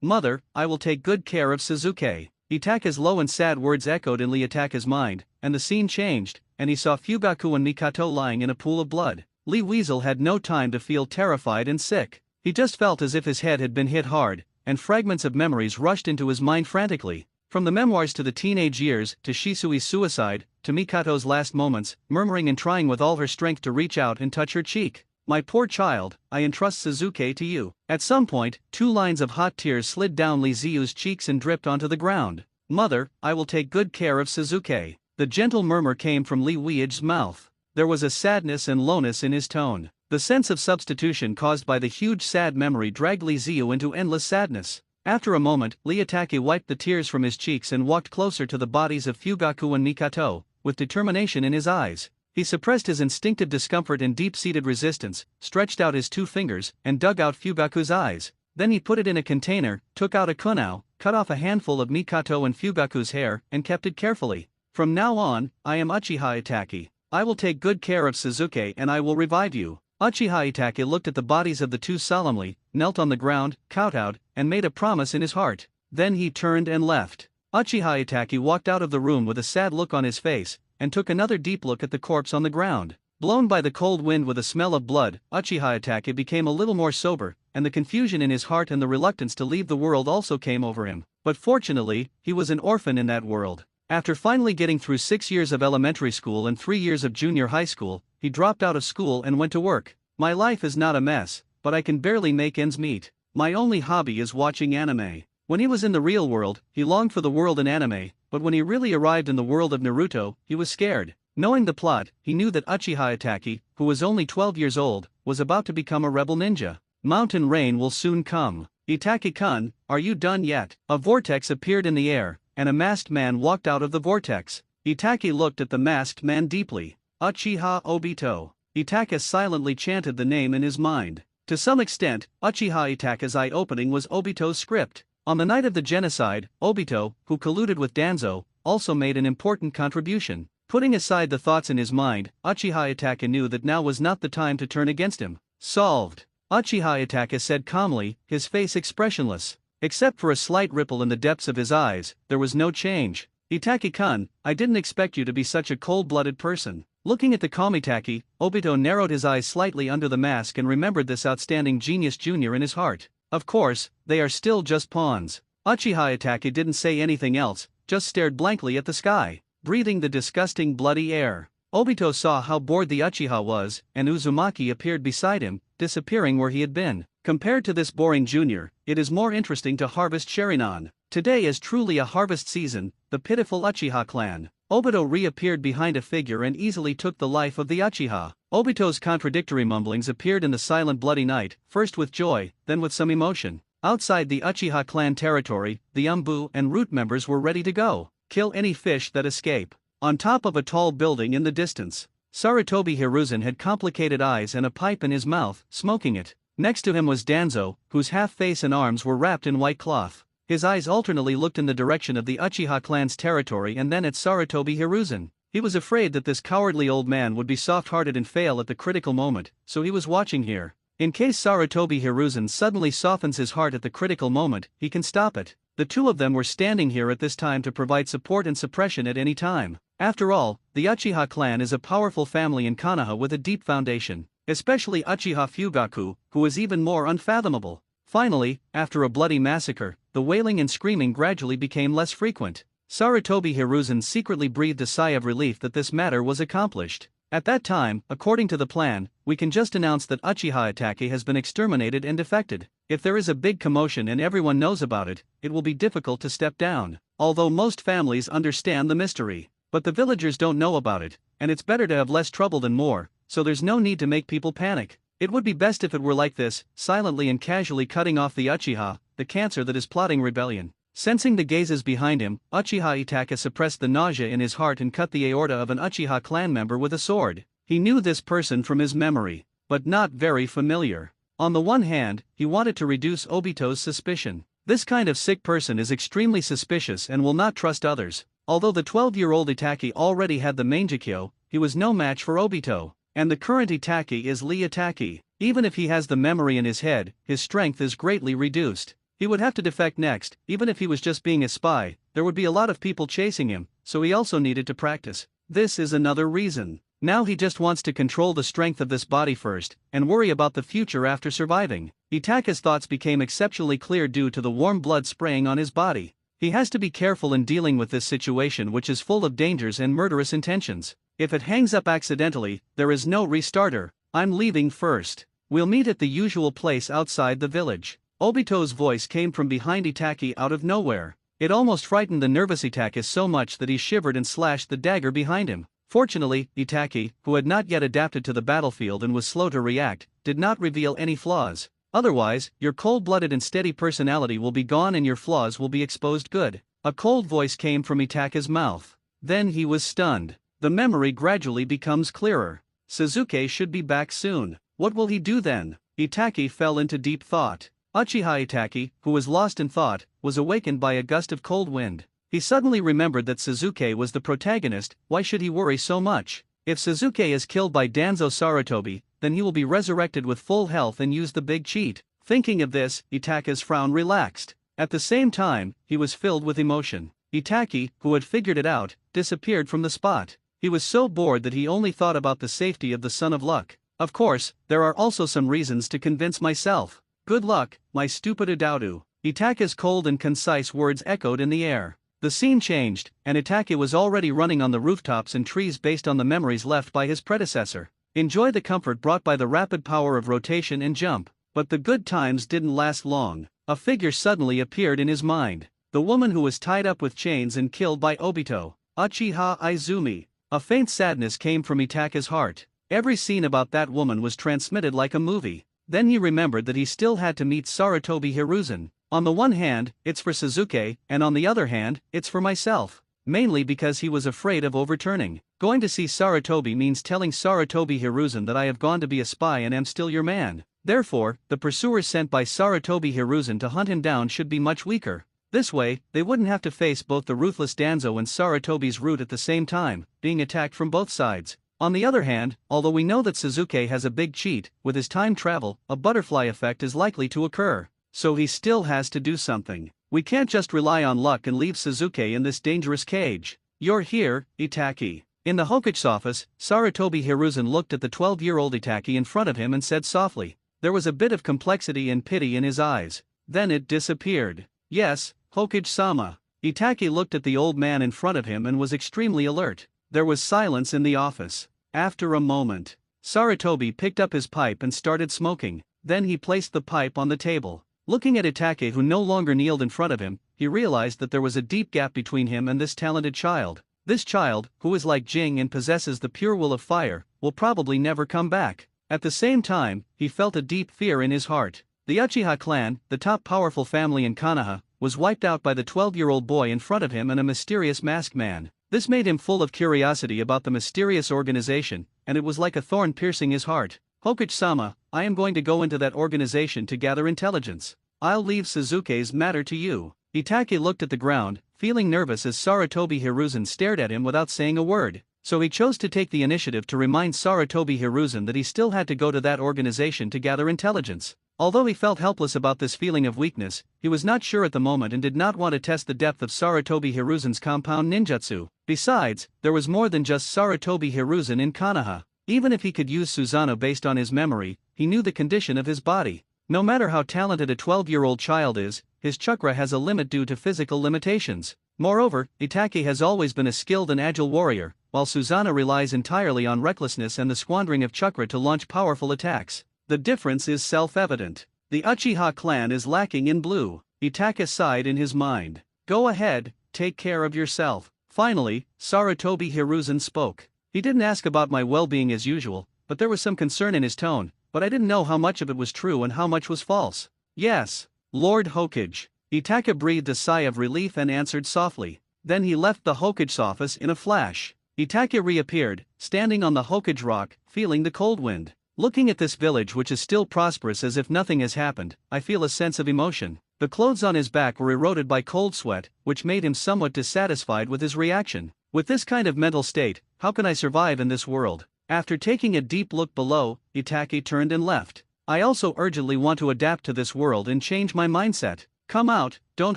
Mother, I will take good care of Suzuki. Itaka's low and sad words echoed in Lee Itaka's mind, and the scene changed, and he saw Fugaku and Mikato lying in a pool of blood. Lee Weasel had no time to feel terrified and sick. He just felt as if his head had been hit hard, and fragments of memories rushed into his mind frantically. From the memoirs to the teenage years, to Shisui's suicide, to Mikato's last moments, murmuring and trying with all her strength to reach out and touch her cheek. My poor child, I entrust Suzuki to you. At some point, 2 lines of hot tears slid down Lee Ziyu's cheeks and dripped onto the ground. Mother, I will take good care of Suzuki. The gentle murmur came from Lee Weij's mouth. There was a sadness and lowness in his tone. The sense of substitution caused by the huge sad memory dragged Lee Ziyu into endless sadness. After a moment, Lee Itake wiped the tears from his cheeks and walked closer to the bodies of Fugaku and Mikato, with determination in his eyes. He suppressed his instinctive discomfort and deep-seated resistance, stretched out his 2 fingers, and dug out Fugaku's eyes. Then he put it in a container, took out a kunao, cut off a handful of Mikato and Fugaku's hair, and kept it carefully. From now on, I am Uchiha Itake. I will take good care of Suzuki and I will revive you. Uchiha Itake looked at the bodies of the 2 solemnly, knelt on the ground, kowtowed, and made a promise in his heart. Then he turned and left. Uchiha Itake walked out of the room with a sad look on his face, and took another deep look at the corpse on the ground. Blown by the cold wind with a smell of blood, Uchiha Itake became a little more sober, and the confusion in his heart and the reluctance to leave the world also came over him. But fortunately, he was an orphan in that world. After finally getting through 6 years of elementary school and 3 years of junior high school, he dropped out of school and went to work. My life is not a mess, but I can barely make ends meet. My only hobby is watching anime. When he was in the real world, he longed for the world in anime, but when he really arrived in the world of Naruto, he was scared. Knowing the plot, he knew that Uchiha Itake, who was only 12 years old, was about to become a rebel ninja. Mountain rain will soon come. Itake-kun, are you done yet? A vortex appeared in the air, and a masked man walked out of the vortex. Itake looked at the masked man deeply. Uchiha Obito. Itake silently chanted the name in his mind. To some extent, Uchiha Itake's eye-opening was Obito's script. On the night of the genocide, Obito, who colluded with Danzo, also made an important contribution. Putting aside the thoughts in his mind, Uchiha Itake knew that now was not the time to turn against him. Solved. Uchiha Itake said calmly, his face expressionless. Except for a slight ripple in the depths of his eyes, there was no change. Itake-kun, I didn't expect you to be such a cold-blooded person. Looking at the Kamitake, Obito narrowed his eyes slightly under the mask and remembered this outstanding genius junior in his heart. Of course, they are still just pawns. Uchiha Itake didn't say anything else, just stared blankly at the sky, breathing the disgusting bloody air. Obito saw how bored the Uchiha was, and Uzumaki appeared beside him, disappearing where he had been. Compared to this boring junior, it is more interesting to harvest Sharinan. Today is truly a harvest season, the pitiful Uchiha clan. Obito reappeared behind a figure and easily took the life of the Uchiha. Obito's contradictory mumblings appeared in the silent bloody night, first with joy, then with some emotion. Outside the Uchiha clan territory, the Umbu and Root members were ready to go. Kill any fish that escape. On top of a tall building in the distance, Sarutobi Hiruzen had complicated eyes and a pipe in his mouth, smoking it. Next to him was Danzo, whose half face and arms were wrapped in white cloth. His eyes alternately looked in the direction of the Uchiha clan's territory and then at Sarutobi Hiruzen. He was afraid that this cowardly old man would be soft-hearted and fail at the critical moment, so he was watching here. In case Sarutobi Hiruzen suddenly softens his heart at the critical moment, he can stop it. The 2 of them were standing here at this time to provide support and suppression at any time. After all, the Uchiha clan is a powerful family in Konoha with a deep foundation, especially Uchiha Fugaku, who is even more unfathomable. Finally, after a bloody massacre, the wailing and screaming gradually became less frequent. Sarutobi Hiruzen secretly breathed a sigh of relief that this matter was accomplished. At that time, according to the plan, we can just announce that Uchiha Itake has been exterminated and defected. If there is a big commotion and everyone knows about it, it will be difficult to step down. Although most families understand the mystery. But the villagers don't know about it, and it's better to have less trouble than more, so there's no need to make people panic. It would be best if it were like this, silently and casually cutting off the Uchiha, the cancer that is plotting rebellion. Sensing the gazes behind him, Uchiha Itake suppressed the nausea in his heart and cut the aorta of an Uchiha clan member with a sword. He knew this person from his memory, but not very familiar. On the one hand, he wanted to reduce Obito's suspicion. This kind of sick person is extremely suspicious and will not trust others. Although the 12-year-old Itake already had the Mangekyo, he was no match for Obito. And the current Itake is Lee Itake. Even if he has the memory in his head, his strength is greatly reduced. He would have to defect next. Even if he was just being a spy, there would be a lot of people chasing him, so he also needed to practice. This is another reason. Now he just wants to control the strength of this body first, and worry about the future after surviving. Itaka's thoughts became exceptionally clear due to the warm blood spraying on his body. He has to be careful in dealing with this situation, which is full of dangers and murderous intentions. If it hangs up accidentally, there is no restarter. I'm leaving first. We'll meet at the usual place outside the village. Obito's voice came from behind Itaki out of nowhere. It almost frightened the nervous Itaki so much that he shivered and slashed the dagger behind him. Fortunately, Itaki, who had not yet adapted to the battlefield and was slow to react, did not reveal any flaws. Otherwise, your cold-blooded and steady personality will be gone and your flaws will be exposed. Good. A cold voice came from Itaka's mouth. Then he was stunned. The memory gradually becomes clearer. Sasuke should be back soon. What will he do then? Itaki fell into deep thought. Uchiha Itaki, who was lost in thought, was awakened by a gust of cold wind. He suddenly remembered that Sasuke was the protagonist. Why should he worry so much? If Sasuke is killed by Danzo Sarutobi, then he will be resurrected with full health and use the big cheat. Thinking of this, Itaka's frown relaxed. At the same time, he was filled with emotion. Itaki, who had figured it out, disappeared from the spot. He was so bored that he only thought about the safety of the Son of Luck. Of course, there are also some reasons to convince myself. Good luck, my stupid Udodu. Itaka's cold and concise words echoed in the air. The scene changed, and Itaki was already running on the rooftops and trees based on the memories left by his predecessor. Enjoy the comfort brought by the rapid power of rotation and jump. But the good times didn't last long. A figure suddenly appeared in his mind. The woman who was tied up with chains and killed by Obito. Uchiha Izumi. A faint sadness came from Itaka's heart. Every scene about that woman was transmitted like a movie. Then he remembered that he still had to meet Sarutobi Hiruzen. On the one hand, it's for Sasuke, and on the other hand, it's for myself. Mainly because he was afraid of overturning. Going to see Sarutobi means telling Sarutobi Hiruzen that I have gone to be a spy and am still your man. Therefore, the pursuers sent by Sarutobi Hiruzen to hunt him down should be much weaker. This way, they wouldn't have to face both the ruthless Danzo and Sarutobi's route at the same time, being attacked from both sides. On the other hand, although we know that Sasuke has a big cheat, with his time travel, a butterfly effect is likely to occur. So he still has to do something. We can't just rely on luck and leave Sasuke in this dangerous cage. You're here, Itaki. In the Hokage's office, Sarutobi Hiruzen looked at the 12-year-old Itaki in front of him and said softly. There was a bit of complexity and pity in his eyes. Then it disappeared. Yes, Hokage-sama. Itaki looked at the old man in front of him and was extremely alert. There was silence in the office. After a moment, Sarutobi picked up his pipe and started smoking. Then he placed the pipe on the table. Looking at Itaki, who no longer kneeled in front of him, he realized that there was a deep gap between him and this talented child. This child, who is like Jing and possesses the pure will of fire, will probably never come back. At the same time, he felt a deep fear in his heart. The Uchiha clan, the top powerful family in Konoha, was wiped out by the 12-year-old boy in front of him and a mysterious masked man. This made him full of curiosity about the mysterious organization, and it was like a thorn piercing his heart. Hokage-sama, I am going to go into that organization to gather intelligence. I'll leave Sasuke's matter to you. Itaki looked at the ground, feeling nervous as Sarutobi Hiruzen stared at him without saying a word. So he chose to take the initiative to remind Sarutobi Hiruzen that he still had to go to that organization to gather intelligence. Although he felt helpless about this feeling of weakness, he was not sure at the moment and did not want to test the depth of Sarutobi Hiruzen's compound ninjutsu. Besides, there was more than just Sarutobi Hiruzen in Konoha. Even if he could use Susanoo based on his memory, he knew the condition of his body. No matter how talented a 12-year-old child is, his chakra has a limit due to physical limitations. Moreover, Itaki has always been a skilled and agile warrior, while Susanoo relies entirely on recklessness and the squandering of chakra to launch powerful attacks. The difference is self-evident. The Uchiha clan is lacking in blue. Itaki sighed in his mind. Go ahead, take care of yourself. Finally, Sarutobi Hiruzen spoke. He didn't ask about my well-being as usual, but there was some concern in his tone, but I didn't know how much of it was true and how much was false. Yes, Lord Hokage. Itaki breathed a sigh of relief and answered softly. Then he left the Hokage's office in a flash. Itaki reappeared, standing on the Hokage rock, feeling the cold wind. Looking at this village which is still prosperous as if nothing has happened, I feel a sense of emotion. The clothes on his back were eroded by cold sweat, which made him somewhat dissatisfied with his reaction. With this kind of mental state, how can I survive in this world? After taking a deep look below, Itaki turned and left. I also urgently want to adapt to this world and change my mindset. Come out, don't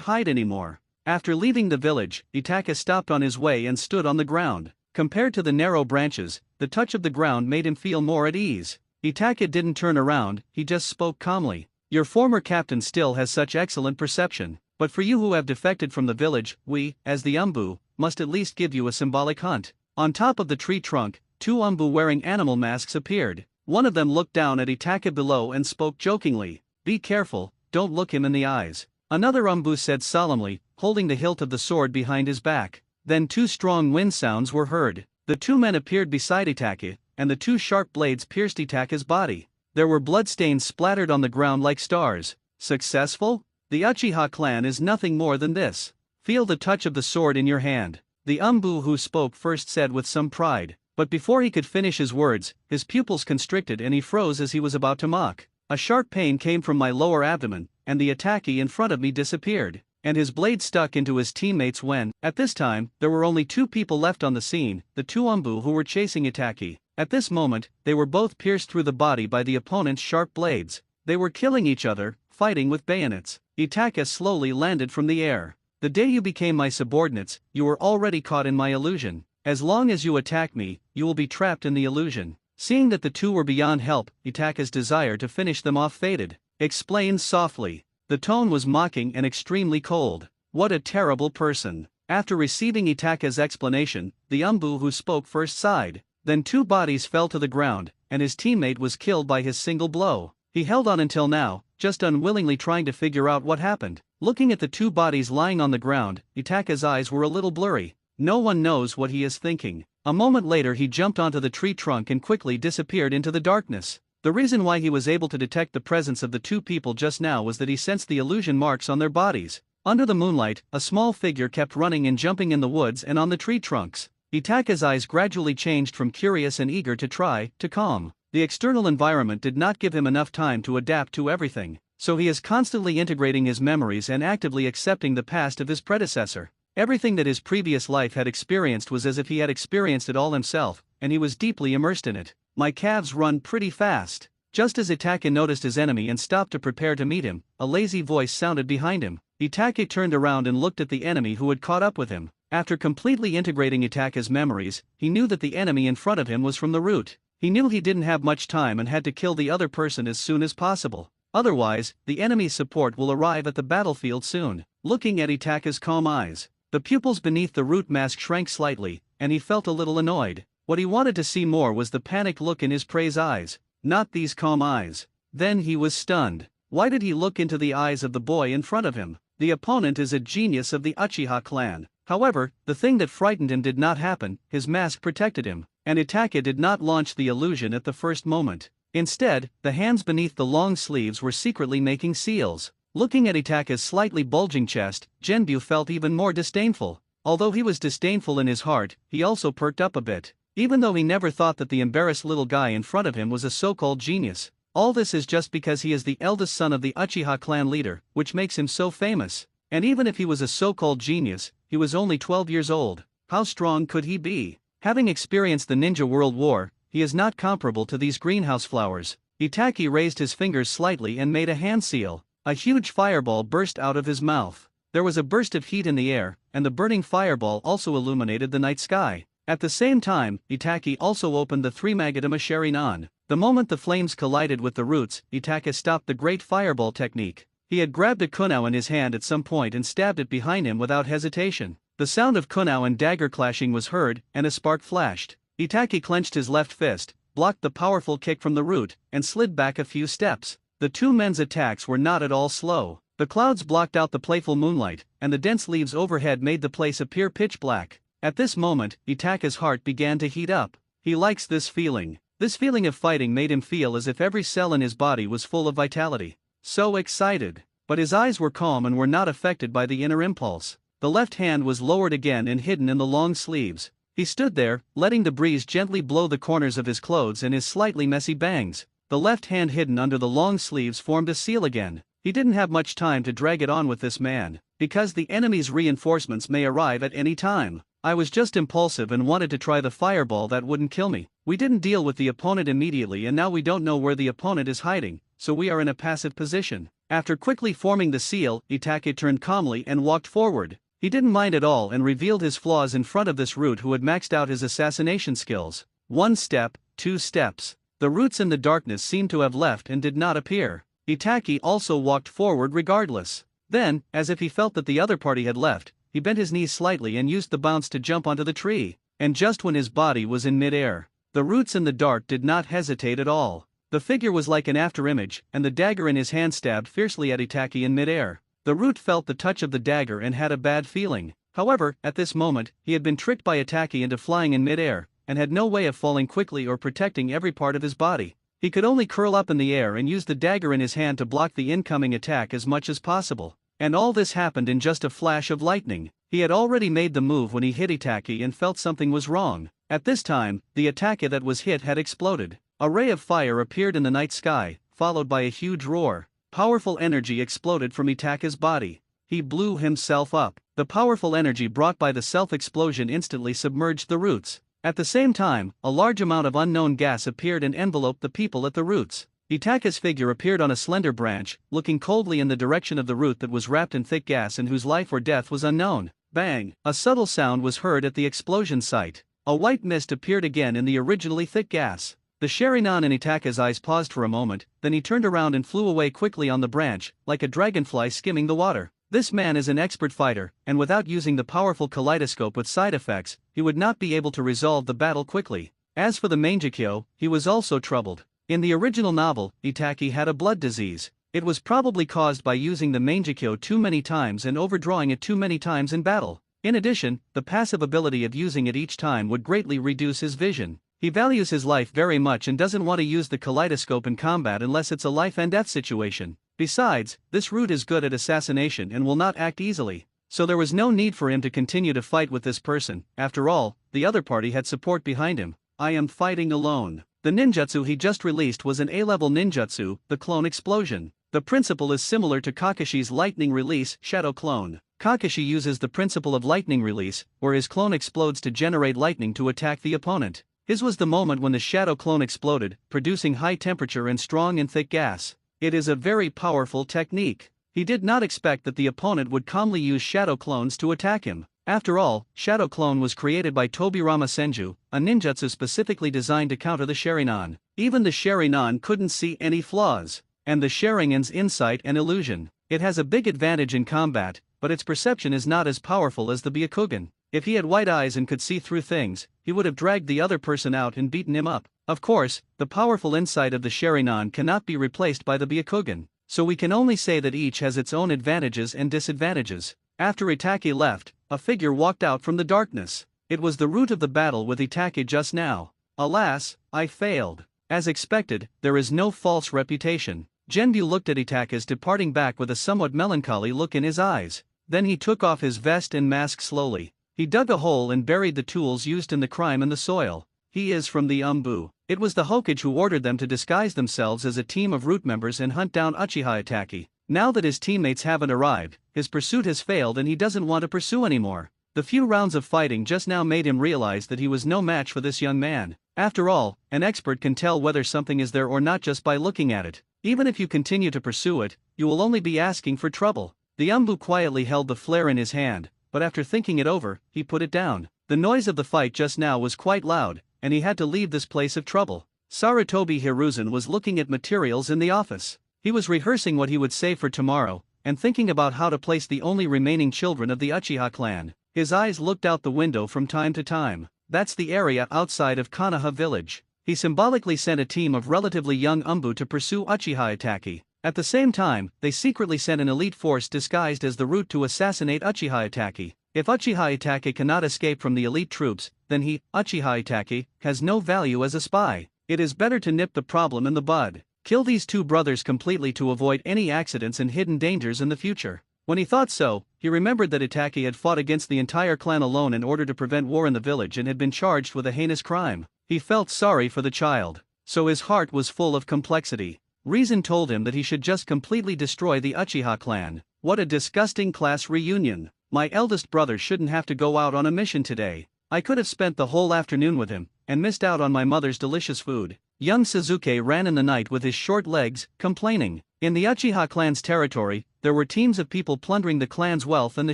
hide anymore. After leaving the village, Itaka stopped on his way and stood on the ground. Compared to the narrow branches, the touch of the ground made him feel more at ease. Itaka didn't turn around, he just spoke calmly. Your former captain still has such excellent perception, but for you who have defected from the village, we, as the Umbu, must at least give you a symbolic hunt. On top of the tree trunk, two Umbu wearing animal masks appeared. One of them looked down at Itaka below and spoke jokingly. Be careful, don't look him in the eyes. Another Umbu said solemnly, holding the hilt of the sword behind his back. Then two strong wind sounds were heard. The two men appeared beside Itaka, and the two sharp blades pierced Itaka's body. There were bloodstains splattered on the ground like stars. Successful? The Uchiha clan is nothing more than this. Feel the touch of the sword in your hand. The Umbu who spoke first said with some pride. But before he could finish his words, his pupils constricted and he froze as he was about to mock. A sharp pain came from my lower abdomen, and the attackee in front of me disappeared, and his blade stuck into his teammates when, at this time, there were only two people left on the scene, the two Umbu who were chasing Itaki. At this moment, they were both pierced through the body by the opponent's sharp blades. They were killing each other, fighting with bayonets. Itaka slowly landed from the air. The day you became my subordinates, you were already caught in my illusion. As long as you attack me, you will be trapped in the illusion. Seeing that the two were beyond help, Itaka's desire to finish them off faded. Explained softly. The tone was mocking and extremely cold. What a terrible person. After receiving Itaka's explanation, the Umbu who spoke first sighed. Then two bodies fell to the ground, and his teammate was killed by his single blow. He held on until now, just unwillingly trying to figure out what happened. Looking at the two bodies lying on the ground, Itaka's eyes were a little blurry. No one knows what he is thinking. A moment later he jumped onto the tree trunk and quickly disappeared into the darkness. The reason why he was able to detect the presence of the two people just now was that he sensed the illusion marks on their bodies. Under the moonlight, a small figure kept running and jumping in the woods and on the tree trunks. Itaka's eyes gradually changed from curious and eager to calm. The external environment did not give him enough time to adapt to everything, so he is constantly integrating his memories and actively accepting the past of his predecessor. Everything that his previous life had experienced was as if he had experienced it all himself, and he was deeply immersed in it. My calves run pretty fast. Just as Itaka noticed his enemy and stopped to prepare to meet him, a lazy voice sounded behind him. Itaka turned around and looked at the enemy who had caught up with him. After completely integrating Itaka's memories, he knew that the enemy in front of him was from the root. He knew he didn't have much time and had to kill the other person as soon as possible. Otherwise, the enemy's support will arrive at the battlefield soon. Looking at Itaka's calm eyes, the pupils beneath the root mask shrank slightly, and he felt a little annoyed. What he wanted to see more was the panicked look in his prey's eyes, not these calm eyes. Then he was stunned. Why did he look into the eyes of the boy in front of him? The opponent is a genius of the Uchiha clan. However, the thing that frightened him did not happen. His mask protected him, and Itaka did not launch the illusion at the first moment. Instead, the hands beneath the long sleeves were secretly making seals. Looking at Itaka's slightly bulging chest, Genbu felt even more disdainful. Although he was disdainful in his heart, he also perked up a bit. Even though he never thought that the embarrassed little guy in front of him was a so-called genius. All this is just because he is the eldest son of the Uchiha clan leader, which makes him so famous. And even if he was a so-called genius, he was only 12 years old. How strong could he be? Having experienced the Ninja World War, he is not comparable to these greenhouse flowers. Itaki raised his fingers slightly and made a hand seal. A huge fireball burst out of his mouth. There was a burst of heat in the air, and the burning fireball also illuminated the night sky. At the same time, Itaki also opened the Three-Magadama Sharinan. The moment the flames collided with the roots, Itaka stopped the great fireball technique. He had grabbed a kunao in his hand at some point and stabbed it behind him without hesitation. The sound of kunao and dagger clashing was heard, and a spark flashed. Itaki clenched his left fist, blocked the powerful kick from the root, and slid back a few steps. The two men's attacks were not at all slow. The clouds blocked out the playful moonlight, and the dense leaves overhead made the place appear pitch black. At this moment, Itaka's heart began to heat up. He likes this feeling. This feeling of fighting made him feel as if every cell in his body was full of vitality. So excited. But his eyes were calm and were not affected by the inner impulse. The left hand was lowered again and hidden in the long sleeves. He stood there, letting the breeze gently blow the corners of his clothes and his slightly messy bangs. The left hand hidden under the long sleeves formed a seal again. He didn't have much time to drag it on with this man, because the enemy's reinforcements may arrive at any time. I was just impulsive and wanted to try the fireball that wouldn't kill me. We didn't deal with the opponent immediately and now we don't know where the opponent is hiding, so we are in a passive position. After quickly forming the seal, Itake turned calmly and walked forward. He didn't mind at all and revealed his flaws in front of this root who had maxed out his assassination skills. 1 step, 2 steps. The roots in the darkness seemed to have left and did not appear. Itake also walked forward regardless. Then, as if he felt that the other party had left, he bent his knees slightly and used the bounce to jump onto the tree. And just when his body was in mid-air, the roots in the dark did not hesitate at all. The figure was like an afterimage, and the dagger in his hand stabbed fiercely at Itake in mid-air. The root felt the touch of the dagger and had a bad feeling. However, at this moment, he had been tricked by Itake into flying in mid-air, and had no way of falling quickly or protecting every part of his body. He could only curl up in the air and use the dagger in his hand to block the incoming attack as much as possible. And all this happened in just a flash of lightning. He had already made the move when he hit Itake and felt something was wrong. At this time, the Itake that was hit had exploded. A ray of fire appeared in the night sky, followed by a huge roar. Powerful energy exploded from Itake's body. He blew himself up. The powerful energy brought by the self-explosion instantly submerged the roots. At the same time, a large amount of unknown gas appeared and enveloped the people at the roots. Itake's figure appeared on a slender branch, looking coldly in the direction of the root that was wrapped in thick gas and whose life or death was unknown. Bang! A subtle sound was heard at the explosion site. A white mist appeared again in the originally thick gas. The Sharingan in Itake's eyes paused for a moment, then he turned around and flew away quickly on the branch, like a dragonfly skimming the water. This man is an expert fighter, and without using the powerful kaleidoscope with side effects, he would not be able to resolve the battle quickly. As for the Mangekyo, he was also troubled. In the original novel, Itake had a blood disease. It was probably caused by using the Mangekyo too many times and overdrawing it too many times in battle. In addition, the passive ability of using it each time would greatly reduce his vision. He values his life very much and doesn't want to use the kaleidoscope in combat unless it's a life-and-death situation. Besides, this root is good at assassination and will not act easily, so there was no need for him to continue to fight with this person. After all, the other party had support behind him. I am fighting alone. The ninjutsu he just released was an A-level ninjutsu, the clone explosion. The principle is similar to Kakashi's lightning release, shadow clone. Kakashi uses the principle of lightning release, where his clone explodes to generate lightning to attack the opponent. His was the moment when the shadow clone exploded, producing high temperature and strong and thick gas. It is a very powerful technique. He did not expect that the opponent would calmly use shadow clones to attack him. After all, Shadow Clone was created by Tobirama Senju, a ninjutsu specifically designed to counter the Sharingan. Even the Sharingan couldn't see any flaws. And the Sharingan's insight and illusion. It has a big advantage in combat, but its perception is not as powerful as the Byakugan. If he had white eyes and could see through things, he would have dragged the other person out and beaten him up. Of course, the powerful insight of the Sharingan cannot be replaced by the Byakugan, so we can only say that each has its own advantages and disadvantages. After Itake left, a figure walked out from the darkness. It was the root of the battle with Itake just now. Alas, I failed. As expected, there is no false reputation. Genbu looked at Itake's departing back with a somewhat melancholy look in his eyes. Then he took off his vest and mask slowly. He dug a hole and buried the tools used in the crime in the soil. He is from the Umbu. It was the Hokage who ordered them to disguise themselves as a team of root members and hunt down Uchiha Itake. Now that his teammates haven't arrived, his pursuit has failed and he doesn't want to pursue anymore. The few rounds of fighting just now made him realize that he was no match for this young man. After all, an expert can tell whether something is there or not just by looking at it. Even if you continue to pursue it, you will only be asking for trouble. The Umbu quietly held the flare in his hand, but after thinking it over, he put it down. The noise of the fight just now was quite loud, and he had to leave this place of trouble. Sarutobi Hiruzen was looking at materials in the office. He was rehearsing what he would say for tomorrow, and thinking about how to place the only remaining children of the Uchiha clan. His eyes looked out the window from time to time. That's the area outside of Konoha village. He symbolically sent a team of relatively young Umbu to pursue Uchiha Itake. At the same time, they secretly sent an elite force disguised as the root to assassinate Uchiha Itake. If Uchiha Itake cannot escape from the elite troops, then he, Uchiha Itake, has no value as a spy. It is better to nip the problem in the bud. Kill these two brothers completely to avoid any accidents and hidden dangers in the future. When he thought so, he remembered that Itake had fought against the entire clan alone in order to prevent war in the village and had been charged with a heinous crime. He felt sorry for the child. So his heart was full of complexity. Reason told him that he should just completely destroy the Uchiha clan. What a disgusting class reunion. My eldest brother shouldn't have to go out on a mission today. I could have spent the whole afternoon with him, and missed out on my mother's delicious food. Young Sasuke ran in the night with his short legs, complaining. In the Uchiha clan's territory, there were teams of people plundering the clan's wealth and the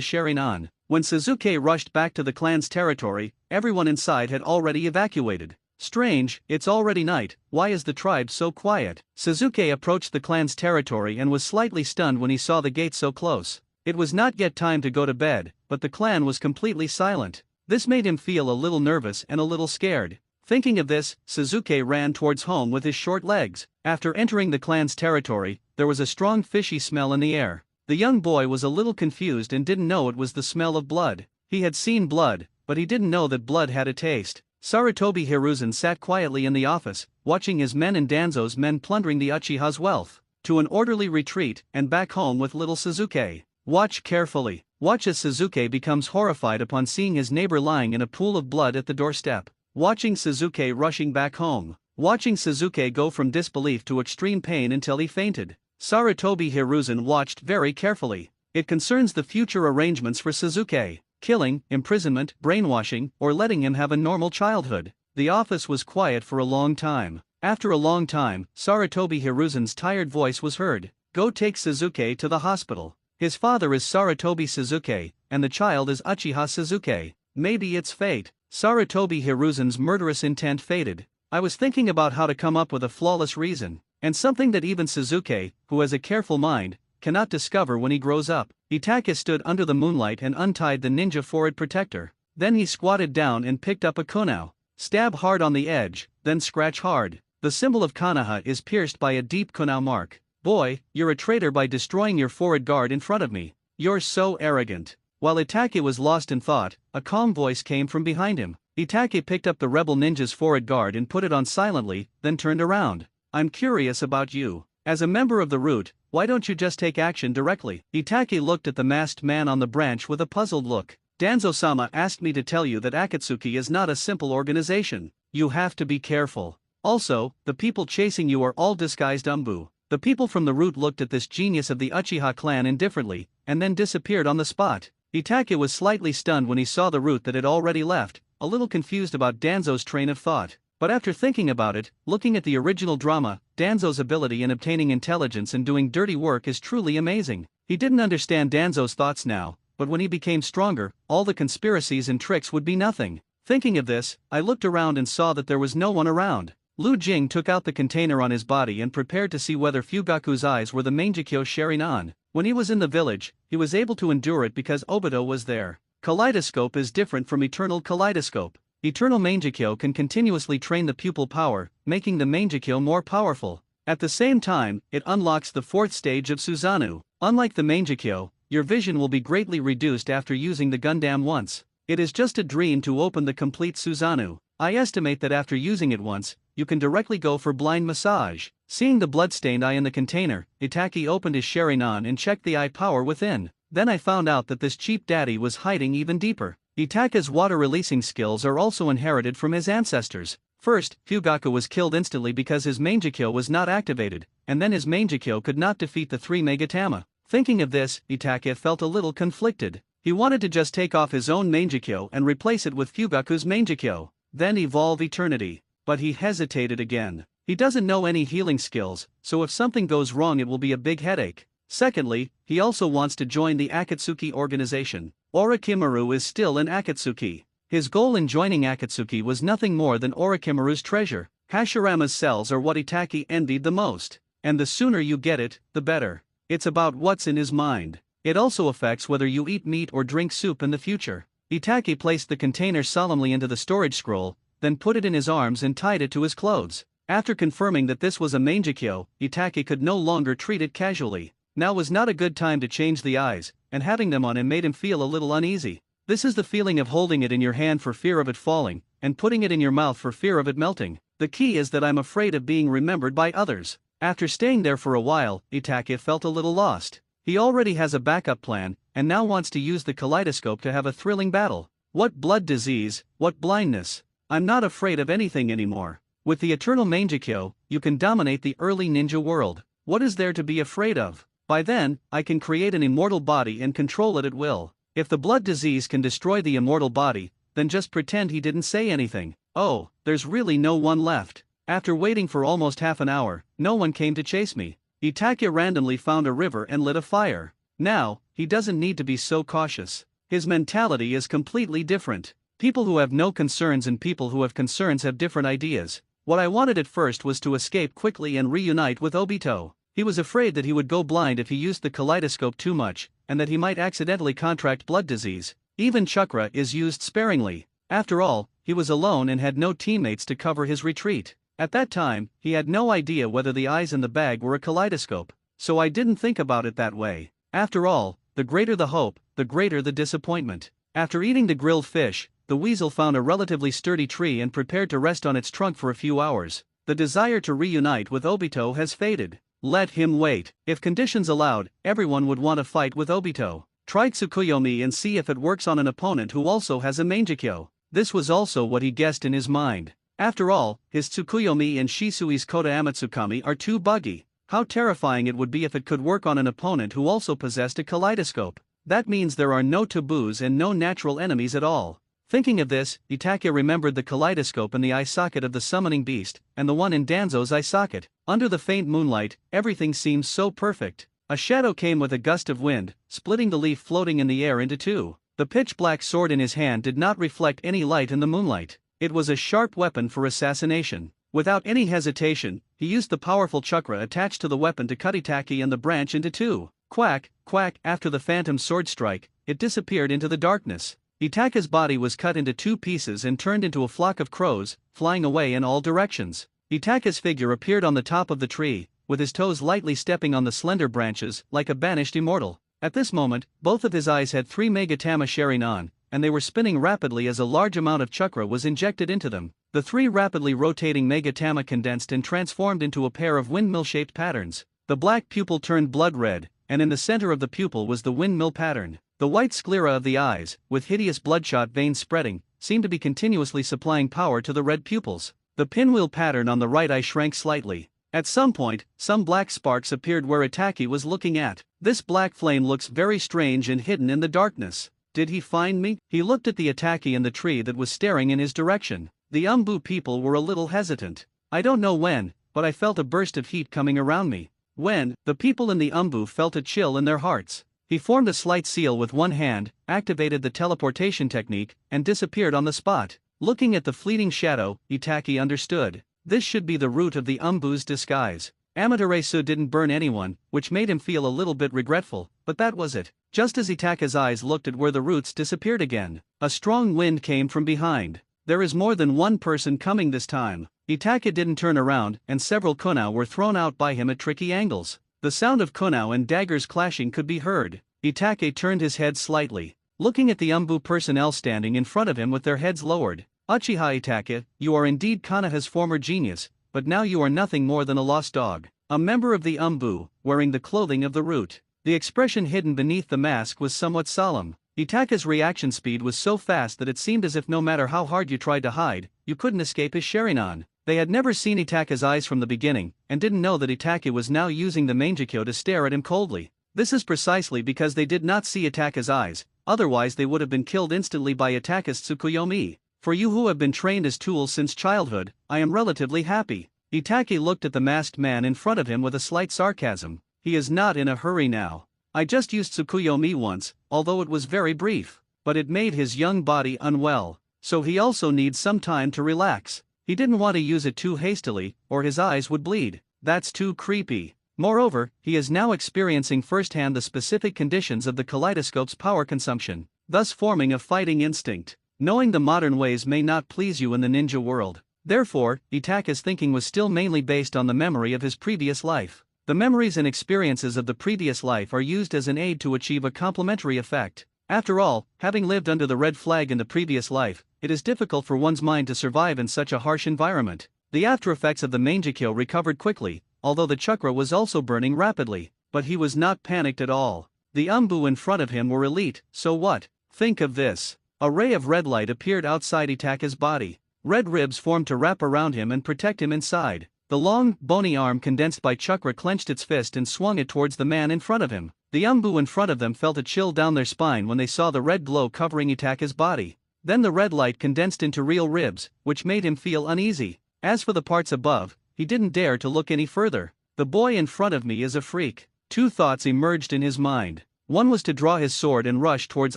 Sharingan. When Sasuke rushed back to the clan's territory, everyone inside had already evacuated. Strange, it's already night, why is the tribe so quiet? Sasuke approached the clan's territory and was slightly stunned when he saw the gate so close. It was not yet time to go to bed, but the clan was completely silent. This made him feel a little nervous and a little scared. Thinking of this, Sasuke ran towards home with his short legs. After entering the clan's territory, there was a strong fishy smell in the air. The young boy was a little confused and didn't know it was the smell of blood. He had seen blood, but he didn't know that blood had a taste. Sarutobi Hiruzen sat quietly in the office, watching his men and Danzo's men plundering the Uchiha's wealth. To an orderly retreat and back home with little Sasuke. Watch carefully. Watch as Sasuke becomes horrified upon seeing his neighbor lying in a pool of blood at the doorstep. Watching Sasuke rushing back home. Watching Sasuke go from disbelief to extreme pain until he fainted. Sarutobi Hiruzen watched very carefully. It concerns the future arrangements for Sasuke. Killing, imprisonment, brainwashing, or letting him have a normal childhood. The office was quiet for a long time. After a long time, Sarutobi Hiruzen's tired voice was heard. Go take Sasuke to the hospital. His father is Sarutobi Sasuke, and the child is Uchiha Sasuke. Maybe it's fate. Sarutobi Hiruzen's murderous intent faded. I was thinking about how to come up with a flawless reason, and something that even Sasuke, who has a careful mind, cannot discover when he grows up. Itachi stood under the moonlight and untied the ninja forehead protector. Then he squatted down and picked up a konoha. Stab hard on the edge, then scratch hard. The symbol of konoha is pierced by a deep konoha mark. Boy, you're a traitor by destroying your forehead guard in front of me. You're so arrogant. While Itachi was lost in thought, a calm voice came from behind him. Itachi picked up the rebel ninja's forehead guard and put it on silently, then turned around. I'm curious about you. As a member of the root, why don't you just take action directly? Itachi looked at the masked man on the branch with a puzzled look. Danzo-sama asked me to tell you that Akatsuki is not a simple organization. You have to be careful. Also, the people chasing you are all disguised umbu. The people from the root looked at this genius of the Uchiha clan indifferently, and then disappeared on the spot. Itachi was slightly stunned when he saw the root that had already left, a little confused about Danzo's train of thought. But after thinking about it, looking at the original drama, Danzo's ability in obtaining intelligence and doing dirty work is truly amazing. He didn't understand Danzo's thoughts now, but when he became stronger, all the conspiracies and tricks would be nothing. Thinking of this, I looked around and saw that there was no one around. Lu Jing took out the container on his body and prepared to see whether Fugaku's eyes were the Mangekyo Sharingan. When he was in the village, he was able to endure it because Obito was there. Kaleidoscope is different from Eternal Kaleidoscope. Eternal Mangekyo can continuously train the pupil power, making the Mangekyo more powerful. At the same time, it unlocks the fourth stage of Susanoo. Unlike the Mangekyo, your vision will be greatly reduced after using the Gundam once. It is just a dream to open the complete Susanoo. I estimate that after using it once, you can directly go for blind massage. Seeing the bloodstained eye in the container, Itachi opened his Sharingan and checked the eye power within. Then I found out that this cheap daddy was hiding even deeper. Itachi's water-releasing skills are also inherited from his ancestors. First, Fugaku was killed instantly because his Mangekyo was not activated, and then his Mangekyo could not defeat the 3 Megatama. Thinking of this, Itachi felt a little conflicted. He wanted to just take off his own Mangekyo and replace it with Fugaku's Mangekyo, then evolve Eternity. But he hesitated again. He doesn't know any healing skills, so if something goes wrong it will be a big headache. Secondly, he also wants to join the Akatsuki organization. Orochimaru is still in Akatsuki. His goal in joining Akatsuki was nothing more than Orochimaru's treasure. Hashirama's cells are what Itachi envied the most. And the sooner you get it, the better. It's about what's in his mind. It also affects whether you eat meat or drink soup in the future. Itachi placed the container solemnly into the storage scroll, then put it in his arms and tied it to his clothes. After confirming that this was a Mangekyo, Itachi could no longer treat it casually. Now was not a good time to change the eyes, and having them on him made him feel a little uneasy. This is the feeling of holding it in your hand for fear of it falling, and putting it in your mouth for fear of it melting. The key is that I'm afraid of being remembered by others. After staying there for a while, Itachi felt a little lost. He already has a backup plan, and now wants to use the kaleidoscope to have a thrilling battle. What blood disease, what blindness. I'm not afraid of anything anymore. With the Eternal Mangekyo, you can dominate the early ninja world. What is there to be afraid of? By then, I can create an immortal body and control it at will. If the blood disease can destroy the immortal body, then just pretend he didn't say anything. Oh, there's really no one left. After waiting for almost half an hour, no one came to chase me. Itachi randomly found a river and lit a fire. Now, he doesn't need to be so cautious. His mentality is completely different. People who have no concerns and people who have concerns have different ideas. What I wanted at first was to escape quickly and reunite with Obito. He was afraid that he would go blind if he used the kaleidoscope too much, and that he might accidentally contract blood disease. Even chakra is used sparingly. After all, he was alone and had no teammates to cover his retreat. At that time, he had no idea whether the eyes in the bag were a kaleidoscope, so I didn't think about it that way. After all, the greater the hope, the greater the disappointment. After eating the grilled fish, the weasel found a relatively sturdy tree and prepared to rest on its trunk for a few hours. The desire to reunite with Obito has faded. Let him wait. If conditions allowed, everyone would want to fight with Obito. Try Tsukuyomi and see if it works on an opponent who also has a Mangekyo. This was also what he guessed in his mind. After all, his Tsukuyomi and Shisui's Kota Amatsukami are too buggy. How terrifying it would be if it could work on an opponent who also possessed a kaleidoscope. That means there are no taboos and no natural enemies at all. Thinking of this, Itachi remembered the kaleidoscope in the eye socket of the summoning beast, and the one in Danzo's eye socket. Under the faint moonlight, everything seemed so perfect. A shadow came with a gust of wind, splitting the leaf floating in the air into two. The pitch-black sword in his hand did not reflect any light in the moonlight. It was a sharp weapon for assassination. Without any hesitation, he used the powerful chakra attached to the weapon to cut Itachi and the branch into two. Quack, quack, after the phantom sword strike, it disappeared into the darkness. Itachi's body was cut into two pieces and turned into a flock of crows, flying away in all directions. Itachi's figure appeared on the top of the tree, with his toes lightly stepping on the slender branches, like a banished immortal. At this moment, both of his eyes had 3 Megatama Sharingan, and they were spinning rapidly as a large amount of chakra was injected into them. The 3 rapidly rotating Megatama condensed and transformed into a pair of windmill-shaped patterns. The black pupil turned blood red, and in the center of the pupil was the windmill pattern. The white sclera of the eyes, with hideous bloodshot veins spreading, seemed to be continuously supplying power to the red pupils. The pinwheel pattern on the right eye shrank slightly. At some point, some black sparks appeared where Itachi was looking at. This black flame looks very strange and hidden in the darkness. Did he find me? He looked at the Itachi in the tree that was staring in his direction. The Umbu people were a little hesitant. I don't know when, but I felt a burst of heat coming around me. When, the people in the Umbu felt a chill in their hearts. He formed a slight seal with one hand, activated the teleportation technique, and disappeared on the spot. Looking at the fleeting shadow, Itachi understood. This should be the root of the Umbu's disguise. Amaterasu didn't burn anyone, which made him feel a little bit regretful, but that was it. Just as Itachi's eyes looked at where the roots disappeared again, a strong wind came from behind. There is more than one person coming this time. Itachi didn't turn around, and several kunai were thrown out by him at tricky angles. The sound of kunai and daggers clashing could be heard. Itachi turned his head slightly, looking at the Umbu personnel standing in front of him with their heads lowered. Uchiha Itachi, you are indeed Konoha's former genius, but now you are nothing more than a lost dog. A member of the Umbu, wearing the clothing of the root. The expression hidden beneath the mask was somewhat solemn. Itachi's reaction speed was so fast that it seemed as if no matter how hard you tried to hide, you couldn't escape his Sharingan. They had never seen Itachi's eyes from the beginning, and didn't know that Itachi was now using the Mangekyo to stare at him coldly. This is precisely because they did not see Itachi's eyes, otherwise they would have been killed instantly by Itachi's Tsukuyomi. For you who have been trained as tools since childhood, I am relatively happy. Itachi looked at the masked man in front of him with a slight sarcasm. He is not in a hurry now. I just used Tsukuyomi once, although it was very brief, but it made his young body unwell, so he also needs some time to relax. He didn't want to use it too hastily, or his eyes would bleed. That's too creepy. Moreover, he is now experiencing firsthand the specific conditions of the kaleidoscope's power consumption, thus forming a fighting instinct. Knowing the modern ways may not please you in the ninja world. Therefore, Itachi's thinking was still mainly based on the memory of his previous life. The memories and experiences of the previous life are used as an aid to achieve a complementary effect. After all, having lived under the red flag in the previous life, it is difficult for one's mind to survive in such a harsh environment. The after-effects of the Mangekyo recovered quickly, although the chakra was also burning rapidly, but he was not panicked at all. The Umbu in front of him were elite, so what? Think of this. A ray of red light appeared outside Itachi's body. Red ribs formed to wrap around him and protect him inside. The long, bony arm condensed by chakra clenched its fist and swung it towards the man in front of him. The Umbu in front of them felt a chill down their spine when they saw the red glow covering Itachi's body. Then the red light condensed into real ribs, which made him feel uneasy. As for the parts above, he didn't dare to look any further. The boy in front of me is a freak. Two thoughts emerged in his mind. One was to draw his sword and rush towards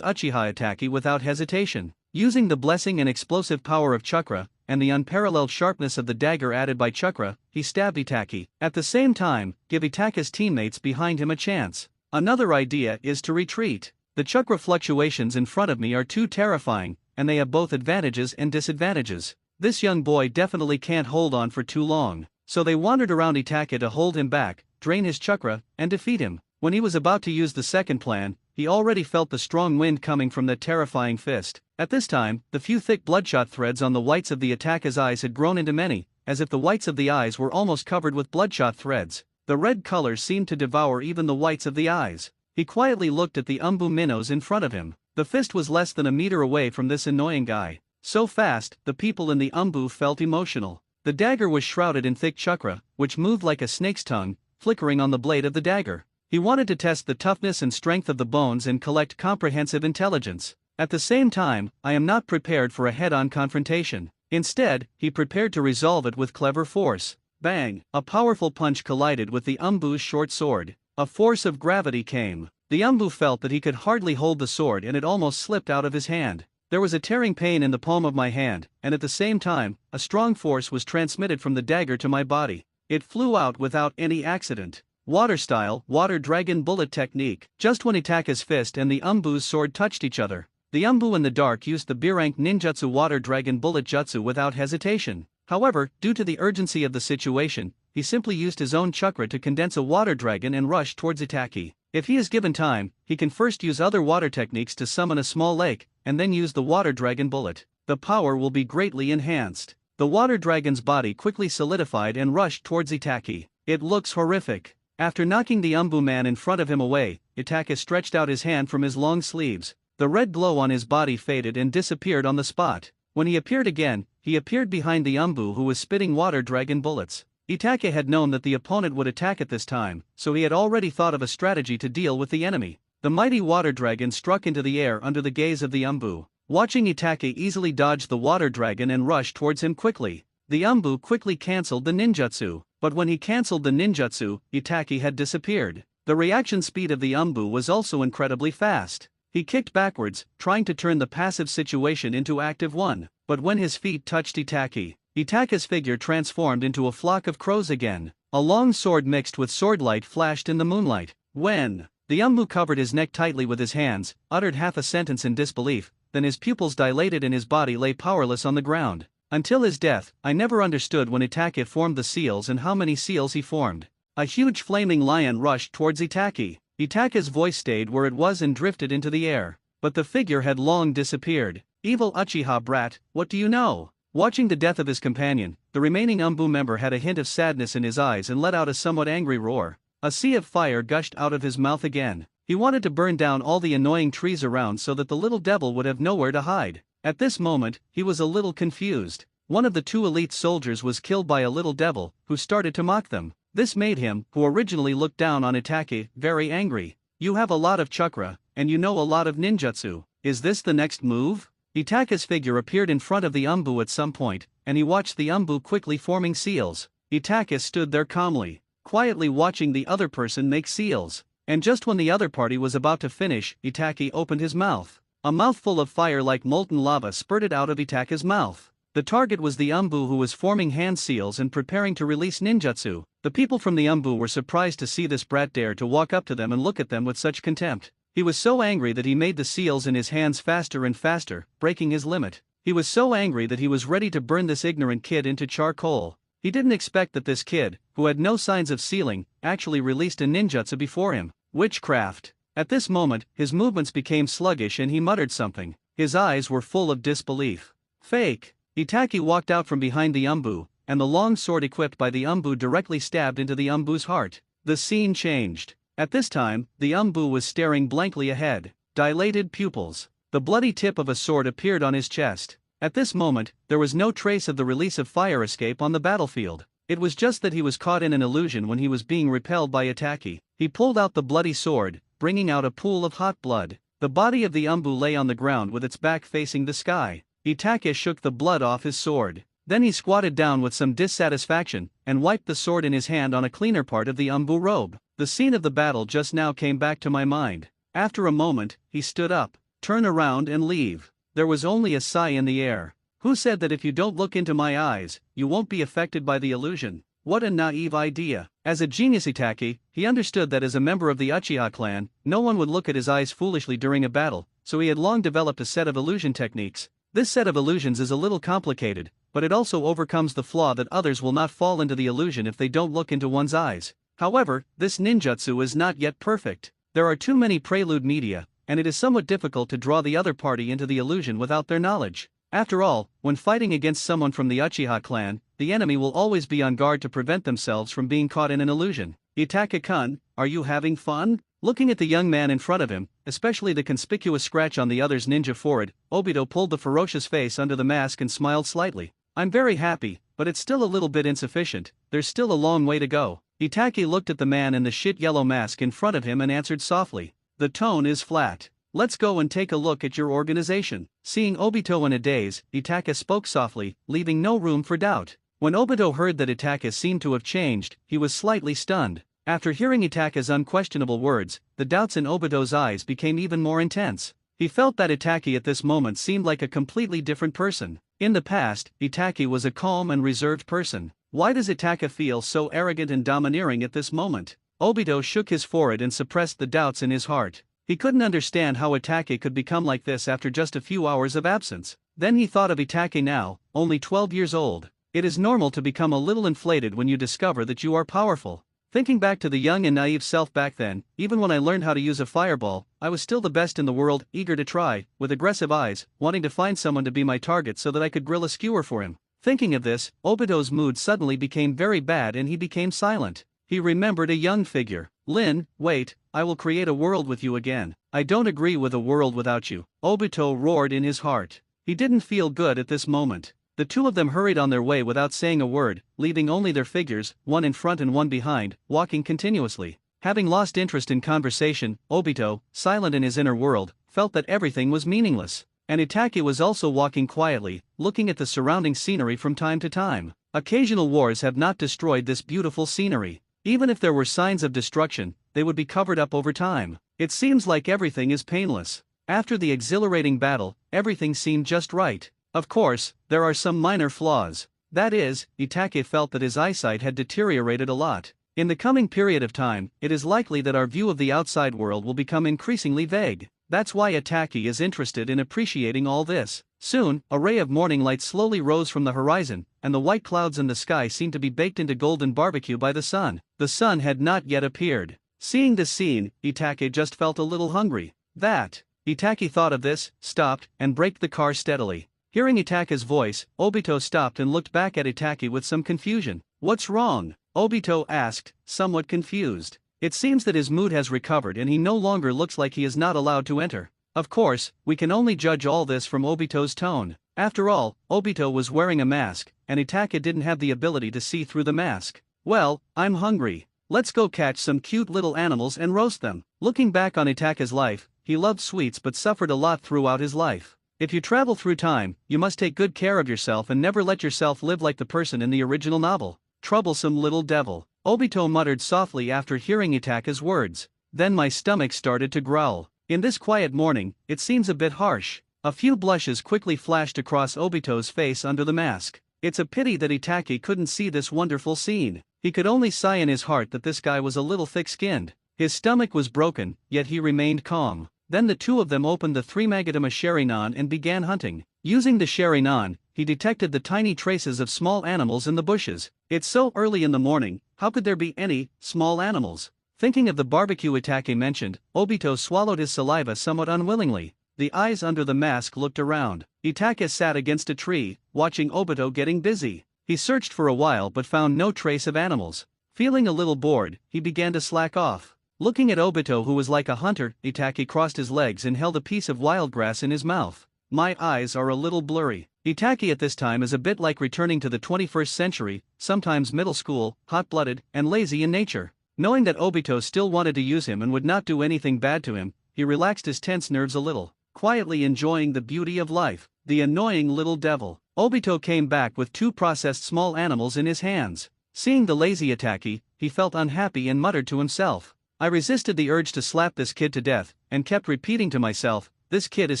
Uchiha Itaki without hesitation. Using the blessing and explosive power of chakra, and the unparalleled sharpness of the dagger added by chakra, he stabbed Itaki. At the same time, give Itaki's teammates behind him a chance. Another idea is to retreat. The chakra fluctuations in front of me are too terrifying, and they have both advantages and disadvantages. This young boy definitely can't hold on for too long. So they wandered around Itaki to hold him back, drain his chakra, and defeat him. When he was about to use the second plan, he already felt the strong wind coming from that terrifying fist. At this time, the few thick bloodshot threads on the whites of the Itaka's eyes had grown into many, as if the whites of the eyes were almost covered with bloodshot threads. The red color seemed to devour even the whites of the eyes. He quietly looked at the Umbu minnows in front of him. The fist was less than a meter away from this annoying guy. So fast, the people in the Umbu felt emotional. The dagger was shrouded in thick chakra, which moved like a snake's tongue, flickering on the blade of the dagger. He wanted to test the toughness and strength of the bones and collect comprehensive intelligence. At the same time, I am not prepared for a head-on confrontation. Instead, he prepared to resolve it with clever force. Bang! A powerful punch collided with the Umbu's short sword. A force of gravity came. The Umbu felt that he could hardly hold the sword and it almost slipped out of his hand. There was a tearing pain in the palm of my hand, and at the same time, a strong force was transmitted from the dagger to my body. It flew out without any accident. Water style, water dragon bullet technique. Just when Itaka's fist and the Umbu's sword touched each other, the Umbu in the dark used the B-rank ninjutsu water dragon bullet jutsu without hesitation. However, due to the urgency of the situation, he simply used his own chakra to condense a water dragon and rush towards Itaki. If he is given time, he can first use other water techniques to summon a small lake, and then use the water dragon bullet. The power will be greatly enhanced. The water dragon's body quickly solidified and rushed towards Itaki. It looks horrific. After knocking the Umbu man in front of him away, Itaki stretched out his hand from his long sleeves. The red glow on his body faded and disappeared on the spot. When he appeared again, he appeared behind the Umbu who was spitting water dragon bullets. Itaki had known that the opponent would attack at this time, so he had already thought of a strategy to deal with the enemy. The mighty water dragon struck into the air under the gaze of the Umbu. Watching Itaki easily dodge the water dragon and rush towards him quickly, the Umbu quickly cancelled the ninjutsu. But when he cancelled the ninjutsu, Itaki had disappeared. The reaction speed of the Umbu was also incredibly fast. He kicked backwards, trying to turn the passive situation into active one. But when his feet touched Itaki, Itaki's figure transformed into a flock of crows again. A long sword mixed with swordlight flashed in the moonlight. When the Umbu covered his neck tightly with his hands, uttered half a sentence in disbelief, then his pupils dilated and his body lay powerless on the ground. Until his death, I never understood when Itaki formed the seals and how many seals he formed. A huge flaming lion rushed towards Itaki. Itaki's voice stayed where it was and drifted into the air. But the figure had long disappeared. Evil Uchiha brat, what do you know? Watching the death of his companion, the remaining Umbu member had a hint of sadness in his eyes and let out a somewhat angry roar. A sea of fire gushed out of his mouth again. He wanted to burn down all the annoying trees around so that the little devil would have nowhere to hide. At this moment, he was a little confused. One of the two elite soldiers was killed by a little devil, who started to mock them. This made him, who originally looked down on Itaki, very angry. You have a lot of chakra, and you know a lot of ninjutsu. Is this the next move? Itaki's figure appeared in front of the Umbu at some point, and he watched the Umbu quickly forming seals. Itaki stood there calmly, quietly watching the other person make seals. And just when the other party was about to finish, Itaki opened his mouth. A mouthful of fire like molten lava spurted out of Itaki's mouth. The target was the Umbu who was forming hand seals and preparing to release ninjutsu. The people from the Umbu were surprised to see this brat dare to walk up to them and look at them with such contempt. He was so angry that he made the seals in his hands faster and faster, breaking his limit. He was so angry that he was ready to burn this ignorant kid into charcoal. He didn't expect that this kid, who had no signs of sealing, actually released a ninjutsu before him. Witchcraft. At this moment, his movements became sluggish and he muttered something. His eyes were full of disbelief. Fake. Itaki walked out from behind the Umbu, and the long sword equipped by the Umbu directly stabbed into the Umbu's heart. The scene changed. At this time, the Umbu was staring blankly ahead. Dilated pupils. The bloody tip of a sword appeared on his chest. At this moment, there was no trace of the release of fire escape on the battlefield. It was just that he was caught in an illusion when he was being repelled by Itaki. He pulled out the bloody sword, bringing out a pool of hot blood. The body of the Umbu lay on the ground with its back facing the sky. Itaki shook the blood off his sword. Then he squatted down with some dissatisfaction, and wiped the sword in his hand on a cleaner part of the umbu robe. The scene of the battle just now came back to my mind. After a moment, he stood up. Turn around and leave. There was only a sigh in the air. Who said that if you don't look into my eyes, you won't be affected by the illusion? What a naive idea. As a genius Itachi, he understood that as a member of the Uchiha clan, no one would look at his eyes foolishly during a battle, so he had long developed a set of illusion techniques. This set of illusions is a little complicated, but it also overcomes the flaw that others will not fall into the illusion if they don't look into one's eyes. However, this ninjutsu is not yet perfect. There are too many prelude media, and it is somewhat difficult to draw the other party into the illusion without their knowledge. After all, when fighting against someone from the Uchiha clan, the enemy will always be on guard to prevent themselves from being caught in an illusion. Itachi-kun, are you having fun? Looking at the young man in front of him, especially the conspicuous scratch on the other's ninja forehead, Obito pulled the ferocious face under the mask and smiled slightly. I'm very happy, but it's still a little bit insufficient. There's still a long way to go. Itachi looked at the man in the shit yellow mask in front of him and answered softly. The tone is flat. Let's go and take a look at your organization. Seeing Obito in a daze, Itachi spoke softly, leaving no room for doubt. When Obito heard that Itachi seemed to have changed, he was slightly stunned. After hearing Itachi's unquestionable words, the doubts in Obito's eyes became even more intense. He felt that Itachi at this moment seemed like a completely different person. In the past, Itachi was a calm and reserved person. Why does Itachi feel so arrogant and domineering at this moment? Obito shook his forehead and suppressed the doubts in his heart. He couldn't understand how Itachi could become like this after just a few hours of absence. Then he thought of Itachi now, only 12 years old. It is normal to become a little inflated when you discover that you are powerful. Thinking back to the young and naive self back then, even when I learned how to use a fireball, I was still the best in the world, eager to try, with aggressive eyes, wanting to find someone to be my target so that I could grill a skewer for him. Thinking of this, Obito's mood suddenly became very bad and he became silent. He remembered a young figure. Lin, wait, I will create a world with you again. I don't agree with a world without you. Obito roared in his heart. He didn't feel good at this moment. The two of them hurried on their way without saying a word, leaving only their figures, one in front and one behind, walking continuously. Having lost interest in conversation, Obito, silent in his inner world, felt that everything was meaningless. And Itachi was also walking quietly, looking at the surrounding scenery from time to time. Occasional wars have not destroyed this beautiful scenery. Even if there were signs of destruction, they would be covered up over time. It seems like everything is painless. After the exhilarating battle, everything seemed just right. Of course, there are some minor flaws. That is, Itachi felt that his eyesight had deteriorated a lot. In the coming period of time, it is likely that our view of the outside world will become increasingly vague. That's why Itachi is interested in appreciating all this. Soon, a ray of morning light slowly rose from the horizon, and the white clouds in the sky seemed to be baked into golden barbecue by the sun. The sun had not yet appeared. Seeing this scene, Itachi just felt a little hungry. Itachi thought of this, stopped, and braked the car steadily. Hearing Itachi's voice, Obito stopped and looked back at Itachi with some confusion. What's wrong? Obito asked, somewhat confused. It seems that his mood has recovered and he no longer looks like he is not allowed to enter. Of course, we can only judge all this from Obito's tone. After all, Obito was wearing a mask, and Itachi didn't have the ability to see through the mask. Well, I'm hungry. Let's go catch some cute little animals and roast them. Looking back on Itachi's life, he loved sweets but suffered a lot throughout his life. If you travel through time, you must take good care of yourself and never let yourself live like the person in the original novel. Troublesome little devil. Obito muttered softly after hearing Itachi's words. Then my stomach started to growl. In this quiet morning, it seems a bit harsh. A few blushes quickly flashed across Obito's face under the mask. It's a pity that Itachi couldn't see this wonderful scene. He could only sigh in his heart that this guy was a little thick-skinned. His stomach was broken, yet he remained calm. Then the two of them opened the 3-Magatama Sharingan and began hunting. Using the Sharingan, he detected the tiny traces of small animals in the bushes. It's so early in the morning, how could there be any small animals? Thinking of the barbecue Itachi mentioned, Obito swallowed his saliva somewhat unwillingly. The eyes under the mask looked around. Itachi sat against a tree, watching Obito getting busy. He searched for a while but found no trace of animals. Feeling a little bored, he began to slack off. Looking at Obito, who was like a hunter, Itachi crossed his legs and held a piece of wild grass in his mouth. My eyes are a little blurry. Itachi at this time is a bit like returning to the 21st century, sometimes middle school, hot-blooded, and lazy in nature. Knowing that Obito still wanted to use him and would not do anything bad to him, he relaxed his tense nerves a little, quietly enjoying the beauty of life. The annoying little devil. Obito came back with 2 processed small animals in his hands. Seeing the lazy Itaki, he felt unhappy and muttered to himself. I resisted the urge to slap this kid to death, and kept repeating to myself, this kid is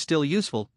still useful,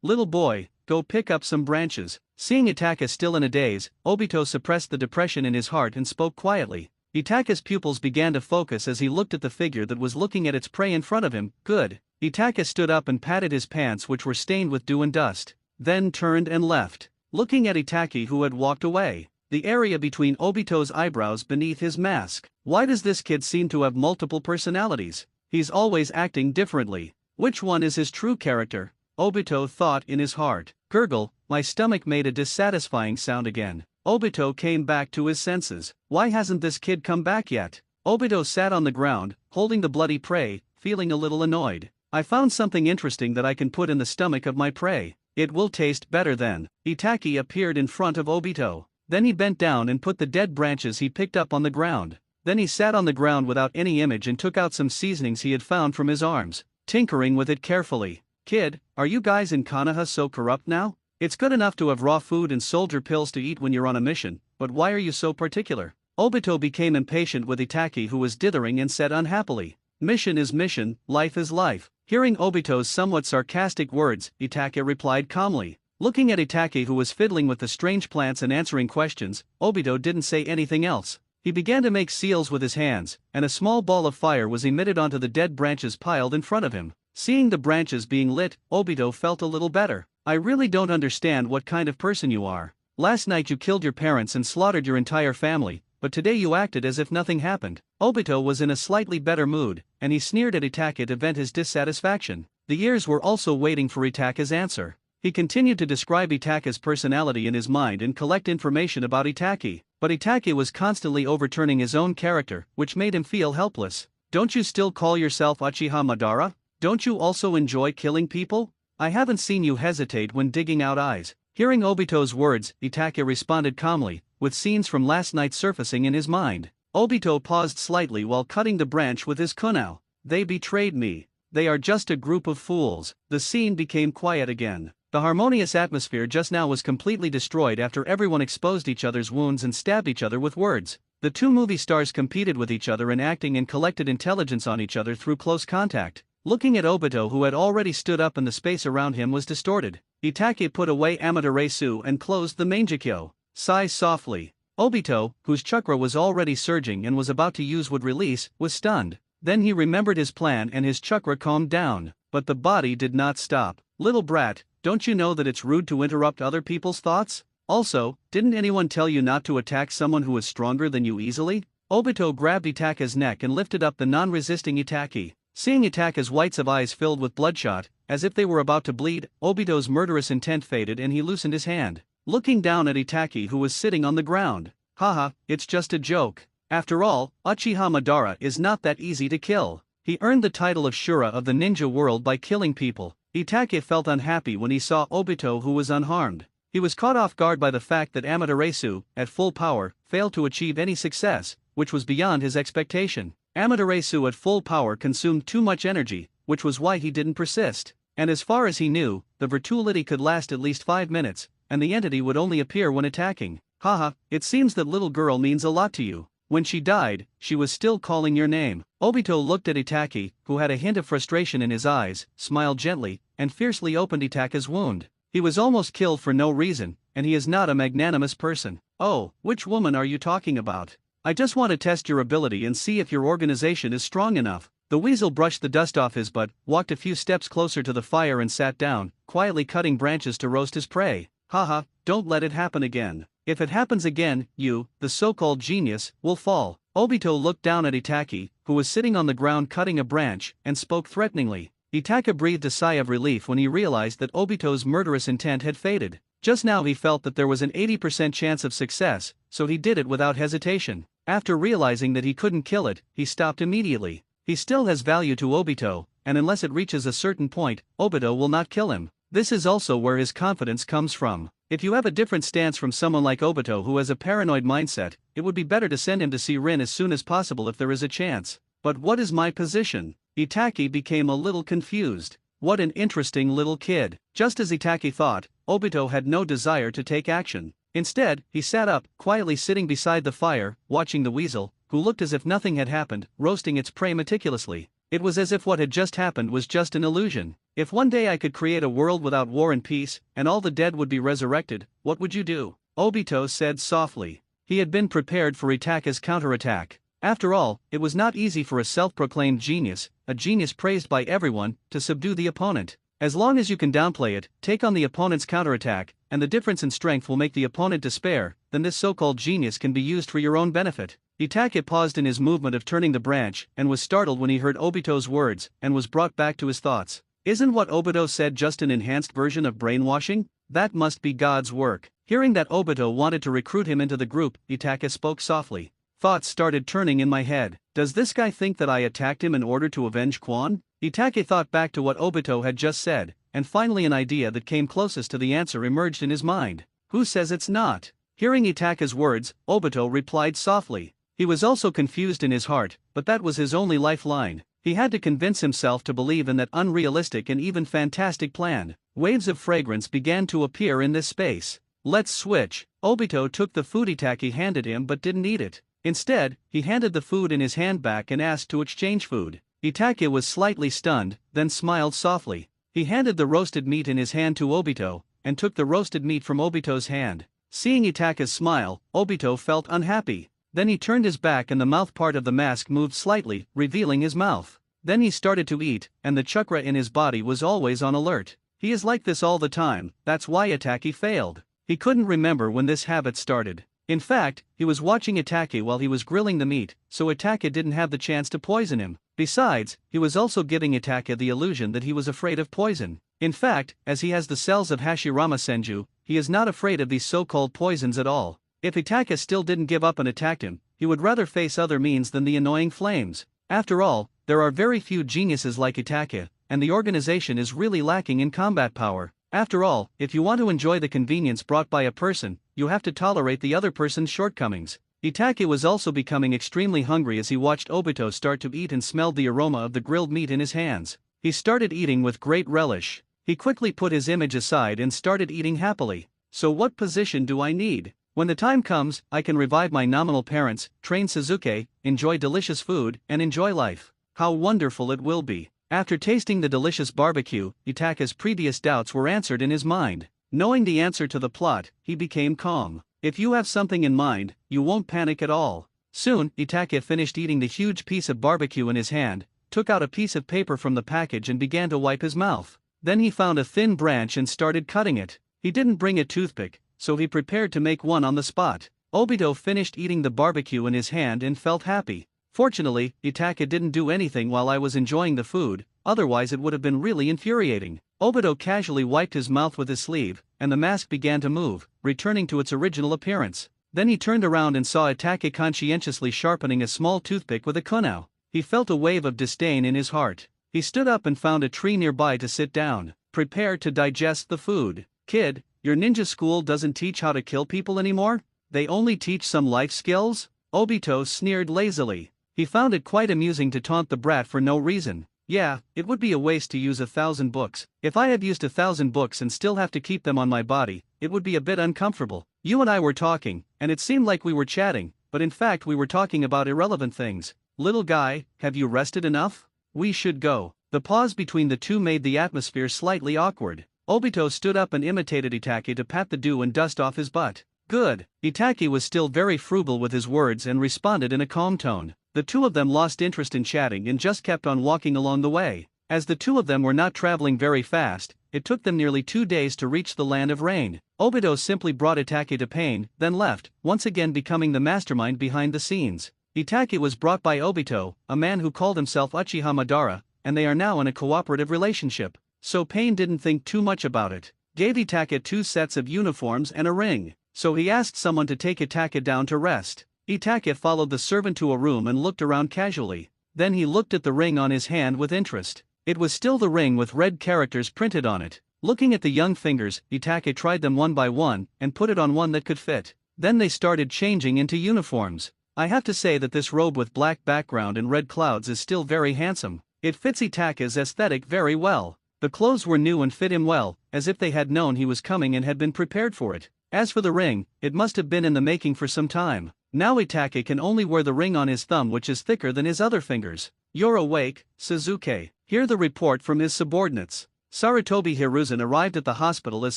little boy, go pick up some branches. Seeing Itaka still in a daze, Obito suppressed the depression in his heart and spoke quietly. Itaka's pupils began to focus as he looked at the figure that was looking at its prey in front of him. Good. Itaka stood up and patted his pants which were stained with dew and dust, then turned and left, looking at Itaki who had walked away. The area between Obito's eyebrows beneath his mask. Why does this kid seem to have multiple personalities? He's always acting differently. Which one is his true character? Obito thought in his heart. Gurgle, my stomach made a dissatisfying sound again. Obito came back to his senses. Why hasn't this kid come back yet? Obito sat on the ground, holding the bloody prey, feeling a little annoyed. I found something interesting that I can put in the stomach of my prey. It will taste better then. Itaki appeared in front of Obito. Then he bent down and put the dead branches he picked up on the ground. Then he sat on the ground without any image and took out some seasonings he had found from his arms, tinkering with it carefully. Kid, are you guys in Konoha so corrupt now? It's good enough to have raw food and soldier pills to eat when you're on a mission, but why are you so particular? Obito became impatient with Itaki who was dithering and said unhappily. Mission is mission, life is life. Hearing Obito's somewhat sarcastic words, Itaki replied calmly. Looking at Itaki who was fiddling with the strange plants and answering questions, Obito didn't say anything else. He began to make seals with his hands, and a small ball of fire was emitted onto the dead branches piled in front of him. Seeing the branches being lit, Obito felt a little better. I really don't understand what kind of person you are. Last night you killed your parents and slaughtered your entire family, but today you acted as if nothing happened. Obito was in a slightly better mood, and he sneered at Itaki to vent his dissatisfaction. The ears were also waiting for Itaki's answer. He continued to describe Itaki's personality in his mind and collect information about Itaki, but Itaki was constantly overturning his own character, which made him feel helpless. Don't you still call yourself Uchiha Madara? Don't you also enjoy killing people? I haven't seen you hesitate when digging out eyes. Hearing Obito's words, Itaki responded calmly, with scenes from last night surfacing in his mind. Obito paused slightly while cutting the branch with his kunai. They betrayed me. They are just a group of fools. The scene became quiet again. The harmonious atmosphere just now was completely destroyed after everyone exposed each other's wounds and stabbed each other with words. The 2 movie stars competed with each other in acting and collected intelligence on each other through close contact. Looking at Obito who had already stood up and the space around him was distorted. Itaki put away Amaterasu and closed the Mangekyo. Sigh softly. Obito, whose chakra was already surging and was about to use would release, was stunned. Then he remembered his plan and his chakra calmed down. But the body did not stop. Little brat, don't you know that it's rude to interrupt other people's thoughts? Also, didn't anyone tell you not to attack someone who is stronger than you easily? Obito grabbed Itaka's neck and lifted up the non-resisting Itaki. Seeing Itaka's whites of eyes filled with bloodshot, as if they were about to bleed, Obito's murderous intent faded and he loosened his hand, looking down at Itaki who was sitting on the ground. Haha, it's just a joke. After all, Uchiha Madara is not that easy to kill. He earned the title of Shura of the ninja world by killing people. Itaki felt unhappy when he saw Obito who was unharmed. He was caught off guard by the fact that Amaterasu, at full power, failed to achieve any success, which was beyond his expectation. Amaterasu at full power consumed too much energy, which was why he didn't persist. And as far as he knew, the virtuality could last at least 5 minutes, and the entity would only appear when attacking. Haha, it seems that little girl means a lot to you. When she died, she was still calling your name. Obito looked at Itaki, who had a hint of frustration in his eyes, smiled gently, and fiercely opened Itaka's wound. He was almost killed for no reason, and he is not a magnanimous person. Oh, which woman are you talking about? I just want to test your ability and see if your organization is strong enough. The weasel brushed the dust off his butt, walked a few steps closer to the fire and sat down, quietly cutting branches to roast his prey. Haha, don't let it happen again. If it happens again, you, the so-called genius, will fall. Obito looked down at Itaki, who was sitting on the ground cutting a branch, and spoke threateningly. Itaka breathed a sigh of relief when he realized that Obito's murderous intent had faded. Just now he felt that there was an 80% chance of success, so he did it without hesitation. After realizing that he couldn't kill it, he stopped immediately. He still has value to Obito, and unless it reaches a certain point, Obito will not kill him. This is also where his confidence comes from. If you have a different stance from someone like Obito who has a paranoid mindset, it would be better to send him to see Rin as soon as possible if there is a chance. But what is my position? Itaki became a little confused. What an interesting little kid. Just as Itake thought, Obito had no desire to take action. Instead, he sat up, quietly sitting beside the fire, watching the weasel, who looked as if nothing had happened, roasting its prey meticulously. It was as if what had just happened was just an illusion. If one day I could create a world without war and peace, and all the dead would be resurrected, what would you do? Obito said softly. He had been prepared for Itake's counterattack. After all, it was not easy for a self-proclaimed genius, a genius praised by everyone, to subdue the opponent. As long as you can downplay it, take on the opponent's counterattack, and the difference in strength will make the opponent despair, then this so-called genius can be used for your own benefit. Itake paused in his movement of turning the branch and was startled when he heard Obito's words and was brought back to his thoughts. Isn't what Obito said just an enhanced version of brainwashing? That must be God's work. Hearing that Obito wanted to recruit him into the group, Itake spoke softly. Thoughts started turning in my head. Does this guy think that I attacked him in order to avenge Quan? Itake thought back to what Obito had just said, and finally an idea that came closest to the answer emerged in his mind. Who says it's not? Hearing Itake's words, Obito replied softly. He was also confused in his heart, but that was his only lifeline. He had to convince himself to believe in that unrealistic and even fantastic plan. Waves of fragrance began to appear in this space. Let's switch. Obito took the food Itake handed him but didn't eat it. Instead, he handed the food in his hand back and asked to exchange food. Itake was slightly stunned, then smiled softly. He handed the roasted meat in his hand to Obito, and took the roasted meat from Obito's hand. Seeing Itake's smile, Obito felt unhappy. Then he turned his back and the mouth part of the mask moved slightly, revealing his mouth. Then he started to eat, and the chakra in his body was always on alert. He is like this all the time, that's why Itake failed. He couldn't remember when this habit started. In fact, he was watching Itake while he was grilling the meat, so Itake didn't have the chance to poison him. Besides, he was also giving Itake the illusion that he was afraid of poison. In fact, as he has the cells of Hashirama Senju, he is not afraid of these so-called poisons at all. If Itake still didn't give up and attacked him, he would rather face other means than the annoying flames. After all, there are very few geniuses like Itake, and the organization is really lacking in combat power. After all, if you want to enjoy the convenience brought by a person, you have to tolerate the other person's shortcomings. Itake was also becoming extremely hungry as he watched Obito start to eat and smelled the aroma of the grilled meat in his hands. He started eating with great relish. He quickly put his image aside and started eating happily. So what position do I need? When the time comes, I can revive my nominal parents, train Sasuke, enjoy delicious food, and enjoy life. How wonderful it will be. After tasting the delicious barbecue, Itake's previous doubts were answered in his mind. Knowing the answer to the plot, he became calm. If you have something in mind, you won't panic at all. Soon, Itake finished eating the huge piece of barbecue in his hand, took out a piece of paper from the package and began to wipe his mouth. Then he found a thin branch and started cutting it. He didn't bring a toothpick, so he prepared to make one on the spot. Obito finished eating the barbecue in his hand and felt happy. Fortunately, Itake didn't do anything while I was enjoying the food, otherwise it would have been really infuriating. Obito casually wiped his mouth with his sleeve, and the mask began to move, returning to its original appearance. Then he turned around and saw Itake conscientiously sharpening a small toothpick with a konoha. He felt a wave of disdain in his heart. He stood up and found a tree nearby to sit down, prepared to digest the food. Kid, your ninja school doesn't teach how to kill people anymore? They only teach some life skills? Obito sneered lazily. He found it quite amusing to taunt the brat for no reason. Yeah, it would be a waste to use 1,000 books. If I have used 1,000 books and still have to keep them on my body, it would be a bit uncomfortable. You and I were talking, and it seemed like we were chatting, but in fact we were talking about irrelevant things. Little guy, have you rested enough? We should go. The pause between the two made the atmosphere slightly awkward. Obito stood up and imitated Itake to pat the dew and dust off his butt. Good. Itake was still very frugal with his words and responded in a calm tone. The two of them lost interest in chatting and just kept on walking along the way. As the two of them were not traveling very fast, it took them nearly 2 days to reach the land of rain. Obito simply brought Itake to pain, then left, once again becoming the mastermind behind the scenes. Itake was brought by Obito, a man who called himself Uchiha Madara, and they are now in a cooperative relationship. So Pain didn't think too much about it. Gave Itake 2 sets of uniforms and a ring. So he asked someone to take Itake down to rest. Itake followed the servant to a room and looked around casually. Then he looked at the ring on his hand with interest. It was still the ring with red characters printed on it. Looking at the young fingers, Itake tried them one by one and put it on one that could fit. Then they started changing into uniforms. I have to say that this robe with black background and red clouds is still very handsome. It fits Itake's aesthetic very well. The clothes were new and fit him well, as if they had known he was coming and had been prepared for it. As for the ring, it must have been in the making for some time. Now Itake can only wear the ring on his thumb, which is thicker than his other fingers. You're awake, Suzuki. Hear the report from his subordinates. Sarutobi Hiruzen arrived at the hospital as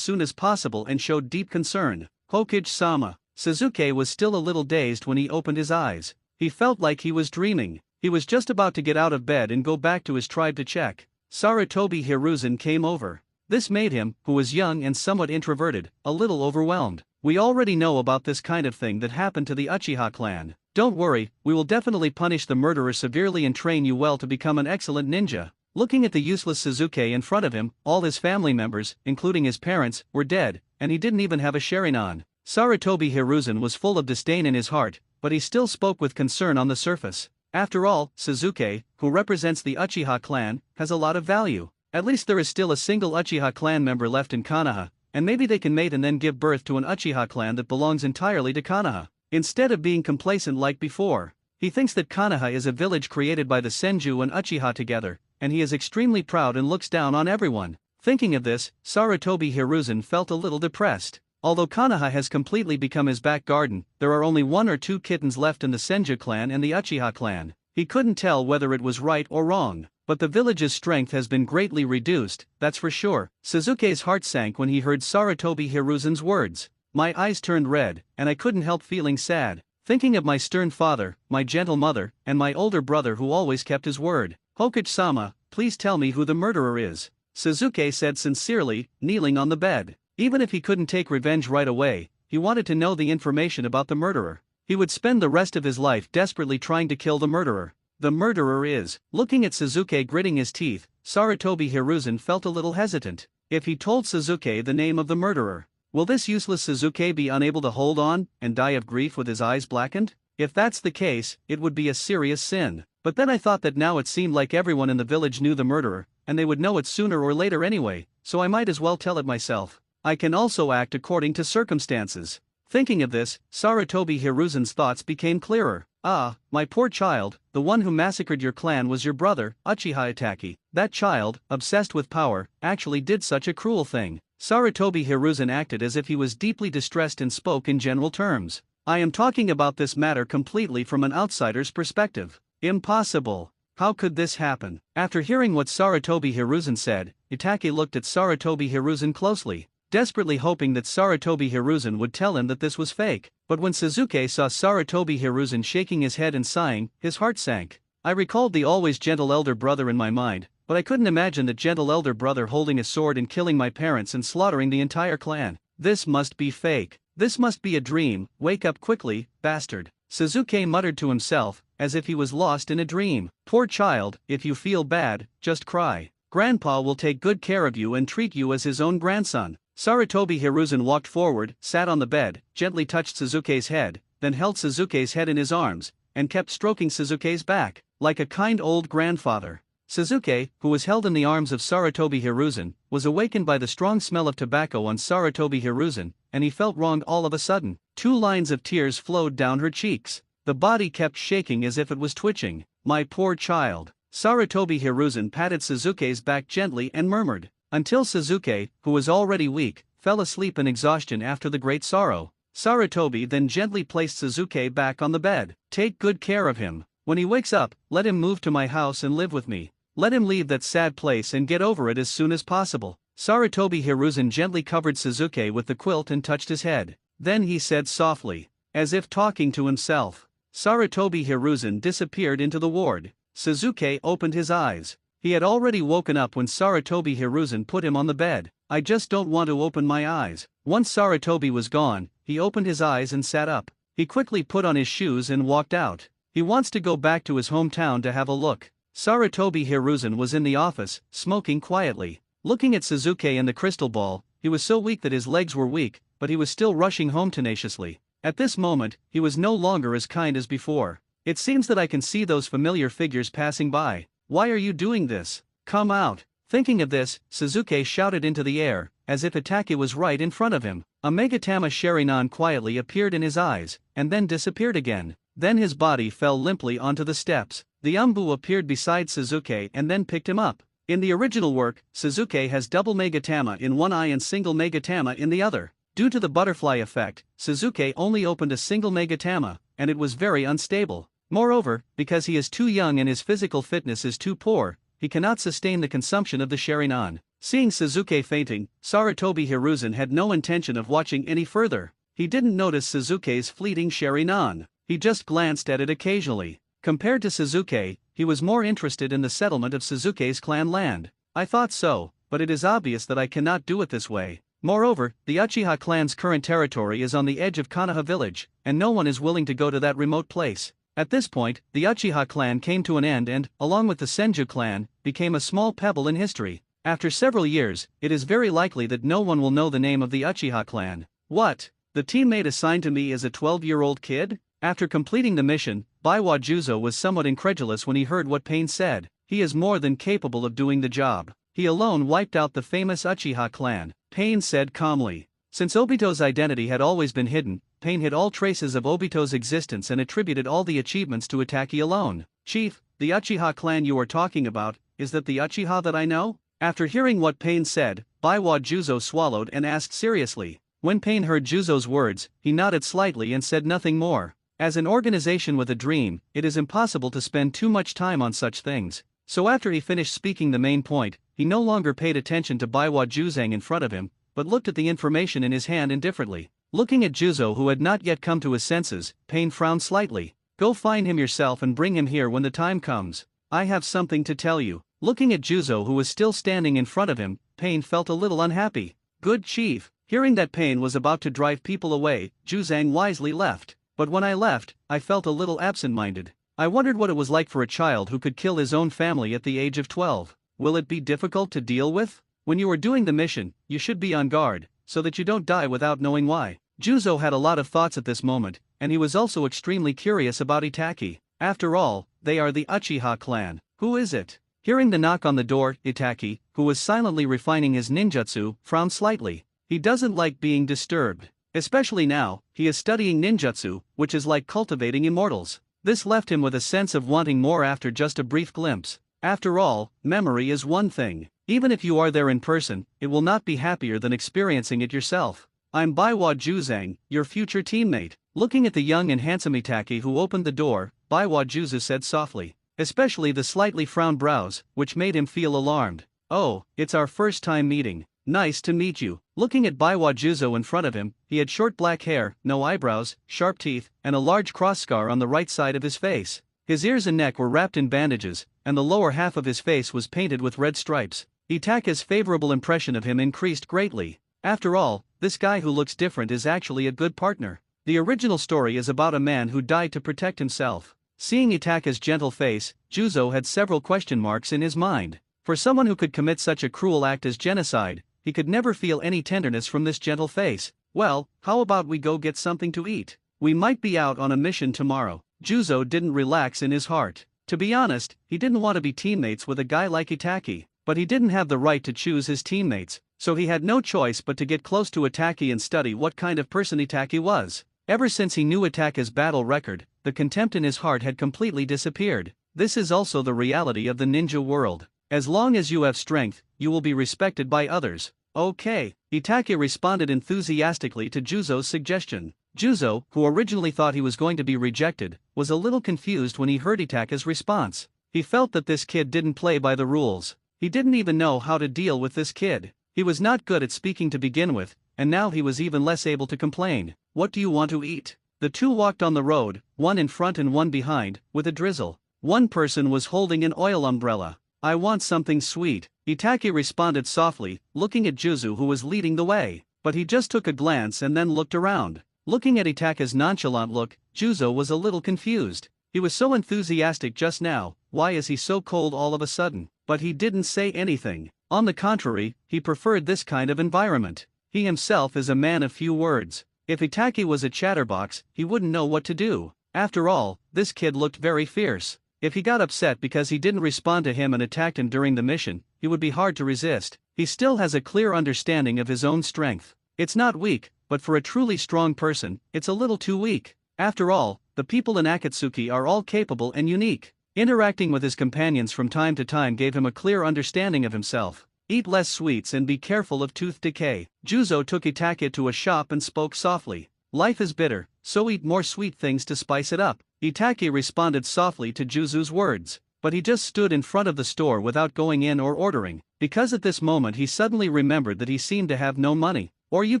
soon as possible and showed deep concern. Hokage-sama. Suzuki was still a little dazed when he opened his eyes. He felt like he was dreaming. He was just about to get out of bed and go back to his tribe to check. Sarutobi Hiruzen came over. This made him, who was young and somewhat introverted, a little overwhelmed. We already know about this kind of thing that happened to the Uchiha clan. Don't worry, we will definitely punish the murderer severely and train you well to become an excellent ninja. Looking at the useless Suzuki in front of him, all his family members, including his parents, were dead, and he didn't even have a Sharingan. Sarutobi Hiruzen was full of disdain in his heart, but he still spoke with concern on the surface. After all, Suzuki, who represents the Uchiha clan, has a lot of value. At least there is still a single Uchiha clan member left in Konoha, and maybe they can mate and then give birth to an Uchiha clan that belongs entirely to Konoha. Instead of being complacent like before, he thinks that Konoha is a village created by the Senju and Uchiha together, and he is extremely proud and looks down on everyone. Thinking of this, Sarutobi Hiruzen felt a little depressed. Although Konoha has completely become his back garden, there are only 1 or 2 kittens left in the Senju clan and the Uchiha clan. He couldn't tell whether it was right or wrong, but the village's strength has been greatly reduced, that's for sure. Suzuki's heart sank when he heard Sarutobi Hiruzen's words. My eyes turned red, and I couldn't help feeling sad, thinking of my stern father, my gentle mother, and my older brother who always kept his word. Hokage-sama, please tell me who the murderer is, Suzuki said sincerely, kneeling on the bed. Even if he couldn't take revenge right away, he wanted to know the information about the murderer. He would spend the rest of his life desperately trying to kill the murderer. The murderer is. Looking at Suzuki gritting his teeth, Sarutobi Hiruzen felt a little hesitant. If he told Suzuki the name of the murderer, will this useless Suzuki be unable to hold on and die of grief with his eyes blackened? If that's the case, it would be a serious sin. But then I thought that now it seemed like everyone in the village knew the murderer, and they would know it sooner or later anyway, so I might as well tell it myself. I can also act according to circumstances. Thinking of this, Sarutobi Hiruzen's thoughts became clearer. Ah, my poor child, the one who massacred your clan was your brother, Uchiha Itake. That child, obsessed with power, actually did such a cruel thing. Sarutobi Hiruzen acted as if he was deeply distressed and spoke in general terms. I am talking about this matter completely from an outsider's perspective. Impossible. How could this happen? After hearing what Sarutobi Hiruzen said, Itake looked at Sarutobi Hiruzen closely, desperately hoping that Sarutobi Hiruzen would tell him that this was fake. But when Suzuki saw Sarutobi Hiruzen shaking his head and sighing, his heart sank. I recalled the always gentle elder brother in my mind, but I couldn't imagine the gentle elder brother holding a sword and killing my parents and slaughtering the entire clan. This must be fake. This must be a dream. Wake up quickly, bastard. Suzuki muttered to himself, as if he was lost in a dream. Poor child, if you feel bad, just cry. Grandpa will take good care of you and treat you as his own grandson. Sarutobi Hiruzen walked forward, sat on the bed, gently touched Suzuki's head, then held Suzuki's head in his arms, and kept stroking Suzuki's back, like a kind old grandfather. Suzuki, who was held in the arms of Sarutobi Hiruzen, was awakened by the strong smell of tobacco on Sarutobi Hiruzen, and he felt wronged all of a sudden. 2 lines of tears flowed down her cheeks. The body kept shaking as if it was twitching. My poor child. Sarutobi Hiruzen patted Suzuki's back gently and murmured, until Suzuki, who was already weak, fell asleep in exhaustion after the great sorrow. Sarutobi then gently placed Suzuki back on the bed. Take good care of him. When he wakes up, let him move to my house and live with me. Let him leave that sad place and get over it as soon as possible. Sarutobi Hiruzen gently covered Suzuki with the quilt and touched his head. Then he said softly, as if talking to himself. Sarutobi Hiruzen disappeared into the ward. Suzuki opened his eyes. He had already woken up when Sarutobi Hiruzen put him on the bed. I just don't want to open my eyes. Once Sarutobi was gone, he opened his eyes and sat up. He quickly put on his shoes and walked out. He wants to go back to his hometown to have a look. Sarutobi Hiruzen was in the office, smoking quietly. Looking at Suzuki and the crystal ball, he was so weak that his legs were weak, but he was still rushing home tenaciously. At this moment, he was no longer as kind as before. It seems that I can see those familiar figures passing by. Why are you doing this? Come out. Thinking of this, Suzuki shouted into the air, as if Itake was right in front of him. A Megatama Sharingan quietly appeared in his eyes, and then disappeared again. Then his body fell limply onto the steps. The Umbu appeared beside Suzuki and then picked him up. In the original work, Suzuki has double Megatama in one eye and single Megatama in the other. Due to the butterfly effect, Suzuki only opened a single Megatama, and it was very unstable. Moreover, because he is too young and his physical fitness is too poor, he cannot sustain the consumption of the Sharingan. Seeing Suzuki fainting, Sarutobi Hiruzen had no intention of watching any further. He didn't notice Suzuki's fleeting Sharingan. He just glanced at it occasionally. Compared to Suzuki, he was more interested in the settlement of Suzuki's clan land. I thought so, but it is obvious that I cannot do it this way. Moreover, the Uchiha clan's current territory is on the edge of Konoha village, and no one is willing to go to that remote place. At this point, the Uchiha clan came to an end and, along with the Senju clan, became a small pebble in history. After several years, it is very likely that no one will know the name of the Uchiha clan. What? The teammate assigned to me is a 12-year-old kid? After completing the mission, Baiwa Juzo was somewhat incredulous when he heard what Pain said. He is more than capable of doing the job. He alone wiped out the famous Uchiha clan, Pain said calmly. Since Obito's identity had always been hidden, Pain hid all traces of Obito's existence and attributed all the achievements to Itaki alone. Chief, the Uchiha clan you are talking about, is that the Uchiha that I know? After hearing what Pain said, Baiwa Juzo swallowed and asked seriously. When Pain heard Juzo's words, he nodded slightly and said nothing more. As an organization with a dream, it is impossible to spend too much time on such things. So after he finished speaking the main point, he no longer paid attention to Baiwa Juzang in front of him, but looked at the information in his hand indifferently. Looking at Juzo, who had not yet come to his senses, Pain frowned slightly. Go find him yourself and bring him here when the time comes. I have something to tell you. Looking at Juzo, who was still standing in front of him, Pain felt a little unhappy. Good chief. Hearing that Pain was about to drive people away, Juzang wisely left. But when I left, I felt a little absent-minded. I wondered what it was like for a child who could kill his own family at the age of 12. Will it be difficult to deal with? When you are doing the mission, you should be on guard, so that you don't die without knowing why. Juzo had a lot of thoughts at this moment, and he was also extremely curious about Itaki. After all, they are the Uchiha clan. Who is it? Hearing the knock on the door, Itaki, who was silently refining his ninjutsu, frowned slightly. He doesn't like being disturbed. Especially now, he is studying ninjutsu, which is like cultivating immortals. This left him with a sense of wanting more after just a brief glimpse. After all, memory is one thing. Even if you are there in person, it will not be happier than experiencing it yourself. I'm Baiwa Juzang, your future teammate. Looking at the young and handsome Itaki who opened the door, Baiwa Juzu said softly. Especially the slightly frowned brows, which made him feel alarmed. Oh, it's our first time meeting. Nice to meet you. Looking at Baiwa Juzo in front of him, he had short black hair, no eyebrows, sharp teeth, and a large cross scar on the right side of his face. His ears and neck were wrapped in bandages, and the lower half of his face was painted with red stripes. Itake's favorable impression of him increased greatly. After all, this guy who looks different is actually a good partner. The original story is about a man who died to protect himself. Seeing Itake's gentle face, Juzo had several question marks in his mind. For someone who could commit such a cruel act as genocide, he could never feel any tenderness from this gentle face. Well, how about we go get something to eat? We might be out on a mission tomorrow. Juzo didn't relax in his heart. To be honest, he didn't want to be teammates with a guy like Itaki, but he didn't have the right to choose his teammates, so he had no choice but to get close to Itaki and study what kind of person Itaki was. Ever since he knew Itake's battle record, the contempt in his heart had completely disappeared. This is also the reality of the ninja world. As long as you have strength, you will be respected by others. Okay, Itake responded enthusiastically to Juzo's suggestion. Juzo, who originally thought he was going to be rejected, was a little confused when he heard Itake's response. He felt that this kid didn't play by the rules. He didn't even know how to deal with this kid. He was not good at speaking to begin with, and now he was even less able to complain. What do you want to eat? The two walked on the road, one in front and one behind, with a drizzle. One person was holding an oil umbrella. I want something sweet, Itake responded softly, looking at Juzo who was leading the way. But he just took a glance and then looked around. Looking at Itake's nonchalant look, Juzo was a little confused. He was so enthusiastic just now, why is he so cold all of a sudden? But he didn't say anything. On the contrary, he preferred this kind of environment. He himself is a man of few words. If Itake was a chatterbox, he wouldn't know what to do. After all, this kid looked very fierce. If he got upset because he didn't respond to him and attacked him during the mission, he would be hard to resist. He still has a clear understanding of his own strength. It's not weak, but for a truly strong person, it's a little too weak. After all, the people in Akatsuki are all capable and unique. Interacting with his companions from time to time gave him a clear understanding of himself. Eat less sweets and be careful of tooth decay. Juzo took Itake to a shop and spoke softly. Life is bitter, so eat more sweet things to spice it up. Itake responded softly to Juzu's words, but he just stood in front of the store without going in or ordering, because at this moment he suddenly remembered that he seemed to have no money. Or you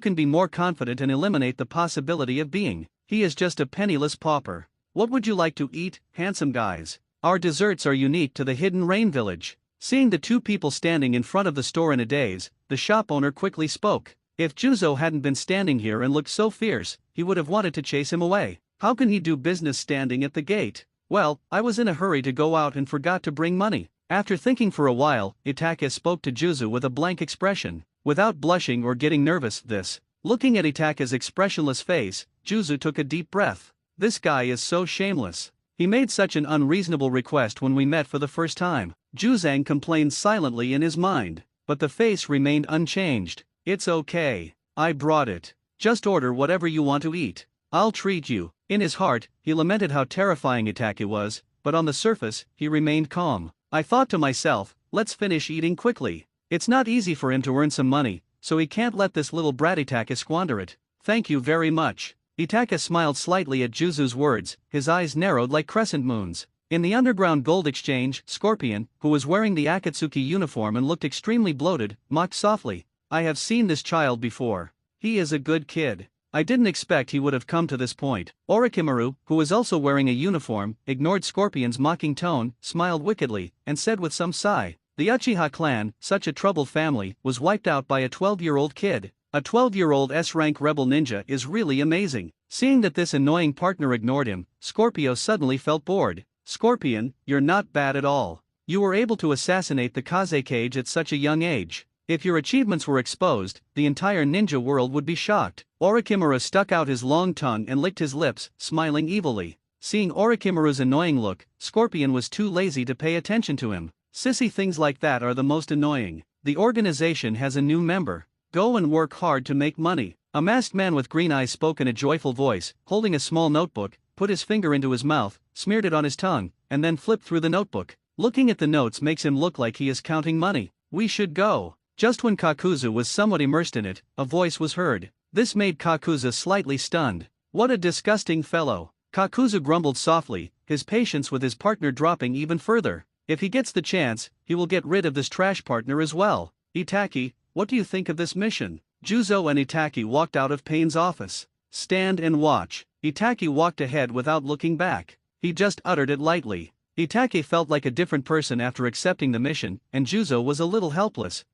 can be more confident and eliminate the possibility of being. He is just a penniless pauper. What would you like to eat, handsome guys? Our desserts are unique to the Hidden Rain Village. Seeing the two people standing in front of the store in a daze, the shop owner quickly spoke. If Juzo hadn't been standing here and looked so fierce, he would have wanted to chase him away. How can he do business standing at the gate? Well, I was in a hurry to go out and forgot to bring money. After thinking for a while, Itake spoke to Juzo with a blank expression. Without blushing or getting nervous, looking at Itake's expressionless face, Juzo took a deep breath. This guy is so shameless. He made such an unreasonable request when we met for the first time. Juzang complained silently in his mind, but the face remained unchanged. It's okay. I brought it. Just order whatever you want to eat. I'll treat you. In his heart, he lamented how terrifying Itake was, but on the surface, he remained calm. I thought to myself, let's finish eating quickly. It's not easy for him to earn some money, so he can't let this little brat Itake squander it. Thank you very much. Itake smiled slightly at Juzu's words, his eyes narrowed like crescent moons. In the underground gold exchange, Scorpion, who was wearing the Akatsuki uniform and looked extremely bloated, mocked softly. I have seen this child before. He is a good kid. I didn't expect he would have come to this point. Orochimaru, who was also wearing a uniform, ignored Scorpion's mocking tone, smiled wickedly, and said with some sigh, the Uchiha clan, such a troubled family, was wiped out by a 12-year-old kid. A 12-year-old S-rank rebel ninja is really amazing. Seeing that this annoying partner ignored him, Scorpio suddenly felt bored. Scorpion, you're not bad at all. You were able to assassinate the Kazekage at such a young age. If your achievements were exposed, the entire ninja world would be shocked. Orochimaru stuck out his long tongue and licked his lips, smiling evilly. Seeing Orochimaru's annoying look, Scorpion was too lazy to pay attention to him. Sissy things like that are the most annoying. The organization has a new member. Go and work hard to make money. A masked man with green eyes spoke in a joyful voice, holding a small notebook, put his finger into his mouth, smeared it on his tongue, and then flipped through the notebook. Looking at the notes makes him look like he is counting money. We should go. Just when Kakuzu was somewhat immersed in it, a voice was heard. This made Kakuzu slightly stunned. What a disgusting fellow. Kakuzu grumbled softly, his patience with his partner dropping even further. If he gets the chance, he will get rid of this trash partner as well. Itake, what do you think of this mission? Juzo and Itake walked out of Pain's office. Stand and watch. Itake walked ahead without looking back. He just uttered it lightly. Itake felt like a different person after accepting the mission, and Juzo was a little helpless.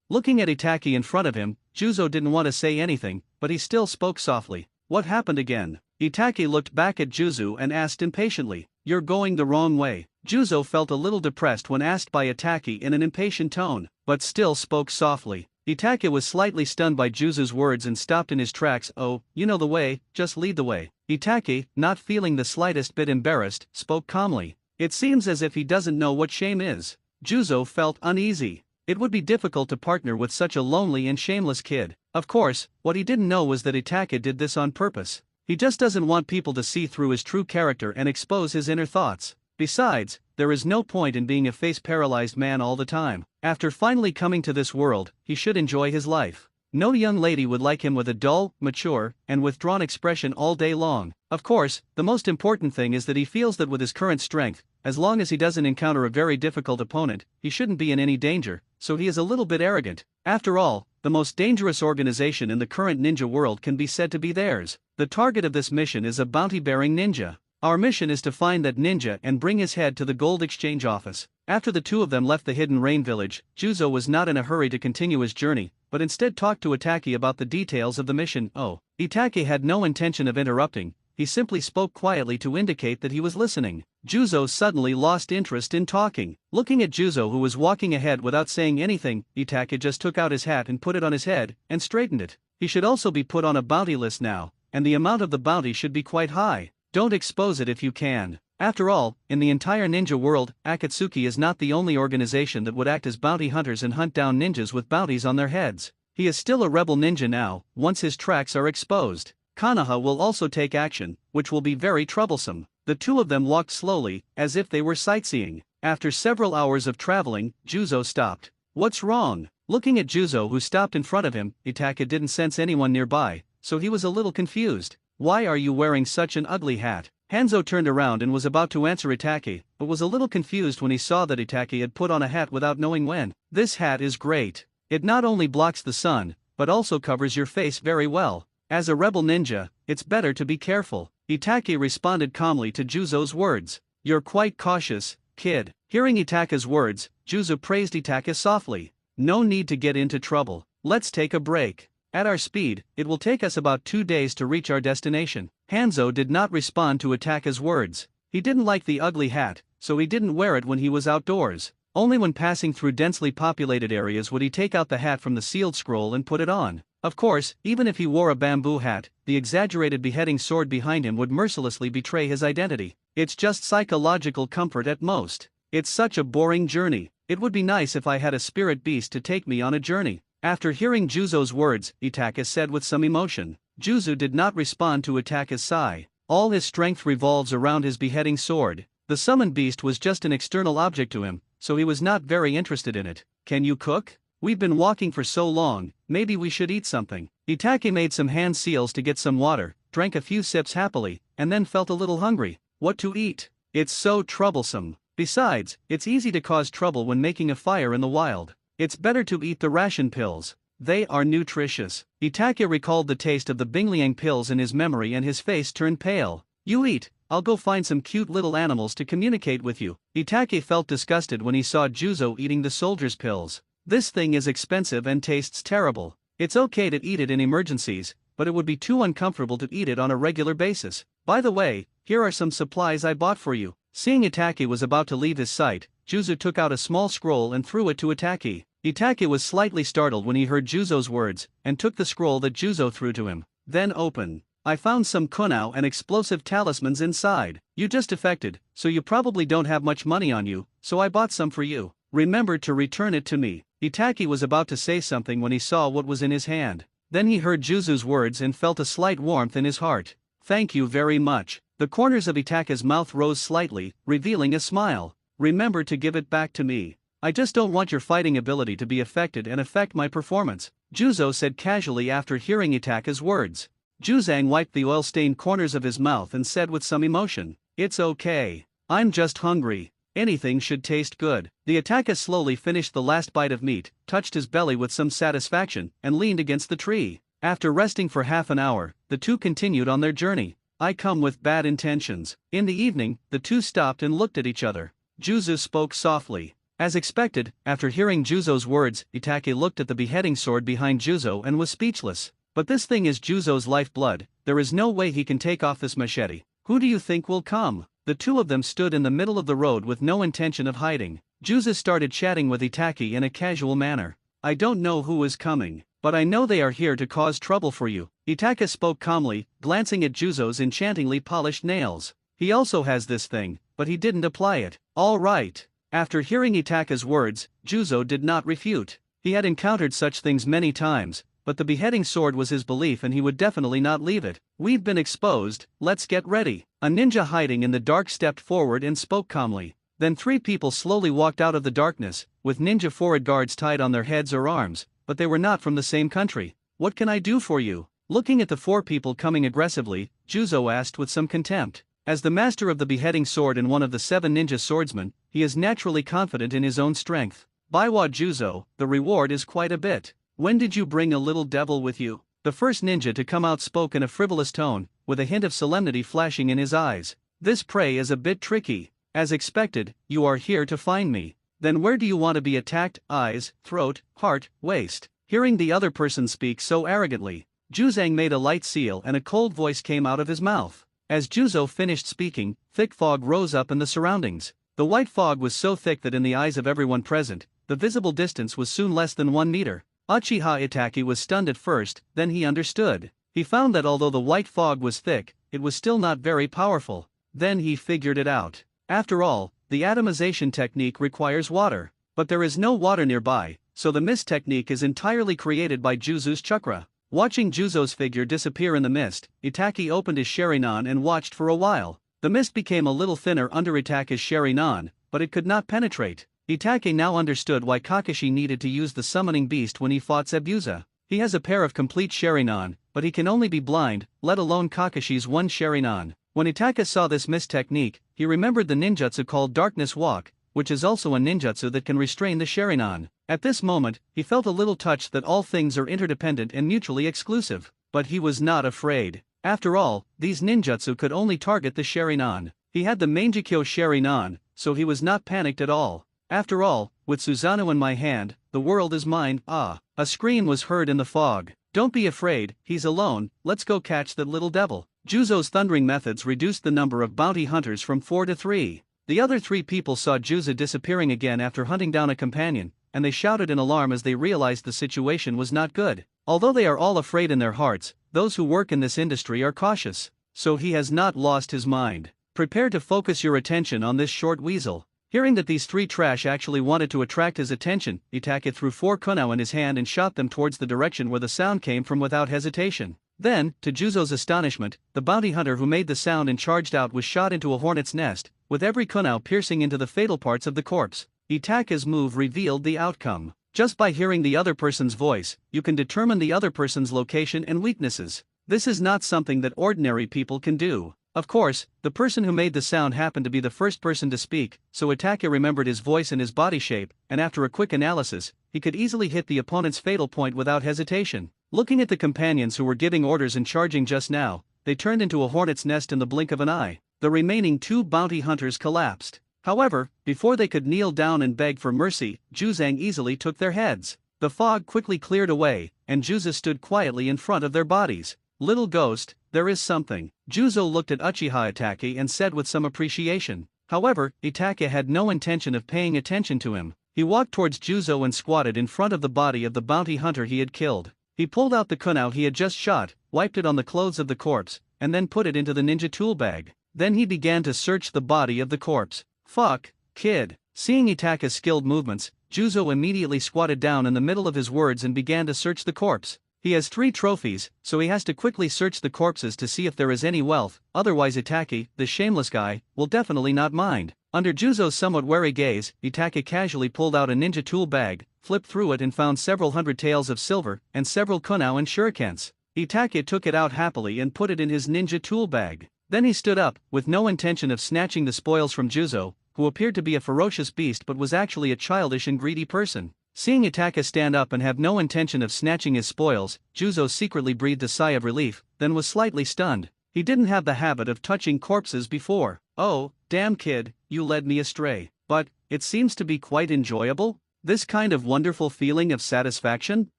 Looking at Itake in front of him, Juzo didn't want to say anything, but he still spoke softly. What happened again? Itake looked back at Juzo and asked impatiently. You're going the wrong way. Juzo felt a little depressed when asked by Itake in an impatient tone, but still spoke softly. Itake was slightly stunned by Juzo's words and stopped in his tracks. Oh, you know the way, just lead the way. Itake, not feeling the slightest bit embarrassed, spoke calmly. It seems as if he doesn't know what shame is. Juzo felt uneasy. It would be difficult to partner with such a lonely and shameless kid. Of course, what he didn't know was that Itake did this on purpose. He just doesn't want people to see through his true character and expose his inner thoughts. Besides, there is no point in being a face-paralyzed man all the time. After finally coming to this world, he should enjoy his life. No young lady would like him with a dull, mature, and withdrawn expression all day long. Of course, the most important thing is that he feels that with his current strength, as long as he doesn't encounter a very difficult opponent, he shouldn't be in any danger, so he is a little bit arrogant. After all, the most dangerous organization in the current ninja world can be said to be theirs. The target of this mission is a bounty-bearing ninja. Our mission is to find that ninja and bring his head to the gold exchange office. After the two of them left the Hidden Rain Village, Juzo was not in a hurry to continue his journey, but instead talked to Itake about the details of the mission. Itake had no intention of interrupting, he simply spoke quietly to indicate that he was listening. Juzo suddenly lost interest in talking. Looking at Juzo, who was walking ahead without saying anything, Itake just took out his hat and put it on his head, and straightened it. He should also be put on a bounty list now, and the amount of the bounty should be quite high. Don't expose it if you can. After all, in the entire ninja world, Akatsuki is not the only organization that would act as bounty hunters and hunt down ninjas with bounties on their heads. He is still a rebel ninja now. Once his tracks are exposed, Konoha will also take action, which will be very troublesome. The two of them walked slowly, as if they were sightseeing. After several hours of traveling, Juzo stopped. What's wrong? Looking at Juzo, who stopped in front of him, Itaka didn't sense anyone nearby, so he was a little confused. Why are you wearing such an ugly hat? Hanzo turned around and was about to answer Itake, but was a little confused when he saw that Itake had put on a hat without knowing when. This hat is great. It not only blocks the sun, but also covers your face very well. As a rebel ninja, it's better to be careful. Itake responded calmly to Juzo's words. You're quite cautious, kid. Hearing Itaka's words, Juzo praised Itaka softly. No need to get into trouble. Let's take a break. At our speed, it will take us about 2 days to reach our destination. Hanzo did not respond to Itaka's words. He didn't like the ugly hat, so he didn't wear it when he was outdoors. Only when passing through densely populated areas would he take out the hat from the sealed scroll and put it on. Of course, even if he wore a bamboo hat, the exaggerated beheading sword behind him would mercilessly betray his identity. It's just psychological comfort at most. It's such a boring journey. It would be nice if I had a spirit beast to take me on a journey. After hearing Juzo's words, Itaka said with some emotion. Juzo did not respond to Itaka's sigh. All his strength revolves around his beheading sword. The summoned beast was just an external object to him, so he was not very interested in it. Can you cook? We've been walking for so long, maybe we should eat something. Itake made some hand seals to get some water, drank a few sips happily, and then felt a little hungry. What to eat? It's so troublesome. Besides, it's easy to cause trouble when making a fire in the wild. It's better to eat the ration pills. They are nutritious. Itake recalled the taste of the Bingliang pills in his memory and his face turned pale. You eat, I'll go find some cute little animals to communicate with you. Itake felt disgusted when he saw Juzo eating the soldier's pills. This thing is expensive and tastes terrible. It's okay to eat it in emergencies, but it would be too uncomfortable to eat it on a regular basis. By the way, here are some supplies I bought for you. Seeing Itake was about to leave his sight, Juzo took out a small scroll and threw it to Itake. Itake was slightly startled when he heard Juzo's words, and took the scroll that Juzo threw to him. Then open. I found some konoha and explosive talismans inside. You just defected, so you probably don't have much money on you, so I bought some for you. Remember to return it to me. Itake was about to say something when he saw what was in his hand. Then he heard Juzo's words and felt a slight warmth in his heart. Thank you very much. The corners of Itake's mouth rose slightly, revealing a smile. Remember to give it back to me. I just don't want your fighting ability to be affected and affect my performance, Juzo said casually after hearing Itake's words. Juzang wiped the oil-stained corners of his mouth and said with some emotion, It's okay. I'm just hungry. Anything should taste good. The Itake slowly finished the last bite of meat, touched his belly with some satisfaction, and leaned against the tree. After resting for half an hour, the two continued on their journey. I come with bad intentions. In the evening, the two stopped and looked at each other. Juzo spoke softly. As expected, after hearing Juzo's words, Itake looked at the beheading sword behind Juzo and was speechless. But this thing is Juzo's lifeblood, there is no way he can take off this machete. Who do you think will come? The two of them stood in the middle of the road with no intention of hiding. Juzo started chatting with Itake in a casual manner. I don't know who is coming, but I know they are here to cause trouble for you. Itake spoke calmly, glancing at Juzo's enchantingly polished nails. He also has this thing, but he didn't apply it. All right. After hearing Itake's words, Juzo did not refute. He had encountered such things many times, but the beheading sword was his belief and he would definitely not leave it. We've been exposed, let's get ready. A ninja hiding in the dark stepped forward and spoke calmly. Then three people slowly walked out of the darkness, with ninja forehead guards tied on their heads or arms, but they were not from the same country. What can I do for you? Looking at the four people coming aggressively, Juzo asked with some contempt. As the master of the beheading sword and one of the 7 ninja swordsmen, he is naturally confident in his own strength. Baiwa Juzo, the reward is quite a bit. When did you bring a little devil with you? The first ninja to come out spoke in a frivolous tone, with a hint of solemnity flashing in his eyes. This prey is a bit tricky. As expected, you are here to find me. Then where do you want to be attacked? Eyes, throat, heart, waist. Hearing the other person speak so arrogantly, Juzang made a light seal and a cold voice came out of his mouth. As Juzo finished speaking, thick fog rose up in the surroundings. The white fog was so thick that in the eyes of everyone present, the visible distance was soon less than 1 meter. Uchiha Itake was stunned at first, then he understood. He found that although the white fog was thick, it was still not very powerful. Then he figured it out. After all, the atomization technique requires water. But there is no water nearby, so the mist technique is entirely created by Juzo's chakra. Watching Juzo's figure disappear in the mist, Itake opened his Sharingan and watched for a while. The mist became a little thinner under Itake's Sharingan, but it could not penetrate. Itake now understood why Kakashi needed to use the summoning beast when he fought Zabuza. He has a pair of complete Sharingan, but he can only be blind, let alone Kakashi's one Sharingan. When Itake saw this mist technique, he remembered the ninjutsu called Darkness Walk, which is also a ninjutsu that can restrain the Sharingan. At this moment, he felt a little touched that all things are interdependent and mutually exclusive. But he was not afraid. After all, these ninjutsu could only target the Sharingan. He had the Mangekyo Sharingan, so he was not panicked at all. After all, with Susanoo in my hand, the world is mine. Ah! A scream was heard in the fog. Don't be afraid, he's alone, let's go catch that little devil. Juzo's thundering methods reduced the number of bounty hunters from 4 to 3. The other 3 people saw Juzo disappearing again after hunting down a companion, and they shouted in alarm as they realized the situation was not good. Although they are all afraid in their hearts, those who work in this industry are cautious. So he has not lost his mind. Prepare to focus your attention on this short weasel. Hearing that these 3 trash actually wanted to attract his attention, Itake threw 4 konoha in his hand and shot them towards the direction where the sound came from without hesitation. Then, to Juzo's astonishment, the bounty hunter who made the sound and charged out was shot into a hornet's nest, with every konoha piercing into the fatal parts of the corpse. Itake's move revealed the outcome. Just by hearing the other person's voice, you can determine the other person's location and weaknesses. This is not something that ordinary people can do. Of course, the person who made the sound happened to be the first person to speak, so Itake remembered his voice and his body shape, and after a quick analysis, he could easily hit the opponent's fatal point without hesitation. Looking at the companions who were giving orders and charging just now, they turned into a hornet's nest in the blink of an eye. The remaining 2 bounty hunters collapsed. However, before they could kneel down and beg for mercy, Juzang easily took their heads. The fog quickly cleared away, and Juzo stood quietly in front of their bodies. Little ghost, there is something. Juzo looked at Uchiha Itake and said with some appreciation. However, Itake had no intention of paying attention to him. He walked towards Juzo and squatted in front of the body of the bounty hunter he had killed. He pulled out the kunai he had just shot, wiped it on the clothes of the corpse, and then put it into the ninja tool bag. Then he began to search the body of the corpse. Fuck, kid. Seeing Itake's skilled movements, Juzo immediately squatted down in the middle of his words and began to search the corpse. He has 3 trophies, so he has to quickly search the corpses to see if there is any wealth, otherwise Itake, the shameless guy, will definitely not mind. Under Juzo's somewhat wary gaze, Itake casually pulled out a ninja tool bag, flipped through it and found several hundred taels of silver, and several kunai and shurikens. Itake took it out happily and put it in his ninja tool bag. Then he stood up, with no intention of snatching the spoils from Juzo, who appeared to be a ferocious beast but was actually a childish and greedy person. Seeing Itake stand up and have no intention of snatching his spoils, Juzo secretly breathed a sigh of relief, then was slightly stunned. He didn't have the habit of touching corpses before. Oh, damn kid, you led me astray. But, it seems to be quite enjoyable? This kind of wonderful feeling of satisfaction?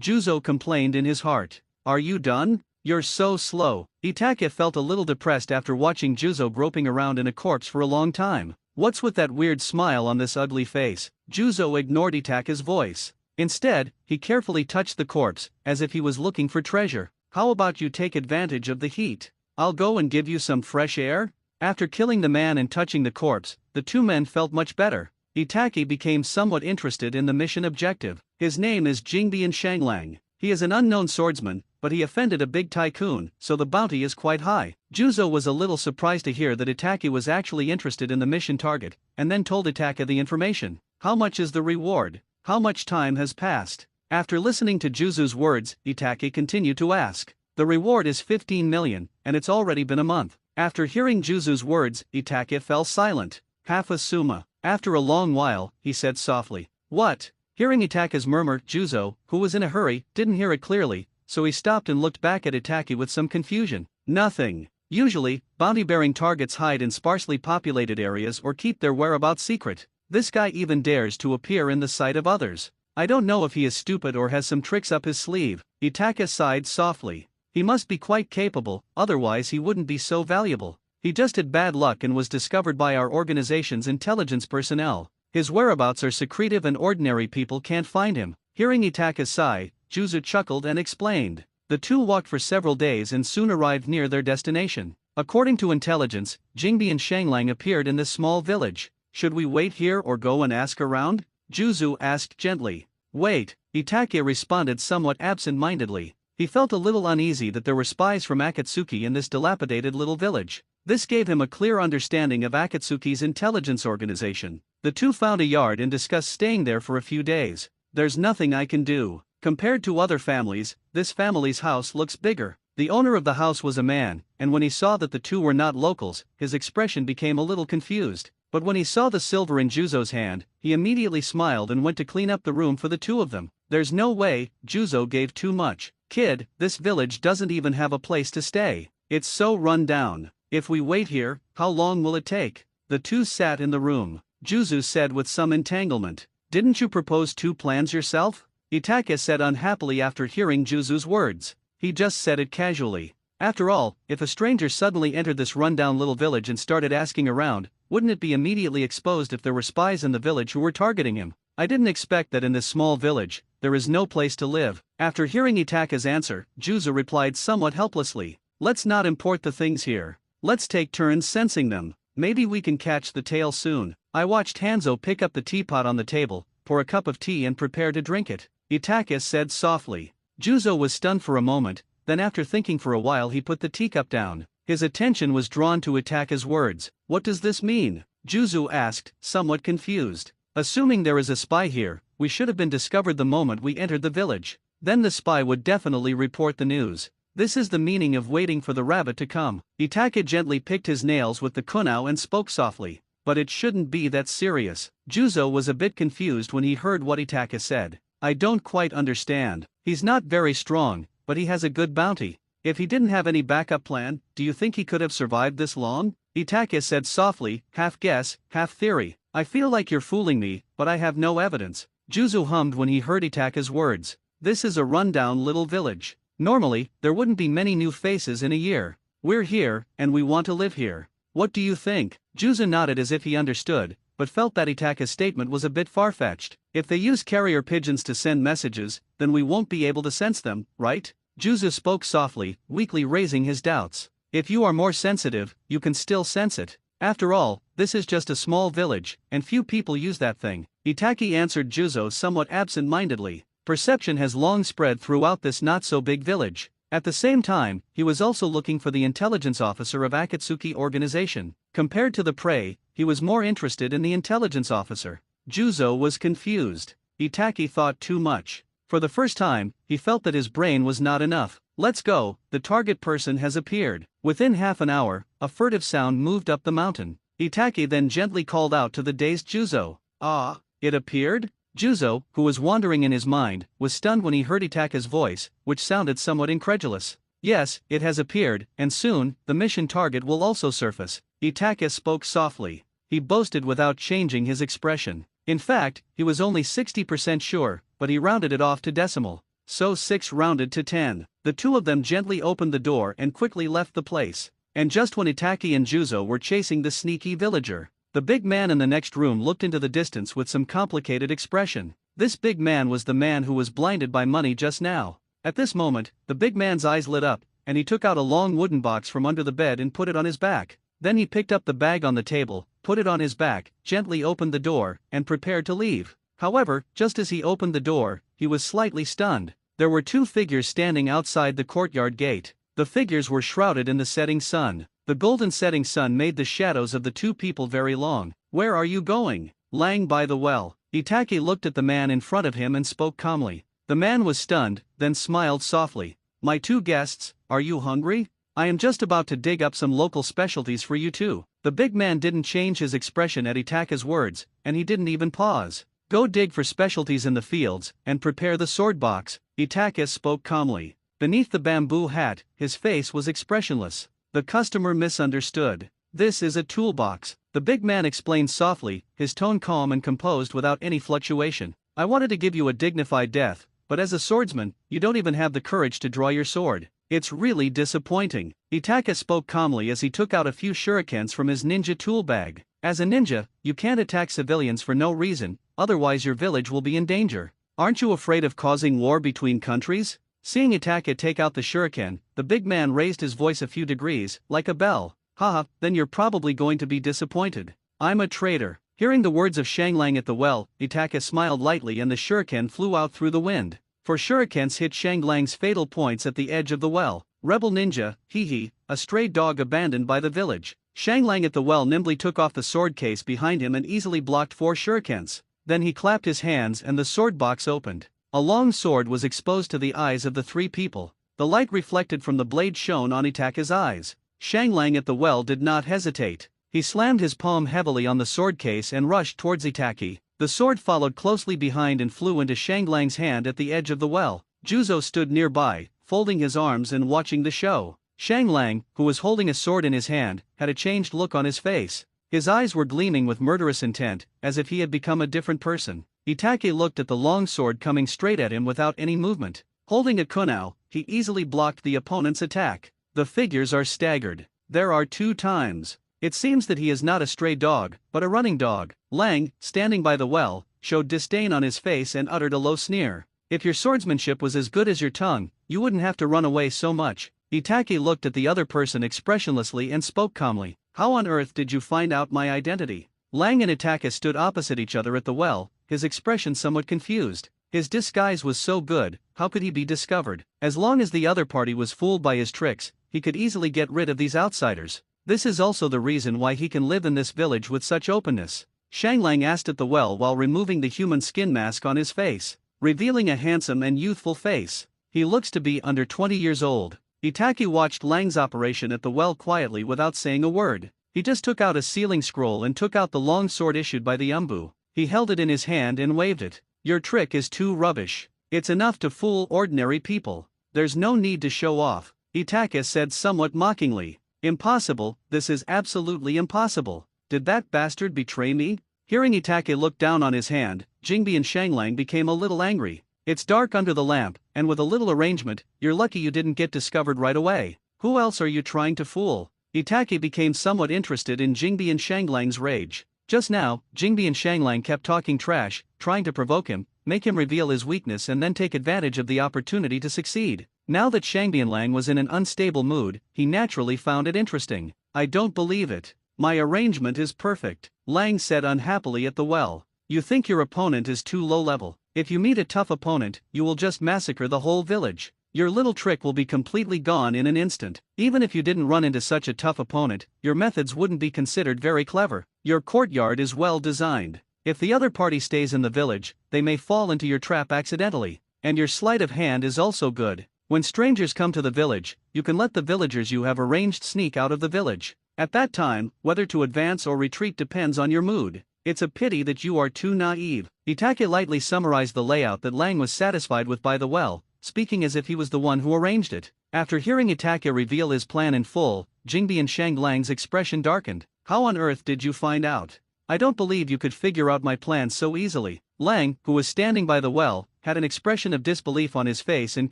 Juzo complained in his heart. Are you done? You're so slow. Itake felt a little depressed after watching Juzo groping around in a corpse for a long time. What's with that weird smile on this ugly face? Juzo ignored Itake's voice. Instead, he carefully touched the corpse, as if he was looking for treasure. How about you take advantage of the heat? I'll go and give you some fresh air? After killing the man and touching the corpse, the 2 men felt much better. Itake became somewhat interested in the mission objective. His name is Jingbian Shanglang. He is an unknown swordsman, but he offended a big tycoon, so the bounty is quite high. Juzo was a little surprised to hear that Itake was actually interested in the mission target, and then told Itake the information. How much is the reward? How much time has passed? After listening to Juzo's words, Itake continued to ask. The reward is 15 million, and it's already been a month. After hearing Juzo's words, Itake fell silent. Half a suma. After a long while, he said softly, "What?" Hearing Itake's murmur, Juzo, who was in a hurry, didn't hear it clearly, so he stopped and looked back at Itake with some confusion. Nothing. Usually, bounty-bearing targets hide in sparsely populated areas or keep their whereabouts secret. This guy even dares to appear in the sight of others. I don't know if he is stupid or has some tricks up his sleeve. Itake sighed softly. He must be quite capable, otherwise he wouldn't be so valuable. He just had bad luck and was discovered by our organization's intelligence personnel. His whereabouts are secretive and ordinary people can't find him. Hearing Itake's sigh, Juzo chuckled and explained. The 2 walked for several days and soon arrived near their destination. According to intelligence, Jingbi and Shanglang appeared in this small village. Should we wait here or go and ask around? Juzo asked gently. Wait, Itake responded somewhat absent-mindedly. He felt a little uneasy that there were spies from Akatsuki in this dilapidated little village. This gave him a clear understanding of Akatsuki's intelligence organization. The two found a yard and discussed staying there for a few days. There's nothing I can do. Compared to other families, this family's house looks bigger. The owner of the house was a man, and when he saw that the two were not locals, his expression became a little confused. But when he saw the silver in Juzo's hand, he immediately smiled and went to clean up the room for the two of them. There's no way, Juzo gave too much. Kid, this village doesn't even have a place to stay. It's so run down. If we wait here, how long will it take? The two sat in the room. Juzo said with some entanglement. Didn't you propose two plans yourself? Itake said unhappily after hearing Juzo's words. He just said it casually. After all, if a stranger suddenly entered this rundown little village and started asking around, wouldn't it be immediately exposed if there were spies in the village who were targeting him? I didn't expect that in this small village, there is no place to live. After hearing Itake's answer, Juzo replied somewhat helplessly. Let's not import the things here. Let's take turns sensing them. Maybe we can catch the tail soon. I watched Hanzo pick up the teapot on the table, pour a cup of tea and prepare to drink it. Itake said softly. Juzo was stunned for a moment, then after thinking for a while he put the teacup down. His attention was drawn to Itake's words. What does this mean? Juzo asked, somewhat confused. Assuming there is a spy here, we should have been discovered the moment we entered the village. Then the spy would definitely report the news. This is the meaning of waiting for the rabbit to come. Itake gently picked his nails with the kunao and spoke softly. But it shouldn't be that serious. Juzo was a bit confused when he heard what Itake said. I don't quite understand. He's not very strong, but he has a good bounty. If he didn't have any backup plan, do you think he could have survived this long? Itake said softly, half guess, half theory. I feel like you're fooling me, but I have no evidence. Juzo hummed when he heard Itake's words. This is a rundown little village. Normally, there wouldn't be many new faces in a year. We're here, and we want to live here. What do you think? Juzo nodded as if he understood, but felt that Itake's statement was a bit far-fetched. If they use carrier pigeons to send messages, then we won't be able to sense them, right? Juzo spoke softly, weakly raising his doubts. If you are more sensitive, you can still sense it. After all, this is just a small village, and few people use that thing. Itake answered Juzo somewhat absent-mindedly. Perception has long spread throughout this not-so-big village. At the same time, he was also looking for the intelligence officer of Akatsuki organization. Compared to the prey, he was more interested in the intelligence officer. Juzo was confused. Itake thought too much. For the first time, he felt that his brain was not enough. Let's go, the target person has appeared. Within half an hour, a furtive sound moved up the mountain. Itake then gently called out to the dazed Juzo. Ah, it appeared? Juzo, who was wandering in his mind, was stunned when he heard Itake's voice, which sounded somewhat incredulous. Yes, it has appeared, and soon, the mission target will also surface. Itake spoke softly. He boasted without changing his expression. In fact, he was only 60% sure, but he rounded it off to decimal. So 6 rounded to 10. The two of them gently opened the door and quickly left the place. And just when Itake and Juzo were chasing the sneaky villager, the big man in the next room looked into the distance with some complicated expression. This big man was the man who was blinded by money just now. At this moment, the big man's eyes lit up, and he took out a long wooden box from under the bed and put it on his back. Then he picked up the bag on the table, put it on his back, gently opened the door, and prepared to leave. However, just as he opened the door, he was slightly stunned. There were 2 figures standing outside the courtyard gate. The figures were shrouded in the setting sun. The golden setting sun made the shadows of the 2 people very long. Where are you going? Lying by the well. Itake looked at the man in front of him and spoke calmly. The man was stunned, then smiled softly. My 2 guests, are you hungry? I am just about to dig up some local specialties for you too. The big man didn't change his expression at Itake's words, and he didn't even pause. Go dig for specialties in the fields, and prepare the sword box, Itake spoke calmly. Beneath the bamboo hat, his face was expressionless. The customer misunderstood. This is a toolbox, the big man explained softly, his tone calm and composed without any fluctuation. I wanted to give you a dignified death, but as a swordsman, you don't even have the courage to draw your sword. It's really disappointing. Itake spoke calmly as he took out a few shurikens from his ninja tool bag. As a ninja, you can't attack civilians for no reason, otherwise your village will be in danger. Aren't you afraid of causing war between countries? Seeing Itake take out the shuriken, the big man raised his voice a few degrees, like a bell. Haha, then you're probably going to be disappointed. I'm a traitor. Hearing the words of Shanglang at the well, Itake smiled lightly and the shuriken flew out through the wind. for shurikens hit Shanglang's fatal points at the edge of the well. Rebel ninja, hee, a stray dog abandoned by the village. Shanglang at the well nimbly took off the sword case behind him and easily blocked 4 shurikens. Then he clapped his hands and the sword box opened. A long sword was exposed to the eyes of the 3 people. The light reflected from the blade shone on Itaka's eyes. Shanglang at the well did not hesitate. He slammed his palm heavily on the sword case and rushed towards Itaki. The sword followed closely behind and flew into Shanglang's hand at the edge of the well. Juzo stood nearby, folding his arms and watching the show. Shanglang, who was holding a sword in his hand, had a changed look on his face. His eyes were gleaming with murderous intent, as if he had become a different person. Itake looked at the long sword coming straight at him without any movement. Holding a kunao, he easily blocked the opponent's attack. The figures are staggered. There are 2 times. It seems that he is not a stray dog, but a running dog. Lang, standing by the well, showed disdain on his face and uttered a low sneer. If your swordsmanship was as good as your tongue, you wouldn't have to run away so much. Itake looked at the other person expressionlessly and spoke calmly. How on earth did you find out my identity? Lang and Itake stood opposite each other at the well, his expression somewhat confused. His disguise was so good, how could he be discovered? As long as the other party was fooled by his tricks, he could easily get rid of these outsiders. This is also the reason why he can live in this village with such openness. Shanglang asked at the well while removing the human skin mask on his face, revealing a handsome and youthful face. He looks to be under 20 years old. Itaki watched Lang's operation at the well quietly without saying a word. He just took out a sealing scroll and took out the long sword issued by the Umbu. He held it in his hand and waved it. Your trick is too rubbish. It's enough to fool ordinary people. There's no need to show off, Itake said somewhat mockingly. Impossible, this is absolutely impossible. Did that bastard betray me? Hearing Itake look down on his hand, Jingbi and Shanglang became a little angry. It's dark under the lamp, and with a little arrangement, you're lucky you didn't get discovered right away. Who else are you trying to fool? Itake became somewhat interested in Jingbi and Shanglang's rage. Just now, Jingbi and Shanglang kept talking trash, trying to provoke him, make him reveal his weakness and then take advantage of the opportunity to succeed. Now that Shangbianlang was in an unstable mood, he naturally found it interesting. I don't believe it. My arrangement is perfect, Lang said unhappily at the well. You think your opponent is too low level. If you meet a tough opponent, you will just massacre the whole village. Your little trick will be completely gone in an instant. Even if you didn't run into such a tough opponent, your methods wouldn't be considered very clever. Your courtyard is well designed. If the other party stays in the village, they may fall into your trap accidentally. And your sleight of hand is also good. When strangers come to the village, you can let the villagers you have arranged sneak out of the village. At that time, whether to advance or retreat depends on your mood. It's a pity that you are too naive. Itake lightly summarized the layout that Lang was satisfied with by the well, speaking as if he was the one who arranged it. After hearing Itake reveal his plan in full, Jingbi and Shanglang's expression darkened. How on earth did you find out? I don't believe you could figure out my plan so easily. Lang, who was standing by the well, had an expression of disbelief on his face and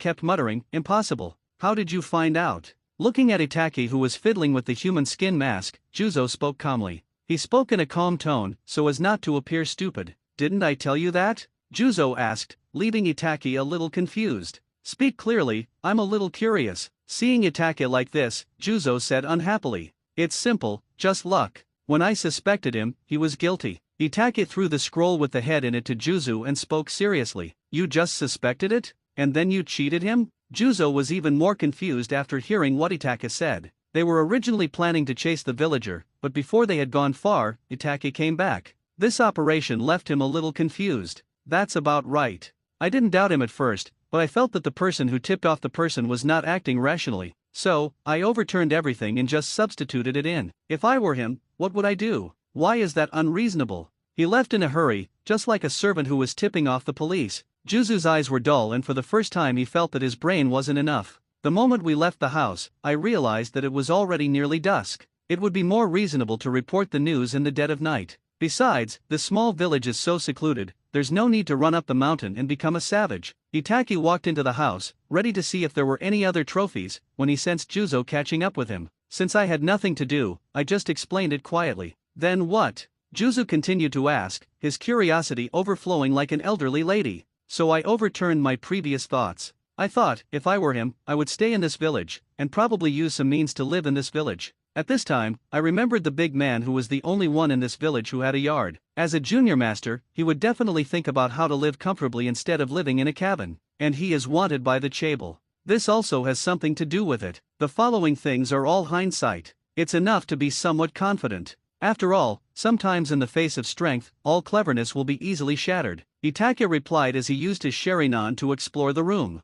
kept muttering, impossible. How did you find out? Looking at Itake, who was fiddling with the human skin mask, Juzo spoke calmly. He spoke in a calm tone, so as not to appear stupid. Didn't I tell you that? Juzo asked, leaving Itake a little confused. Speak clearly, I'm a little curious. Seeing Itake like this, Juzo said unhappily. It's simple, just luck. When I suspected him, he was guilty. Itake threw the scroll with the head in it to Juzo and spoke seriously. You just suspected it? And then you cheated him? Juzo was even more confused after hearing what Itake said. They were originally planning to chase the villager, but before they had gone far, Itake came back. This operation left him a little confused. That's about right. I didn't doubt him at first, but I felt that the person who tipped off the person was not acting rationally. So, I overturned everything and just substituted it in. If I were him, what would I do? Why is that unreasonable? He left in a hurry, just like a servant who was tipping off the police. Juzu's eyes were dull and for the first time he felt that his brain wasn't enough. The moment we left the house, I realized that it was already nearly dusk. It would be more reasonable to report the news in the dead of night. Besides, this small village is so secluded, there's no need to run up the mountain and become a savage. Itake walked into the house, ready to see if there were any other trophies, when he sensed Juzo catching up with him. Since I had nothing to do, I just explained it quietly. Then what? Juzo continued to ask, his curiosity overflowing like an elderly lady. So I overturned my previous thoughts. I thought, if I were him, I would stay in this village, and probably use some means to live in this village. At this time, I remembered the big man who was the only one in this village who had a yard. As a junior master, he would definitely think about how to live comfortably instead of living in a cabin. and he is wanted by the Chable. This also has something to do with it. The following things are all hindsight. It's enough to be somewhat confident. After all, sometimes in the face of strength, all cleverness will be easily shattered. Itake replied as he used his Sharingan to explore the room.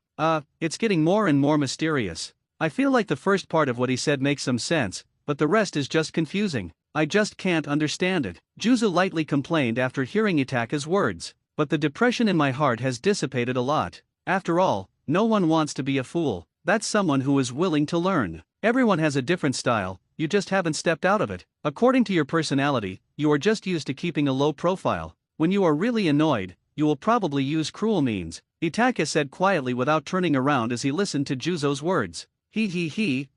It's getting more and more mysterious. I feel like the first part of what he said makes some sense, but the rest is just confusing. I just can't understand it. Juzo lightly complained after hearing Itake's words. But the depression in my heart has dissipated a lot. After all, no one wants to be a fool. That's someone who is willing to learn. Everyone has a different style, you just haven't stepped out of it. According to your personality, you are just used to keeping a low profile. When you are really annoyed, you will probably use cruel means, Itake said quietly without turning around as he listened to Juzo's words.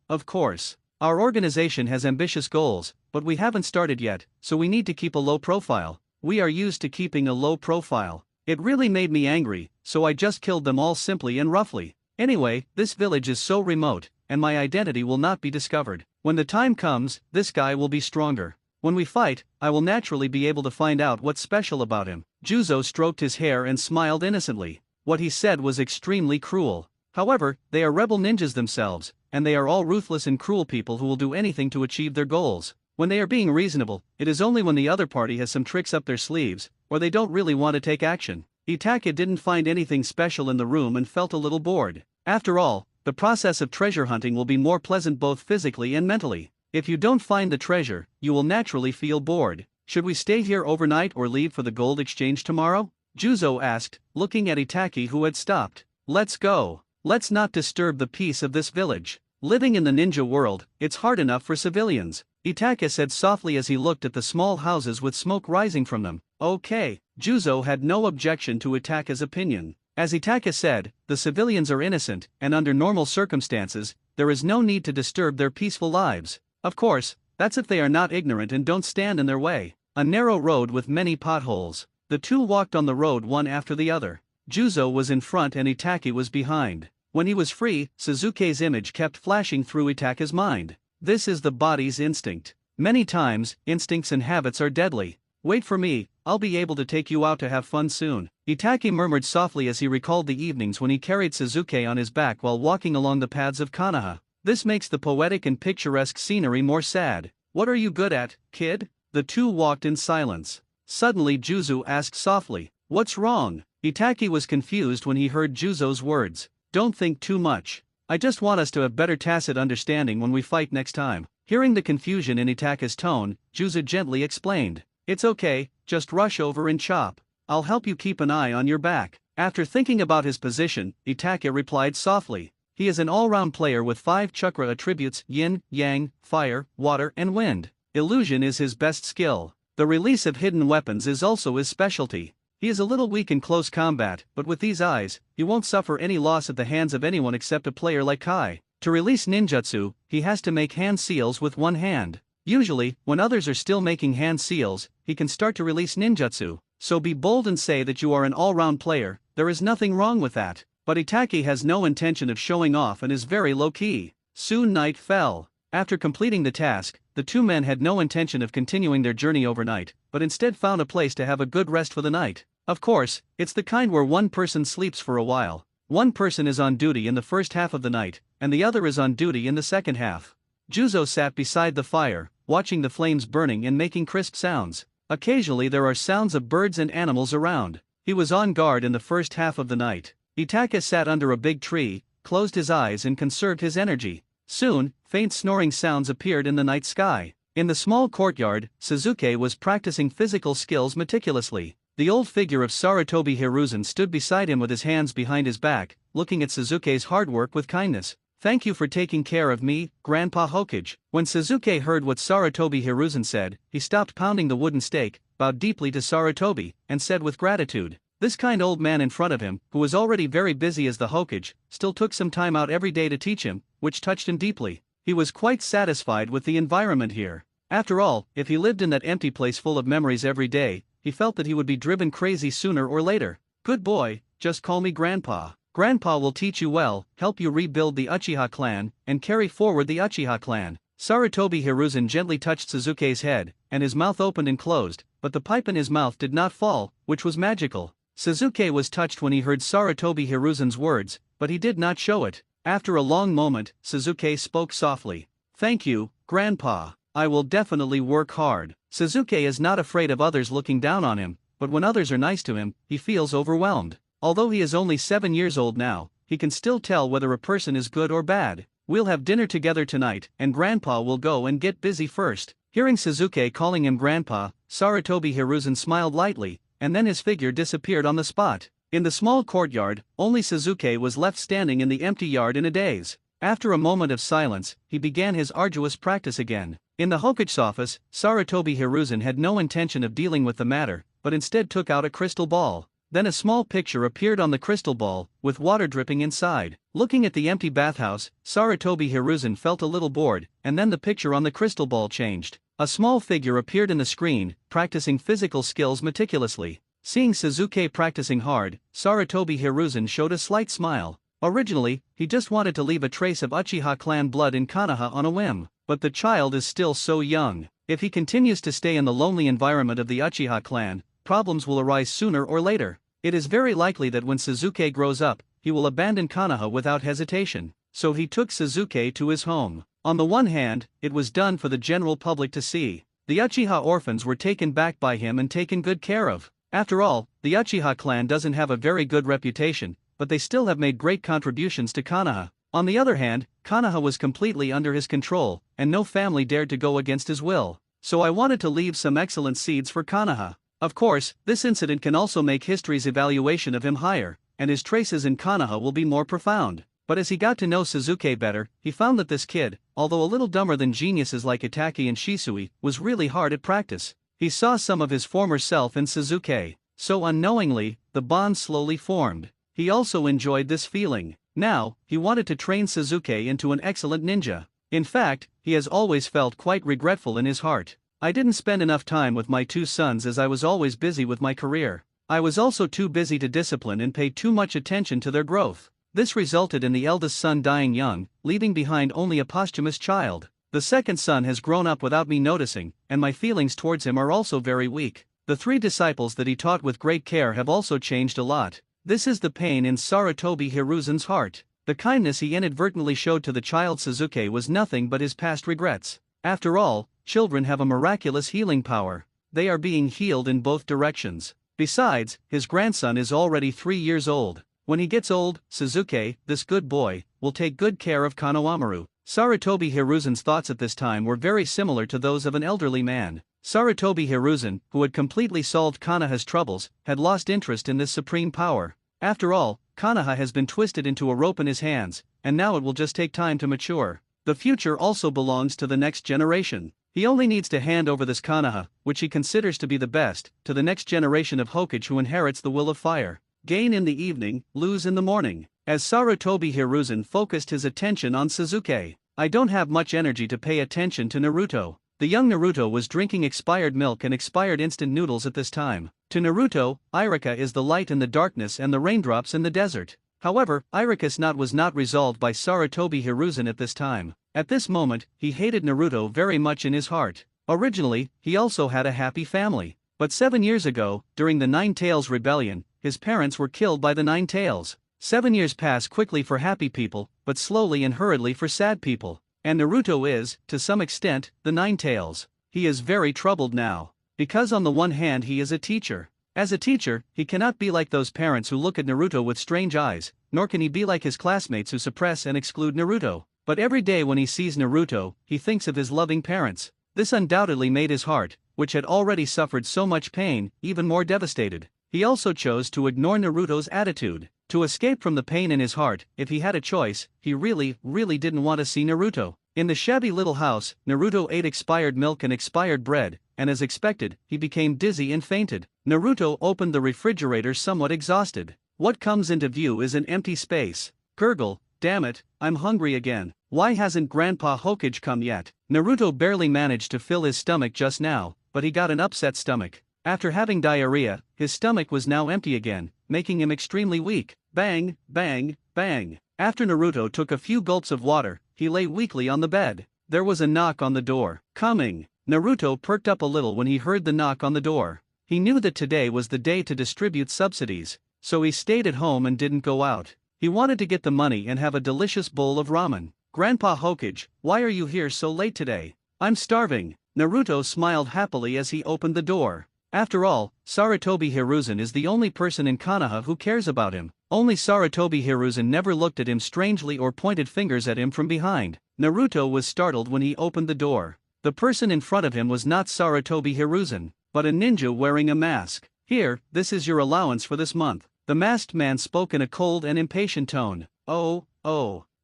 Of course. Our organization has ambitious goals, but we haven't started yet, so we need to keep a low profile. We are used to keeping a low profile. It really made me angry, so I just killed them all simply and roughly. Anyway, this village is so remote, and my identity will not be discovered. When the time comes, this guy will be stronger. When we fight, I will naturally be able to find out what's special about him. Juzo stroked his hair and smiled innocently. What he said was extremely cruel. However, they are rebel ninjas themselves, and they are all ruthless and cruel people who will do anything to achieve their goals. When they are being reasonable, it is only when the other party has some tricks up their sleeves, or they don't really want to take action. Itake didn't find anything special in the room and felt a little bored. After all, the process of treasure hunting will be more pleasant both physically and mentally. If you don't find the treasure, you will naturally feel bored. Should we stay here overnight or leave for the gold exchange tomorrow? Juzo asked, looking at Itake who had stopped. Let's go. Let's not disturb the peace of this village. Living in the ninja world, it's hard enough for civilians, Itake said softly as he looked at the small houses with smoke rising from them. Okay. Juzo had no objection to Itake's opinion. As Itake said, the civilians are innocent, and under normal circumstances, there is no need to disturb their peaceful lives. Of course, that's if they are not ignorant and don't stand in their way. A narrow road with many potholes. The two walked on the road one after the other. Juzo was in front and Itake was behind. When he was free, Suzuki's image kept flashing through Itake's mind. This is the body's instinct. Many times, instincts and habits are deadly. Wait for me, I'll be able to take you out to have fun soon, Itake murmured softly as he recalled the evenings when he carried Suzuki on his back while walking along the paths of Konoha. This makes the poetic and picturesque scenery more sad. What are you good at, kid? The two walked in silence. Suddenly Juzo asked softly, what's wrong? Itake was confused when he heard Juzo's words. Don't think too much. I just want us to have better tacit understanding when we fight next time. Hearing the confusion in Itake's tone, Juzo gently explained. It's okay, just rush over and chop. I'll help you keep an eye on your back. After thinking about his position, Itake replied softly. He is an all-round player with 5 chakra attributes: yin, yang, fire, water and wind. Illusion is his best skill. The release of hidden weapons is also his specialty. He is a little weak in close combat, but with these eyes, he won't suffer any loss at the hands of anyone except a player like Kai. To release ninjutsu, he has to make hand seals with one hand. Usually, when others are still making hand seals, he can start to release ninjutsu. So be bold and say that you are an all-round player. There is nothing wrong with that. But Itake has no intention of showing off and is very low-key. Soon night fell. After completing the task, the two men had no intention of continuing their journey overnight, but instead found a place to have a good rest for the night. Of course, it's the kind where one person sleeps for a while. One person is on duty in the first half of the night, and the other is on duty in the second half. Juzo sat beside the fire, watching the flames burning and making crisp sounds. Occasionally there are sounds of birds and animals around. He was on guard in the first half of the night. Itake sat under a big tree, closed his eyes and conserved his energy. Soon, faint snoring sounds appeared in the night sky. In the small courtyard, Suzuki was practicing physical skills meticulously. The old figure of Sarutobi Hiruzen stood beside him with his hands behind his back, looking at Suzuki's hard work with kindness. Thank you for taking care of me, Grandpa Hokage. When Suzuki heard what Sarutobi Hiruzen said, he stopped pounding the wooden stake, bowed deeply to Sarutobi, and said with gratitude. This kind old man in front of him, who was already very busy as the Hokage, still took some time out every day to teach him, which touched him deeply. He was quite satisfied with the environment here. After all, if he lived in that empty place full of memories every day, he felt that he would be driven crazy sooner or later. Good boy, just call me Grandpa. Grandpa will teach you well, help you rebuild the Uchiha clan, and carry forward the Uchiha clan. Sarutobi Hiruzen gently touched Suzuki's head, and his mouth opened and closed, but the pipe in his mouth did not fall, which was magical. Sasuke was touched when he heard Sarutobi Hiruzen's words, but he did not show it. After a long moment, Sasuke spoke softly. "Thank you, Grandpa. I will definitely work hard." Sasuke is not afraid of others looking down on him, but when others are nice to him, he feels overwhelmed. Although he is only 7 years old now, he can still tell whether a person is good or bad. "We'll have dinner together tonight, and Grandpa will go and get busy first." Hearing Sasuke calling him Grandpa, Sarutobi Hiruzen smiled lightly, and then his figure disappeared on the spot. In the small courtyard, only Sasuke was left standing in the empty yard in a daze. After a moment of silence, he began his arduous practice again. In the Hokage's office, Sarutobi Hiruzen had no intention of dealing with the matter, but instead took out a crystal ball. Then a small picture appeared on the crystal ball, with water dripping inside. Looking at the empty bathhouse, Sarutobi Hiruzen felt a little bored, and then the picture on the crystal ball changed. A small figure appeared in the screen, practicing physical skills meticulously. Seeing Sasuke practicing hard, Sarutobi Hiruzen showed a slight smile. Originally, he just wanted to leave a trace of Uchiha clan blood in Konoha on a whim, but the child is still so young. If he continues to stay in the lonely environment of the Uchiha clan, problems will arise sooner or later. It is very likely that when Sasuke grows up, he will abandon Konoha without hesitation. So he took Sasuke to his home. On the one hand, it was done for the general public to see. The Uchiha orphans were taken back by him and taken good care of. After all, the Uchiha clan doesn't have a very good reputation, but they still have made great contributions to Konoha. On the other hand, Konoha was completely under his control, and no family dared to go against his will. So I wanted to leave some excellent seeds for Konoha. Of course, this incident can also make history's evaluation of him higher, and his traces in Konoha will be more profound. But as he got to know Sasuke better, he found that this kid, although a little dumber than geniuses like Itachi and Shisui, was really hard at practice. He saw some of his former self in Sasuke. So unknowingly, the bond slowly formed. He also enjoyed this feeling. Now, he wanted to train Sasuke into an excellent ninja. In fact, he has always felt quite regretful in his heart. "I didn't spend enough time with my 2 sons as I was always busy with my career. I was also too busy to discipline and pay too much attention to their growth. This resulted in the eldest son dying young, leaving behind only a posthumous child. The second son has grown up without me noticing, and my feelings towards him are also very weak. The 3 disciples that he taught with great care have also changed a lot." This is the pain in Sarutobi Hiruzen's heart. The kindness he inadvertently showed to the child Sasuke was nothing but his past regrets. After all, children have a miraculous healing power. They are being healed in both directions. Besides, his grandson is already 3 years old. When he gets old, Sasuke, this good boy, will take good care of Konohamaru. Sarutobi Hiruzen's thoughts at this time were very similar to those of an elderly man. Sarutobi Hiruzen, who had completely solved Konoha's troubles, had lost interest in this supreme power. After all, Konoha has been twisted into a rope in his hands, and now it will just take time to mature. The future also belongs to the next generation. He only needs to hand over this Konoha, which he considers to be the best, to the next generation of Hokage who inherits the will of fire. Gain in the evening, lose in the morning. As Sarutobi Hiruzen focused his attention on Sasuke, "I don't have much energy to pay attention to Naruto." The young Naruto was drinking expired milk and expired instant noodles at this time. To Naruto, Iruka is the light in the darkness and the raindrops in the desert. However, Iruka's knot was not resolved by Sarutobi Hiruzen at this time. At this moment, he hated Naruto very much in his heart. Originally, he also had a happy family. But 7 years ago, during the Nine Tails Rebellion, his parents were killed by the Nine Tails. 7 years pass quickly for happy people, but slowly and hurriedly for sad people. And Naruto is, to some extent, the Nine Tails. He is very troubled now. Because on the one hand he is a teacher. As a teacher, he cannot be like those parents who look at Naruto with strange eyes, nor can he be like his classmates who suppress and exclude Naruto. But every day when he sees Naruto, he thinks of his loving parents. This undoubtedly made his heart, which had already suffered so much pain, even more devastated. He also chose to ignore Naruto's attitude. To escape from the pain in his heart, if he had a choice, he really didn't want to see Naruto. In the shabby little house, Naruto ate expired milk and expired bread, and as expected, he became dizzy and fainted. Naruto opened the refrigerator somewhat exhausted. What comes into view is an empty space. Gurgle, damn it, I'm hungry again. Why hasn't Grandpa Hokage come yet? Naruto barely managed to fill his stomach just now, but he got an upset stomach. After having diarrhea, his stomach was now empty again, making him extremely weak. Bang, bang, bang. After Naruto took a few gulps of water, he lay weakly on the bed. There was a knock on the door. Coming. Naruto perked up a little when he heard the knock on the door. He knew that today was the day to distribute subsidies, so he stayed at home and didn't go out. He wanted to get the money and have a delicious bowl of ramen. Grandpa Hokage, why are you here so late today? I'm starving. Naruto smiled happily as he opened the door. After all, Sarutobi Hiruzen is the only person in Konoha who cares about him. Only Sarutobi Hiruzen never looked at him strangely or pointed fingers at him from behind. Naruto was startled when he opened the door. The person in front of him was not Sarutobi Hiruzen, but a ninja wearing a mask. Here, this is your allowance for this month. The masked man spoke in a cold and impatient tone. Oh,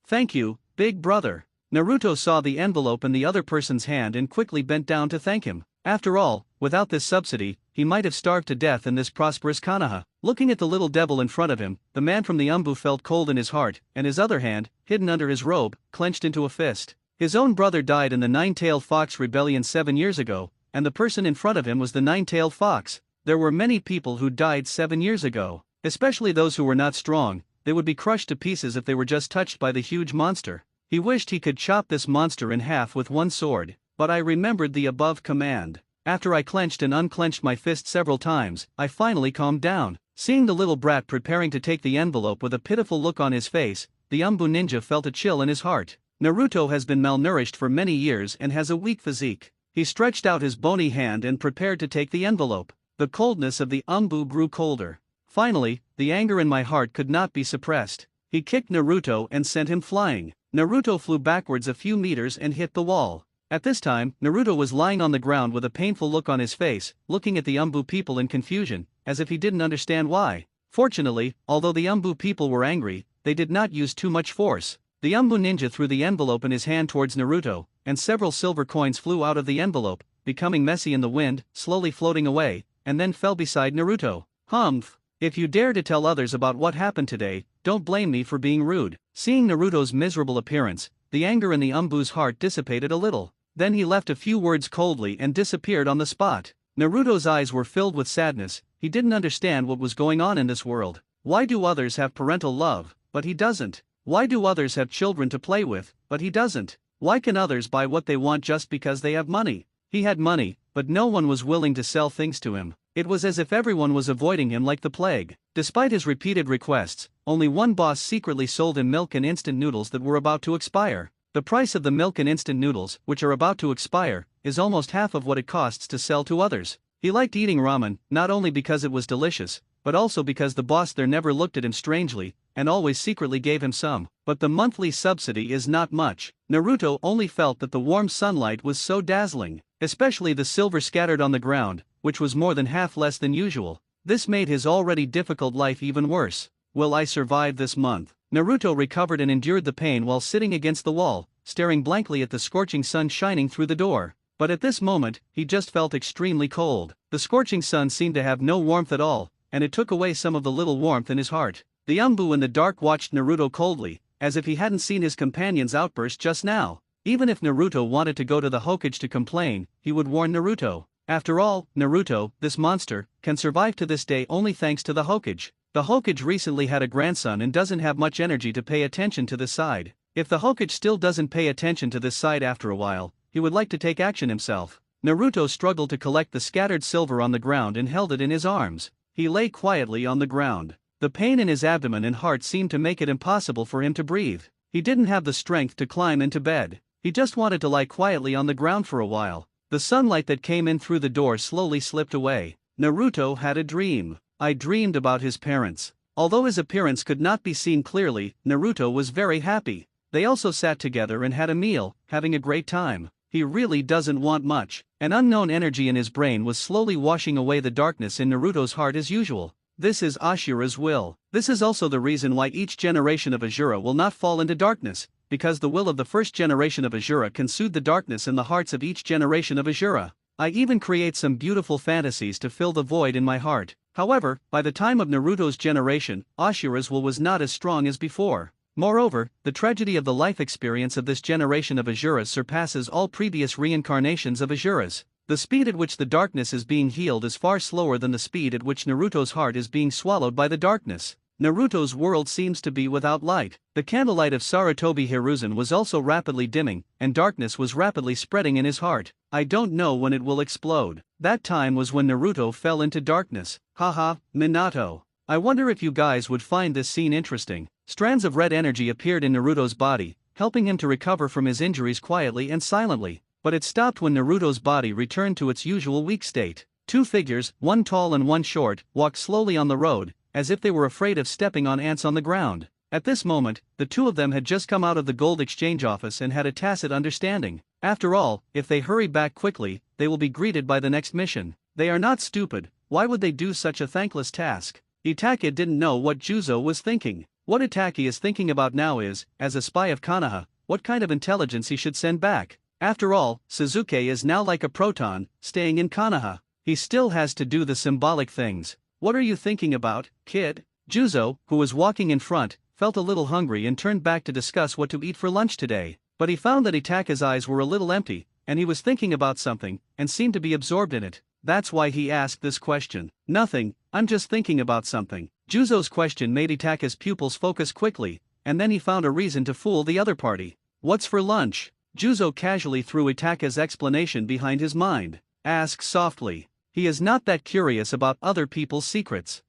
thank you, big brother. Naruto saw the envelope in the other person's hand and quickly bent down to thank him. After all, without this subsidy, he might have starved to death in this prosperous Konoha. Looking at the little devil in front of him, the man from the Umbu felt cold in his heart, and his other hand, hidden under his robe, clenched into a fist. His own brother died in the Nine-Tailed Fox Rebellion 7 years ago, and the person in front of him was the Nine-Tailed Fox. There were many people who died 7 years ago, especially those who were not strong. They would be crushed to pieces if they were just touched by the huge monster. He wished he could chop this monster in half with one sword, but I remembered the above command. After I clenched and unclenched my fist several times, I finally calmed down. Seeing the little brat preparing to take the envelope with a pitiful look on his face, the Umbu ninja felt a chill in his heart. Naruto has been malnourished for many years and has a weak physique. He stretched out his bony hand and prepared to take the envelope. The coldness of the Umbu grew colder. Finally, the anger in my heart could not be suppressed. He kicked Naruto and sent him flying. Naruto flew backwards a few meters and hit the wall. At this time, Naruto was lying on the ground with a painful look on his face, looking at the Umbu people in confusion, as if he didn't understand why. Fortunately, although the Umbu people were angry, they did not use too much force. The Umbu ninja threw the envelope in his hand towards Naruto, and several silver coins flew out of the envelope, becoming messy in the wind, slowly floating away, and then fell beside Naruto. Humph! If you dare to tell others about what happened today, don't blame me for being rude. Seeing Naruto's miserable appearance, the anger in the Umbu's heart dissipated a little. Then he left a few words coldly and disappeared on the spot. Naruto's eyes were filled with sadness. He didn't understand what was going on in this world. Why do others have parental love, but he doesn't? Why do others have children to play with, but he doesn't? Why can others buy what they want just because they have money? He had money, but no one was willing to sell things to him. It was as if everyone was avoiding him like the plague. Despite his repeated requests, only one boss secretly sold him milk and instant noodles that were about to expire. The price of the milk and instant noodles, which are about to expire, is almost half of what it costs to sell to others. He liked eating ramen, not only because it was delicious, but also because the boss there never looked at him strangely, and always secretly gave him some. But the monthly subsidy is not much. Naruto only felt that the warm sunlight was so dazzling, especially the silver scattered on the ground, which was more than half less than usual. This made his already difficult life even worse. Will I survive this month? Naruto recovered and endured the pain while sitting against the wall, staring blankly at the scorching sun shining through the door. But at this moment, he just felt extremely cold. The scorching sun seemed to have no warmth at all, and it took away some of the little warmth in his heart. The Umbu in the dark watched Naruto coldly, as if he hadn't seen his companion's outburst just now. Even if Naruto wanted to go to the Hokage to complain, he would warn Naruto. After all, Naruto, this monster, can survive to this day only thanks to the Hokage. The Hokage recently had a grandson and doesn't have much energy to pay attention to this side. If the Hokage still doesn't pay attention to this side after a while, he would like to take action himself. Naruto struggled to collect the scattered silver on the ground and held it in his arms. He lay quietly on the ground. The pain in his abdomen and heart seemed to make it impossible for him to breathe. He didn't have the strength to climb into bed. He just wanted to lie quietly on the ground for a while. The sunlight that came in through the door slowly slipped away. Naruto had a dream. I dreamed about his parents. Although his appearance could not be seen clearly, Naruto was very happy. They also sat together and had a meal, having a great time. He really doesn't want much. An unknown energy in his brain was slowly washing away the darkness in Naruto's heart as usual. This is Ashura's will. This is also the reason why each generation of Ashura will not fall into darkness, because the will of the first generation of Ashura can soothe the darkness in the hearts of each generation of Ashura. I even create some beautiful fantasies to fill the void in my heart. However, by the time of Naruto's generation, Ashura's will was not as strong as before. Moreover, the tragedy of the life experience of this generation of Asuras surpasses all previous reincarnations of Asuras. The speed at which the darkness is being healed is far slower than the speed at which Naruto's heart is being swallowed by the darkness. Naruto's world seems to be without light. The candlelight of Sarutobi Hiruzen was also rapidly dimming, and darkness was rapidly spreading in his heart. I don't know when it will explode. That time was when Naruto fell into darkness. Haha, Minato. I wonder if you guys would find this scene interesting. Strands of red energy appeared in Naruto's body, helping him to recover from his injuries quietly and silently. But it stopped when Naruto's body returned to its usual weak state. Two figures, one tall and one short, walked slowly on the road, as if they were afraid of stepping on ants on the ground. At this moment, the two of them had just come out of the gold exchange office and had a tacit understanding. After all, if they hurry back quickly, they will be greeted by the next mission. They are not stupid. Why would they do such a thankless task? Itachi didn't know what Juzo was thinking. What Itachi is thinking about now is, as a spy of Konoha, what kind of intelligence he should send back. After all, Sasuke is now like a proton, staying in Konoha. He still has to do the symbolic things. What are you thinking about, kid? Juzo, who was walking in front, felt a little hungry and turned back to discuss what to eat for lunch today. But he found that Itachi's eyes were a little empty, and he was thinking about something, and seemed to be absorbed in it. That's why he asked this question. Nothing, I'm just thinking about something. Juzo's question made Itachi's pupils focus quickly, and then he found a reason to fool the other party. What's for lunch? Juzo casually threw Itachi's explanation behind his mind. Ask softly. He is not that curious about other people's secrets.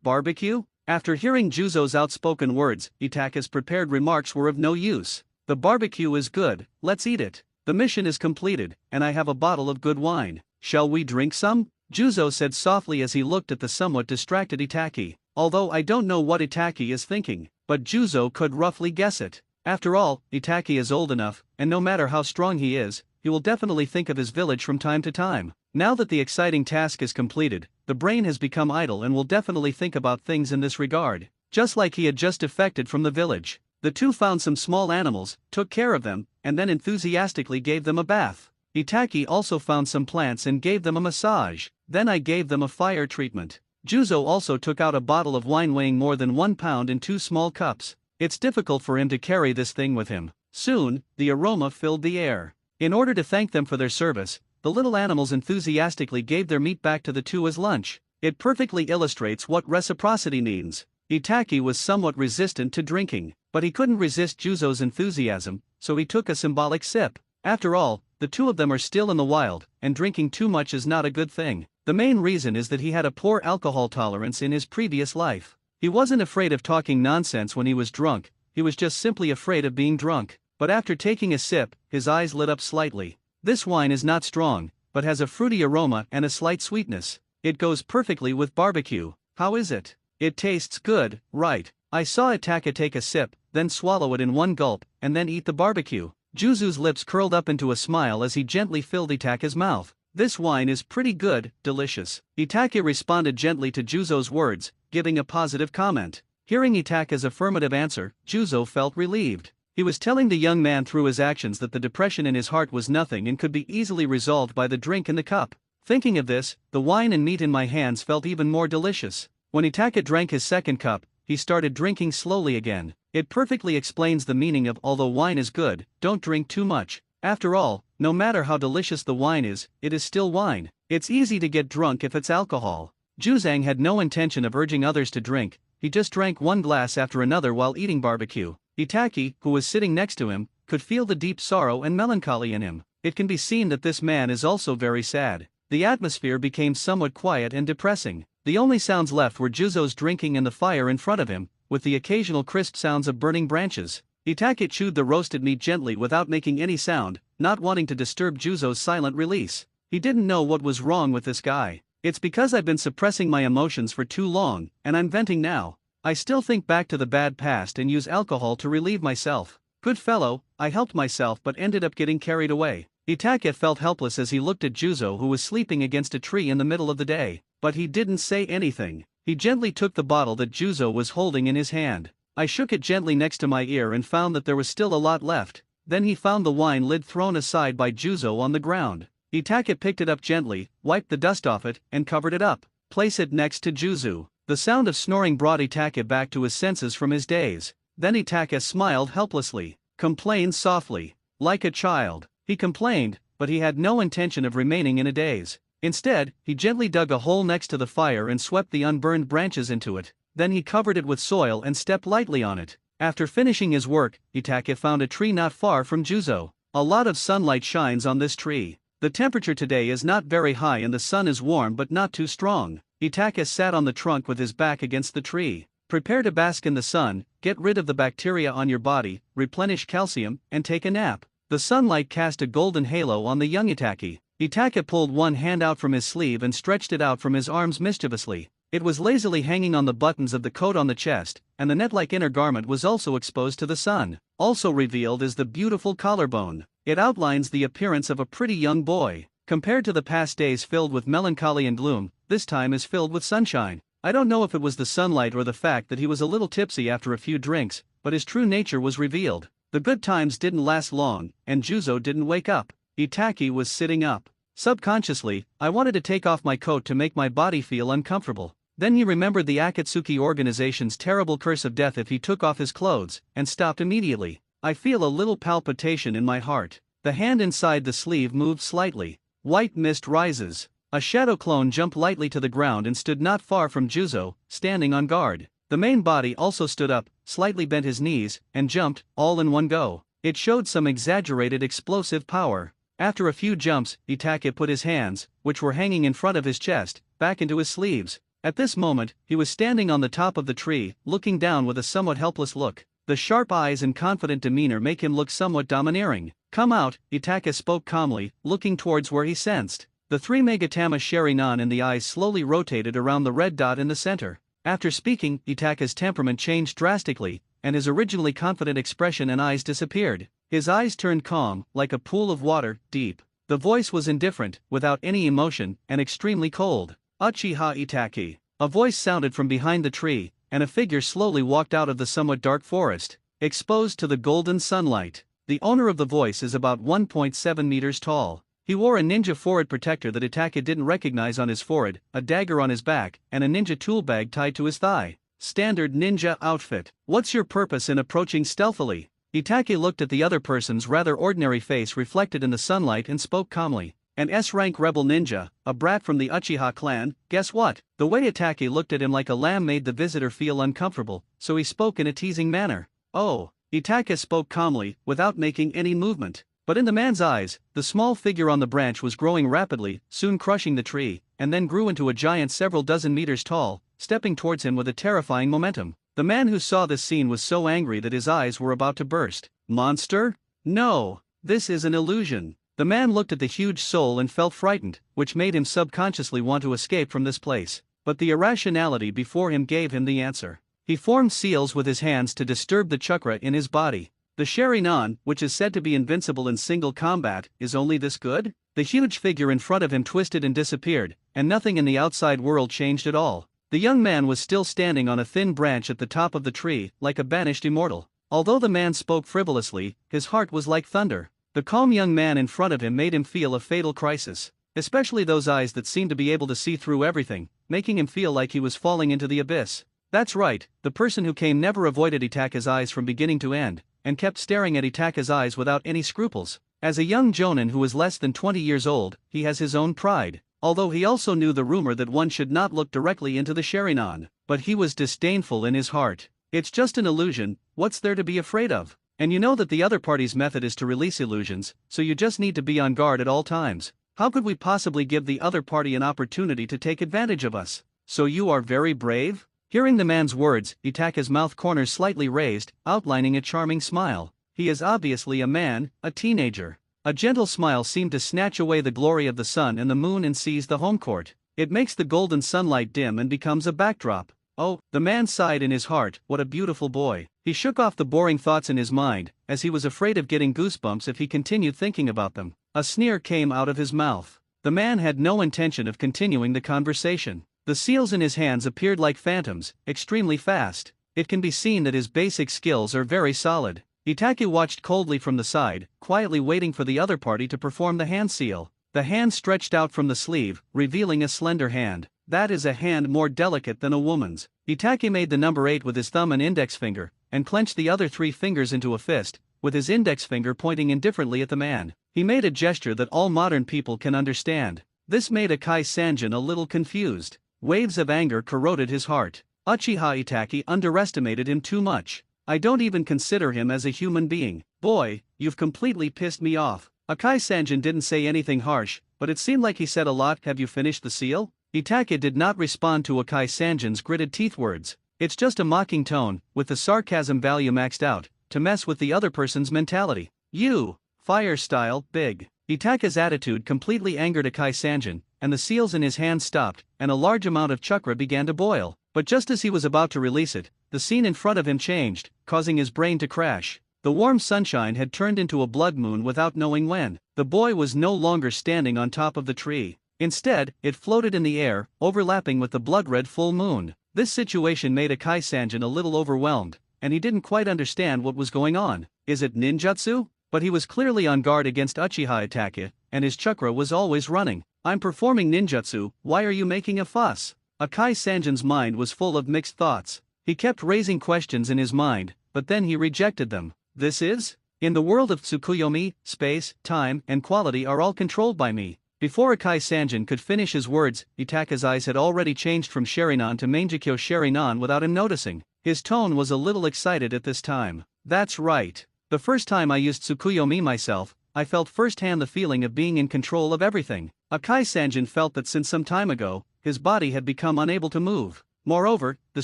Barbecue? After hearing Juzo's outspoken words, Itachi's prepared remarks were of no use. The barbecue is good, let's eat it. The mission is completed, and I have a bottle of good wine. Shall we drink some? Juzo said softly as he looked at the somewhat distracted Itachi. Although I don't know what Itachi is thinking, but Juzo could roughly guess it. After all, Itachi is old enough, and no matter how strong he is, he will definitely think of his village from time to time. Now that the exciting task is completed, the brain has become idle and will definitely think about things in this regard. Just like he had just defected from the village. The two found some small animals, took care of them, and then enthusiastically gave them a bath. Itachi also found some plants and gave them a massage. Then I gave them a fire treatment. Juzo also took out a bottle of wine weighing more than 1 pound in 2 small cups. It's difficult for him to carry this thing with him. Soon, the aroma filled the air. In order to thank them for their service, the little animals enthusiastically gave their meat back to the two as lunch. It perfectly illustrates what reciprocity means. Itachi was somewhat resistant to drinking, but he couldn't resist Juzo's enthusiasm, so he took a symbolic sip. After all, the two of them are still in the wild, and drinking too much is not a good thing. The main reason is that he had a poor alcohol tolerance in his previous life. He wasn't afraid of talking nonsense when he was drunk, he was just simply afraid of being drunk. But after taking a sip, his eyes lit up slightly. This wine is not strong, but has a fruity aroma and a slight sweetness. It goes perfectly with barbecue. How is it? It tastes good, right? I saw Itachi take a sip, then swallow it in one gulp, and then eat the barbecue. Juzu's lips curled up into a smile as he gently filled Itachi's mouth. This wine is pretty good, delicious. Itachi responded gently to Juzo's words, giving a positive comment. Hearing Itachi's affirmative answer, Juzo felt relieved. He was telling the young man through his actions that the depression in his heart was nothing and could be easily resolved by the drink in the cup. Thinking of this, the wine and meat in my hands felt even more delicious. When Itachi drank his second cup, he started drinking slowly again. It perfectly explains the meaning of although wine is good, don't drink too much. After all, no matter how delicious the wine is, it is still wine. It's easy to get drunk if it's alcohol. Juzang had no intention of urging others to drink, he just drank one glass after another while eating barbecue. Itachi, who was sitting next to him, could feel the deep sorrow and melancholy in him. It can be seen that this man is also very sad. The atmosphere became somewhat quiet and depressing. The only sounds left were Juzo's drinking and the fire in front of him, with the occasional crisp sounds of burning branches. Itachi chewed the roasted meat gently without making any sound, not wanting to disturb Juzo's silent release. He didn't know what was wrong with this guy. It's because I've been suppressing my emotions for too long, and I'm venting now. I still think back to the bad past and use alcohol to relieve myself. Good fellow, I helped myself but ended up getting carried away. Itachi felt helpless as he looked at Juzo who was sleeping against a tree in the middle of the day. But he didn't say anything. He gently took the bottle that Juzo was holding in his hand. I shook it gently next to my ear and found that there was still a lot left. Then he found the wine lid thrown aside by Juzo on the ground. Itachi picked it up gently, wiped the dust off it, and covered it up. Place it next to Juzo. The sound of snoring brought Itachi back to his senses from his daze. Then Itachi smiled helplessly. Complained softly. Like a child. He complained, but he had no intention of remaining in a daze. Instead, he gently dug a hole next to the fire and swept the unburned branches into it. then he covered it with soil and stepped lightly on it. After finishing his work, Itake found a tree not far from Juzo. A lot of sunlight shines on this tree. The temperature today is not very high and the sun is warm but not too strong. Itake sat on the trunk with his back against the tree. Prepare to bask in the sun, get rid of the bacteria on your body, replenish calcium, and take a nap. The sunlight cast a golden halo on the young Itake. Itake pulled one hand out from his sleeve and stretched it out from his arms mischievously. It was lazily hanging on the buttons of the coat on the chest, and the net-like inner garment was also exposed to the sun. Also revealed is the beautiful collarbone. It outlines the appearance of a pretty young boy. Compared to the past days filled with melancholy and gloom, this time is filled with sunshine. I don't know if it was the sunlight or the fact that he was a little tipsy after a few drinks, but his true nature was revealed. The good times didn't last long, and Juzo didn't wake up. Itake was sitting up. Subconsciously, I wanted to take off my coat to make my body feel uncomfortable. Then he remembered the Akatsuki organization's terrible curse of death if he took off his clothes, and stopped immediately. I feel a little palpitation in my heart. The hand inside the sleeve moved slightly. White mist rises. A shadow clone jumped lightly to the ground and stood not far from Juzo, standing on guard. The main body also stood up, slightly bent his knees, and jumped, all in one go. It showed some exaggerated explosive power. After a few jumps, Itake put his hands, which were hanging in front of his chest, back into his sleeves. At this moment, he was standing on the top of the tree, looking down with a somewhat helpless look. The sharp eyes and confident demeanor make him look somewhat domineering. Come out, Itake spoke calmly, looking towards where he sensed. The three Megatama Sharinan in the eyes slowly rotated around the red dot in the center. After speaking, Itake's temperament changed drastically, and his originally confident expression and eyes disappeared. His eyes turned calm, like a pool of water, deep. The voice was indifferent, without any emotion, and extremely cold. Uchiha Itake. A voice sounded from behind the tree, and a figure slowly walked out of the somewhat dark forest, exposed to the golden sunlight. The owner of the voice is about 1.7 meters tall. He wore a ninja forehead protector that Itake didn't recognize on his forehead, a dagger on his back, and a ninja tool bag tied to his thigh. Standard ninja outfit. What's your purpose in approaching stealthily? Itake looked at the other person's rather ordinary face reflected in the sunlight and spoke calmly. An S-rank rebel ninja, a brat from the Uchiha clan, guess what? The way Itake looked at him like a lamb made the visitor feel uncomfortable, so he spoke in a teasing manner. Oh. Itake spoke calmly, without making any movement. But in the man's eyes, the small figure on the branch was growing rapidly, soon crushing the tree, and then grew into a giant several dozen meters tall, stepping towards him with a terrifying momentum. The man who saw this scene was so angry that his eyes were about to burst. Monster? No, this is an illusion. The man looked at the huge soul and felt frightened, which made him subconsciously want to escape from this place. But the irrationality before him gave him the answer. He formed seals with his hands to disturb the chakra in his body. The Sharinan, which is said to be invincible in single combat, is only this good? The huge figure in front of him twisted and disappeared, and nothing in the outside world changed at all. The young man was still standing on a thin branch at the top of the tree, like a banished immortal. Although the man spoke frivolously, his heart was like thunder. The calm young man in front of him made him feel a fatal crisis, especially those eyes that seemed to be able to see through everything, making him feel like he was falling into the abyss. That's right, the person who came never avoided Itake's eyes from beginning to end, and kept staring at Itake's eyes without any scruples. As a young jonin who is less than 20 years old, he has his own pride, although he also knew the rumor that one should not look directly into the Sharinan, but he was disdainful in his heart. It's just an illusion, what's there to be afraid of? And you know that the other party's method is to release illusions, so you just need to be on guard at all times. How could we possibly give the other party an opportunity to take advantage of us? So you are very brave? Hearing the man's words, Itake's mouth corners slightly raised, outlining a charming smile. He is obviously a man, a teenager. A gentle smile seemed to snatch away the glory of the sun and the moon and seize the home court. It makes the golden sunlight dim and becomes a backdrop. Oh, the man sighed in his heart, what a beautiful boy. He shook off the boring thoughts in his mind, as he was afraid of getting goosebumps if he continued thinking about them. A sneer came out of his mouth. The man had no intention of continuing the conversation. The seals in his hands appeared like phantoms, extremely fast. It can be seen that his basic skills are very solid. Itake watched coldly from the side, quietly waiting for the other party to perform the hand seal. The hand stretched out from the sleeve, revealing a slender hand. That is a hand more delicate than a woman's. Itake made the number 8 with his thumb and index finger, and clenched the other 3 fingers into a fist, with his index finger pointing indifferently at the man. He made a gesture that all modern people can understand. This made Akai Sanjin a little confused. Waves of anger corroded his heart. Uchiha Itaki underestimated him too much. I don't even consider him as a human being. Boy, you've completely pissed me off. Akai Sanjin didn't say anything harsh, but it seemed like he said a lot. Have you finished the seal? Itake did not respond to Akai Sanjin's gritted teeth words. It's just a mocking tone, with the sarcasm value maxed out, to mess with the other person's mentality. You! Fire style, big. Itake's attitude completely angered Akai Sanjin, and the seals in his hand stopped, and a large amount of chakra began to boil. But just as he was about to release it, the scene in front of him changed, causing his brain to crash. The warm sunshine had turned into a blood moon without knowing when. The boy was no longer standing on top of the tree. Instead, it floated in the air, overlapping with the blood-red full moon. This situation made Akai Sanjin a little overwhelmed, and he didn't quite understand what was going on. Is it ninjutsu? But he was clearly on guard against Uchiha Itake, and his chakra was always running. I'm performing ninjutsu, why are you making a fuss? Akai Sanjin's mind was full of mixed thoughts. He kept raising questions in his mind, but then he rejected them. This is? In the world of Tsukuyomi, space, time, and quality are all controlled by me. Before Akai Sanjin could finish his words, Itake's eyes had already changed from Sharinan to Mangekyo Sharinan without him noticing. His tone was a little excited at this time. That's right. The first time I used Tsukuyomi myself, I felt firsthand the feeling of being in control of everything. Akai Sanjin felt that since some time ago, his body had become unable to move. Moreover, the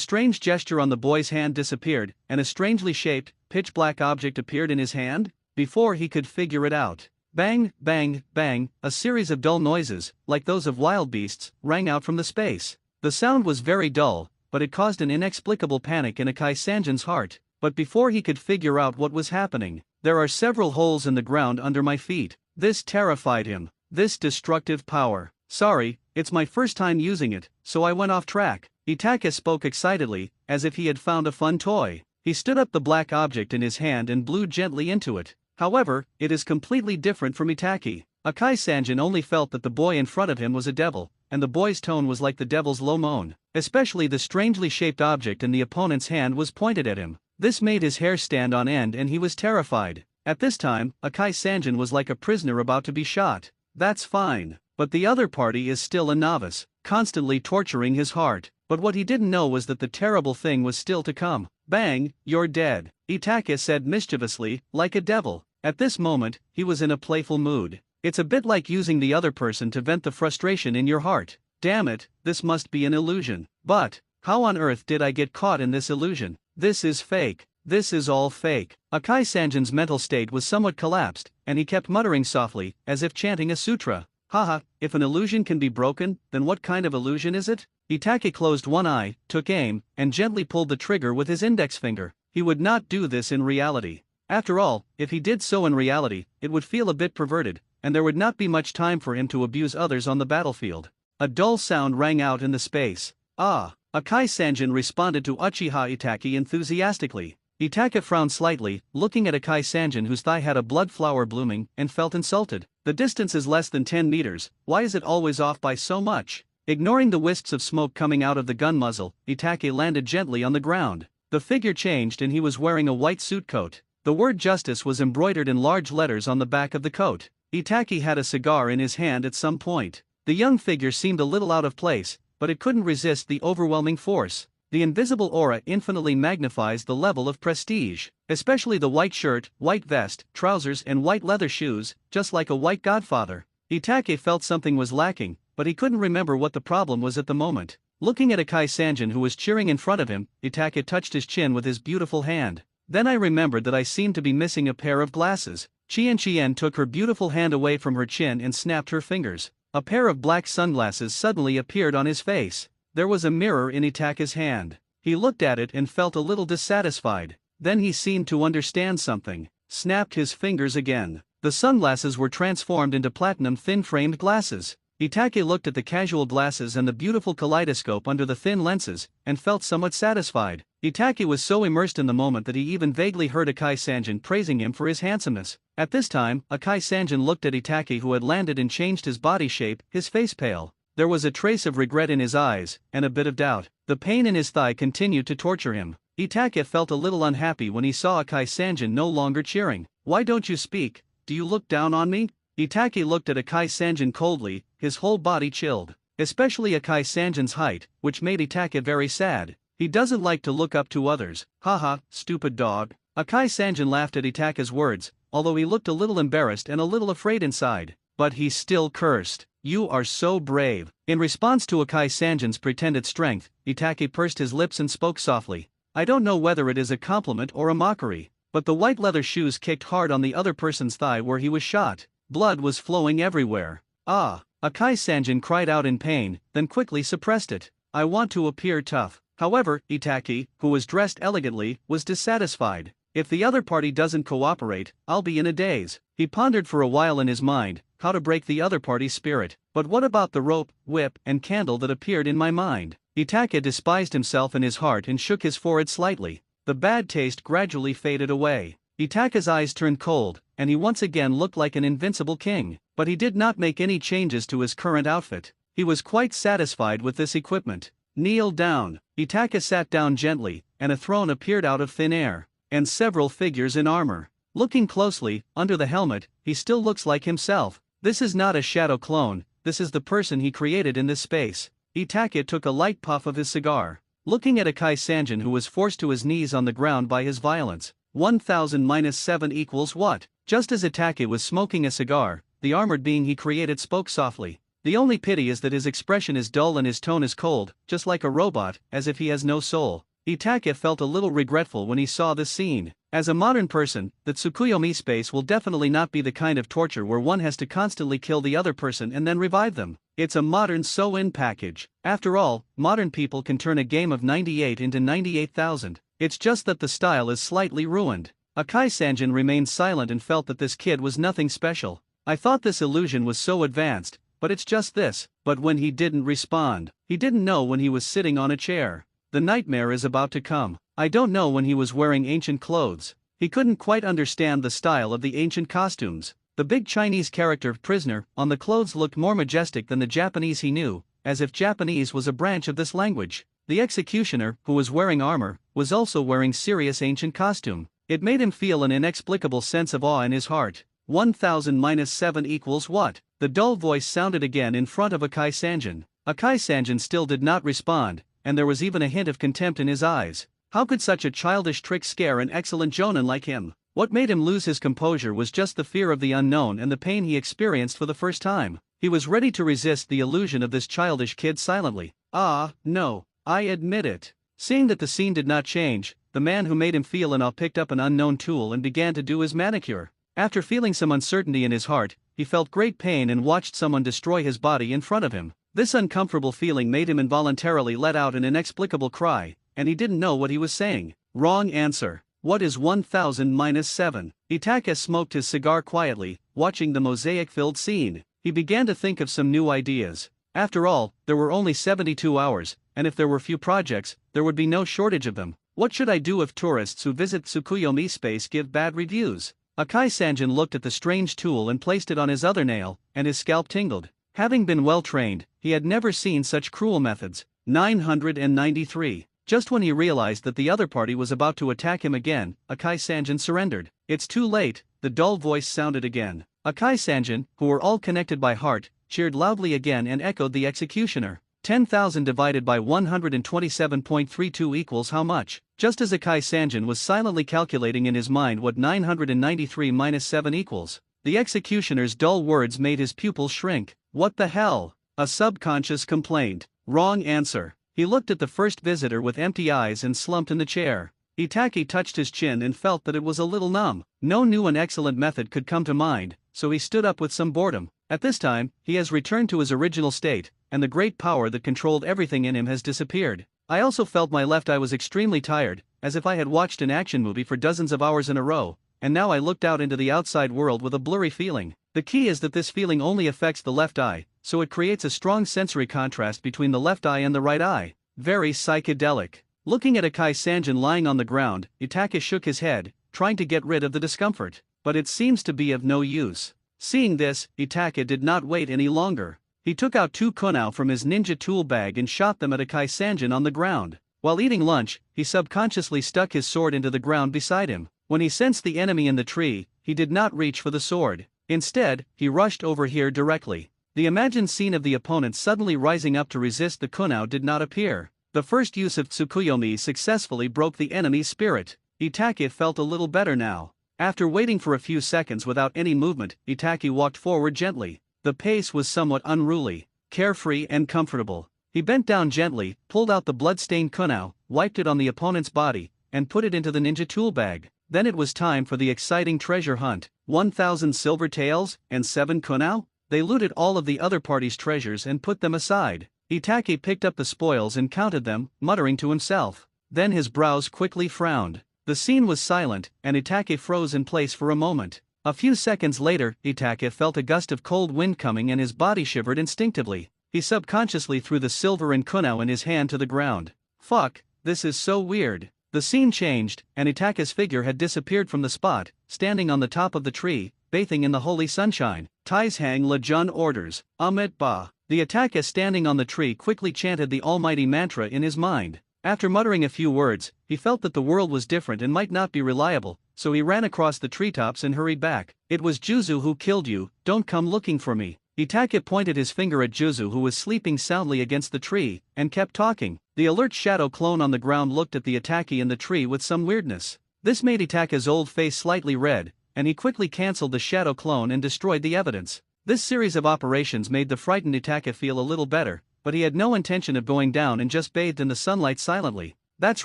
strange gesture on the boy's hand disappeared, and a strangely shaped, pitch-black object appeared in his hand. Before he could figure it out, bang, bang, bang, a series of dull noises, like those of wild beasts, rang out from the space. The sound was very dull, but it caused an inexplicable panic in Akai Sanjin's heart. But before he could figure out what was happening, there are several holes in the ground under my feet. This terrified him. This destructive power. Sorry, it's my first time using it, so I went off track. Itake spoke excitedly, as if he had found a fun toy. He stood up the black object in his hand and blew gently into it. However, it is completely different from Itake. Akai Sanjin only felt that the boy in front of him was a devil, and the boy's tone was like the devil's low moan. Especially the strangely shaped object in the opponent's hand was pointed at him. This made his hair stand on end and he was terrified. At this time, Akai Sanjin was like a prisoner about to be shot. That's fine. But the other party is still a novice, constantly torturing his heart. But what he didn't know was that the terrible thing was still to come. Bang, you're dead, Itake said mischievously, like a devil. At this moment, he was in a playful mood. It's a bit like using the other person to vent the frustration in your heart. Damn it, this must be an illusion. But how on earth did I get caught in this illusion? This is fake. This is all fake. Akai Sanjin's mental state was somewhat collapsed, and he kept muttering softly, as if chanting a sutra. Haha, if an illusion can be broken, then what kind of illusion is it? Itake closed one eye, took aim, and gently pulled the trigger with his index finger. He would not do this in reality. After all, if he did so in reality, it would feel a bit perverted, and there would not be much time for him to abuse others on the battlefield. A dull sound rang out in the space. Ah! Akai Sanjin responded to Uchiha Itake enthusiastically. Itake frowned slightly, looking at Akai Sanjin whose thigh had a blood flower blooming, and felt insulted. The distance is less than 10 meters, why is it always off by so much? Ignoring the wisps of smoke coming out of the gun muzzle, Itake landed gently on the ground. The figure changed and he was wearing a white suit coat. The word justice was embroidered in large letters on the back of the coat. Itake had a cigar in his hand at some point. The young figure seemed a little out of place, but it couldn't resist the overwhelming force. The invisible aura infinitely magnifies the level of prestige, especially the white shirt, white vest, trousers and white leather shoes, just like a white godfather. Itake felt something was lacking, but he couldn't remember what the problem was at the moment. Looking at Akai Sanjin who was cheering in front of him, Itake touched his chin with his beautiful hand. Then I remembered that I seemed to be missing a pair of glasses. Chien took her beautiful hand away from her chin and snapped her fingers. A pair of black sunglasses suddenly appeared on his face. There was a mirror in Itake's hand. He looked at it and felt a little dissatisfied. Then he seemed to understand something. Snapped his fingers again. The sunglasses were transformed into platinum thin-framed glasses. Itake looked at the casual glasses and the beautiful kaleidoscope under the thin lenses, and felt somewhat satisfied. Itake was so immersed in the moment that he even vaguely heard Akai Sanjin praising him for his handsomeness. At this time, Akai Sanjin looked at Itake who had landed and changed his body shape, his face pale. There was a trace of regret in his eyes, and a bit of doubt. The pain in his thigh continued to torture him. Itake felt a little unhappy when he saw Akai Sanjin no longer cheering. Why don't you speak? Do you look down on me? Itake looked at Akai Sanjin coldly, his whole body chilled. Especially Akai Sanjin's height, which made Itake very sad. He doesn't like to look up to others. Haha, stupid dog. Akai Sanjin laughed at Itaka's words, although he looked a little embarrassed and a little afraid inside. But he still cursed. You are so brave. In response to Akai Sanjin's pretended strength, Itake pursed his lips and spoke softly. I don't know whether it is a compliment or a mockery, but the white leather shoes kicked hard on the other person's thigh where he was shot. Blood was flowing everywhere. Ah! Akai Sanjin cried out in pain, then quickly suppressed it. I want to appear tough. However, Itake, who was dressed elegantly, was dissatisfied. If the other party doesn't cooperate, I'll be in a daze. He pondered for a while in his mind how to break the other party's spirit. But what about the rope, whip, and candle that appeared in my mind? Itake despised himself in his heart and shook his forehead slightly. The bad taste gradually faded away. Itake's eyes turned cold, and he once again looked like an invincible king. But he did not make any changes to his current outfit. He was quite satisfied with this equipment. Kneel down. Itake sat down gently, and a throne appeared out of thin air, and several figures in armor. Looking closely, under the helmet, he still looks like himself. This is not a shadow clone, this is the person he created in this space. Itake took a light puff of his cigar, looking at Akai Sanjin, who was forced to his knees on the ground by his violence. 1000-7 equals what? Just as Itake was smoking a cigar, the armored being he created spoke softly. The only pity is that his expression is dull and his tone is cold, just like a robot, as if he has no soul. Itake felt a little regretful when he saw this scene. As a modern person, the Tsukuyomi space will definitely not be the kind of torture where one has to constantly kill the other person and then revive them. It's a modern sew-in package. After all, modern people can turn a game of 98 into 98,000. It's just that the style is slightly ruined. Akai Sanjin remained silent and felt that this kid was nothing special. I thought this illusion was so advanced, but it's just this. But when he didn't respond, he didn't know when he was sitting on a chair. The nightmare is about to come. I don't know when he was wearing ancient clothes. He couldn't quite understand the style of the ancient costumes. The big Chinese character prisoner on the clothes looked more majestic than the Japanese he knew, as if Japanese was a branch of this language. The executioner, who was wearing armor, was also wearing serious ancient costume. It made him feel an inexplicable sense of awe in his heart. 1000-7 equals what? The dull voice sounded again in front of Akai Sanjin. Akai Sanjin still did not respond, and there was even a hint of contempt in his eyes. How could such a childish trick scare an excellent jonin like him? What made him lose his composure was just the fear of the unknown and the pain he experienced for the first time. He was ready to resist the illusion of this childish kid silently. Ah, no, I admit it. Seeing that the scene did not change, the man who made him feel an awe picked up an unknown tool and began to do his manicure. After feeling some uncertainty in his heart, he felt great pain and watched someone destroy his body in front of him. This uncomfortable feeling made him involuntarily let out an inexplicable cry, and he didn't know what he was saying. Wrong answer. What is 1000-7? Itake smoked his cigar quietly, watching the mosaic-filled scene. He began to think of some new ideas. After all, there were only 72 hours, and if there were few projects, there would be no shortage of them. What should I do if tourists who visit Tsukuyomi space give bad reviews? Akai Sanjin looked at the strange tool and placed it on his other nail, and his scalp tingled. Having been well trained, he had never seen such cruel methods. 993. Just when he realized that the other party was about to attack him again, Akai Sanjin surrendered. It's too late, the dull voice sounded again. Akai Sanjin, who were all connected by heart, cheered loudly again and echoed the executioner. 10,000 divided by 127.32 equals how much? Just as Akai Sanjin was silently calculating in his mind what 993 minus 7 equals, the executioner's dull words made his pupils shrink. What the hell? A subconscious complaint. Wrong answer. He looked at the first visitor with empty eyes and slumped in the chair. Itake touched his chin and felt that it was a little numb. No new and excellent method could come to mind, so he stood up with some boredom. At this time, he has returned to his original state, and the great power that controlled everything in him has disappeared. I also felt my left eye was extremely tired, as if I had watched an action movie for dozens of hours in a row, and now I looked out into the outside world with a blurry feeling. The key is that this feeling only affects the left eye, so it creates a strong sensory contrast between the left eye and the right eye. Very psychedelic. Looking at Akai Sanjin lying on the ground, Itake shook his head, trying to get rid of the discomfort, but it seems to be of no use. Seeing this, Itake did not wait any longer. He took out 2 konoha from his ninja tool bag and shot them at Akai Sanjin on the ground. While eating lunch, he subconsciously stuck his sword into the ground beside him. When he sensed the enemy in the tree, he did not reach for the sword. Instead, he rushed over here directly. The imagined scene of the opponent suddenly rising up to resist the konoha did not appear. The first use of Tsukuyomi successfully broke the enemy's spirit. Itachi felt a little better now. After waiting for a few seconds without any movement, Itachi walked forward gently. The pace was somewhat unruly, carefree and comfortable. He bent down gently, pulled out the blood-stained kunao, wiped it on the opponent's body, and put it into the ninja tool bag. Then it was time for the exciting treasure hunt. 1,000 silver taels, and 7 kunao? They looted all of the other party's treasures and put them aside. Itachi picked up the spoils and counted them, muttering to himself. Then his brows quickly frowned. The scene was silent, and Itachi froze in place for a moment. A few seconds later, Itachi felt a gust of cold wind coming and his body shivered instinctively. He subconsciously threw the silver and kunao in his hand to the ground. Fuck, this is so weird. The scene changed, and Itachi's figure had disappeared from the spot, standing on the top of the tree, bathing in the holy sunshine. Taishang Lejun orders, Amit Ba. The Itachi standing on the tree quickly chanted the almighty mantra in his mind. After muttering a few words, he felt that the world was different and might not be reliable, so he ran across the treetops and hurried back. It was Juzu who killed you, don't come looking for me. Itachi pointed his finger at Juzu, who was sleeping soundly against the tree, and kept talking. The alert shadow clone on the ground looked at the Itachi in the tree with some weirdness. This made Itachi's old face slightly red, and he quickly cancelled the shadow clone and destroyed the evidence. This series of operations made the frightened Itachi feel a little better, but he had no intention of going down and just bathed in the sunlight silently. That's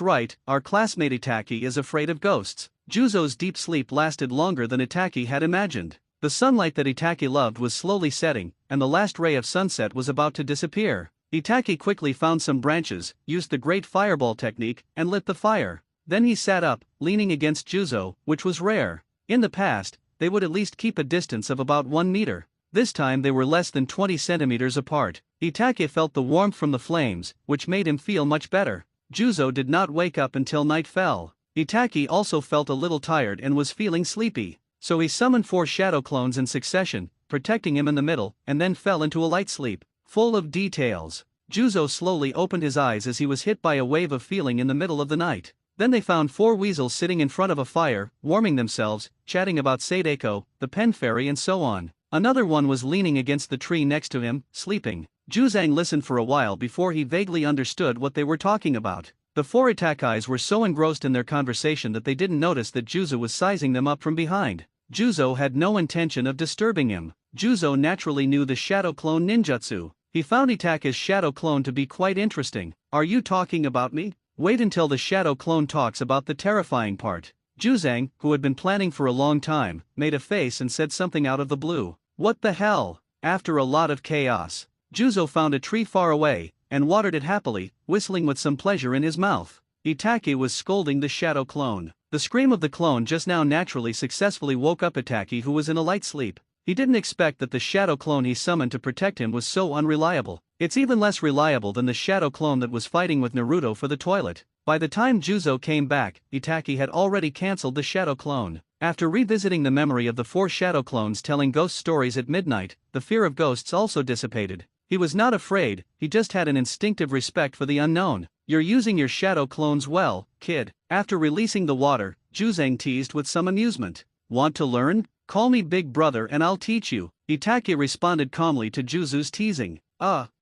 right, our classmate Itachi is afraid of ghosts. Juzo's deep sleep lasted longer than Itachi had imagined. The sunlight that Itachi loved was slowly setting, and the last ray of sunset was about to disappear. Itachi quickly found some branches, used the great fireball technique, and lit the fire. Then he sat up, leaning against Juzo, which was rare. In the past, they would at least keep a distance of about 1 meter. This time they were less than 20 centimeters apart. Itachi felt the warmth from the flames, which made him feel much better. Juzo did not wake up until night fell. Itachi also felt a little tired and was feeling sleepy. So he summoned 4 shadow clones in succession, protecting him in the middle, and then fell into a light sleep, full of details. Juzo slowly opened his eyes as he was hit by a wave of feeling in the middle of the night. Then they found 4 weasels sitting in front of a fire, warming themselves, chatting about Sadako, the pen fairy and so on. Another one was leaning against the tree next to him, sleeping. Juzang listened for a while before he vaguely understood what they were talking about. The 4 Itachis were so engrossed in their conversation that they didn't notice that Juzo was sizing them up from behind. Juzo had no intention of disturbing him. Juzo naturally knew the shadow clone ninjutsu. He found Itachi's shadow clone to be quite interesting. Are you talking about me? Wait until the shadow clone talks about the terrifying part. Juzang, who had been planning for a long time, made a face and said something out of the blue. What the hell? After a lot of chaos, Juzo found a tree far away, and watered it happily, whistling with some pleasure in his mouth. Itachi was scolding the shadow clone. The scream of the clone just now naturally successfully woke up Itachi, who was in a light sleep. He didn't expect that the shadow clone he summoned to protect him was so unreliable. It's even less reliable than the shadow clone that was fighting with Naruto for the toilet. By the time Juzo came back, Itachi had already cancelled the shadow clone. After revisiting the memory of the 4 shadow clones telling ghost stories at midnight, the fear of ghosts also dissipated. He was not afraid, he just had an instinctive respect for the unknown. You're using your shadow clones well, kid. After releasing the water, Juzang teased with some amusement. Want to learn? Call me big brother and I'll teach you. Itachi responded calmly to Juzu's teasing.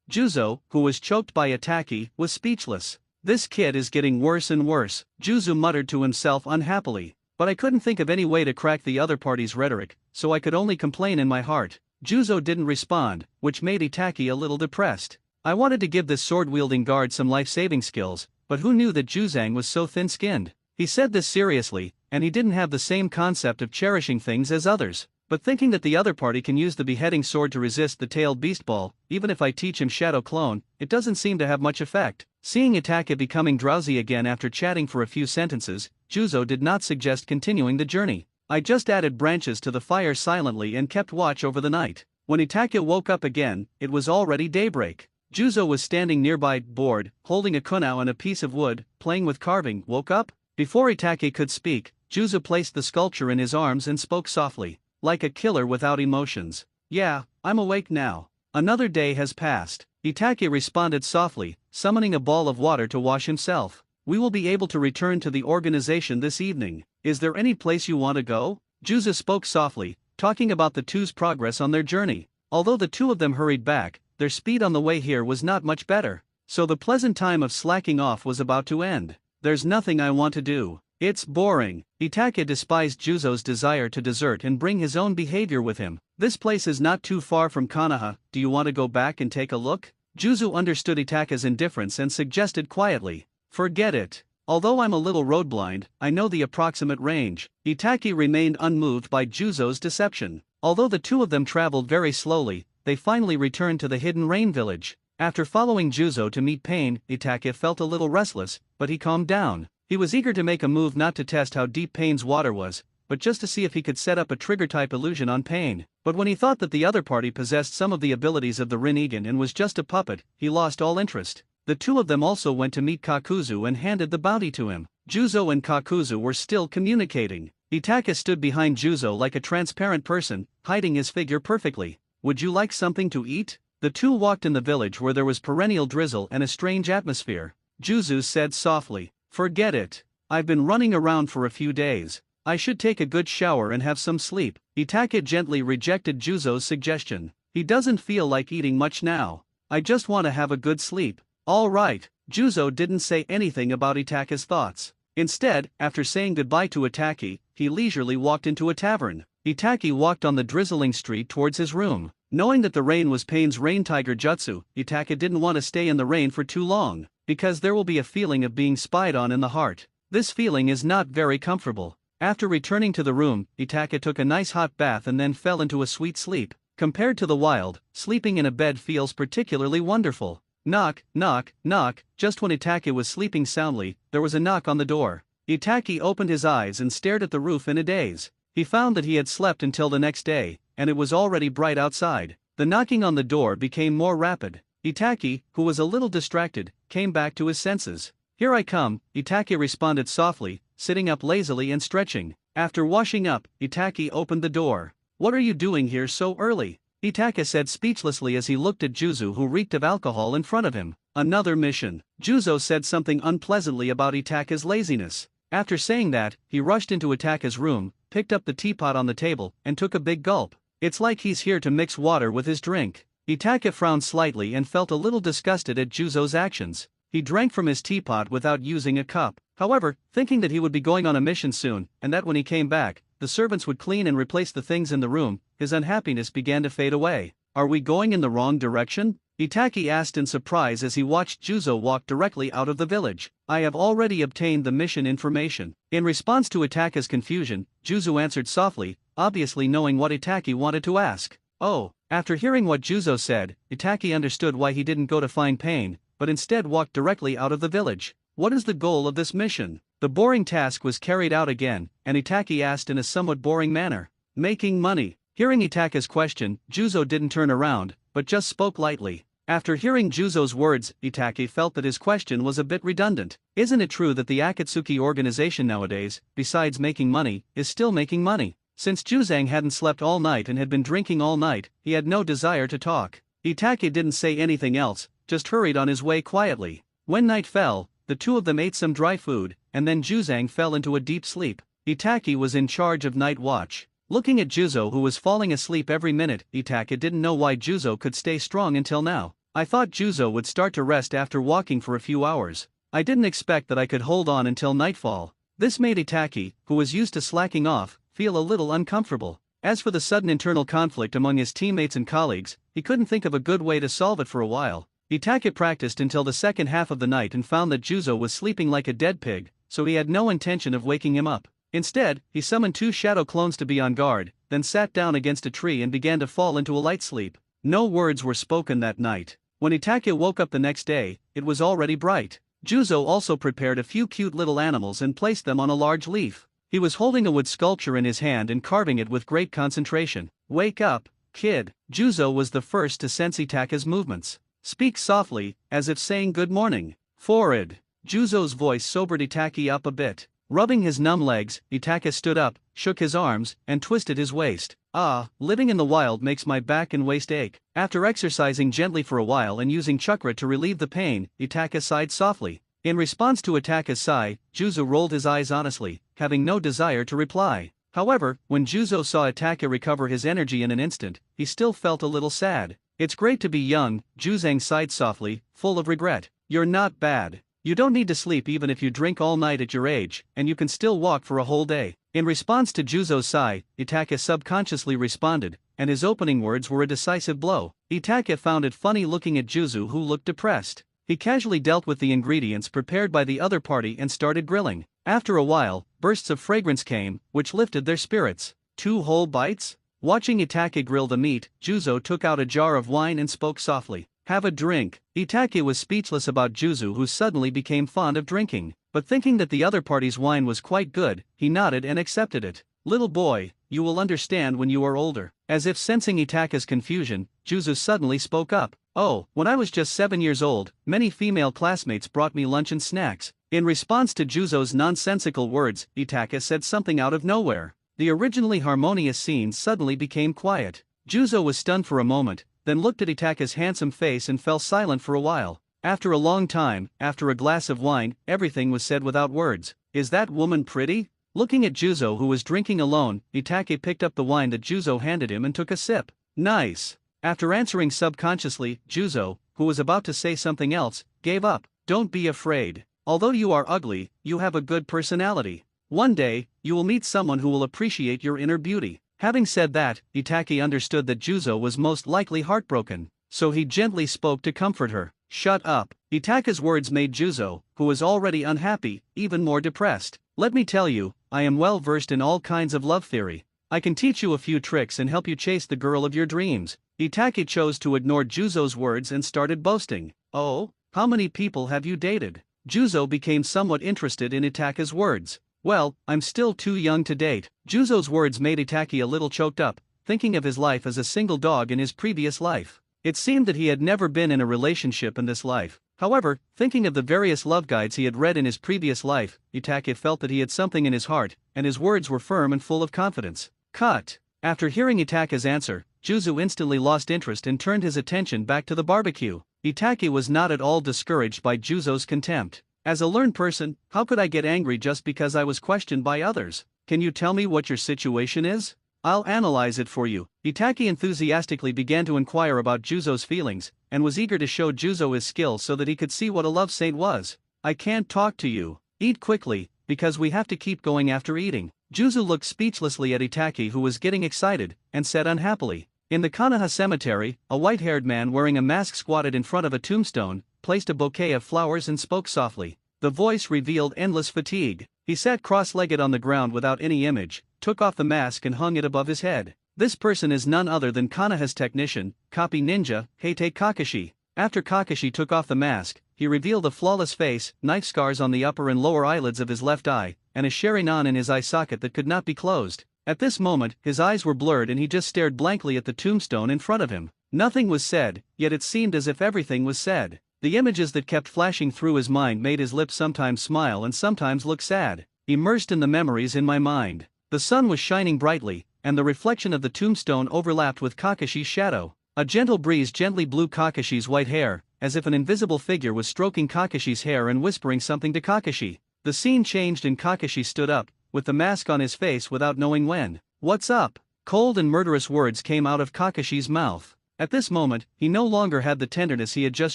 Juzo, who was choked by Itachi, was speechless. This kid is getting worse and worse, Juzu muttered to himself unhappily. But I couldn't think of any way to crack the other party's rhetoric, so I could only complain in my heart. Juzo didn't respond, which made Itachi a little depressed. I wanted to give this sword-wielding guard some life-saving skills, but who knew that Juzang was so thin-skinned? He said this seriously, and he didn't have the same concept of cherishing things as others. But thinking that the other party can use the beheading sword to resist the tailed beast ball, even if I teach him shadow clone, it doesn't seem to have much effect. Seeing Itachi becoming drowsy again after chatting for a few sentences, Juzo did not suggest continuing the journey. I just added branches to the fire silently and kept watch over the night. When Itachi woke up again, it was already daybreak. Juzo was standing nearby, bored, holding a kunao and a piece of wood, playing with carving. Woke up? Before Itachi could speak, Juzo placed the sculpture in his arms and spoke softly, like a killer without emotions. Yeah, I'm awake now. Another day has passed. Itachi responded softly, summoning a ball of water to wash himself. We will be able to return to the organization this evening. Is there any place you want to go? Juzo spoke softly, talking about the two's progress on their journey. Although the two of them hurried back, their speed on the way here was not much better. So the pleasant time of slacking off was about to end. There's nothing I want to do. It's boring. Itake despised Juzo's desire to desert and bring his own behavior with him. This place is not too far from Konoha, do you want to go back and take a look? Juzo understood Itake's indifference and suggested quietly. Forget it. Although I'm a little road blind, I know the approximate range. Itake remained unmoved by Juzo's deception. Although the two of them traveled very slowly, they finally returned to the hidden rain village. After following Juzo to meet Pain, Itake felt a little restless, but he calmed down. He was eager to make a move not to test how deep Pain's water was, but just to see if he could set up a trigger-type illusion on Pain. But when he thought that the other party possessed some of the abilities of the Rinnegan and was just a puppet, he lost all interest. The two of them also went to meet Kakuzu and handed the bounty to him. Juzo and Kakuzu were still communicating. Itake stood behind Juzo like a transparent person, hiding his figure perfectly. Would you like something to eat? The two walked in the village where there was perennial drizzle and a strange atmosphere. Juzo said softly, "Forget it. I've been running around for a few days. I should take a good shower and have some sleep." Itake gently rejected Juzo's suggestion. He doesn't feel like eating much now. I just want to have a good sleep. All right. Juzo didn't say anything about Itake's thoughts. Instead, after saying goodbye to Itake, he leisurely walked into a tavern. Itake walked on the drizzling street towards his room. Knowing that the rain was Pain's rain tiger jutsu, Itake didn't want to stay in the rain for too long, because there will be a feeling of being spied on in the heart. This feeling is not very comfortable. After returning to the room, Itake took a nice hot bath and then fell into a sweet sleep. Compared to the wild, sleeping in a bed feels particularly wonderful. Knock, knock, knock. Just when Itake was sleeping soundly, there was a knock on the door. Itake opened his eyes and stared at the roof in a daze. He found that he had slept until the next day, and it was already bright outside. The knocking on the door became more rapid. Itake, who was a little distracted, came back to his senses. "Here I come," Itake responded softly, sitting up lazily and stretching. After washing up, Itake opened the door. "What are you doing here so early?" Itake said speechlessly as he looked at Juzo, who reeked of alcohol in front of him. "Another mission." Juzo said something unpleasantly about Itake's laziness. After saying that, he rushed into Itake's room, picked up the teapot on the table, and took a big gulp. "It's like he's here to mix water with his drink." Itake frowned slightly and felt a little disgusted at Juzo's actions. He drank from his teapot without using a cup. However, thinking that he would be going on a mission soon, and that when he came back, the servants would clean and replace the things in the room, his unhappiness began to fade away. "Are we going in the wrong direction?" Itake asked in surprise as he watched Juzo walk directly out of the village. "I have already obtained the mission information." In response to Itake's confusion, Juzo answered softly, obviously knowing what Itake wanted to ask. "Oh." After hearing what Juzo said, Itake understood why he didn't go to find Pain, but instead walked directly out of the village. What is the goal of this mission? The boring task was carried out again, and Itake asked in a somewhat boring manner. "Making money." Hearing Itake's question, Juzo didn't turn around, but just spoke lightly. After hearing Juzo's words, Itake felt that his question was a bit redundant. Isn't it true that the Akatsuki organization nowadays, besides making money, is still making money? Since Juzang hadn't slept all night and had been drinking all night, he had no desire to talk. Itake didn't say anything else, just hurried on his way quietly. When night fell, the two of them ate some dry food, and then Juzang fell into a deep sleep. Itake was in charge of night watch. Looking at Juzo, who was falling asleep every minute, Itake didn't know why Juzo could stay strong until now. "I thought Juzo would start to rest after walking for a few hours. I didn't expect that I could hold on until nightfall." This made Itake, who was used to slacking off, feel a little uncomfortable. As for the sudden internal conflict among his teammates and colleagues, he couldn't think of a good way to solve it for a while. Itake practiced until the second half of the night and found that Juzo was sleeping like a dead pig, so he had no intention of waking him up. Instead, he summoned two shadow clones to be on guard, then sat down against a tree and began to fall into a light sleep. No words were spoken that night. When Itake woke up the next day, it was already bright. Juzo also prepared a few cute little animals and placed them on a large leaf. He was holding a wood sculpture in his hand and carving it with great concentration. "Wake up, kid." Juzo was the first to sense Itake's movements. "Speak softly, as if saying good morning." "Forward." Juzo's voice sobered Itake up a bit. Rubbing his numb legs, Itake stood up, shook his arms, and twisted his waist. "Ah, living in the wild makes my back and waist ache." After exercising gently for a while and using chakra to relieve the pain, Itake sighed softly. In response to Itake's sigh, Juzo rolled his eyes honestly, having no desire to reply. However, when Juzo saw Itake recover his energy in an instant, he still felt a little sad. "It's great to be young," Juzang sighed softly, full of regret. You're not bad. You don't need to sleep even if you drink all night at your age, and you can still walk for a whole day. In response to Juzo's sigh, Itaka subconsciously responded, and his opening words were a decisive blow. Itaka found it funny looking at Juzo, who looked depressed. He casually dealt with the ingredients prepared by the other party and started grilling. After a while, bursts of fragrance came, which lifted their spirits. 2 whole bites? Watching Itaka grill the meat, Juzo took out a jar of wine and spoke softly. Have a drink. Itake was speechless about Juzo, who suddenly became fond of drinking, but thinking that the other party's wine was quite good, he nodded and accepted it. Little boy, you will understand when you are older. As if sensing Itaka's confusion, Juzo suddenly spoke up. Oh, when I was just 7 years old, many female classmates brought me lunch and snacks. In response to Juzo's nonsensical words, Itaka said something out of nowhere. The originally harmonious scene suddenly became quiet. Juzo was stunned for a moment, then looked at Itaka's handsome face and fell silent for a while. After a long time, after a glass of wine, everything was said without words. Is that woman pretty? Looking at Juzo, who was drinking alone, Itake picked up the wine that Juzo handed him and took a sip. Nice. After answering subconsciously, Juzo, who was about to say something else, gave up. Don't be afraid. Although you are ugly, you have a good personality. One day, you will meet someone who will appreciate your inner beauty. Having said that, Itake understood that Juzo was most likely heartbroken, so he gently spoke to comfort her. Shut up. Itaka's words made Juzo, who was already unhappy, even more depressed. Let me tell you, I am well versed in all kinds of love theory. I can teach you a few tricks and help you chase the girl of your dreams. Itake chose to ignore Juzo's words and started boasting. Oh, how many people have you dated? Juzo became somewhat interested in Itaka's words. Well, I'm still too young to date. Juzo's words made Itake a little choked up, thinking of his life as a single dog in his previous life. It seemed that he had never been in a relationship in this life. However, thinking of the various love guides he had read in his previous life, Itake felt that he had something in his heart, and his words were firm and full of confidence. Cut. After hearing Itaka's answer, Juzo instantly lost interest and turned his attention back to the barbecue. Itake was not at all discouraged by Juzo's contempt. As a learned person, how could I get angry just because I was questioned by others? Can you tell me what your situation is? I'll analyze it for you. Itake enthusiastically began to inquire about Juzo's feelings, and was eager to show Juzo his skill so that he could see what a love saint was. I can't talk to you. Eat quickly, because we have to keep going after eating. Juzo looked speechlessly at Itake, who was getting excited, and said unhappily. In the Konoha cemetery, a white-haired man wearing a mask squatted in front of a tombstone, placed a bouquet of flowers and spoke softly. The voice revealed endless fatigue. He sat cross-legged on the ground without any image, took off the mask and hung it above his head. This person is none other than Konoha's technician, copy ninja, Heite Kakashi. After Kakashi took off the mask, he revealed a flawless face, knife scars on the upper and lower eyelids of his left eye, and a Sharingan in his eye socket that could not be closed. At this moment, his eyes were blurred and he just stared blankly at the tombstone in front of him. Nothing was said, yet it seemed as if everything was said. The images that kept flashing through his mind made his lips sometimes smile and sometimes look sad. Immersed in the memories in my mind. The sun was shining brightly, and the reflection of the tombstone overlapped with Kakashi's shadow. A gentle breeze gently blew Kakashi's white hair, as if an invisible figure was stroking Kakashi's hair and whispering something to Kakashi. The scene changed and Kakashi stood up, with the mask on his face without knowing when. What's up? Cold and murderous words came out of Kakashi's mouth. At this moment, he no longer had the tenderness he had just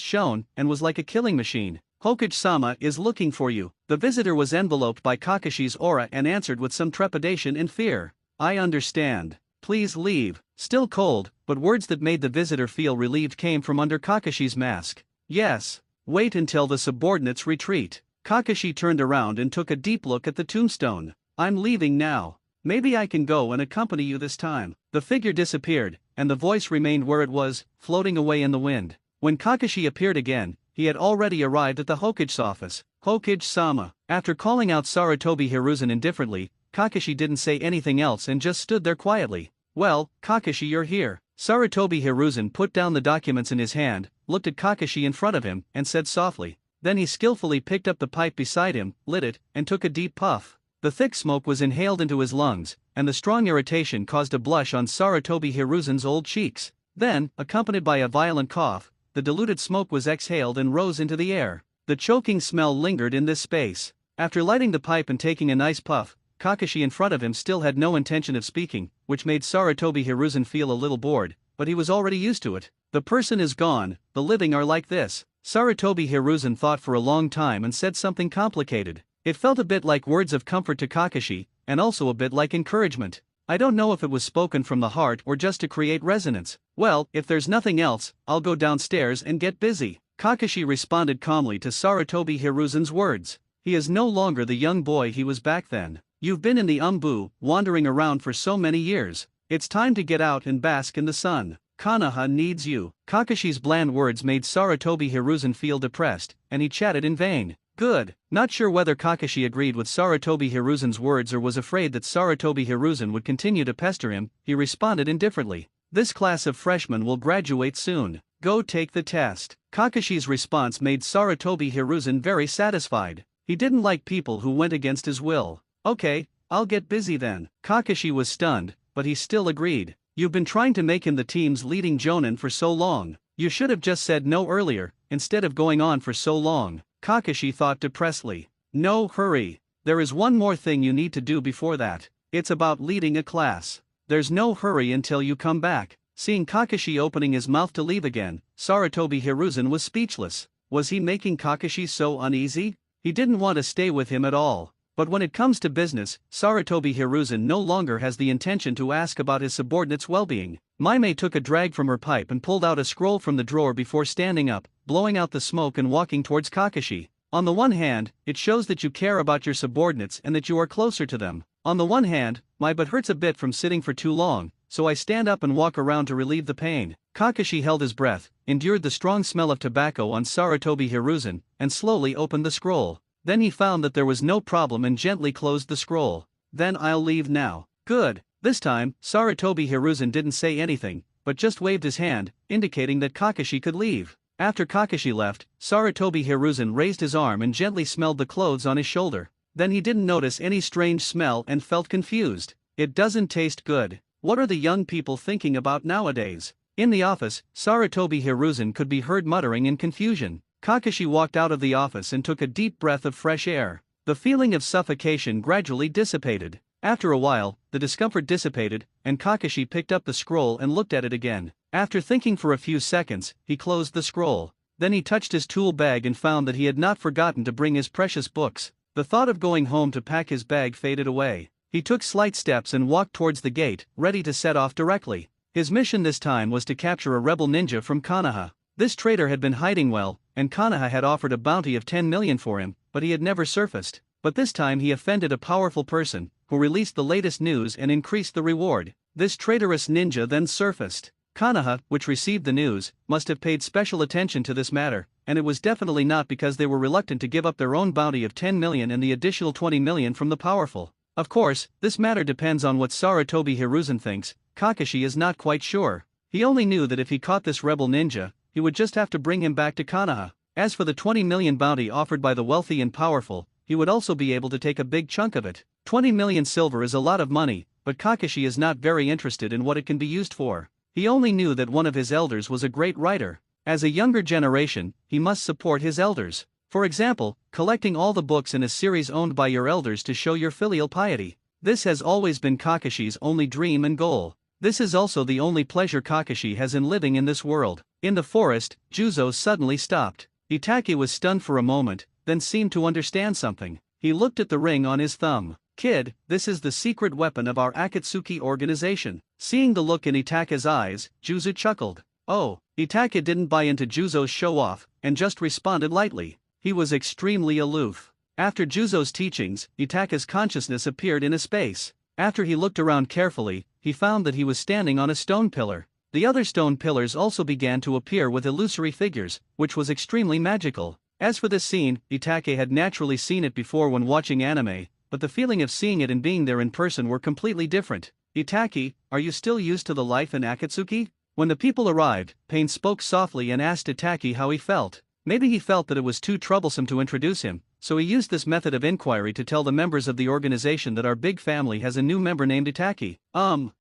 shown, and was like a killing machine. Hokage-sama is looking for you. The visitor was enveloped by Kakashi's aura and answered with some trepidation and fear. I understand. Please leave. Still cold, but words that made the visitor feel relieved came from under Kakashi's mask. Yes. Wait until the subordinates retreat. Kakashi turned around and took a deep look at the tombstone. I'm leaving now. Maybe I can go and accompany you this time. The figure disappeared, and the voice remained where it was, floating away in the wind. When Kakashi appeared again, he had already arrived at the Hokage's office. Hokage-sama. After calling out Sarutobi Hiruzen indifferently, Kakashi didn't say anything else and just stood there quietly. Well, Kakashi, you're here. Sarutobi Hiruzen put down the documents in his hand, looked at Kakashi in front of him, and said softly. Then he skillfully picked up the pipe beside him, lit it, and took a deep puff. The thick smoke was inhaled into his lungs, and the strong irritation caused a blush on Sarutobi Hiruzen's old cheeks. Then, accompanied by a violent cough, the diluted smoke was exhaled and rose into the air. The choking smell lingered in this space. After lighting the pipe and taking a nice puff, Kakashi in front of him still had no intention of speaking, which made Sarutobi Hiruzen feel a little bored, but he was already used to it. The person is gone, the living are like this. Sarutobi Hiruzen thought for a long time and said something complicated. It felt a bit like words of comfort to Kakashi, and also a bit like encouragement. I don't know if it was spoken from the heart or just to create resonance. Well, if there's nothing else, I'll go downstairs and get busy. Kakashi responded calmly to Sarutobi Hiruzen's words. He is no longer the young boy he was back then. You've been in the umbu, wandering around for so many years. It's time to get out and bask in the sun. Konoha needs you. Kakashi's bland words made Sarutobi Hiruzen feel depressed, and he chatted in vain. Good. Not sure whether Kakashi agreed with Sarutobi Hiruzen's words or was afraid that Sarutobi Hiruzen would continue to pester him, he responded indifferently. This class of freshmen will graduate soon. Go take the test. Kakashi's response made Sarutobi Hiruzen very satisfied. He didn't like people who went against his will. Okay, I'll get busy then. Kakashi was stunned, but he still agreed. You've been trying to make him the team's leading jonin for so long. You should have just said no earlier, instead of going on for so long. Kakashi thought depressedly. No hurry. There is one more thing you need to do before that. It's about leading a class. There's no hurry until you come back. Seeing Kakashi opening his mouth to leave again, Sarutobi Hiruzen was speechless. Was he making Kakashi so uneasy? He didn't want to stay with him at all. But when it comes to business, Sarutobi Hiruzen no longer has the intention to ask about his subordinates' well-being. Maimei took a drag from her pipe and pulled out a scroll from the drawer before standing up, blowing out the smoke and walking towards Kakashi. On the one hand, it shows that you care about your subordinates and that you are closer to them. On the one hand, my butt hurts a bit from sitting for too long, so I stand up and walk around to relieve the pain. Kakashi held his breath, endured the strong smell of tobacco on Sarutobi Hiruzen, and slowly opened the scroll. Then he found that there was no problem and gently closed the scroll. Then I'll leave now. Good. This time, Sarutobi Hiruzen didn't say anything, but just waved his hand, indicating that Kakashi could leave. After Kakashi left, Sarutobi Hiruzen raised his arm and gently smelled the clothes on his shoulder. Then he didn't notice any strange smell and felt confused. It doesn't taste good. What are the young people thinking about nowadays? In the office, Sarutobi Hiruzen could be heard muttering in confusion. Kakashi walked out of the office and took a deep breath of fresh air. The feeling of suffocation gradually dissipated. After a while, the discomfort dissipated, and Kakashi picked up the scroll and looked at it again. After thinking for a few seconds, he closed the scroll. Then he touched his tool bag and found that he had not forgotten to bring his precious books. The thought of going home to pack his bag faded away. He took slight steps and walked towards the gate, ready to set off directly. His mission this time was to capture a rebel ninja from Konoha. This traitor had been hiding well, and Konoha had offered a bounty of 10 million for him, but he had never surfaced. But this time he offended a powerful person, who released the latest news and increased the reward. This traitorous ninja then surfaced. Konoha, which received the news, must have paid special attention to this matter, and it was definitely not because they were reluctant to give up their own bounty of 10 million and the additional 20 million from the powerful. Of course, this matter depends on what Sarutobi Hiruzen thinks. Kakashi is not quite sure. He only knew that if he caught this rebel ninja, he would just have to bring him back to Konoha. As for the 20 million bounty offered by the wealthy and powerful, he would also be able to take a big chunk of it. 20 million silver is a lot of money, but Kakashi is not very interested in what it can be used for. He only knew that one of his elders was a great writer. As a younger generation, he must support his elders. For example, collecting all the books in a series owned by your elders to show your filial piety. This has always been Kakashi's only dream and goal. This is also the only pleasure Kakashi has in living in this world. In the forest, Juzo suddenly stopped. Itake was stunned for a moment, then seemed to understand something. He looked at the ring on his thumb. Kid, this is the secret weapon of our Akatsuki organization. Seeing the look in Itake's eyes, Juzo chuckled. Oh, Itake didn't buy into Juzo's show-off, and just responded lightly. He was extremely aloof. After Juzo's teachings, Itake's consciousness appeared in a space. After he looked around carefully, he found that he was standing on a stone pillar. The other stone pillars also began to appear with illusory figures, which was extremely magical. As for this scene, Itake had naturally seen it before when watching anime, but the feeling of seeing it and being there in person were completely different. Itake, are you still used to the life in Akatsuki? When the people arrived, Pain spoke softly and asked Itake how he felt. Maybe he felt that it was too troublesome to introduce him, so he used this method of inquiry to tell the members of the organization that our big family has a new member named Itake.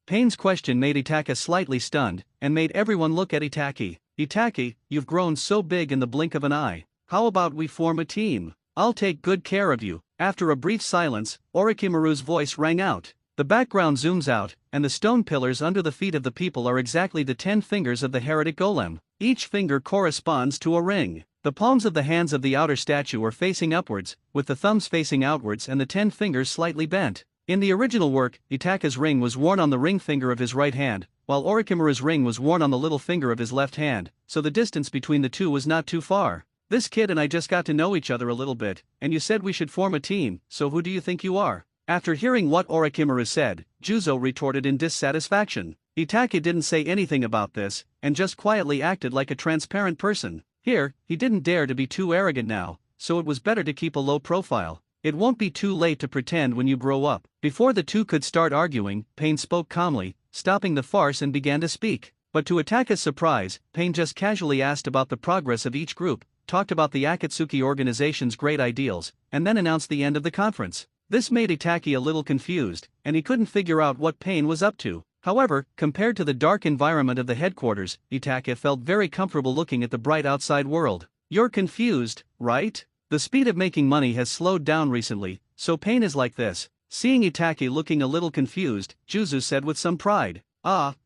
Pain's question made Itake slightly stunned, and made everyone look at Itake. Itake, you've grown so big in the blink of an eye. How about we form a team? I'll take good care of you. After a brief silence, Orochimaru's voice rang out. The background zooms out, and the stone pillars under the feet of the people are exactly the 10 fingers of the heretic golem. Each finger corresponds to a ring. The palms of the hands of the outer statue are facing upwards, with the thumbs facing outwards and the 10 fingers slightly bent. In the original work, Itaka's ring was worn on the ring finger of his right hand, while Orochimaru's ring was worn on the little finger of his left hand, so the distance between the two was not too far. This kid and I just got to know each other a little bit, and you said we should form a team, so who do you think you are? After hearing what Orochimaru said, Juzo retorted in dissatisfaction. Itake didn't say anything about this, and just quietly acted like a transparent person. Here, he didn't dare to be too arrogant now, so it was better to keep a low profile. It won't be too late to pretend when you grow up. Before the two could start arguing, Pain spoke calmly, stopping the farce and began to speak. But to Itaka's surprise, Pain just casually asked about the progress of each group, talked about the Akatsuki organization's great ideals, and then announced the end of the conference. This made Itake a little confused, and he couldn't figure out what Pain was up to. However, compared to the dark environment of the headquarters, Itake felt very comfortable looking at the bright outside world. You're confused, right? The speed of making money has slowed down recently, so Pain is like this. Seeing Itake looking a little confused, Juzo said with some pride.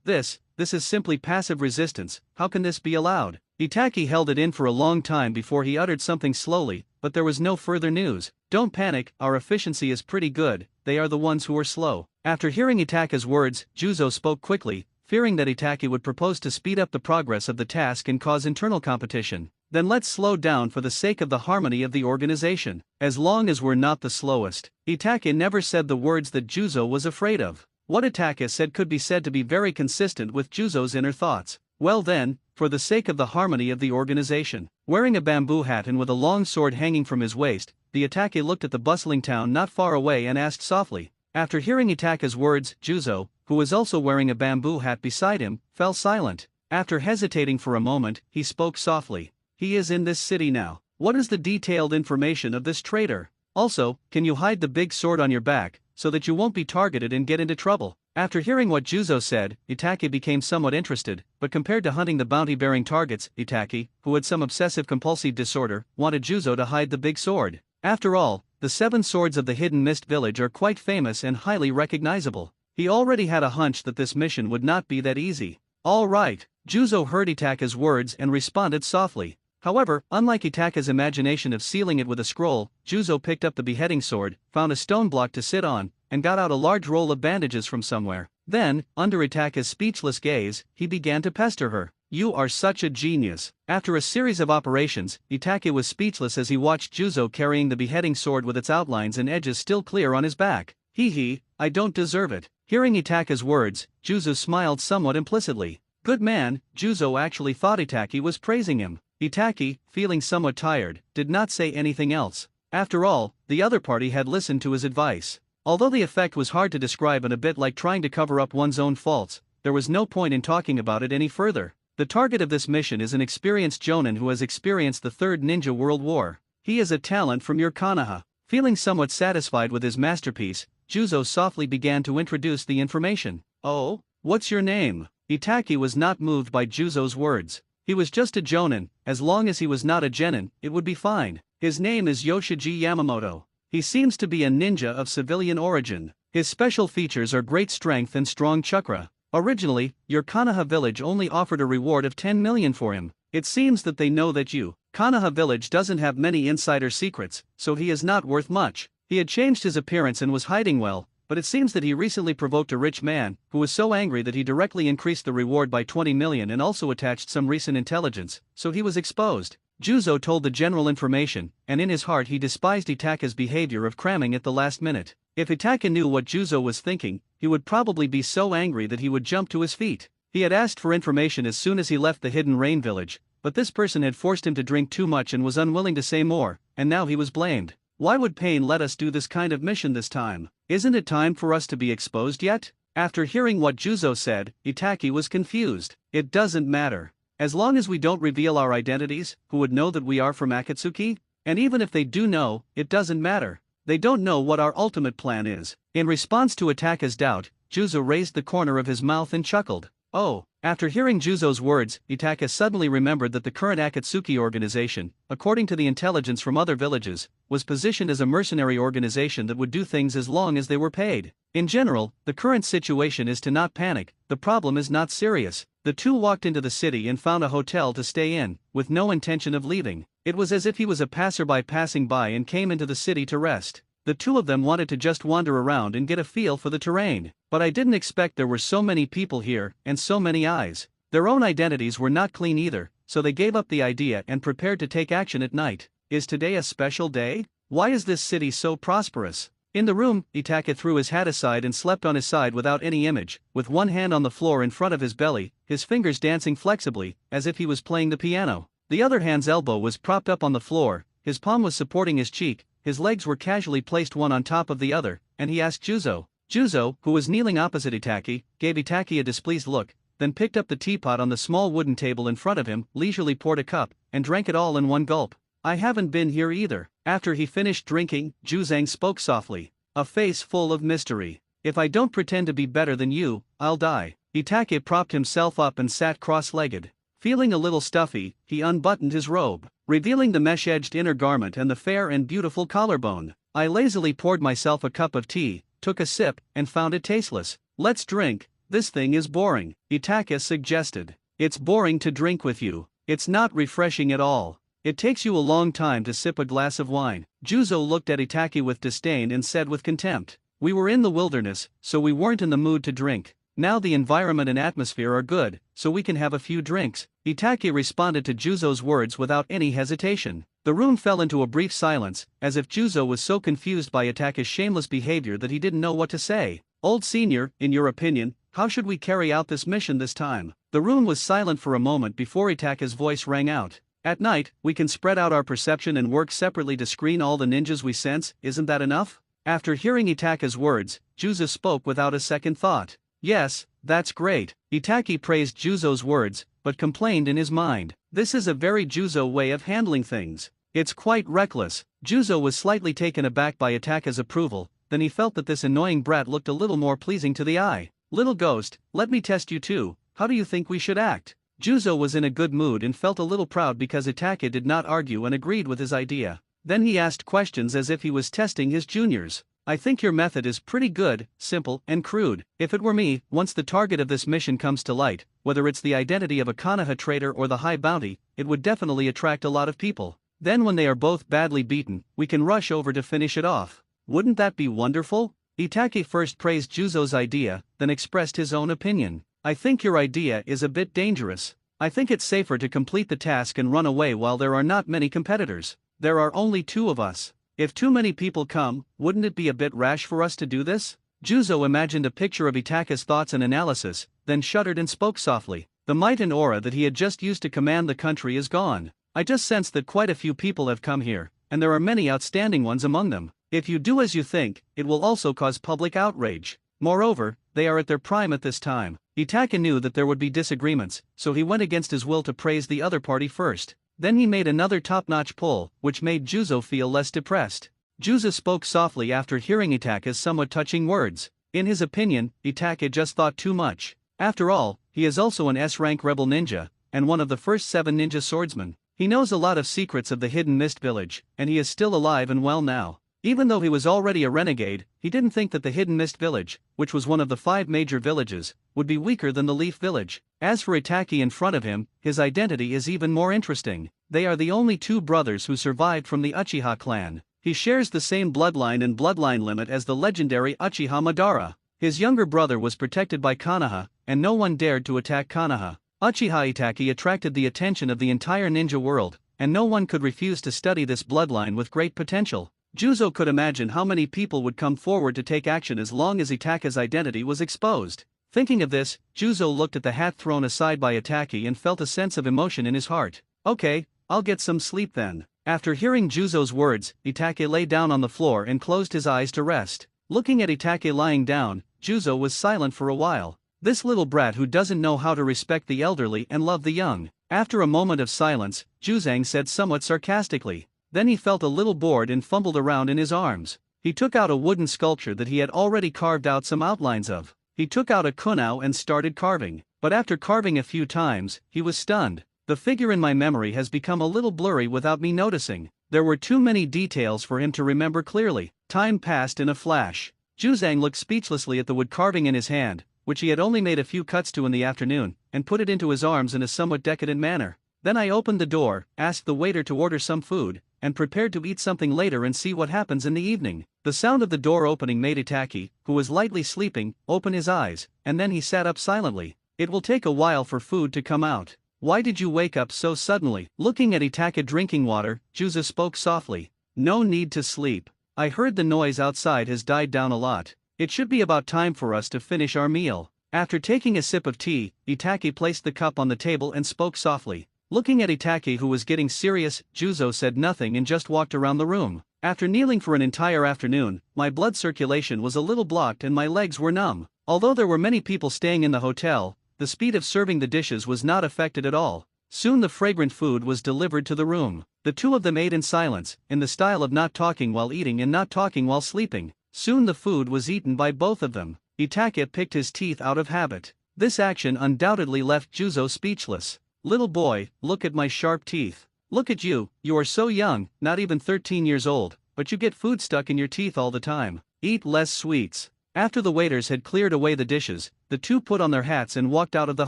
This is simply passive resistance, how can this be allowed? Itake held it in for a long time before he uttered something slowly, but there was no further news. Don't panic, our efficiency is pretty good, they are the ones who are slow. After hearing Itake's words, Juzo spoke quickly, fearing that Itake would propose to speed up the progress of the task and cause internal competition. Then let's slow down for the sake of the harmony of the organization. As long as we're not the slowest. Itake never said the words that Juzo was afraid of. What Itake said could be said to be very consistent with Juzo's inner thoughts. Well then, for the sake of the harmony of the organization. Wearing a bamboo hat and with a long sword hanging from his waist, the Itake looked at the bustling town not far away and asked softly. After hearing Itake's words, Juzo, who was also wearing a bamboo hat beside him, fell silent. After hesitating for a moment, he spoke softly. He is in this city now. What is the detailed information of this traitor? Also, can you hide the big sword on your back, so that you won't be targeted and get into trouble? After hearing what Juzo said, Itake became somewhat interested, but compared to hunting the bounty-bearing targets, Itake, who had some obsessive-compulsive disorder, wanted Juzo to hide the big sword. After all, the 7 swords of the Hidden Mist village are quite famous and highly recognizable. He already had a hunch that this mission would not be that easy. All right, Juzo heard Itake's words and responded softly. However, unlike Itake's imagination of sealing it with a scroll, Juzo picked up the beheading sword, found a stone block to sit on, and got out a large roll of bandages from somewhere. Then, under Itake's speechless gaze, he began to pester her. You are such a genius. After a series of operations, Itake was speechless as he watched Juzo carrying the beheading sword with its outlines and edges still clear on his back. I don't deserve it. Hearing Itake's words, Juzo smiled somewhat implicitly. Good man, Juzo actually thought Itake was praising him. Itake, feeling somewhat tired, did not say anything else. After all, the other party had listened to his advice. Although the effect was hard to describe and a bit like trying to cover up one's own faults, there was no point in talking about it any further. The target of this mission is an experienced jonin who has experienced the Third Ninja World War. He is a talent from your konoha. Feeling somewhat satisfied with his masterpiece, Juzo softly began to introduce the information. Oh, what's your name? Itake was not moved by Juzo's words. He was just a jonin, as long as he was not a genin, it would be fine. His name is Yoshiji Yamamoto. He seems to be a ninja of civilian origin. His special features are great strength and strong chakra. Originally, your Konoha village only offered a reward of 10 million for him. It seems that they know that Konoha village doesn't have many insider secrets, so he is not worth much. He had changed his appearance and was hiding well, but it seems that he recently provoked a rich man, who was so angry that he directly increased the reward by 20 million and also attached some recent intelligence, so he was exposed. Juzo told the general information, and in his heart he despised Itake's behavior of cramming at the last minute. If Itake knew what Juzo was thinking, he would probably be so angry that he would jump to his feet. He had asked for information as soon as he left the Hidden Rain village, but this person had forced him to drink too much and was unwilling to say more, and now he was blamed. Why would Pain let us do this kind of mission this time? Isn't it time for us to be exposed yet? After hearing what Juzo said, Itake was confused. It doesn't matter. As long as we don't reveal our identities, who would know that we are from Akatsuki? And even if they do know, it doesn't matter. They don't know what our ultimate plan is. In response to Itake's doubt, Juzo raised the corner of his mouth and chuckled. Oh, after hearing Juzo's words, Itake suddenly remembered that the current Akatsuki organization, according to the intelligence from other villages, was positioned as a mercenary organization that would do things as long as they were paid. In general, the current situation is to not panic, the problem is not serious. The two walked into the city and found a hotel to stay in, with no intention of leaving. It was as if he was a passerby passing by and came into the city to rest. The two of them wanted to just wander around and get a feel for the terrain, but I didn't expect there were so many people here, and so many eyes. Their own identities were not clean either, so they gave up the idea and prepared to take action at night. Is today a special day? Why is this city so prosperous? In the room, Itake threw his hat aside and slept on his side without any image, with one hand on the floor in front of his belly, his fingers dancing flexibly, as if he was playing the piano. The other hand's elbow was propped up on the floor, his palm was supporting his cheek, his legs were casually placed one on top of the other, and he asked Juzo. Juzo, who was kneeling opposite Itake, gave Itake a displeased look, then picked up the teapot on the small wooden table in front of him, leisurely poured a cup, and drank it all in one gulp. I haven't been here either. After he finished drinking, Juzang spoke softly, a face full of mystery. If I don't pretend to be better than you, I'll die. Itake propped himself up and sat cross-legged. Feeling a little stuffy, he unbuttoned his robe, revealing the mesh-edged inner garment and the fair and beautiful collarbone. I lazily poured myself a cup of tea, took a sip, and found it tasteless. Let's drink. This thing is boring, Itake suggested. It's boring to drink with you. It's not refreshing at all. It takes you a long time to sip a glass of wine. Juzo looked at Itake with disdain and said with contempt, we were in the wilderness, so we weren't in the mood to drink. Now the environment and atmosphere are good, so we can have a few drinks. Itake responded to Juzo's words without any hesitation. The room fell into a brief silence, as if Juzo was so confused by Itake's shameless behavior that he didn't know what to say. Old senior, in your opinion, how should we carry out this mission this time? The room was silent for a moment before Itake's voice rang out. At night, we can spread out our perception and work separately to screen all the ninjas we sense, isn't that enough? After hearing Itake's words, Juzo spoke without a second thought. Yes, that's great. Itake praised Juzo's words, but complained in his mind. This is a very Juzo way of handling things. It's quite reckless. Juzo was slightly taken aback by Itake's approval, then he felt that this annoying brat looked a little more pleasing to the eye. Little ghost, let me test you too. How do you think we should act? Juzo was in a good mood and felt a little proud because Itake did not argue and agreed with his idea. Then he asked questions as if he was testing his juniors. I think your method is pretty good, simple, and crude. If it were me, once the target of this mission comes to light, whether it's the identity of a konoha traitor or the high bounty, it would definitely attract a lot of people. Then when they are both badly beaten, we can rush over to finish it off. Wouldn't that be wonderful? Itake first praised Juzo's idea, then expressed his own opinion. I think your idea is a bit dangerous. I think it's safer to complete the task and run away while there are not many competitors. There are only two of us. If too many people come, wouldn't it be a bit rash for us to do this? Juzo imagined a picture of Itake's thoughts and analysis, then shuddered and spoke softly. The might and aura that he had just used to command the country is gone. I just sense that quite a few people have come here, and there are many outstanding ones among them. If you do as you think, it will also cause public outrage. Moreover, they are at their prime at this time. Itake knew that there would be disagreements, so he went against his will to praise the other party first. Then he made another top-notch pull, which made Juzo feel less depressed. Juzo spoke softly after hearing Itake's somewhat touching words. In his opinion, Itake just thought too much. After all, he is also an S-rank rebel ninja, and one of the first 7 ninja swordsmen. He knows a lot of secrets of the Hidden Mist Village, and he is still alive and well now. Even though he was already a renegade, he didn't think that the Hidden Mist Village, which was one of the 5 major villages, would be weaker than the Leaf Village. As for Itake in front of him, his identity is even more interesting. They are the only 2 brothers who survived from the Uchiha clan. He shares the same bloodline and bloodline limit as the legendary Uchiha Madara. His younger brother was protected by Konoha, and no one dared to attack Konoha. Uchiha Itake attracted the attention of the entire ninja world, and no one could refuse to study this bloodline with great potential. Juzo could imagine how many people would come forward to take action as long as Itake's identity was exposed. Thinking of this, Juzo looked at the hat thrown aside by Itake and felt a sense of emotion in his heart. Okay, I'll get some sleep then. After hearing Juzo's words, Itake lay down on the floor and closed his eyes to rest. Looking at Itake lying down, Juzo was silent for a while. This little brat who doesn't know how to respect the elderly and love the young. After a moment of silence, Juzang said somewhat sarcastically. Then he felt a little bored and fumbled around in his arms. He took out a wooden sculpture that he had already carved out some outlines of. He took out a kunao and started carving. But after carving a few times, he was stunned. The figure in my memory has become a little blurry without me noticing. There were too many details for him to remember clearly. Time passed in a flash. Juzang looked speechlessly at the wood carving in his hand, which he had only made a few cuts to in the afternoon, and put it into his arms in a somewhat decadent manner. Then I opened the door, asked the waiter to order some food, and prepared to eat something later and see what happens in the evening. The sound of the door opening made Itaki, who was lightly sleeping, open his eyes, and then he sat up silently. It will take a while for food to come out. Why did you wake up so suddenly? Looking at Itaka drinking water, Juzo spoke softly. No need to sleep. I heard the noise outside has died down a lot. It should be about time for us to finish our meal. After taking a sip of tea, Itaki placed the cup on the table and spoke softly. Looking at Itaki, who was getting serious, Juzo said nothing and just walked around the room. After kneeling for an entire afternoon, my blood circulation was a little blocked and my legs were numb. Although there were many people staying in the hotel, the speed of serving the dishes was not affected at all. Soon the fragrant food was delivered to the room. The two of them ate in silence, in the style of not talking while eating and not talking while sleeping. Soon the food was eaten by both of them. Itaka picked his teeth out of habit. This action undoubtedly left Juzo speechless. Little boy, look at my sharp teeth. Look at you, you are so young, not even 13 years old, but you get food stuck in your teeth all the time. Eat less sweets. After the waiters had cleared away the dishes, the two put on their hats and walked out of the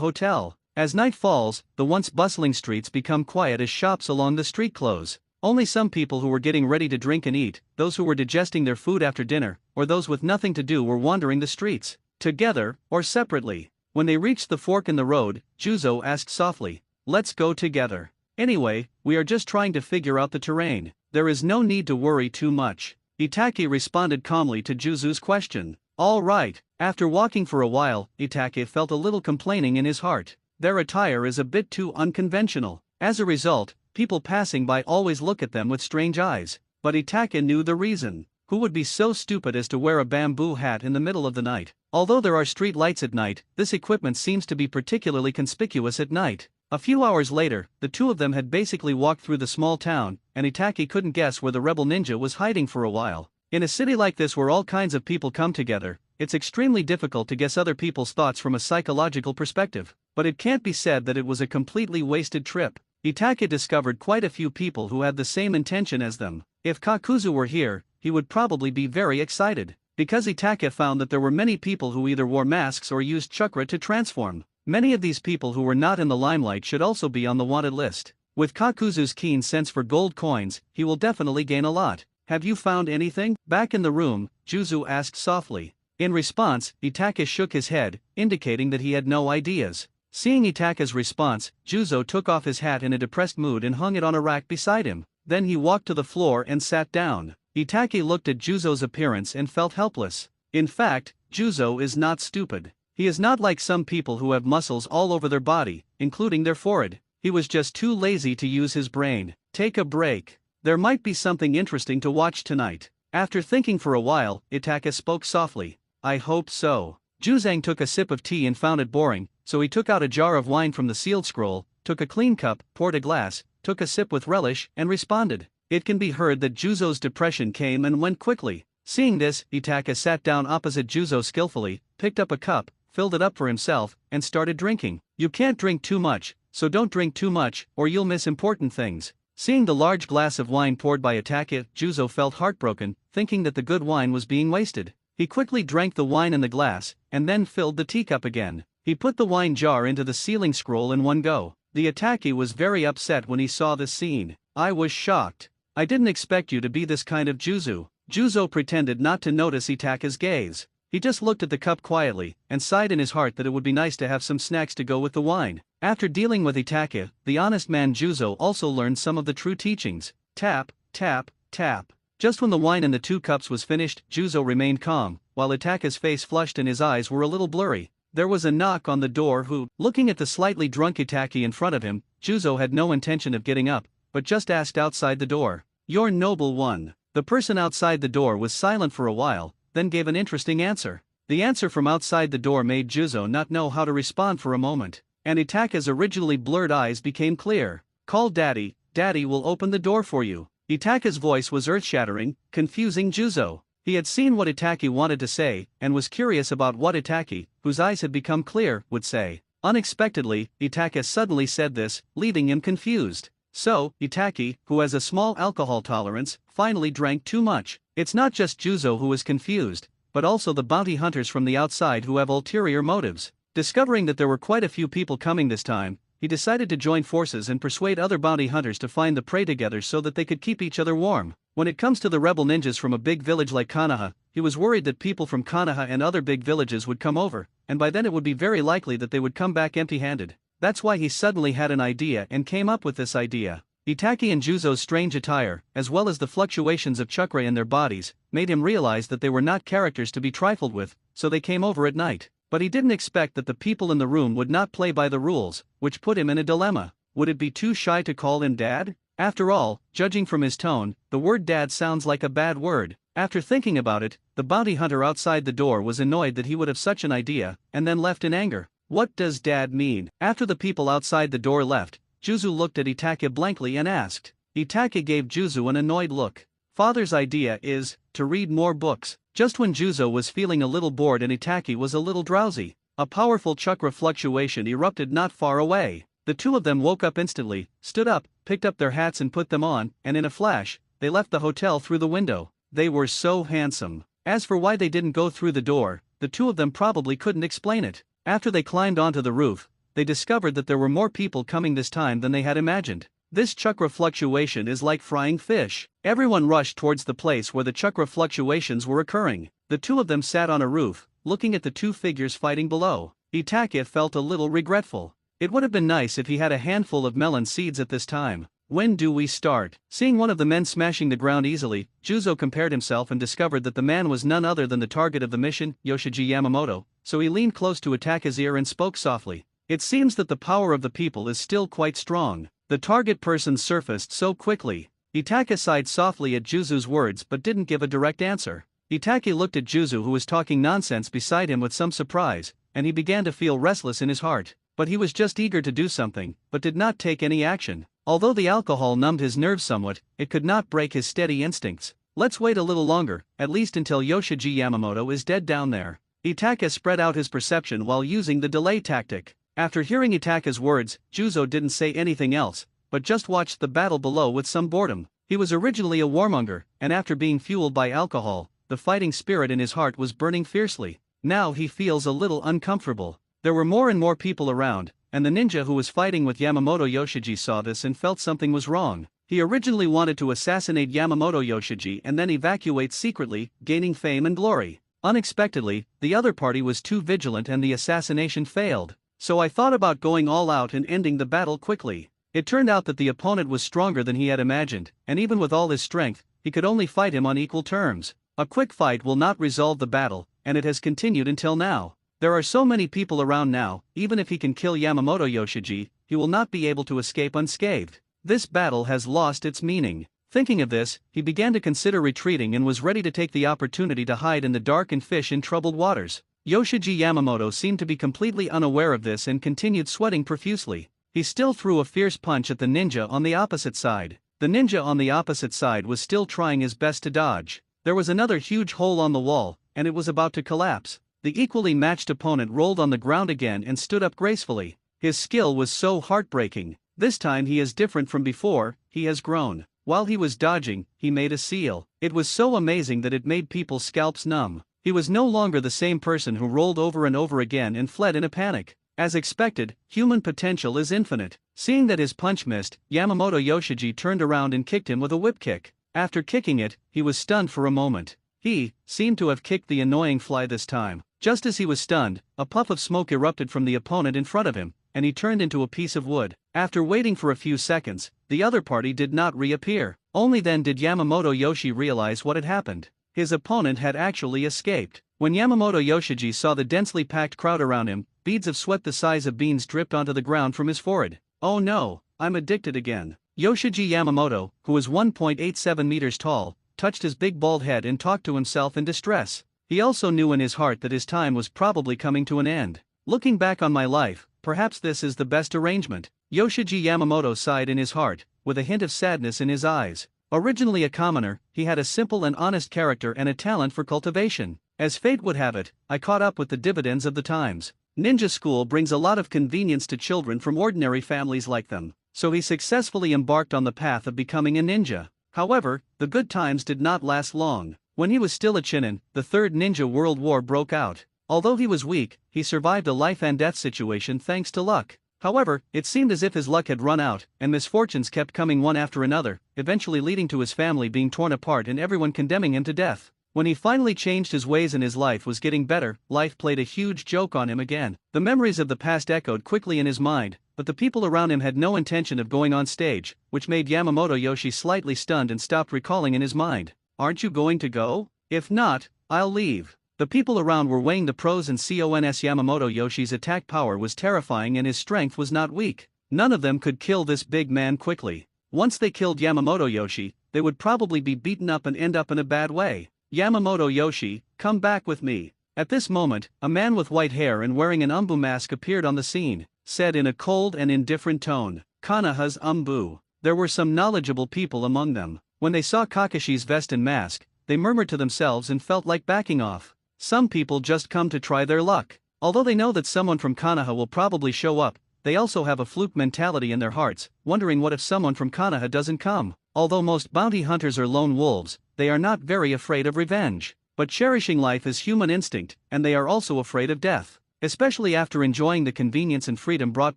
hotel. As night falls, the once bustling streets become quiet as shops along the street close. Only some people who were getting ready to drink and eat, those who were digesting their food after dinner, or those with nothing to do were wandering the streets, together or separately. When they reached the fork in the road, Juzo asked softly, "Let's go together. Anyway, we are just trying to figure out the terrain. There is no need to worry too much." Itaki responded calmly to Juzo's question. All right. After walking for a while, Itaki felt a little complaining in his heart. Their attire is a bit too unconventional. As a result, people passing by always look at them with strange eyes. But Itaka knew the reason. Who would be so stupid as to wear a bamboo hat in the middle of the night? Although there are street lights at night, this equipment seems to be particularly conspicuous at night. A few hours later, the two of them had basically walked through the small town, and Itaki couldn't guess where the rebel ninja was hiding for a while. In a city like this where all kinds of people come together, it's extremely difficult to guess other people's thoughts from a psychological perspective. But it can't be said that it was a completely wasted trip. Itaka discovered quite a few people who had the same intention as them. If Kakuzu were here, he would probably be very excited. Because Itaka found that there were many people who either wore masks or used chakra to transform. Many of these people who were not in the limelight should also be on the wanted list. With Kakuzu's keen sense for gold coins, he will definitely gain a lot. Have you found anything? Back in the room, Juzo asked softly. In response, Itaka shook his head, indicating that he had no ideas. Seeing Itaka's response, Juzo took off his hat in a depressed mood and hung it on a rack beside him. Then he walked to the floor and sat down. Itaki looked at Juzo's appearance and felt helpless. In fact, Juzo is not stupid. He is not like some people who have muscles all over their body, including their forehead. He was just too lazy to use his brain. Take a break. There might be something interesting to watch tonight. After thinking for a while, Itaka spoke softly. I hope so. Juzang took a sip of tea and found it boring, so he took out a jar of wine from the sealed scroll, took a clean cup, poured a glass, took a sip with relish, and responded. It can be heard that Juzo's depression came and went quickly. Seeing this, Itaka sat down opposite Juzo skillfully, picked up a cup, filled it up for himself, and started drinking. You can't drink too much, so don't drink too much, or you'll miss important things. Seeing the large glass of wine poured by Itaka, Juzo felt heartbroken, thinking that the good wine was being wasted. He quickly drank the wine in the glass, and then filled the teacup again. He put the wine jar into the sealing scroll in one go. The Itaki was very upset when he saw this scene. I was shocked. I didn't expect you to be this kind of Juzo. Juzo pretended not to notice Itaka's gaze. He just looked at the cup quietly, and sighed in his heart that it would be nice to have some snacks to go with the wine. After dealing with Itaka, the honest man Juzo also learned some of the true teachings. Tap, tap, tap. Just when the wine in the two cups was finished, Juzo remained calm, while Itaka's face flushed and his eyes were a little blurry. There was a knock on the door. Looking at the slightly drunk Itaki in front of him, Juzo had no intention of getting up, but just asked outside the door. Your noble one. The person outside the door was silent for a while, then gave an interesting answer. The answer from outside the door made Juzo not know how to respond for a moment, and Itaka's originally blurred eyes became clear. Call Daddy, Daddy will open the door for you. Itaka's voice was earth-shattering, confusing Juzo. He had seen what Itaki wanted to say, and was curious about what Itaki, whose eyes had become clear, would say. Unexpectedly, Itaka suddenly said this, leaving him confused. So, Itaki, who has a small alcohol tolerance, finally drank too much. It's not just Juzo who is confused, but also the bounty hunters from the outside who have ulterior motives. Discovering that there were quite a few people coming this time, he decided to join forces and persuade other bounty hunters to find the prey together so that they could keep each other warm. When it comes to the rebel ninjas from a big village like Konoha, he was worried that people from Konoha and other big villages would come over, and by then it would be very likely that they would come back empty-handed. That's why he suddenly had an idea and came up with this idea. Itachi and Juzo's strange attire, as well as the fluctuations of chakra in their bodies, made him realize that they were not characters to be trifled with, so they came over at night. But he didn't expect that the people in the room would not play by the rules, which put him in a dilemma. Would it be too shy to call him Dad? After all, judging from his tone, the word Dad sounds like a bad word. After thinking about it, the bounty hunter outside the door was annoyed that he would have such an idea, and then left in anger. What does Dad mean? After the people outside the door left, Juzo looked at Itachi blankly and asked. Itachi gave Juzo an annoyed look. Father's idea is to read more books. Just when Juzo was feeling a little bored and Itachi was a little drowsy, a powerful chakra fluctuation erupted not far away. The two of them woke up instantly, stood up, picked up their hats and put them on, and in a flash, they left the hotel through the window. They were so handsome. As for why they didn't go through the door, the two of them probably couldn't explain it. After they climbed onto the roof, they discovered that there were more people coming this time than they had imagined. This chakra fluctuation is like frying fish. Everyone rushed towards the place where the chakra fluctuations were occurring. The two of them sat on a roof, looking at the two figures fighting below. Itachi felt a little regretful. It would have been nice if he had a handful of melon seeds at this time. When do we start? Seeing one of the men smashing the ground easily, Juzo compared himself and discovered that the man was none other than the target of the mission, Yoshiji Yamamoto, so he leaned close to Itachi's ear and spoke softly. It seems that the power of the people is still quite strong. The target person surfaced so quickly. Itachi sighed softly at Juzo's words but didn't give a direct answer. Itachi looked at Juzo, who was talking nonsense beside him, with some surprise, and he began to feel restless in his heart. But he was just eager to do something, but did not take any action. Although the alcohol numbed his nerves somewhat, it could not break his steady instincts. Let's wait a little longer, at least until Yoshiji Yamamoto is dead down there. Itachi spread out his perception while using the delay tactic. After hearing Itachi's words, Juzo didn't say anything else, but just watched the battle below with some boredom. He was originally a warmonger, and after being fueled by alcohol, the fighting spirit in his heart was burning fiercely. Now he feels a little uncomfortable. There were more and more people around, and the ninja who was fighting with Yamamoto Yoshiji saw this and felt something was wrong. He originally wanted to assassinate Yamamoto Yoshiji and then evacuate secretly, gaining fame and glory. Unexpectedly, the other party was too vigilant and the assassination failed. So I thought about going all out and ending the battle quickly. It turned out that the opponent was stronger than he had imagined, and even with all his strength, he could only fight him on equal terms. A quick fight will not resolve the battle, and it has continued until now. There are so many people around now, even if he can kill Yamamoto Yoshiji, he will not be able to escape unscathed. This battle has lost its meaning. Thinking of this, he began to consider retreating and was ready to take the opportunity to hide in the dark and fish in troubled waters. Yoshiji Yamamoto seemed to be completely unaware of this and continued sweating profusely. He still threw a fierce punch at the ninja on the opposite side. The ninja on the opposite side was still trying his best to dodge. There was another huge hole on the wall, and it was about to collapse. The equally matched opponent rolled on the ground again and stood up gracefully. His skill was so heartbreaking. This time he is different from before, he has grown. While he was dodging, he made a seal. It was so amazing that it made people's scalps numb. He was no longer the same person who rolled over and over again and fled in a panic. As expected, human potential is infinite. Seeing that his punch missed, Yamamoto Yoshiji turned around and kicked him with a whip kick. After kicking it, he was stunned for a moment. He seemed to have kicked the annoying fly this time. Just as he was stunned, a puff of smoke erupted from the opponent in front of him, and he turned into a piece of wood. After waiting for a few seconds, the other party did not reappear. Only then did Yamamoto Yoshi realize what had happened. His opponent had actually escaped. When Yamamoto Yoshiji saw the densely packed crowd around him, beads of sweat the size of beans dripped onto the ground from his forehead. Oh no, I'm addicted again. Yoshiji Yamamoto, who was 1.87 meters tall, touched his big bald head and talked to himself in distress. He also knew in his heart that his time was probably coming to an end. Looking back on my life, perhaps this is the best arrangement. Yoshiji Yamamoto sighed in his heart, with a hint of sadness in his eyes. Originally a commoner, he had a simple and honest character and a talent for cultivation. As fate would have it, I caught up with the dividends of the times. Ninja school brings a lot of convenience to children from ordinary families like them, so he successfully embarked on the path of becoming a ninja. However, the good times did not last long. When he was still a Chunin, the Third Ninja World War broke out. Although he was weak, he survived a life and death situation thanks to luck. However, it seemed as if his luck had run out, and misfortunes kept coming one after another, eventually leading to his family being torn apart and everyone condemning him to death. When he finally changed his ways and his life was getting better, life played a huge joke on him again. The memories of the past echoed quickly in his mind, but the people around him had no intention of going on stage, which made Yamamoto Yoshi slightly stunned and stopped recalling in his mind. "Aren't you going to go? If not, I'll leave." The people around were weighing the pros and cons. Yamamoto Yoshi's attack power was terrifying and his strength was not weak. None of them could kill this big man quickly. Once they killed Yamamoto Yoshi, they would probably be beaten up and end up in a bad way. "Yamamoto Yoshi, come back with me." At this moment, a man with white hair and wearing an umbu mask appeared on the scene, said in a cold and indifferent tone, "Konoha's umbu." There were some knowledgeable people among them. When they saw Kakashi's vest and mask, they murmured to themselves and felt like backing off. Some people just come to try their luck. Although they know that someone from Konoha will probably show up, they also have a fluke mentality in their hearts, wondering what if someone from Konoha doesn't come. Although most bounty hunters are lone wolves, they are not very afraid of revenge. But cherishing life is human instinct, and they are also afraid of death. Especially after enjoying the convenience and freedom brought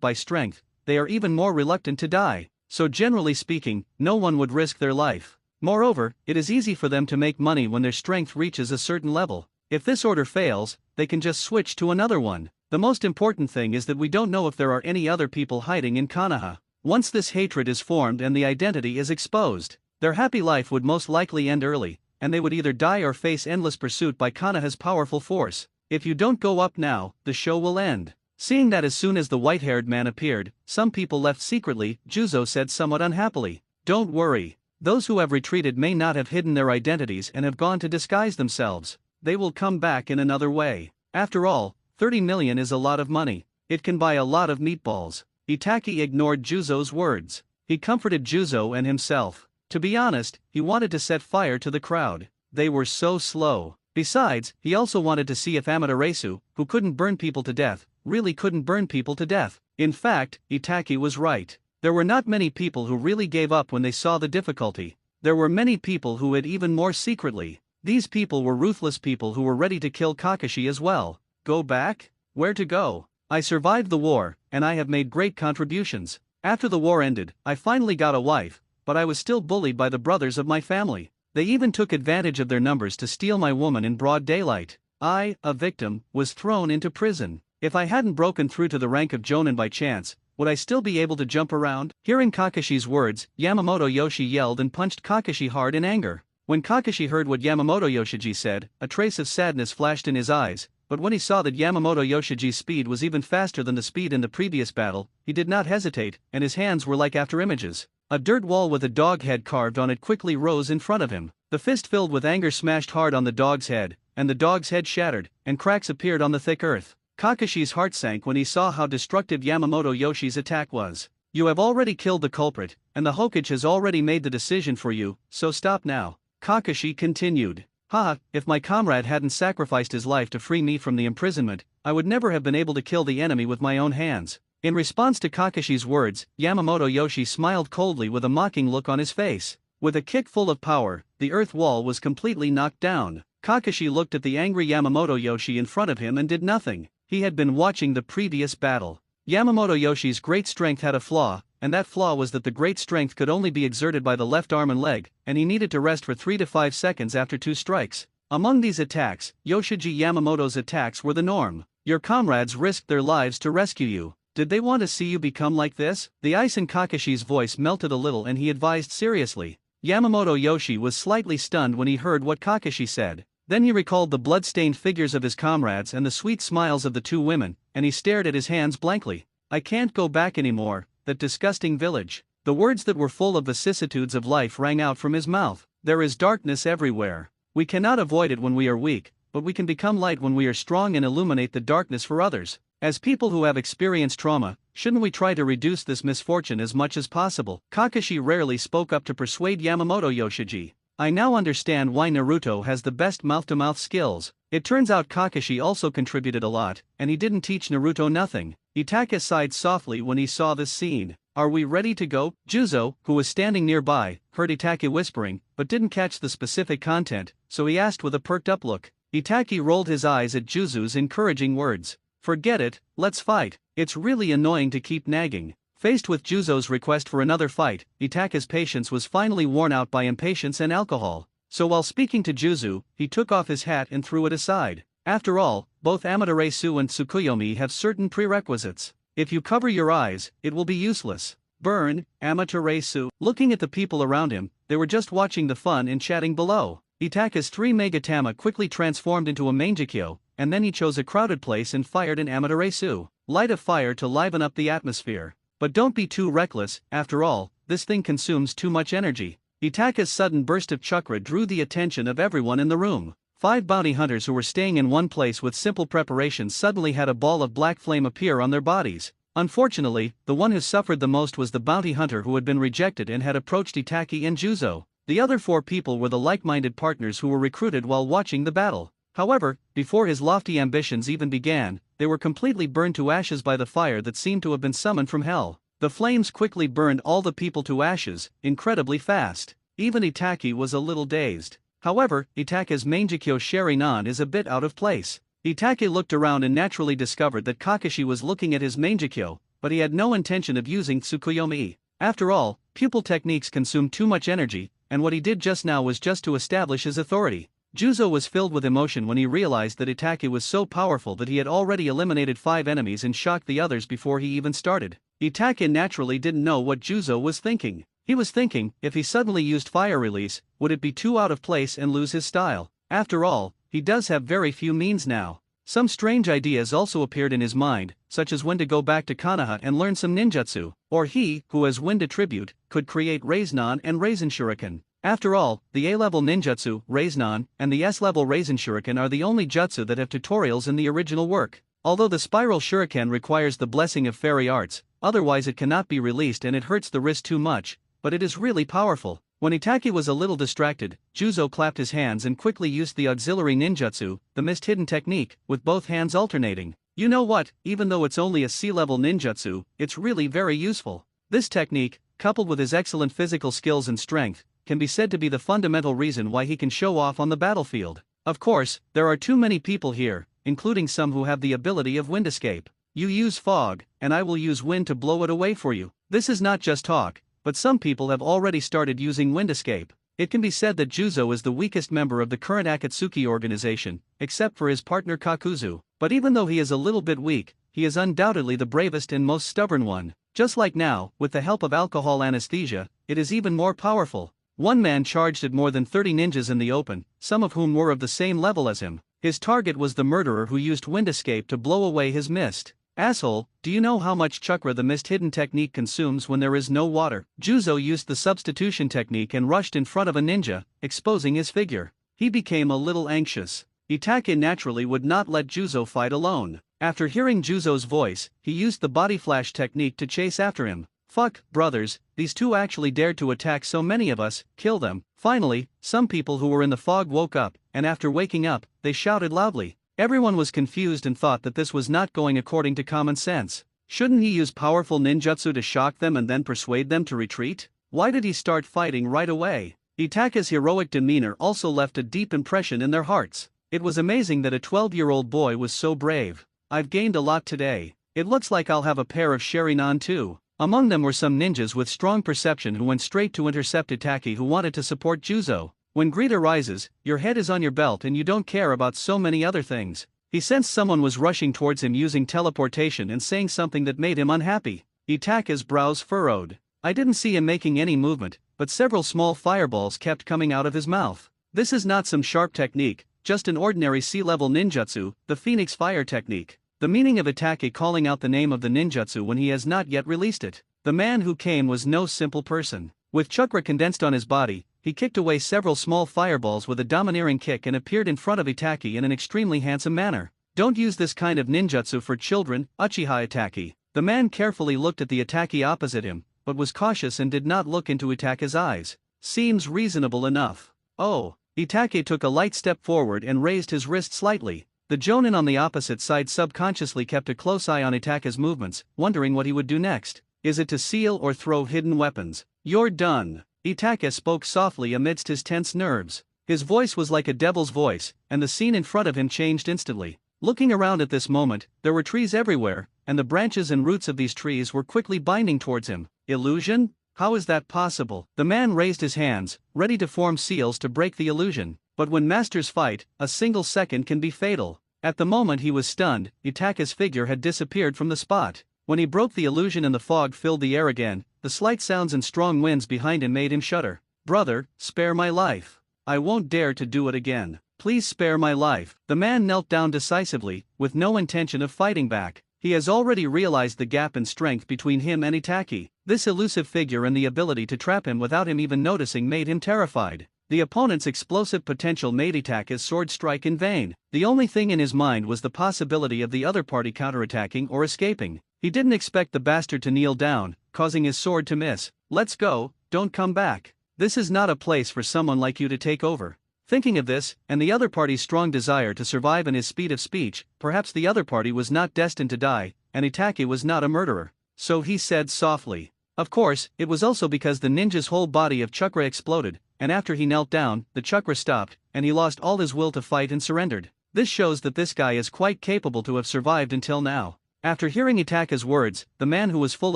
by strength, they are even more reluctant to die. So generally speaking, no one would risk their life. Moreover, it is easy for them to make money when their strength reaches a certain level. If this order fails, they can just switch to another one. The most important thing is that we don't know if there are any other people hiding in Konoha. Once this hatred is formed and the identity is exposed, their happy life would most likely end early, and they would either die or face endless pursuit by Konoha's powerful force. If you don't go up now, the show will end. Seeing that as soon as the white-haired man appeared, some people left secretly, Juzo said somewhat unhappily. "Don't worry. Those who have retreated may not have hidden their identities and have gone to disguise themselves. They will come back in another way. After all, 30 million is a lot of money. It can buy a lot of meatballs." Itaki ignored Juzo's words. He comforted Juzo and himself. To be honest, he wanted to set fire to the crowd. They were so slow. Besides, he also wanted to see if Amaterasu, who couldn't burn people to death, really couldn't burn people to death. In fact, Itaki was right. There were not many people who really gave up when they saw the difficulty. There were many people who hid even more secretly. These people were ruthless people who were ready to kill Kakashi as well. Go back? Where to go? I survived the war, and I have made great contributions. After the war ended, I finally got a wife, but I was still bullied by the brothers of my family. They even took advantage of their numbers to steal my woman in broad daylight. I, a victim, was thrown into prison. If I hadn't broken through to the rank of Jonin by chance, would I still be able to jump around? Hearing Kakashi's words, Yamamoto Yoshi yelled and punched Kakashi hard in anger. When Kakashi heard what Yamamoto Yoshiji said, a trace of sadness flashed in his eyes, but when he saw that Yamamoto Yoshiji's speed was even faster than the speed in the previous battle, he did not hesitate, and his hands were like after images. A dirt wall with a dog head carved on it quickly rose in front of him. The fist filled with anger smashed hard on the dog's head, and the dog's head shattered, and cracks appeared on the thick earth. Kakashi's heart sank when he saw how destructive Yamamoto Yoshi's attack was. "You have already killed the culprit, and the Hokage has already made the decision for you, so stop now." Kakashi continued. "Haha, if my comrade hadn't sacrificed his life to free me from the imprisonment, I would never have been able to kill the enemy with my own hands." In response to Kakashi's words, Yamamoto Yoshi smiled coldly with a mocking look on his face. With a kick full of power, the earth wall was completely knocked down. Kakashi looked at the angry Yamamoto Yoshi in front of him and did nothing. He had been watching the previous battle. Yamamoto Yoshi's great strength had a flaw, and that flaw was that the great strength could only be exerted by the left arm and leg, and he needed to rest for 3 to 5 seconds after 2 strikes. Among these attacks, Yoshiji Yamamoto's attacks were the norm. Your comrades risked their lives to rescue you. Did they want to see you become like this? The ice in Kakashi's voice melted a little and he advised seriously. Yamamoto Yoshi was slightly stunned when he heard what Kakashi said. Then he recalled the blood-stained figures of his comrades and the sweet smiles of the 2 women, and he stared at his hands blankly. "I can't go back anymore, that disgusting village." The words that were full of vicissitudes of life rang out from his mouth. There is darkness everywhere. We cannot avoid it when we are weak, but we can become light when we are strong and illuminate the darkness for others. As people who have experienced trauma, shouldn't we try to reduce this misfortune as much as possible? Kakashi rarely spoke up to persuade Yamamoto Yoshiji. I now understand why Naruto has the best mouth-to-mouth skills. It turns out Kakashi also contributed a lot, and he didn't teach Naruto nothing. Itaka sighed softly when he saw this scene. "Are we ready to go?" Juzo, who was standing nearby, heard Itaki whispering, but didn't catch the specific content, so he asked with a perked-up look. Itaki rolled his eyes at Juzo's encouraging words. Forget it, let's fight. It's really annoying to keep nagging. Faced with Juzo's request for another fight, Itake's patience was finally worn out by impatience and alcohol. So while speaking to Juzo, he took off his hat and threw it aside. After all, both Amaterasu and Tsukuyomi have certain prerequisites. If you cover your eyes, it will be useless. Burn, Amaterasu. Looking at the people around him, they were just watching the fun and chatting below. Itake's 3 Megatama quickly transformed into a Mangekyo, and then he chose a crowded place and fired an Amaterasu. Light a fire to liven up the atmosphere. But don't be too reckless, after all, this thing consumes too much energy. Itake's sudden burst of chakra drew the attention of everyone in the room. 5 bounty hunters who were staying in one place with simple preparations suddenly had a ball of black flame appear on their bodies. Unfortunately, the one who suffered the most was the bounty hunter who had been rejected and had approached Itake and Juzo. The other 4 people were the like-minded partners who were recruited while watching the battle. However, before his lofty ambitions even began, they were completely burned to ashes by the fire that seemed to have been summoned from hell. The flames quickly burned all the people to ashes, incredibly fast. Even Itake was a little dazed. However, Itake's Mangekyo Sharinan is a bit out of place. Itake looked around and naturally discovered that Kakashi was looking at his Mangekyo, but he had no intention of using Tsukuyomi. After all, pupil techniques consume too much energy, and what he did just now was just to establish his authority. Juzo was filled with emotion when he realized that Itake was so powerful that he had already eliminated 5 enemies and shocked the others before he even started. Itake naturally didn't know what Juzo was thinking. He was thinking, if he suddenly used fire release, would it be too out of place and lose his style? After all, he does have very few means now. Some strange ideas also appeared in his mind, such as when to go back to Konoha and learn some ninjutsu, or he, who has wind attribute, could create Raisenon and Raisin Shuriken. After all, the A-level ninjutsu, Raisenon, and the S-level Raisin Shuriken are the only jutsu that have tutorials in the original work. Although the Spiral Shuriken requires the blessing of fairy arts, otherwise it cannot be released and it hurts the wrist too much, but it is really powerful. When Itake was a little distracted, Juzo clapped his hands and quickly used the auxiliary ninjutsu, the mist-hidden technique, with both hands alternating. You know what, even though it's only a C-level ninjutsu, it's really very useful. This technique, coupled with his excellent physical skills and strength, can be said to be the fundamental reason why he can show off on the battlefield. Of course, there are too many people here, including some who have the ability of wind escape. You use fog, and I will use wind to blow it away for you. This is not just talk, but some people have already started using wind escape. It can be said that Juzo is the weakest member of the current Akatsuki organization, except for his partner Kakuzu. But even though he is a little bit weak, he is undoubtedly the bravest and most stubborn one. Just like now, with the help of alcohol anesthesia, it is even more powerful. One man charged at more than 30 ninjas in the open, some of whom were of the same level as him. His target was the murderer who used wind escape to blow away his mist. Asshole, do you know how much chakra the mist-hidden technique consumes when there is no water? Juzo used the substitution technique and rushed in front of a ninja, exposing his figure. He became a little anxious. Itake naturally would not let Juzo fight alone. After hearing Juzo's voice, he used the body flash technique to chase after him. Fuck, brothers, these two actually dared to attack so many of us, kill them. Finally, some people who were in the fog woke up, and after waking up, they shouted loudly. Everyone was confused and thought that this was not going according to common sense. Shouldn't he use powerful ninjutsu to shock them and then persuade them to retreat? Why did he start fighting right away? Itake's heroic demeanor also left a deep impression in their hearts. It was amazing that a 12-year-old boy was so brave. I've gained a lot today. It looks like I'll have a pair of Sharinan too. Among them were some ninjas with strong perception who went straight to intercept Itake, who wanted to support Juzo. When greed arises, your head is on your belt and you don't care about so many other things. He sensed someone was rushing towards him using teleportation and saying something that made him unhappy. Itake's brows furrowed. I didn't see him making any movement, but several small fireballs kept coming out of his mouth. This is not some sharp technique, just an ordinary C-level ninjutsu, the Phoenix Fire technique. The meaning of Itake calling out the name of the ninjutsu when he has not yet released it. The man who came was no simple person. With chakra condensed on his body, he kicked away several small fireballs with a domineering kick and appeared in front of Itake in an extremely handsome manner. Don't use this kind of ninjutsu for children, Uchiha Itake. The man carefully looked at the Itake opposite him, but was cautious and did not look into Itake's eyes. Seems reasonable enough. Oh. Itake took a light step forward and raised his wrist slightly. The Jonin on the opposite side subconsciously kept a close eye on Itake's movements, wondering what he would do next. Is it to seal or throw hidden weapons? You're done. Itake spoke softly amidst his tense nerves. His voice was like a devil's voice, and the scene in front of him changed instantly. Looking around at this moment, there were trees everywhere, and the branches and roots of these trees were quickly binding towards him. Illusion? How is that possible? The man raised his hands, ready to form seals to break the illusion. But when masters fight, a single second can be fatal. At the moment he was stunned, Utaka's figure had disappeared from the spot. When he broke the illusion and the fog filled the air again, the slight sounds and strong winds behind him made him shudder. Brother, spare my life. I won't dare to do it again. Please spare my life. The man knelt down decisively, with no intention of fighting back. He has already realized the gap in strength between him and Itaki. This elusive figure and the ability to trap him without him even noticing made him terrified. The opponent's explosive potential made Itaka's sword strike in vain. The only thing in his mind was the possibility of the other party counterattacking or escaping. He didn't expect the bastard to kneel down, causing his sword to miss. Let's go, don't come back. This is not a place for someone like you to take over. Thinking of this, and the other party's strong desire to survive and his speed of speech, perhaps the other party was not destined to die, and Itaki was not a murderer. So he said softly. Of course, it was also because the ninja's whole body of chakra exploded, and after he knelt down, the chakra stopped, and he lost all his will to fight and surrendered. This shows that this guy is quite capable to have survived until now. After hearing Itaka's words, the man who was full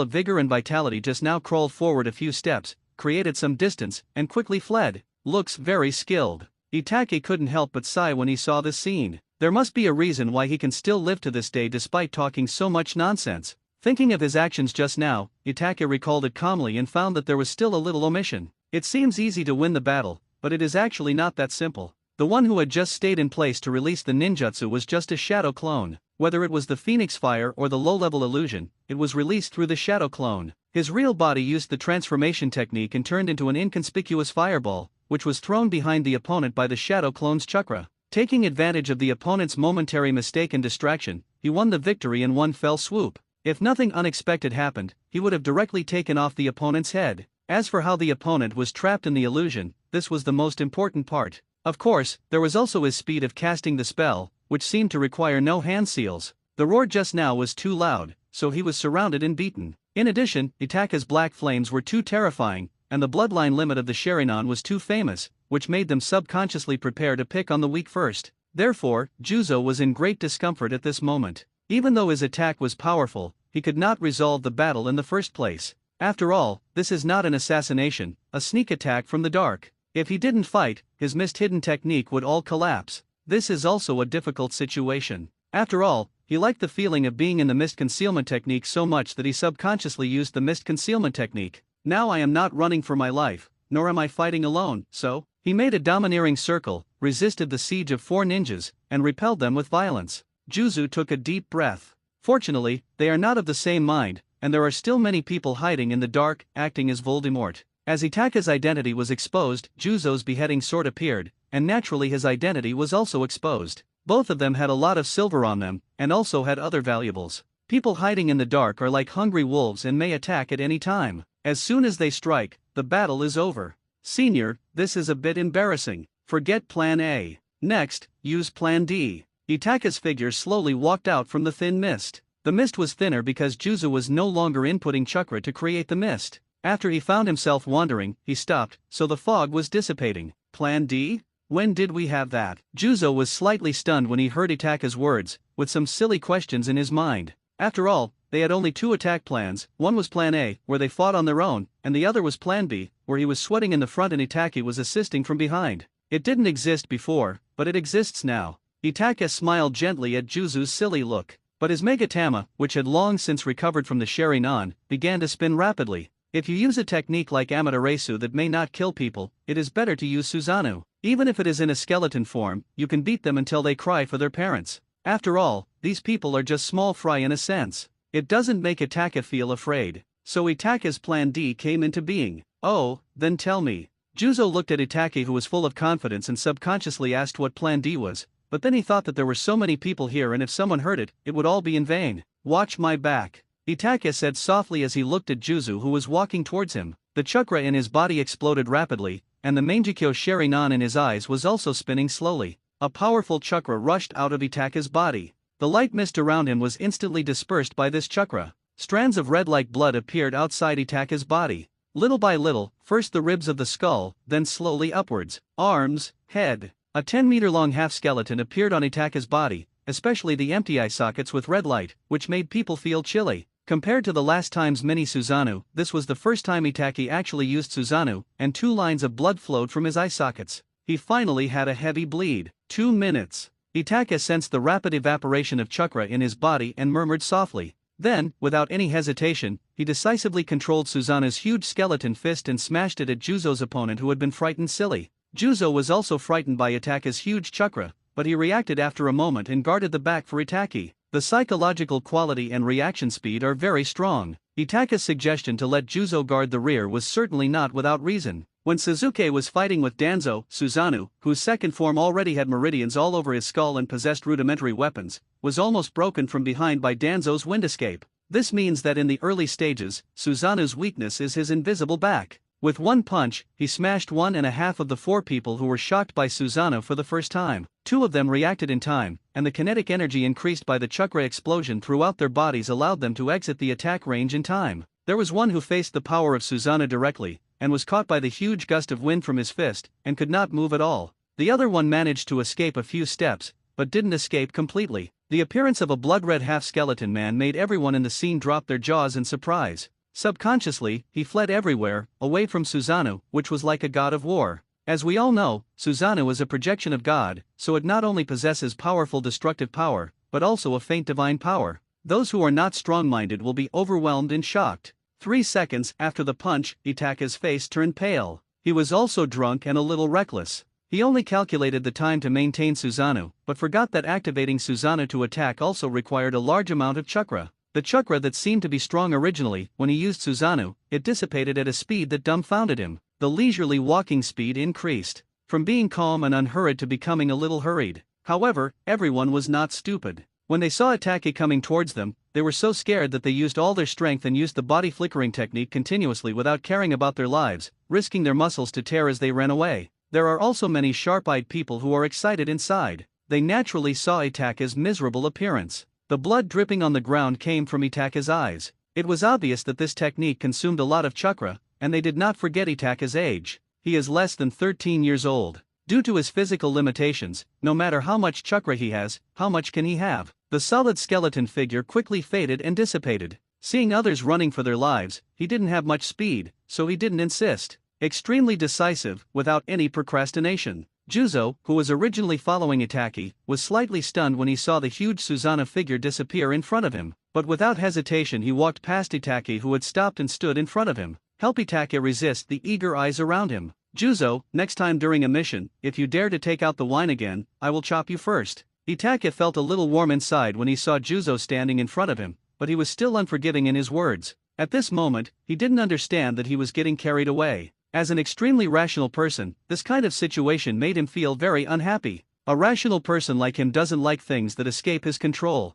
of vigor and vitality just now crawled forward a few steps, created some distance, and quickly fled. Looks very skilled. Itaki couldn't help but sigh when he saw this scene. There must be a reason why he can still live to this day despite talking so much nonsense. Thinking of his actions just now, Itaki recalled it calmly and found that there was still a little omission. It seems easy to win the battle, but it is actually not that simple. The one who had just stayed in place to release the ninjutsu was just a shadow clone. Whether it was the Phoenix Fire or the low-level illusion, it was released through the shadow clone. His real body used the transformation technique and turned into an inconspicuous fireball, which was thrown behind the opponent by the shadow clone's chakra. Taking advantage of the opponent's momentary mistake and distraction, he won the victory in one fell swoop. If nothing unexpected happened, he would have directly taken off the opponent's head. As for how the opponent was trapped in the illusion, this was the most important part. Of course, there was also his speed of casting the spell, which seemed to require no hand seals. The roar just now was too loud, so he was surrounded and beaten. In addition, Itaka's black flames were too terrifying, and the bloodline limit of the Sharingan was too famous, which made them subconsciously prepare to pick on the weak first. Therefore, Juzo was in great discomfort at this moment. Even though his attack was powerful, he could not resolve the battle in the first place. After all, this is not an assassination, a sneak attack from the dark. If he didn't fight, his mist hidden technique would all collapse. This is also a difficult situation. After all, he liked the feeling of being in the mist concealment technique so much that he subconsciously used the mist concealment technique. Now I am not running for my life, nor am I fighting alone, so, he made a domineering circle, resisted the siege of 4 ninjas, and repelled them with violence. Juzo took a deep breath. Fortunately, they are not of the same mind, and there are still many people hiding in the dark, acting as Voldemort. As Itaka's identity was exposed, Juzo's beheading sword appeared, and naturally his identity was also exposed. Both of them had a lot of silver on them, and also had other valuables. People hiding in the dark are like hungry wolves and may attack at any time. As soon as they strike, the battle is over. Senior, this is a bit embarrassing. Forget Plan A. Next, use Plan D. Itaka's figure slowly walked out from the thin mist. The mist was thinner because Juzo was no longer inputting chakra to create the mist. After he found himself wandering, he stopped, so the fog was dissipating. Plan D? When did we have that? Juzo was slightly stunned when he heard Itaka's words, with some silly questions in his mind. After all, they had only 2 attack plans. One was Plan A, where they fought on their own, and the other was Plan B, where he was sweating in the front and Itaki was assisting from behind. It didn't exist before, but it exists now. Itaka smiled gently at Juzo's silly look. But his Megatama, which had long since recovered from the Sharingan, began to spin rapidly. If you use a technique like Amaterasu that may not kill people, it is better to use Susanoo. Even if it is in a skeleton form, you can beat them until they cry for their parents. After all, these people are just small fry in a sense. It doesn't make Itaka feel afraid. So Itaka's Plan D came into being. Oh, then tell me. Juzo looked at Itaki, who was full of confidence, and subconsciously asked what Plan D was, but then he thought that there were so many people here and if someone heard it, it would all be in vain. Watch my back. Itaka said softly as he looked at Juzo, who was walking towards him. The chakra in his body exploded rapidly, and the Mangekyo Sharingan in his eyes was also spinning slowly. A powerful chakra rushed out of Itaka's body. The light mist around him was instantly dispersed by this chakra. Strands of red-like blood appeared outside Itaka's body. Little by little, first the ribs of the skull, then slowly upwards. Arms, head. A 10-meter-long half-skeleton appeared on Itaka's body, especially the empty eye sockets with red light, which made people feel chilly. Compared to the last time's mini Susanoo, this was the first time Itaki actually used Susanoo, and 2 lines of blood flowed from his eye sockets. He finally had a heavy bleed. 2 minutes. Itaka sensed the rapid evaporation of chakra in his body and murmured softly. Then, without any hesitation, he decisively controlled Susanoo's huge skeleton fist and smashed it at Juzo's opponent, who had been frightened silly. Juzo was also frightened by Itaka's huge chakra, but he reacted after a moment and guarded the back for Itaki. The psychological quality and reaction speed are very strong. Itaka's suggestion to let Juzo guard the rear was certainly not without reason. When Suzuki was fighting with Danzo, Susanoo, whose second form already had meridians all over his skull and possessed rudimentary weapons, was almost broken from behind by Danzo's wind escape. This means that in the early stages, Susanoo's weakness is his invisible back. With one punch, he smashed 1.5 of the 4 people who were shocked by Susanoo for the first time. 2 of them reacted in time, and the kinetic energy increased by the chakra explosion throughout their bodies allowed them to exit the attack range in time. There was one who faced the power of Susanoo directly, and was caught by the huge gust of wind from his fist, and could not move at all. The other one managed to escape a few steps, but didn't escape completely. The appearance of a blood-red half-skeleton man made everyone in the scene drop their jaws in surprise. Subconsciously, he fled everywhere, away from Susanoo, which was like a god of war. As we all know, Susanoo is a projection of God, so it not only possesses powerful destructive power, but also a faint divine power. Those who are not strong-minded will be overwhelmed and shocked. 3 seconds after the punch, Itaka's face turned pale. He was also drunk and a little reckless. He only calculated the time to maintain Susanoo, but forgot that activating Susanoo to attack also required a large amount of chakra. The chakra that seemed to be strong originally, when he used Susanoo, it dissipated at a speed that dumbfounded him. The leisurely walking speed increased, from being calm and unhurried to becoming a little hurried. However, everyone was not stupid. When they saw Itaki coming towards them, they were so scared that they used all their strength and used the body flickering technique continuously without caring about their lives, risking their muscles to tear as they ran away. There are also many sharp-eyed people who are excited inside. They naturally saw Itaka's miserable appearance. The blood dripping on the ground came from Itaka's eyes. It was obvious that this technique consumed a lot of chakra, and they did not forget Itaka's age. He is less than 13 years old. Due to his physical limitations, no matter how much chakra he has, how much can he have? The solid skeleton figure quickly faded and dissipated. Seeing others running for their lives, he didn't have much speed, so he didn't insist. Extremely decisive, without any procrastination. Juzo, who was originally following Itaki, was slightly stunned when he saw the huge Susanoo figure disappear in front of him, but without hesitation he walked past Itaki, who had stopped and stood in front of him. Help Itaki resist the eager eyes around him. Juzo, next time during a mission, if you dare to take out the wine again, I will chop you first. Itaki felt a little warm inside when he saw Juzo standing in front of him, but he was still unforgiving in his words. At this moment, he didn't understand that he was getting carried away. As an extremely rational person, this kind of situation made him feel very unhappy. A rational person like him doesn't like things that escape his control.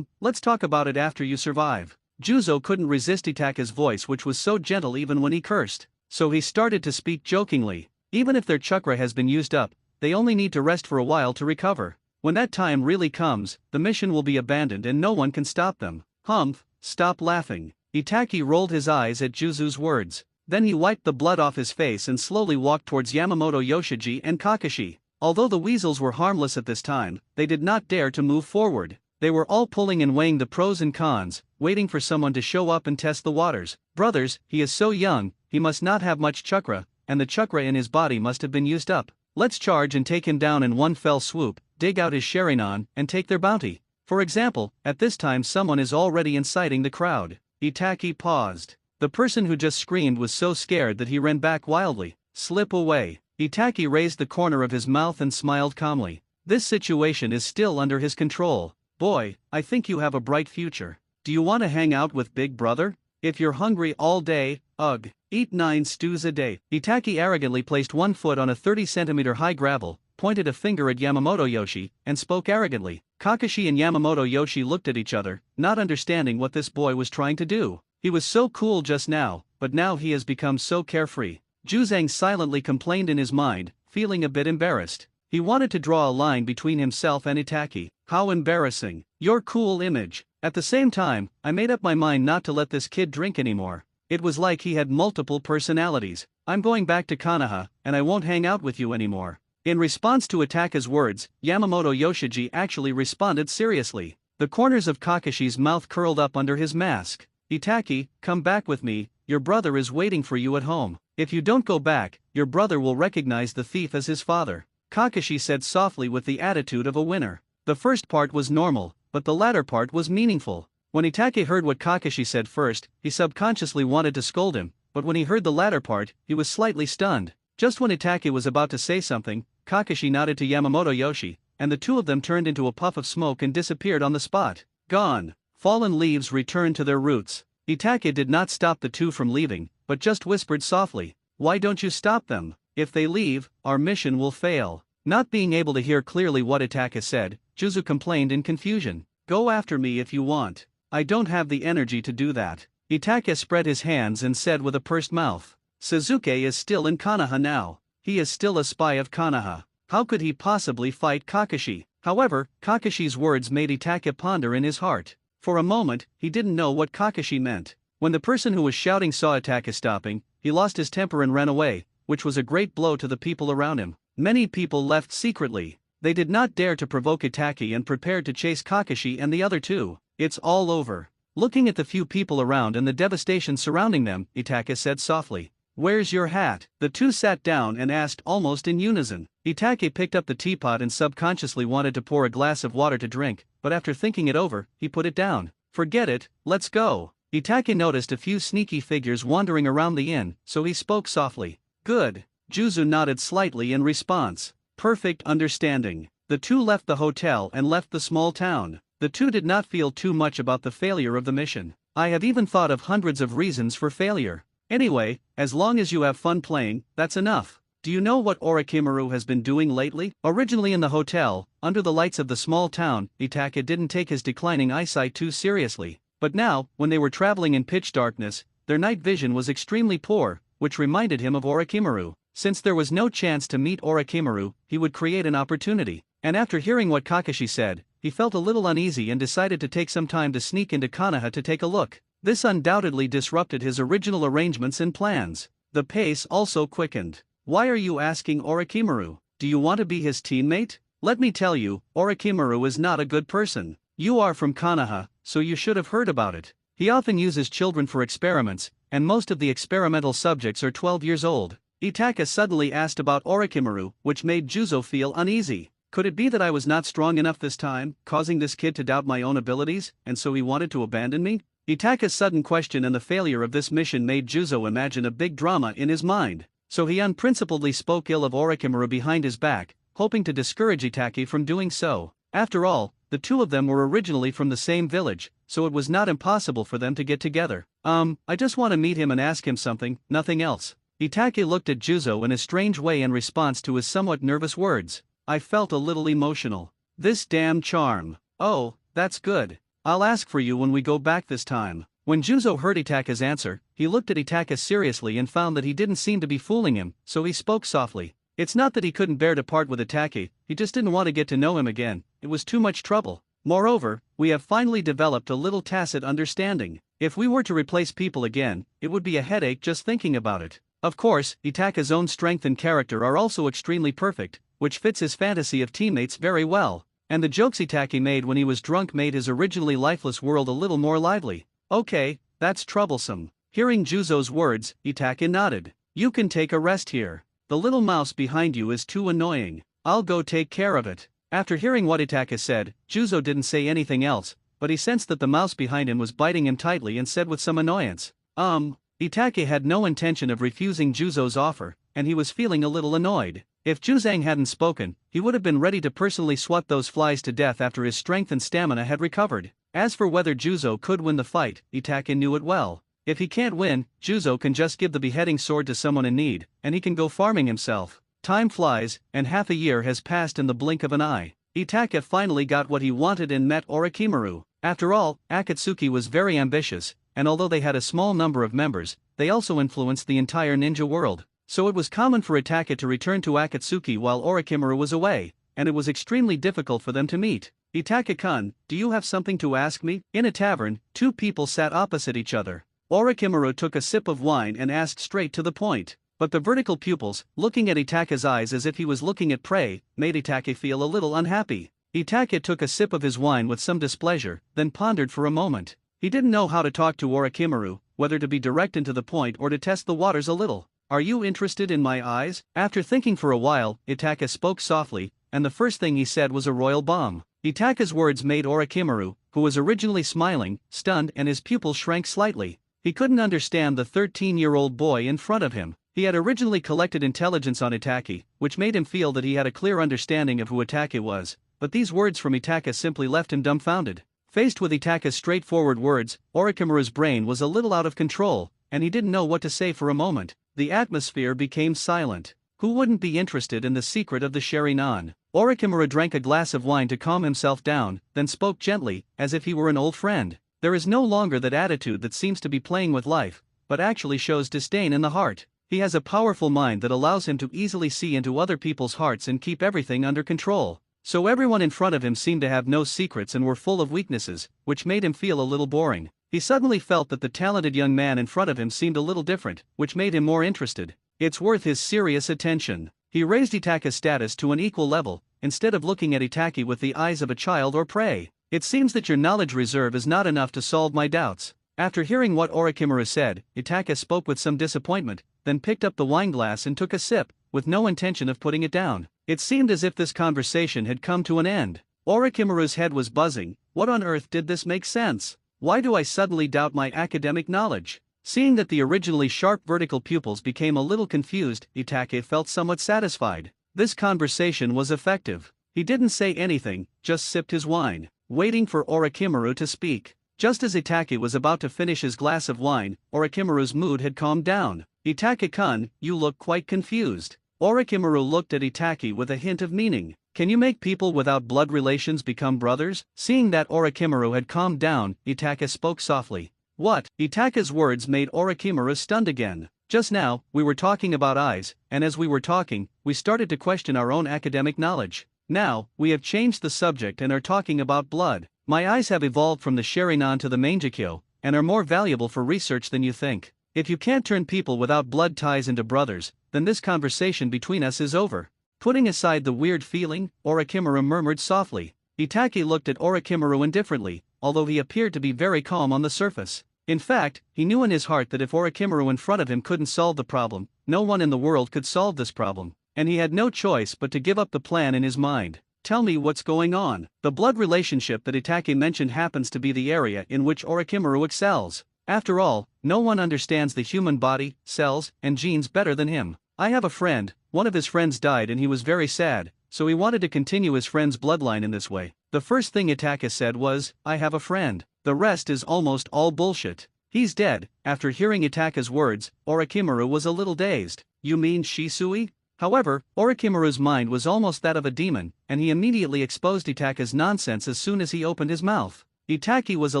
Let's talk about it after you survive. Juzo couldn't resist Itaka's voice, which was so gentle even when he cursed. So he started to speak jokingly. Even if their chakra has been used up, they only need to rest for a while to recover. When that time really comes, the mission will be abandoned and no one can stop them. Humph, stop laughing. Itaki rolled his eyes at Juzo's words. Then he wiped the blood off his face and slowly walked towards Yamamoto Yoshiji and Kakashi. Although the weasels were harmless at this time, they did not dare to move forward. They were all pulling and weighing the pros and cons, waiting for someone to show up and test the waters. Brothers, he is so young, he must not have much chakra, and the chakra in his body must have been used up. Let's charge and take him down in one fell swoop, dig out his Sharingan, and take their bounty. For example, at this time someone is already inciting the crowd. Itaki paused. The person who just screamed was so scared that he ran back wildly. Slip away. Itaki raised the corner of his mouth and smiled calmly. This situation is still under his control. Boy, I think you have a bright future. Do you want to hang out with Big Brother? If you're hungry all day, ugh, eat 9 stews a day. Itaki arrogantly placed one foot on a 30-centimeter high gravel, pointed a finger at Yamamoto Yoshi, and spoke arrogantly. Kakashi and Yamamoto Yoshi looked at each other, not understanding what this boy was trying to do. He was so cool just now, but now he has become so carefree. Juzang silently complained in his mind, feeling a bit embarrassed. He wanted to draw a line between himself and Itaki. How embarrassing. Your cool image. At the same time, I made up my mind not to let this kid drink anymore. It was like he had multiple personalities. I'm going back to Konoha, and I won't hang out with you anymore. In response to Itaka's words, Yamamoto Yoshiji actually responded seriously. The corners of Kakashi's mouth curled up under his mask. Itake, come back with me, your brother is waiting for you at home. If you don't go back, your brother will recognize the thief as his father. Kakashi said softly with the attitude of a winner. The first part was normal, but the latter part was meaningful. When Itake heard what Kakashi said first, he subconsciously wanted to scold him, but when he heard the latter part, he was slightly stunned. Just when Itake was about to say something, Kakashi nodded to Yamamoto Yoshi, and the two of them turned into a puff of smoke and disappeared on the spot. Gone. Fallen leaves returned to their roots. Itake did not stop the two from leaving, but just whispered softly, "Why don't you stop them? If they leave, our mission will fail." Not being able to hear clearly what Itake said, Juzu complained in confusion. "Go after me if you want. I don't have the energy to do that." Itake spread his hands and said with a pursed mouth, "Sasuke is still in Konoha now. He is still a spy of Konoha. How could he possibly fight Kakashi?" However, Kakashi's words made Itake ponder in his heart. For a moment, he didn't know what Kakashi meant. When the person who was shouting saw Itake stopping, he lost his temper and ran away, which was a great blow to the people around him. Many people left secretly. They did not dare to provoke Itake and prepared to chase Kakashi and the other two. "It's all over." Looking at the few people around and the devastation surrounding them, Itake said softly, "Where's your hat?" The two sat down and asked almost in unison. Itake picked up the teapot and subconsciously wanted to pour a glass of water to drink, but after thinking it over, he put it down. "Forget it, let's go." Itake noticed a few sneaky figures wandering around the inn, so he spoke softly. "Good." Juzu nodded slightly in response. Perfect understanding. The two left the hotel and left the small town. The two did not feel too much about the failure of the mission. "I have even thought of hundreds of reasons for failure. Anyway, as long as you have fun playing, that's enough. Do you know what Orochimaru has been doing lately?" Originally in the hotel, under the lights of the small town, Itake didn't take his declining eyesight too seriously. But now, when they were traveling in pitch darkness, their night vision was extremely poor, which reminded him of Orochimaru. Since there was no chance to meet Orochimaru, he would create an opportunity. And after hearing what Kakashi said, he felt a little uneasy and decided to take some time to sneak into Konoha to take a look. This undoubtedly disrupted his original arrangements and plans. The pace also quickened. "Why are you asking Orochimaru? Do you want to be his teammate? Let me tell you, Orochimaru is not a good person. You are from Konoha, so you should have heard about it. He often uses children for experiments, and most of the experimental subjects are 12 years old." Itake suddenly asked about Orochimaru, which made Juzo feel uneasy. Could it be that I was not strong enough this time, causing this kid to doubt my own abilities, and so he wanted to abandon me? Itake's sudden question and the failure of this mission made Juzo imagine a big drama in his mind, so he unprincipledly spoke ill of Orochimaru behind his back, hoping to discourage Itake from doing so. After all, the two of them were originally from the same village, so it was not impossible for them to get together. I just want to meet him and ask him something, nothing else." Itake looked at Juzo in a strange way in response to his somewhat nervous words. "I felt a little emotional. This damn charm. Oh, that's good. I'll ask for you when we go back this time." When Juzo heard Itake's answer, he looked at Itake seriously and found that he didn't seem to be fooling him, so he spoke softly. It's not that he couldn't bear to part with Itake, he just didn't want to get to know him again. It was too much trouble. Moreover, we have finally developed a little tacit understanding. If we were to replace people again, it would be a headache just thinking about it. Of course, Itake's own strength and character are also extremely perfect, which fits his fantasy of teammates very well. And the jokes Itake made when he was drunk made his originally lifeless world a little more lively. "Okay, that's troublesome." Hearing Juzo's words, Itake nodded. "You can take a rest here. The little mouse behind you is too annoying. I'll go take care of it." After hearing what Itake said, Juzo didn't say anything else, but he sensed that the mouse behind him was biting him tightly and said with some annoyance, Itake had no intention of refusing Juzo's offer, and he was feeling a little annoyed. If Juzang hadn't spoken, he would have been ready to personally swat those flies to death after his strength and stamina had recovered. As for whether Juzo could win the fight, Itake knew it well. If he can't win, Juzo can just give the beheading sword to someone in need, and he can go farming himself. Time flies, and half a year has passed in the blink of an eye. Itake finally got what he wanted and met Orochimaru. After all, Akatsuki was very ambitious, and although they had a small number of members, they also influenced the entire ninja world. So it was common for Itake to return to Akatsuki while Orochimaru was away, and it was extremely difficult for them to meet. "Itake-kun, do you have something to ask me?" In a tavern, two people sat opposite each other. Orochimaru took a sip of wine and asked straight to the point. But the vertical pupils, looking at Itaka's eyes as if he was looking at prey, made Itaka feel a little unhappy. Itaka took a sip of his wine with some displeasure, then pondered for a moment. He didn't know how to talk to Orochimaru, whether to be direct and to the point or to test the waters a little. "Are you interested in my eyes?" After thinking for a while, Itaka spoke softly, and the first thing he said was a royal bomb. Itaka's words made Orochimaru, who was originally smiling, stunned, and his pupils shrank slightly. He couldn't understand the 13-year-old boy in front of him. He had originally collected intelligence on Itaka, which made him feel that he had a clear understanding of who Itaka was, but these words from Itaka simply left him dumbfounded. Faced with Itaka's straightforward words, Orochimaru's brain was a little out of control, and he didn't know what to say for a moment. The atmosphere became silent. Who wouldn't be interested in the secret of the Sharingan? Orochimaru drank a glass of wine to calm himself down, then spoke gently, as if he were an old friend. There is no longer that attitude that seems to be playing with life, but actually shows disdain in the heart. He has a powerful mind that allows him to easily see into other people's hearts and keep everything under control. So everyone in front of him seemed to have no secrets and were full of weaknesses, which made him feel a little boring. He suddenly felt that the talented young man in front of him seemed a little different, which made him more interested. It's worth his serious attention. He raised Itaka's status to an equal level, instead of looking at Itaki with the eyes of a child or prey. "It seems that your knowledge reserve is not enough to solve my doubts." After hearing what Orochimaru said, Itaka spoke with some disappointment, then picked up the wineglass and took a sip, with no intention of putting it down. It seemed as if this conversation had come to an end. Orochimaru's head was buzzing. What on earth did this make sense? Why do I suddenly doubt my academic knowledge? Seeing that the originally sharp vertical pupils became a little confused, Itaka felt somewhat satisfied. This conversation was effective. He didn't say anything, just sipped his wine, waiting for Orochimaru to speak. Just as Itaka was about to finish his glass of wine, Orochimaru's mood had calmed down. "Itaka-kun, you look quite confused." Orochimaru looked at Itaki with a hint of meaning. "Can you make people without blood relations become brothers?" Seeing that Orochimaru had calmed down, Itaka spoke softly. "What?" Itaka's words made Orochimaru stunned again. "Just now, we were talking about eyes, and as we were talking, we started to question our own academic knowledge. Now, we have changed the subject and are talking about blood. My eyes have evolved from the Sharingan to the Mangekyo, and are more valuable for research than you think. If you can't turn people without blood ties into brothers, then this conversation between us is over." Putting aside the weird feeling, Orochimaru murmured softly. Itaki looked at Orochimaru indifferently, although he appeared to be very calm on the surface. In fact, he knew in his heart that if Orochimaru in front of him couldn't solve the problem, no one in the world could solve this problem, and he had no choice but to give up the plan in his mind. "Tell me what's going on." The blood relationship that Itaki mentioned happens to be the area in which Orochimaru excels. After all, no one understands the human body, cells, and genes better than him. "I have a friend, one of his friends died and he was very sad, so he wanted to continue his friend's bloodline in this way." The first thing Itaka said was, "I have a friend." The rest is almost all bullshit. "He's dead." After hearing Itaka's words, Orochimaru was a little dazed. "You mean Shisui?" However, Orochimaru's mind was almost that of a demon, and he immediately exposed Itaka's nonsense as soon as he opened his mouth. Itaki was a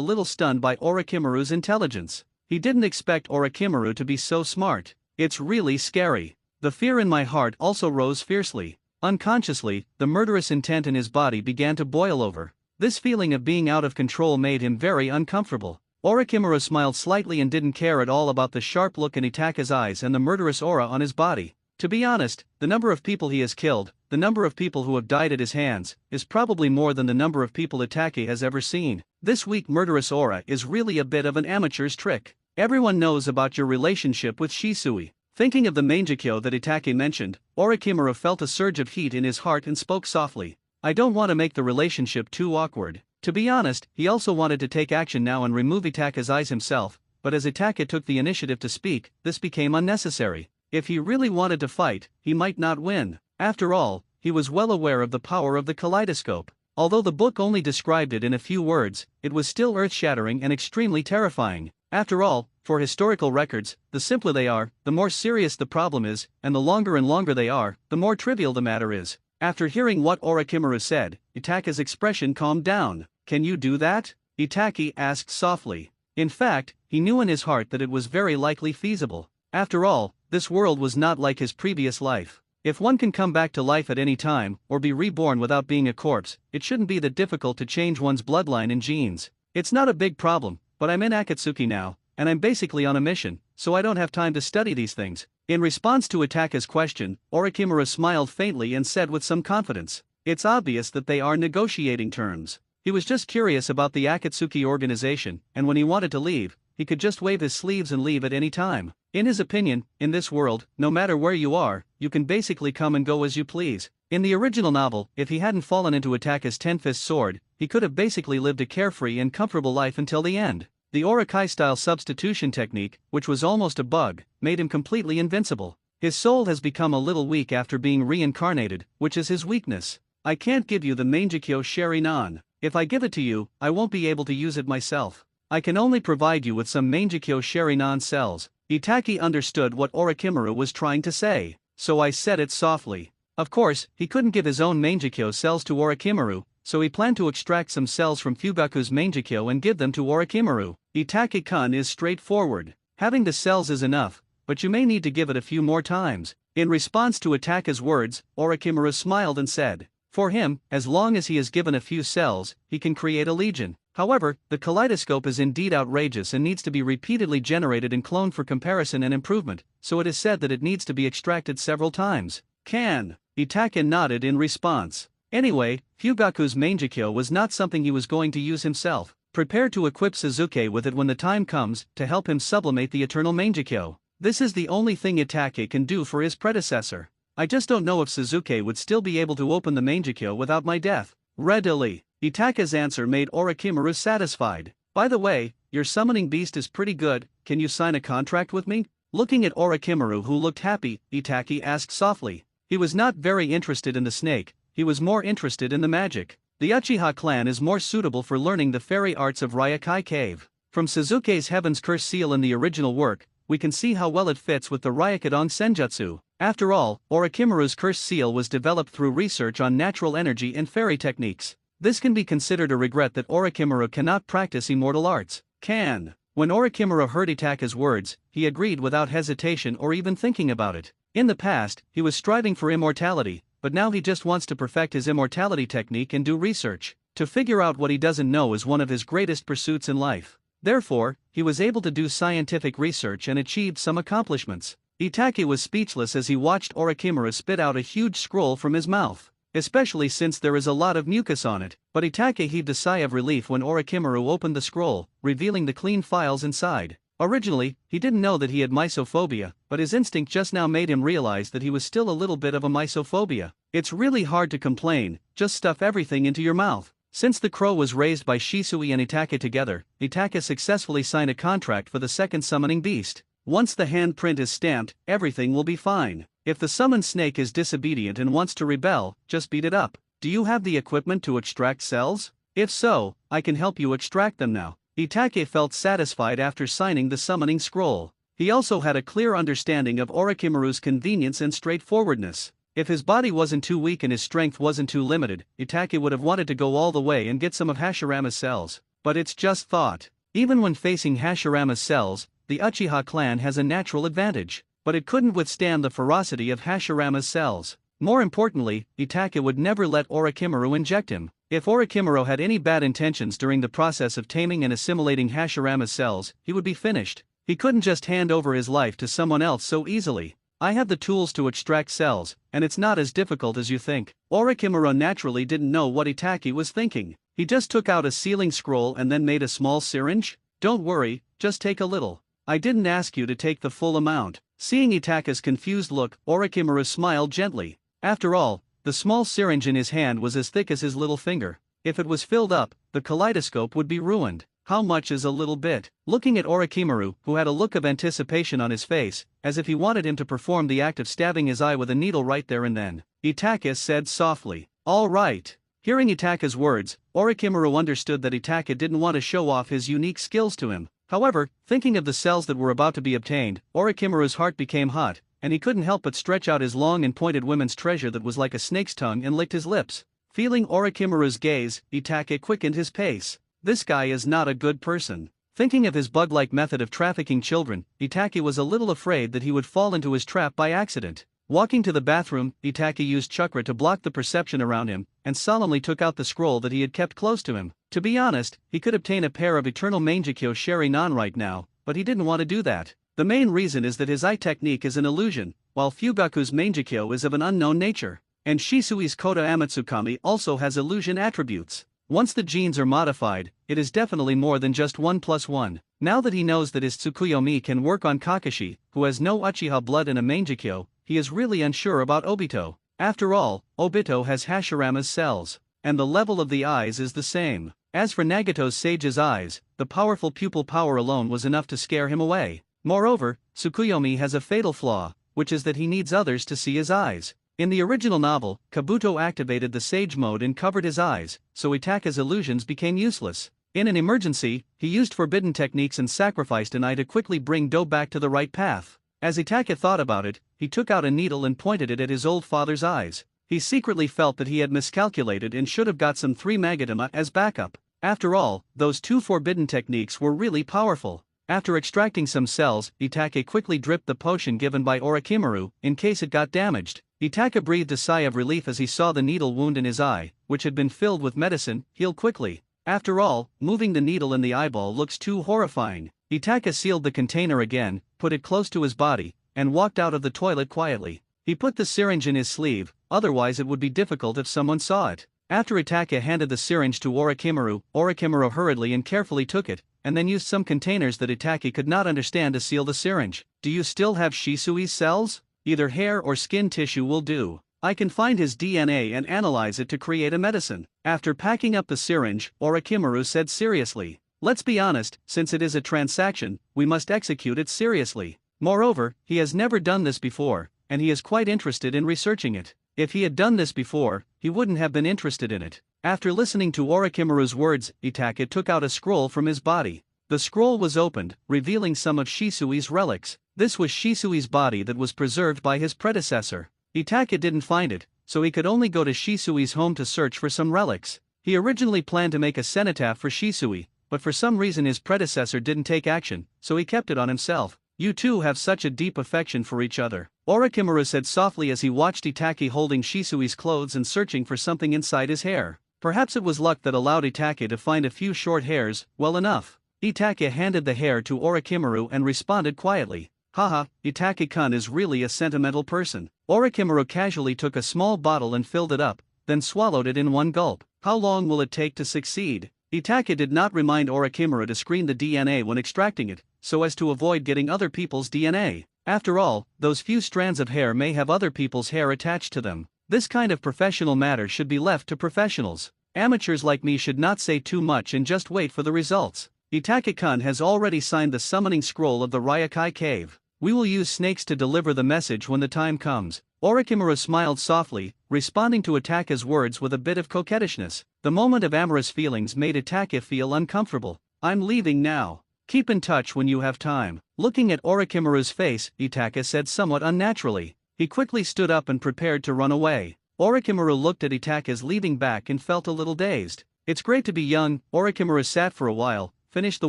little stunned by Orochimaru's intelligence. He didn't expect Orochimaru to be so smart. "It's really scary." The fear in my heart also rose fiercely. Unconsciously, the murderous intent in his body began to boil over. This feeling of being out of control made him very uncomfortable. Orochimaru smiled slightly and didn't care at all about the sharp look in Itaka's eyes and the murderous aura on his body. To be honest, the number of people he has killed, the number of people who have died at his hands, is probably more than the number of people Itaki has ever seen. This weak murderous aura is really a bit of an amateur's trick. "Everyone knows about your relationship with Shisui." Thinking of the Mangekyo that Itaki mentioned, Orochimaru felt a surge of heat in his heart and spoke softly. "I don't want to make the relationship too awkward." To be honest, he also wanted to take action now and remove Itaka's eyes himself, but as Itaka took the initiative to speak, this became unnecessary. If he really wanted to fight, he might not win. After all, he was well aware of the power of the kaleidoscope. Although the book only described it in a few words, it was still earth-shattering and extremely terrifying. After all, for historical records, the simpler they are, the more serious the problem is, and the longer they are, the more trivial the matter is. After hearing what Orochimaru said, Itaka's expression calmed down. "Can you do that?" Itaki asked softly. In fact, he knew in his heart that it was very likely feasible. After all, this world was not like his previous life. If one can come back to life at any time, or be reborn without being a corpse, it shouldn't be that difficult to change one's bloodline and genes. "It's not a big problem, but I'm in Akatsuki now, and I'm basically on a mission, so I don't have time to study these things. In response to Itaka's question, Orochimaru smiled faintly and said with some confidence, "It's obvious that they are negotiating terms." He was just curious about the Akatsuki organization, and when he wanted to leave, he could just wave his sleeves and leave at any time. In his opinion, in this world, no matter where you are, you can basically come and go as you please. In the original novel, if he hadn't fallen into Itaka's ten-fist sword, he could have basically lived a carefree and comfortable life until the end. The Orokai-style substitution technique, which was almost a bug, made him completely invincible. His soul has become a little weak after being reincarnated, which is his weakness. I can't give you the Mangekyo Sharingan. If I give it to you, I won't be able to use it myself. I can only provide you with some Mangekyo Sharingan cells. Itaki understood what Orochimaru was trying to say, so I said it softly. Of course, he couldn't give his own Mangekyo cells to Orochimaru, so he planned to extract some cells from Fugaku's Mangekyo and give them to Orochimaru. Itaki-kun is straightforward. Having the cells is enough, but you may need to give it a few more times. In response to Itaka's words, Orochimaru smiled and said, "For him, as long as he is given a few cells, he can create a legion." However, the kaleidoscope is indeed outrageous and needs to be repeatedly generated and cloned for comparison and improvement, so it is said that it needs to be extracted several times. Can. Itaka nodded in response. Anyway, Fugaku's Mangekyo was not something he was going to use himself. Prepare to equip Suzuki with it when the time comes, to help him sublimate the eternal Mangekyo. This is the only thing Itake can do for his predecessor. I just don't know if Suzuki would still be able to open the Mangekyo without my death. Readily. Itaka's answer made Orochimaru satisfied. By the way, your summoning beast is pretty good, can you sign a contract with me? Looking at Orochimaru, who looked happy, Itaki asked softly. He was not very interested in the snake, he was more interested in the magic. The Uchiha clan is more suitable for learning the fairy arts of Ryokai Cave. From Suzuki's Heaven's Curse seal in the original work, we can see how well it fits with the Ryukadon Senjutsu. After all, Orochimaru's curse seal was developed through research on natural energy and fairy techniques. This can be considered a regret that Orochimaru cannot practice immortal arts. Can. When Orochimaru heard Itaka's words, he agreed without hesitation or even thinking about it. In the past, he was striving for immortality, but now he just wants to perfect his immortality technique and do research. To figure out what he doesn't know is one of his greatest pursuits in life. Therefore, he was able to do scientific research and achieved some accomplishments. Itaki was speechless as he watched Orochimaru spit out a huge scroll from his mouth, especially since there is a lot of mucus on it. But Itaki heaved a sigh of relief when Orochimaru opened the scroll, revealing the clean files inside. Originally, he didn't know that he had mysophobia, but his instinct just now made him realize that he was still a little bit of a mysophobia. It's really hard to complain, just stuff everything into your mouth. Since the crow was raised by Shisui and Itaka together, Itaka successfully signed a contract for the second summoning beast. Once the handprint is stamped, everything will be fine. If the summoned snake is disobedient and wants to rebel, just beat it up. Do you have the equipment to extract cells? If so, I can help you extract them now. Itake felt satisfied after signing the summoning scroll. He also had a clear understanding of Orochimaru's convenience and straightforwardness. If his body wasn't too weak and his strength wasn't too limited, Itake would have wanted to go all the way and get some of Hashirama's cells. But it's just thought. Even when facing Hashirama's cells, the Uchiha clan has a natural advantage, but it couldn't withstand the ferocity of Hashirama's cells. More importantly, Itake would never let Orochimaru inject him. If Orochimaru had any bad intentions during the process of taming and assimilating Hashirama's cells, he would be finished. He couldn't just hand over his life to someone else so easily. I have the tools to extract cells, and it's not as difficult as you think. Orochimaru naturally didn't know what Itaki was thinking. He just took out a sealing scroll and then made a small syringe. Don't worry, just take a little. I didn't ask you to take the full amount. Seeing Itaka's confused look, Orochimaru smiled gently. After all, the small syringe in his hand was as thick as his little finger. If it was filled up, the kaleidoscope would be ruined. How much is a little bit? Looking at Orochimaru, who had a look of anticipation on his face, as if he wanted him to perform the act of stabbing his eye with a needle right there and then, Itaka said softly, "All right." Hearing Itaka's words, Orochimaru understood that Itaka didn't want to show off his unique skills to him. However, thinking of the cells that were about to be obtained, Orochimaru's heart became hot, and he couldn't help but stretch out his long and pointed women's treasure that was like a snake's tongue and licked his lips. Feeling Orochimaru's gaze, Itaka quickened his pace. This guy is not a good person. Thinking of his bug-like method of trafficking children, Itaki was a little afraid that he would fall into his trap by accident. Walking to the bathroom, Itaki used chakra to block the perception around him, and solemnly took out the scroll that he had kept close to him. To be honest, he could obtain a pair of eternal Mangekyo Sharingan right now, but he didn't want to do that. The main reason is that his eye technique is an illusion, while Fugaku's Mangekyo is of an unknown nature. And Shisui's Kota Amatsukami also has illusion attributes. Once the genes are modified, it is definitely more than just 1+1. Now that he knows that his Tsukuyomi can work on Kakashi, who has no Uchiha blood and a Mangekyo, he is really unsure about Obito. After all, Obito has Hashirama's cells, and the level of the eyes is the same. As for Nagato's Sage's eyes, the powerful pupil power alone was enough to scare him away. Moreover, Tsukuyomi has a fatal flaw, which is that he needs others to see his eyes. In the original novel, Kabuto activated the Sage mode and covered his eyes, so Itaka's illusions became useless. In an emergency, he used forbidden techniques and sacrificed an eye to quickly bring Do back to the right path. As Itaka thought about it, he took out a needle and pointed it at his old father's eyes. He secretly felt that he had miscalculated and should have got some 3 Magatama as backup. After all, those 2 forbidden techniques were really powerful. After extracting some cells, Itaka quickly dripped the potion given by Orochimaru, in case it got damaged. Itaka breathed a sigh of relief as he saw the needle wound in his eye, which had been filled with medicine, heal quickly. After all, moving the needle in the eyeball looks too horrifying. Itaka sealed the container again, put it close to his body, and walked out of the toilet quietly. He put the syringe in his sleeve, otherwise it would be difficult if someone saw it. After Itaka handed the syringe to Orochimaru, Orochimaru hurriedly and carefully took it, and then used some containers that Itaka could not understand to seal the syringe. Do you still have Shisui's cells? Either hair or skin tissue will do. I can find his DNA and analyze it to create a medicine. After packing up the syringe, Orochimaru said seriously, let's be honest, since it is a transaction, we must execute it seriously. Moreover, he has never done this before, and he is quite interested in researching it. If he had done this before, he wouldn't have been interested in it. After listening to Orochimaru's words, Itaka took out a scroll from his body. The scroll was opened, revealing some of Shisui's relics. This was Shisui's body that was preserved by his predecessor. Itaka didn't find it, so he could only go to Shisui's home to search for some relics. He originally planned to make a cenotaph for Shisui, but for some reason his predecessor didn't take action, so he kept it on himself. You two have such a deep affection for each other, Orochimaru said softly as he watched Itaka holding Shisui's clothes and searching for something inside his hair. Perhaps it was luck that allowed Itaka to find a few short hairs, well enough. Itaka handed the hair to Orochimaru and responded quietly, haha, Itaka-kun is really a sentimental person. Orochimaru casually took a small bottle and filled it up, then swallowed it in one gulp. How long will it take to succeed? Itaka did not remind Orochimaru to screen the DNA when extracting it, so as to avoid getting other people's DNA. After all, those few strands of hair may have other people's hair attached to them. This kind of professional matter should be left to professionals. Amateurs like me should not say too much and just wait for the results. Itaka-kun has already signed the summoning scroll of the Ryokai cave. We will use snakes to deliver the message when the time comes. Orochimaru smiled softly, responding to Itaka's words with a bit of coquettishness. The moment of amorous feelings made Itaka feel uncomfortable. I'm leaving now. Keep in touch when you have time. Looking at Orochimaru's face, Itaka said somewhat unnaturally. He quickly stood up and prepared to run away. Orochimaru looked at Itaka's leaving back and felt a little dazed. It's great to be young. Orochimaru sat for a while, finished the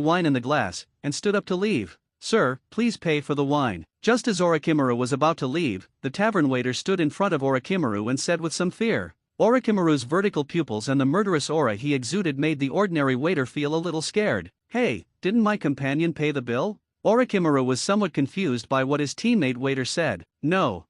wine in the glass, and stood up to leave. Sir, please pay for the wine. Just as Orochimaru was about to leave, the tavern waiter stood in front of Orochimaru and said with some fear. Orochimaru's vertical pupils and the murderous aura he exuded made the ordinary waiter feel a little scared. Hey, didn't my companion pay the bill? Orochimaru was somewhat confused by what his teammate waiter said. No,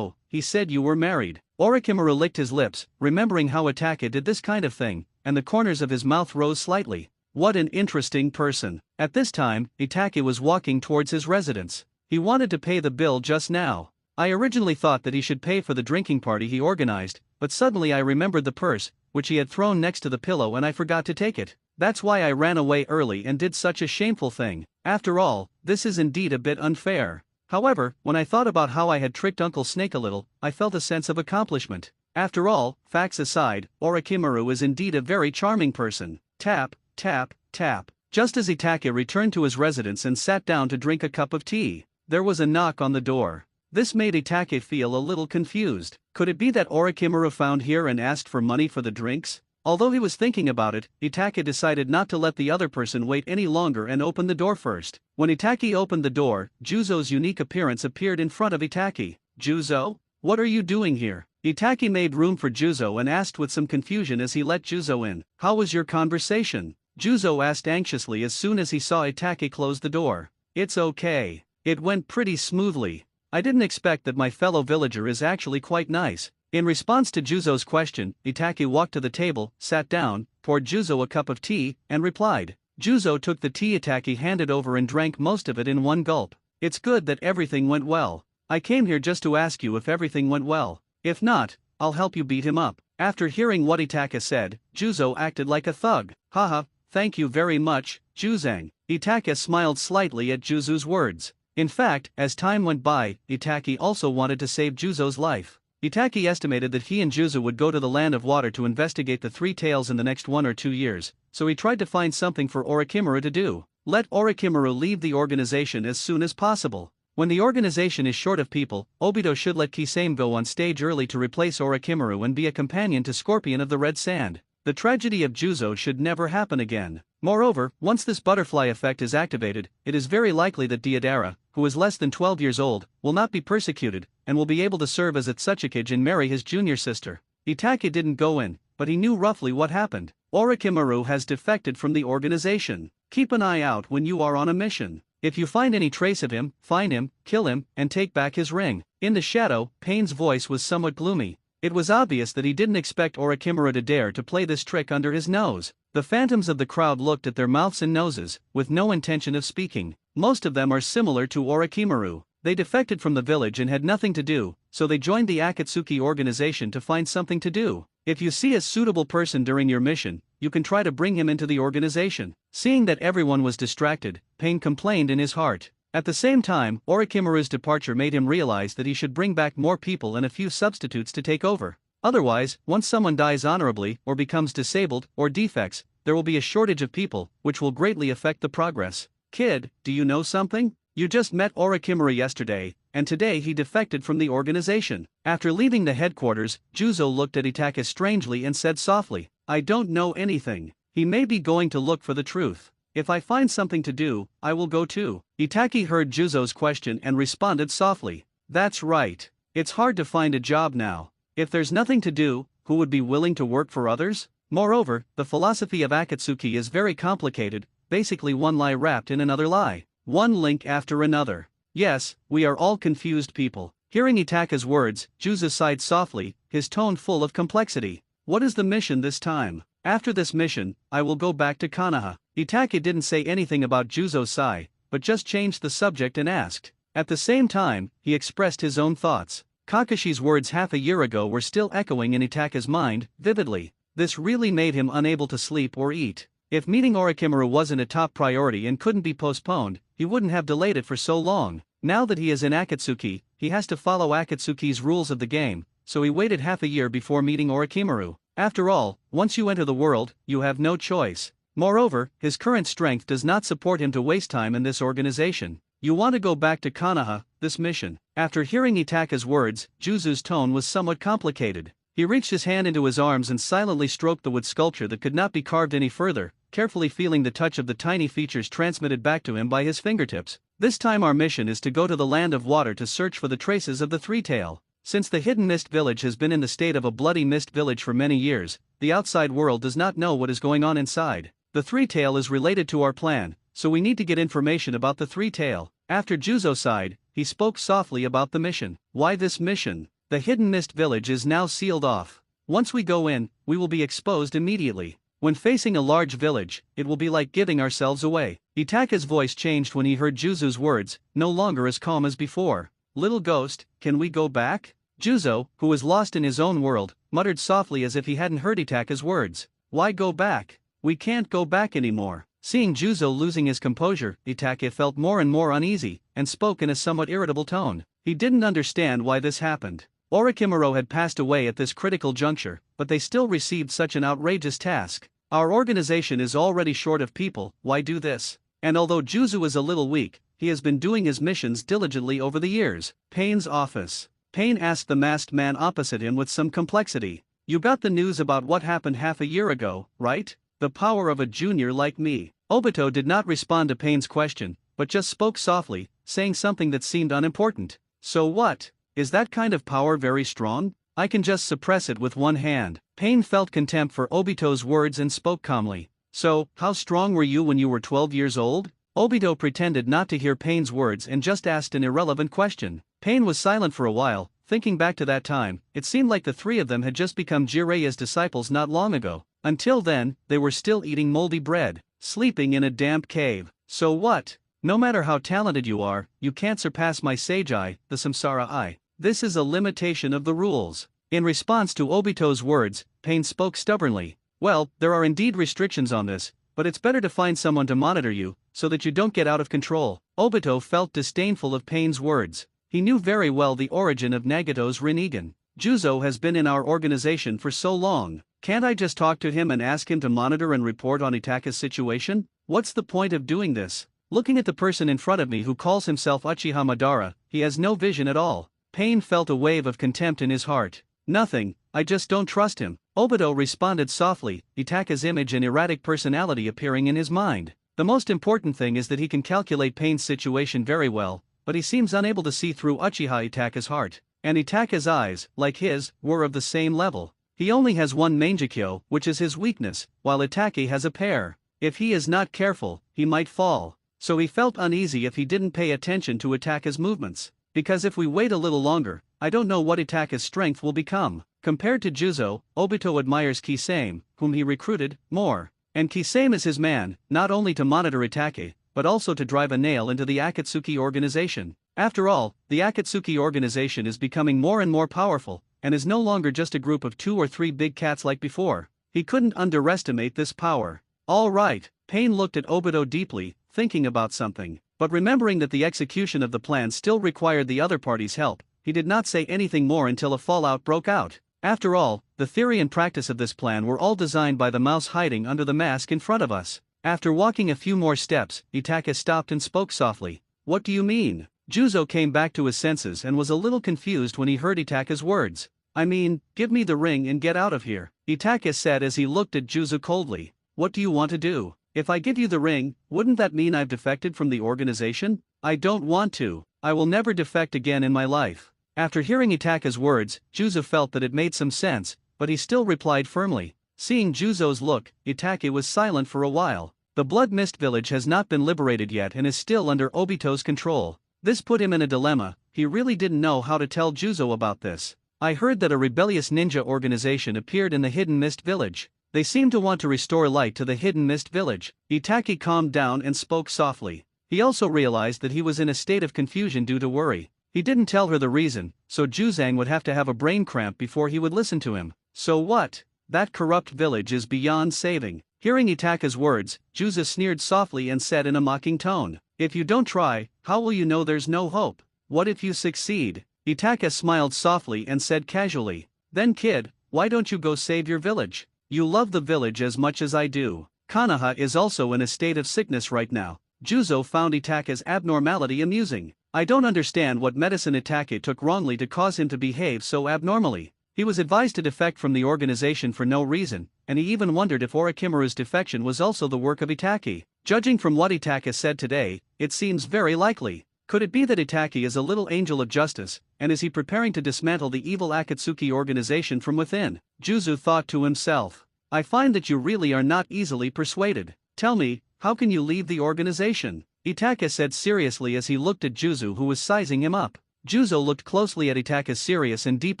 he said you were married. Orochimaru licked his lips, remembering how Itaka did this kind of thing, and the corners of his mouth rose slightly. What an interesting person. At this time, Itaka was walking towards his residence. He wanted to pay the bill just now. I originally thought that he should pay for the drinking party he organized, but suddenly I remembered the purse, which he had thrown next to the pillow, and I forgot to take it. That's why I ran away early and did such a shameful thing. After all, this is indeed a bit unfair. However, when I thought about how I had tricked Uncle Snake a little, I felt a sense of accomplishment. After all, facts aside, Orochimaru is indeed a very charming person. Tap, tap, tap. Just as Itaka returned to his residence and sat down to drink a cup of tea, there was a knock on the door. This made Itaka feel a little confused. Could it be that Orochimaru found here and asked for money for the drinks? Although he was thinking about it, Itaka decided not to let the other person wait any longer and opened the door first. When Itaka opened the door, Juzo's unique appearance appeared in front of Itaka. Juzo? What are you doing here? Itaka made room for Juzo and asked with some confusion as he let Juzo in. How was your conversation? Juzo asked anxiously as soon as he saw Itaka close the door. It's okay. It went pretty smoothly. I didn't expect that my fellow villager is actually quite nice. In response to Juzo's question, Itake walked to the table, sat down, poured Juzo a cup of tea, and replied. Juzo took the tea Itake handed over and drank most of it in one gulp. It's good that everything went well. I came here just to ask you if everything went well. If not, I'll help you beat him up. After hearing what Itake said, Juzo acted like a thug. Haha, thank you very much, Juzang. Itake smiled slightly at Juzo's words. In fact, as time went by, Itake also wanted to save Juzo's life. Itake estimated that he and Juzo would go to the Land of Water to investigate the Three Tails in the next 1 or 2 years, so he tried to find something for Orochimaru to do. Let Orochimaru leave the organization as soon as possible. When the organization is short of people, Obito should let Kisame go on stage early to replace Orochimaru and be a companion to Scorpion of the Red Sand. The tragedy of Juzo should never happen again. Moreover, once this butterfly effect is activated, it is very likely that Deidara, who is less than 12 years old, will not be persecuted, and will be able to serve as Itsukage and marry his junior sister. Itake didn't go in, but he knew roughly what happened. Orochimaru has defected from the organization. Keep an eye out when you are on a mission. If you find any trace of him, find him, kill him, and take back his ring. In the shadow, Pain's voice was somewhat gloomy. It was obvious that he didn't expect Orochimaru to dare to play this trick under his nose. The phantoms of the crowd looked at their mouths and noses, with no intention of speaking. Most of them are similar to Orochimaru. They defected from the village and had nothing to do, so they joined the Akatsuki organization to find something to do. If you see a suitable person during your mission, you can try to bring him into the organization. Seeing that everyone was distracted, Pain complained in his heart. At the same time, Orochimaru's departure made him realize that he should bring back more people and a few substitutes to take over. Otherwise, once someone dies honorably, or becomes disabled, or defects, there will be a shortage of people, which will greatly affect the progress. Kid, do you know something? You just met Orochimaru yesterday, and today he defected from the organization. After leaving the headquarters, Juzo looked at Itake strangely and said softly, I don't know anything. He may be going to look for the truth. If I find something to do, I will go too. Itake heard Juzo's question and responded softly. That's right. It's hard to find a job now. If there's nothing to do, who would be willing to work for others? Moreover, the philosophy of Akatsuki is very complicated, basically one lie wrapped in another lie. One link after another. Yes, we are all confused people. Hearing Itake's words, Juzo sighed softly, his tone full of complexity. What is the mission this time? After this mission, I will go back to Konoha. Itake didn't say anything about Juzo's sigh, but just changed the subject and asked. At the same time, he expressed his own thoughts. Kakashi's words half a year ago were still echoing in Itake's mind, vividly. This really made him unable to sleep or eat. If meeting Orochimaru wasn't a top priority and couldn't be postponed, he wouldn't have delayed it for so long. Now that he is in Akatsuki, he has to follow Akatsuki's rules of the game, so he waited half a year before meeting Orochimaru. After all, once you enter the world, you have no choice. Moreover, his current strength does not support him to waste time in this organization. You want to go back to Konoha, this mission. After hearing Itake's words, Juzo's tone was somewhat complicated. He reached his hand into his arms and silently stroked the wood sculpture that could not be carved any further, carefully feeling the touch of the tiny features transmitted back to him by his fingertips. This time our mission is to go to the Land of Water to search for the traces of the Three-Tail. Since the Hidden Mist Village has been in the state of a bloody mist village for many years, the outside world does not know what is going on inside. The Three-Tail is related to our plan, so we need to get information about the Three-Tail. After Juzo sighed, he spoke softly about the mission. Why this mission? The Hidden Mist Village is now sealed off. Once we go in, we will be exposed immediately. When facing a large village, it will be like giving ourselves away. Itake's voice changed when he heard Juzo's words, no longer as calm as before. Little ghost, can we go back? Juzo, who was lost in his own world, muttered softly as if he hadn't heard Itake's words. Why go back? We can't go back anymore. Seeing Juzo losing his composure, Itake felt more and more uneasy, and spoke in a somewhat irritable tone. He didn't understand why this happened. Orochimaru had passed away at this critical juncture, but they still received such an outrageous task. Our organization is already short of people, why do this? And although Juzo is a little weak, he has been doing his missions diligently over the years. Pain's office. Pain asked the masked man opposite him with some complexity. You got the news about what happened half a year ago, right? The power of a junior like me. Obito did not respond to Pain's question, but just spoke softly, saying something that seemed unimportant. So what? Is that kind of power very strong? I can just suppress it with one hand. Pain felt contempt for Obito's words and spoke calmly. So, how strong were you when you were 12 years old? Obito pretended not to hear Pain's words and just asked an irrelevant question. Pain was silent for a while, thinking back to that time. It seemed like the three of them had just become Jiraiya's disciples not long ago. Until then, they were still eating moldy bread, sleeping in a damp cave. So what? No matter how talented you are, you can't surpass my sage eye, the samsara eye. This is a limitation of the rules. In response to Obito's words, Pain spoke stubbornly. Well, there are indeed restrictions on this, but it's better to find someone to monitor you, so that you don't get out of control. Obito felt disdainful of Pain's words. He knew very well the origin of Nagato's Rinnegan. Juzo has been in our organization for so long. Can't I just talk to him and ask him to monitor and report on Itaka's situation? What's the point of doing this? Looking at the person in front of me who calls himself Uchiha Madara, he has no vision at all. Pain felt a wave of contempt in his heart. Nothing, I just don't trust him. Obito responded softly, Itaka's image and erratic personality appearing in his mind. The most important thing is that he can calculate Pain's situation very well, but he seems unable to see through Uchiha Itaka's heart. And Itaka's eyes, like his, were of the same level. He only has one Mangekyo, which is his weakness, while Itake has a pair. If he is not careful, he might fall. So he felt uneasy if he didn't pay attention to Itaka's movements. Because if we wait a little longer, I don't know what Itaka's strength will become. Compared to Juzo, Obito admires Kisame, whom he recruited, more. And Kisame is his man, not only to monitor Itake, but also to drive a nail into the Akatsuki organization. After all, the Akatsuki organization is becoming more and more powerful, and is no longer just a group of 2 or 3 big cats like before. He couldn't underestimate this power. All right, Pain looked at Obito deeply, thinking about something, but remembering that the execution of the plan still required the other party's help, he did not say anything more until a fallout broke out. After all, the theory and practice of this plan were all designed by the mouse hiding under the mask in front of us. After walking a few more steps, Itaka stopped and spoke softly. What do you mean? Juzo came back to his senses and was a little confused when he heard Itaka's words. I mean, give me the ring and get out of here, Itaka said as he looked at Juzo coldly. What do you want to do? If I give you the ring, wouldn't that mean I've defected from the organization? I don't want to. I will never defect again in my life. After hearing Itaka's words, Juzo felt that it made some sense, but he still replied firmly. Seeing Juzo's look, Itake was silent for a while. The Blood Mist village has not been liberated yet and is still under Obito's control. This put him in a dilemma. He really didn't know how to tell Juzo about this. I heard that a rebellious ninja organization appeared in the Hidden Mist village. They seem to want to restore light to the Hidden Mist village. Itake calmed down and spoke softly. He also realized that he was in a state of confusion due to worry. He didn't tell her the reason, so Juzang would have to have a brain cramp before he would listen to him. So what? That corrupt village is beyond saving. Hearing Itaka's words, Juzo sneered softly and said in a mocking tone, if you don't try, how will you know there's no hope? What if you succeed? Itaka smiled softly and said casually, then kid, why don't you go save your village? You love the village as much as I do. Konoha is also in a state of sickness right now. Juzo found Itaka's abnormality amusing. I don't understand what medicine Itake took wrongly to cause him to behave so abnormally. He was advised to defect from the organization for no reason, and he even wondered if Orochimaru's defection was also the work of Itake. Judging from what Itake said today, it seems very likely. Could it be that Itake is a little angel of justice, and is he preparing to dismantle the evil Akatsuki organization from within? Juzo thought to himself. I find that you really are not easily persuaded. Tell me, how can you leave the organization? Itake said seriously as he looked at Juzo, who was sizing him up. Juzo looked closely at Itake's serious and deep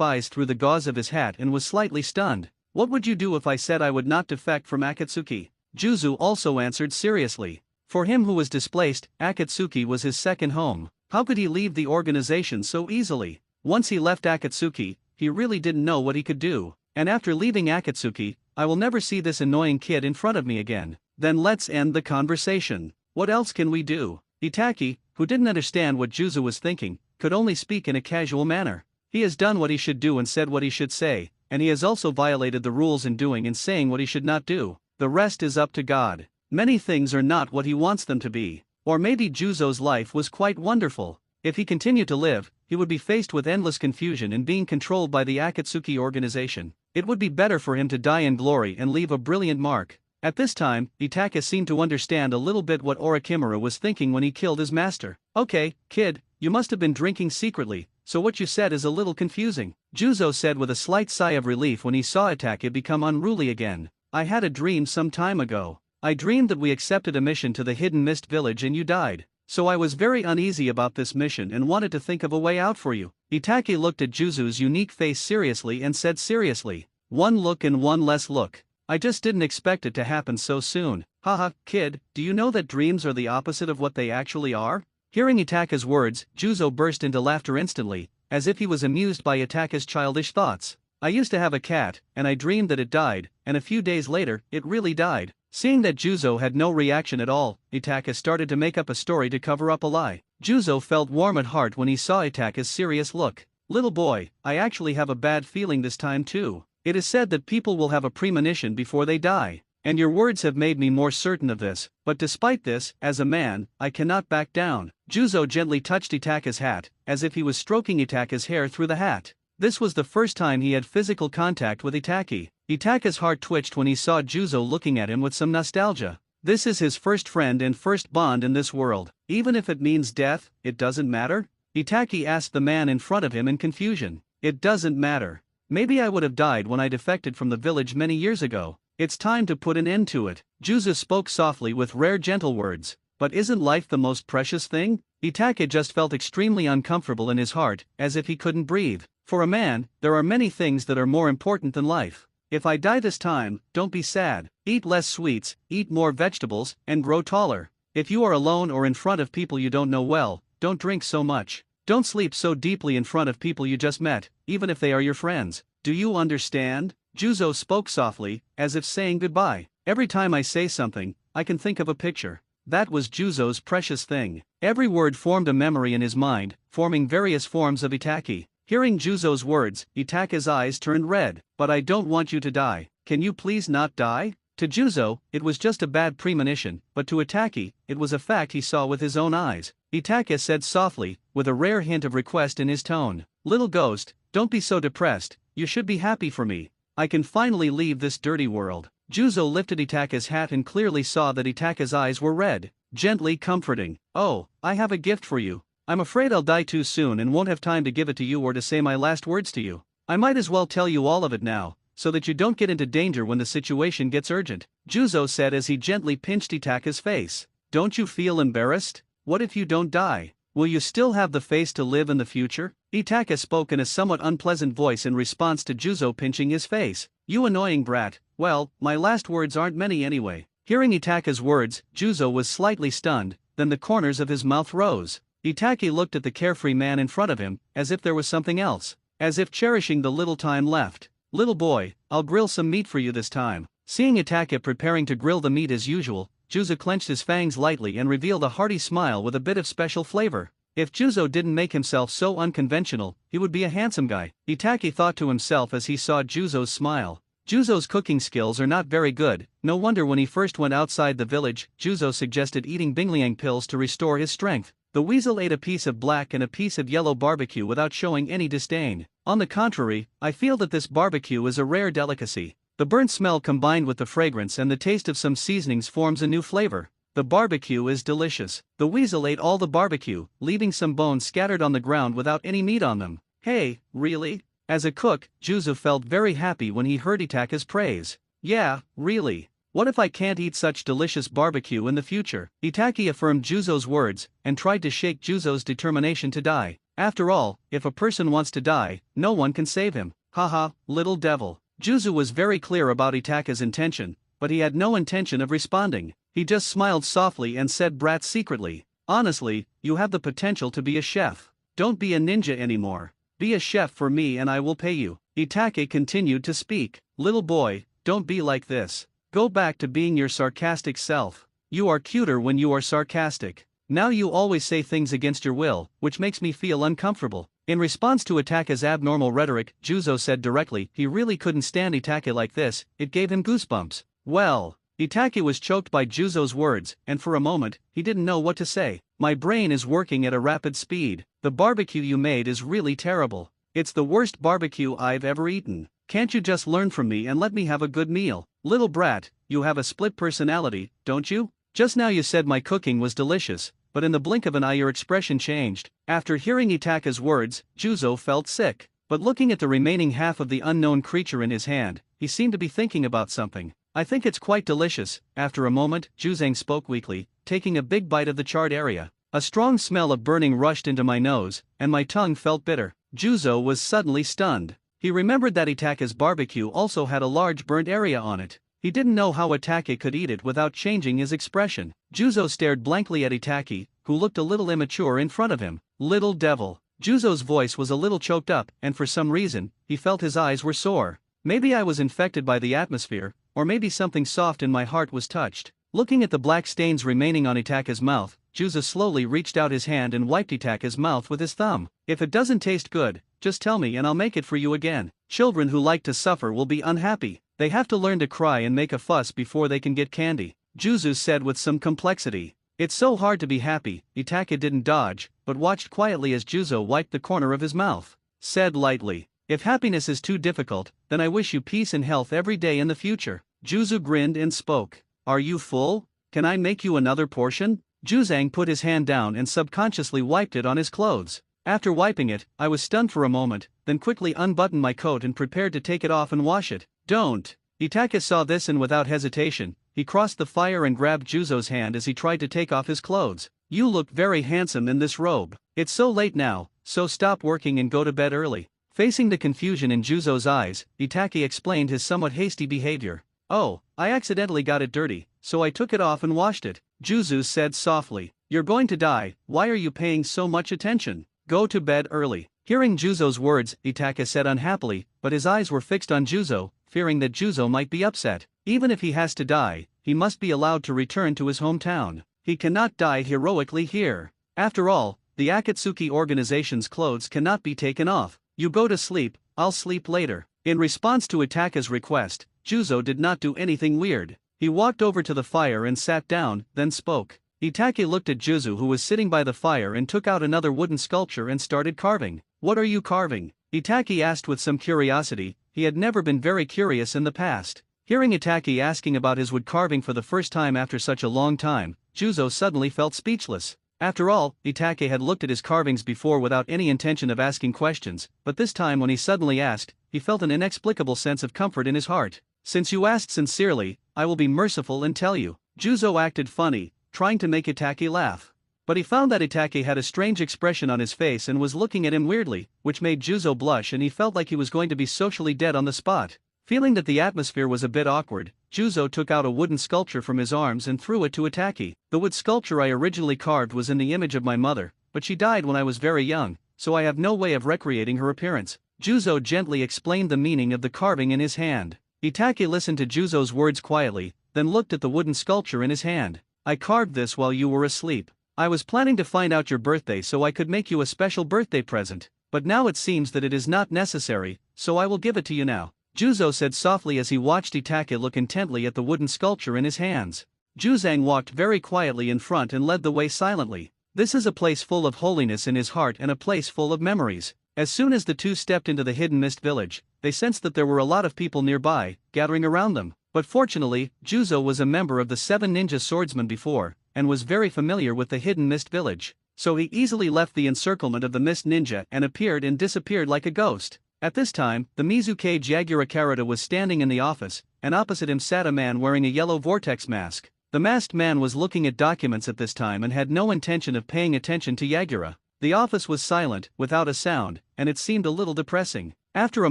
eyes through the gauze of his hat and was slightly stunned. What would you do if I said I would not defect from Akatsuki? Juzo also answered seriously. For him who was displaced, Akatsuki was his second home. How could he leave the organization so easily? Once he left Akatsuki, he really didn't know what he could do. And after leaving Akatsuki, I will never see this annoying kid in front of me again. Then let's end the conversation. What else can we do? Itake, who didn't understand what Juzo was thinking, could only speak in a casual manner. He has done what he should do and said what he should say, and he has also violated the rules in doing and saying what he should not do. The rest is up to God. Many things are not what he wants them to be. Or maybe Juzo's life was quite wonderful. If he continued to live, he would be faced with endless confusion and being controlled by the Akatsuki organization. It would be better for him to die in glory and leave a brilliant mark. At this time, Itake seemed to understand a little bit what Orochimaru was thinking when he killed his master. Okay, kid, you must have been drinking secretly, so what you said is a little confusing, Juzo said with a slight sigh of relief when he saw Itake become unruly again. I had a dream some time ago. I dreamed that we accepted a mission to the Hidden Mist Village and you died. So I was very uneasy about this mission and wanted to think of a way out for you. Itake looked at Juzo's unique face seriously and said seriously, "One look and one less look. I just didn't expect it to happen so soon. Haha, kid, do you know that dreams are the opposite of what they actually are?" Hearing Itake's words, Juzo burst into laughter instantly, as if he was amused by Itake's childish thoughts. "I used to have a cat, and I dreamed that it died, and a few days later, it really died." Seeing that Juzo had no reaction at all, Itake started to make up a story to cover up a lie. Juzo felt warm at heart when he saw Itake's serious look. "Little boy, I actually have a bad feeling this time too. It is said that people will have a premonition before they die. And your words have made me more certain of this, but despite this, as a man, I cannot back down." Juzo gently touched Itake's hat, as if he was stroking Itake's hair through the hat. This was the first time he had physical contact with Itake. Itake's heart twitched when he saw Juzo looking at him with some nostalgia. This is his first friend and first bond in this world. "Even if it means death, it doesn't matter?" Itake asked the man in front of him in confusion. "It doesn't matter. Maybe I would have died when I defected from the village many years ago. It's time to put an end to it." Juzo spoke softly with rare gentle words. "But isn't life the most precious thing?" Itake just felt extremely uncomfortable in his heart, as if he couldn't breathe. For a man, there are many things that are more important than life. "If I die this time, don't be sad. Eat less sweets, eat more vegetables, and grow taller. If you are alone or in front of people you don't know well, don't drink so much. Don't sleep so deeply in front of people you just met, even if they are your friends. Do you understand?" Juzo spoke softly, as if saying goodbye. "Every time I say something, I can think of a picture." That was Juzo's precious thing. Every word formed a memory in his mind, forming various forms of Itake. Hearing Juzo's words, Itake's eyes turned red. "But I don't want you to die. Can you please not die?" To Juzo, it was just a bad premonition, but to Itake, it was a fact he saw with his own eyes. Itake said softly, with a rare hint of request in his tone, "Little ghost, don't be so depressed, you should be happy for me. I can finally leave this dirty world." Juzo lifted Itake's hat and clearly saw that Itake's eyes were red, gently comforting. "Oh, I have a gift for you. I'm afraid I'll die too soon and won't have time to give it to you or to say my last words to you. I might as well tell you all of it now, so that you don't get into danger when the situation gets urgent," Juzo said as he gently pinched Itake's face. "Don't you feel embarrassed? What if you don't die? Will you still have the face to live in the future?" Itake spoke in a somewhat unpleasant voice in response to Juzo pinching his face. "You annoying brat, well, my last words aren't many anyway." Hearing Itake's words, Juzo was slightly stunned, then the corners of his mouth rose. Itake looked at the carefree man in front of him, as if there was something else, as if cherishing the little time left. "Little boy, I'll grill some meat for you this time." Seeing Itake preparing to grill the meat as usual, Juzo clenched his fangs lightly and revealed a hearty smile with a bit of special flavor. If Juzo didn't make himself so unconventional, he would be a handsome guy, Itake thought to himself as he saw Juzo's smile. Juzo's cooking skills are not very good, no wonder when he first went outside the village, Juzo suggested eating Bingliang pills to restore his strength. The weasel ate a piece of black and a piece of yellow barbecue without showing any disdain. "On the contrary, I feel that this barbecue is a rare delicacy. The burnt smell combined with the fragrance and the taste of some seasonings forms a new flavor. The barbecue is delicious." The weasel ate all the barbecue, leaving some bones scattered on the ground without any meat on them. "Hey, really?" As a cook, Juzo felt very happy when he heard Itake's praise. "Yeah, really. What if I can't eat such delicious barbecue in the future?" Itake affirmed Juzo's words, and tried to shake Juzo's determination to die. After all, if a person wants to die, no one can save him. "Haha, little devil." Juzo was very clear about Itake's intention, but he had no intention of responding. He just smiled softly and said, "Brat," secretly, "honestly, you have the potential to be a chef. Don't be a ninja anymore. Be a chef for me and I will pay you." Itake continued to speak. "Little boy, don't be like this. Go back to being your sarcastic self. You are cuter when you are sarcastic. Now you always say things against your will, which makes me feel uncomfortable." In response to Itake's abnormal rhetoric, Juzo said directly he really couldn't stand Itake like this, it gave him goosebumps. "Well," Itake was choked by Juzo's words, and for a moment, he didn't know what to say. "My brain is working at a rapid speed. The barbecue you made is really terrible. It's the worst barbecue I've ever eaten. Can't you just learn from me and let me have a good meal?" "Little brat, you have a split personality, don't you? Just now you said my cooking was delicious, but in the blink of an eye your expression changed." After hearing Itake's words, Juzo felt sick. But looking at the remaining half of the unknown creature in his hand, he seemed to be thinking about something. I think it's quite delicious. After a moment, Juzang spoke weakly, taking a big bite of the charred area. A strong smell of burning rushed into my nose, and my tongue felt bitter. Juzo was suddenly stunned. He remembered that Itake's barbecue also had a large burnt area on it. He didn't know how Itake could eat it without changing his expression. Juzo stared blankly at Itake, who looked a little immature in front of him. Little devil. Juzo's voice was a little choked up, and for some reason, he felt his eyes were sore. Maybe I was infected by the atmosphere, or maybe something soft in my heart was touched. Looking at the black stains remaining on Itake's mouth, Juzo slowly reached out his hand and wiped Itake's mouth with his thumb. If it doesn't taste good, just tell me and I'll make it for you again. Children who like to suffer will be unhappy. They have to learn to cry and make a fuss before they can get candy, Juzo said with some complexity. It's so hard to be happy. Itake didn't dodge, but watched quietly as Juzo wiped the corner of his mouth. Said lightly, if happiness is too difficult, then I wish you peace and health every day in the future. Juzo grinned and spoke. Are you full? Can I make you another portion? Juzang put his hand down and subconsciously wiped it on his clothes. After wiping it, I was stunned for a moment, then quickly unbuttoned my coat and prepared to take it off and wash it. Don't! Itake saw this and without hesitation, he crossed the fire and grabbed Juzo's hand as he tried to take off his clothes. You look very handsome in this robe. It's so late now, so stop working and go to bed early. Facing the confusion in Juzo's eyes, Itake explained his somewhat hasty behavior. Oh, I accidentally got it dirty, so I took it off and washed it, Juzo said softly. You're going to die, why are you paying so much attention? Go to bed early. Hearing Juzo's words, Itake said unhappily, but his eyes were fixed on Juzo, fearing that Juzo might be upset. Even if he has to die, he must be allowed to return to his hometown. He cannot die heroically here. After all, the Akatsuki organization's clothes cannot be taken off. You go to sleep, I'll sleep later. In response to Itake's request, Juzo did not do anything weird. He walked over to the fire and sat down, then spoke. Itake looked at Juzo, who was sitting by the fire, and took out another wooden sculpture and started carving. What are you carving? Itake asked with some curiosity. He had never been very curious in the past. Hearing Itake asking about his wood carving for the first time after such a long time, Juzo suddenly felt speechless. After all, Itake had looked at his carvings before without any intention of asking questions, but this time when he suddenly asked, he felt an inexplicable sense of comfort in his heart. Since you asked sincerely, I will be merciful and tell you. Juzo acted funny, trying to make Itake laugh. But he found that Itake had a strange expression on his face and was looking at him weirdly, which made Juzo blush, and he felt like he was going to be socially dead on the spot. Feeling that the atmosphere was a bit awkward, Juzo took out a wooden sculpture from his arms and threw it to Itake. The wood sculpture I originally carved was in the image of my mother, but she died when I was very young, so I have no way of recreating her appearance. Juzo gently explained the meaning of the carving in his hand. Itake listened to Juzo's words quietly, then looked at the wooden sculpture in his hand. I carved this while you were asleep. I was planning to find out your birthday so I could make you a special birthday present, but now it seems that it is not necessary, so I will give it to you now, Juzo said softly as he watched Itake look intently at the wooden sculpture in his hands. Juzang walked very quietly in front and led the way silently. This is a place full of holiness in his heart and a place full of memories. As soon as the two stepped into the hidden mist village, they sensed that there were a lot of people nearby, gathering around them. But fortunately, Juzo was a member of the 7 ninja swordsmen before, and was very familiar with the hidden mist village. So he easily left the encirclement of the mist ninja and appeared and disappeared like a ghost. At this time, the Mizuke Jaguar Karada was standing in the office, and opposite him sat a man wearing a yellow vortex mask. The masked man was looking at documents at this time and had no intention of paying attention to Yagura. The office was silent, without a sound, and it seemed a little depressing. After a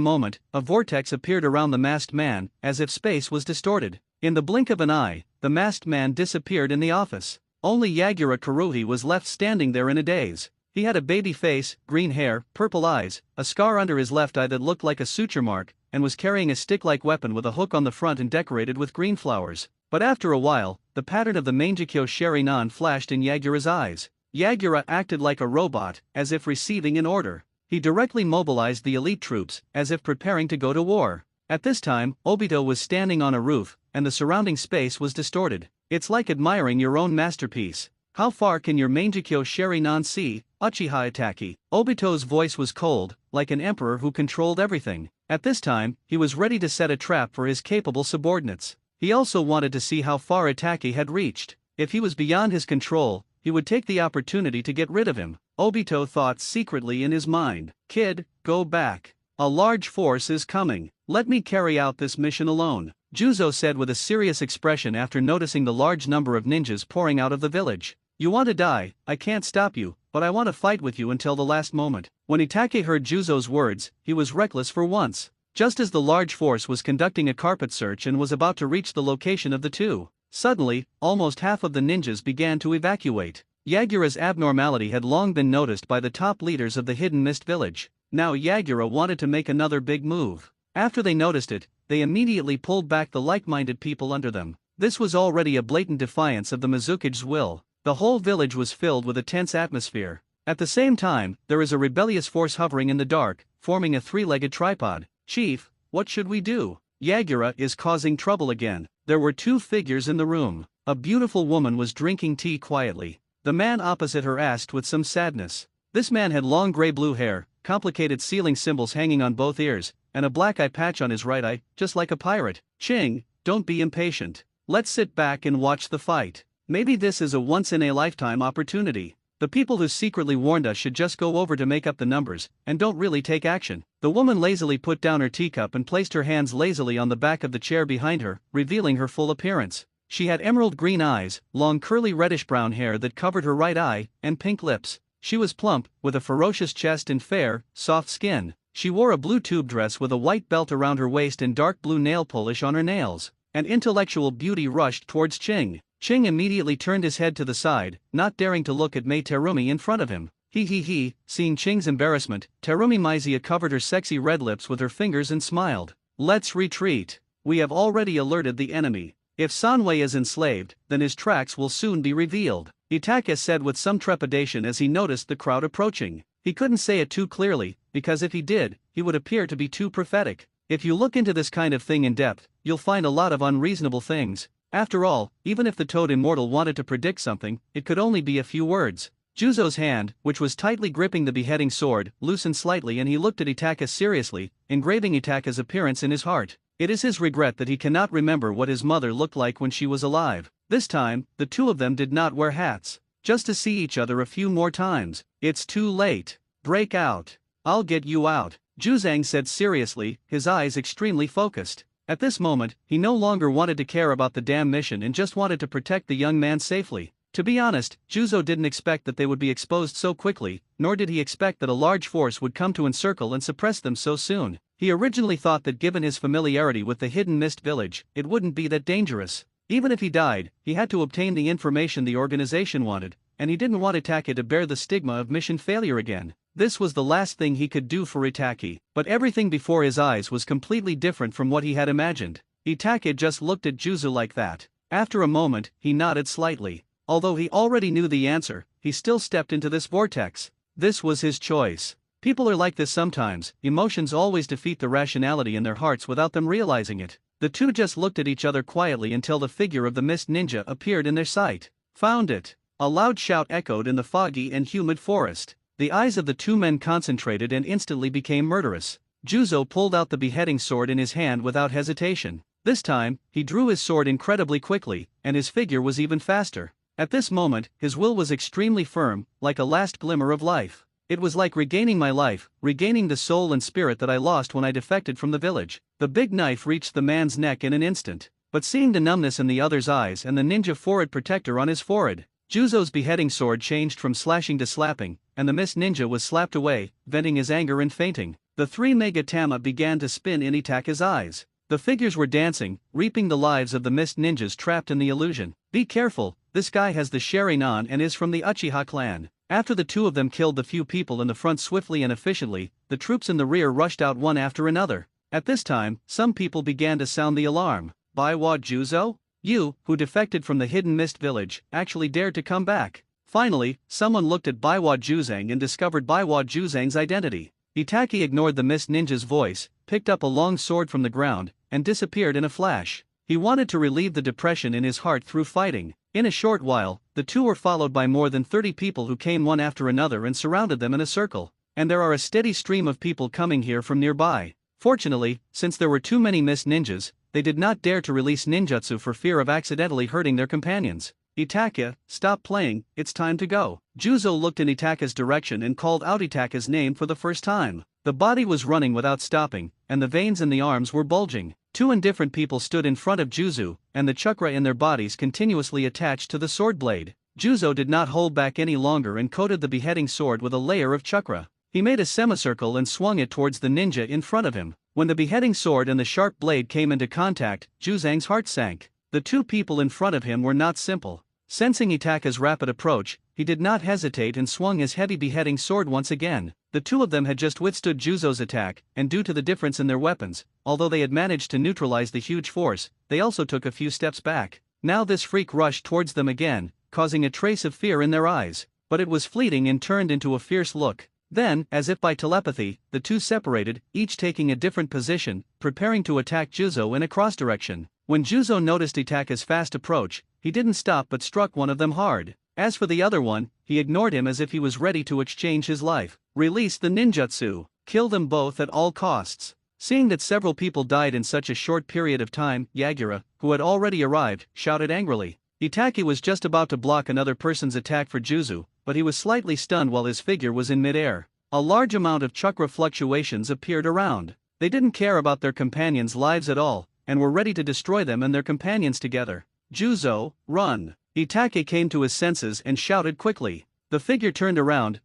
moment, a vortex appeared around the masked man, as if space was distorted. In the blink of an eye, the masked man disappeared in the office. Only Yagura Kuruhi was left standing there in a daze. He had a baby face, green hair, purple eyes, a scar under his left eye that looked like a suture mark, and was carrying a stick-like weapon with a hook on the front and decorated with green flowers. But after a while, the pattern of the Mangekyo Sharinan flashed in Yagura's eyes. Yagura acted like a robot, as if receiving an order. He directly mobilized the elite troops, as if preparing to go to war. At this time, Obito was standing on a roof, and the surrounding space was distorted. It's like admiring your own masterpiece. How far can your Mangekyo Sharinan see, Uchiha Itake? Obito's voice was cold, like an emperor who controlled everything. At this time, he was ready to set a trap for his capable subordinates. He also wanted to see how far Itake had reached. If he was beyond his control, he would take the opportunity to get rid of him. Obito thought secretly in his mind. Kid, go back. A large force is coming. Let me carry out this mission alone. Juzo said with a serious expression after noticing the large number of ninjas pouring out of the village. You want to die, I can't stop you, but I want to fight with you until the last moment. When Itake heard Juzo's words, he was reckless for once. Just as the large force was conducting a carpet search and was about to reach the location of the two, suddenly, almost half of the ninjas began to evacuate. Yagura's abnormality had long been noticed by the top leaders of the Hidden Mist village. Now Yagura wanted to make another big move. After they noticed it, they immediately pulled back the like-minded people under them. This was already a blatant defiance of the Mizukage's will. The whole village was filled with a tense atmosphere. At the same time, there is a rebellious force hovering in the dark, forming a three-legged tripod. Chief, what should we do? Yagura is causing trouble again. There were two figures in the room. A beautiful woman was drinking tea quietly. The man opposite her asked with some sadness. This man had long gray-blue hair, complicated ceiling symbols hanging on both ears, and a black eye patch on his right eye, just like a pirate. Ching, don't be impatient. Let's sit back and watch the fight. Maybe this is a once-in-a-lifetime opportunity. The people who secretly warned us should just go over to make up the numbers, and don't really take action. The woman lazily put down her teacup and placed her hands lazily on the back of the chair behind her, revealing her full appearance. She had emerald green eyes, long curly reddish-brown hair that covered her right eye, and pink lips. She was plump, with a ferocious chest and fair, soft skin. She wore a blue tube dress with a white belt around her waist and dark blue nail polish on her nails. An intellectual beauty rushed towards Ching. Ching immediately turned his head to the side, not daring to look at Mei Terumi in front of him. Seeing Ching's embarrassment, Terumi Mizia covered her sexy red lips with her fingers and smiled. Let's retreat. We have already alerted the enemy. If Sanwei is enslaved, then his tracks will soon be revealed, Itake said with some trepidation as he noticed the crowd approaching. He couldn't say it too clearly, because if he did, he would appear to be too prophetic. If you look into this kind of thing in depth, you'll find a lot of unreasonable things. After all, even if the Toad Immortal wanted to predict something, it could only be a few words. Juzo's hand, which was tightly gripping the beheading sword, loosened slightly and he looked at Itake seriously, engraving Itake's appearance in his heart. It is his regret that he cannot remember what his mother looked like when she was alive. This time, the two of them did not wear hats. Just to see each other a few more times. It's too late. Break out. I'll get you out, Juzang said seriously, his eyes extremely focused. At this moment, he no longer wanted to care about the damn mission and just wanted to protect the young man safely. To be honest, Juzo didn't expect that they would be exposed so quickly, nor did he expect that a large force would come to encircle and suppress them so soon. He originally thought that given his familiarity with the Hidden Mist village, it wouldn't be that dangerous. Even if he died, he had to obtain the information the organization wanted, and he didn't want Itake to bear the stigma of mission failure again. This was the last thing he could do for Itake, but everything before his eyes was completely different from what he had imagined. Itake just looked at Juzo like that. After a moment, he nodded slightly. Although he already knew the answer, he still stepped into this vortex. This was his choice. People are like this sometimes, emotions always defeat the rationality in their hearts without them realizing it. The two just looked at each other quietly until the figure of the Mist Ninja appeared in their sight. Found it. A loud shout echoed in the foggy and humid forest. The eyes of the two men concentrated and instantly became murderous. Juzo pulled out the beheading sword in his hand without hesitation. This time, he drew his sword incredibly quickly, and his figure was even faster. At this moment, his will was extremely firm, like a last glimmer of life. It was like regaining my life, regaining the soul and spirit that I lost when I defected from the village. The big knife reached the man's neck in an instant. But seeing the numbness in the other's eyes and the ninja forehead protector on his forehead, Juzo's beheading sword changed from slashing to slapping, and the Mist Ninja was slapped away, venting his anger and fainting. The three Megatama began to spin in Itake's eyes. The figures were dancing, reaping the lives of the Mist Ninjas trapped in the illusion. Be careful, this guy has the Sharingan and is from the Uchiha clan. After the two of them killed the few people in the front swiftly and efficiently, the troops in the rear rushed out one after another. At this time, some people began to sound the alarm. Baiwa Juzo? You, who defected from the Hidden Mist village, actually dared to come back. Finally, someone looked at Baiwa Juzang and discovered Baiwa Juzang's identity. Itake ignored the Mist Ninja's voice, picked up a long sword from the ground, and disappeared in a flash. He wanted to relieve the depression in his heart through fighting. In a short while, the two were followed by more than 30 people who came one after another and surrounded them in a circle. And there are a steady stream of people coming here from nearby. Fortunately, since there were too many Mist Ninjas, they did not dare to release ninjutsu for fear of accidentally hurting their companions. Itake, stop playing, it's time to go. Juzo looked in Itake's direction and called out Itake's name for the first time. The body was running without stopping, and the veins in the arms were bulging. Two indifferent people stood in front of Juzo, and the chakra in their bodies continuously attached to the sword blade. Juzo did not hold back any longer and coated the beheading sword with a layer of chakra. He made a semicircle and swung it towards the ninja in front of him. When the beheading sword and the sharp blade came into contact, Juzang's heart sank. The two people in front of him were not simple. Sensing Itaka's rapid approach, he did not hesitate and swung his heavy beheading sword once again. The two of them had just withstood Juzo's attack, and due to the difference in their weapons, although they had managed to neutralize the huge force, they also took a few steps back. Now this freak rushed towards them again, causing a trace of fear in their eyes, but it was fleeting and turned into a fierce look. Then, as if by telepathy, the two separated, each taking a different position, preparing to attack Juzo in a cross direction. When Juzo noticed Itaka's fast approach, he didn't stop but struck one of them hard. As for the other one, he ignored him as if he was ready to exchange his life. Release the ninjutsu. Kill them both at all costs. Seeing that several people died in such a short period of time, Yagura, who had already arrived, shouted angrily. Itaki was just about to block another person's attack for Juzo, but he was slightly stunned while his figure was in midair. A large amount of chakra fluctuations appeared around. They didn't care about their companions' lives at all, and were ready to destroy them and their companions together. Juzo, run! Itake came to his senses and shouted quickly. The figure turned around,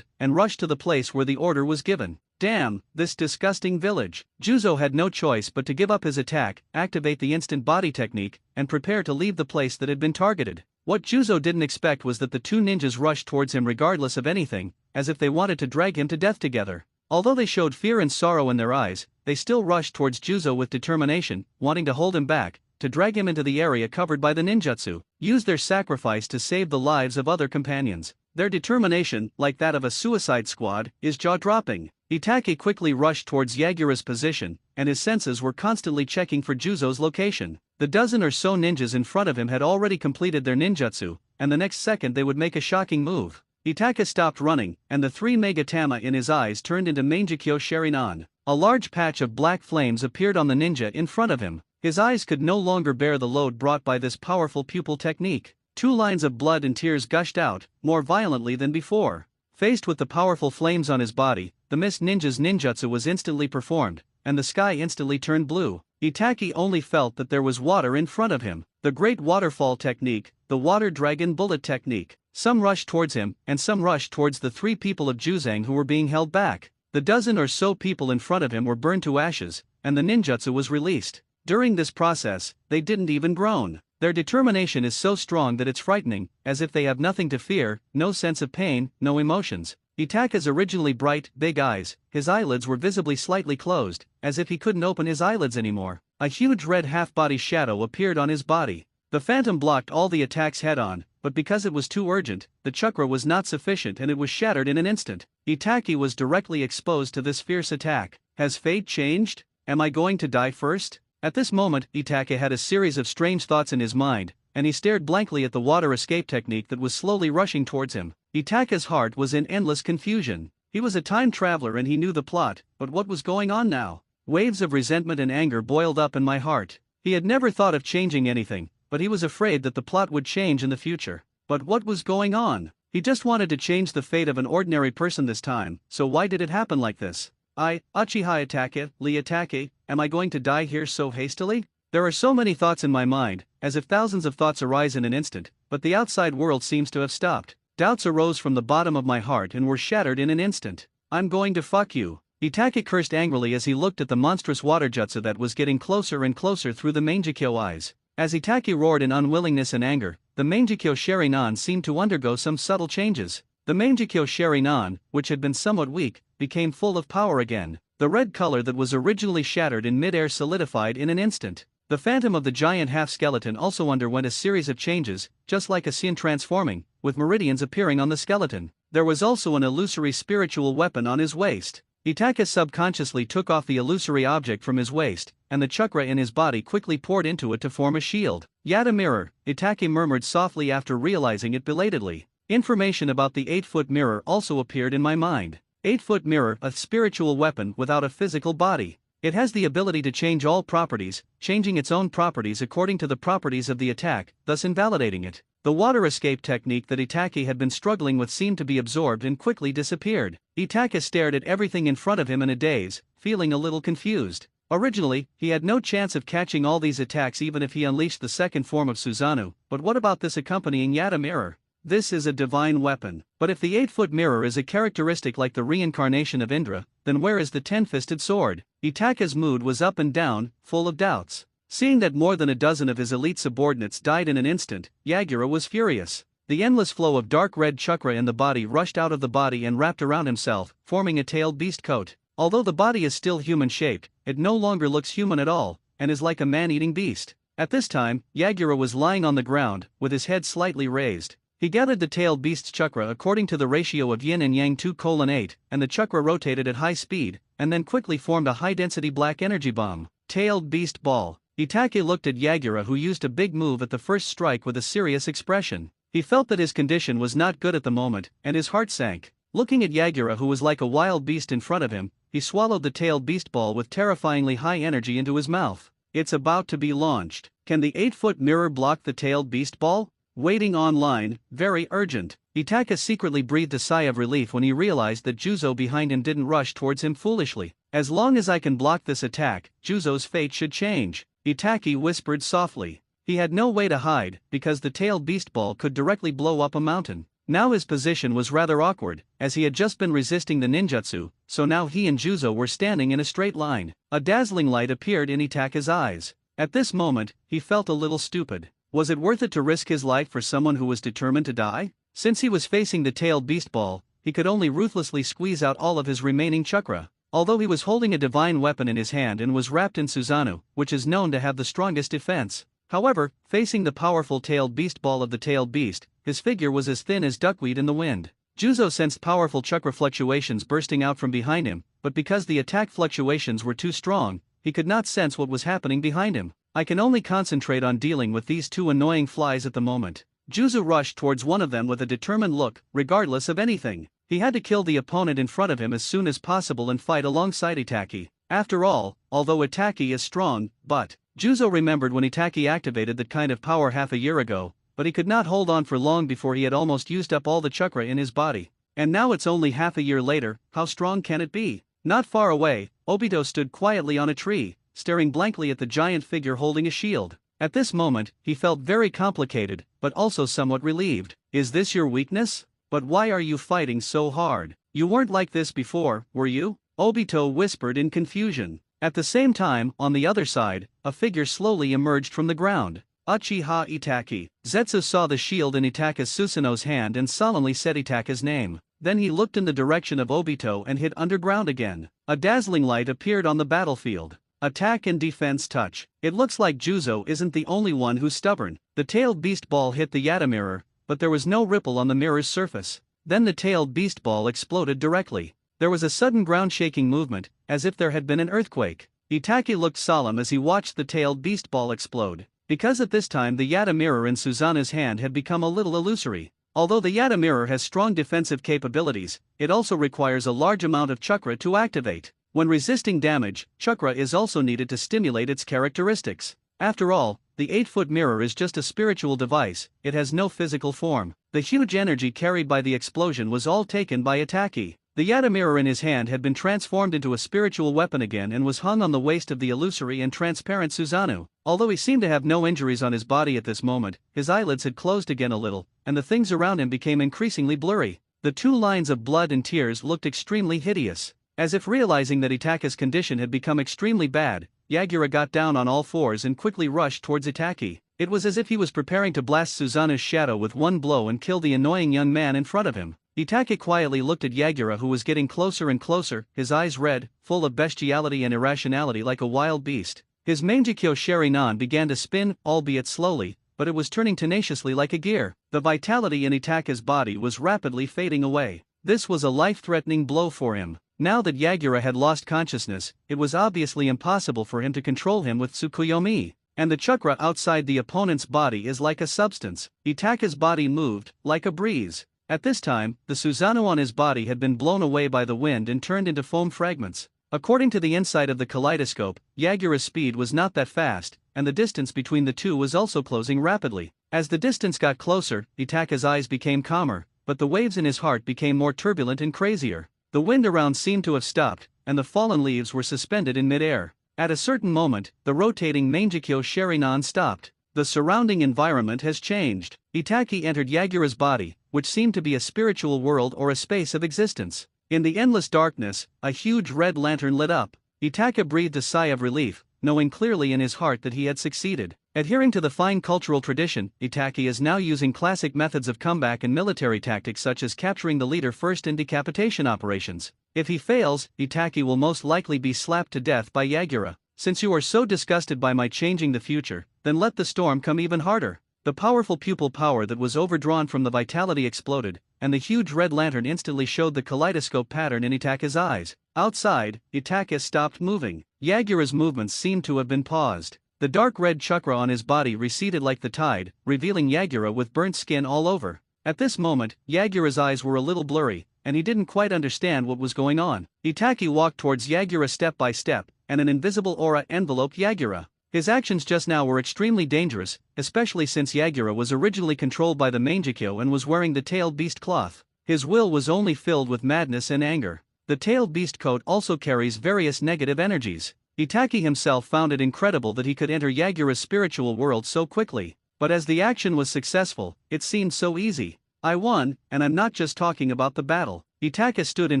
and rushed to the place where the order was given. Damn, this disgusting village. Juzo had no choice but to give up his attack, activate the instant body technique, and prepare to leave the place that had been targeted. What Juzo didn't expect was that the two ninjas rushed towards him regardless of anything, as if they wanted to drag him to death together. Although they showed fear and sorrow in their eyes, they still rushed towards Juzo with determination, wanting to hold him back, to drag him into the area covered by the ninjutsu, use their sacrifice to save the lives of other companions. Their determination, like that of a suicide squad, is jaw-dropping. Itake quickly rushed towards Yagura's position, and his senses were constantly checking for Juzo's location. The dozen or so ninjas in front of him had already completed their ninjutsu, and the next second they would make a shocking move. Itake stopped running, and the three megatama in his eyes turned into Mangekyo Sharinan. A large patch of black flames appeared on the ninja in front of him. His eyes could no longer bear the load brought by this powerful pupil technique. 2 lines of blood and tears gushed out, more violently than before. Faced with the powerful flames on his body, the Mist Ninja's ninjutsu was instantly performed, and the sky instantly turned blue. Itake only felt that there was water in front of him. The Great Waterfall technique, the Water Dragon Bullet technique. Some rushed towards him, and some rushed towards the 3 people of Juzang who were being held back. The dozen or so people in front of him were burned to ashes, and the ninjutsu was released. During this process, they didn't even groan. Their determination is so strong that it's frightening, as if they have nothing to fear, no sense of pain, no emotions. Itake's originally bright, big eyes, his eyelids were visibly slightly closed, as if he couldn't open his eyelids anymore. A huge red half-body shadow appeared on his body. The phantom blocked all the attacks head-on, but because it was too urgent, the chakra was not sufficient and it was shattered in an instant. Itake was directly exposed to this fierce attack. Has fate changed? Am I going to die first? At this moment, Itake had a series of strange thoughts in his mind, and he stared blankly at the water escape technique that was slowly rushing towards him. Itake's heart was in endless confusion. He was a time traveler and he knew the plot, but what was going on now? Waves of resentment and anger boiled up in my heart. He had never thought of changing anything, but he was afraid that the plot would change in the future. But what was going on? He just wanted to change the fate of an ordinary person this time, so why did it happen like this? Uchiha Itake, Lee Itake, am I going to die here so hastily? There are so many thoughts in my mind, as if thousands of thoughts arise in an instant, but the outside world seems to have stopped. Doubts arose from the bottom of my heart and were shattered in an instant. I'm going to fuck you. Itake cursed angrily as he looked at the monstrous water jutsu that was getting closer and closer through the Mangekyo eyes. As Itake roared in unwillingness and anger, the Mangekyo Sharinan seemed to undergo some subtle changes. The Mangekyo Sharinan, which had been somewhat weak, became full of power again. The red color that was originally shattered in mid-air solidified in an instant. The phantom of the giant half-skeleton also underwent a series of changes, just like a Sien transforming, with meridians appearing on the skeleton. There was also an illusory spiritual weapon on his waist. Itake subconsciously took off the illusory object from his waist, and the chakra in his body quickly poured into it to form a shield. Yet a mirror, Itake murmured softly after realizing it belatedly. Information about the 8-foot mirror also appeared in my mind. 8-foot mirror, a spiritual weapon without a physical body. It has the ability to change all properties, changing its own properties according to the properties of the attack, thus invalidating it. The water escape technique that Itake had been struggling with seemed to be absorbed and quickly disappeared. Itake stared at everything in front of him in a daze, feeling a little confused. Originally, he had no chance of catching all these attacks even if he unleashed the second form of Susanoo, but what about this accompanying Yata mirror? This is a divine weapon. But if the 8-foot mirror is a characteristic like the reincarnation of Indra, then where is the 10-fisted sword? Itaka's mood was up and down, full of doubts. Seeing that more than a dozen of his elite subordinates died in an instant, Yagura was furious. The endless flow of dark red chakra in the body rushed out of the body and wrapped around himself, forming a tailed beast coat. Although the body is still human-shaped, it no longer looks human at all, and is like a man-eating beast. At this time, Yagura was lying on the ground, with his head slightly raised. He gathered the tailed beast's chakra according to the ratio of yin and yang 2:8, and the chakra rotated at high speed, and then quickly formed a high-density black energy bomb. Tailed beast ball. Itake looked at Yagura, who used a big move at the first strike with a serious expression. He felt that his condition was not good at the moment, and his heart sank. Looking at Yagura, who was like a wild beast in front of him, he swallowed the tailed beast ball with terrifyingly high energy into his mouth. It's about to be launched. Can the 8-foot mirror block the tailed beast ball? Waiting online, very urgent. Itaka secretly breathed a sigh of relief when he realized that Juzo behind him didn't rush towards him foolishly. As long as I can block this attack, Juzo's fate should change, Itake whispered softly. He had no way to hide, because the tailed beast ball could directly blow up a mountain. Now his position was rather awkward, as he had just been resisting the ninjutsu, so now he and Juzo were standing in a straight line. A dazzling light appeared in Itaka's eyes. At this moment, he felt a little stupid. Was it worth it to risk his life for someone who was determined to die? Since he was facing the tailed beast ball, he could only ruthlessly squeeze out all of his remaining chakra. Although he was holding a divine weapon in his hand and was wrapped in Susanoo, which is known to have the strongest defense. However, facing the powerful tailed beast ball of the tailed beast, his figure was as thin as duckweed in the wind. Juzo sensed powerful chakra fluctuations bursting out from behind him, but because the attack fluctuations were too strong, he could not sense what was happening behind him. I can only concentrate on dealing with these two annoying flies at the moment. Juzo rushed towards one of them with a determined look, regardless of anything. He had to kill the opponent in front of him as soon as possible and fight alongside Itake. After all, although Itake is strong, but Juzo remembered when Itake activated that kind of power half a year ago, but he could not hold on for long before he had almost used up all the chakra in his body. And now it's only half a year later, how strong can it be? Not far away, Obito stood quietly on a tree, staring blankly at the giant figure holding a shield. At this moment, he felt very complicated, but also somewhat relieved. Is this your weakness? But why are you fighting so hard? You weren't like this before, were you? Obito whispered in confusion. At the same time, on the other side, a figure slowly emerged from the ground. Uchiha Itake. Zetsu saw the shield in Itaka's Susanoo's hand and solemnly said Itaka's name. Then he looked in the direction of Obito and hid underground again. A dazzling light appeared on the battlefield. Attack and defense touch. It looks like Juzo isn't the only one who's stubborn. The tailed beast ball hit the Yata mirror, but there was no ripple on the mirror's surface. Then the tailed beast ball exploded directly. There was a sudden ground-shaking movement, as if there had been an earthquake. Itake looked solemn as he watched the tailed beast ball explode. Because at this time the Yata mirror in Susanoo's hand had become a little illusory. Although the Yata mirror has strong defensive capabilities, it also requires a large amount of chakra to activate. When resisting damage, chakra is also needed to stimulate its characteristics. After all, the 8-foot mirror is just a spiritual device, it has no physical form. The huge energy carried by the explosion was all taken by Itake. The Yata mirror in his hand had been transformed into a spiritual weapon again and was hung on the waist of the illusory and transparent Susanoo. Although he seemed to have no injuries on his body at this moment, his eyelids had closed again a little, and the things around him became increasingly blurry. The 2 lines of blood and tears looked extremely hideous. As if realizing that Itake's condition had become extremely bad, Yagura got down on all fours and quickly rushed towards Itake. It was as if he was preparing to blast Susanoo's shadow with one blow and kill the annoying young man in front of him. Itake quietly looked at Yagura, who was getting closer and closer, his eyes red, full of bestiality and irrationality like a wild beast. His Mangekyo Sharinan began to spin, albeit slowly, but it was turning tenaciously like a gear. The vitality in Itake's body was rapidly fading away. This was a life-threatening blow for him. Now that Yagura had lost consciousness, it was obviously impossible for him to control him with Tsukuyomi. And the chakra outside the opponent's body is like a substance. Itake's body moved, like a breeze. At this time, the Susanoo on his body had been blown away by the wind and turned into foam fragments. According to the inside of the kaleidoscope, Yagura's speed was not that fast, and the distance between the two was also closing rapidly. As the distance got closer, Itake's eyes became calmer, but the waves in his heart became more turbulent and crazier. The wind around seemed to have stopped, and the fallen leaves were suspended in midair. At a certain moment, the rotating Mangekyo Sharinan stopped. The surrounding environment has changed. Itaki entered Yagura's body, which seemed to be a spiritual world or a space of existence. In the endless darkness, a huge red lantern lit up. Itaka breathed a sigh of relief, knowing clearly in his heart that he had succeeded. Adhering to the fine cultural tradition, Itaki is now using classic methods of comeback and military tactics such as capturing the leader first in decapitation operations. If he fails, Itaki will most likely be slapped to death by Yagura. Since you are so disgusted by my changing the future, then let the storm come even harder. The powerful pupil power that was overdrawn from the vitality exploded, and the huge red lantern instantly showed the kaleidoscope pattern in Itaka's eyes. Outside, Itaka stopped moving. Yagura's movements seemed to have been paused. The dark red chakra on his body receded like the tide, revealing Yagura with burnt skin all over. At this moment, Yagura's eyes were a little blurry, and he didn't quite understand what was going on. Itaki walked towards Yagura step by step, and an invisible aura enveloped Yagura. His actions just now were extremely dangerous, especially since Yagura was originally controlled by the Mangekyo and was wearing the tailed beast cloth. His will was only filled with madness and anger. The tailed beast coat also carries various negative energies. Itaki himself found it incredible that he could enter Yagura's spiritual world so quickly. But as the action was successful, it seemed so easy. I won, and I'm not just talking about the battle. Itaka stood in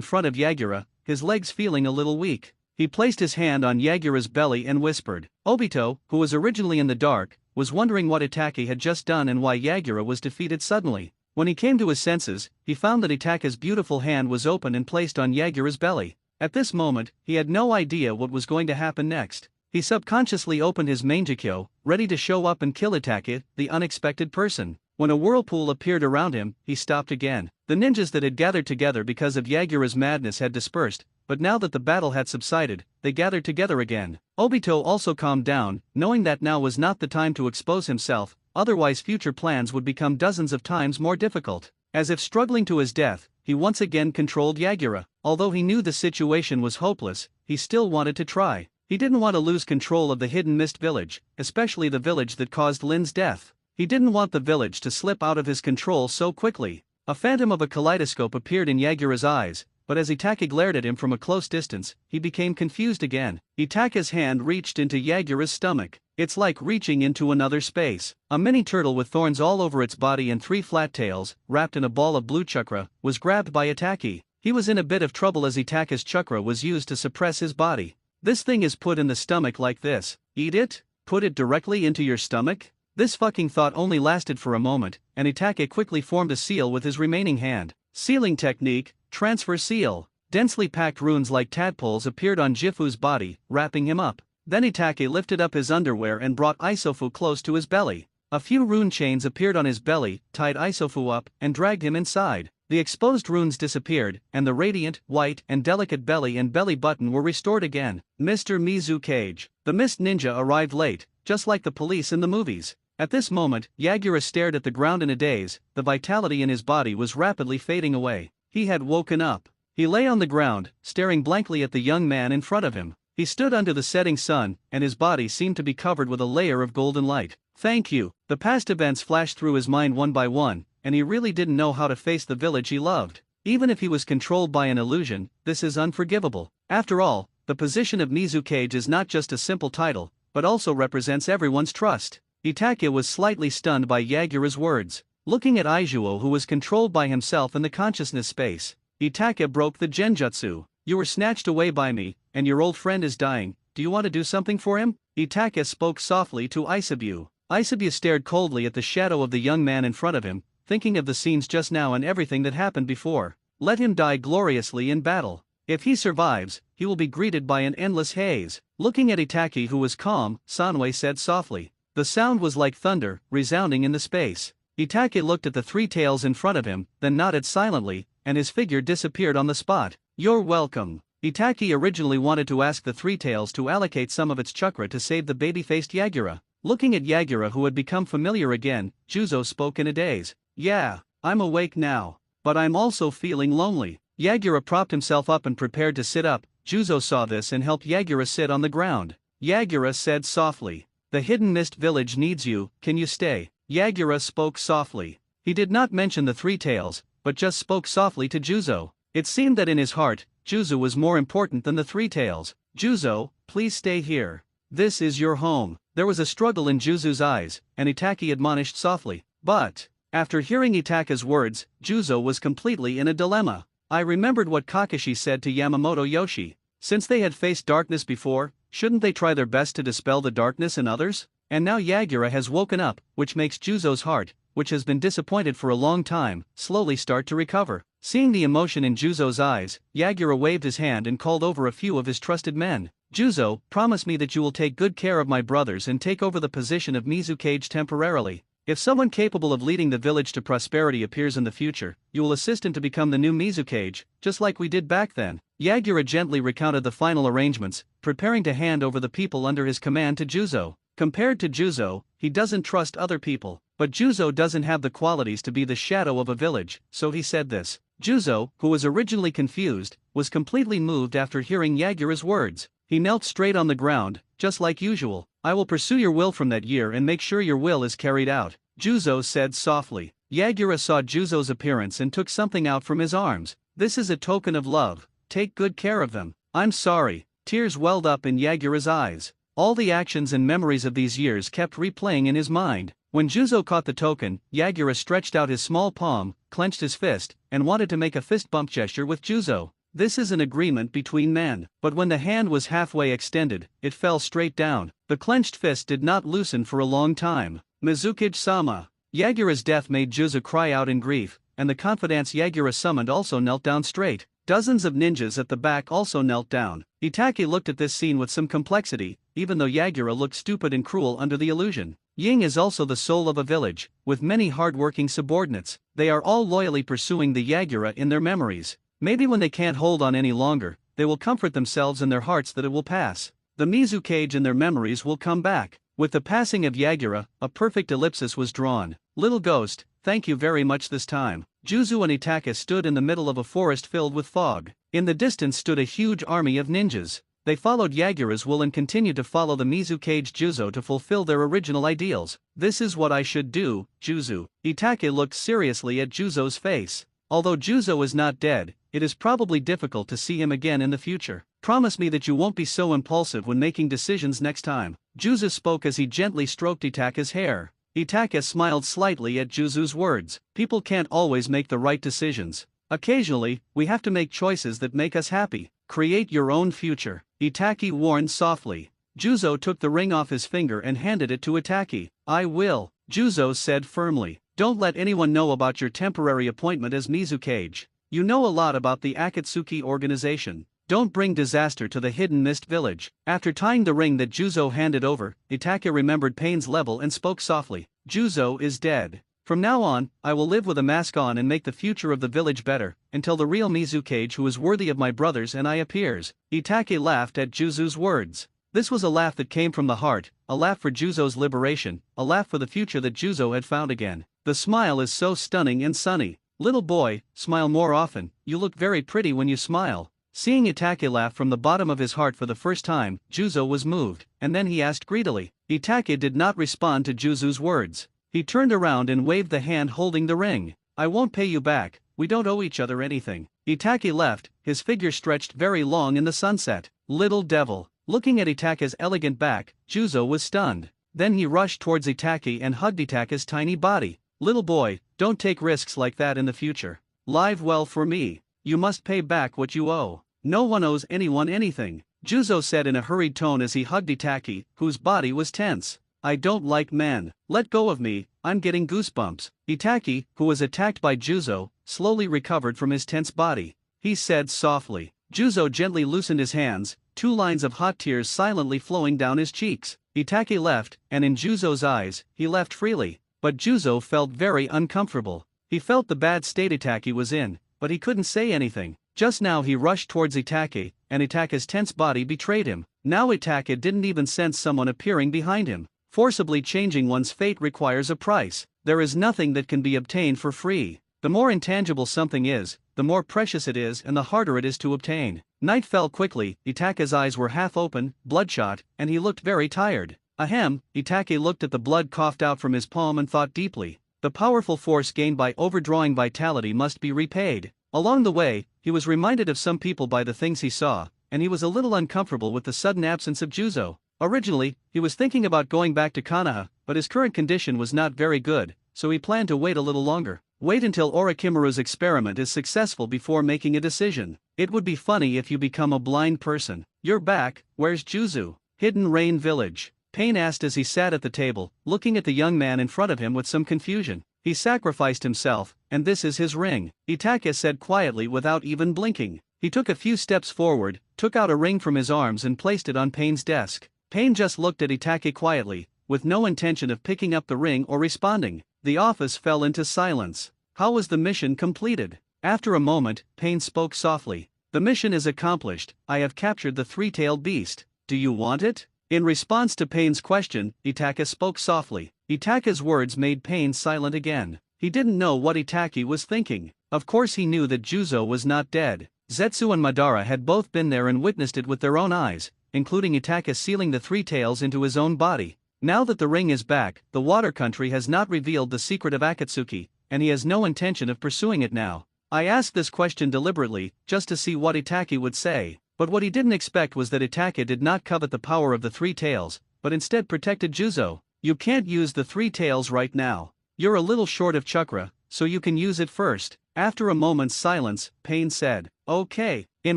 front of Yagura, his legs feeling a little weak. He placed his hand on Yagura's belly and whispered. Obito, who was originally in the dark, was wondering what Itaki had just done and why Yagura was defeated suddenly. When he came to his senses, he found that Itaka's beautiful hand was open and placed on Yagura's belly. At this moment, he had no idea what was going to happen next. He subconsciously opened his Mangekyo, ready to show up and kill Itaki, the unexpected person. When a whirlpool appeared around him, he stopped again. The ninjas that had gathered together because of Yagura's madness had dispersed, but now that the battle had subsided, they gathered together again. Obito also calmed down, knowing that now was not the time to expose himself, otherwise future plans would become dozens of times more difficult. As if struggling to his death, he once again controlled Yagura. Although he knew the situation was hopeless, he still wanted to try. He didn't want to lose control of the hidden mist village, especially the village that caused Lin's death. He didn't want the village to slip out of his control so quickly. A phantom of a kaleidoscope appeared in Yagura's eyes, but as Itaka glared at him from a close distance, he became confused again. Itaka's hand reached into Yagura's stomach. It's like reaching into another space. A mini turtle with thorns all over its body and 3 flat tails, wrapped in a ball of blue chakra, was grabbed by Itaki. He was in a bit of trouble as Itaka's chakra was used to suppress his body. This thing is put in the stomach like this. Eat it? Put it directly into your stomach? This fucking thought only lasted for a moment, and Itaka quickly formed a seal with his remaining hand. Sealing technique, transfer seal. Densely packed runes like tadpoles appeared on Jifu's body, wrapping him up. Then Itake lifted up his underwear and brought Isofu close to his belly. A few rune chains appeared on his belly, tied Isofu up, and dragged him inside. The exposed runes disappeared, and the radiant, white, and delicate belly and belly button were restored again. Mr. Mizu Cage. The Mist Ninja arrived late, just like the police in the movies. At this moment, Yagura stared at the ground in a daze. The vitality in his body was rapidly fading away. He had woken up. He lay on the ground, staring blankly at the young man in front of him. He stood under the setting sun, and his body seemed to be covered with a layer of golden light. Thank you. The past events flashed through his mind one by one, and he really didn't know how to face the village he loved. Even if he was controlled by an illusion, this is unforgivable. After all, the position of Mizu Cage is not just a simple title, but also represents everyone's trust. Itaka was slightly stunned by Yagura's words. Looking at Izuo, who was controlled by himself in the consciousness space, Itaka broke the genjutsu. You were snatched away by me, and your old friend is dying. Do you want to do something for him? Itaka spoke softly to Isobu. Isobu stared coldly at the shadow of the young man in front of him, thinking of the scenes just now and everything that happened before. Let him die gloriously in battle. If he survives, he will be greeted by an endless haze. Looking at Itaki, who was calm, Sanwei said softly. The sound was like thunder, resounding in the space. Itake looked at the 3 tails in front of him, then nodded silently, and his figure disappeared on the spot. You're welcome. Itake originally wanted to ask the 3 tails to allocate some of its chakra to save the baby-faced Yagura. Looking at Yagura, who had become familiar again, Juzo spoke in a daze. Yeah, I'm awake now. But I'm also feeling lonely. Yagura propped himself up and prepared to sit up. Juzo saw this and helped Yagura sit on the ground. Yagura said softly. The Hidden Mist Village needs you, can you stay? Yagura spoke softly. He did not mention the 3 tails, but just spoke softly to Juzo. It seemed that in his heart, Juzo was more important than the three tails. Juzo, please stay here. This is your home. There was a struggle in Juzo's eyes, and Itaki admonished softly. But, after hearing Itaka's words, Juzo was completely in a dilemma. I remembered what Kakashi said to Yamamoto Yoshi. Since they had faced darkness before, shouldn't they try their best to dispel the darkness in others? And now Yagura has woken up, which makes Juzo's heart, which has been disappointed for a long time, slowly start to recover. Seeing the emotion in Juzo's eyes, Yagura waved his hand and called over a few of his trusted men. Juzo, promise me that you will take good care of my brothers and take over the position of Mizukage temporarily. If someone capable of leading the village to prosperity appears in the future, you will assist him to become the new Mizukage, just like we did back then. Yagura gently recounted the final arrangements, preparing to hand over the people under his command to Juzo. Compared to Juzo, he doesn't trust other people, but Juzo doesn't have the qualities to be the shadow of a village, so he said this. Juzo, who was originally confused, was completely moved after hearing Yagura's words. He knelt straight on the ground, just like usual. I will pursue your will from that year and make sure your will is carried out, Juzo said softly. Yagura saw Juzo's appearance and took something out from his arms. This is a token of love, take good care of them. I'm sorry. Tears welled up in Yagura's eyes. All the actions and memories of these years kept replaying in his mind. When Juzo caught the token, Yagura stretched out his small palm, clenched his fist, and wanted to make a fist bump gesture with Juzo. This is an agreement between men, but when the hand was halfway extended, it fell straight down. The clenched fist did not loosen for a long time. Mizukage-sama. Yagura's death made Juzo cry out in grief, and the confidants Yagura summoned also knelt down straight. Dozens of ninjas at the back also knelt down. Itaki looked at this scene with some complexity, even though Yagura looked stupid and cruel under the illusion. Ying is also the soul of a village, with many hard-working subordinates. They are all loyally pursuing the Yagura in their memories. Maybe when they can't hold on any longer, they will comfort themselves in their hearts that it will pass. The Mizukage in their memories will come back. With the passing of Yagura, a perfect ellipsis was drawn. Little ghost, thank you very much this time. Juzo and Itaka stood in the middle of a forest filled with fog. In the distance stood a huge army of ninjas. They followed Yagura's will and continued to follow the Mizukage Juzo to fulfill their original ideals. This is what I should do, Juzo. Itaka looked seriously at Juzo's face. Although Juzo is not dead, it is probably difficult to see him again in the future. Promise me that you won't be so impulsive when making decisions next time. Juzo spoke as he gently stroked Itaka's hair. Itaka smiled slightly at Juzo's words. People can't always make the right decisions. Occasionally, we have to make choices that make us happy. Create your own future, Itaki warned softly. Juzo took the ring off his finger and handed it to Itaki. I will, Juzo said firmly. Don't let anyone know about your temporary appointment as Mizukage. You know a lot about the Akatsuki organization. Don't bring disaster to the Hidden Mist village. After tying the ring that Juzo handed over, Itaka remembered pain's level and spoke softly. Juzo is dead. From now on, I will live with a mask on and make the future of the village better, until the real Mizukage who is worthy of my brothers and I appears. Itake laughed at Juzo's words. This was a laugh that came from the heart, a laugh for Juzo's liberation, a laugh for the future that Juzo had found again. The smile is so stunning and sunny. Little boy, smile more often, you look very pretty when you smile. Seeing Itake laugh from the bottom of his heart for the first time, Juzo was moved, and then he asked greedily. Itake did not respond to Juzo's words. He turned around and waved the hand holding the ring. I won't pay you back, we don't owe each other anything. Itake left, his figure stretched very long in the sunset. Little devil. Looking at Itake's elegant back, Juzo was stunned. Then he rushed towards Itake and hugged Itake's tiny body. Little boy, don't take risks like that in the future. Live well for me. You must pay back what you owe. No one owes anyone anything, Juzo said in a hurried tone as he hugged Itake, whose body was tense. I don't like men. Let go of me, I'm getting goosebumps. Itake, who was attacked by Juzo, slowly recovered from his tense body. He said softly. Juzo gently loosened his hands, 2 lines of hot tears silently flowing down his cheeks. Itake left, and in Juzo's eyes, he left freely. But Juzo felt very uncomfortable. He felt the bad state Itake was in, but he couldn't say anything. Just now he rushed towards Itake, and Itake's tense body betrayed him. Now Itake didn't even sense someone appearing behind him. Forcibly changing one's fate requires a price. There is nothing that can be obtained for free. The more intangible something is, the more precious it is and the harder it is to obtain. Night fell quickly, Itake's eyes were half open, bloodshot, and he looked very tired. Ahem, Itake looked at the blood coughed out from his palm and thought deeply. The powerful force gained by overdrawing vitality must be repaid. Along the way, he was reminded of some people by the things he saw, and he was a little uncomfortable with the sudden absence of Juzo. Originally, he was thinking about going back to Konoha, but his current condition was not very good, so he planned to wait a little longer. Wait until Orochimaru's experiment is successful before making a decision. It would be funny if you become a blind person. You're back, where's Juzo? Hidden Rain Village. Pain asked as he sat at the table, looking at the young man in front of him with some confusion. He sacrificed himself, and this is his ring, Itachi said quietly without even blinking. He took a few steps forward, took out a ring from his arms and placed it on Pain's desk. Pain just looked at Itachi quietly, with no intention of picking up the ring or responding. The office fell into silence. How was the mission completed? After a moment, Pain spoke softly. The mission is accomplished. I have captured the three-tailed beast. Do you want it? In response to Pain's question, Itachi spoke softly. Itachi's words made Pain silent again. He didn't know what Itachi was thinking. Of course he knew that Juzo was not dead. Zetsu and Madara had both been there and witnessed it with their own eyes, including Itachi sealing the three tails into his own body. Now that the ring is back, the Water Country has not revealed the secret of Akatsuki, and he has no intention of pursuing it now. I asked this question deliberately, just to see what Itachi would say, but what he didn't expect was that Itachi did not covet the power of the three tails, but instead protected Juzo. You can't use the three tails right now. You're a little short of chakra, so you can use it first. After a moment's silence, Pain said, okay. In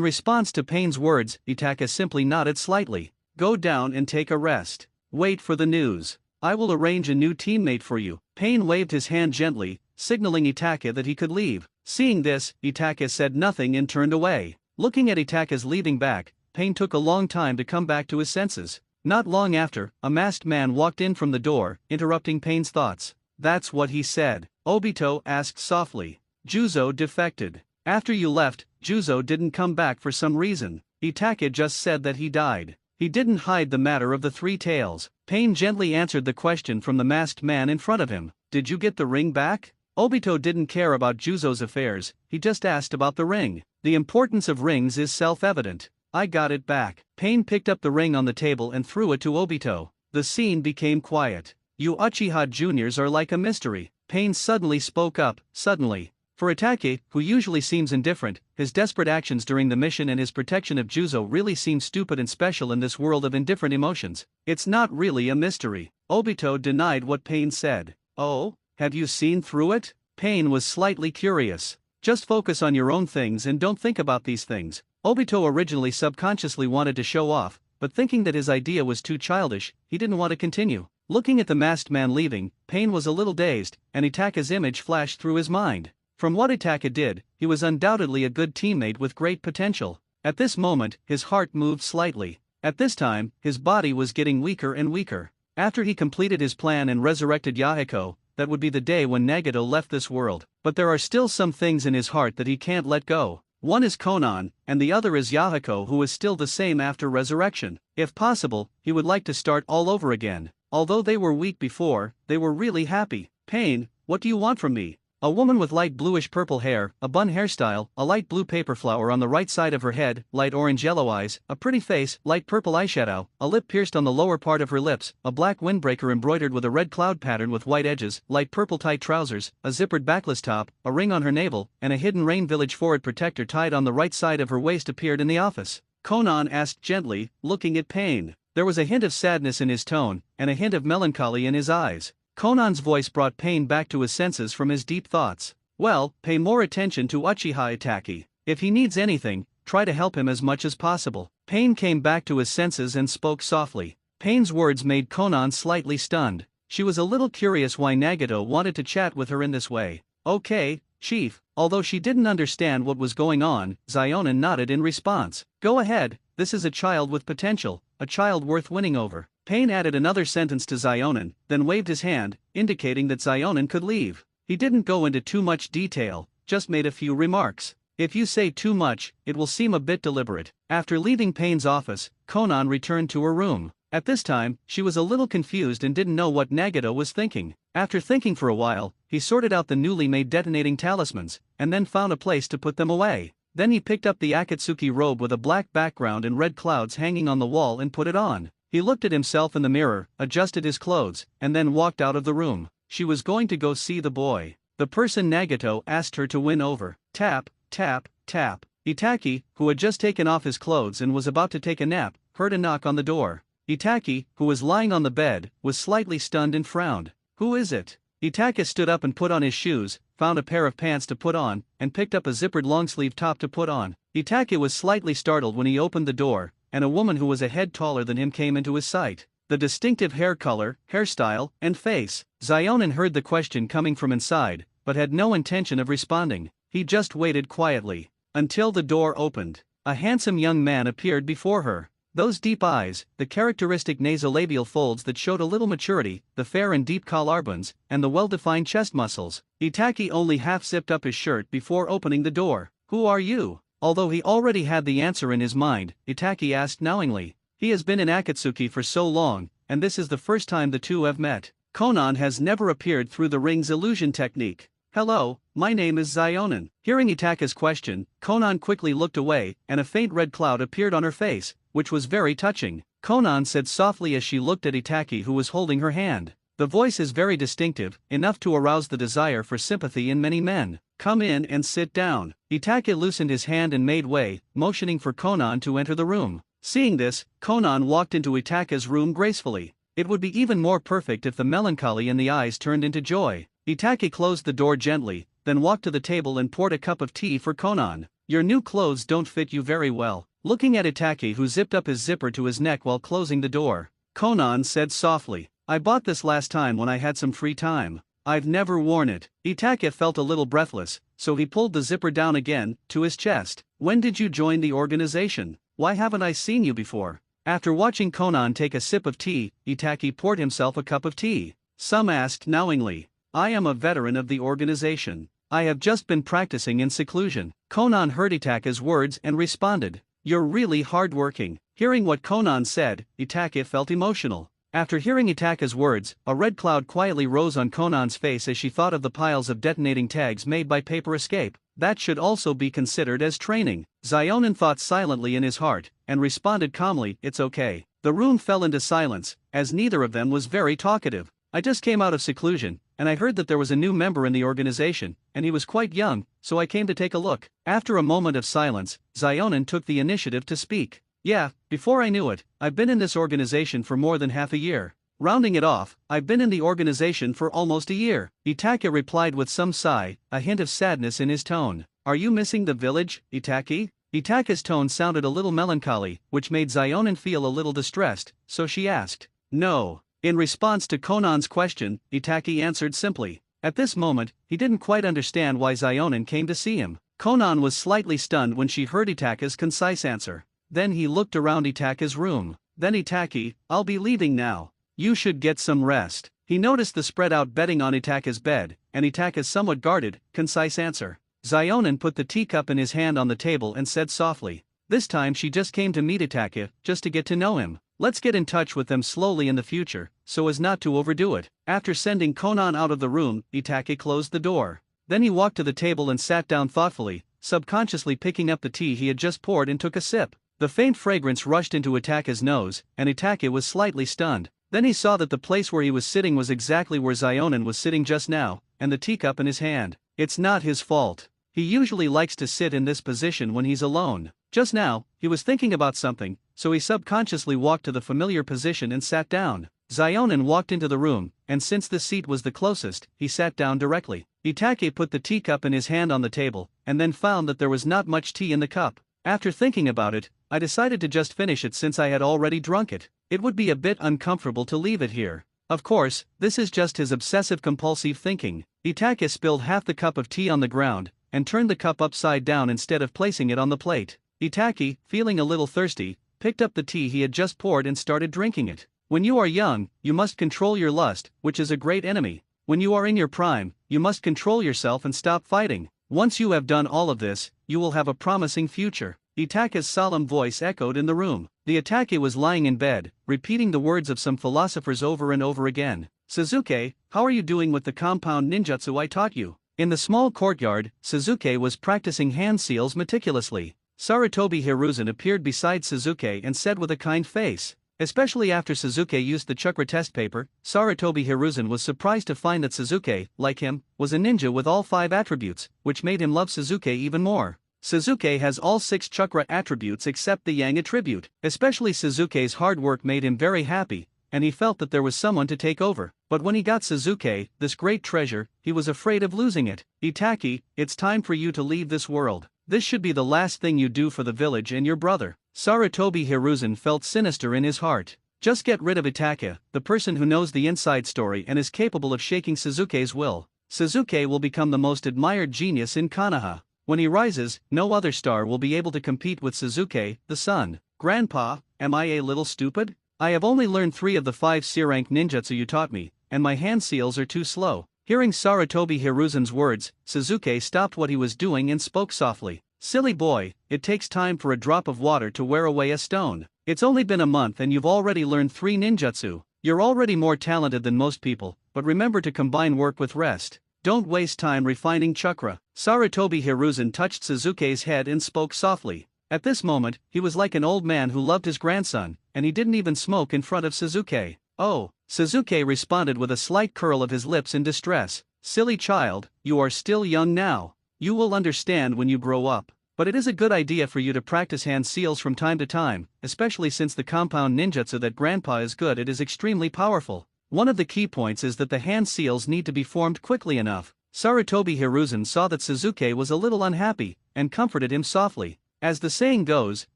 response to Pain's words, Itachi simply nodded slightly. Go down and take a rest. Wait for the news. I will arrange a new teammate for you. Pain waved his hand gently, signaling Itachi that he could leave. Seeing this, Itachi said nothing and turned away. Looking at Itachi's leaving back, Pain took a long time to come back to his senses. Not long after, a masked man walked in from the door, interrupting Pain's thoughts. That's what he said. Obito asked softly. Juzo defected. After you left, Juzo didn't come back for some reason. Itachi just said that he died. He didn't hide the matter of the three tails. Pain gently answered the question from the masked man in front of him. Did you get the ring back? Obito didn't care about Juzo's affairs, he just asked about the ring. The importance of rings is self-evident. I got it back. Pain picked up the ring on the table and threw it to Obito. The scene became quiet. You Uchiha juniors are like a mystery. Pain suddenly spoke up, suddenly. For Itachi, who usually seems indifferent, his desperate actions during the mission and his protection of Juzo really seem stupid and special in this world of indifferent emotions. It's not really a mystery. Obito denied what Pain said. Oh, have you seen through it? Pain was slightly curious. Just focus on your own things and don't think about these things. Obito originally subconsciously wanted to show off, but thinking that his idea was too childish, he didn't want to continue. Looking at the masked man leaving, Pain was a little dazed, and Itachi's image flashed through his mind. From what Itachi did, he was undoubtedly a good teammate with great potential. At this moment, his heart moved slightly. At this time, his body was getting weaker and weaker. After he completed his plan and resurrected Yahiko, that would be the day when Nagato left this world. But there are still some things in his heart that he can't let go. One is Konan, and the other is Yahiko, who is still the same after resurrection. If possible, he would like to start all over again. Although they were weak before, they were really happy. Pain, what do you want from me? A woman with light bluish-purple hair, a bun hairstyle, a light blue paper flower on the right side of her head, light orange-yellow eyes, a pretty face, light purple eyeshadow, a lip pierced on the lower part of her lips, a black windbreaker embroidered with a red cloud pattern with white edges, light purple tight trousers, a zippered backless top, a ring on her navel, and a hidden Rain Village forward protector tied on the right side of her waist appeared in the office. Konan asked gently, looking at Pain. There was a hint of sadness in his tone, and a hint of melancholy in his eyes. Konan's voice brought Pain back to his senses from his deep thoughts. Well, pay more attention to Uchiha Itachi. If he needs anything, try to help him as much as possible. Pain came back to his senses and spoke softly. Pain's words made Konan slightly stunned. She was a little curious why Nagato wanted to chat with her in this way. Okay, Chief. Although she didn't understand what was going on, Zionin nodded in response. Go ahead, this is a child with potential, a child worth winning over. Pain added another sentence to Zionin, then waved his hand, indicating that Zionin could leave. He didn't go into too much detail, just made a few remarks. If you say too much, it will seem a bit deliberate. After leaving Pain's office, Konan returned to her room. At this time, she was a little confused and didn't know what Nagato was thinking. After thinking for a while, he sorted out the newly made detonating talismans, and then found a place to put them away. Then he picked up the Akatsuki robe with a black background and red clouds hanging on the wall and put it on. He looked at himself in the mirror, adjusted his clothes, and then walked out of the room. She was going to go see the boy. The person Nagato asked her to win over. Tap, tap, tap. Itaki, who had just taken off his clothes and was about to take a nap, heard a knock on the door. Itaki, who was lying on the bed, was slightly stunned and frowned. Who is it? Itaki stood up and put on his shoes, found a pair of pants to put on, and picked up a zippered long-sleeve top to put on. Itaki was slightly startled when he opened the door, and a woman who was a head taller than him came into his sight. The distinctive hair color, hairstyle, and face. Zionin heard the question coming from inside, but had no intention of responding. He just waited quietly until the door opened. A handsome young man appeared before her. Those deep eyes, the characteristic nasolabial folds that showed a little maturity, the fair and deep collarbones, and the well-defined chest muscles. Itaki only half-zipped up his shirt before opening the door. "Who are you?" Although he already had the answer in his mind, Itaki asked knowingly. He has been in Akatsuki for so long, and this is the first time the two have met. Konan has never appeared through the ring's illusion technique. "Hello, my name is Zionin." Hearing Itaka's question, Konan quickly looked away, and a faint red cloud appeared on her face, which was very touching. Konan said softly as she looked at Itaki, who was holding her hand. The voice is very distinctive, enough to arouse the desire for sympathy in many men. "Come in and sit down." Itaki loosened his hand and made way, motioning for Konan to enter the room. Seeing this, Konan walked into Itaka's room gracefully. It would be even more perfect if the melancholy in the eyes turned into joy. Itaki closed the door gently, then walked to the table and poured a cup of tea for Konan. "Your new clothes don't fit you very well." Looking at Itaki, who zipped up his zipper to his neck while closing the door, Konan said softly, "I bought this last time when I had some free time. I've never worn it." Itaki felt a little breathless, so he pulled the zipper down again, to his chest. "When did you join the organization? Why haven't I seen you before?" After watching Konan take a sip of tea, Itaki poured himself a cup of tea. Some asked knowingly, "I am a veteran of the organization. I have just been practicing in seclusion." Konan heard Itaki's words and responded, "You're really hardworking." Hearing what Konan said, Itaki felt emotional. After hearing Itaka's words, a red cloud quietly rose on Konan's face as she thought of the piles of detonating tags made by Paper Escape. That should also be considered as training. Zionin thought silently in his heart, and responded calmly, "It's okay." The room fell into silence, as neither of them was very talkative. "I just came out of seclusion, and I heard that there was a new member in the organization, and he was quite young, so I came to take a look." After a moment of silence, Zionin took the initiative to speak. "Yeah, before I knew it, I've been in this organization for more than half a year. Rounding it off, I've been in the organization for almost a year." Itaki replied with some sigh, a hint of sadness in his tone. "Are you missing the village, Itaki?" Itaki's tone sounded a little melancholy, which made Zionin feel a little distressed, so she asked, "No." In response to Konan's question, Itaki answered simply. At this moment, he didn't quite understand why Zionin came to see him. Konan was slightly stunned when she heard Itaki's concise answer. Then he looked around Itaki's room. Then Itaki, "I'll be leaving now. You should get some rest." He noticed the spread-out bedding on Itaki's bed, and Itaki's somewhat guarded, concise answer. Zionin put the teacup in his hand on the table and said softly, "This time she just came to meet Itaki, just to get to know him. Let's get in touch with them slowly in the future, so as not to overdo it." After sending Konan out of the room, Itaki closed the door. Then he walked to the table and sat down thoughtfully, subconsciously picking up the tea he had just poured and took a sip. The faint fragrance rushed into Itaki's nose, and Itaki was slightly stunned. Then he saw that the place where he was sitting was exactly where Zionin was sitting just now, and the teacup in his hand. It's not his fault. He usually likes to sit in this position when he's alone. Just now, he was thinking about something, so he subconsciously walked to the familiar position and sat down. Zionin walked into the room, and since the seat was the closest, he sat down directly. Itaki put the teacup in his hand on the table, and then found that there was not much tea in the cup. After thinking about it, I decided to just finish it since I had already drunk it. It would be a bit uncomfortable to leave it here. Of course, this is just his obsessive-compulsive thinking. Itaki spilled half the cup of tea on the ground, and turned the cup upside down instead of placing it on the plate. Itaki, feeling a little thirsty, picked up the tea he had just poured and started drinking it. When you are young, you must control your lust, which is a great enemy. When you are in your prime, you must control yourself and stop fighting. Once you have done all of this, you will have a promising future. Itaki's solemn voice echoed in the room. The Itaki was lying in bed, repeating the words of some philosophers over and over again. "Suzuki, how are you doing with the compound ninjutsu I taught you?" In the small courtyard, Suzuki was practicing hand seals meticulously. Sarutobi Hiruzen appeared beside Suzuki and said with a kind face. Especially after Suzuki used the chakra test paper, Sarutobi Hiruzen was surprised to find that Suzuki, like him, was a ninja with all 5 attributes, which made him love Suzuki even more. Suzuki has all 6 chakra attributes except the yang attribute. Especially Suzuki's hard work made him very happy, and he felt that there was someone to take over. But when he got Suzuki, this great treasure, he was afraid of losing it. Itaki, it's time for you to leave this world. This should be the last thing you do for the village and your brother. Sarutobi Hiruzen felt sinister in his heart. Just get rid of Itaka, the person who knows the inside story and is capable of shaking Suzuki's will. Suzuki will become the most admired genius in Konoha. When he rises, no other star will be able to compete with Suzuki, the sun. Grandpa, am I a little stupid? I have only learned 3 of the 5 C-rank ninjutsu you taught me, and my hand seals are too slow. Hearing Sarutobi Hiruzen's words, Suzuki stopped what he was doing and spoke softly. Silly boy, it takes time for a drop of water to wear away a stone. It's only been a month and you've already learned 3 ninjutsu. You're already more talented than most people, but remember to combine work with rest. Don't waste time refining chakra. Sarutobi Hiruzen touched Suzuki's head and spoke softly. At this moment, he was like an old man who loved his grandson, and he didn't even smoke in front of Suzuki. Oh, Suzuki responded with a slight curl of his lips in distress. Silly child, you are still young now. You will understand when you grow up. But it is a good idea for you to practice hand seals from time to time, especially since the compound ninjutsu that Grandpa is good at is extremely powerful. One of the key points is that the hand seals need to be formed quickly enough. Sarutobi Hiruzen saw that Suzuki was a little unhappy, and comforted him softly. As the saying goes,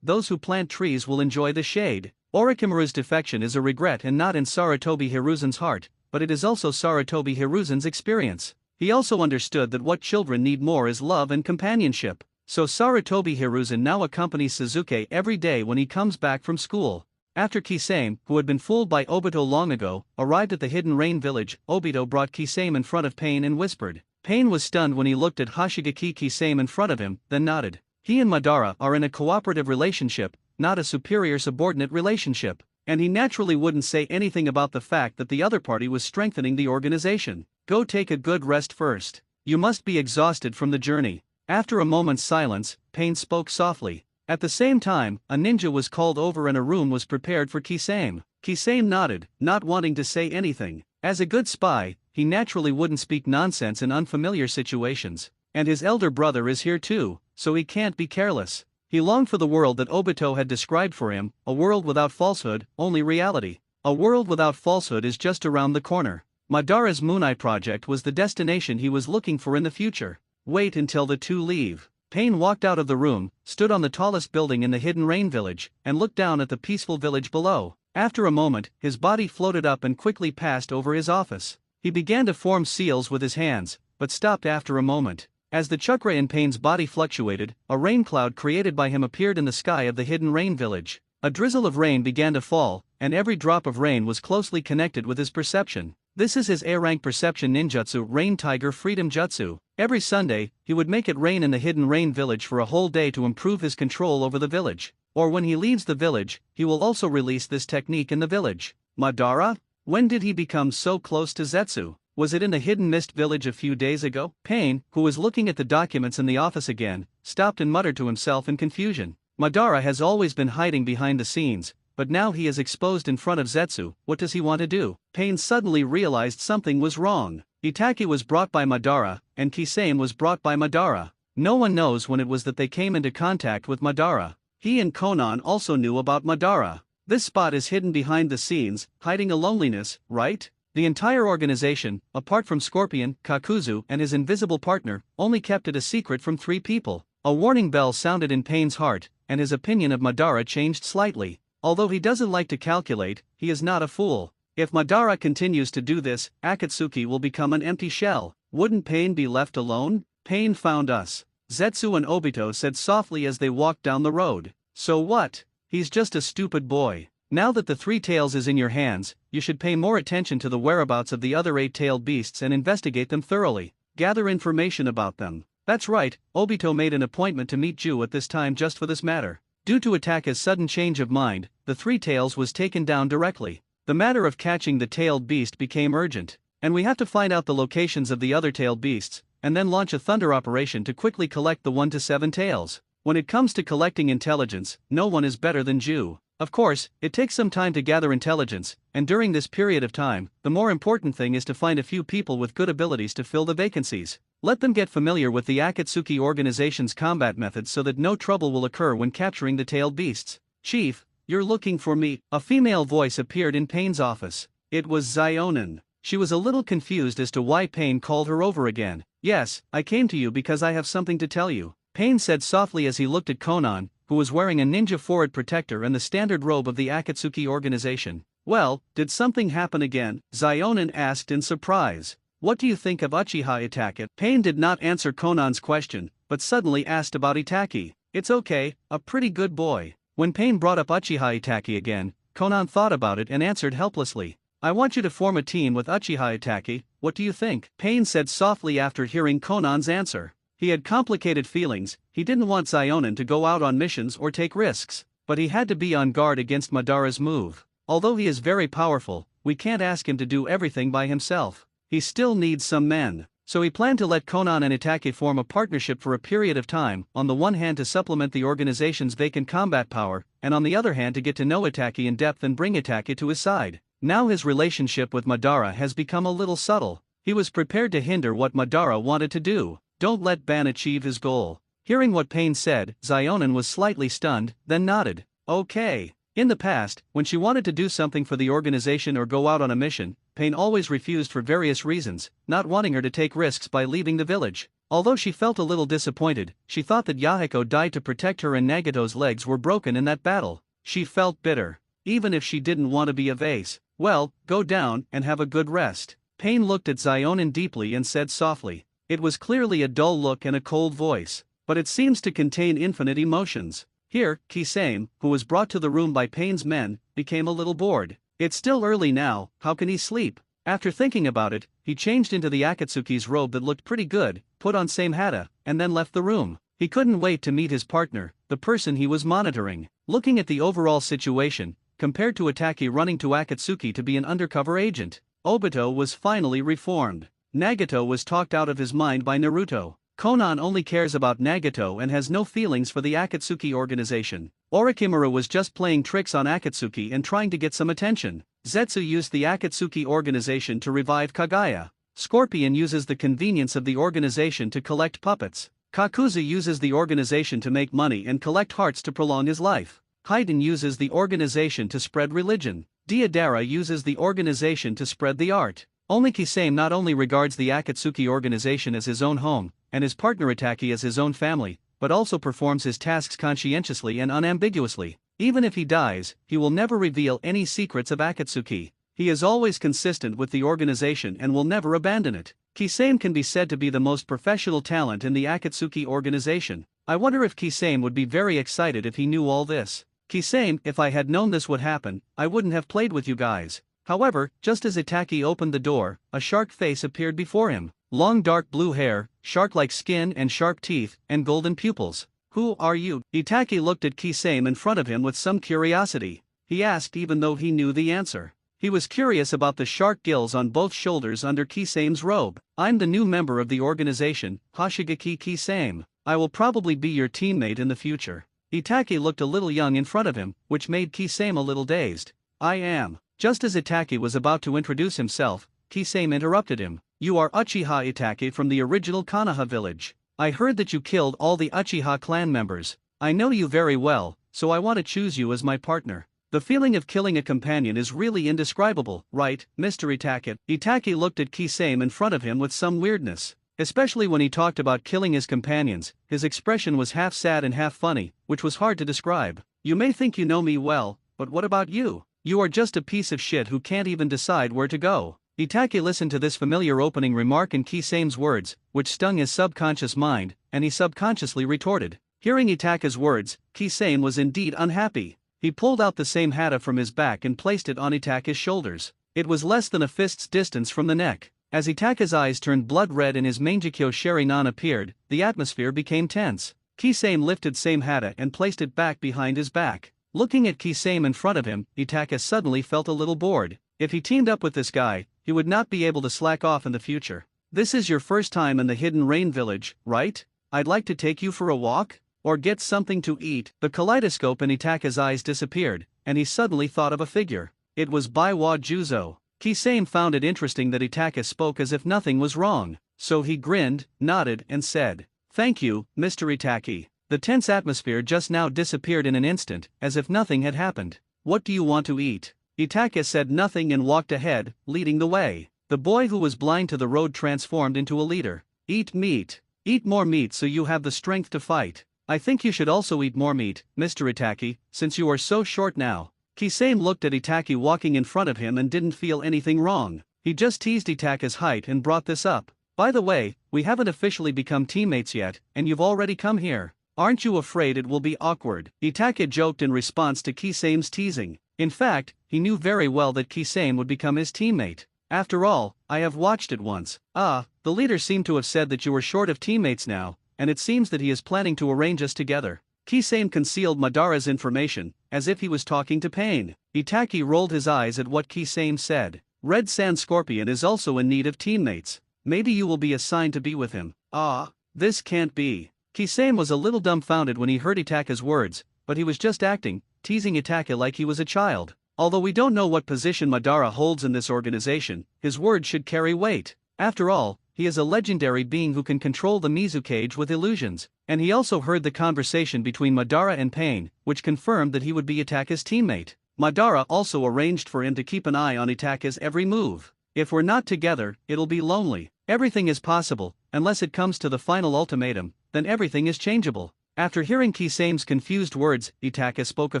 those who plant trees will enjoy the shade. Orochimaru's defection is a regret and not in Sarutobi Hiruzen's heart, but it is also Sarutobi Hiruzen's experience. He also understood that what children need more is love and companionship. So Sarutobi Hiruzen now accompanies Suzuki every day when he comes back from school. After Kisame, who had been fooled by Obito long ago, arrived at the Hidden Rain village, Obito brought Kisame in front of Pain and whispered. Pain was stunned when he looked at Hoshigaki Kisame in front of him, then nodded. He and Madara are in a cooperative relationship, not a superior-subordinate relationship, and he naturally wouldn't say anything about the fact that the other party was strengthening the organization. Go take a good rest first. You must be exhausted from the journey. After a moment's silence, Pain spoke softly. At the same time, a ninja was called over and a room was prepared for Kisame. Kisame nodded, not wanting to say anything. As a good spy, he naturally wouldn't speak nonsense in unfamiliar situations. And his elder brother is here too, so he can't be careless. He longed for the world that Obito had described for him, a world without falsehood, only reality. A world without falsehood is just around the corner. Madara's Moon Eye project was the destination he was looking for in the future. Wait until the two leave. Pain walked out of the room, stood on the tallest building in the Hidden Rain village, and looked down at the peaceful village below. After a moment, his body floated up and quickly passed over his office. He began to form seals with his hands, but stopped after a moment. As the chakra in Pain's body fluctuated, a rain cloud created by him appeared in the sky of the Hidden Rain village. A drizzle of rain began to fall, and every drop of rain was closely connected with his perception. This is his A-rank perception ninjutsu, Rain Tiger Freedom Jutsu. Every Sunday, he would make it rain in the Hidden Rain village for a whole day to improve his control over the village. Or when he leaves the village, he will also release this technique in the village. Madara? When did he become so close to Zetsu? Was it in the Hidden Mist village a few days ago? Pain, who was looking at the documents in the office again, stopped and muttered to himself in confusion. Madara has always been hiding behind the scenes, but now he is exposed in front of Zetsu. What does he want to do? Pain suddenly realized something was wrong. Itaki was brought by Madara, and Kisame was brought by Madara. No one knows when it was that they came into contact with Madara. He and Konan also knew about Madara. This spot is hidden behind the scenes, hiding a loneliness, right? The entire organization, apart from Scorpion, Kakuzu, and his invisible partner, only kept it a secret from 3 people. A warning bell sounded in Pain's heart, and his opinion of Madara changed slightly. Although he doesn't like to calculate, he is not a fool. If Madara continues to do this, Akatsuki will become an empty shell. Wouldn't Pain be left alone? Pain found us. Zetsu and Obito said softly as they walked down the road. So what? He's just a stupid boy. Now that the 3 tails is in your hands, you should pay more attention to the whereabouts of the other 8-tailed beasts and investigate them thoroughly. Gather information about them. That's right, Obito made an appointment to meet Ju at this time just for this matter. Due to Itaka's sudden change of mind, the 3 tails was taken down directly. The matter of catching the tailed beast became urgent, and we have to find out the locations of the other tailed beasts, and then launch a thunder operation to quickly collect the 1 to 7 tails. When it comes to collecting intelligence, no one is better than Ju. Of course, it takes some time to gather intelligence, and during this period of time, the more important thing is to find a few people with good abilities to fill the vacancies. Let them get familiar with the Akatsuki organization's combat methods so that no trouble will occur when capturing the tailed beasts. Chief, you're looking for me. A female voice appeared in Payne's office. It was Xionin. She was a little confused as to why Payne called her over again. Yes, I came to you because I have something to tell you, Payne said softly as he looked at Konan, who was wearing a ninja forehead protector and the standard robe of the Akatsuki organization. Well, did something happen again? Xionin asked in surprise. What do you think of Uchiha Itachi? Payne did not answer Konan's question, but suddenly asked about Itachi. It's okay, a pretty good boy. When Payne brought up Uchiha Itachi again, Konan thought about it and answered helplessly. I want you to form a team with Uchiha Itachi, what do you think? Payne said softly after hearing Konan's answer. He had complicated feelings, he didn't want Xionin to go out on missions or take risks, but he had to be on guard against Madara's move. Although he is very powerful, we can't ask him to do everything by himself. He still needs some men. So he planned to let Konan and Itachi form a partnership for a period of time, on the one hand to supplement the organization's vacant combat power, and on the other hand to get to know Itachi in depth and bring Itachi to his side. Now his relationship with Madara has become a little subtle. He was prepared to hinder what Madara wanted to do. Don't let Ban achieve his goal. Hearing what Payne said, Xionin was slightly stunned, then nodded. Okay. In the past, when she wanted to do something for the organization or go out on a mission, Payne always refused for various reasons, not wanting her to take risks by leaving the village. Although she felt a little disappointed, she thought that Yahiko died to protect her and Nagato's legs were broken in that battle. She felt bitter. Even if she didn't want to be a vase. Well, go down and have a good rest. Payne looked at Xionin deeply and said softly. It was clearly a dull look and a cold voice, but it seems to contain infinite emotions. Here, Kisame, who was brought to the room by Payne's men, became a little bored. It's still early now, how can he sleep? After thinking about it, he changed into the Akatsuki's robe that looked pretty good, put on same hata, and then left the room. He couldn't wait to meet his partner, the person he was monitoring. Looking at the overall situation, compared to Itachi running to Akatsuki to be an undercover agent, Obito was finally reformed. Nagato was talked out of his mind by Naruto. Konan only cares about Nagato and has no feelings for the Akatsuki organization. Orochimaru was just playing tricks on Akatsuki and trying to get some attention. Zetsu used the Akatsuki organization to revive Kagaya. Scorpion uses the convenience of the organization to collect puppets. Kakuzu uses the organization to make money and collect hearts to prolong his life. Haiden uses the organization to spread religion. Deidara uses the organization to spread the art. Only Kisame not only regards the Akatsuki organization as his own home, and his partner Itachi as his own family, but also performs his tasks conscientiously and unambiguously. Even if he dies, he will never reveal any secrets of Akatsuki. He is always consistent with the organization and will never abandon it. Kisame can be said to be the most professional talent in the Akatsuki organization. I wonder if Kisame would be very excited if he knew all this. Kisame, if I had known this would happen, I wouldn't have played with you guys. However, just as Itachi opened the door, a shark face appeared before him. Long dark blue hair, shark-like skin and sharp teeth, and golden pupils. Who are you? Itachi looked at Kisame in front of him with some curiosity. He asked even though he knew the answer. He was curious about the shark gills on both shoulders under Kisame's robe. I'm the new member of the organization, Hoshigaki Kisame. I will probably be your teammate in the future. Itachi looked a little young in front of him, which made Kisame a little dazed. I am. Just as Itachi was about to introduce himself, Kisame interrupted him. You are Uchiha Itachi from the original Konoha village. I heard that you killed all the Uchiha clan members. I know you very well, so I want to choose you as my partner. The feeling of killing a companion is really indescribable, right, Mr. Itachi? Itachi looked at Kisame in front of him with some weirdness. Especially when he talked about killing his companions, his expression was half sad and half funny, which was hard to describe. You may think you know me well, but what about you? You are just a piece of shit who can't even decide where to go. Itachi listened to this familiar opening remark in Kisame's words, which stung his subconscious mind, and he subconsciously retorted. Hearing Itachi's words, Kisame was indeed unhappy. He pulled out the same hata from his back and placed it on Itachi's shoulders. It was less than a fist's distance from the neck. As Itachi's eyes turned blood red and his Mangekyo Sheringan appeared, the atmosphere became tense. Kisame lifted same hata and placed it back behind his back. Looking at Kisame in front of him, Itachi suddenly felt a little bored. If he teamed up with this guy, he would not be able to slack off in the future. This is your first time in the Hidden Rain village, right? I'd like to take you for a walk? Or get something to eat. The kaleidoscope in Itachi's eyes disappeared, and he suddenly thought of a figure. It was Baiwa Juzo. Kisame found it interesting that Itachi spoke as if nothing was wrong. so he grinned, nodded, and said, "Thank you, Mr. Itaki." The tense atmosphere just now disappeared in an instant, as if nothing had happened. "What do you want to eat?" Itaka said nothing and walked ahead, leading the way. The boy who was blind to the road transformed into a leader. "Eat meat. Eat more meat so you have the strength to fight. I think you should also eat more meat, Mr. Itaki, since you are so short now." Kisame looked at Itaki walking in front of him and didn't feel anything wrong. He just teased Itaka's height and brought this up. "By the way, we haven't officially become teammates yet, and you've already come here. Aren't you afraid it will be awkward?" Itaka joked in response to Kisame's teasing. In fact, he knew very well that Kisame would become his teammate. "After all, I have watched it once." "Ah, the leader seemed to have said that you were short of teammates now, and it seems that he is planning to arrange us together." Kisame concealed Madara's information, as if he was talking to Pain. Itaki rolled his eyes at what Kisame said. "Red Sand Scorpion is also in need of teammates. Maybe you will be assigned to be with him." "Ah, this can't be." Kisame was a little dumbfounded when he heard Itaka's words, but he was just acting, teasing Itaka like he was a child. Although we don't know what position Madara holds in this organization, his words should carry weight. After all, he is a legendary being who can control the Mizu cage with illusions, and he also heard the conversation between Madara and Pain, which confirmed that he would be Itaka's teammate. Madara also arranged for him to keep an eye on Itaka's every move. "If we're not together, it'll be lonely. Everything is possible, unless it comes to the final ultimatum, then everything is changeable." After hearing Kisame's confused words, Itaka spoke a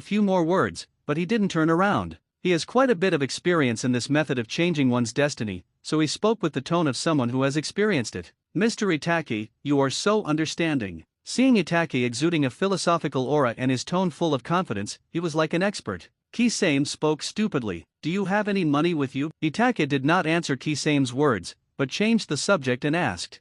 few more words, but he didn't turn around. He has quite a bit of experience in this method of changing one's destiny, so he spoke with the tone of someone who has experienced it. "Mr. Itaki, you are so understanding." Seeing Itaki exuding a philosophical aura and his tone full of confidence, he was like an expert. Kisame spoke stupidly. "Do you have any money with you?" Itaka did not answer Kisame's words, but changed the subject and asked,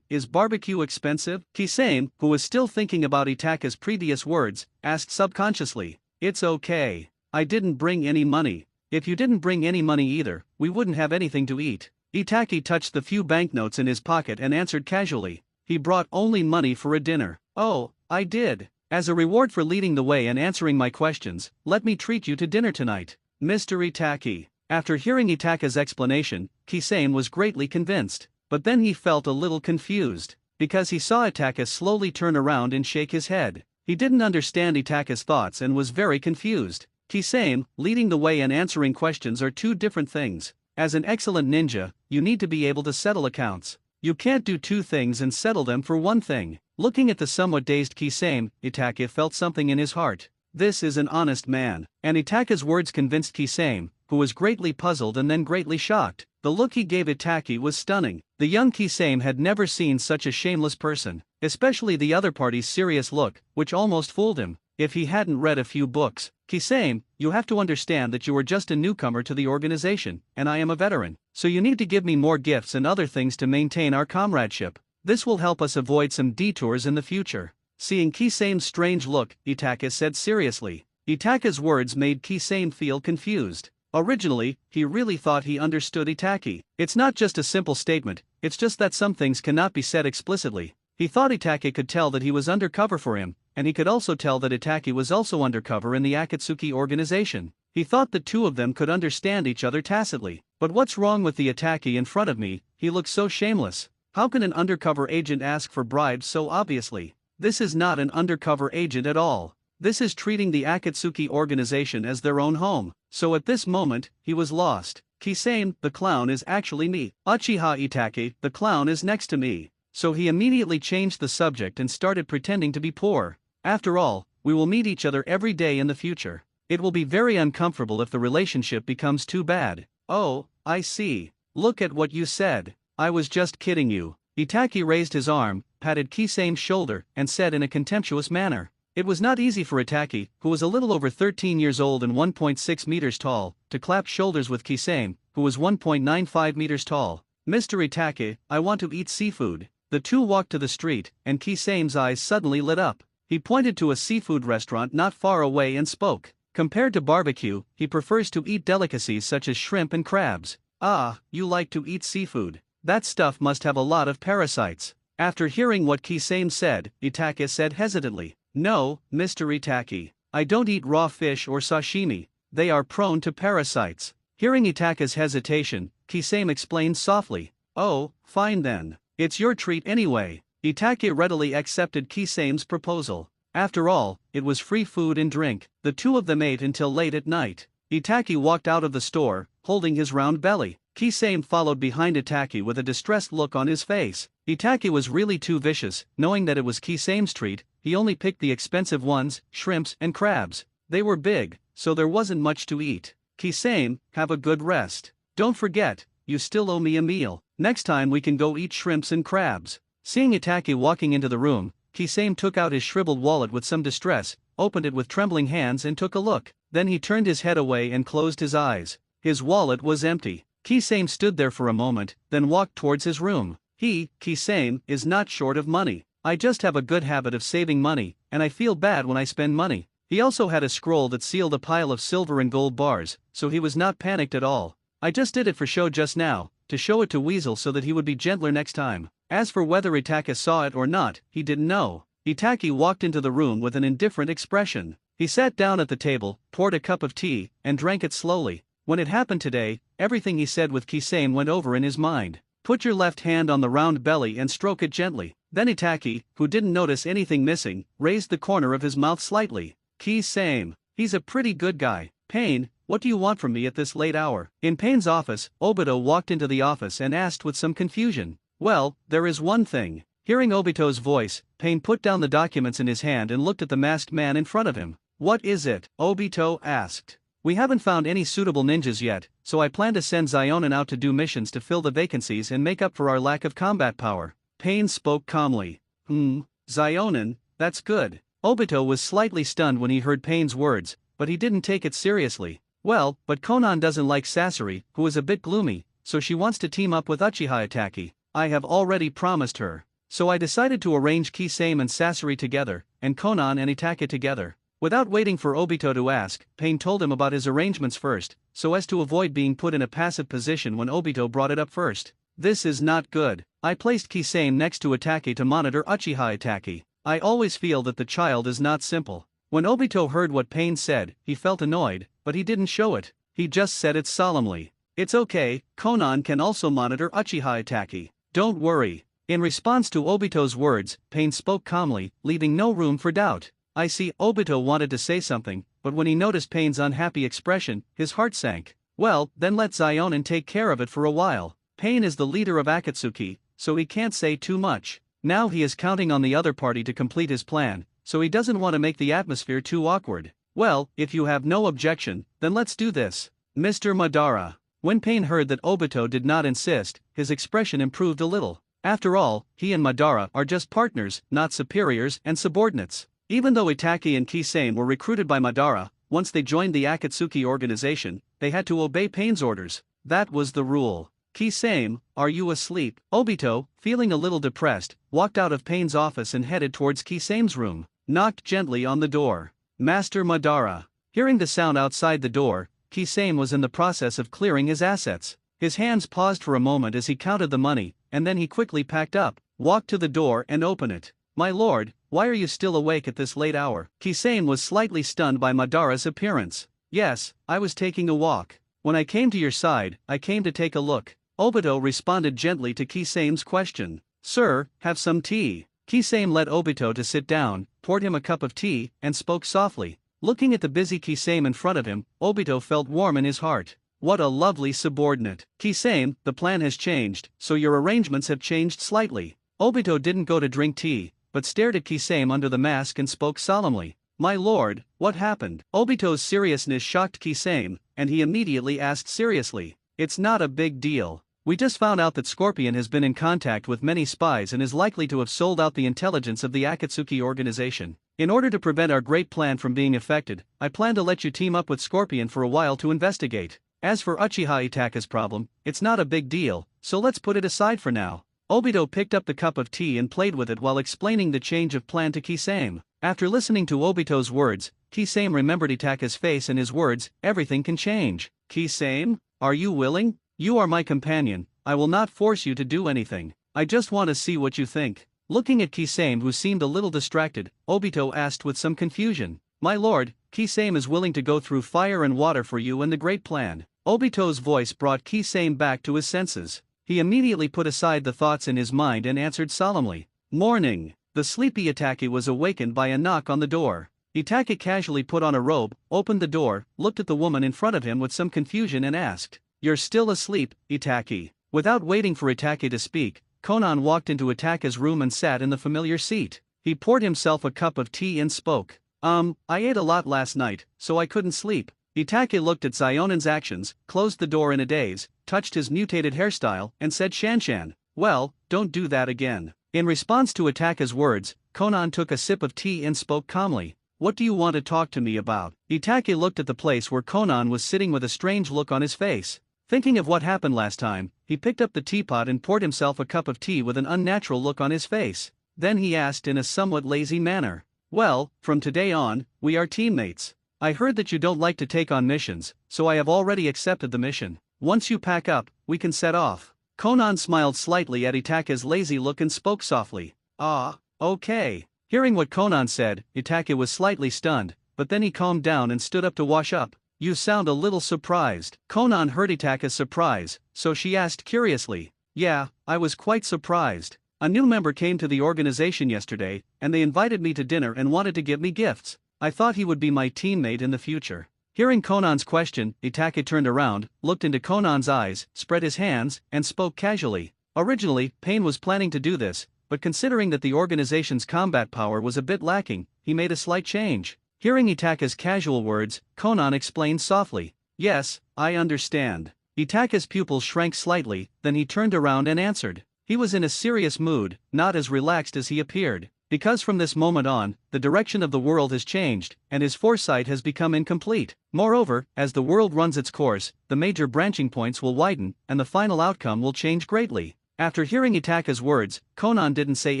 Is barbecue expensive?" Kisame, who was still thinking about Itaka's previous words, asked subconsciously. "It's okay. I didn't bring any money." "If you didn't bring any money either, we wouldn't have anything to eat." Itaki touched the few banknotes in his pocket and answered casually. "He brought only money for a dinner." "Oh, I did. As a reward for leading the way and answering my questions, let me treat you to dinner tonight, Mr. Itaki." After hearing Itaka's explanation, Kisame was greatly convinced. But then he felt a little confused, because he saw Itaka slowly turn around and shake his head. He didn't understand Itaka's thoughts and was very confused. Kisame, leading the way and answering questions are two different things. As an excellent ninja, you need to be able to settle accounts. You can't do two things and settle them for one thing. Looking at the somewhat dazed Kisame, Itaka felt something in his heart. This is an honest man. And Itaka's words convinced Kisame, who was greatly puzzled and then greatly shocked. The look he gave Itaki was stunning. The young Kisame had never seen such a shameless person, especially the other party's serious look, which almost fooled him. If he hadn't read a few books. "Kisame, you have to understand that you are just a newcomer to the organization, and I am a veteran, so you need to give me more gifts and other things to maintain our comradeship. This will help us avoid some detours in the future." Seeing Kisame's strange look, Itaka said seriously. Itaka's words made Kisame feel confused. Originally, he really thought he understood Itaki. It's not just a simple statement, it's just that some things cannot be said explicitly. He thought Itaki could tell that he was undercover for him, and he could also tell that Itaki was also undercover in the Akatsuki organization. He thought the two of them could understand each other tacitly. But what's wrong with the Itaki in front of me? He looks so shameless. How can an undercover agent ask for bribes so obviously? This is not an undercover agent at all. This is treating the Akatsuki organization as their own home. So at this moment, he was lost. Kisame, the clown is actually me. Uchiha Itaki, the clown is next to me. So he immediately changed the subject and started pretending to be poor. After all, we will meet each other every day in the future. It will be very uncomfortable if the relationship becomes too bad. "Oh, I see. Look at what you said. I was just kidding you." Itaki raised his arm, patted Kisame's shoulder, and said in a contemptuous manner. It was not easy for Itaki, who was a little over 13 years old and 1.6 meters tall, to clap shoulders with Kisame, who was 1.95 meters tall. "Mr. Itaki, I want to eat seafood." The two walked to the street, and Kisame's eyes suddenly lit up. He pointed to a seafood restaurant not far away and spoke. Compared to barbecue, he prefers to eat delicacies such as shrimp and crabs. "Ah, you like to eat seafood. That stuff must have a lot of parasites." After hearing what Kisame said, Itaka said hesitantly, "No, Mr. Itaki. I don't eat raw fish or sashimi. They are prone to parasites." Hearing Itaka's hesitation, Kisame explained softly, Oh, fine then. It's your treat anyway. Itake readily accepted Kisame's proposal. After all, it was free food and drink. The two of them ate until late at night. Itake walked out of the store, holding his round belly. Kisame followed behind Itake with a distressed look on his face. Itake was really too vicious, knowing that it was Kisame's treat. He only picked the expensive ones, shrimps and crabs. They were big, so there wasn't much to eat. Kisame, have a good rest. Don't forget, you still owe me a meal. Next time we can go eat shrimps and crabs. Seeing Itake walking into the room, Kisame took out his shriveled wallet with some distress, opened it with trembling hands and took a look. Then he turned his head away and closed his eyes. His wallet was empty. Kisame stood there for a moment, then walked towards his room. Kisame, is not short of money. I just have a good habit of saving money, and I feel bad when I spend money. He also had a scroll that sealed a pile of silver and gold bars, so he was not panicked at all. I just did it for show just now, to show it to Weasel so that he would be gentler next time. As for whether Itake saw it or not, he didn't know. Itake walked into the room with an indifferent expression. He sat down at the table, poured a cup of tea, and drank it slowly. When it happened today, everything he said with Kisame went over in his mind. Put your left hand on the round belly and stroke it gently. Then Itake, who didn't notice anything missing, raised the corner of his mouth slightly. Kisame, he's a pretty good guy. Pain, what do you want from me at this late hour? In Pain's office, Obito walked into the office and asked with some confusion. Well, there is one thing. Hearing Obito's voice, Pain put down the documents in his hand and looked at the masked man in front of him. What is it? Obito asked. We haven't found any suitable ninjas yet, so I plan to send Zionin out to do missions to fill the vacancies and make up for our lack of combat power. Pain spoke calmly. Zionin, that's good. Obito was slightly stunned when he heard Pain's words, but he didn't take it seriously. Well, but Konan doesn't like Sasori, who is a bit gloomy, so she wants to team up with Uchiha Itake. I have already promised her. So I decided to arrange Kisame and Sasori together, and Konan and Itake together. Without waiting for Obito to ask, Pain told him about his arrangements first, so as to avoid being put in a passive position when Obito brought it up first. This is not good. I placed Kisame next to Itake to monitor Uchiha Itake. I always feel that the child is not simple. When Obito heard what Pain said, he felt annoyed, but he didn't show it. He just said it solemnly. It's okay, Konan can also monitor Uchiha Itake. Don't worry. In response to Obito's words, Pain spoke calmly, leaving no room for doubt. I see. Obito wanted to say something, but when he noticed Pain's unhappy expression, his heart sank. Well, then let Zionin take care of it for a while. Pain is the leader of Akatsuki, so he can't say too much. Now he is counting on the other party to complete his plan, so he doesn't want to make the atmosphere too awkward. Well, if you have no objection, then let's do this. Mr. Madara. When Pain heard that Obito did not insist, his expression improved a little. After all, he and Madara are just partners, not superiors and subordinates. Even though Itake and Kisame were recruited by Madara, once they joined the Akatsuki organization, they had to obey Pain's orders. That was the rule. Kisame, are you asleep? Obito, feeling a little depressed, walked out of Pain's office and headed towards Kisame's room, knocked gently on the door. Master Madara. Hearing the sound outside the door, Kisame was in the process of clearing his assets. His hands paused for a moment as he counted the money, and then he quickly packed up, walked to the door and opened it. My lord, why are you still awake at this late hour? Kisame was slightly stunned by Madara's appearance. Yes, I was taking a walk. When I came to your side, I came to take a look. Obito responded gently to Kisame's question. Sir, have some tea. Kisame led Obito to sit down, poured him a cup of tea, and spoke softly. Looking at the busy Kisame in front of him, Obito felt warm in his heart. What a lovely subordinate. Kisame, the plan has changed, so your arrangements have changed slightly. Obito didn't go to drink tea, but stared at Kisame under the mask and spoke solemnly. My lord, what happened? Obito's seriousness shocked Kisame, and he immediately asked seriously. It's not a big deal. We just found out that Scorpion has been in contact with many spies and is likely to have sold out the intelligence of the Akatsuki organization. In order to prevent our great plan from being affected, I plan to let you team up with Scorpion for a while to investigate. As for Uchiha Itake's problem, it's not a big deal, so let's put it aside for now. Obito picked up the cup of tea and played with it while explaining the change of plan to Kisame. After listening to Obito's words, Kisame remembered Itake's face and his words, everything can change. Kisame, are you willing? You are my companion, I will not force you to do anything. I just want to see what you think. Looking at Kisame, who seemed a little distracted, Obito asked with some confusion. My lord, Kisame is willing to go through fire and water for you and the great plan. Obito's voice brought Kisame back to his senses. He immediately put aside the thoughts in his mind and answered solemnly, "Morning." The sleepy Itake was awakened by a knock on the door. Itake casually put on a robe, opened the door, looked at the woman in front of him with some confusion and asked, "You're still asleep, Itake?" Without waiting for Itake to speak, Konan walked into Itake's room and sat in the familiar seat. He poured himself a cup of tea and spoke. I ate a lot last night, so I couldn't sleep." Itake looked at Zionen's actions, closed the door in a daze, touched his mutated hairstyle, and said, "Shanshan, well, don't do that again." In response to Itake's words, Konan took a sip of tea and spoke calmly. "What do you want to talk to me about?" Itake looked at the place where Konan was sitting with a strange look on his face. Thinking of what happened last time, he picked up the teapot and poured himself a cup of tea with an unnatural look on his face. Then he asked in a somewhat lazy manner, "Well, from today on, we are teammates. I heard that you don't like to take on missions, so I have already accepted the mission. Once you pack up, we can set off." Konan smiled slightly at Itake's lazy look and spoke softly, "Ah, okay." Hearing what Konan said, Itake was slightly stunned, but then he calmed down and stood up to wash up. "You sound a little surprised." Konan heard Itake's surprise, so she asked curiously, "Yeah, I was quite surprised. A new member came to the organization yesterday, and they invited me to dinner and wanted to give me gifts. I thought he would be my teammate in the future." Hearing Konan's question, Itake turned around, looked into Konan's eyes, spread his hands, and spoke casually. Originally, Pain was planning to do this, but considering that the organization's combat power was a bit lacking, he made a slight change. Hearing Itake's casual words, Konan explained softly, "Yes, I understand." Itake's pupils shrank slightly, then he turned around and answered. He was in a serious mood, not as relaxed as he appeared. Because from this moment on, the direction of the world has changed, and his foresight has become incomplete. Moreover, as the world runs its course, the major branching points will widen, and the final outcome will change greatly. After hearing Itake's words, Konan didn't say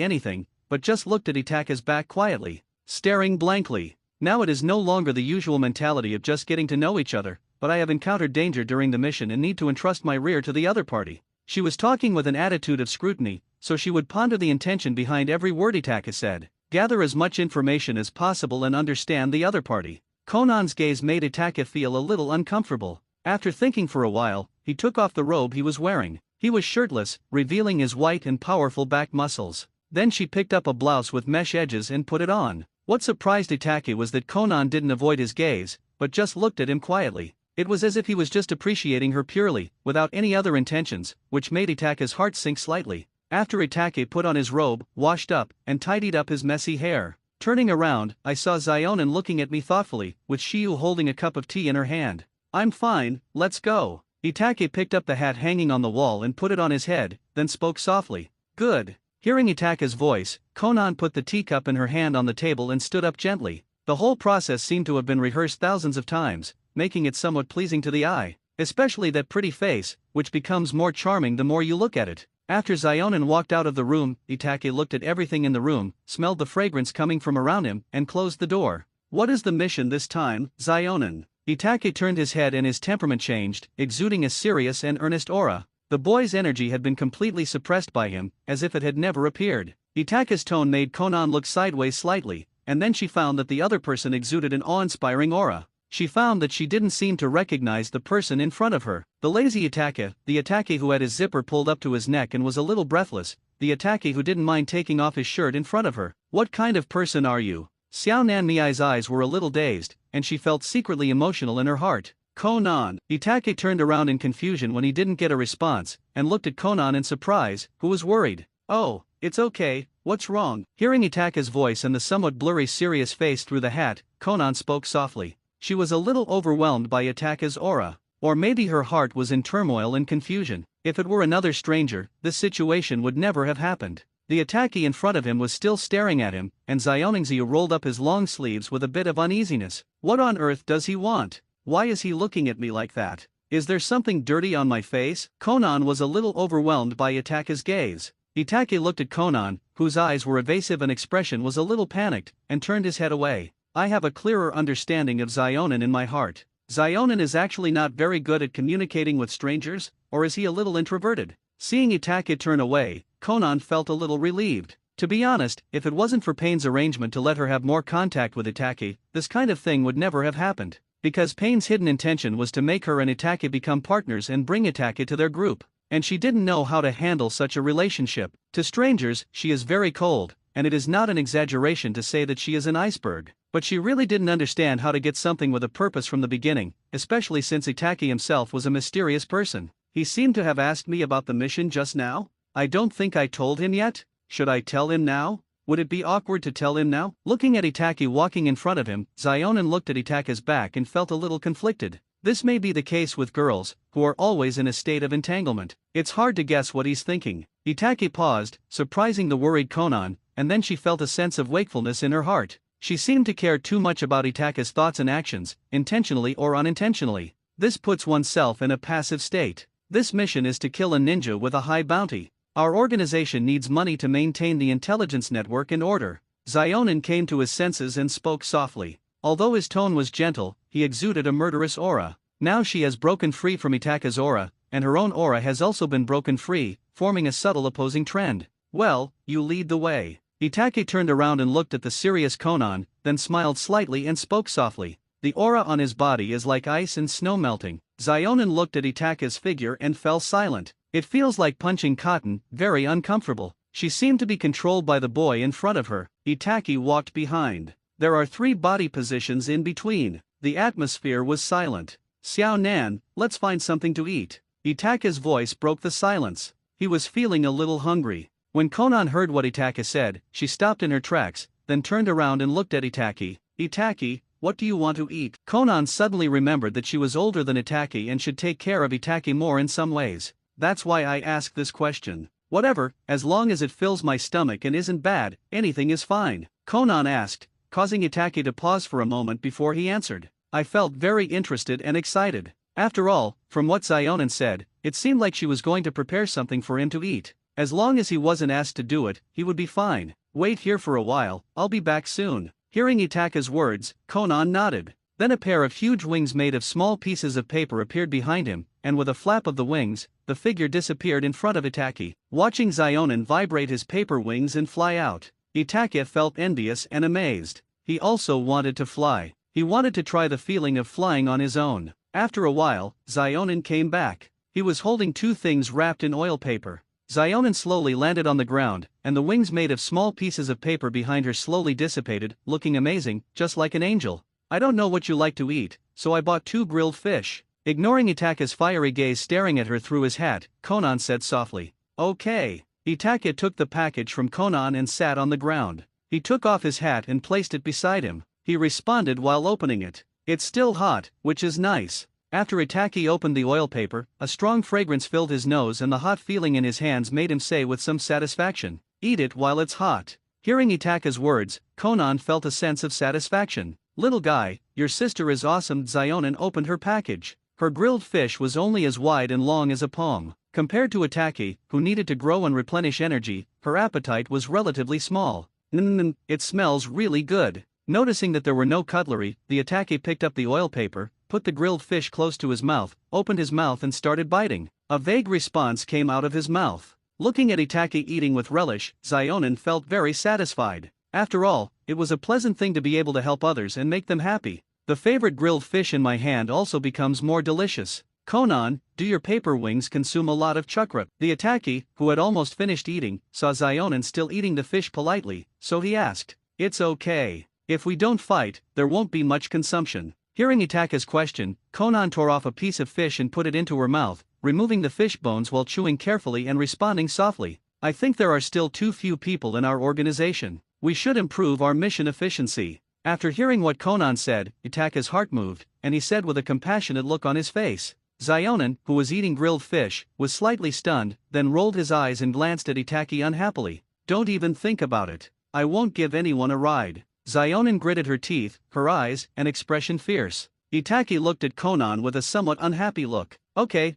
anything, but just looked at Itake's back quietly, staring blankly. Now it is no longer the usual mentality of just getting to know each other, but I have encountered danger during the mission and need to entrust my rear to the other party. She was talking with an attitude of scrutiny, so she would ponder the intention behind every word Itake said, gather as much information as possible and understand the other party. Konan's gaze made Itake feel a little uncomfortable. After thinking for a while, he took off the robe he was wearing. He was shirtless, revealing his white and powerful back muscles. Then she picked up a blouse with mesh edges and put it on. What surprised Itake was that Konan didn't avoid his gaze, but just looked at him quietly. It was as if he was just appreciating her purely, without any other intentions, which made Itake's heart sink slightly. After Itake put on his robe, washed up, and tidied up his messy hair, turning around, I saw Zionin looking at me thoughtfully, with Shiyu holding a cup of tea in her hand. "I'm fine, let's go." Itake picked up the hat hanging on the wall and put it on his head, then spoke softly, "Good." Hearing Itake's voice, Konan put the teacup in her hand on the table and stood up gently. The whole process seemed to have been rehearsed thousands of times, making it somewhat pleasing to the eye, especially that pretty face, which becomes more charming the more you look at it. After Zionin walked out of the room, Itake looked at everything in the room, smelled the fragrance coming from around him, and closed the door. "What is the mission this time, Zionin?" Itake turned his head and his temperament changed, exuding a serious and earnest aura. The boy's energy had been completely suppressed by him, as if it had never appeared. Itake's tone made Konan look sideways slightly, and then she found that the other person exuded an awe-inspiring aura. She found that she didn't seem to recognize the person in front of her. The lazy Itake, the Itake who had his zipper pulled up to his neck and was a little breathless, the Itake who didn't mind taking off his shirt in front of her. "What kind of person are you?" Xiao Nanmiai's eyes were a little dazed, and she felt secretly emotional in her heart. "Konan." Itake turned around in confusion when he didn't get a response, and looked at Konan in surprise, who was worried. "Oh, it's okay, what's wrong?" Hearing Itake's voice and the somewhat blurry serious face through the hat, Konan spoke softly. She was a little overwhelmed by Itake's aura. Or maybe her heart was in turmoil and confusion. If it were another stranger, this situation would never have happened. The Itake in front of him was still staring at him, and Zioningziu rolled up his long sleeves with a bit of uneasiness. "What on earth does he want? Why is he looking at me like that? Is there something dirty on my face?" Konan was a little overwhelmed by Itake's gaze. Itake looked at Konan, whose eyes were evasive and expression was a little panicked, and turned his head away. "I have a clearer understanding of Zionin in my heart. Zionin is actually not very good at communicating with strangers, or is he a little introverted?" Seeing Itake turn away, Konan felt a little relieved. To be honest, if it wasn't for Pain's arrangement to let her have more contact with Itake, this kind of thing would never have happened. Because Pain's hidden intention was to make her and Itake become partners and bring Itake to their group. and she didn't know how to handle such a relationship. To strangers, she is very cold, and it is not an exaggeration to say that she is an iceberg. But she really didn't understand how to get something with a purpose from the beginning, especially since Itaki himself was a mysterious person. He seemed to have asked me about the mission just now. I don't think I told him yet. Should I tell him now? Would it be awkward to tell him now? Looking at Itaki walking in front of him, Zionin looked at Itaka's back and felt a little conflicted. This may be the case with girls, who are always in a state of entanglement. It's hard to guess what he's thinking. Itaki paused, surprising the worried Konan, and then she felt a sense of wakefulness in her heart. She seemed to care too much about Itaka's thoughts and actions, intentionally or unintentionally. This puts oneself in a passive state. This mission is to kill a ninja with a high bounty. Our organization needs money to maintain the intelligence network in order. Zionin came to his senses and spoke softly. Although his tone was gentle, he exuded a murderous aura. Now she has broken free from Itaka's aura, and her own aura has also been broken free, forming a subtle opposing trend. Well, you lead the way. Itaki turned around and looked at the serious Konan, then smiled slightly and spoke softly. The aura on his body is like ice and snow melting. Zionin looked at Itaka's figure and fell silent. It feels like punching cotton, very uncomfortable. She seemed to be controlled by the boy in front of her. Itaki walked behind. There are 3 body positions in between. The atmosphere was silent. Xiao Nan, let's find something to eat. Itaka's voice broke the silence. He was feeling a little hungry. When Konan heard what Itaka said, she stopped in her tracks, then turned around and looked at Itaki. Itaki, what do you want to eat? Konan suddenly remembered that she was older than Itaki and should take care of Itaki more in some ways. That's why I asked this question. Whatever, as long as it fills my stomach and isn't bad, anything is fine. Konan asked, causing Itaki to pause for a moment before he answered. I felt very interested and excited. After all, from what Zionin said, it seemed like she was going to prepare something for him to eat. As long as he wasn't asked to do it, he would be fine. Wait here for a while, I'll be back soon. Hearing Itaka's words, Konan nodded. Then a pair of huge wings made of small pieces of paper appeared behind him, and with a flap of the wings, the figure disappeared in front of Itaki. Watching Zionin vibrate his paper wings and fly out, Itaki felt envious and amazed. He also wanted to fly. He wanted to try the feeling of flying on his own. After a while, Zionin came back. He was holding 2 things wrapped in oil paper. Zionin slowly landed on the ground, and the wings made of small pieces of paper behind her slowly dissipated, looking amazing, just like an angel. I don't know what you like to eat, so I bought 2 grilled fish. Ignoring Itaka's fiery gaze staring at her through his hat, Konan said softly. Okay. Itaka took the package from Konan and sat on the ground. He took off his hat and placed it beside him. He responded while opening it. It's still hot, which is nice. After Itaki opened the oil paper, a strong fragrance filled his nose and the hot feeling in his hands made him say with some satisfaction, eat it while it's hot. Hearing Itaka's words, Konan felt a sense of satisfaction. Little guy, your sister is awesome. Zionin opened her package. Her grilled fish was only as wide and long as a palm. Compared to Itaki, who needed to grow and replenish energy, her appetite was relatively small. It smells really good. Noticing that there were no cutlery, the Itaki picked up the oil paper, put the grilled fish close to his mouth, opened his mouth and started biting. A vague response came out of his mouth. Looking at Itaki eating with relish, Zionin felt very satisfied. After all, it was a pleasant thing to be able to help others and make them happy. The favorite grilled fish in my hand also becomes more delicious. Konan, do your paper wings consume a lot of chakra? The Itaki, who had almost finished eating, saw Zionin still eating the fish politely, so he asked, it's okay. If we don't fight, there won't be much consumption. Hearing Itaka's question, Konan tore off a piece of fish and put it into her mouth, removing the fish bones while chewing carefully and responding softly. I think there are still too few people in our organization. We should improve our mission efficiency. After hearing what Konan said, Itaka's heart moved, and he said with a compassionate look on his face. Zionin, who was eating grilled fish, was slightly stunned, then rolled his eyes and glanced at Itaki unhappily. Don't even think about it. I won't give anyone a ride. Zionin gritted her teeth, her eyes and expression fierce. Itaki looked at Konan with a somewhat unhappy look. Okay,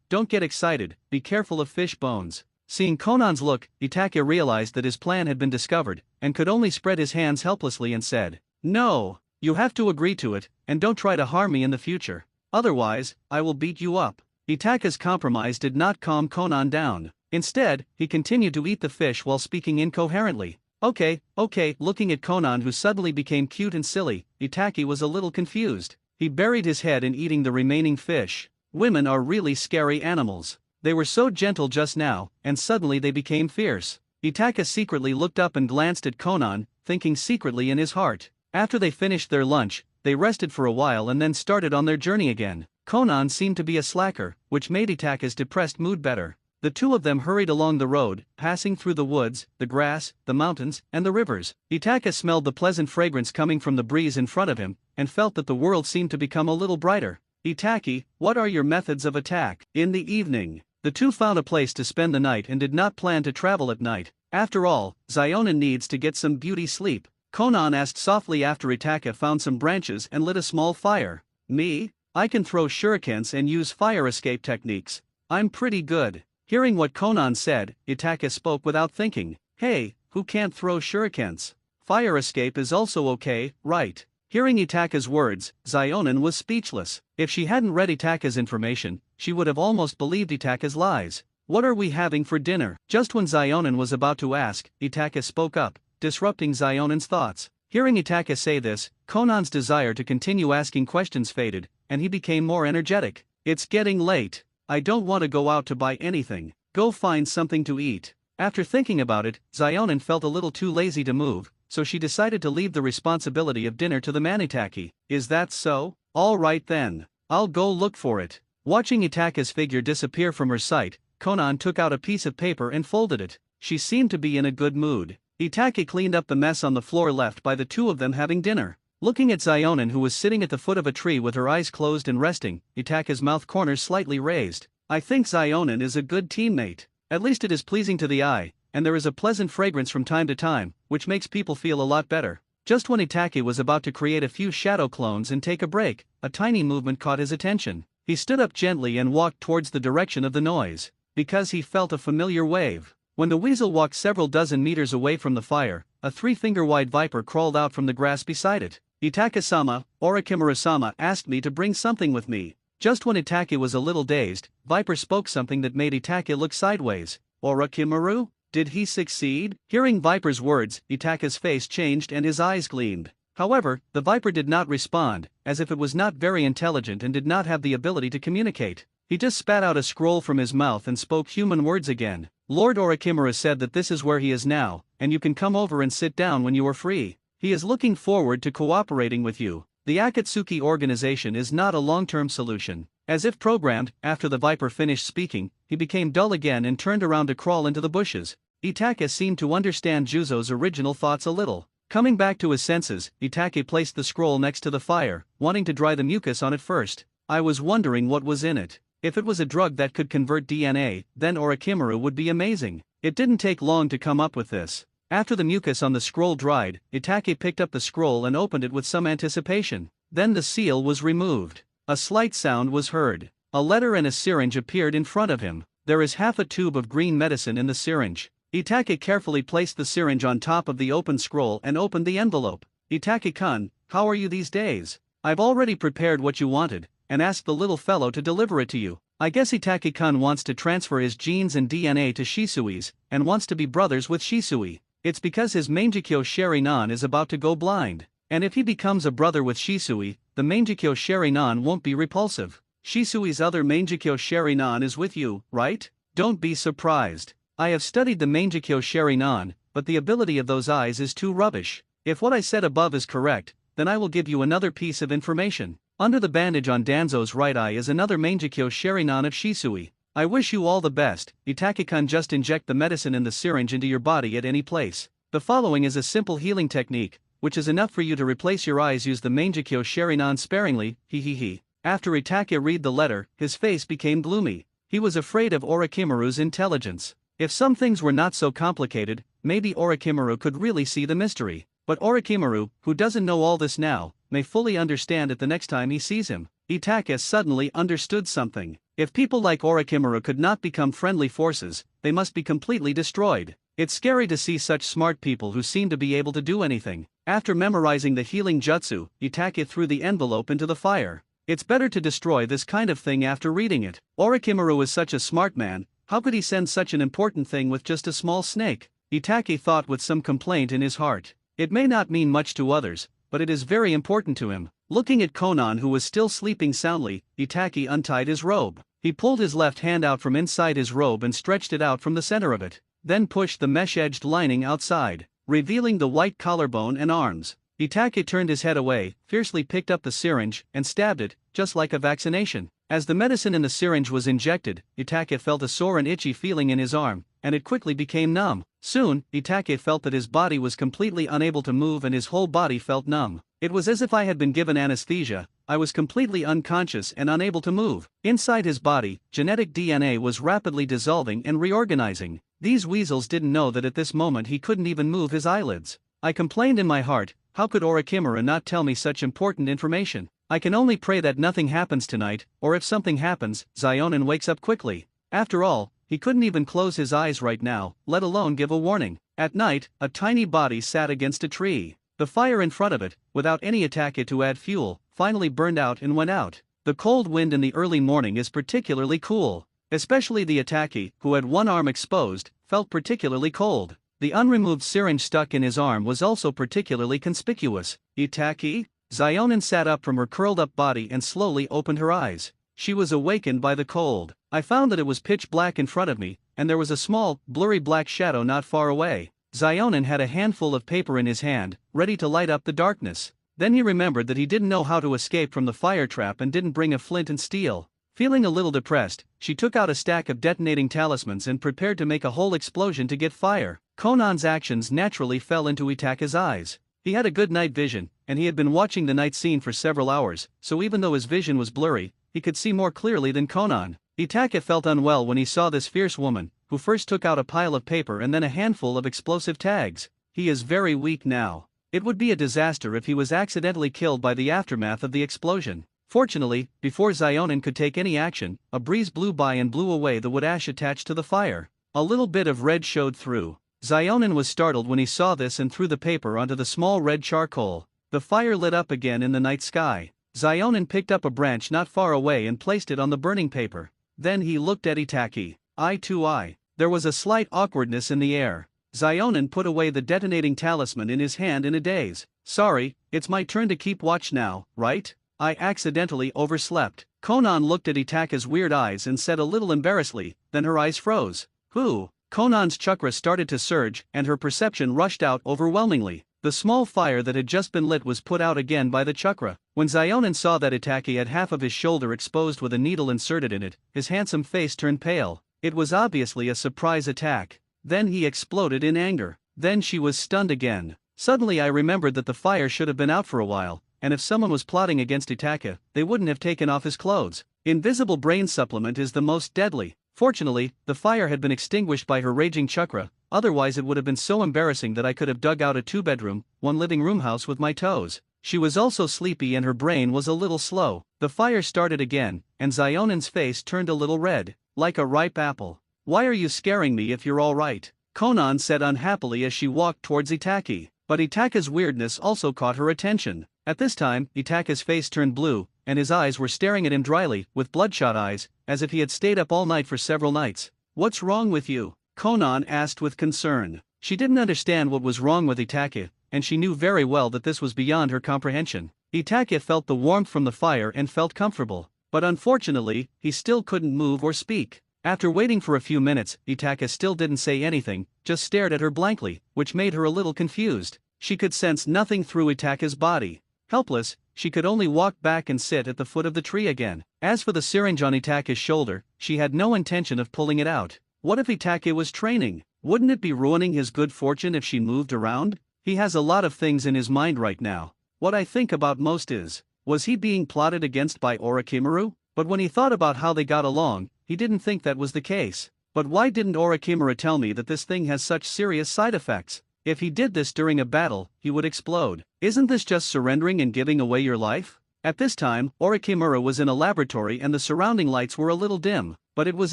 don't get excited, be careful of fish bones. Seeing Konan's look, Itaki realized that his plan had been discovered, and could only spread his hands helplessly and said, no, you have to agree to it, and don't try to harm me in the future. Otherwise, I will beat you up. Itaka's compromise did not calm Konan down. Instead, he continued to eat the fish while speaking incoherently. Okay, looking at Konan who suddenly became cute and silly, Itaki was a little confused. He buried his head in eating the remaining fish. Women are really scary animals. They were so gentle just now, and suddenly they became fierce. Itaka secretly looked up and glanced at Konan, thinking secretly in his heart. After they finished their lunch, they rested for a while and then started on their journey again. Konan seemed to be a slacker, which made Itaka's depressed mood better. The two of them hurried along the road, passing through the woods, the grass, the mountains, and the rivers. Itaka smelled the pleasant fragrance coming from the breeze in front of him, and felt that the world seemed to become a little brighter. Itaki, what are your methods of attack? In the evening, the two found a place to spend the night and did not plan to travel at night. After all, Zionin needs to get some beauty sleep. Konan asked softly after Itaka found some branches and lit a small fire. Me? I can throw shurikens and use fire escape techniques. I'm pretty good. Hearing what Konan said, Itaka spoke without thinking. Hey, who can't throw shurikens? Fire escape is also okay, right? Hearing Itaka's words, Zionin was speechless. If she hadn't read Itaka's information, she would have almost believed Itaka's lies. What are we having for dinner? Just when Zionin was about to ask, Itaka spoke up, disrupting Zionin's thoughts. Hearing Itaka say this, Konan's desire to continue asking questions faded, and he became more energetic. It's getting late. I don't want to go out to buy anything. Go find something to eat. After thinking about it, Zionin felt a little too lazy to move, so she decided to leave the responsibility of dinner to the Manitaki. Is that so? All right then. I'll go look for it. Watching Itaka's figure disappear from her sight, Konan took out a piece of paper and folded it. She seemed to be in a good mood. Itaka cleaned up the mess on the floor left by the two of them having dinner. Looking at Zionin, who was sitting at the foot of a tree with her eyes closed and resting, Itaka's mouth corners slightly raised. I think Zionin is a good teammate. At least it is pleasing to the eye, and there is a pleasant fragrance from time to time, which makes people feel a lot better. Just when Itaka was about to create a few shadow clones and take a break, a tiny movement caught his attention. He stood up gently and walked towards the direction of the noise, because he felt a familiar wave. When the weasel walked several dozen meters away from the fire, a 3-finger-wide viper crawled out from the grass beside it. Itaka-sama, Orochimaru-sama asked me to bring something with me. Just when Itaka was a little dazed, Viper spoke something that made Itaka look sideways. Orochimaru? Did he succeed? Hearing Viper's words, Itaka's face changed and his eyes gleamed. However, the Viper did not respond, as if it was not very intelligent and did not have the ability to communicate. He just spat out a scroll from his mouth and spoke human words again. Lord Orochimaru said that this is where he is now, and you can come over and sit down when you are free. He is looking forward to cooperating with you. The Akatsuki organization is not a long-term solution. As if programmed, after the Viper finished speaking, he became dull again and turned around to crawl into the bushes. Itaka seemed to understand Juzo's original thoughts a little. Coming back to his senses, Itaka placed the scroll next to the fire, wanting to dry the mucus on it first. I was wondering what was in it. If it was a drug that could convert DNA, then Orochimaru would be amazing. It didn't take long to come up with this. After the mucus on the scroll dried, Itaka picked up the scroll and opened it with some anticipation. Then the seal was removed. A slight sound was heard. A letter and a syringe appeared in front of him. There is half a tube of green medicine in the syringe. Itaka carefully placed the syringe on top of the open scroll and opened the envelope. Itaka-kun, how are you these days? I've already prepared what you wanted, and asked the little fellow to deliver it to you. I guess Itaka-kun wants to transfer his genes and DNA to Shisui's, and wants to be brothers with Shisui. It's because his Mangekyo Sharinan is about to go blind. And if he becomes a brother with Shisui, the Mangekyo Sharinan won't be repulsive. Shisui's other Mangekyo Sharinan is with you, right? Don't be surprised. I have studied the Mangekyo Sharinan, but the ability of those eyes is too rubbish. If what I said above is correct, then I will give you another piece of information. Under the bandage on Danzo's right eye is another Mangekyo Sharinan of Shisui. I wish you all the best. Itaka-kun, just inject the medicine in the syringe into your body at any place. The following is a simple healing technique, which is enough for you to replace your eyes. Use the Mangekyo Sharinan sparingly, he. After Itaka read the letter, his face became gloomy. He was afraid of Orochimaru's intelligence. If some things were not so complicated, maybe Orochimaru could really see the mystery. But Orochimaru, who doesn't know all this now, may fully understand it the next time he sees him. Itaka suddenly understood something. If people like Orochimaru could not become friendly forces, they must be completely destroyed. It's scary to see such smart people who seem to be able to do anything. After memorizing the healing jutsu, Itaka threw the envelope into the fire. It's better to destroy this kind of thing after reading it. Orochimaru is such a smart man, how could he send such an important thing with just a small snake? Itaka thought with some complaint in his heart. It may not mean much to others, but it is very important to him. Looking at Konan, who was still sleeping soundly, Itaka untied his robe. He pulled his left hand out from inside his robe and stretched it out from the center of it, then pushed the mesh-edged lining outside, revealing the white collarbone and arms. Itachi turned his head away, fiercely picked up the syringe, and stabbed it, just like a vaccination. As the medicine in the syringe was injected, Itachi felt a sore and itchy feeling in his arm, and it quickly became numb. Soon, Itachi felt that his body was completely unable to move and his whole body felt numb. It was as if I had been given anesthesia. I was completely unconscious and unable to move. Inside his body, genetic DNA was rapidly dissolving and reorganizing. These weasels didn't know that at this moment he couldn't even move his eyelids. I complained in my heart, how could Orochimaru not tell me such important information? I can only pray that nothing happens tonight, or if something happens, Zionin wakes up quickly. After all, he couldn't even close his eyes right now, let alone give a warning. At night, a tiny body sat against a tree. The fire in front of it, without any attack to add fuel, finally burned out and went out. The cold wind in the early morning is particularly cool. Especially the Itachi, who had one arm exposed, felt particularly cold. The unremoved syringe stuck in his arm was also particularly conspicuous. Itachi? Zionin sat up from her curled-up body and slowly opened her eyes. She was awakened by the cold. I found that it was pitch black in front of me, and there was a small, blurry black shadow not far away. Zionin had a handful of paper in his hand, ready to light up the darkness. Then he remembered that he didn't know how to escape from the fire trap and didn't bring a flint and steel. Feeling a little depressed, she took out a stack of detonating talismans and prepared to make a whole explosion to get fire. Conan's actions naturally fell into Itachi's eyes. He had a good night vision, and he had been watching the night scene for several hours, so even though his vision was blurry, he could see more clearly than Conan. Itachi felt unwell when he saw this fierce woman, who first took out a pile of paper and then a handful of explosive tags. He is very weak now. It would be a disaster if he was accidentally killed by the aftermath of the explosion. Fortunately, before Zionin could take any action, a breeze blew by and blew away the wood ash attached to the fire. A little bit of red showed through. Zionin was startled when he saw this and threw the paper onto the small red charcoal. The fire lit up again in the night sky. Zionin picked up a branch not far away and placed it on the burning paper. Then he looked at Itachi, eye to eye. There was a slight awkwardness in the air. Zionin put away the detonating talisman in his hand in a daze. Sorry, it's my turn to keep watch now, right? I accidentally overslept. Conan looked at Itachi's weird eyes and said a little embarrassedly, then her eyes froze. Who? Conan's chakra started to surge and her perception rushed out overwhelmingly. The small fire that had just been lit was put out again by the chakra. When Zionin saw that Itachi had half of his shoulder exposed with a needle inserted in it, his handsome face turned pale. It was obviously a surprise attack. Then he exploded in anger. Then she was stunned again. Suddenly I remembered that the fire should have been out for a while, and if someone was plotting against Itachi, they wouldn't have taken off his clothes. Invisible brain supplement is the most deadly. Fortunately, the fire had been extinguished by her raging chakra, otherwise it would have been so embarrassing that I could have dug out a 2-bedroom, 1-living-room house with my toes. She was also sleepy and her brain was a little slow. The fire started again, and Zionin's face turned a little red, like a ripe apple. Why are you scaring me if you're alright? Conan said unhappily as she walked towards Itachi. But Itachi's weirdness also caught her attention. At this time, Itachi's face turned blue, and his eyes were staring at him dryly, with bloodshot eyes, as if he had stayed up all night for several nights. What's wrong with you? Conan asked with concern. She didn't understand what was wrong with Itachi, and she knew very well that this was beyond her comprehension. Itachi felt the warmth from the fire and felt comfortable, but unfortunately, he still couldn't move or speak. After waiting for a few minutes, Itachi still didn't say anything, just stared at her blankly, which made her a little confused. She could sense nothing through Itachi's body. Helpless, she could only walk back and sit at the foot of the tree again. As for the syringe on Itachi's shoulder, she had no intention of pulling it out. What if Itachi was training? Wouldn't it be ruining his good fortune if she moved around? He has a lot of things in his mind right now. What I think about most is, was he being plotted against by Orochimaru? But when he thought about how they got along, he didn't think that was the case. But why didn't Orochimaru tell me that this thing has such serious side effects? If he did this during a battle, he would explode. Isn't this just surrendering and giving away your life? At this time, Orochimaru was in a laboratory and the surrounding lights were a little dim, but it was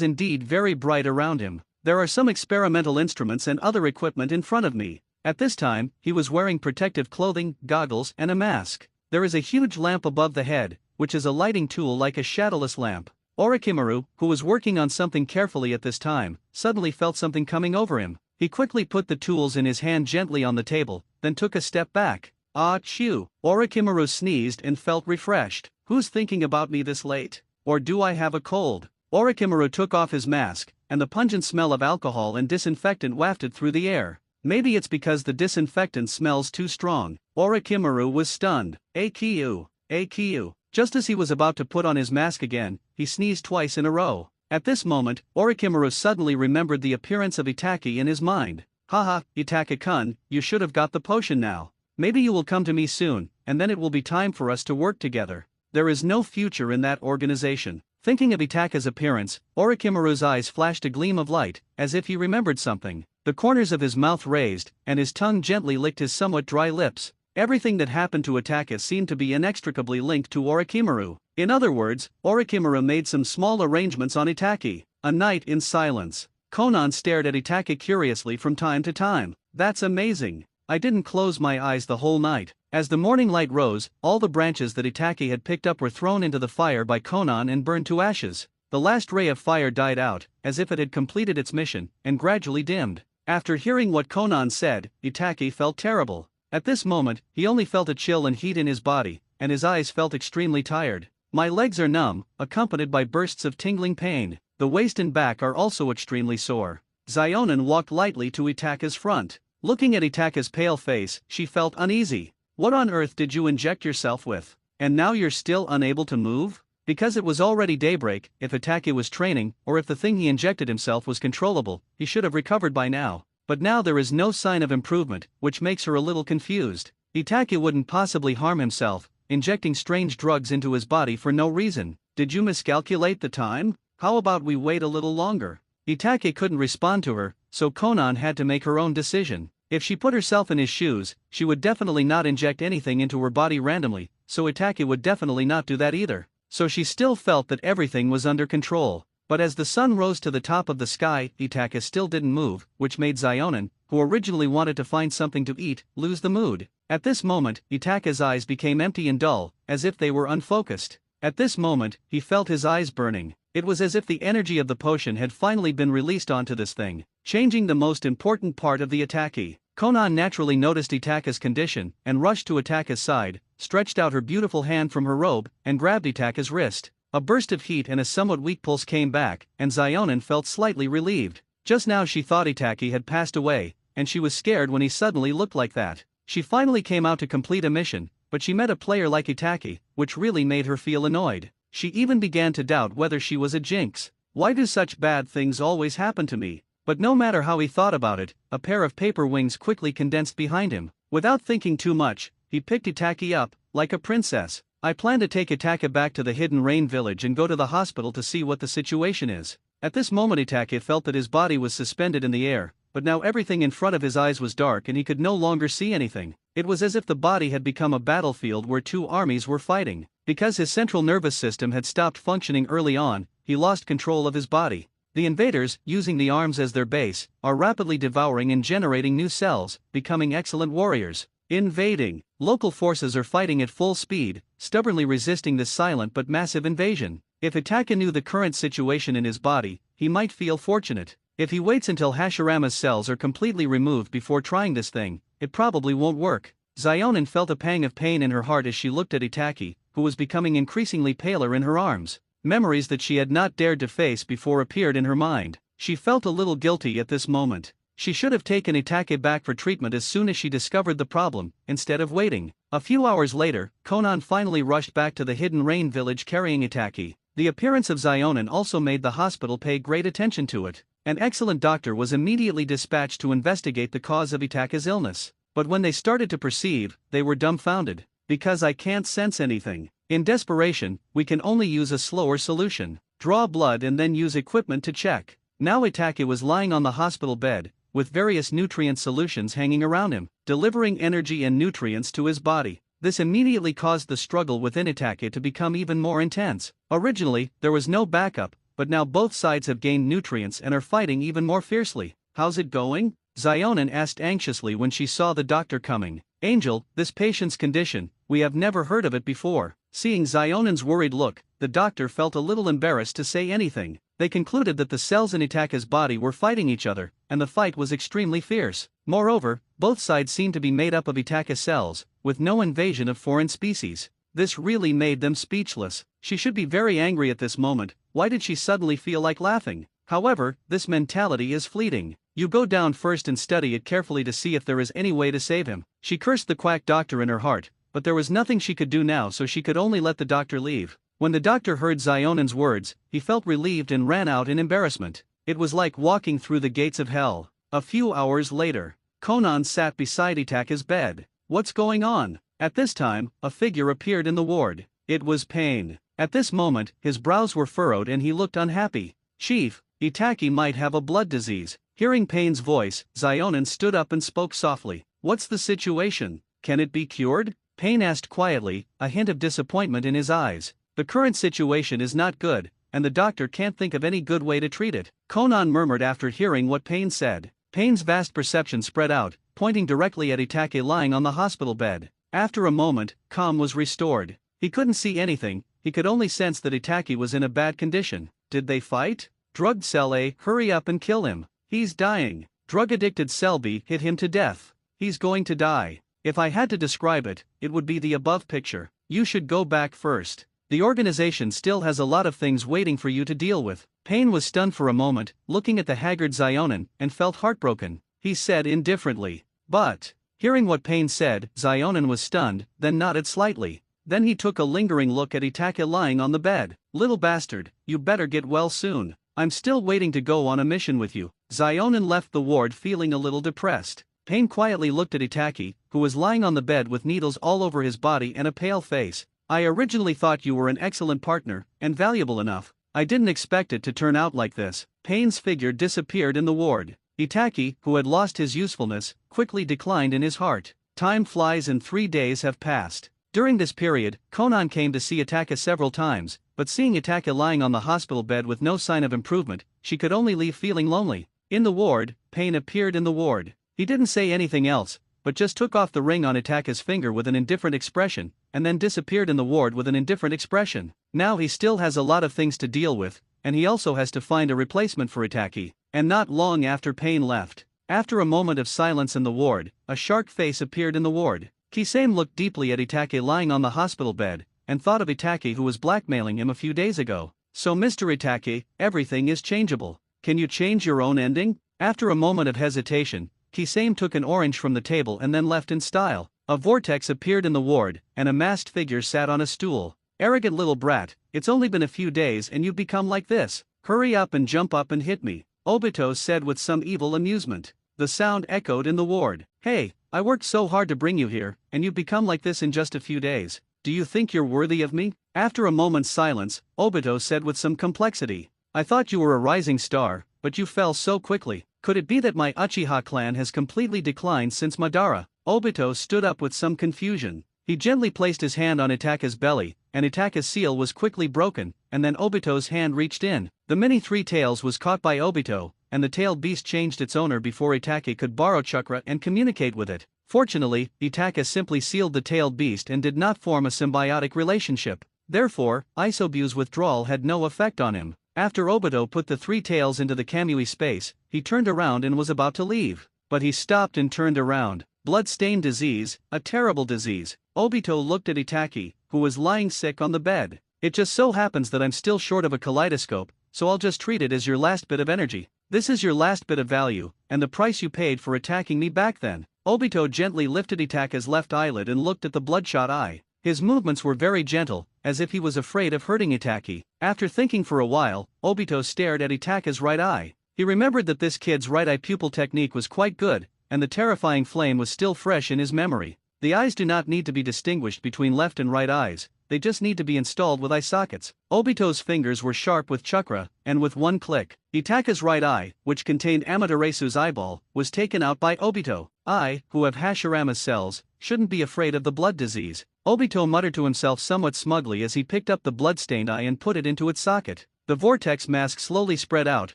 indeed very bright around him. There are some experimental instruments and other equipment in front of me. At this time, he was wearing protective clothing, goggles, and a mask. There is a huge lamp above the head, which is a lighting tool like a shadowless lamp. Orochimaru, who was working on something carefully at this time, suddenly felt something coming over him. He quickly put the tools in his hand gently on the table, then took a step back. Achoo! Orochimaru sneezed and felt refreshed. Who's thinking about me this late? Or do I have a cold? Orochimaru took off his mask, and the pungent smell of alcohol and disinfectant wafted through the air. Maybe it's because the disinfectant smells too strong. Orochimaru was stunned. AQ. AQ. Just as he was about to put on his mask again, he sneezed twice in a row. At this moment, Orochimaru suddenly remembered the appearance of Itachi in his mind. Haha, Itachi-kun, you should have got the potion now. Maybe you will come to me soon, and then it will be time for us to work together. There is no future in that organization. Thinking of Itachi's appearance, Orochimaru's eyes flashed a gleam of light, as if he remembered something. The corners of his mouth raised, and his tongue gently licked his somewhat dry lips. Everything that happened to Itachi seemed to be inextricably linked to Orochimaru. In other words, Orochimaru made some small arrangements on Itachi. A night in silence. Konan stared at Itachi curiously from time to time. That's amazing. I didn't close my eyes the whole night. As the morning light rose, all the branches that Itachi had picked up were thrown into the fire by Konan and burned to ashes. The last ray of fire died out, as if it had completed its mission, and gradually dimmed. After hearing what Konan said, Itachi felt terrible. At this moment, he only felt a chill and heat in his body, and his eyes felt extremely tired. My legs are numb, accompanied by bursts of tingling pain. The waist and back are also extremely sore. Zionin walked lightly to Itachi's front. Looking at Itachi's pale face, she felt uneasy. What on earth did you inject yourself with? And now you're still unable to move? Because it was already daybreak, if Itachi was training, or if the thing he injected himself was controllable, he should have recovered by now. But now there is no sign of improvement, which makes her a little confused. Itachi wouldn't possibly harm himself, injecting strange drugs into his body for no reason. Did you miscalculate the time? How about we wait a little longer? Itachi couldn't respond to her, so Konan had to make her own decision. If she put herself in his shoes, she would definitely not inject anything into her body randomly, so Itachi would definitely not do that either. So she still felt that everything was under control. But as the sun rose to the top of the sky, Itachi still didn't move, which made Zionin, who originally wanted to find something to eat, lose the mood. At this moment, Itachi's eyes became empty and dull, as if they were unfocused. At this moment, he felt his eyes burning. It was as if the energy of the potion had finally been released onto this thing, changing the most important part of the Itachi. Konan naturally noticed Itachi's condition, and rushed to Itachi's side, stretched out her beautiful hand from her robe, and grabbed Itachi's wrist. A burst of heat and a somewhat weak pulse came back, and Zionin felt slightly relieved. Just now she thought Itachi had passed away, and she was scared when he suddenly looked like that. She finally came out to complete a mission, but she met a player like Itachi, which really made her feel annoyed. She even began to doubt whether she was a jinx. Why do such bad things always happen to me? But no matter how he thought about it, a pair of paper wings quickly condensed behind him. Without thinking too much, he picked Itachi up, like a princess. I plan to take Itachi back to the Hidden Rain village and go to the hospital to see what the situation is. At this moment Itachi felt that his body was suspended in the air, but now everything in front of his eyes was dark and he could no longer see anything. It was as if the body had become a battlefield where two armies were fighting. Because his central nervous system had stopped functioning early on, he lost control of his body. The invaders, using the arms as their base, are rapidly devouring and generating new cells, becoming excellent warriors. Invading. Local forces are fighting at full speed, stubbornly resisting this silent but massive invasion. If Itachi knew the current situation in his body, he might feel fortunate. If he waits until Hashirama's cells are completely removed before trying this thing, it probably won't work. Zionin felt a pang of pain in her heart as she looked at Itachi, who was becoming increasingly paler in her arms. Memories that she had not dared to face before appeared in her mind. She felt a little guilty at this moment. She should have taken Itachi back for treatment as soon as she discovered the problem, instead of waiting. A few hours later, Konan finally rushed back to the Hidden Rain village carrying Itachi. The appearance of Zionin also made the hospital pay great attention to it. An excellent doctor was immediately dispatched to investigate the cause of Itachi's illness. But when they started to perceive, they were dumbfounded. Because I can't sense anything. In desperation, we can only use a slower solution. Draw blood and then use equipment to check. Now Itachi was lying on the hospital bed, with various nutrient solutions hanging around him, delivering energy and nutrients to his body. This immediately caused the struggle within Itachi to become even more intense. Originally, there was no backup, but now both sides have gained nutrients and are fighting even more fiercely. How's it going? Zionin asked anxiously when she saw the doctor coming. Angel, this patient's condition, we have never heard of it before. Seeing Zionin's worried look, the doctor felt a little embarrassed to say anything. They concluded that the cells in Itachi's body were fighting each other, and the fight was extremely fierce. Moreover, both sides seemed to be made up of Itachi's cells, with no invasion of foreign species. This really made them speechless. She should be very angry at this moment, Why did she suddenly feel like laughing? However, this mentality is fleeting. You go down first and study it carefully to see if there is any way to save him. She cursed the quack doctor in her heart, but there was nothing she could do now, so she could only let the doctor leave. When the doctor heard Zionen's words, he felt relieved and ran out in embarrassment. It was like walking through the gates of hell. A few hours later, Conan sat beside Itaka's bed. What's going on? At this time, a figure appeared in the ward. It was Pain. At this moment, his brows were furrowed and he looked unhappy. Chief, Itaki might have a blood disease. Hearing Pain's voice, Zionen stood up and spoke softly. What's the situation? Can it be cured? Pain asked quietly, a hint of disappointment in his eyes. The current situation is not good, and the doctor can't think of any good way to treat it. Conan murmured after hearing what Pain said. Pain's vast perception spread out, pointing directly at Itake lying on the hospital bed. After a moment, calm was restored. He couldn't see anything, he could only sense that Itake was in a bad condition. Did they fight? Drugged Cell A, hurry up and kill him. He's dying. Drug-addicted Cell B hit him to death. He's going to die. If I had to describe it, it would be the above picture. You should go back first. The organization still has a lot of things waiting for you to deal with. Pain was stunned for a moment, looking at the haggard Zionen, and felt heartbroken. He said indifferently. But, hearing what Pain said, Zionen was stunned, then nodded slightly. Then he took a lingering look at Itake lying on the bed. Little bastard, you better get well soon. I'm still waiting to go on a mission with you. Zionen left the ward feeling a little depressed. Pain quietly looked at Itake, who was lying on the bed with needles all over his body and a pale face. I originally thought you were an excellent partner, and valuable enough. I didn't expect it to turn out like this. Pain's figure disappeared in the ward. Itake, who had lost his usefulness, quickly declined in his heart. Time flies and 3 days have passed. During this period, Conan came to see Itake several times, but seeing Itake lying on the hospital bed with no sign of improvement, she could only leave feeling lonely. In the ward, Pain appeared in the ward. He didn't say anything else, but just took off the ring on Itake's finger with an indifferent expression, and then disappeared in the ward with an indifferent expression. Now he still has a lot of things to deal with, and he also has to find a replacement for Itake. And not long after Pain left, after a moment of silence in the ward, a shark face appeared in the ward. Kisame looked deeply at Itake lying on the hospital bed, and thought of Itake who was blackmailing him a few days ago. So Mr. Itake, everything is changeable. Can you change your own ending? After a moment of hesitation, Kisame took an orange from the table and then left in style. A vortex appeared in the ward, and a masked figure sat on a stool. Arrogant little brat, it's only been a few days and you've become like this. Hurry up and jump up and hit me, Obito said with some evil amusement. The sound echoed in the ward. Hey, I worked so hard to bring you here, and you've become like this in just a few days. Do you think you're worthy of me? After a moment's silence, Obito said with some complexity. I thought you were a rising star, but you fell so quickly. Could it be that my Uchiha clan has completely declined since Madara? Obito stood up with some confusion. He gently placed his hand on Itake's belly, and Itake's seal was quickly broken, and then Obito's hand reached in. The mini three tails was caught by Obito, and the tailed beast changed its owner before Itake could borrow chakra and communicate with it. Fortunately, Itake simply sealed the tailed beast and did not form a symbiotic relationship. Therefore, Isobu's withdrawal had no effect on him. After Obito put the three tails into the Kamui space, he turned around and was about to leave. But he stopped and turned around. Blood-stained disease, a terrible disease. Obito looked at Itake, who was lying sick on the bed. It just so happens that I'm still short of a kaleidoscope, so I'll just treat it as your last bit of energy. This is your last bit of value, and the price you paid for attacking me back then. Obito gently lifted Itake's left eyelid and looked at the bloodshot eye. His movements were very gentle, as if he was afraid of hurting Itake. After thinking for a while, Obito stared at Itake's right eye. He remembered that this kid's right eye pupil technique was quite good, and the terrifying flame was still fresh in his memory. The eyes do not need to be distinguished between left and right eyes, they just need to be installed with eye sockets. Obito's fingers were sharp with chakra, and with one click, Itake's right eye, which contained Amaterasu's eyeball, was taken out by Obito. I, who have Hashirama's cells, shouldn't be afraid of the blood disease. Obito muttered to himself somewhat smugly as he picked up the blood-stained eye and put it into its socket. The vortex mask slowly spread out,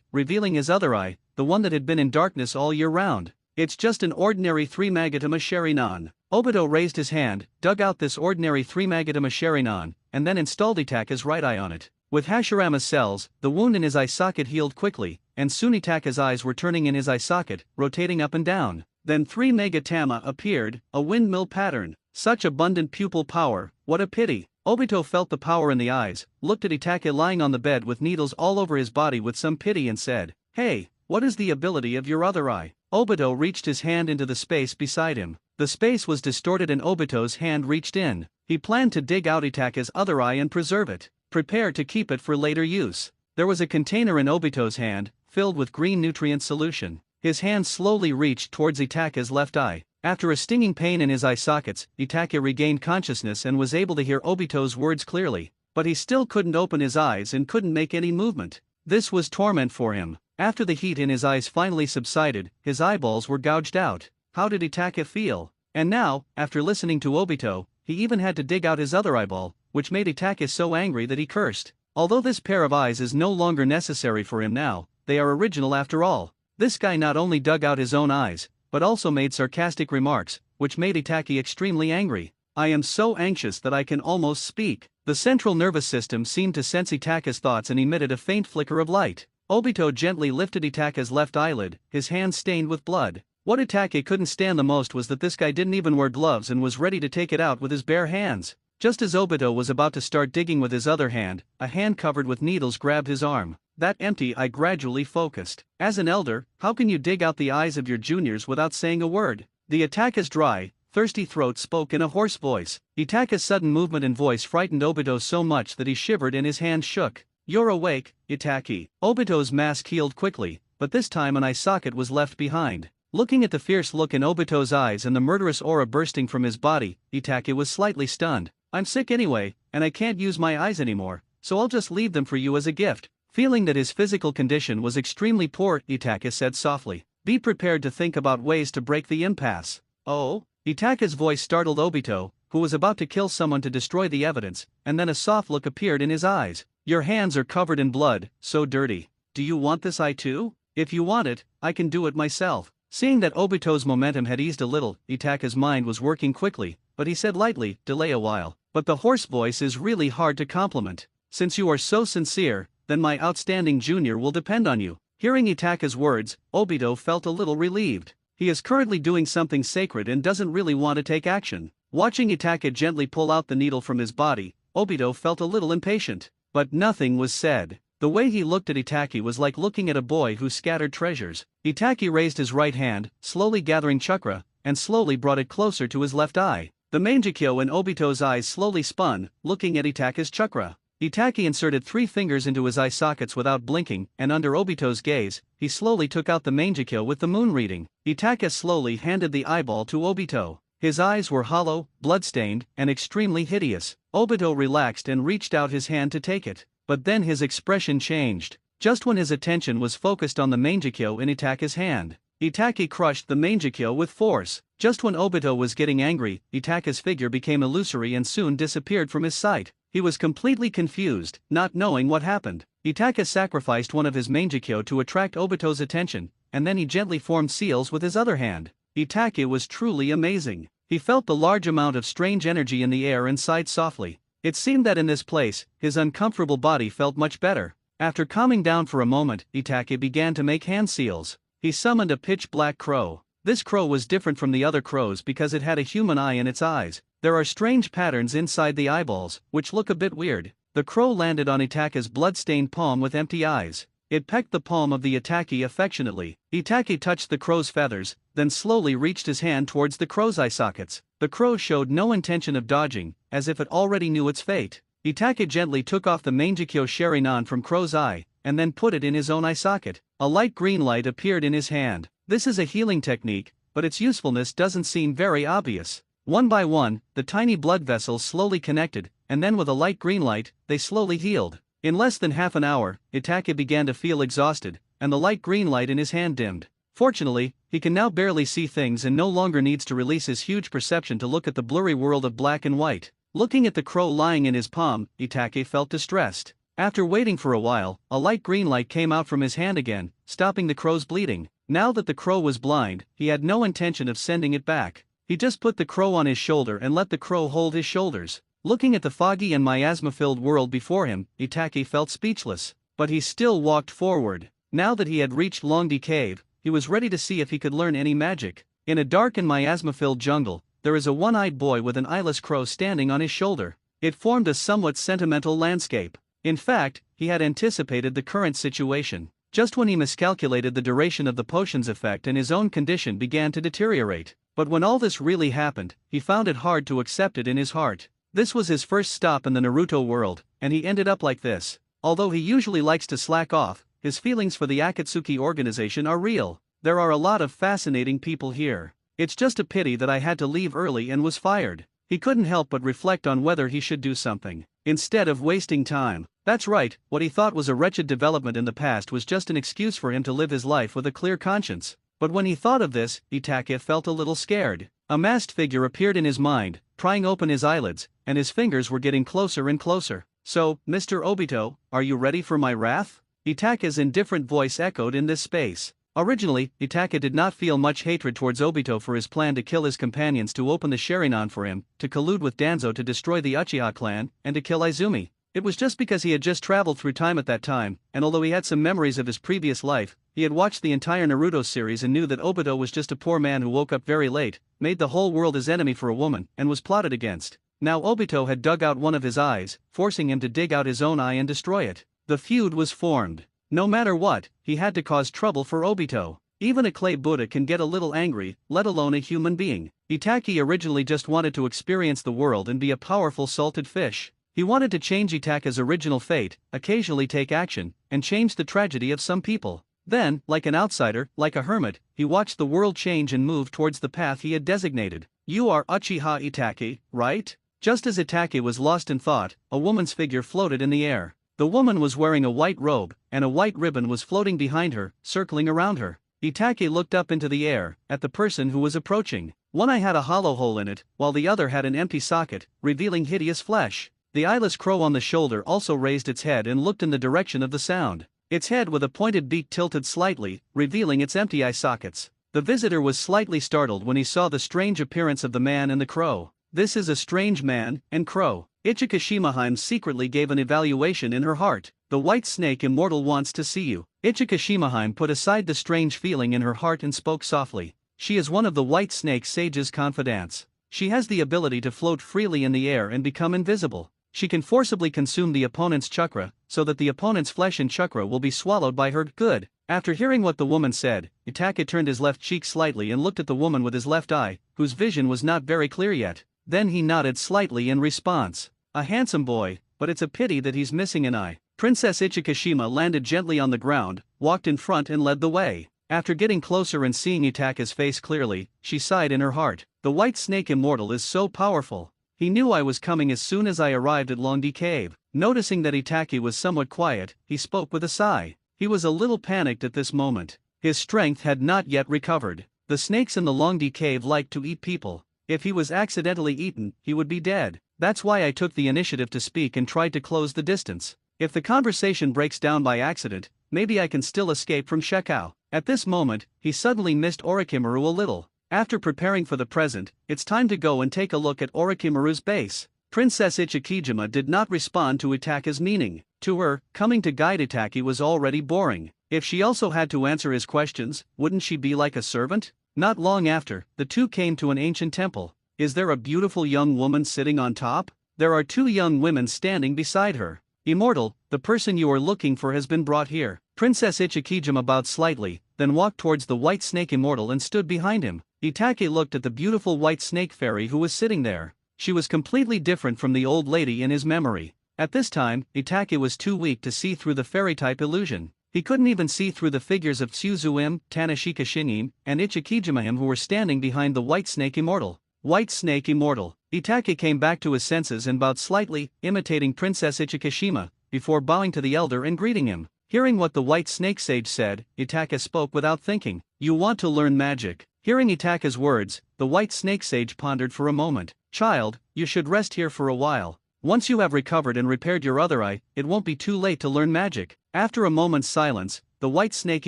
revealing his other eye, the one that had been in darkness all year round. It's just an ordinary 3-Magatama Sharingan. Obito raised his hand, dug out this ordinary 3-Magatama Sharingan, and then installed Itake's right eye on it. With Hashirama's cells, the wound in his eye socket healed quickly, and soon Itake's eyes were turning in his eye socket, rotating up and down. Then 3-Magatama appeared, a windmill pattern. Such abundant pupil power, what a pity. Obito felt the power in the eyes, looked at Itachi lying on the bed with needles all over his body with some pity and said, "Hey, what is the ability of your other eye?" Obito reached his hand into the space beside him. The space was distorted and Obito's hand reached in. He planned to dig out Itachi's other eye and preserve it, prepare to keep it for later use. There was a container in Obito's hand, filled with green nutrient solution. His hand slowly reached towards Itachi's left eye. After a stinging pain in his eye sockets, Itachi regained consciousness and was able to hear Obito's words clearly, but he still couldn't open his eyes and couldn't make any movement. This was torment for him. After the heat in his eyes finally subsided, his eyeballs were gouged out. How did Itachi feel? And now, after listening to Obito, he even had to dig out his other eyeball, which made Itachi so angry that he cursed. Although this pair of eyes is no longer necessary for him now, they are original after all. This guy not only dug out his own eyes, but also made sarcastic remarks, which made Itachi extremely angry. "I am so anxious that I can almost speak." The central nervous system seemed to sense Itachi's thoughts and emitted a faint flicker of light. Obito gently lifted Itachi's left eyelid, his hand stained with blood. What Itachi couldn't stand the most was that this guy didn't even wear gloves and was ready to take it out with his bare hands. Just as Obito was about to start digging with his other hand, a hand covered with needles grabbed his arm. That empty eye gradually focused. As an elder, how can you dig out the eyes of your juniors without saying a word? The Itachi's dry, thirsty throat spoke in a hoarse voice. Itachi's sudden movement and voice frightened Obito so much that he shivered and his hand shook. "You're awake, Itachi." Obito's mask healed quickly, but this time an eye socket was left behind. Looking at the fierce look in Obito's eyes and the murderous aura bursting from his body, Itachi was slightly stunned. "I'm sick anyway, and I can't use my eyes anymore, so I'll just leave them for you as a gift." Feeling that his physical condition was extremely poor, Itachi said softly, "Be prepared to think about ways to break the impasse." "Oh?" Itachi's voice startled Obito, who was about to kill someone to destroy the evidence, and then a soft look appeared in his eyes. "Your hands are covered in blood, so dirty. Do you want this eye too? If you want it, I can do it myself." Seeing that Obito's momentum had eased a little, Itachi's mind was working quickly, but he said lightly, "Delay a while." But the hoarse voice is really hard to compliment. "Since you are so sincere, then my outstanding junior will depend on you." Hearing Itachi's words, Obito felt a little relieved. He is currently doing something sacred and doesn't really want to take action. Watching Itachi gently pull out the needle from his body, Obito felt a little impatient. But nothing was said. The way he looked at Itachi was like looking at a boy who scattered treasures. Itachi raised his right hand, slowly gathering chakra, and slowly brought it closer to his left eye. The Mangekyo in Obito's eyes slowly spun, looking at Itachi's chakra. Itachi inserted 3 fingers into his eye sockets without blinking, and under Obito's gaze, he slowly took out the Mangekyo with the moon reading. Itachi slowly handed the eyeball to Obito. His eyes were hollow, bloodstained, and extremely hideous. Obito relaxed and reached out his hand to take it. But then his expression changed. Just when his attention was focused on the Mangekyo in Itachi's hand, Itachi crushed the Mangekyo with force. Just when Obito was getting angry, Itachi's figure became illusory and soon disappeared from his sight. He was completely confused, not knowing what happened. Itachi sacrificed one of his Mangekyo to attract Obito's attention, and then he gently formed seals with his other hand. Itachi was truly amazing. He felt the large amount of strange energy in the air and sighed softly. It seemed that in this place, his uncomfortable body felt much better. After calming down for a moment, Itachi began to make hand seals. He summoned a pitch-black crow. This crow was different from the other crows because it had a human eye in its eyes. There are strange patterns inside the eyeballs, which look a bit weird. The crow landed on Itachi's blood-stained palm with empty eyes. It pecked the palm of the Itachi affectionately. Itachi touched the crow's feathers, then slowly reached his hand towards the crow's eye sockets. The crow showed no intention of dodging, as if it already knew its fate. Itachi gently took off the Mangekyo Sharinan from crow's eye, and then put it in his own eye socket. A light green light appeared in his hand. This is a healing technique, but its usefulness doesn't seem very obvious. One by one, the tiny blood vessels slowly connected, and then with a light green light, they slowly healed. In less than half an hour, Itachi began to feel exhausted, and the light green light in his hand dimmed. Fortunately, he can now barely see things and no longer needs to release his huge perception to look at the blurry world of black and white. Looking at the crow lying in his palm, Itachi felt distressed. After waiting for a while, a light green light came out from his hand again, stopping the crow's bleeding. Now that the crow was blind, he had no intention of sending it back. He just put the crow on his shoulder and let the crow hold his shoulders. Looking at the foggy and miasma-filled world before him, Itachi felt speechless. But he still walked forward. Now that he had reached Longdi Cave, he was ready to see if he could learn any magic. In a dark and miasma-filled jungle, there is a one-eyed boy with an eyeless crow standing on his shoulder. It formed a somewhat sentimental landscape. In fact, he had anticipated the current situation. Just when he miscalculated the duration of the potion's effect and his own condition began to deteriorate. But when all this really happened, he found it hard to accept it in his heart. This was his first stop in the Naruto world, and he ended up like this. Although he usually likes to slack off, his feelings for the Akatsuki organization are real. There are a lot of fascinating people here. It's just a pity that I had to leave early and was fired. He couldn't help but reflect on whether he should do something, instead of wasting time. That's right, what he thought was a wretched development in the past was just an excuse for him to live his life with a clear conscience. But when he thought of this, Itachi felt a little scared. A masked figure appeared in his mind, prying open his eyelids, and his fingers were getting closer and closer. So, Mr. Obito, are you ready for my wrath? Itachi's indifferent voice echoed in this space. Originally, Itachi did not feel much hatred towards Obito for his plan to kill his companions to open the Sharingan for him, to collude with Danzo to destroy the Uchiha clan, and to kill Izumi. It was just because he had just traveled through time at that time, and although he had some memories of his previous life, he had watched the entire Naruto series and knew that Obito was just a poor man who woke up very late, made the whole world his enemy for a woman, and was plotted against. Now Obito had dug out one of his eyes, forcing him to dig out his own eye and destroy it. The feud was formed. No matter what, he had to cause trouble for Obito. Even a clay Buddha can get a little angry, let alone a human being. Itachi originally just wanted to experience the world and be a powerful salted fish. He wanted to change Itachi's original fate, occasionally take action, and change the tragedy of some people. Then, like an outsider, like a hermit, he watched the world change and move towards the path he had designated. You are Uchiha Itachi, right? Just as Itachi was lost in thought, a woman's figure floated in the air. The woman was wearing a white robe, and a white ribbon was floating behind her, circling around her. Itachi looked up into the air, at the person who was approaching. One eye had a hollow hole in it, while the other had an empty socket, revealing hideous flesh. The eyeless crow on the shoulder also raised its head and looked in the direction of the sound. Its head with a pointed beak tilted slightly, revealing its empty eye sockets. The visitor was slightly startled when he saw the strange appearance of the man and the crow. This is a strange man and crow. Ichika Shimaheim secretly gave an evaluation in her heart. The white snake immortal wants to see you. Ichika Shimaheim put aside the strange feeling in her heart and spoke softly. She is one of the white snake sage's confidants. She has the ability to float freely in the air and become invisible. She can forcibly consume the opponent's chakra, so that the opponent's flesh and chakra will be swallowed by her. Good. After hearing what the woman said, Itachi turned his left cheek slightly and looked at the woman with his left eye, whose vision was not very clear yet. Then he nodded slightly in response. A handsome boy, but it's a pity that he's missing an eye. Princess Ichikashima landed gently on the ground, walked in front and led the way. After getting closer and seeing Itachi's face clearly, she sighed in her heart. The white snake immortal is so powerful. He knew I was coming as soon as I arrived at Longdi Cave. Noticing that Itachi was somewhat quiet, he spoke with a sigh. He was a little panicked at this moment. His strength had not yet recovered. The snakes in the Longdi Cave liked to eat people. If he was accidentally eaten, he would be dead. That's why I took the initiative to speak and tried to close the distance. If the conversation breaks down by accident, maybe I can still escape from Shekau. At this moment, he suddenly missed Orochimaru a little. After preparing for the present, it's time to go and take a look at Orochimaru's base. Princess Ichikijima did not respond to Itachi's meaning. To her, coming to guide Itachi was already boring. If she also had to answer his questions, wouldn't she be like a servant? Not long after, the two came to an ancient temple. Is there a beautiful young woman sitting on top? There are two young women standing beside her. Immortal, the person you are looking for has been brought here. Princess Ichikijima bowed slightly, then walked towards the white snake immortal and stood behind him. Itachi looked at the beautiful white snake fairy who was sitting there. She was completely different from the old lady in his memory. At this time, Itachi was too weak to see through the fairy-type illusion. He couldn't even see through the figures of Tsuzuim, Tanashika Shinim, and Ichikijima who were standing behind the white snake immortal. White snake immortal. Itachi came back to his senses and bowed slightly, imitating Princess Ichikashima, before bowing to the elder and greeting him. Hearing what the white snake sage said, Itachi spoke without thinking. You want to learn magic. Hearing Itachi's words, the white snake sage pondered for a moment. Child, you should rest here for a while. Once you have recovered and repaired your other eye, it won't be too late to learn magic. After a moment's silence, the white snake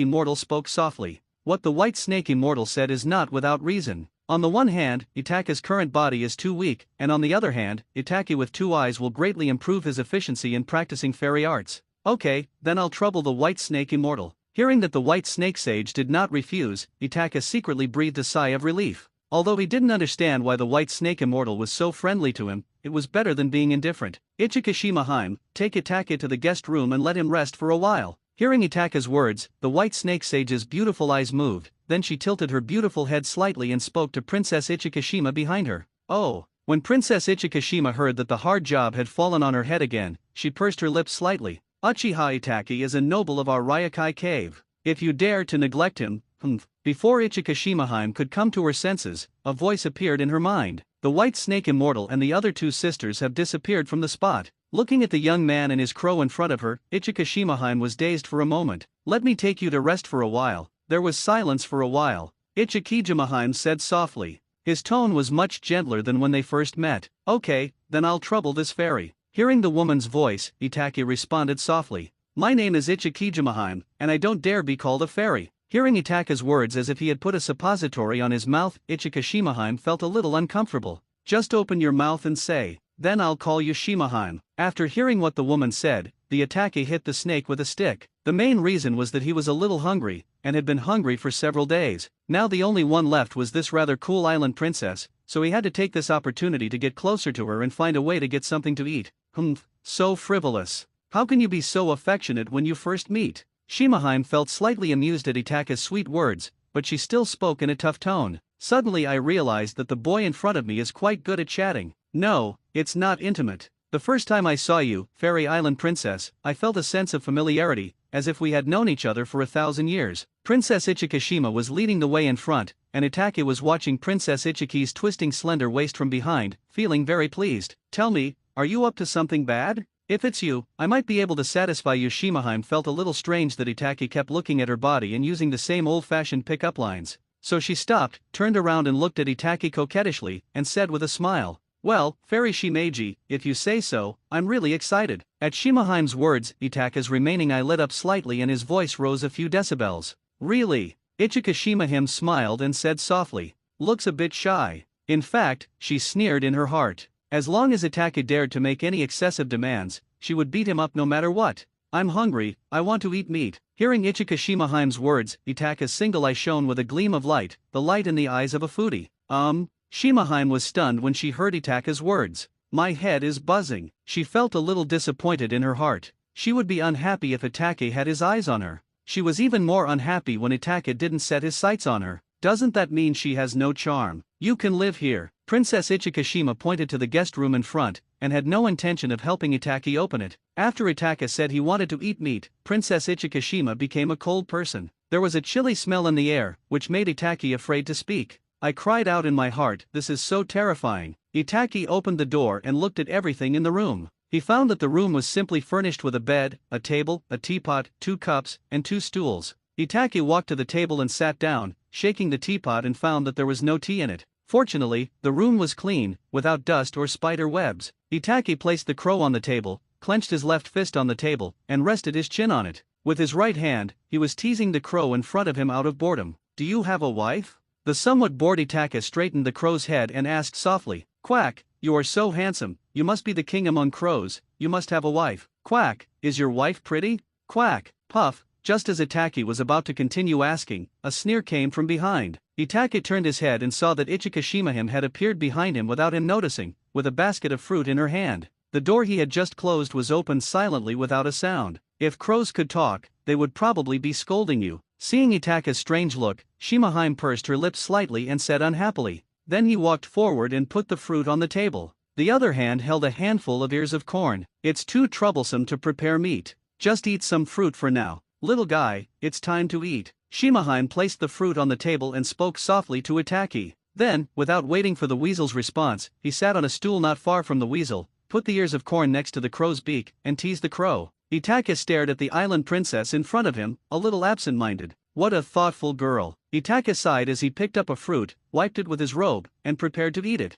immortal spoke softly. What the white snake immortal said is not without reason. On the one hand, Itachi's current body is too weak, and on the other hand, Itachi with two eyes will greatly improve his efficiency in practicing fairy arts. Okay, then I'll trouble the white snake immortal. Hearing that the white snake sage did not refuse, Itachi secretly breathed a sigh of relief. Although he didn't understand why the white snake immortal was so friendly to him, it was better than being indifferent. Ichikashima-hime, take Itake to the guest room and let him rest for a while. Hearing Itake's words, the white snake sage's beautiful eyes moved, then she tilted her beautiful head slightly and spoke to Princess Ichikashima behind her. Oh! When Princess Ichikashima heard that the hard job had fallen on her head again, she pursed her lips slightly. Uchiha Itake is a noble of our Ryokai cave. If you dare to neglect him, Before Ichikashima-hime could come to her senses, a voice appeared in her mind. The white snake immortal and the other two sisters have disappeared from the spot. Looking at the young man and his crow in front of her, Ichikashima-hime was dazed for a moment. Let me take you to rest for a while. There was silence for a while. Ichikashima-hime said softly. His tone was much gentler than when they first met. Okay, then I'll trouble this fairy. Hearing the woman's voice, Itake responded softly. My name is Ichikashima-hime, and I don't dare be called a fairy. Hearing Itake's words as if he had put a suppository on his mouth, Ichikashima-hime felt a little uncomfortable. Just open your mouth and say, then I'll call you Shima-hime. After hearing what the woman said, the Itake hit the snake with a stick. The main reason was that he was a little hungry, and had been hungry for several days. Now the only one left was this rather cool island princess, so he had to take this opportunity to get closer to her and find a way to get something to eat. So frivolous. How can you be so affectionate when you first meet? Shima-hime felt slightly amused at Itake's sweet words, but she still spoke in a tough tone. Suddenly I realized that the boy in front of me is quite good at chatting. No, it's not intimate. The first time I saw you, Fairy Island Princess, I felt a sense of familiarity, as if we had known each other for 1,000 years. Princess Ichikashima was leading the way in front, and Itake was watching Princess Ichiki's twisting slender waist from behind, feeling very pleased. Tell me, are you up to something bad? If it's you, I might be able to satisfy you. Shima-hime felt a little strange that Itake kept looking at her body and using the same old-fashioned pick-up lines. So she stopped, turned around and looked at Itake coquettishly, and said with a smile, well, Fairy Shimeji, if you say so, I'm really excited. At Shima-hime's words, Itake's remaining eye lit up slightly and his voice rose a few decibels. Really? Ichikashima-hime smiled and said softly, looks a bit shy. In fact, she sneered in her heart. As long as Itake dared to make any excessive demands, she would beat him up no matter what. I'm hungry, I want to eat meat. Hearing Ichikashima-hime's words, Itake's single eye shone with a gleam of light, the light in the eyes of a foodie. Shima-hime was stunned when she heard Itake's words. My head is buzzing. She felt a little disappointed in her heart. She would be unhappy if Itake had his eyes on her. She was even more unhappy when Itake didn't set his sights on her. Doesn't that mean she has no charm? You can live here. Princess Ichikashima pointed to the guest room in front, and had no intention of helping Itake open it. After Itake said he wanted to eat meat, Princess Ichikashima became a cold person. There was a chilly smell in the air, which made Itake afraid to speak. I cried out in my heart, this is so terrifying. Itake opened the door and looked at everything in the room. He found that the room was simply furnished with a bed, a table, a teapot, 2 cups, and 2 stools. Itake walked to the table and sat down, shaking the teapot, and found that there was no tea in it. Fortunately, the room was clean, without dust or spider webs. Itake placed the crow on the table, clenched his left fist on the table, and rested his chin on it. With his right hand, he was teasing the crow in front of him out of boredom. Do you have a wife? The somewhat bored Itake straightened the crow's head and asked softly, Quack, you are so handsome, you must be the king among crows, you must have a wife. Quack, is your wife pretty? Quack, puff. Just as Itake was about to continue asking, a sneer came from behind. Itake turned his head and saw that Ichikashima-hime had appeared behind him without him noticing, with a basket of fruit in her hand. The door he had just closed was opened silently without a sound. If crows could talk, they would probably be scolding you. Seeing Itake's strange look, Shima-hime pursed her lips slightly and said unhappily. Then he walked forward and put the fruit on the table. The other hand held a handful of ears of corn. It's too troublesome to prepare meat. Just eat some fruit for now. Little guy, it's time to eat. Shima-hime placed the fruit on the table and spoke softly to Itake. Then, without waiting for the weasel's response, he sat on a stool not far from the weasel, put the ears of corn next to the crow's beak, and teased the crow. Itake stared at the island princess in front of him, a little absent-minded. What a thoughtful girl. Itake sighed as he picked up a fruit, wiped it with his robe, and prepared to eat it.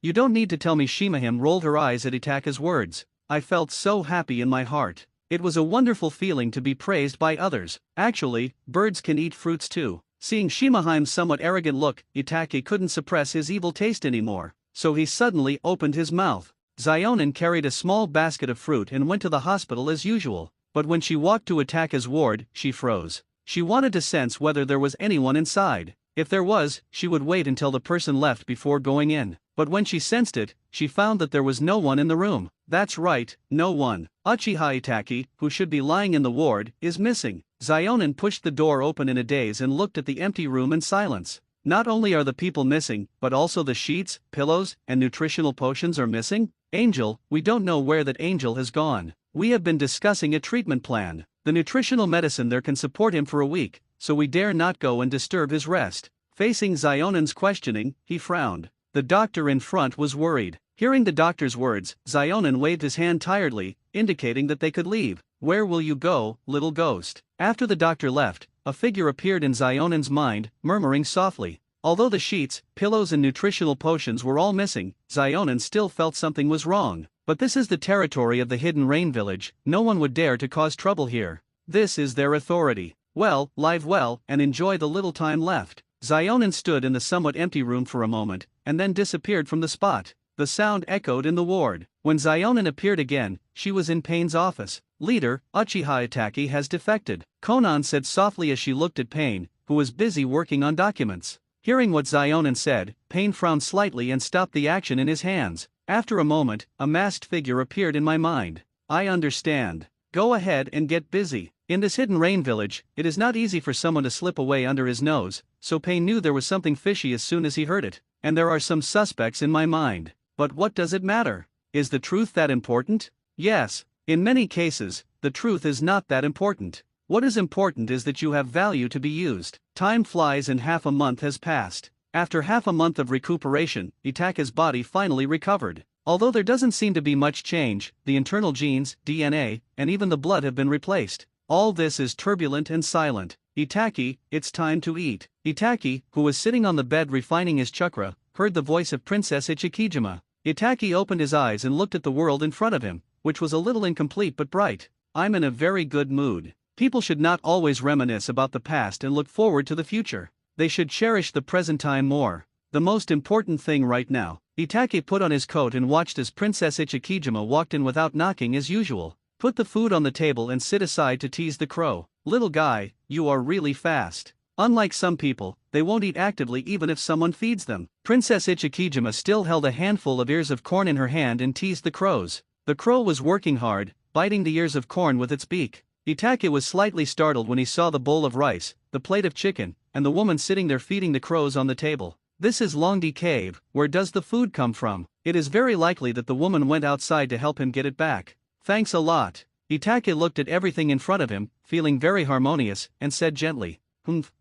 You don't need to tell me. Shima-hime rolled her eyes at Itake's words. I felt so happy in my heart. It was a wonderful feeling to be praised by others. Actually, birds can eat fruits too. Seeing Shima-hime's somewhat arrogant look, Itake couldn't suppress his evil taste anymore. So he suddenly opened his mouth. Zionin carried a small basket of fruit and went to the hospital as usual. But when she walked to Itake's ward, she froze. She wanted to sense whether there was anyone inside. If there was, she would wait until the person left before going in. But when she sensed it, she found that there was no one in the room. That's right, no one. Uchiha Itaki, who should be lying in the ward, is missing. Zionin pushed the door open in a daze and looked at the empty room in silence. Not only are the people missing, but also the sheets, pillows, and nutritional potions are missing? Angel, we don't know where that Angel has gone. We have been discussing a treatment plan. The nutritional medicine there can support him for a week, so we dare not go and disturb his rest. Facing Zionin's questioning, he frowned. The doctor in front was worried. Hearing the doctor's words, Zionin waved his hand tiredly, indicating that they could leave. Where will you go, little ghost? After the doctor left, a figure appeared in Zionin's mind, murmuring softly. Although the sheets, pillows and nutritional potions were all missing, Zionin still felt something was wrong. But this is the territory of the Hidden Rain Village, no one would dare to cause trouble here. This is their authority. Well, live well, and enjoy the little time left. Zionin stood in the somewhat empty room for a moment, and then disappeared from the spot. The sound echoed in the ward. When Zionin appeared again, she was in Payne's office. Leader, Uchiha Itaki has defected, Konan said softly as she looked at Payne, who was busy working on documents. Hearing what Zionin said, Payne frowned slightly and stopped the action in his hands. After a moment, a masked figure appeared in my mind. I understand. Go ahead and get busy. In this Hidden Rain Village, it is not easy for someone to slip away under his nose, so Payne knew there was something fishy as soon as he heard it. And there are some suspects in my mind. But what does it matter? Is the truth that important? Yes. In many cases, the truth is not that important. What is important is that you have value to be used. Time flies and half a month has passed. After half a month of recuperation, Itaka's body finally recovered. Although there doesn't seem to be much change, the internal genes, DNA, and even the blood have been replaced. All this is turbulent and silent. Itaki, it's time to eat. Itaki, who was sitting on the bed refining his chakra, heard the voice of Princess Ichikijima. Itaki opened his eyes and looked at the world in front of him, which was a little incomplete but bright. I'm in a very good mood. People should not always reminisce about the past and look forward to the future. They should cherish the present time more. The most important thing right now. Itaki put on his coat and watched as Princess Ichikijima walked in without knocking as usual. Put the food on the table and sit aside to tease the crow. Little guy, you are really fast. Unlike some people, they won't eat actively even if someone feeds them. Princess Ichikijima still held a handful of ears of corn in her hand and teased the crows. The crow was working hard, biting the ears of corn with its beak. Itaki was slightly startled when he saw the bowl of rice, the plate of chicken, and the woman sitting there feeding the crows on the table. This is Longdi Cave, where does the food come from? It is very likely that the woman went outside to help him get it back. Thanks a lot. Itaki looked at everything in front of him, feeling very harmonious, and said gently,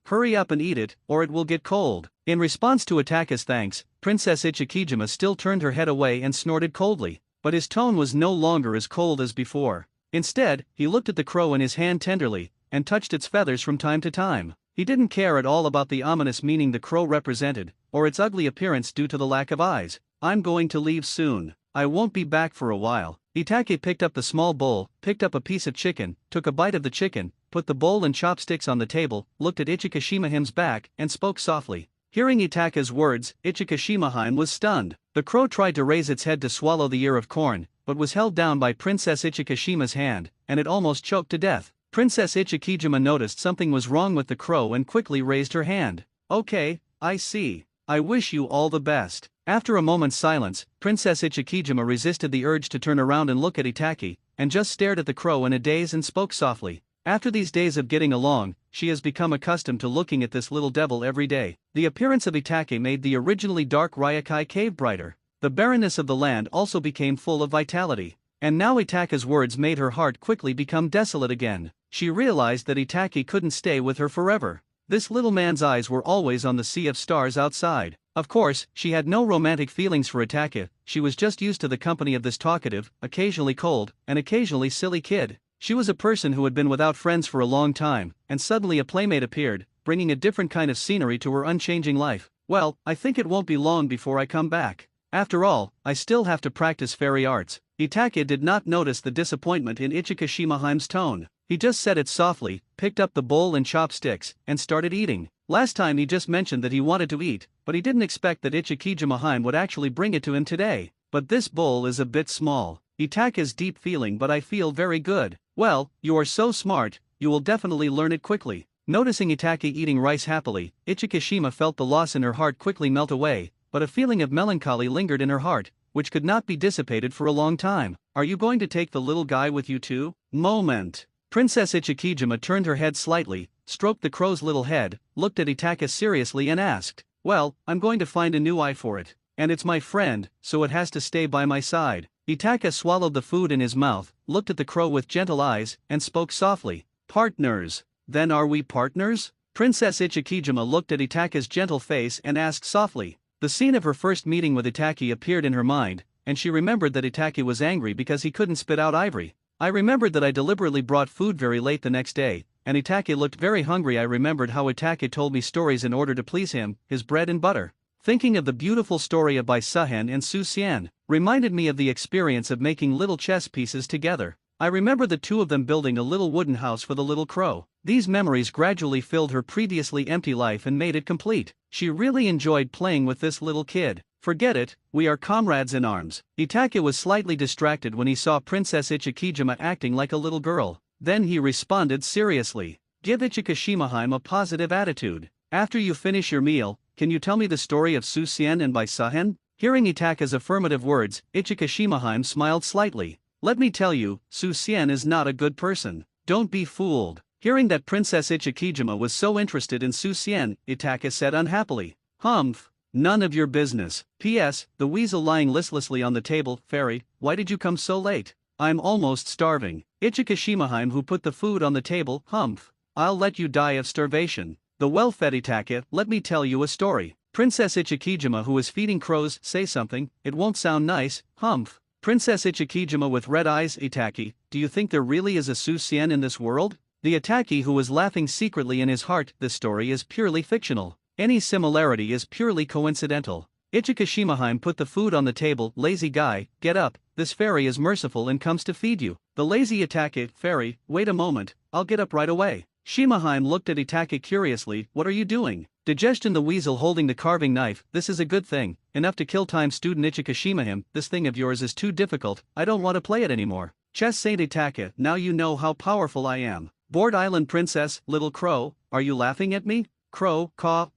hurry up and eat it, or it will get cold. In response to Itaka's thanks, Princess Ichikijima still turned her head away and snorted coldly, but his tone was no longer as cold as before. Instead, he looked at the crow in his hand tenderly, and touched its feathers from time to time. He didn't care at all about the ominous meaning the crow represented, or its ugly appearance due to the lack of eyes. I'm going to leave soon. I won't be back for a while. Itaki picked up the small bowl, picked up a piece of chicken, took a bite of the chicken, put the bowl and chopsticks on the table, looked at Ichikishimaheim's back, and spoke softly. Hearing Itaka's words, Ichikishimaheim was stunned. The crow tried to raise its head to swallow the ear of corn, but was held down by Princess Ichikishima's hand, and it almost choked to death. Princess Ichikijima noticed something was wrong with the crow and quickly raised her hand. Okay, I see. I wish you all the best. After a moment's silence, Princess Ichikijima resisted the urge to turn around and look at Itaki, and just stared at the crow in a daze and spoke softly. After these days of getting along, she has become accustomed to looking at this little devil every day. The appearance of Itaki made the originally dark Ryakai cave brighter. The barrenness of the land also became full of vitality. And now Itaka's words made her heart quickly become desolate again. She realized that Itaki couldn't stay with her forever. This little man's eyes were always on the sea of stars outside. Of course, she had no romantic feelings for Itaki, she was just used to the company of this talkative, occasionally cold, and occasionally silly kid. She was a person who had been without friends for a long time, and suddenly a playmate appeared, bringing a different kind of scenery to her unchanging life. Well, I think it won't be long before I come back. After all, I still have to practice fairy arts. Itaki did not notice the disappointment in Ichikishimaheim's tone. He just said it softly, picked up the bowl and chopsticks, and started eating. Last time he just mentioned that he wanted to eat, but he didn't expect that Ichikijimaheim would actually bring it to him today. But this bowl is a bit small. Itaka's deep feeling, but I feel very good. Well, you are so smart, you will definitely learn it quickly. Noticing Itake eating rice happily, Ichikashima felt the loss in her heart quickly melt away, but a feeling of melancholy lingered in her heart, which could not be dissipated for a long time. Are you going to take the little guy with you too? Moment. Princess Ichikijima turned her head slightly, stroked the crow's little head, looked at Itake seriously and asked, well, I'm going to find a new eye for it. And it's my friend, so it has to stay by my side. Itake swallowed the food in his mouth, looked at the crow with gentle eyes, and spoke softly. Partners. Then are we partners? Princess Ichikijima looked at Itake's gentle face and asked softly. The scene of her first meeting with Itake appeared in her mind, and she remembered that Itake was angry because he couldn't spit out ivory. I remembered that I deliberately brought food very late the next day, and Itake looked very hungry. I remembered how Itake told me stories in order to please him, his bread and butter. Thinking of the beautiful story of Bai Suhen and Su Xian, reminded me of the experience of making little chess pieces together. I remember the two of them building a little wooden house for the little crow. These memories gradually filled her previously empty life and made it complete. She really enjoyed playing with this little kid. Forget it, we are comrades in arms. Itake was slightly distracted when he saw Princess Ichikijima acting like a little girl. Then he responded seriously. Give Ichikashima a positive attitude. After you finish your meal, can you tell me the story of Su Xian and Bai Suhen? Hearing Itake's affirmative words, Ichikashima smiled slightly. Let me tell you, Su Xian is not a good person. Don't be fooled. Hearing that Princess Ichikijima was so interested in Su Xian, Itake said unhappily. Humph. None of your business. P.S. The weasel lying listlessly on the table. Fairy, why did you come so late? I'm almost starving. Ichikashima who put the food on the table. Humph. I'll let you die of starvation. The well-fed Itake, let me tell you a story. Princess Ichikijima who is feeding crows. Say something, it won't sound nice. Humph. Princess Ichikijima with red eyes. Itake, do you think there really is a Su Xian in this world? The Itake who was laughing secretly in his heart. This story is purely fictional. Any similarity is purely coincidental. Ichikashima put the food on the table. Lazy guy, get up, this fairy is merciful and comes to feed you. The lazy Itake, fairy, wait a moment, I'll get up right away. Shima looked at Itake curiously. What are you doing? Digestion the weasel holding the carving knife. This is a good thing, enough to kill time. Student Ichikashima this thing of yours is too difficult, I don't want to play it anymore. Chess Saint Itake, now you know how powerful I am. Bored Island Princess, little crow, are you laughing at me? Crow, caw,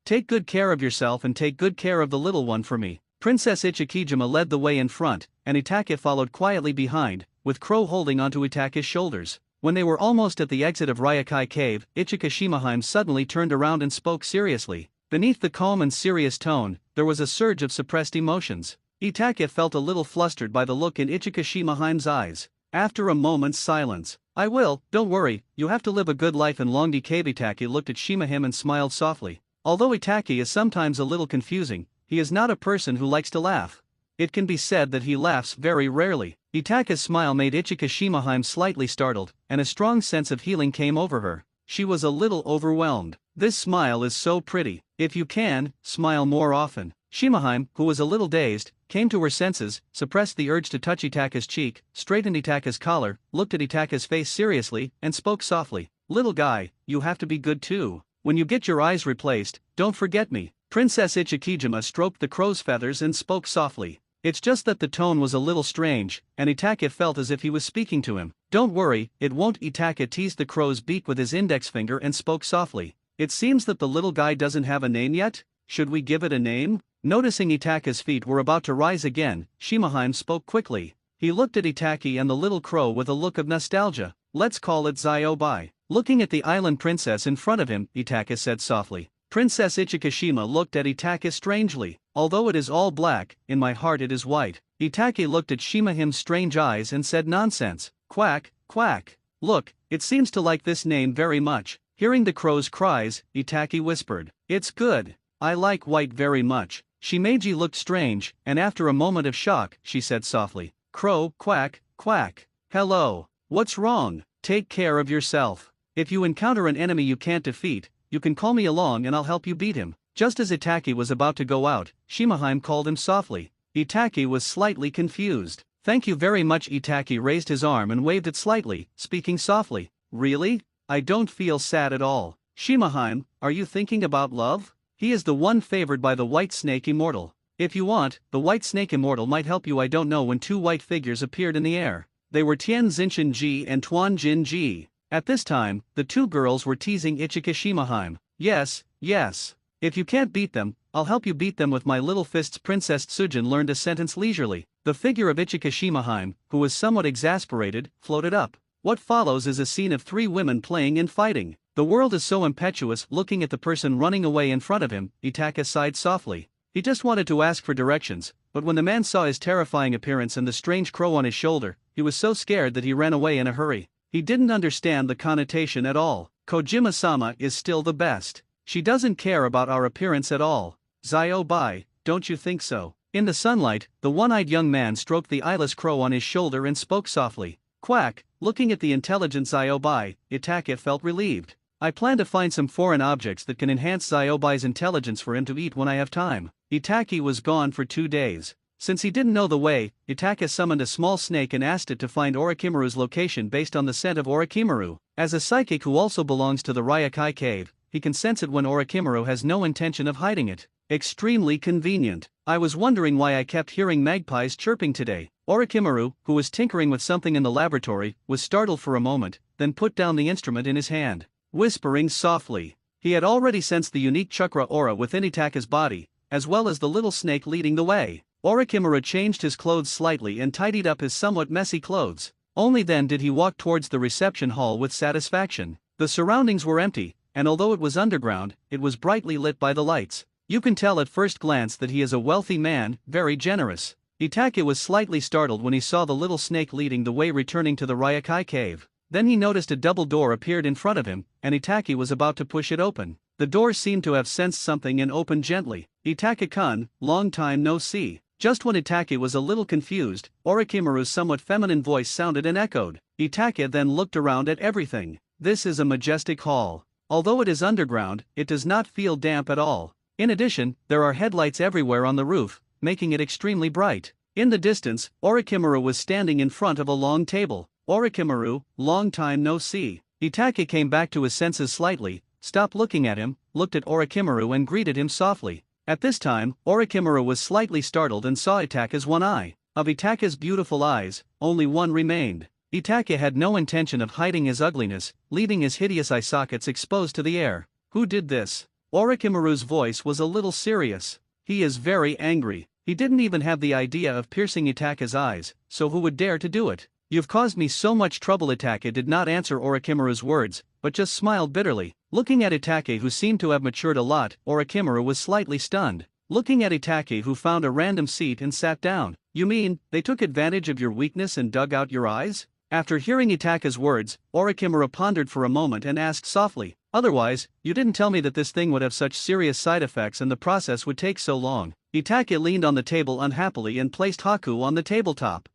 take good care of yourself and take good care of the little one for me. Princess Ichikijima led the way in front, and Itake followed quietly behind, with Crow holding onto Itake's shoulders. When they were almost at the exit of Ryokai Cave, Ichikashima suddenly turned around and spoke seriously. Beneath the calm and serious tone, there was a surge of suppressed emotions. Itake felt a little flustered by the look in Ichikashima's eyes. After a moment's silence, I will, don't worry, you have to live a good life in Longdi Cave. Itake looked at Shima and smiled softly. Although Itake is sometimes a little confusing, he is not a person who likes to laugh. It can be said that he laughs very rarely. Itake's smile made Ichikashima slightly startled, and a strong sense of healing came over her. She was a little overwhelmed. This smile is so pretty. If you can, smile more often. Shima, who was a little dazed, came to her senses, suppressed the urge to touch Itake's cheek, straightened Itake's collar, looked at Itake's face seriously, and spoke softly. Little guy, you have to be good too. When you get your eyes replaced, don't forget me. Princess Ichikijima stroked the crow's feathers and spoke softly. It's just that the tone was a little strange, and Itake felt as if he was speaking to him. Don't worry, it won't. Itake teased the crow's beak with his index finger and spoke softly. It seems that the little guy doesn't have a name yet? Should we give it a name? Noticing Itake's feet were about to rise again, Shima spoke quickly. He looked at Itake and the little crow with a look of nostalgia. Let's call it Ziobai. Looking at the island princess in front of him, Itake said softly. Princess Ichikashima looked at Itake strangely. Although it is all black, in my heart it is white. Itake looked at Shima's strange eyes and said nonsense. Quack, quack. Look, it seems to like this name very much. Hearing the crow's cries, Itake whispered. It's good. I like white very much. Shimeji looked strange, and after a moment of shock, she said softly. Crow, quack, quack. Hello. What's wrong? Take care of yourself. If you encounter an enemy you can't defeat, you can call me along and I'll help you beat him. Just as Itake was about to go out, Shima called him softly. Itake was slightly confused. Thank you very much. Itake raised his arm and waved it slightly, speaking softly. Really? I don't feel sad at all. Shima, are you thinking about love? He is the one favored by the White Snake Immortal. If you want, the White Snake Immortal might help you. I don't know when two white figures appeared in the air. They were Tian Xinshan Ji and Tuan Jin Ji. At this time, the two girls were teasing Ichika Shimahime. Yes, yes. If you can't beat them, I'll help you beat them with my little fists. Princess Tsujin learned a sentence leisurely. The figure of Ichika Shimahime, who was somewhat exasperated, floated up. What follows is a scene of three women playing and fighting. The world is so impetuous. Looking at the person running away in front of him, Itaka sighed softly. He just wanted to ask for directions, but when the man saw his terrifying appearance and the strange crow on his shoulder, he was so scared that he ran away in a hurry. He didn't understand the connotation at all. Kojima-sama is still the best. She doesn't care about our appearance at all. Zio-bai, don't you think so? In the sunlight, the one-eyed young man stroked the eyeless crow on his shoulder and spoke softly. Quack. Looking at the intelligent Zio-bai, Itaka felt relieved. I plan to find some foreign objects that can enhance Zio-bai's intelligence for him to eat when I have time. Itaki was gone for 2 days. Since he didn't know the way, Itaka summoned a small snake and asked it to find Orochimaru's location based on the scent of Orochimaru. As a psychic who also belongs to the Ryokai cave, he can sense it when Orochimaru has no intention of hiding it. Extremely convenient. I was wondering why I kept hearing magpies chirping today. Orochimaru, who was tinkering with something in the laboratory, was startled for a moment, then put down the instrument in his hand. Whispering softly, he had already sensed the unique chakra aura within Itaka's body, as well as the little snake leading the way. Orochimaru changed his clothes slightly and tidied up his somewhat messy clothes. Only then did he walk towards the reception hall with satisfaction. The surroundings were empty, and although it was underground, it was brightly lit by the lights. You can tell at first glance that he is a wealthy man, very generous. Itaka was slightly startled when he saw the little snake leading the way returning to the Ryokai cave. Then he noticed a double door appeared in front of him, and Itaki was about to push it open. The door seemed to have sensed something and opened gently. Itaka-kun, long time no see. Just when Itaka was a little confused, Orochimaru's somewhat feminine voice sounded and echoed. Itaka then looked around at everything. This is a majestic hall. Although it is underground, it does not feel damp at all. In addition, there are headlights everywhere on the roof, making it extremely bright. In the distance, Orochimaru was standing in front of a long table. Orochimaru, long time no see. Itaka came back to his senses slightly, stopped looking at him, looked at Orochimaru and greeted him softly. At this time, Orochimaru was slightly startled and saw Itaka's one eye. Of Itaka's beautiful eyes, only one remained. Itaka had no intention of hiding his ugliness, leaving his hideous eye sockets exposed to the air. Who did this? Orochimaru's voice was a little serious. He is very angry. He didn't even have the idea of piercing Itaka's eyes, so who would dare to do it? You've caused me so much trouble. Itaka did not answer Orochimaru's words, but just smiled bitterly. Looking at Itaka, who seemed to have matured a lot, Orochimaru was slightly stunned. Looking at Itaka, who found a random seat and sat down. You mean, they took advantage of your weakness and dug out your eyes? After hearing Itaka's words, Orochimaru pondered for a moment and asked softly, otherwise, you didn't tell me that this thing would have such serious side effects and the process would take so long. Itaka leaned on the table unhappily and placed Haku on the tabletop.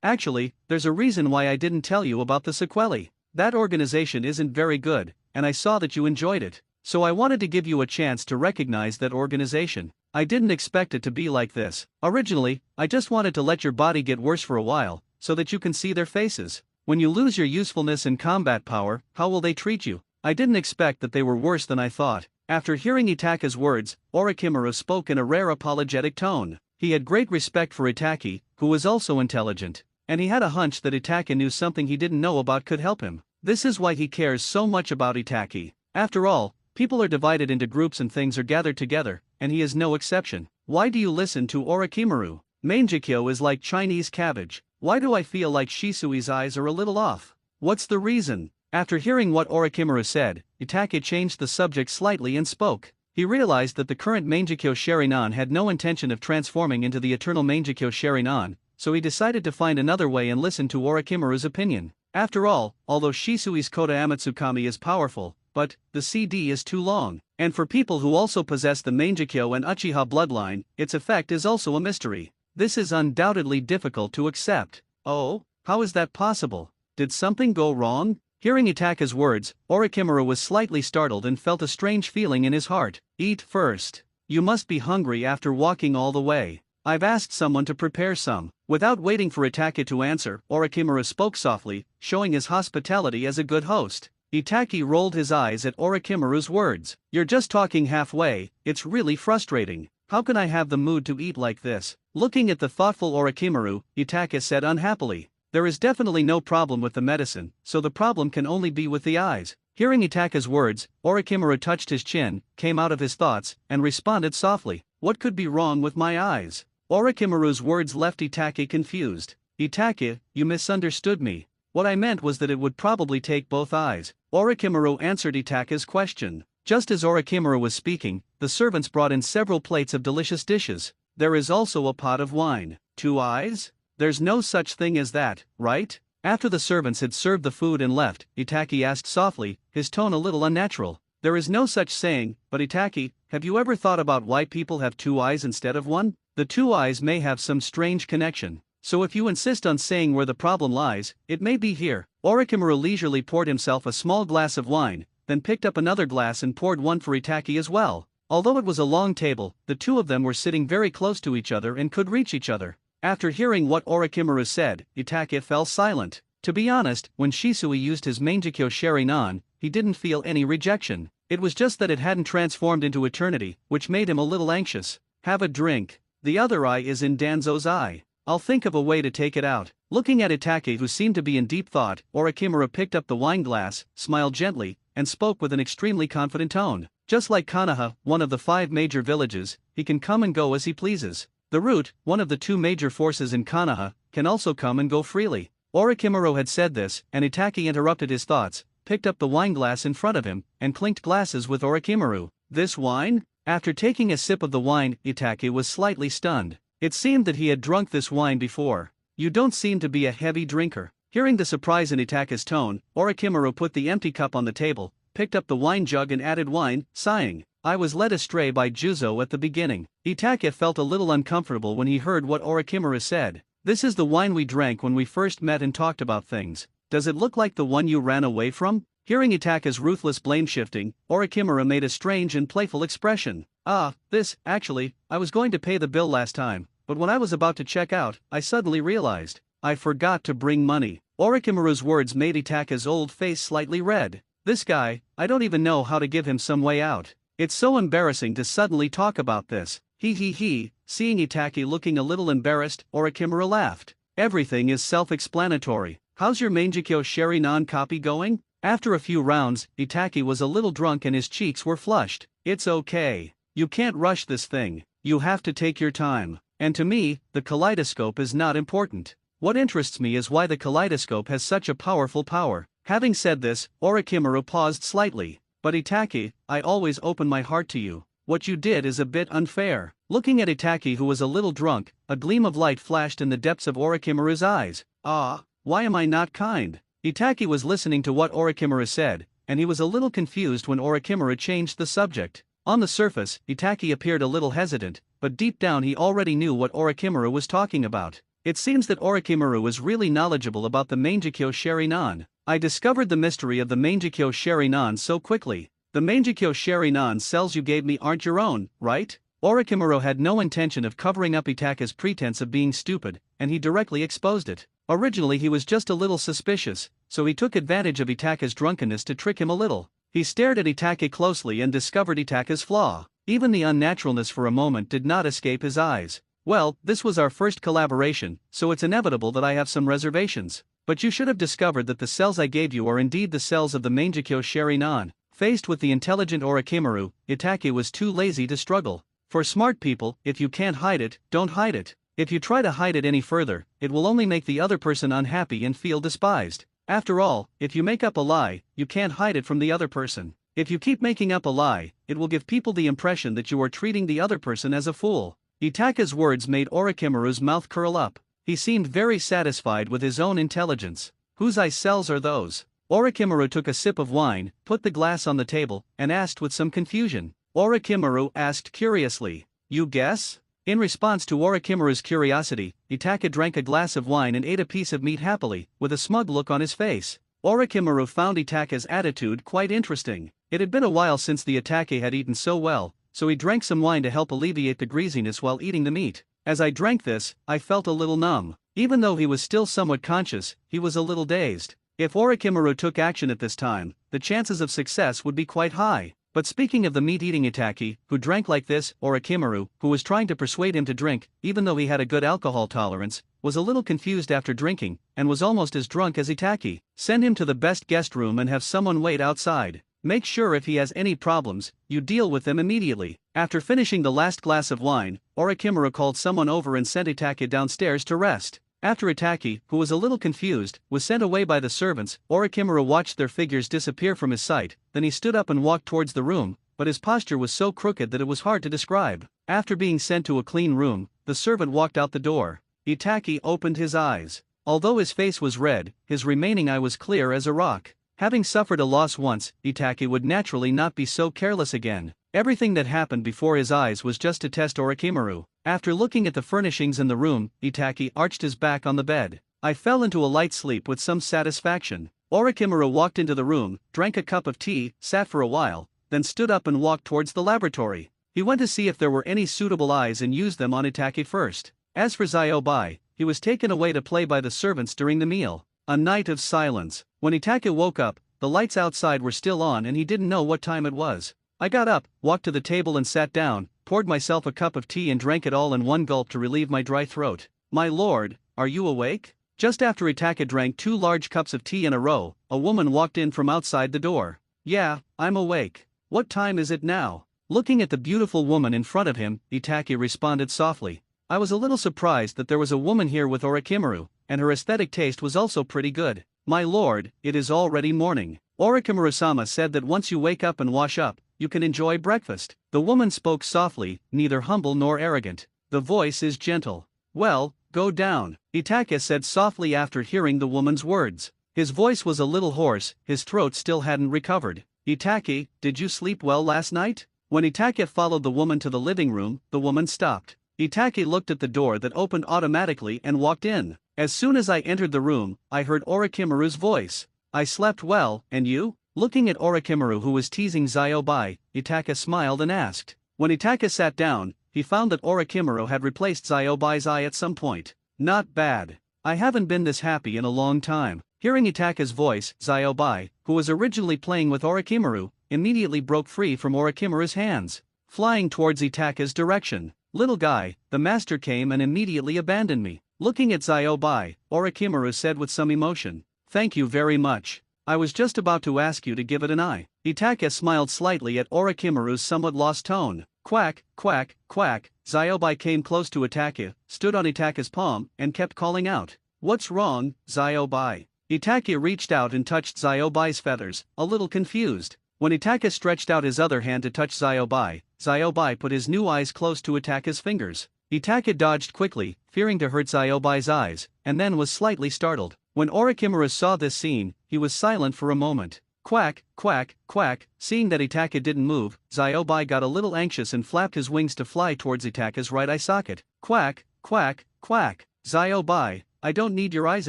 Actually, there's a reason why I didn't tell you about the sequelae. That organization isn't very good, and I saw that you enjoyed it, so I wanted to give you a chance to recognize that organization. I didn't expect it to be like this. Originally, I just wanted to let your body get worse for a while, so that you can see their faces. When you lose your usefulness and combat power, how will they treat you? I didn't expect that they were worse than I thought. After hearing Itaka's words, Orochimaru spoke in a rare apologetic tone. He had great respect for Itaki, who was also intelligent, and he had a hunch that Itaka knew something he didn't know about could help him. This is why he cares so much about Itaki. After all, people are divided into groups and things are gathered together, and he is no exception. Why do you listen to Orochimaru? Manjikyo is like Chinese cabbage. Why do I feel like Shisui's eyes are a little off? What's the reason? After hearing what Orochimaru said, Itaka changed the subject slightly and spoke. He realized that the current Manjikyo Sharingan had no intention of transforming into the eternal Manjikyo Sharingan, so he decided to find another way and listen to Orochimaru's opinion. After all, although Shisui's Kota Amatsukami is powerful, but the CD is too long, and for people who also possess the Manjikyo and Uchiha bloodline, its effect is also a mystery. This is undoubtedly difficult to accept. Oh, how is that possible? Did something go wrong? Hearing Itaka's words, Orochimaru was slightly startled and felt a strange feeling in his heart. Eat first. You must be hungry after walking all the way. I've asked someone to prepare some. Without waiting for Itaka to answer, Orochimaru spoke softly, showing his hospitality as a good host. Itaki rolled his eyes at Orochimaru's words. You're just talking halfway, it's really frustrating. How can I have the mood to eat like this? Looking at the thoughtful Orochimaru, Itaka said unhappily. There is definitely no problem with the medicine, so the problem can only be with the eyes. Hearing Itaka's words, Orochimaru touched his chin, came out of his thoughts, and responded softly, "What could be wrong with my eyes?" Orochimaru's words left Itachi confused. "Itachi, you misunderstood me. What I meant was that it would probably take both eyes." Orochimaru answered Itachi's question. Just as Orochimaru was speaking, the servants brought in several plates of delicious dishes. "There is also a pot of wine. 2 eyes? There's no such thing as that, right?" After the servants had served the food and left, Itachi asked softly, his tone a little unnatural. "There is no such saying, but Itachi, have you ever thought about why people have 2 eyes instead of 1? The 2 eyes may have some strange connection. So if you insist on saying where the problem lies, it may be here." Orochimaru leisurely poured himself a small glass of wine, then picked up another glass and poured one for Itachi as well. Although it was a long table, the two of them were sitting very close to each other and could reach each other. After hearing what Orochimaru said, Itachi fell silent. To be honest, when Shisui used his Mangekyo Sharingan, he didn't feel any rejection. It was just that it hadn't transformed into eternity, which made him a little anxious. "Have a drink. The other eye is in Danzo's eye. I'll think of a way to take it out." Looking at Itachi, who seemed to be in deep thought, Orochimaru picked up the wine glass, smiled gently, and spoke with an extremely confident tone. "Just like Konoha, one of the 5 major villages, he can come and go as he pleases. The root, one of the 2 major forces in Konoha, can also come and go freely." Orochimaru had said this, and Itachi interrupted his thoughts, picked up the wine glass in front of him, and clinked glasses with Orochimaru. "This wine?" After taking a sip of the wine, Itachi was slightly stunned. It seemed that he had drunk this wine before. "You don't seem to be a heavy drinker." Hearing the surprise in Itachi's tone, Orochimaru put the empty cup on the table, picked up the wine jug and added wine, sighing, "I was led astray by Juzo at the beginning." Itachi felt a little uncomfortable when he heard what Orochimaru said. "This is the wine we drank when we first met and talked about things. Does it look like the one you ran away from?" Hearing Itachi's ruthless blame-shifting, Orochimaru made a strange and playful expression. Actually, I was going to pay the bill last time, but when I was about to check out, I suddenly realized, I forgot to bring money." Orochimaru's words made Itachi's old face slightly red. "This guy, I don't even know how to give him some way out. It's so embarrassing to suddenly talk about this. He. Seeing Itachi looking a little embarrassed, Orochimaru laughed. "Everything is self-explanatory. How's your Mangekyo Sharingan copy going?" After a few rounds, Itachi was a little drunk and his cheeks were flushed. "It's okay. You can't rush this thing. You have to take your time. And to me, the kaleidoscope is not important. What interests me is why the kaleidoscope has such a powerful power." Having said this, Orochimaru paused slightly. "But Itachi, I always open my heart to you. What you did is a bit unfair." Looking at Itachi, who was a little drunk, a gleam of light flashed in the depths of Orochimaru's eyes. Why am I not kind?" Itachi was listening to what Orochimaru said, and he was a little confused when Orochimaru changed the subject. On the surface, Itachi appeared a little hesitant, but deep down he already knew what Orochimaru was talking about. It seems that Orochimaru was really knowledgeable about the Mangekyo Sharingan. "I discovered the mystery of the Mangekyo Sharingan so quickly. The Mangekyo Sharingan cells you gave me aren't your own, right?" Orochimaru had no intention of covering up Itachi's pretense of being stupid, and he directly exposed it. Originally he was just a little suspicious, so he took advantage of Itachi's drunkenness to trick him a little. He stared at Itachi closely and discovered Itachi's flaw. Even the unnaturalness for a moment did not escape his eyes. "Well, this was our first collaboration, so it's inevitable that I have some reservations. But you should have discovered that the cells I gave you are indeed the cells of the Mangekyo Sharingan." Faced with the intelligent Orochimaru, Itachi was too lazy to struggle. For smart people, if you can't hide it, don't hide it. If you try to hide it any further, it will only make the other person unhappy and feel despised. After all, if you make up a lie, you can't hide it from the other person. If you keep making up a lie, it will give people the impression that you are treating the other person as a fool. Itachi's words made Orochimaru's mouth curl up. He seemed very satisfied with his own intelligence. "Whose eye cells are those?" Orochimaru took a sip of wine, put the glass on the table, and asked with some confusion. Orochimaru asked curiously, "You guess?" In response to Orochimaru's curiosity, Itachi drank a glass of wine and ate a piece of meat happily, with a smug look on his face. Orochimaru found Itachi's attitude quite interesting. It had been a while since the Itachi had eaten so well, so he drank some wine to help alleviate the greasiness while eating the meat. "As I drank this, I felt a little numb." Even though he was still somewhat conscious, he was a little dazed. If Orochimaru took action at this time, the chances of success would be quite high. But speaking of the meat-eating Itaki, who drank like this, Orochimaru, who was trying to persuade him to drink, even though he had a good alcohol tolerance, was a little confused after drinking, and was almost as drunk as Itaki. Send him to the best guest room and have someone wait outside. Make sure if he has any problems, you deal with them immediately. After finishing the last glass of wine, Orochimaru called someone over and sent Itaki downstairs to rest. After Itaki, who was a little confused, was sent away by the servants, Orochimaru watched their figures disappear from his sight. Then he stood up and walked towards the room, but his posture was so crooked that it was hard to describe. After being sent to a clean room, the servant walked out the door. Itaki opened his eyes. Although his face was red, his remaining eye was clear as a rock. Having suffered a loss once, Itaki would naturally not be so careless again. Everything that happened before his eyes was just to test Orochimaru. After looking at the furnishings in the room, Itaki arched his back on the bed. I fell into a light sleep with some satisfaction. Orochimaru walked into the room, drank a cup of tea, sat for a while, then stood up and walked towards the laboratory. He went to see if there were any suitable eyes and used them on Itaki first. As for Zyobai, he was taken away to play by the servants during the meal. A night of silence. When Itaki woke up, the lights outside were still on and he didn't know what time it was. I got up, walked to the table and sat down, poured myself a cup of tea and drank it all in one gulp to relieve my dry throat. My lord, are you awake? Just after Itaki drank 2 large cups of tea in a row, a woman walked in from outside the door. Yeah, I'm awake. What time is it now? Looking at the beautiful woman in front of him, Itaki responded softly. I was a little surprised that there was a woman here with Orochimaru, and her aesthetic taste was also pretty good. My lord, it is already morning. Orochimaru-sama said that once you wake up and wash up, you can enjoy breakfast. The woman spoke softly, neither humble nor arrogant. The voice is gentle. Well, go down, Itaki said softly after hearing the woman's words. His voice was a little hoarse, his throat still hadn't recovered. Itaki, did you sleep well last night? When Itaki followed the woman to the living room, the woman stopped. Itaki looked at the door that opened automatically and walked in. As soon as I entered the room, I heard Orochimaru's voice. I slept well, and you? Looking at Orochimaru who was teasing Zyobai, Itaki smiled and asked. When Itaki sat down, he found that Orochimaru had replaced Zyobai's eye at some point. Not bad. I haven't been this happy in a long time. Hearing Itaki's voice, Zyobai, who was originally playing with Orochimaru, immediately broke free from Orochimaru's hands, flying towards Itaki's direction. Little guy, the master came and immediately abandoned me. Looking at Zyobai, Orochimaru said with some emotion. Thank you very much. I was just about to ask you to give it an eye. Itaki smiled slightly at Orochimaru's somewhat lost tone. Quack, quack, quack. Zyobai came close to Itaki, stood on Itaki's palm, and kept calling out. What's wrong, Zyobai? Itaki reached out and touched Zyobai's feathers, a little confused. When Itaki stretched out his other hand to touch Zyobai, Zyobai put his new eyes close to Itaki's fingers. Itaki dodged quickly, fearing to hurt Zyobai's eyes, and then was slightly startled. When Orochimaru saw this scene, he was silent for a moment. Quack, quack, quack. Seeing that Itaki didn't move, Zyobai got a little anxious and flapped his wings to fly towards Itaki's right eye socket. Quack, quack, quack. Zyobai, I don't need your eyes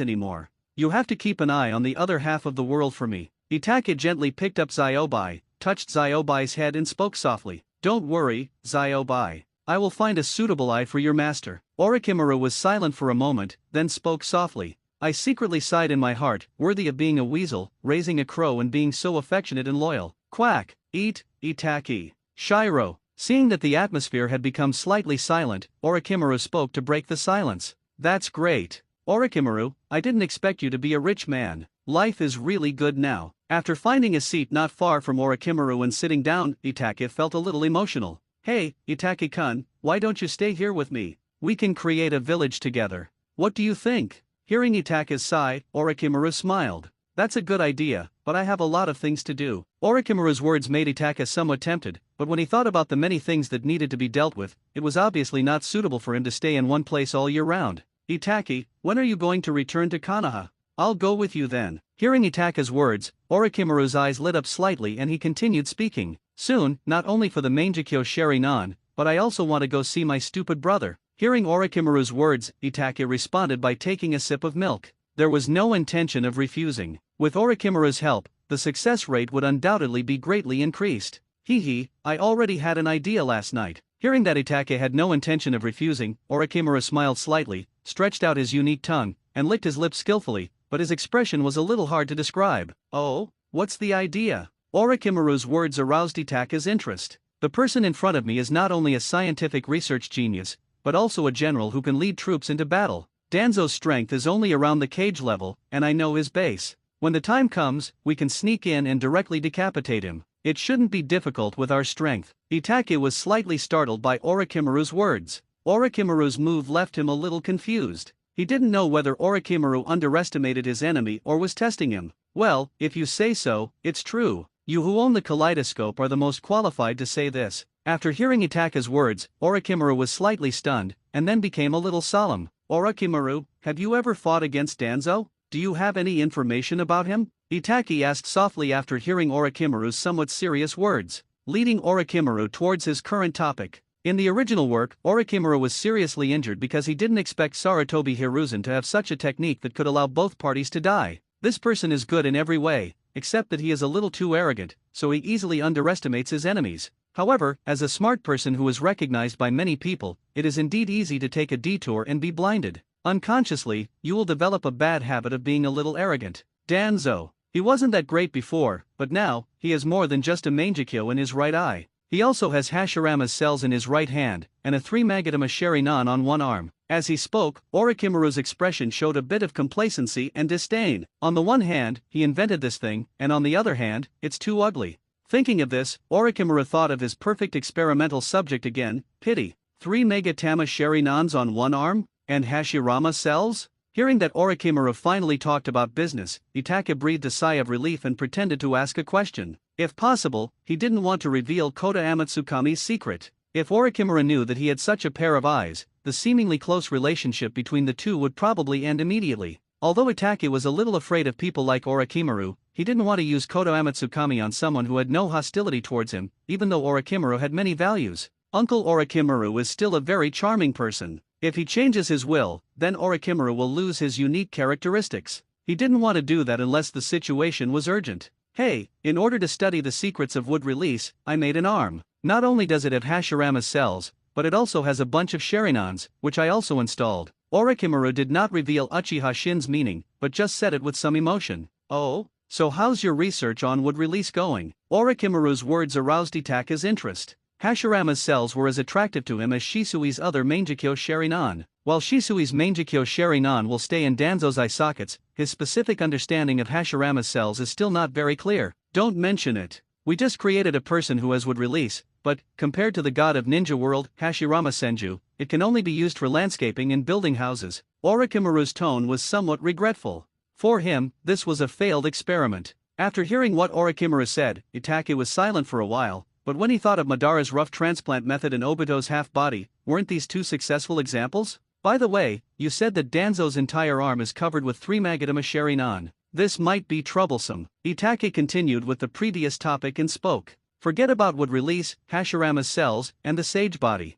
anymore. You have to keep an eye on the other half of the world for me. Itaki gently picked up Zyobai, touched Zyobai's head and spoke softly. Don't worry, Zyobai. I will find a suitable eye for your master. Orochimaru was silent for a moment, then spoke softly. I secretly sighed in my heart, worthy of being a weasel, raising a crow and being so affectionate and loyal. Quack, eat, Itaki. Shiro. Seeing that the atmosphere had become slightly silent, Orochimaru spoke to break the silence. That's great. Orochimaru, I didn't expect you to be a rich man. Life is really good now. After finding a seat not far from Orochimaru and sitting down, Itaki felt a little emotional. Hey, Itaki-kun, why don't you stay here with me? We can create a village together. What do you think? Hearing Itaki's sigh, Orochimaru smiled. That's a good idea, but I have a lot of things to do. Orochimaru's words made Itaki somewhat tempted, but when he thought about the many things that needed to be dealt with, it was obviously not suitable for him to stay in one place all year round. Itaki, when are you going to return to Konoha? I'll go with you then. Hearing Itaki's words, Orochimaru's eyes lit up slightly and he continued speaking. Soon, not only for the Mangekyo Sharinan, but I also want to go see my stupid brother. Hearing Orochimaru's words, Itaki responded by taking a sip of milk. There was no intention of refusing. With Orochimaru's help, the success rate would undoubtedly be greatly increased. Hee, I already had an idea last night. Hearing that Itaki had no intention of refusing, Orochimaru smiled slightly, stretched out his unique tongue, and licked his lips skillfully, but his expression was a little hard to describe. Oh, what's the idea? Orochimaru's words aroused Itaka's interest. The person in front of me is not only a scientific research genius, but also a general who can lead troops into battle. Danzo's strength is only around the cage level, and I know his base. When the time comes, we can sneak in and directly decapitate him. It shouldn't be difficult with our strength. Itachi was slightly startled by Orochimaru's words. Orochimaru's move left him a little confused. He didn't know whether Orochimaru underestimated his enemy or was testing him. Well, if you say so, it's true. You who own the kaleidoscope are the most qualified to say this. After hearing Itaka's words, Orochimaru was slightly stunned, and then became a little solemn. Orochimaru, have you ever fought against Danzo? Do you have any information about him? Itachi asked softly after hearing Orochimaru's somewhat serious words, leading Orochimaru towards his current topic. In the original work, Orochimaru was seriously injured because he didn't expect Sarutobi Hiruzen to have such a technique that could allow both parties to die. This person is good in every way, except that he is a little too arrogant, so he easily underestimates his enemies. However, as a smart person who is recognized by many people, it is indeed easy to take a detour and be blinded. Unconsciously, you will develop a bad habit of being a little arrogant. Danzo. He wasn't that great before, but now, he has more than just a Mangekyo in his right eye. He also has Hashirama's cells in his right hand, and a 3-Magatama Sharinan on one arm. As he spoke, Orochimaru's expression showed a bit of complacency and disdain. On the one hand, he invented this thing, and on the other hand, it's too ugly. Thinking of this, Orochimaru thought of his perfect experimental subject again. Pity. 3-Magatama Sharinans on one arm? And Hashirama cells? Hearing that Orochimaru finally talked about business, Itachi breathed a sigh of relief and pretended to ask a question. If possible, he didn't want to reveal Kota Amatsukami's secret. If Orochimaru knew that he had such a pair of eyes, the seemingly close relationship between the two would probably end immediately. Although Itachi was a little afraid of people like Orochimaru, he didn't want to use Kota Amatsukami on someone who had no hostility towards him, even though Orochimaru had many values. Uncle Orochimaru is still a very charming person. If he changes his will, then Orochimaru will lose his unique characteristics. He didn't want to do that unless the situation was urgent. Hey, in order to study the secrets of wood release, I made an arm. Not only does it have Hashirama's cells, but it also has a bunch of Sharinans, which I also installed. Orochimaru did not reveal Uchiha Shin's meaning, but just said it with some emotion. Oh? So how's your research on wood release going? Orochimaru's words aroused Itachi's interest. Hashirama's cells were as attractive to him as Shisui's other Mangekyo Sharinan. While Shisui's Mangekyo Sharinan will stay in Danzo's eye sockets, his specific understanding of Hashirama's cells is still not very clear. Don't mention it. We just created a person who has wood release, but, compared to the god of ninja world, Hashirama Senju, it can only be used for landscaping and building houses. Orochimaru's tone was somewhat regretful. For him, this was a failed experiment. After hearing what Orochimaru said, Itachi was silent for a while. But when he thought of Madara's rough transplant method and Obito's half-body, weren't these two successful examples? By the way, you said that Danzo's entire arm is covered with 3-Magatama Sharinan. This might be troublesome. Itachi continued with the previous topic and spoke. Forget about wood release, Hashirama's cells, and the sage body.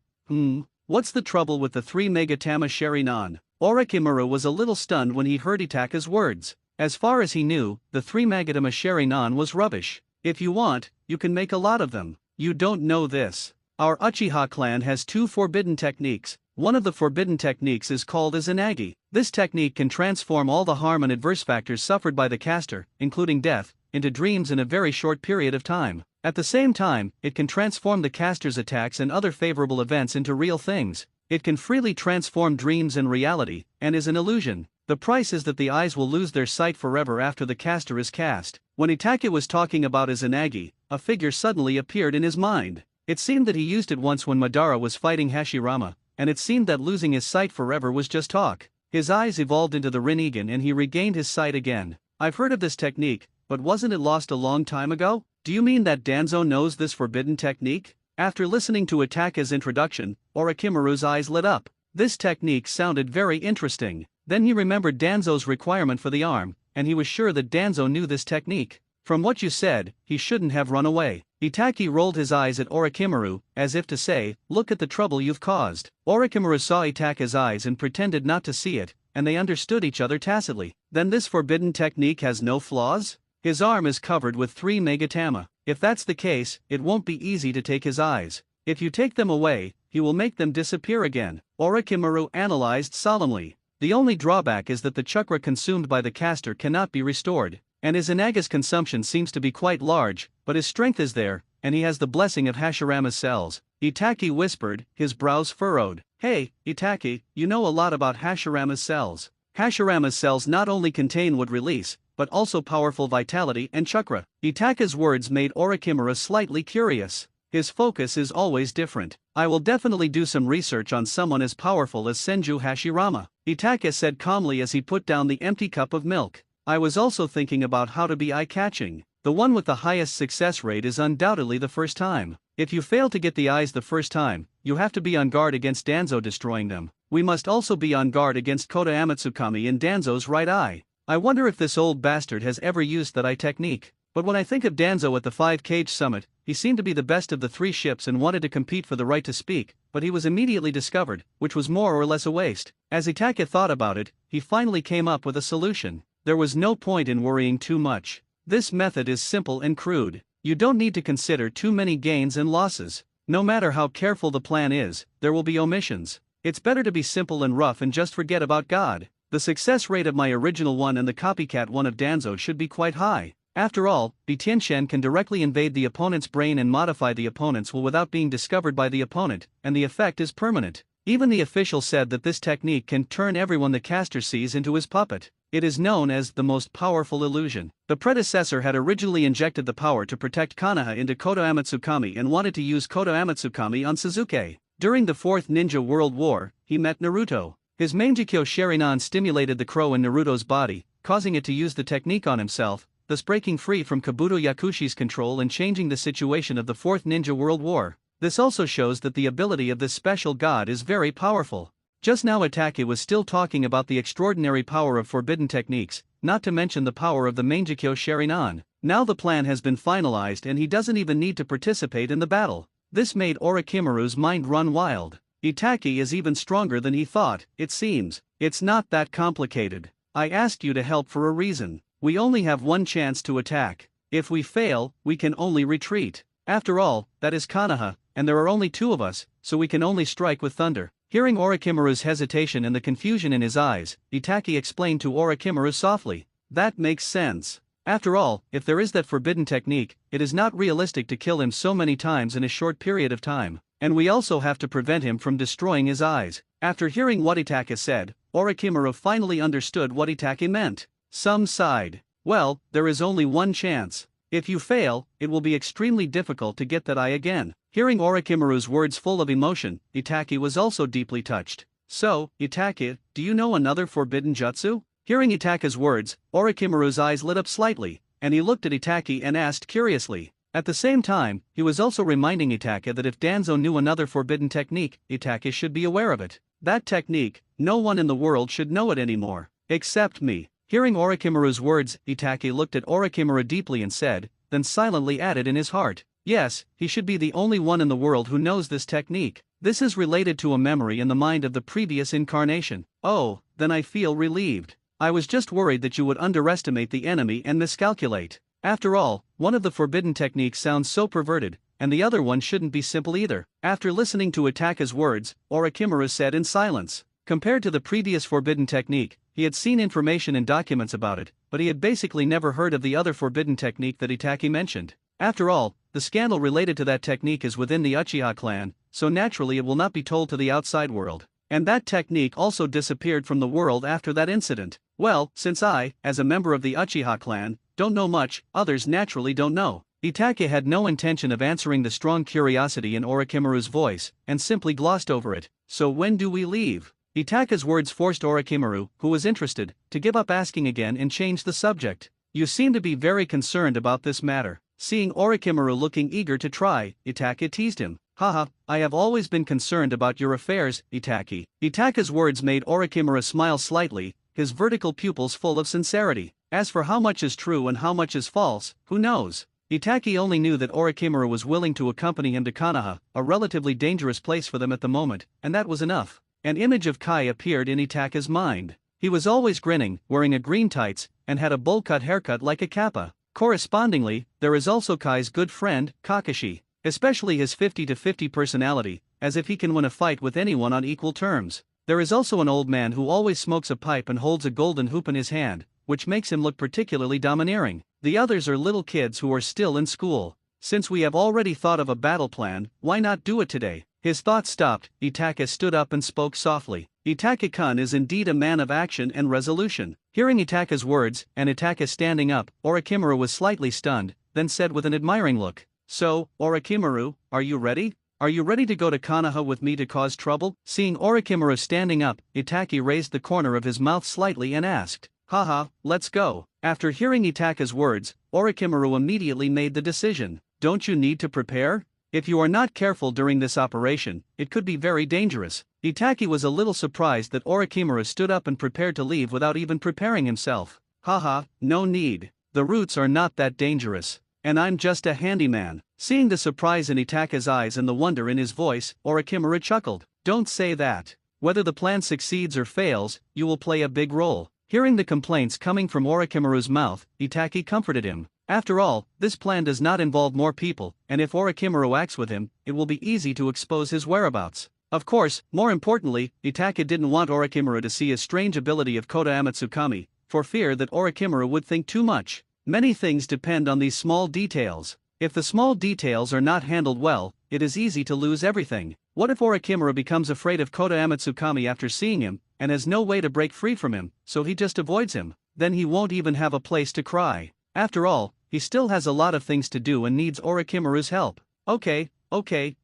What's the trouble with the 3-Magatama Sharinan? Orochimaru was a little stunned when he heard Itachi's words. As far as he knew, the 3-Magatama Sharinan was rubbish. If you want, you can make a lot of them. You don't know this. Our Uchiha clan has 2 forbidden techniques. One of the forbidden techniques is called a Zanagi. This technique can transform all the harm and adverse factors suffered by the caster, including death, into dreams in a very short period of time. At the same time, it can transform the caster's attacks and other favorable events into real things. It can freely transform dreams and reality, and is an illusion. The price is that the eyes will lose their sight forever after the caster is cast. When Itachi was talking about his Izanagi, a figure suddenly appeared in his mind. It seemed that he used it once when Madara was fighting Hashirama, and it seemed that losing his sight forever was just talk. His eyes evolved into the Rinnegan and he regained his sight again. I've heard of this technique, but wasn't it lost a long time ago? Do you mean that Danzo knows this forbidden technique? After listening to Itachi's introduction, Orochimaru's eyes lit up. This technique sounded very interesting. Then he remembered Danzo's requirement for the arm, and he was sure that Danzo knew this technique. From what you said, he shouldn't have run away. Itachi rolled his eyes at Orochimaru, as if to say, look at the trouble you've caused. Orochimaru saw Itachi's eyes and pretended not to see it, and they understood each other tacitly. Then this forbidden technique has no flaws? His arm is covered with 3-Magatama. If that's the case, it won't be easy to take his eyes. If you take them away, he will make them disappear again. Orochimaru analyzed solemnly. The only drawback is that the chakra consumed by the caster cannot be restored. and his Inaga's consumption seems to be quite large, but his strength is there, and he has the blessing of Hashirama's cells. Itaki whispered, his brows furrowed. Hey, Itaki, you know a lot about Hashirama's cells. Hashirama's cells not only contain wood release, but also powerful vitality and chakra. Itaka's words made Orochimaru slightly curious. His focus is always different. I will definitely do some research on someone as powerful as Senju Hashirama, Itaka said calmly as he put down the empty cup of milk. I was also thinking about how to be eye-catching. The one with the highest success rate is undoubtedly the first time. If you fail to get the eyes the first time, you have to be on guard against Danzo destroying them. We must also be on guard against Koda Amatsukami in Danzo's right eye. I wonder if this old bastard has ever used that eye technique. But when I think of Danzo at the 5-cage summit, he seemed to be the best of the 3 ships and wanted to compete for the right to speak, but he was immediately discovered, which was more or less a waste. As Itaka thought about it, he finally came up with a solution. There was no point in worrying too much. This method is simple and crude. You don't need to consider too many gains and losses. No matter how careful the plan is, there will be omissions. It's better to be simple and rough and just forget about God. The success rate of my original one and the copycat one of Danzo should be quite high. After all, Tiantian can directly invade the opponent's brain and modify the opponent's will without being discovered by the opponent, and the effect is permanent. Even the official said that this technique can turn everyone the caster sees into his puppet. It is known as the most powerful illusion. The predecessor had originally injected the power to protect Konoha into Koda Amatsukami and wanted to use Koda Amatsukami on Suzuki. During the Fourth Ninja World War, he met Naruto. His Mangekyo Sharingan stimulated the crow in Naruto's body, causing it to use the technique on himself, thus breaking free from Kabuto Yakushi's control and changing the situation of the Fourth Ninja World War. This also shows that the ability of this special god is very powerful. Just now Itaki was still talking about the extraordinary power of forbidden techniques, not to mention the power of the Mangekyo Sharingan. Now the plan has been finalized and he doesn't even need to participate in the battle. This made Orochimaru's mind run wild. Itaki is even stronger than he thought, it seems. It's not that complicated. I asked you to help for a reason. We only have one chance to attack. If we fail, we can only retreat. After all, that is Konoha, and there are only 2 of us, so we can only strike with thunder. Hearing Orochimaru's hesitation and the confusion in his eyes, Itaki explained to Orochimaru softly. That makes sense. After all, if there is that forbidden technique, it is not realistic to kill him so many times in a short period of time, and we also have to prevent him from destroying his eyes. After hearing what Itaka said, Orochimaru finally understood what Itaki meant. Some sighed. Well, there is only one chance. If you fail, it will be extremely difficult to get that eye again. Hearing Orochimaru's words full of emotion, Itaki was also deeply touched. So, Itaki, do you know another forbidden jutsu? Hearing Itaka's words, Orochimaru's eyes lit up slightly, and he looked at Itaki and asked curiously. At the same time, he was also reminding Itaka that if Danzo knew another forbidden technique, Itaka should be aware of it. That technique, no one in the world should know it anymore. Except me. Hearing Orochimaru's words, Itaki looked at Orochimaru deeply and said, then silently added in his heart, yes, he should be the only one in the world who knows this technique. This is related to a memory in the mind of the previous incarnation. Oh, then I feel relieved. I was just worried that you would underestimate the enemy and miscalculate. After all, one of the forbidden techniques sounds so perverted, and the other one shouldn't be simple either. After listening to Itaka's words, Orochimaru said in silence. Compared to the previous forbidden technique, he had seen information and documents about it, but he had basically never heard of the other forbidden technique that Itaki mentioned. After all, the scandal related to that technique is within the Uchiha clan, so naturally it will not be told to the outside world. And that technique also disappeared from the world after that incident. Well, since I, as a member of the Uchiha clan, don't know much, others naturally don't know. Itaki had no intention of answering the strong curiosity in Orochimaru's voice, and simply glossed over it. So when do we leave? Itaka's words forced Orochimaru, who was interested, to give up asking again and change the subject. You seem to be very concerned about this matter. Seeing Orochimaru looking eager to try, Itaka teased him. Haha, I have always been concerned about your affairs, Itaki. Itaka's words made Orochimaru smile slightly, his vertical pupils full of sincerity. As for how much is true and how much is false, who knows? Itaki only knew that Orochimaru was willing to accompany him to Konoha, a relatively dangerous place for them at the moment, and that was enough. An image of Kai appeared in Itaka's mind. He was always grinning, wearing a green tights, and had a bowl-cut haircut like a kappa. Correspondingly, there is also Kai's good friend, Kakashi, especially his 50-50 personality, as if he can win a fight with anyone on equal terms. There is also an old man who always smokes a pipe and holds a golden hoop in his hand, which makes him look particularly domineering. The others are little kids who are still in school. Since we have already thought of a battle plan, why not do it today? His thoughts stopped. Itaka stood up and spoke softly. Itaka-kun is indeed a man of action and resolution. Hearing Itaka's words, and Itaka standing up, Orochimaru was slightly stunned, then said with an admiring look, "So, Orochimaru, are you ready? Are you ready to go to Konoha with me to cause trouble?" Seeing Orochimaru standing up, Itaki raised the corner of his mouth slightly and asked, "Haha, let's go." After hearing Itaka's words, Orochimaru immediately made the decision. "Don't you need to prepare? If you are not careful during this operation, it could be very dangerous." Itaki was a little surprised that Orochimaru stood up and prepared to leave without even preparing himself. "Haha, no need. The roots are not that dangerous. And I'm just a handyman." Seeing the surprise in Itaka's eyes and the wonder in his voice, Orochimaru chuckled. "Don't say that. Whether the plan succeeds or fails, you will play a big role." Hearing the complaints coming from Orochimaru's mouth, Itaki comforted him. After all, this plan does not involve more people, and if Orochimaru acts with him, it will be easy to expose his whereabouts. Of course, more importantly, Itaka didn't want Orochimaru to see his strange ability of Koda Amatsukami, for fear that Orochimaru would think too much. Many things depend on these small details. If the small details are not handled well, it is easy to lose everything. What if Orochimaru becomes afraid of Koda Amatsukami after seeing him, and has no way to break free from him, so he just avoids him? Then he won't even have a place to cry. After all, he still has a lot of things to do and needs Orochimaru's help. Okay,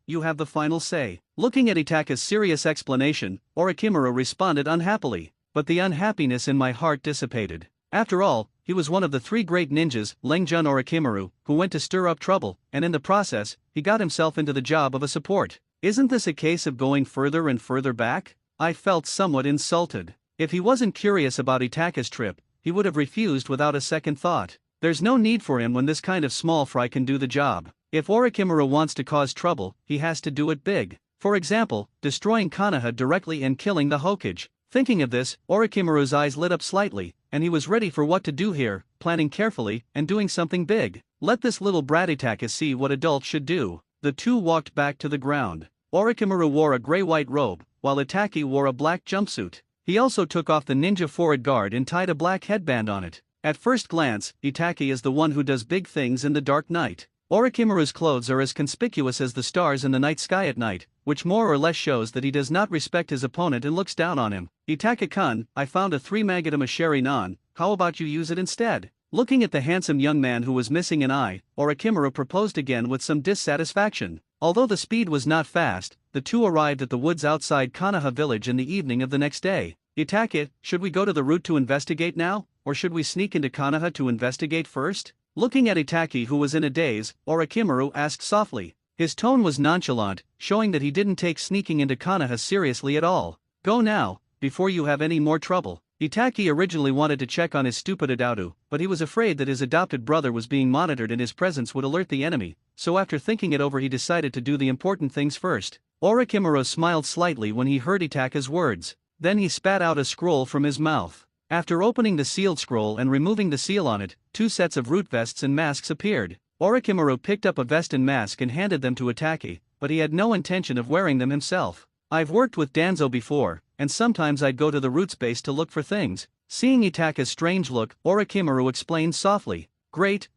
you have the final say." Looking at Itaka's serious explanation, Orochimaru responded unhappily, but the unhappiness in my heart dissipated. After all, he was one of the 3 great ninjas, Lengjun Orochimaru, who went to stir up trouble, and in the process, he got himself into the job of a support. Isn't this a case of going further and further back? I felt somewhat insulted. If he wasn't curious about Itaka's trip, he would have refused without a second thought. There's no need for him when this kind of small fry can do the job. If Orochimaru wants to cause trouble, he has to do it big. For example, destroying Konoha directly and killing the Hokage. Thinking of this, Orochimaru's eyes lit up slightly, and he was ready for what to do here, planning carefully, and doing something big. Let this little brat Itaka see what adults should do. The two walked back to the ground. Orochimaru wore a gray-white robe, while Itaki wore a black jumpsuit. He also took off the ninja forehead guard and tied a black headband on it. At first glance, Itaki is the one who does big things in the dark night. Orochimaru's clothes are as conspicuous as the stars in the night sky at night, which more or less shows that he does not respect his opponent and looks down on him. "Itaka-kun, I found a 3-Magatama Sheri-nan, how about you use it instead?" Looking at the handsome young man who was missing an eye, Orochimaru proposed again with some dissatisfaction. Although the speed was not fast, the two arrived at the woods outside Konoha village in the evening of the next day. "Itaka, should we go to the route to investigate now, or should we sneak into Konoha to investigate first?" Looking at Itaki, who was in a daze, Orochimaru asked softly. His tone was nonchalant, showing that he didn't take sneaking into Konoha seriously at all. "Go now, before you have any more trouble." Itaki originally wanted to check on his stupid Adaru, but he was afraid that his adopted brother was being monitored and his presence would alert the enemy, so after thinking it over he decided to do the important things first. Orochimaru smiled slightly when he heard Itaka's words. Then he spat out a scroll from his mouth. After opening the sealed scroll and removing the seal on it, 2 sets of root vests and masks appeared. Orochimaru picked up a vest and mask and handed them to Itaki, but he had no intention of wearing them himself. "I've worked with Danzo before, and sometimes I'd go to the root space to look for things." Seeing Itaka's strange look, Orochimaru explained softly. Great.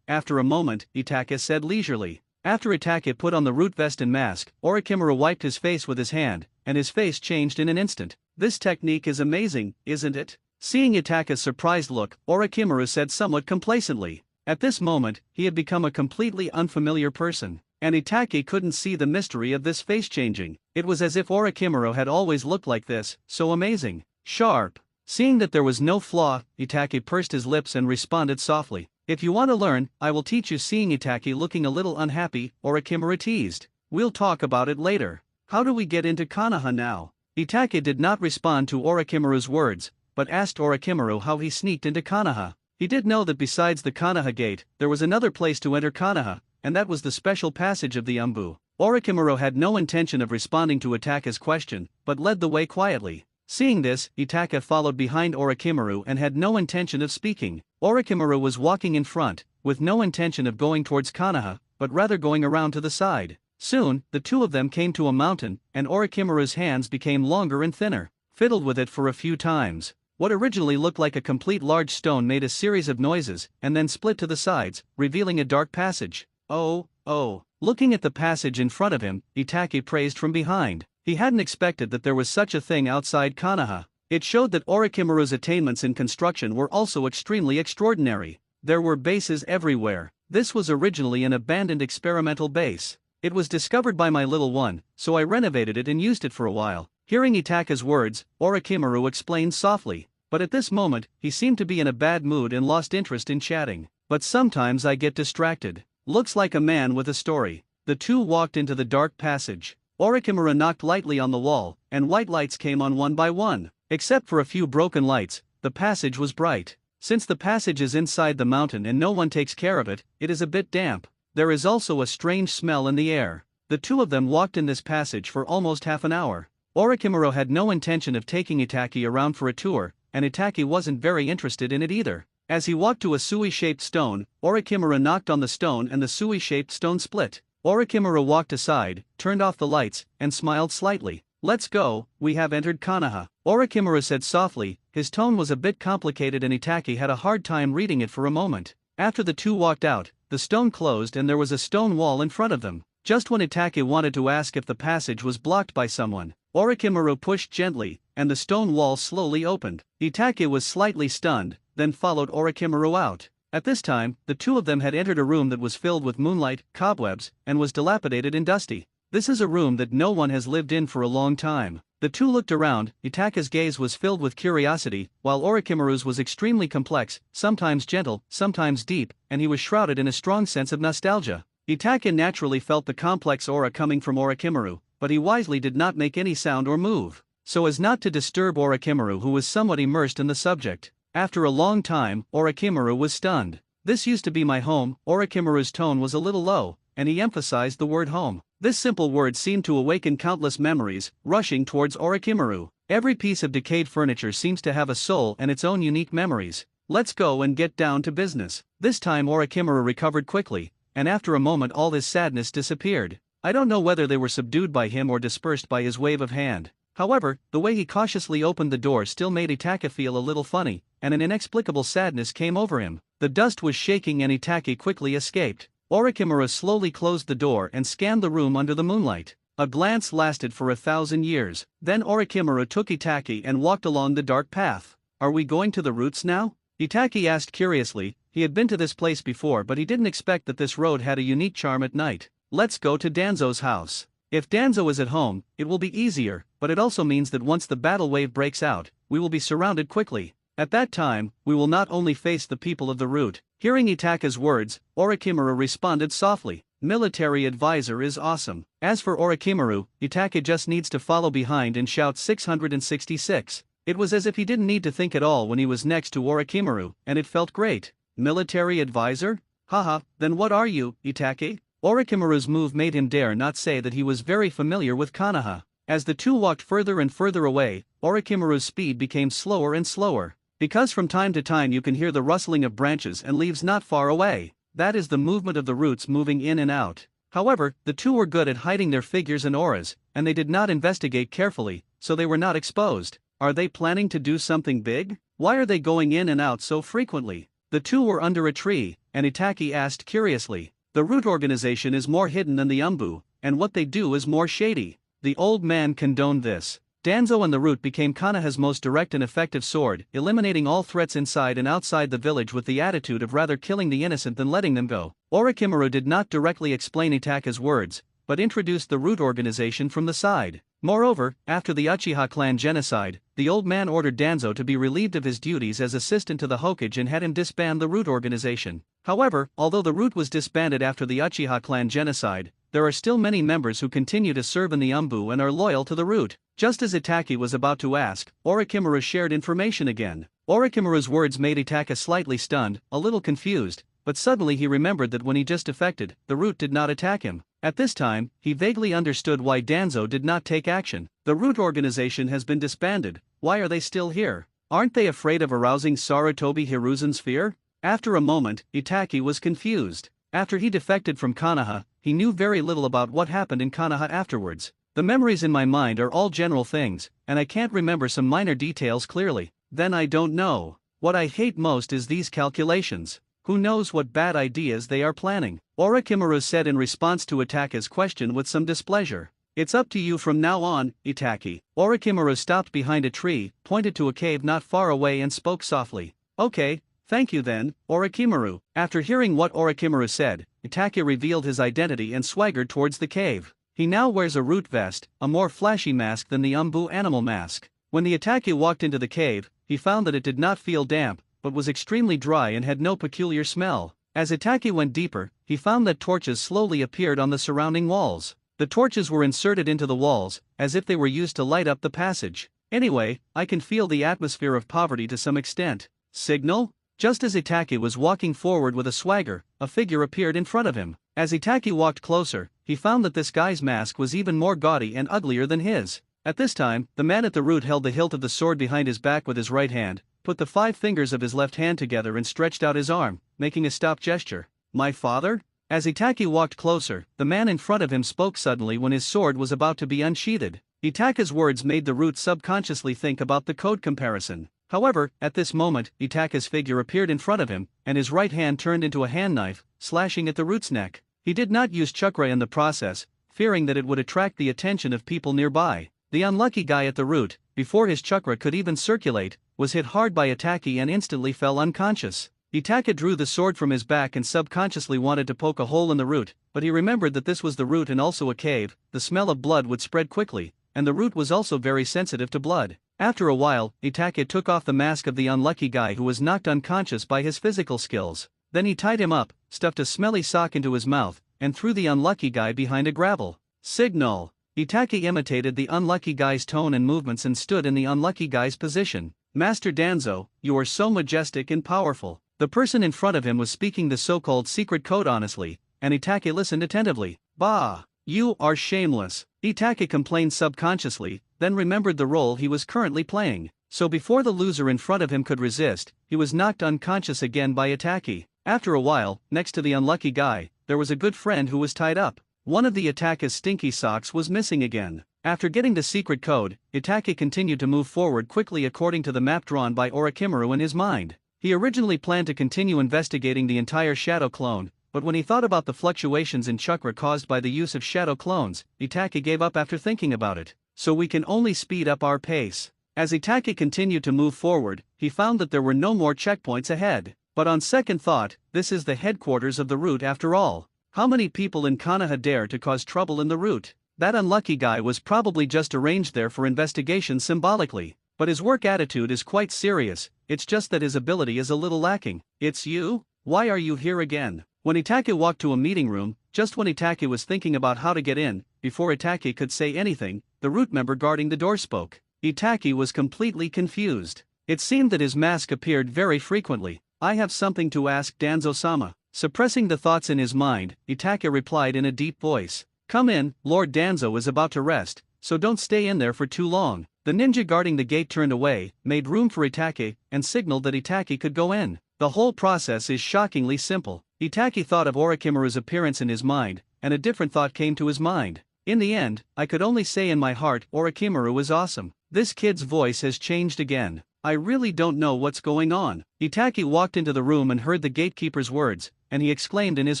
After a moment, Itaka said leisurely. After Itaka put on the root vest and mask, Orochimaru wiped his face with his hand, and his face changed in an instant. "This technique is amazing, isn't it?" Seeing Itaka's surprised look, Orochimaru said somewhat complacently. At this moment, he had become a completely unfamiliar person, and Itaki couldn't see the mystery of this face changing. It was as if Orochimaru had always looked like this, so amazing. Sharp. Seeing that there was no flaw, Itaki pursed his lips and responded softly. "If you want to learn, I will teach you." Seeing Itaki looking a little unhappy, Orochimaru teased. "We'll talk about it later. How do we get into Konoha now?" Itaki did not respond to Orochimaru's words, but asked Orochimaru how he sneaked into Konoha. He did know that besides the Konoha gate, there was another place to enter Konoha, and that was the special passage of the Umbu. Orochimaru had no intention of responding to Itaka's question, but led the way quietly. Seeing this, Itaka followed behind Orochimaru and had no intention of speaking. Orochimaru was walking in front, with no intention of going towards Konoha, but rather going around to the side. Soon, the two of them came to a mountain, and Orochimaru's hands became longer and thinner. Fiddled with it for a few times. What originally looked like a complete large stone made a series of noises, and then split to the sides, revealing a dark passage. Oh, oh. Looking at the passage in front of him, Itake praised from behind. He hadn't expected that there was such a thing outside Konoha. It showed that Orochimaru's attainments in construction were also extremely extraordinary. There were bases everywhere. This was originally an abandoned experimental base. It was discovered by my little one, so I renovated it and used it for a while. Hearing Itake's words, Orochimaru explained softly. But at this moment, he seemed to be in a bad mood and lost interest in chatting. But sometimes I get distracted. Looks like a man with a story. The two walked into the dark passage. Orochimaru knocked lightly on the wall, and white lights came on one by one. Except for a few broken lights, the passage was bright. Since the passage is inside the mountain and no one takes care of it, it is a bit damp. There is also a strange smell in the air. The two of them walked in this passage for almost half an hour. Orochimaru had no intention of taking Itake around for a tour, and Itake wasn't very interested in it either. As he walked to a sui-shaped stone, Orochimaru knocked on the stone and the sui-shaped stone split. Orochimaru walked aside, turned off the lights, and smiled slightly. Let's go, we have entered Konoha. Orochimaru said softly. His tone was a bit complicated and Itake had a hard time reading it for a moment. After the two walked out, the stone closed and there was a stone wall in front of them. Just when Itake wanted to ask if the passage was blocked by someone, Orochimaru pushed gently, and the stone wall slowly opened. Itake was slightly stunned, then followed Orochimaru out. At this time, the two of them had entered a room that was filled with moonlight, cobwebs, and was dilapidated and dusty. This is a room that no one has lived in for a long time. The two looked around. Itake's gaze was filled with curiosity, while Orochimaru's was extremely complex, sometimes gentle, sometimes deep, and he was shrouded in a strong sense of nostalgia. Itake naturally felt the complex aura coming from Orochimaru, but he wisely did not make any sound or move, so as not to disturb Orochimaru, who was somewhat immersed in the subject. After a long time, Orochimaru was stunned. This used to be my home. Orochimaru's tone was a little low, and he emphasized the word home. This simple word seemed to awaken countless memories, rushing towards Orochimaru. Every piece of decayed furniture seems to have a soul and its own unique memories. Let's go and get down to business. This time Orochimaru recovered quickly, and after a moment all his sadness disappeared. I don't know whether they were subdued by him or dispersed by his wave of hand. However, the way he cautiously opened the door still made Itake feel a little funny, and an inexplicable sadness came over him. The dust was shaking and Itake quickly escaped. Orochimaru slowly closed the door and scanned the room under the moonlight. A glance lasted for 1,000 years. Then Orochimaru took Itake and walked along the dark path. Are we going to the roots now? Itake asked curiously. He had been to this place before, but he didn't expect that this road had a unique charm at night. Let's go to Danzo's house. If Danzo is at home, it will be easier, but it also means that once the battle wave breaks out, we will be surrounded quickly. At that time, we will not only face the people of the root. Hearing Itake's words, Orochimaru responded softly. Military advisor is awesome. As for Orochimaru, Itake just needs to follow behind and shout 666. It was as if he didn't need to think at all when he was next to Orochimaru, and it felt great. Military advisor? Haha, then what are you, Itake? Orochimaru's move made him dare not say that he was very familiar with Konoha. As the two walked further and further away, Orochimaru's speed became slower and slower. Because from time to time you can hear the rustling of branches and leaves not far away. That is the movement of the roots moving in and out. However, the two were good at hiding their figures and auras, and they did not investigate carefully, so they were not exposed. Are they planning to do something big? Why are they going in and out so frequently? The two were under a tree, and Itake asked curiously. The root organization is more hidden than the Umbu, and what they do is more shady. The old man condoned this. Danzo and the root became Konoha's most direct and effective sword, eliminating all threats inside and outside the village with the attitude of rather killing the innocent than letting them go. Orochimaru did not directly explain Itake's words, but introduced the root organization from the side. Moreover, after the Uchiha clan genocide, the old man ordered Danzo to be relieved of his duties as assistant to the Hokage and had him disband the root organization. However, although the root was disbanded after the Uchiha clan genocide, there are still many members who continue to serve in the Umbu and are loyal to the root. Just as Itake was about to ask, Orochimaru shared information again. Orochimaru's words made Itake slightly stunned, a little confused, but suddenly he remembered that when he just defected, the root did not attack him. At this time, he vaguely understood why Danzo did not take action. The root organization has been disbanded. Why are they still here? Aren't they afraid of arousing Sarutobi Hiruzen's fear? After a moment, Itake was confused. After he defected from Konoha, he knew very little about what happened in Konoha afterwards. The memories in my mind are all general things, and I can't remember some minor details clearly. then I don't know. What I hate most is these calculations. Who knows what bad ideas they are planning? Orochimaru said in response to Itake's question with some displeasure. It's up to you from now on, Itake. Orochimaru stopped behind a tree, pointed to a cave not far away and spoke softly. Okay, thank you then, Orochimaru. After hearing what Orochimaru said, Itake revealed his identity and swaggered towards the cave. He now wears a root vest, a more flashy mask than the Umbu animal mask. When the Itake walked into the cave, he found that it did not feel damp, but was extremely dry and had no peculiar smell. As Itake went deeper, he found that torches slowly appeared on the surrounding walls. The torches were inserted into the walls, as if they were used to light up the passage. Anyway, I can feel the atmosphere of poverty to some extent. Signal? Just as Itake was walking forward with a swagger, a figure appeared in front of him. As Itake walked closer, he found that this guy's mask was even more gaudy and uglier than his. At this time, the man at the root held the hilt of the sword behind his back with his right hand, put the 5 fingers of his left hand together and stretched out his arm, making a stop gesture. My father? As Itake walked closer, the man in front of him spoke suddenly when his sword was about to be unsheathed. Itake's words made the root subconsciously think about the code comparison. However, at this moment, Itake's figure appeared in front of him, and his right hand turned into a hand knife, slashing at the root's neck. He did not use chakra in the process, fearing that it would attract the attention of people nearby. The unlucky guy at the root, before his chakra could even circulate, was hit hard by Itake and instantly fell unconscious. Itake drew the sword from his back and subconsciously wanted to poke a hole in the root, but he remembered that this was the root and also a cave. The smell of blood would spread quickly, and the root was also very sensitive to blood. After a while, Itake took off the mask of the unlucky guy who was knocked unconscious by his physical skills. Then he tied him up, stuffed a smelly sock into his mouth, and threw the unlucky guy behind a gravel. Signal! Itake imitated the unlucky guy's tone and movements and stood in the unlucky guy's position. Master Danzo, you are so majestic and powerful. The person in front of him was speaking the so-called secret code honestly, and Itake listened attentively. Bah! You are shameless. Itake complained subconsciously, then remembered the role he was currently playing. So before the loser in front of him could resist, he was knocked unconscious again by Itake. After a while, next to the unlucky guy, there was a good friend who was tied up. One of the Itake's stinky socks was missing again. After getting the secret code, Itake continued to move forward quickly according to the map drawn by Orochimaru in his mind. He originally planned to continue investigating the entire shadow clone, but when he thought about the fluctuations in chakra caused by the use of shadow clones, Itake gave up after thinking about it. So we can only speed up our pace. As Itake continued to move forward, he found that there were no more checkpoints ahead. But on second thought, this is the headquarters of the route after all. How many people in Konoha dare to cause trouble in the route? That unlucky guy was probably just arranged there for investigation symbolically. But his work attitude is quite serious, it's just that his ability is a little lacking. It's you? Why are you here again? When Itake walked to a meeting room, just when Itake was thinking about how to get in, before Itake could say anything, the root member guarding the door spoke. Itake was completely confused. It seemed that his mask appeared very frequently. I have something to ask Danzo-sama. Suppressing the thoughts in his mind, Itake replied in a deep voice. Come in, Lord Danzo is about to rest, so don't stay in there for too long. The ninja guarding the gate turned away, made room for Itake, and signaled that Itake could go in. The whole process is shockingly simple. Itake thought of Orochimaru's appearance in his mind, and a different thought came to his mind. In the end, I could only say in my heart Orochimaru is awesome. This kid's voice has changed again. I really don't know what's going on. Itake walked into the room and heard the gatekeeper's words, and he exclaimed in his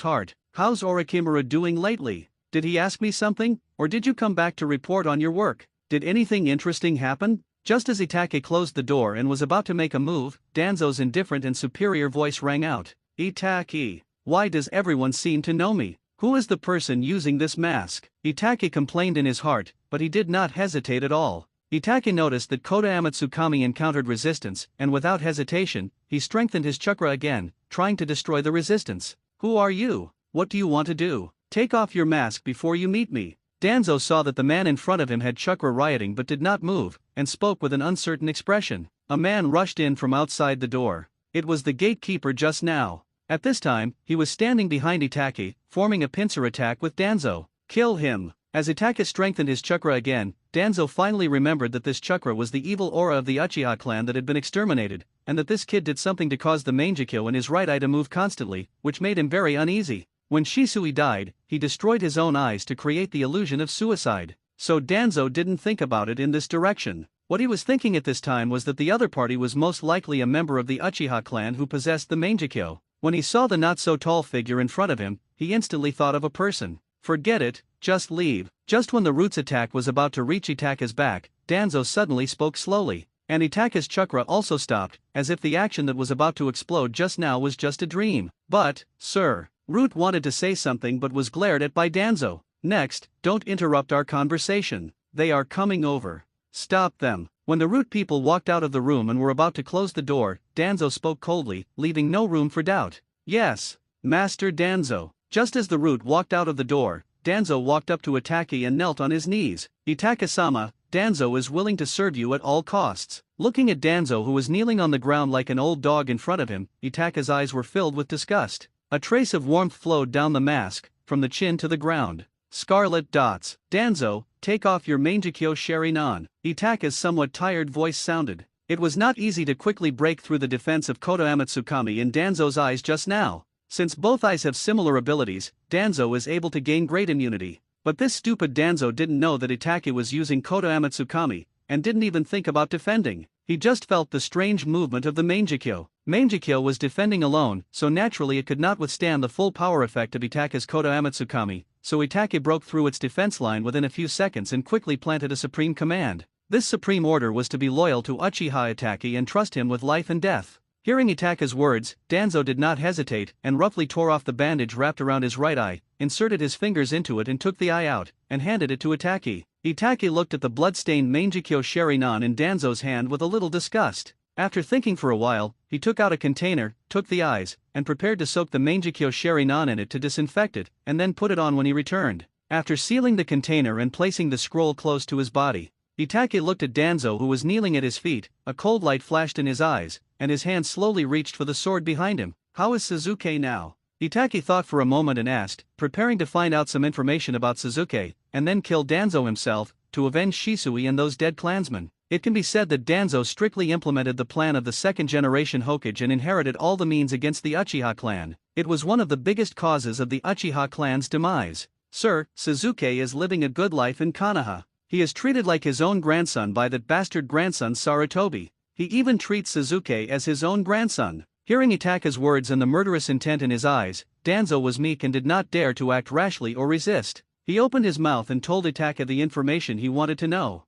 heart, How's Orochimaru doing lately? Did he ask me something, or did you come back to report on your work? Did anything interesting happen? Just as Itake closed the door and was about to make a move, Danzo's indifferent and superior voice rang out. Itake, why does everyone seem to know me? Who is the person using this mask? Itake complained in his heart, but he did not hesitate at all. Itake noticed that Kota Amatsukami encountered resistance, and without hesitation, he strengthened his chakra again, trying to destroy the resistance. Who are you? What do you want to do? Take off your mask before you meet me. Danzo saw that the man in front of him had chakra rioting but did not move, and spoke with an uncertain expression. A man rushed in from outside the door. It was the gatekeeper just now. At this time, he was standing behind Itake, forming a pincer attack with Danzo. Kill him! As Itake strengthened his chakra again, Danzo finally remembered that this chakra was the evil aura of the Uchiha clan that had been exterminated, and that this kid did something to cause the Mangekyo in his right eye to move constantly, which made him very uneasy. When Shisui died, he destroyed his own eyes to create the illusion of suicide. So Danzo didn't think about it in this direction. What he was thinking at this time was that the other party was most likely a member of the Uchiha clan who possessed the Mangekyo. When he saw the not-so-tall figure in front of him, he instantly thought of a person. Forget it, just leave. Just when the root's attack was about to reach Itaka's back, Danzo suddenly spoke slowly, and Itaka's chakra also stopped, as if the action that was about to explode just now was just a dream. But, sir, Root wanted to say something but was glared at by Danzo. Next, don't interrupt our conversation. They are coming over. Stop them. When the Root people walked out of the room and were about to close the door, Danzo spoke coldly, leaving no room for doubt. Yes, Master Danzo. Just as the Root walked out of the door, Danzo walked up to Itaki and knelt on his knees. Itaka-sama, Danzo is willing to serve you at all costs. Looking at Danzo, who was kneeling on the ground like an old dog in front of him, Itaka's eyes were filled with disgust. A trace of warmth flowed down the mask, from the chin to the ground. Scarlet dots. Danzo, take off your Mangekyo Sharinan. Itaka's somewhat tired voice sounded. It was not easy to quickly break through the defense of Konoha Tsukami in Danzo's eyes just now. Since both eyes have similar abilities, Danzo is able to gain great immunity. But this stupid Danzo didn't know that Itaki was using Konoha Tsukami, and didn't even think about defending. He just felt the strange movement of the Mangekyo. Mangekyo was defending alone, so naturally it could not withstand the full power effect of Itaka's Konoha Tsukami, so Itaki broke through its defense line within a few seconds and quickly planted a supreme command. This supreme order was to be loyal to Uchiha Itaki and trust him with life and death. Hearing Itaka's words, Danzo did not hesitate and roughly tore off the bandage wrapped around his right eye, inserted his fingers into it and took the eye out, and handed it to Itaki. Itaki looked at the blood-stained Mangekyo Sharinan in Danzo's hand with a little disgust. After thinking for a while, he took out a container, took the eyes, and prepared to soak the Mangekyo Sharinan in it to disinfect it, and then put it on when he returned. After sealing the container and placing the scroll close to his body, Itaki looked at Danzo, who was kneeling at his feet. A cold light flashed in his eyes, and his hand slowly reached for the sword behind him. How is Suzuki now? Itaki thought for a moment and asked, preparing to find out some information about Suzuki, and then kill Danzo himself, to avenge Shisui and those dead clansmen. It can be said that Danzo strictly implemented the plan of the second-generation Hokage and inherited all the means against the Uchiha clan. It was one of the biggest causes of the Uchiha clan's demise. Sir, Suzuki is living a good life in Konoha. He is treated like his own grandson by that bastard grandson Sarutobi. He even treats Suzuki as his own grandson. Hearing Itaka's words and the murderous intent in his eyes, Danzo was meek and did not dare to act rashly or resist. He opened his mouth and told Itaka the information he wanted to know.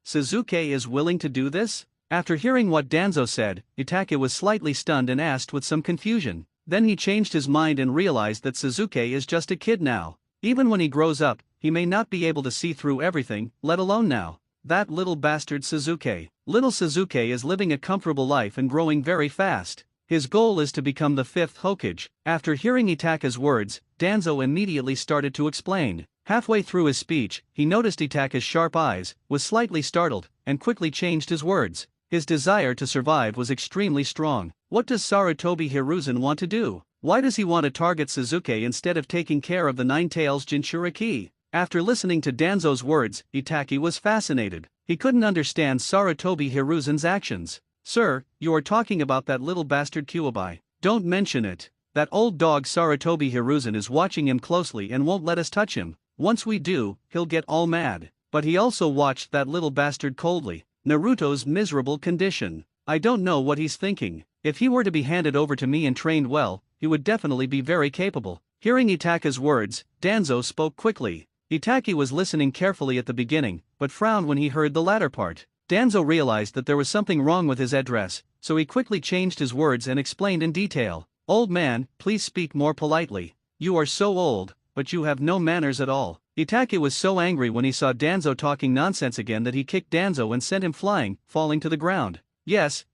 Suzuki is willing to do this? After hearing what Danzo said, Itaka was slightly stunned and asked with some confusion. Then he changed his mind and realized that Suzuki is just a kid now. Even when he grows up, he may not be able to see through everything, let alone now. That little bastard Suzuki. Little Suzuki is living a comfortable life and growing very fast. His goal is to become the 5th Hokage. After hearing Itaka's words, Danzo immediately started to explain. Halfway through his speech, he noticed Itaka's sharp eyes, was slightly startled, and quickly changed his words. His desire to survive was extremely strong. What does Sarutobi Hiruzen want to do? Why does he want to target Suzuki instead of taking care of the Nine-Tails Jinchuriki? After listening to Danzo's words, Itaki was fascinated. He couldn't understand Sarutobi Hiruzen's actions. Sir, you are talking about that little bastard Kuwabai. Don't mention it. That old dog Sarutobi Hiruzen is watching him closely and won't let us touch him. Once we do, he'll get all mad. But he also watched that little bastard coldly. Naruto's miserable condition. I don't know what he's thinking. If he were to be handed over to me and trained well, he would definitely be very capable. Hearing Itaka's words, Danzo spoke quickly. Itaki was listening carefully at the beginning, but frowned when he heard the latter part. Danzo realized that there was something wrong with his address, so he quickly changed his words and explained in detail. Old man, please speak more politely. You are so old, but you have no manners at all. Itaki was so angry when he saw Danzo talking nonsense again that he kicked Danzo and sent him flying, falling to the ground. Yes,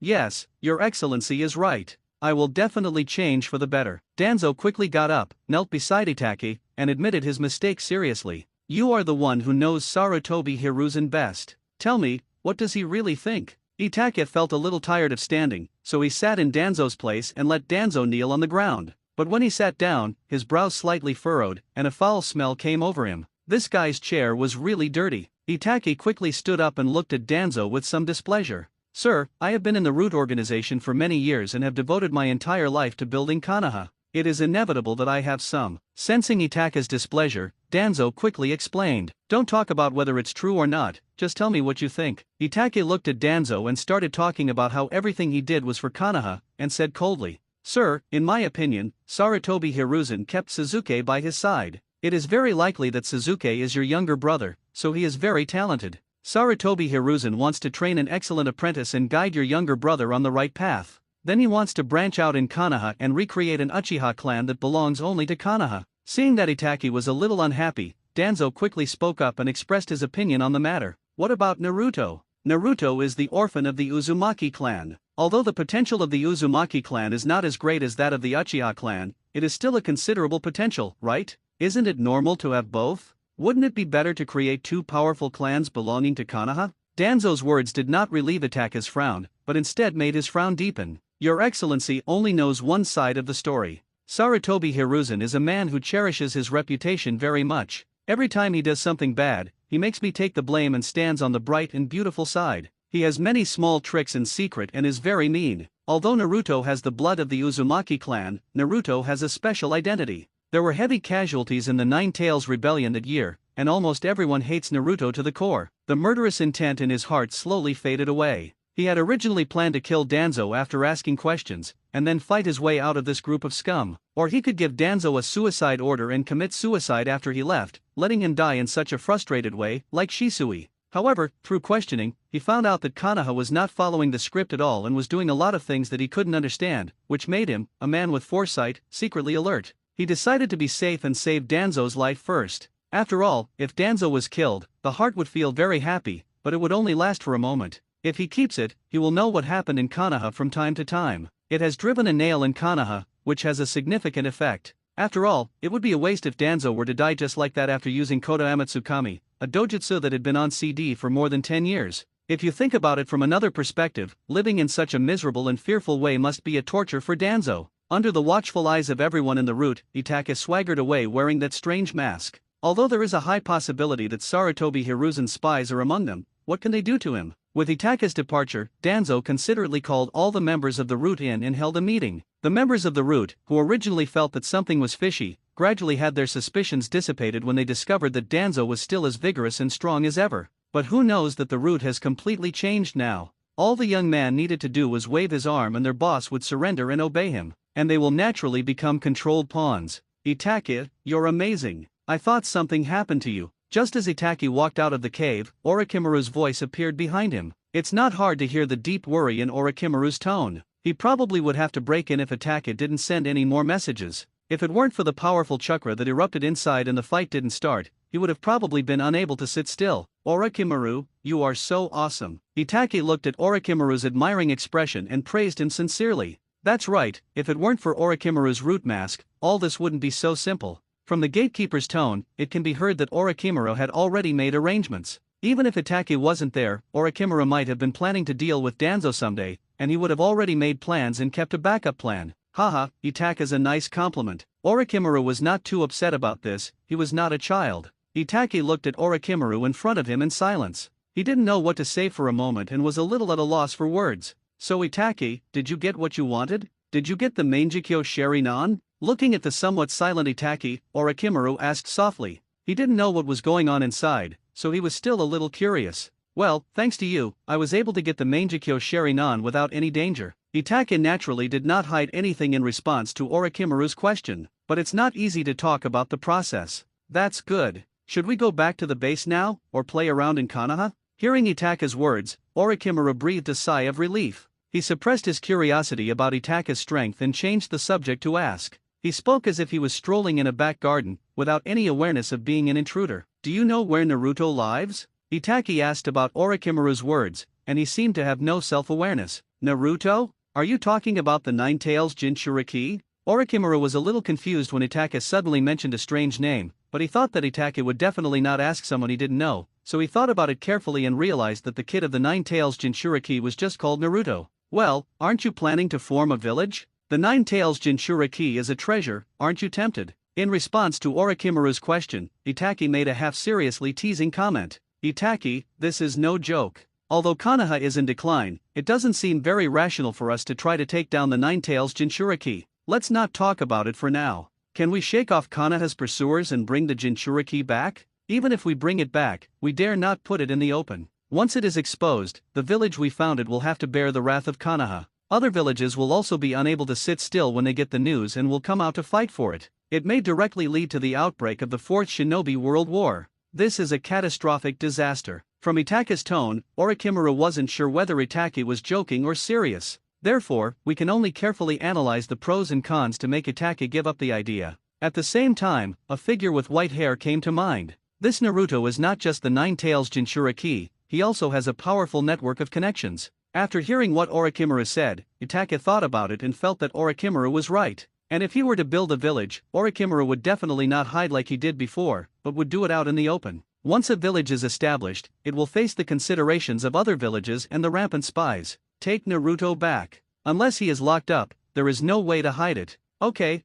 your excellency is right. I will definitely change for the better. Danzo quickly got up, knelt beside Itaki, and admitted his mistake seriously. You are the one who knows Sarutobi Hiruzen best. Tell me, what does he really think? Itaki felt a little tired of standing, so he sat in Danzo's place and let Danzo kneel on the ground. But when he sat down, his brows slightly furrowed, and a foul smell came over him. This guy's chair was really dirty. Itaki quickly stood up and looked at Danzo with some displeasure. Sir, I have been in the Root organization for many years and have devoted my entire life to building Konoha. it is inevitable that I have some. Sensing Itaka's displeasure, Danzo quickly explained. Don't talk about whether it's true or not, just tell me what you think. Itake looked at Danzo and started talking about how everything he did was for Konoha, and said coldly, Sir, in my opinion, Sarutobi Hiruzen kept Sasuke by his side. It is very likely that Sasuke is your younger brother, so he is very talented. Sarutobi Hiruzen wants to train an excellent apprentice and guide your younger brother on the right path. Then he wants to branch out in Konoha and recreate an Uchiha clan that belongs only to Konoha. Seeing that Itake was a little unhappy, Danzo quickly spoke up and expressed his opinion on the matter. What about Naruto? Naruto is the orphan of the Uzumaki clan. Although the potential of the Uzumaki clan is not as great as that of the Uchiha clan, it is still a considerable potential, right? Isn't it normal to have both? Wouldn't it be better to create two powerful clans belonging to Konoha? Danzo's words did not relieve Itake's frown, but instead made his frown deepen. Your Excellency only knows one side of the story. Sarutobi Hiruzen is a man who cherishes his reputation very much. Every time he does something bad, he makes me take the blame and stands on the bright and beautiful side. He has many small tricks in secret and is very mean. Although Naruto has the blood of the Uzumaki clan, Naruto has a special identity. There were heavy casualties in the Nine Tails Rebellion that year, and almost everyone hates Naruto to the core. The murderous intent in his heart slowly faded away. He had originally planned to kill Danzo after asking questions, and then fight his way out of this group of scum. Or he could give Danzo a suicide order and commit suicide after he left, letting him die in such a frustrated way, like Shisui. However, through questioning, he found out that Konoha was not following the script at all and was doing a lot of things that he couldn't understand, which made him, a man with foresight, secretly alert. He decided to be safe and save Danzo's life first. After all, if Danzo was killed, the heart would feel very happy, but it would only last for a moment. If he keeps it, he will know what happened in Konoha from time to time. It has driven a nail in Konoha, which has a significant effect. After all, it would be a waste if Danzo were to die just like that after using Koto Amatsukami, a dojutsu that had been on CD for more than 10 years. If you think about it from another perspective, living in such a miserable and fearful way must be a torture for Danzo. Under the watchful eyes of everyone in the route, Itake swaggered away wearing that strange mask. Although there is a high possibility that Sarutobi Hiruzen's spies are among them, what can they do to him? With Itake's departure, Danzo considerately called all the members of the route in and held a meeting. The members of the route, who originally felt that something was fishy, gradually had their suspicions dissipated when they discovered that Danzo was still as vigorous and strong as ever. But who knows that the route has completely changed now? All the young man needed to do was wave his arm and their boss would surrender and obey him, and they will naturally become controlled pawns. Itake, you're amazing. I thought something happened to you. Just as Itake walked out of the cave, Orochimaru's voice appeared behind him. It's not hard to hear the deep worry in Orochimaru's tone. He probably would have to break in if Itake didn't send any more messages. If it weren't for the powerful chakra that erupted inside and the fight didn't start, he would have probably been unable to sit still. Orochimaru, you are so awesome. Itake looked at Orochimaru's admiring expression and praised him sincerely. That's right, if it weren't for Orochimaru's root mask, all this wouldn't be so simple. From the gatekeeper's tone, it can be heard that Orochimaru had already made arrangements. Even if Itake wasn't there, Orochimaru might have been planning to deal with Danzo someday, and he would have already made plans and kept a backup plan. Haha, Itake's a nice compliment. Orochimaru was not too upset about this, he was not a child. Itake looked at Orochimaru in front of him in silence. He didn't know what to say for a moment and was a little at a loss for words. So Itake, did you get what you wanted? Did you get the Mangekyo Sharingan? Looking at the somewhat silent Itake, Orochimaru asked softly. He didn't know what was going on inside, so he was still a little curious. Well, thanks to you, I was able to get the Mangekyo Sharingan without any danger. Itake naturally did not hide anything in response to Orochimaru's question, but it's not easy to talk about the process. That's good. Should we go back to the base now, or play around in Konoha? Hearing Itake's words, Orochimaru breathed a sigh of relief. He suppressed his curiosity about Itake's strength and changed the subject to ask. He spoke as if he was strolling in a back garden, without any awareness of being an intruder. Do you know where Naruto lives? Itake asked about Orochimaru's words, and he seemed to have no self-awareness. Naruto? Are you talking about the Nine Tails Jinchuriki? Orochimaru was a little confused when Itake suddenly mentioned a strange name, but he thought that Itake would definitely not ask someone he didn't know, so he thought about it carefully and realized that the kid of the Nine Tails Jinchuriki was just called Naruto. Well, aren't you planning to form a village? The Nine Tails Jinchuriki is a treasure, aren't you tempted? In response to Orochimaru's question, Itake made a half-seriously teasing comment. Itake, this is no joke. Although Konoha is in decline, it doesn't seem very rational for us to try to take down the Nine Tails Jinchuriki. Let's not talk about it for now. Can we shake off Konoha's pursuers and bring the Jinchuriki back? Even if we bring it back, we dare not put it in the open. Once it is exposed, the village we founded will have to bear the wrath of Konoha. Other villages will also be unable to sit still when they get the news and will come out to fight for it. It may directly lead to the outbreak of the Fourth Shinobi World War. This is a catastrophic disaster. From Itake's tone, Orochimaru wasn't sure whether Itake was joking or serious. Therefore, we can only carefully analyze the pros and cons to make Itake give up the idea. At the same time, a figure with white hair came to mind. This Naruto is not just the Nine Tails Jinchuriki, he also has a powerful network of connections. After hearing what Orochimaru said, Itachi thought about it and felt that Orochimaru was right. And if he were to build a village, Orochimaru would definitely not hide like he did before, but would do it out in the open. Once a village is established, it will face the considerations of other villages and the rampant spies. Take Naruto back. Unless he is locked up, there is no way to hide it. Okay,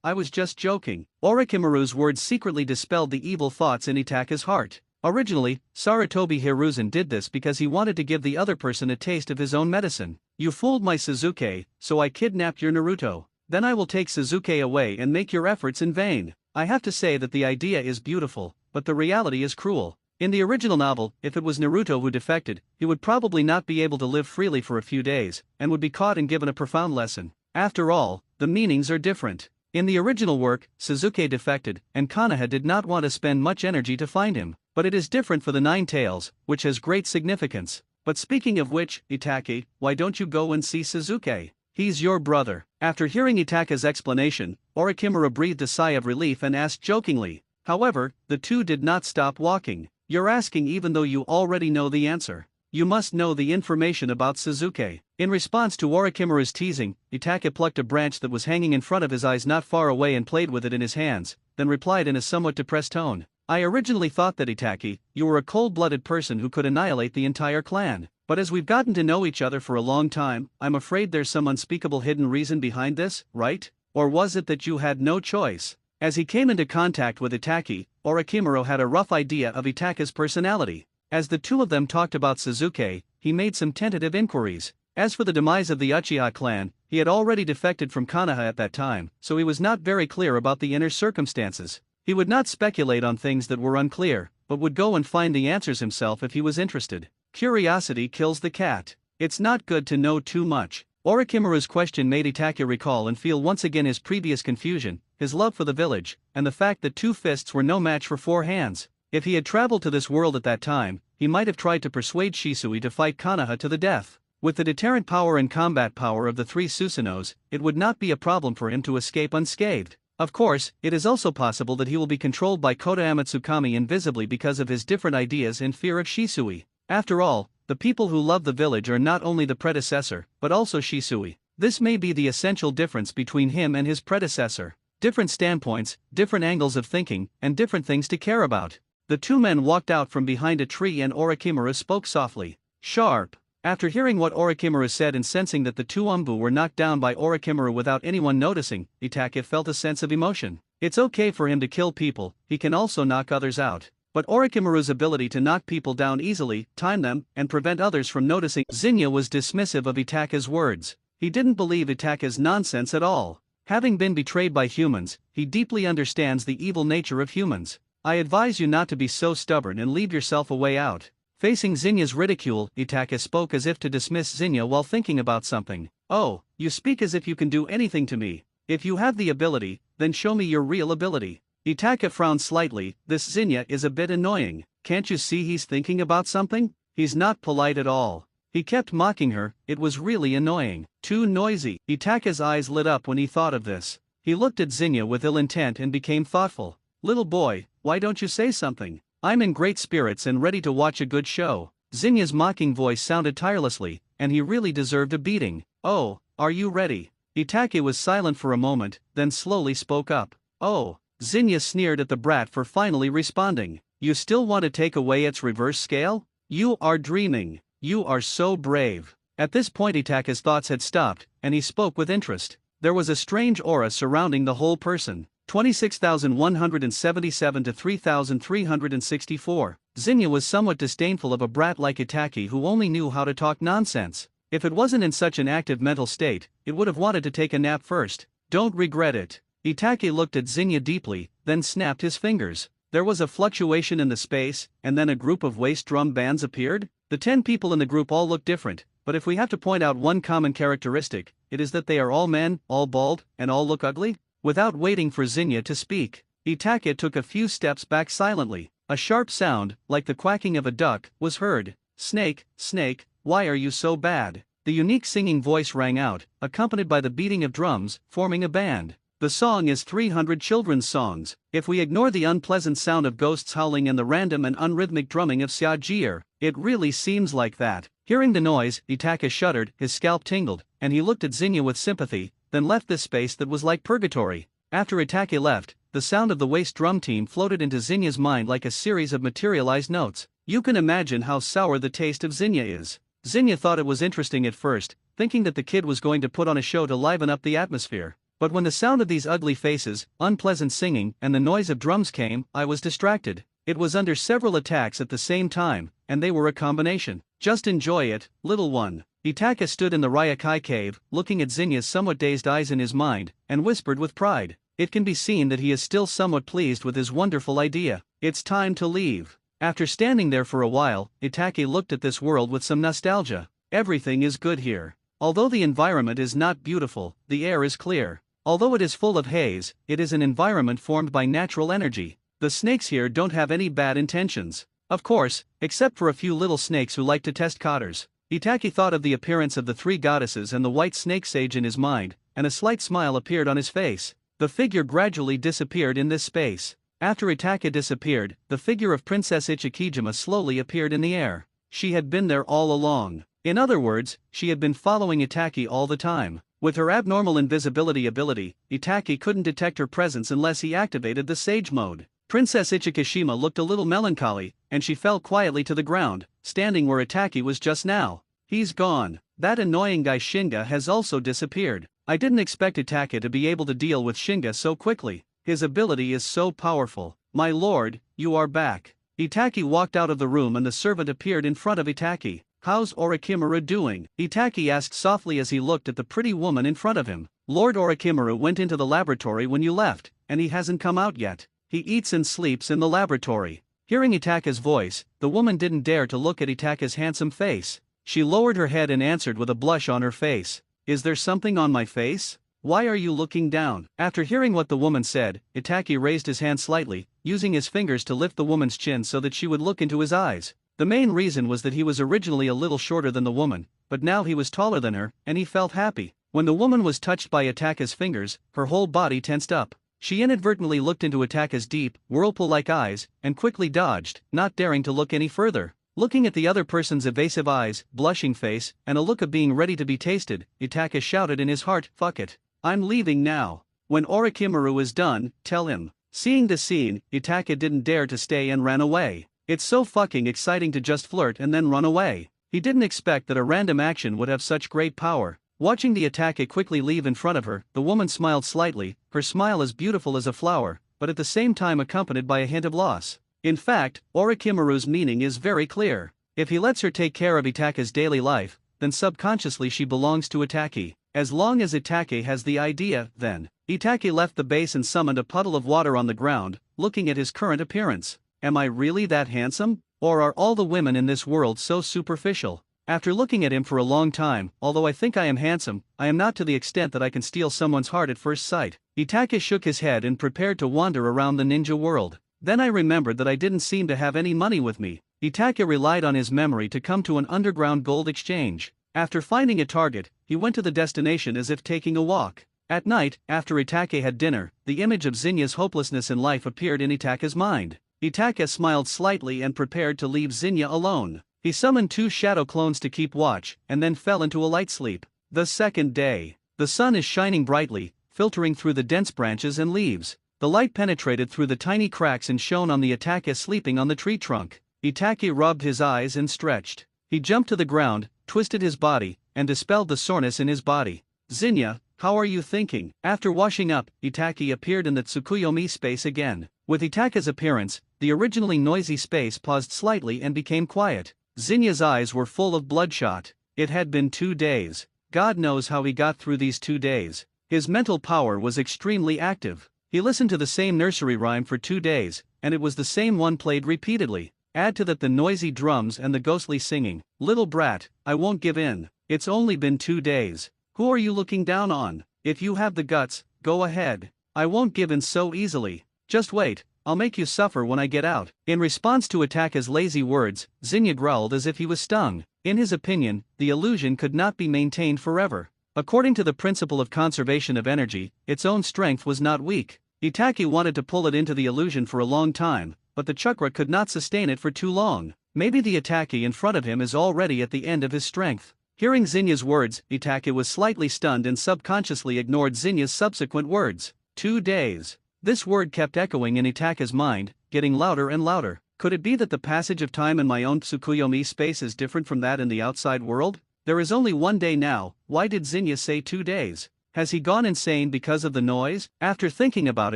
I was just joking. Orochimaru's words secretly dispelled the evil thoughts in Itake's heart. Originally, Sarutobi Hiruzen did this because he wanted to give the other person a taste of his own medicine. You fooled my Sasuke, so I kidnapped your Naruto. Then I will take Sasuke away and make your efforts in vain. I have to say that the idea is beautiful, but the reality is cruel. In the original novel, if it was Naruto who defected, he would probably not be able to live freely for a few days, and would be caught and given a profound lesson. After all, the meanings are different. In the original work, Sasuke defected, and Konoha did not want to spend much energy to find him. But it is different for the Nine Tails, which has great significance. But speaking of which, Itachi, why don't you go and see Sasuke? He's your brother. After hearing Itachi's explanation, Orochimaru breathed a sigh of relief and asked jokingly. However, the two did not stop walking. You're asking even though you already know the answer. You must know the information about Sasuke. In response to Orochimaru's teasing, Itachi plucked a branch that was hanging in front of his eyes not far away and played with it in his hands, then replied in a somewhat depressed tone. I originally thought that Itachi, you were a cold-blooded person who could annihilate the entire clan. But as we've gotten to know each other for a long time, I'm afraid there's some unspeakable hidden reason behind this, right? Or was it that you had no choice? As he came into contact with Itachi, Orochimaru had a rough idea of Itachi's personality. As the two of them talked about Sasuke, he made some tentative inquiries. As for the demise of the Uchiha clan, he had already defected from Konoha at that time, so he was not very clear about the inner circumstances. He would not speculate on things that were unclear, but would go and find the answers himself if he was interested. Curiosity kills the cat. It's not good to know too much. Orochimaru's question made Itachi recall and feel once again his previous confusion, his love for the village, and the fact that two fists were no match for four hands. If he had traveled to this world at that time, he might have tried to persuade Shisui to fight Konoha to the death. With the deterrent power and combat power of the three Susanos, it would not be a problem for him to escape unscathed. Of course, it is also possible that he will be controlled by Kotoyama Tsukami invisibly because of his different ideas and fear of Shisui. After all, the people who love the village are not only the predecessor, but also Shisui. This may be the essential difference between him and his predecessor. Different standpoints, different angles of thinking, and different things to care about. The two men walked out from behind a tree and Orochimaru spoke softly. Sharp. After hearing what Orochimaru said and sensing that the two Umbu were knocked down by Orochimaru without anyone noticing, Itachi felt a sense of emotion. It's okay for him to kill people, he can also knock others out. But Orochimaru's ability to knock people down easily, time them, and prevent others from noticing. Zinnia was dismissive of Itachi's words. He didn't believe Itachi's nonsense at all. Having been betrayed by humans, he deeply understands the evil nature of humans. I advise you not to be so stubborn and leave yourself a way out. Facing Zinya's ridicule, Itachi spoke as if to dismiss Zinya while thinking about something. Oh, you speak as if you can do anything to me. If you have the ability, then show me your real ability. Itachi frowned slightly. This Zinya is a bit annoying. Can't you see he's thinking about something? He's not polite at all. He kept mocking her, it was really annoying. Too noisy. Itachi's eyes lit up when he thought of this. He looked at Zinya with ill intent and became thoughtful. Little boy, why don't you say something? I'm in great spirits and ready to watch a good show. Zinya's mocking voice sounded tirelessly, and he really deserved a beating. Oh, are you ready? Itachi was silent for a moment, then slowly spoke up. Oh. Zinya sneered at the brat for finally responding. You still want to take away its reverse scale? You are dreaming. You are so brave. At this point Itachi's thoughts had stopped, and he spoke with interest. There was a strange aura surrounding the whole person. 26,177 to 3,364. Zinya was somewhat disdainful of a brat like Itachi who only knew how to talk nonsense. If it wasn't in such an active mental state, it would have wanted to take a nap first. Don't regret it. Itake looked at Zinnia deeply, then snapped his fingers. There was a fluctuation in the space, and then a group of waist drum bands appeared. The 10 people in the group all looked different, but if we have to point out one common characteristic, it is that they are all men, all bald, and all look ugly. Without waiting for Zinnia to speak, Itake took a few steps back silently. A sharp sound, like the quacking of a duck, was heard. Snake, snake, why are you so bad? The unique singing voice rang out, accompanied by the beating of drums, forming a band. The song is 300 children's songs. If we ignore the unpleasant sound of ghosts howling and the random and unrhythmic drumming of Xiajier, it really seems like that. Hearing the noise, Itake shuddered, his scalp tingled, and he looked at Zinnia with sympathy, then left this space that was like purgatory. After Itake left, the sound of the waist drum team floated into Zinnia's mind like a series of materialized notes. You can imagine how sour the taste of Zinnia is. Zinnia thought it was interesting at first, thinking that the kid was going to put on a show to liven up the atmosphere. But when the sound of these ugly faces, unpleasant singing, and the noise of drums came, I was distracted. It was under several attacks at the same time, and they were a combination. Just enjoy it, little one. Itake stood in the Ryakai cave, looking at Zinnia's somewhat dazed eyes in his mind, and whispered with pride. It can be seen that he is still somewhat pleased with his wonderful idea. It's time to leave. After standing there for a while, Itake looked at this world with some nostalgia. Everything is good here. Although the environment is not beautiful, the air is clear. Although it is full of haze, it is an environment formed by natural energy. The snakes here don't have any bad intentions. Of course, except for a few little snakes who like to test cotters. Itake thought of the appearance of the 3 goddesses and the white snake sage in his mind, and a slight smile appeared on his face. The figure gradually disappeared in this space. After Itake disappeared, the figure of Princess Ichikijima slowly appeared in the air. She had been there all along. In other words, she had been following Itake all the time. With her abnormal invisibility ability, Itake couldn't detect her presence unless he activated the Sage mode. Princess Ichikishima looked a little melancholy, and she fell quietly to the ground, standing where Itake was just now. He's gone. That annoying guy Shinga has also disappeared. I didn't expect Itake to be able to deal with Shinga so quickly. His ability is so powerful. My lord, you are back. Itake walked out of the room and the servant appeared in front of Itake. How's Orochimaru doing? Itake asked softly as he looked at the pretty woman in front of him. Lord Orochimaru went into the laboratory when you left, and he hasn't come out yet. He eats and sleeps in the laboratory. Hearing Itake's voice, the woman didn't dare to look at Itake's handsome face. She lowered her head and answered with a blush on her face. Is there something on my face? Why are you looking down? After hearing what the woman said, Itake raised his hand slightly, using his fingers to lift the woman's chin so that she would look into his eyes. The main reason was that he was originally a little shorter than the woman, but now he was taller than her, and he felt happy. When the woman was touched by Itake's fingers, her whole body tensed up. She inadvertently looked into Itake's deep, whirlpool-like eyes, and quickly dodged, not daring to look any further. Looking at the other person's evasive eyes, blushing face, and a look of being ready to be tasted, Itake shouted in his heart, "Fuck it. I'm leaving now. When Orochimaru is done, tell him." Seeing this scene, Itake didn't dare to stay and ran away. It's so fucking exciting to just flirt and then run away. He didn't expect that a random action would have such great power. Watching the Itake quickly leave in front of her, the woman smiled slightly, her smile as beautiful as a flower, but at the same time accompanied by a hint of loss. In fact, Orochimaru's meaning is very clear. If he lets her take care of Itake's daily life, then subconsciously she belongs to Itake. As long as Itake has the idea, then. Itake left the base and summoned a puddle of water on the ground, looking at his current appearance. Am I really that handsome? Or are all the women in this world so superficial? After looking at him for a long time, although I think I am handsome, I am not to the extent that I can steal someone's heart at first sight. Itake shook his head and prepared to wander around the ninja world. Then I remembered that I didn't seem to have any money with me. Itake relied on his memory to come to an underground gold exchange. After finding a target, he went to the destination as if taking a walk. At night, after Itake had dinner, the image of Zinya's hopelessness in life appeared in Itake's mind. Itake smiled slightly and prepared to leave Zinnia alone. He summoned 2 shadow clones to keep watch, and then fell into a light sleep. The second day. The sun is shining brightly, filtering through the dense branches and leaves. The light penetrated through the tiny cracks and shone on the Itake sleeping on the tree trunk. Itake rubbed his eyes and stretched. He jumped to the ground, twisted his body, and dispelled the soreness in his body. Zinnia, how are you thinking? After washing up, Itake appeared in the Tsukuyomi space again. With Itake's appearance, the originally noisy space paused slightly and became quiet. Zinya's eyes were full of bloodshot. It had been 2 days. God knows how he got through these 2 days. His mental power was extremely active. He listened to the same nursery rhyme for 2 days, and it was the same one played repeatedly. Add to that the noisy drums and the ghostly singing. Little brat, I won't give in. It's only been 2 days. Who are you looking down on? If you have the guts, go ahead. I won't give in so easily. Just wait, I'll make you suffer when I get out. In response to Itaka's lazy words, Zinnia growled as if he was stung. In his opinion, the illusion could not be maintained forever. According to the principle of conservation of energy, its own strength was not weak. Itaki wanted to pull it into the illusion for a long time, but the chakra could not sustain it for too long. Maybe the Itaki in front of him is already at the end of his strength. Hearing Zinnia's words, Itaki was slightly stunned and subconsciously ignored Zinnia's subsequent words. 2 days. This word kept echoing in Itaka's mind, getting louder and louder. Could it be that the passage of time in my own Tsukuyomi space is different from that in the outside world? There is only 1 day now. Why did Zinnia say 2 days? Has he gone insane because of the noise? After thinking about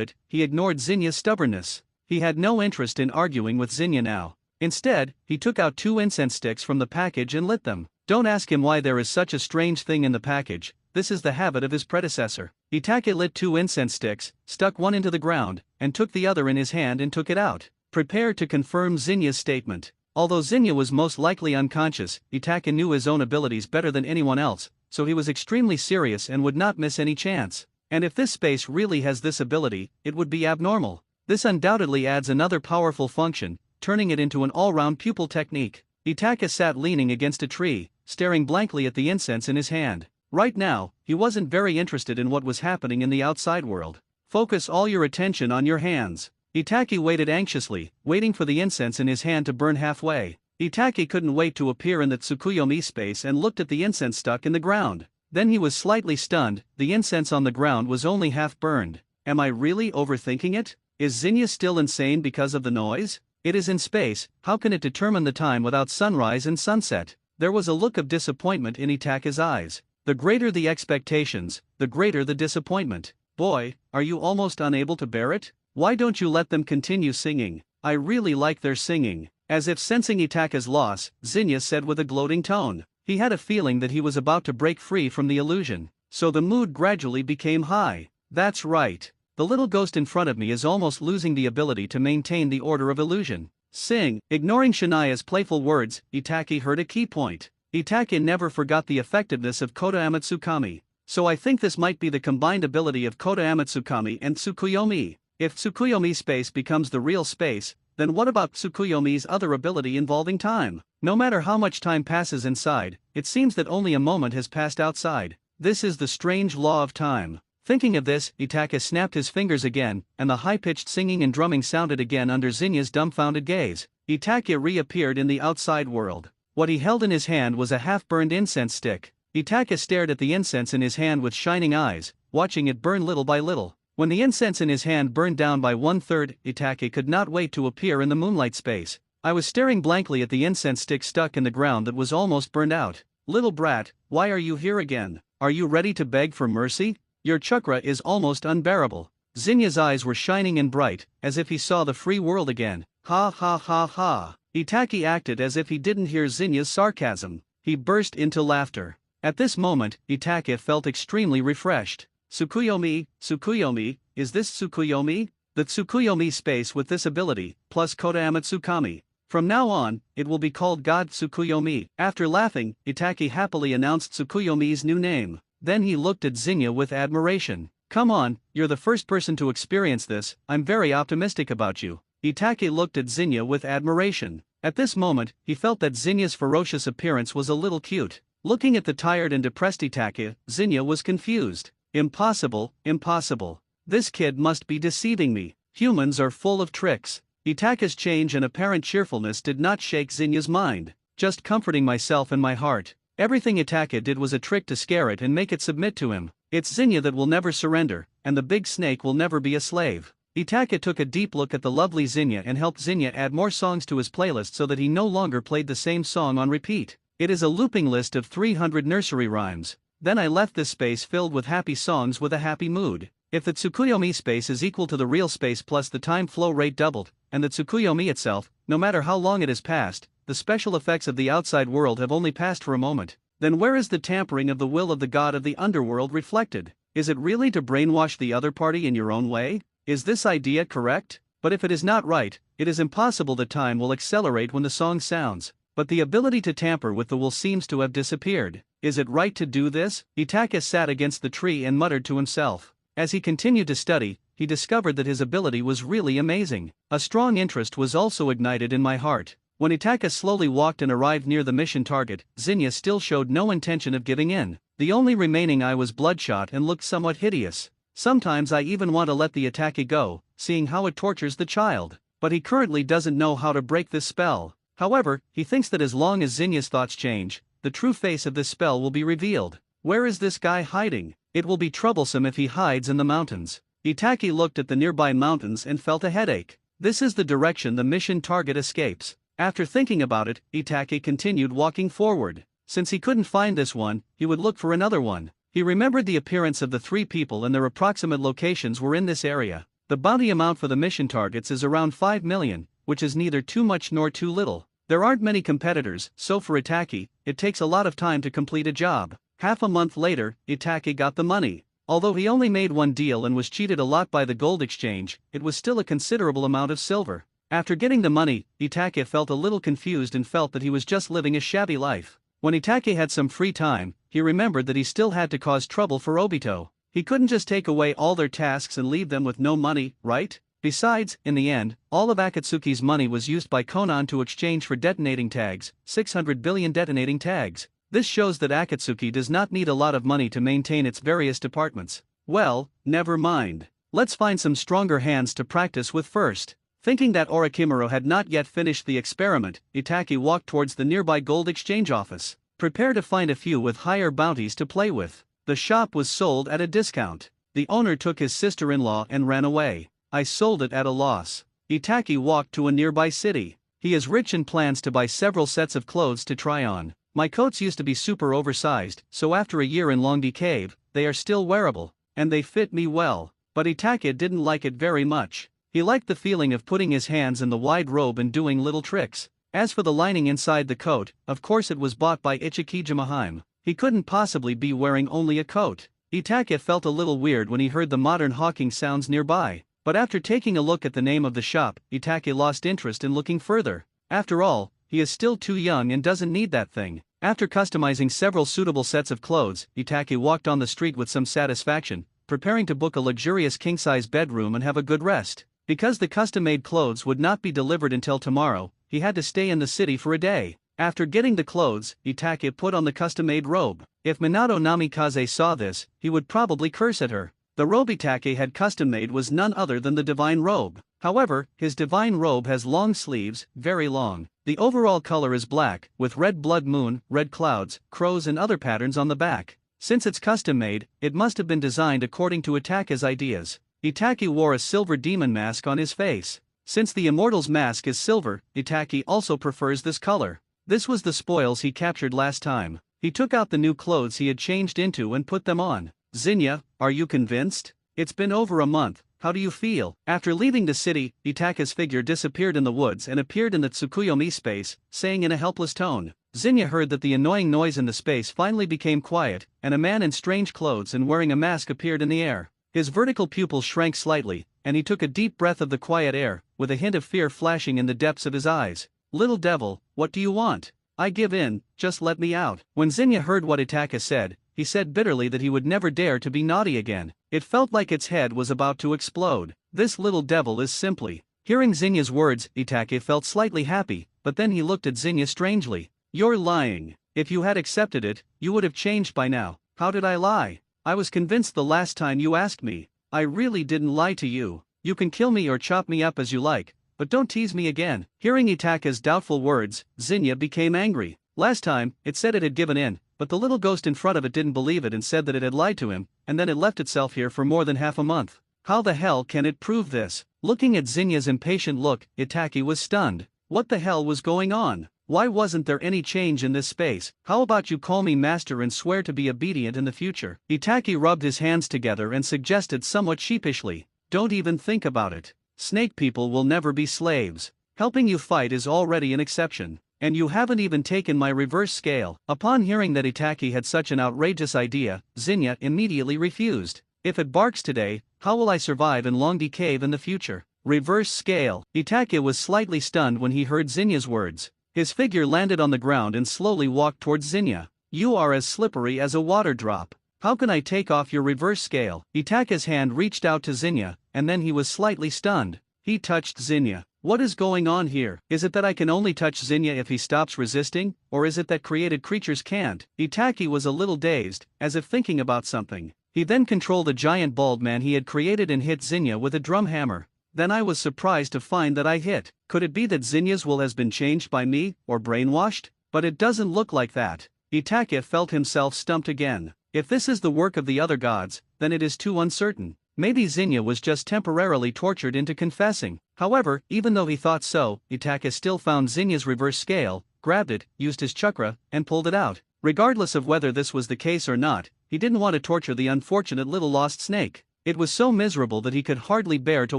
it, he ignored Zinnia's stubbornness. He had no interest in arguing with Zinnia now. Instead, he took out 2 incense sticks from the package and lit them. Don't ask him why there is such a strange thing in the package. This is the habit of his predecessor. Itake lit 2 incense sticks, stuck one into the ground, and took the other in his hand and took it out, prepared to confirm Zinnia's statement. Although Zinnia was most likely unconscious, Itake knew his own abilities better than anyone else, so he was extremely serious and would not miss any chance. And if this space really has this ability, it would be abnormal. This undoubtedly adds another powerful function, turning it into an all-round pupil technique. Itake sat leaning against a tree, staring blankly at the incense in his hand. Right now, he wasn't very interested in what was happening in the outside world. Focus all your attention on your hands. Itake waited anxiously, waiting for the incense in his hand to burn halfway. Itake couldn't wait to appear in the Tsukuyomi space and looked at the incense stuck in the ground. Then he was slightly stunned. The incense on the ground was only half burned. Am I really overthinking it? Is Zinnia still insane because of the noise? It is in space, how can it determine the time without sunrise and sunset? There was a look of disappointment in Itake's eyes. The greater the expectations, the greater the disappointment. Boy, are you almost unable to bear it? Why don't you let them continue singing? I really like their singing. As if sensing Itake's loss, Zinnia said with a gloating tone. He had a feeling that he was about to break free from the illusion, so the mood gradually became high. That's right. The little ghost in front of me is almost losing the ability to maintain the order of illusion. Sing. Ignoring Shania's playful words, Itake heard a key point. Itake never forgot the effectiveness of Koda Amatsukami. So I think this might be the combined ability of Koda Amatsukami and Tsukuyomi. If Tsukuyomi space becomes the real space, then what about Tsukuyomi's other ability involving time? No matter how much time passes inside, it seems that only a moment has passed outside. This is the strange law of time. Thinking of this, Itake snapped his fingers again, and the high-pitched singing and drumming sounded again under Zinnia's dumbfounded gaze. Itake reappeared in the outside world. What he held in his hand was a half-burned incense stick. Itake stared at the incense in his hand with shining eyes, watching it burn little by little. When the incense in his hand burned down by 1/3, Itake could not wait to appear in the moonlight space. I was staring blankly at the incense stick stuck in the ground that was almost burned out. Little brat, why are you here again? Are you ready to beg for mercy? Your chakra is almost unbearable. Zinnia's eyes were shining and bright, as if he saw the free world again. Ha ha ha ha. Itake acted as if he didn't hear Zinnia's sarcasm. He burst into laughter. At this moment, Itake felt extremely refreshed. Tsukuyomi, Tsukuyomi, is this Tsukuyomi? The Tsukuyomi space with this ability, plus Koda Amatsukami. From now on, it will be called God Tsukuyomi. After laughing, Itake happily announced Tsukuyomi's new name. Then he looked at Zinnia with admiration. Come on, you're the first person to experience this, I'm very optimistic about you. Itake looked at Zinnia with admiration. At this moment, he felt that Zinnia's ferocious appearance was a little cute. Looking at the tired and depressed Itake, Zinnia was confused. Impossible, impossible. This kid must be deceiving me. Humans are full of tricks. Itake's change and apparent cheerfulness did not shake Zinnia's mind. Just comforting myself and my heart. Everything Itake did was a trick to scare it and make it submit to him. It's Zinnia that will never surrender, and the big snake will never be a slave. Itake took a deep look at the lovely Zinnia and helped Zinnia add more songs to his playlist so that he no longer played the same song on repeat. It is a looping list of 300 nursery rhymes. Then I left this space filled with happy songs with a happy mood. If the Tsukuyomi space is equal to the real space plus the time flow rate doubled, and the Tsukuyomi itself, no matter how long it has passed, the special effects of the outside world have only passed for a moment, Then where is the tampering of the will of the god of the underworld reflected? Is it really to brainwash the other party in your own way? Is this idea correct? But if it is not right, it is impossible. The time will accelerate when the song sounds, but the ability to tamper with the will seems to have disappeared. Is it right to do this? Itaka sat against the tree and muttered to himself. As he continued to study, he discovered that his ability was really amazing. A strong interest was also ignited in my heart. When Itaka slowly walked and arrived near the mission target, Zinnia still showed no intention of giving in. The only remaining eye was bloodshot and looked somewhat hideous. Sometimes I even want to let the attack go, seeing how it tortures the child. But he currently doesn't know how to break this spell. However, he thinks that as long as Zinnia's thoughts change, the true face of this spell will be revealed. Where is this guy hiding? It will be troublesome if he hides in the mountains. Itaki looked at the nearby mountains and felt a headache. This is the direction the mission target escapes. After thinking about it, Itaki continued walking forward. Since he couldn't find this one, he would look for another one. He remembered the appearance of the 3 people and their approximate locations were in this area. The bounty amount for the mission targets is around 5 million, which is neither too much nor too little. There aren't many competitors, so for Itaki, it takes a lot of time to complete a job. Half a month later, Itaki got the money. Although he only made one deal and was cheated a lot by the gold exchange, it was still a considerable amount of silver. After getting the money, Itaki felt a little confused and felt that he was just living a shabby life. When Itaki had some free time, he remembered that he still had to cause trouble for Obito. He couldn't just take away all their tasks and leave them with no money, right? Besides, in the end, all of Akatsuki's money was used by Konan to exchange for detonating tags, 600 billion detonating tags. This shows that Akatsuki does not need a lot of money to maintain its various departments. Well, never mind. Let's find some stronger hands to practice with first. Thinking that Orochimaru had not yet finished the experiment, Itaki walked towards the nearby gold exchange office. Prepare to find a few with higher bounties to play with. The shop was sold at a discount. The owner took his sister-in-law and ran away. I sold it at a loss. Itaki walked to a nearby city. He is rich and plans to buy several sets of clothes to try on. My coats used to be super oversized, so after a year in Longdi Cave, they are still wearable, and they fit me well. But Itaki didn't like it very much. He liked the feeling of putting his hands in the wide robe and doing little tricks. As for the lining inside the coat, of course it was bought by Ichikijimahime. He couldn't possibly be wearing only a coat. Itaki felt a little weird when he heard the modern hawking sounds nearby. But after taking a look at the name of the shop, Itaki lost interest in looking further. After all, he is still too young and doesn't need that thing. After customizing several suitable sets of clothes, Itaki walked on the street with some satisfaction, preparing to book a luxurious king-size bedroom and have a good rest. Because the custom-made clothes would not be delivered until tomorrow, he had to stay in the city for a day. After getting the clothes, Itaki put on the custom-made robe. If Minato Namikaze saw this, he would probably curse at her. The robe Itaki had custom-made was none other than the divine robe. However, his divine robe has long sleeves, very long. The overall color is black, with red blood moon, red clouds, crows and other patterns on the back. Since it's custom-made, it must have been designed according to Itaki's ideas. Itaki wore a silver demon mask on his face. Since the immortal's mask is silver, Itaki also prefers this color. This was the spoils he captured last time. He took out the new clothes he had changed into and put them on. Zinnia, are you convinced? It's been over a month, how do you feel? After leaving the city, Itaki's figure disappeared in the woods and appeared in the Tsukuyomi space, saying in a helpless tone. Zinnia heard that the annoying noise in the space finally became quiet, and a man in strange clothes and wearing a mask appeared in the air. His vertical pupils shrank slightly, and he took a deep breath of the quiet air, with a hint of fear flashing in the depths of his eyes. Little devil, what do you want? I give in, just let me out. When Zinnia heard what Itaka said, he said bitterly that he would never dare to be naughty again. It felt like its head was about to explode. This little devil is simply. Hearing Zinnia's words, Itaka felt slightly happy, but then he looked at Zinnia strangely. You're lying. If you had accepted it, you would have changed by now. How did I lie? I was convinced the last time you asked me. I really didn't lie to you. You can kill me or chop me up as you like, but don't tease me again. Hearing Itaka's doubtful words, Zinnia became angry. Last time, it said it had given in, but the little ghost in front of it didn't believe it and said that it had lied to him, and then it left itself here for more than half a month. How the hell can it prove this? Looking at Zinnia's impatient look, Itaki was stunned. What the hell was going on? Why wasn't there any change in this space? How about you call me master and swear to be obedient in the future? Itaki rubbed his hands together and suggested somewhat sheepishly. Don't even think about it. Snake people will never be slaves. Helping you fight is already an exception. And you haven't even taken my reverse scale. Upon hearing that Itaki had such an outrageous idea, Zinnia immediately refused. If it barks today, how will I survive in Longdi Cave in the future? Reverse scale. Itaki was slightly stunned when he heard Zinnia's words. His figure landed on the ground and slowly walked towards Zinnia. You are as slippery as a water drop. How can I take off your reverse scale? Itake's hand reached out to Zinnia, and then he was slightly stunned. He touched Zinnia. What is going on here? Is it that I can only touch Zinnia if he stops resisting, or is it that created creatures can't? Itaki was a little dazed, as if thinking about something. He then controlled a giant bald man he had created and hit Zinnia with a drum hammer. Then I was surprised to find that I hit. Could it be that Zinnia's will has been changed by me, or brainwashed? But it doesn't look like that. Itake felt himself stumped again. If this is the work of the other gods, then it is too uncertain. Maybe Zinnia was just temporarily tortured into confessing. However, even though he thought so, Itake still found Zinnia's reverse scale, grabbed it, used his chakra, and pulled it out. Regardless of whether this was the case or not, he didn't want to torture the unfortunate little lost snake. It was so miserable that he could hardly bear to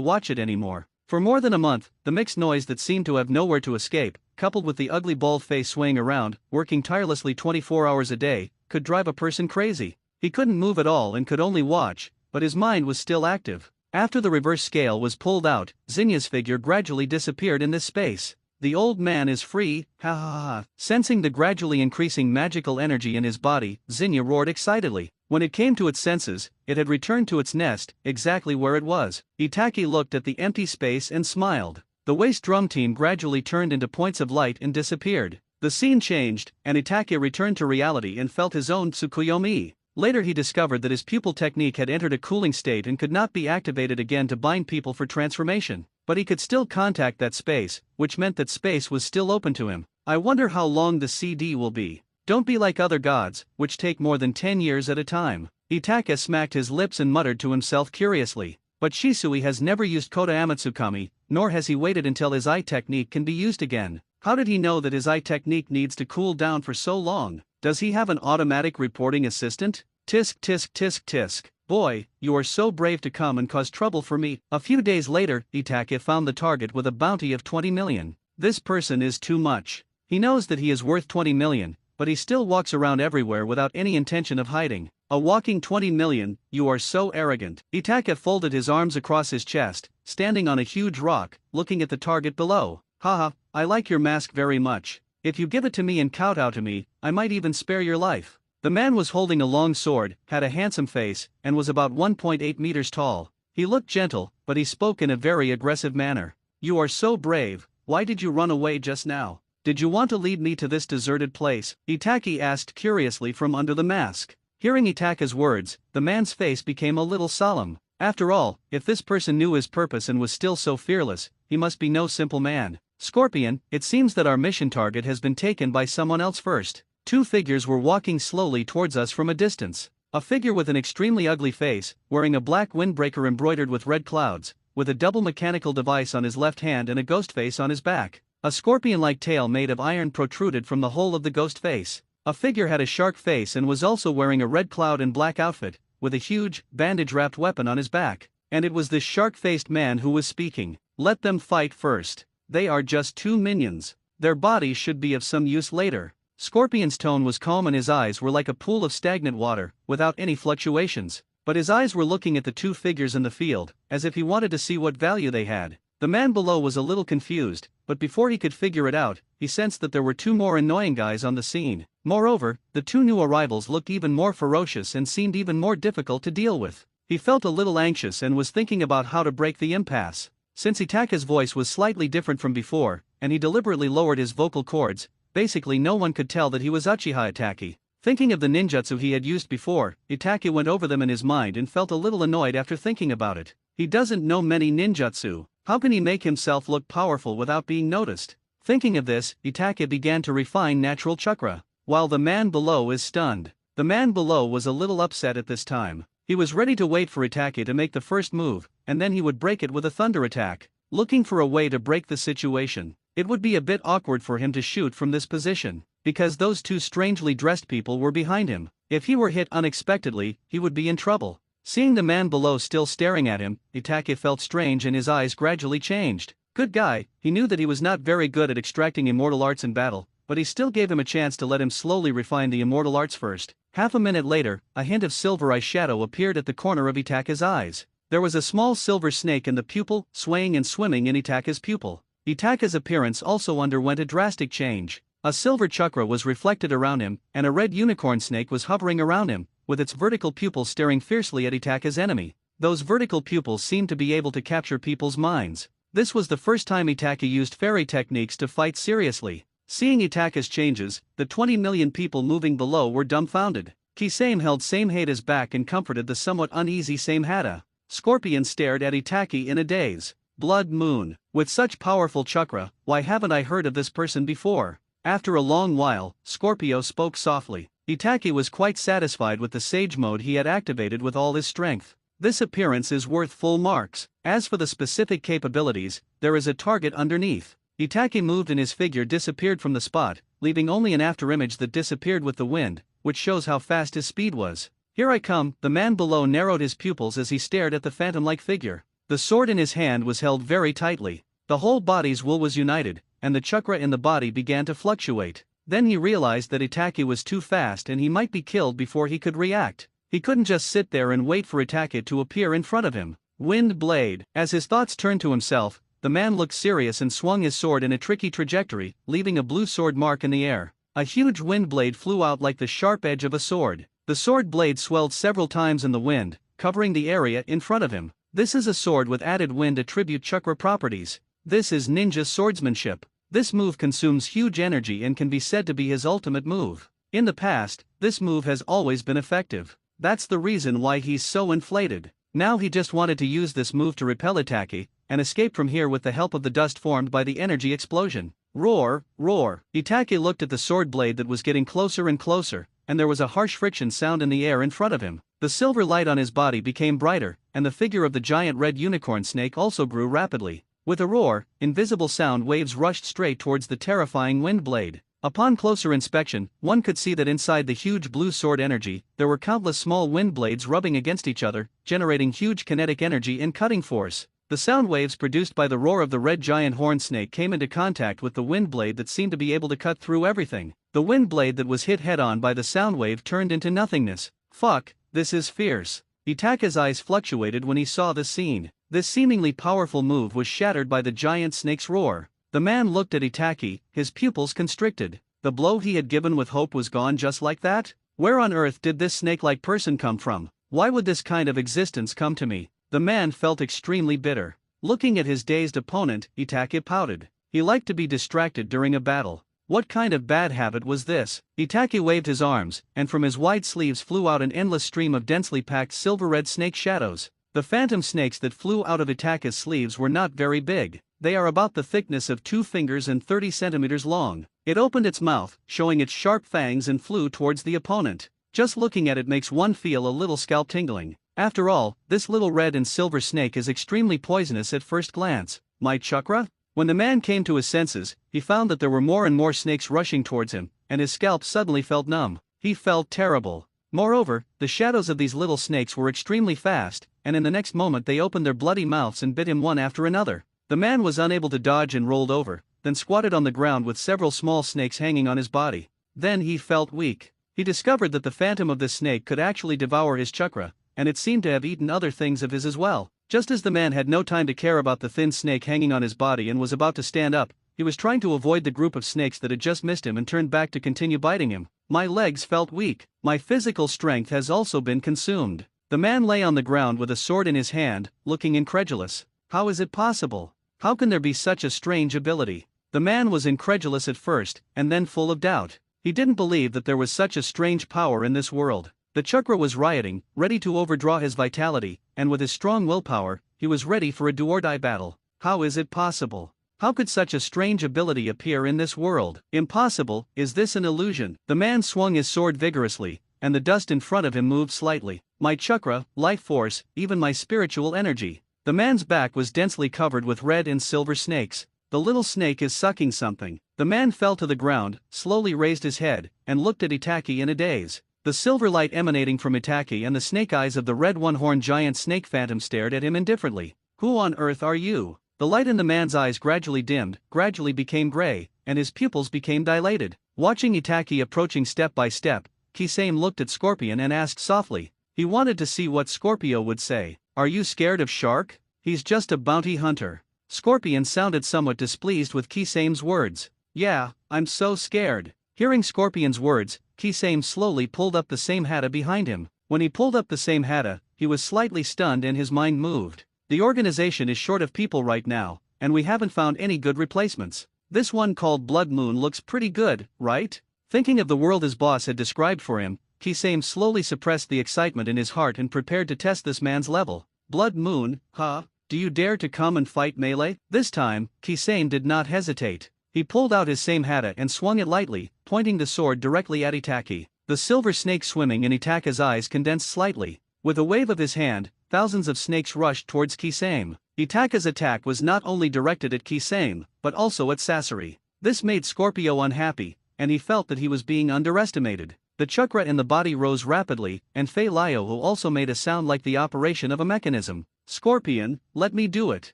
watch it anymore. For more than a month, the mixed noise that seemed to have nowhere to escape, coupled with the ugly bald face swaying around, working tirelessly 24 hours a day, could drive a person crazy. He couldn't move at all and could only watch, but his mind was still active. After the reverse scale was pulled out, Zinnia's figure gradually disappeared in this space. The old man is free, ha ha ha. Sensing the gradually increasing magical energy in his body, Zinnia roared excitedly. When it came to its senses, it had returned to its nest, exactly where it was. Itaki looked at the empty space and smiled. The waste drum team gradually turned into points of light and disappeared. The scene changed, and Itaki returned to reality and felt his own Tsukuyomi. Later he discovered that his pupil technique had entered a cooling state and could not be activated again to bind people for transformation. But he could still contact that space, which meant that space was still open to him. I wonder how long the CD will be. Don't be like other gods, which take more than 10 years at a time. Itake smacked his lips and muttered to himself curiously. But Shisui has never used Kota Amatsukami, nor has he waited until his eye technique can be used again. How did he know that his eye technique needs to cool down for so long? Does he have an automatic reporting assistant? Tisk tisk tisk tisk. Boy, you are so brave to come and cause trouble for me. A few days later, Itake found the target with a bounty of 20 million. This person is too much. He knows that he is worth 20 million, but he still walks around everywhere without any intention of hiding. A walking 20 million, you are so arrogant. Itake folded his arms across his chest, standing on a huge rock, looking at the target below. Haha, I like your mask very much. If you give it to me and kowtow to me, I might even spare your life. The man was holding a long sword, had a handsome face, and was about 1.8 meters tall. He looked gentle, but he spoke in a very aggressive manner. You are so brave, why did you run away just now? Did you want to lead me to this deserted place? Itaki asked curiously from under the mask. Hearing Itake's words, the man's face became a little solemn. After all, if this person knew his purpose and was still so fearless, he must be no simple man. Scorpion, it seems that our mission target has been taken by someone else first. Two figures were walking slowly towards us from a distance. A figure with an extremely ugly face, wearing a black windbreaker embroidered with red clouds, with a double mechanical device on his left hand and a ghost face on his back. A scorpion-like tail made of iron protruded from the hole of the ghost face. A figure had a shark face and was also wearing a red cloud and black outfit, with a huge, bandage-wrapped weapon on his back. And it was this shark-faced man who was speaking. Let them fight first. They are just two minions. Their bodies should be of some use later. Scorpion's tone was calm and his eyes were like a pool of stagnant water, without any fluctuations. But his eyes were looking at the two figures in the field, as if he wanted to see what value they had. The man below was a little confused, but before he could figure it out, he sensed that there were two more annoying guys on the scene. Moreover, the two new arrivals looked even more ferocious and seemed even more difficult to deal with. He felt a little anxious and was thinking about how to break the impasse. Since Itake's voice was slightly different from before, and he deliberately lowered his vocal cords, basically no one could tell that he was Uchiha Itake. Thinking of the ninjutsu he had used before, Itake went over them in his mind and felt a little annoyed after thinking about it. He doesn't know many ninjutsu. How can he make himself look powerful without being noticed? Thinking of this, Itake began to refine natural chakra. While the man below is stunned. The man below was a little upset at this time. He was ready to wait for Itake to make the first move, and then he would break it with a thunder attack. Looking for a way to break the situation. It would be a bit awkward for him to shoot from this position, because those two strangely dressed people were behind him. If he were hit unexpectedly, he would be in trouble. Seeing the man below still staring at him, Itake felt strange and his eyes gradually changed. Good guy, he knew that he was not very good at extracting immortal arts in battle, but he still gave him a chance to let him slowly refine the immortal arts first. Half a minute later, a hint of silver eye shadow appeared at the corner of Itaka's eyes. There was a small silver snake in the pupil, swaying and swimming in Itaka's pupil. Itaka's appearance also underwent a drastic change. A silver chakra was reflected around him, and a red unicorn snake was hovering around him, with its vertical pupils staring fiercely at Itaka's enemy. Those vertical pupils seemed to be able to capture people's minds. This was the first time Itaka used fairy techniques to fight seriously. Seeing Itaka's changes, the 20 million people moving below were dumbfounded. Kisame held Samehate's back and comforted the somewhat uneasy Samehata. Scorpion stared at Itaki in a daze. Blood Moon. With such powerful chakra, why haven't I heard of this person before? After a long while, Scorpio spoke softly. Itaki was quite satisfied with the sage mode he had activated with all his strength. This appearance is worth full marks. As for the specific capabilities, there is a target underneath. Itaki moved and his figure disappeared from the spot, leaving only an afterimage that disappeared with the wind, which shows how fast his speed was. Here I come. The man below narrowed his pupils as he stared at the phantom-like figure. The sword in his hand was held very tightly. The whole body's will was united, and the chakra in the body began to fluctuate. Then he realized that Itaki was too fast and he might be killed before he could react. He couldn't just sit there and wait for Itaki to appear in front of him. Wind blade. As his thoughts turned to himself, the man looked serious and swung his sword in a tricky trajectory, leaving a blue sword mark in the air. A huge wind blade flew out like the sharp edge of a sword. The sword blade swelled several times in the wind, covering the area in front of him. This is a sword with added wind attribute chakra properties. This is ninja swordsmanship. This move consumes huge energy and can be said to be his ultimate move. In the past, this move has always been effective. That's the reason why he's so inflated. Now he just wanted to use this move to repel Itaki, and escape from here with the help of the dust formed by the energy explosion. Roar, roar. Itaki looked at the sword blade that was getting closer and closer, and there was a harsh friction sound in the air in front of him. The silver light on his body became brighter, and the figure of the giant red unicorn snake also grew rapidly. With a roar, invisible sound waves rushed straight towards the terrifying wind blade. Upon closer inspection, one could see that inside the huge blue sword energy, there were countless small wind blades rubbing against each other, generating huge kinetic energy and cutting force. The sound waves produced by the roar of the red giant horn snake came into contact with the wind blade that seemed to be able to cut through everything. The wind blade that was hit head-on by the sound wave turned into nothingness. Fuck, this is fierce. Itaka's eyes fluctuated when he saw this scene. This seemingly powerful move was shattered by the giant snake's roar. The man looked at Itaki, his pupils constricted. The blow he had given with hope was gone just like that? Where on earth did this snake-like person come from? Why would this kind of existence come to me? The man felt extremely bitter. Looking at his dazed opponent, Itaki pouted. He liked to be distracted during a battle. What kind of bad habit was this? Itaki waved his arms, and from his wide sleeves flew out an endless stream of densely packed silver-red snake shadows. The phantom snakes that flew out of Itaki's sleeves were not very big. They are about the thickness of 2 fingers and 30 centimeters long. It opened its mouth, showing its sharp fangs, and flew towards the opponent. Just looking at it makes one feel a little scalp tingling. After all, this little red and silver snake is extremely poisonous at first glance. My chakra? When the man came to his senses, he found that there were more and more snakes rushing towards him, and his scalp suddenly felt numb. He felt terrible. Moreover, the shadows of these little snakes were extremely fast, and in the next moment they opened their bloody mouths and bit him one after another. The man was unable to dodge and rolled over, then squatted on the ground with several small snakes hanging on his body. Then he felt weak. He discovered that the phantom of this snake could actually devour his chakra, and it seemed to have eaten other things of his as well. Just as the man had no time to care about the thin snake hanging on his body and was about to stand up, he was trying to avoid the group of snakes that had just missed him and turned back to continue biting him. My legs felt weak. My physical strength has also been consumed. The man lay on the ground with a sword in his hand, looking incredulous. How is it possible? How can there be such a strange ability? The man was incredulous at first, and then full of doubt. He didn't believe that there was such a strange power in this world. The chakra was rioting, ready to overdraw his vitality, and with his strong willpower, he was ready for a do-or-die battle. How is it possible? How could such a strange ability appear in this world? Impossible. Is this an illusion? The man swung his sword vigorously, and the dust in front of him moved slightly. My chakra, life force, even my spiritual energy. The man's back was densely covered with red and silver snakes. The little snake is sucking something. The man fell to the ground, slowly raised his head, and looked at Itaki in a daze. The silver light emanating from Itaki and the snake eyes of the red one-horned giant snake phantom stared at him indifferently. Who on earth are you? The light in the man's eyes gradually dimmed, gradually became gray, and his pupils became dilated. Watching Itaki approaching step by step, Kisame looked at Scorpion and asked softly. He wanted to see what Scorpio would say. Are you scared of shark? He's just a bounty hunter. Scorpion sounded somewhat displeased with Kisame's words. Yeah, I'm so scared. Hearing Scorpion's words, Kisame slowly pulled up the same hata behind him. When he pulled up the same hata, he was slightly stunned and his mind moved. The organization is short of people right now, and we haven't found any good replacements. This one called Blood Moon looks pretty good, right? Thinking of the world his boss had described for him, Kisame slowly suppressed the excitement in his heart and prepared to test this man's level. Blood Moon, huh? Do you dare to come and fight melee? This time, Kisame did not hesitate. He pulled out his same hata and swung it lightly, pointing the sword directly at Itaki. The silver snake swimming in Itaka's eyes condensed slightly. With a wave of his hand, thousands of snakes rushed towards Kisame. Itaka's attack was not only directed at Kisame, but also at Sasori. This made Scorpio unhappy, and he felt that he was being underestimated. The chakra in the body rose rapidly, and Fei Liao also made a sound like the operation of a mechanism. Scorpion, let me do it.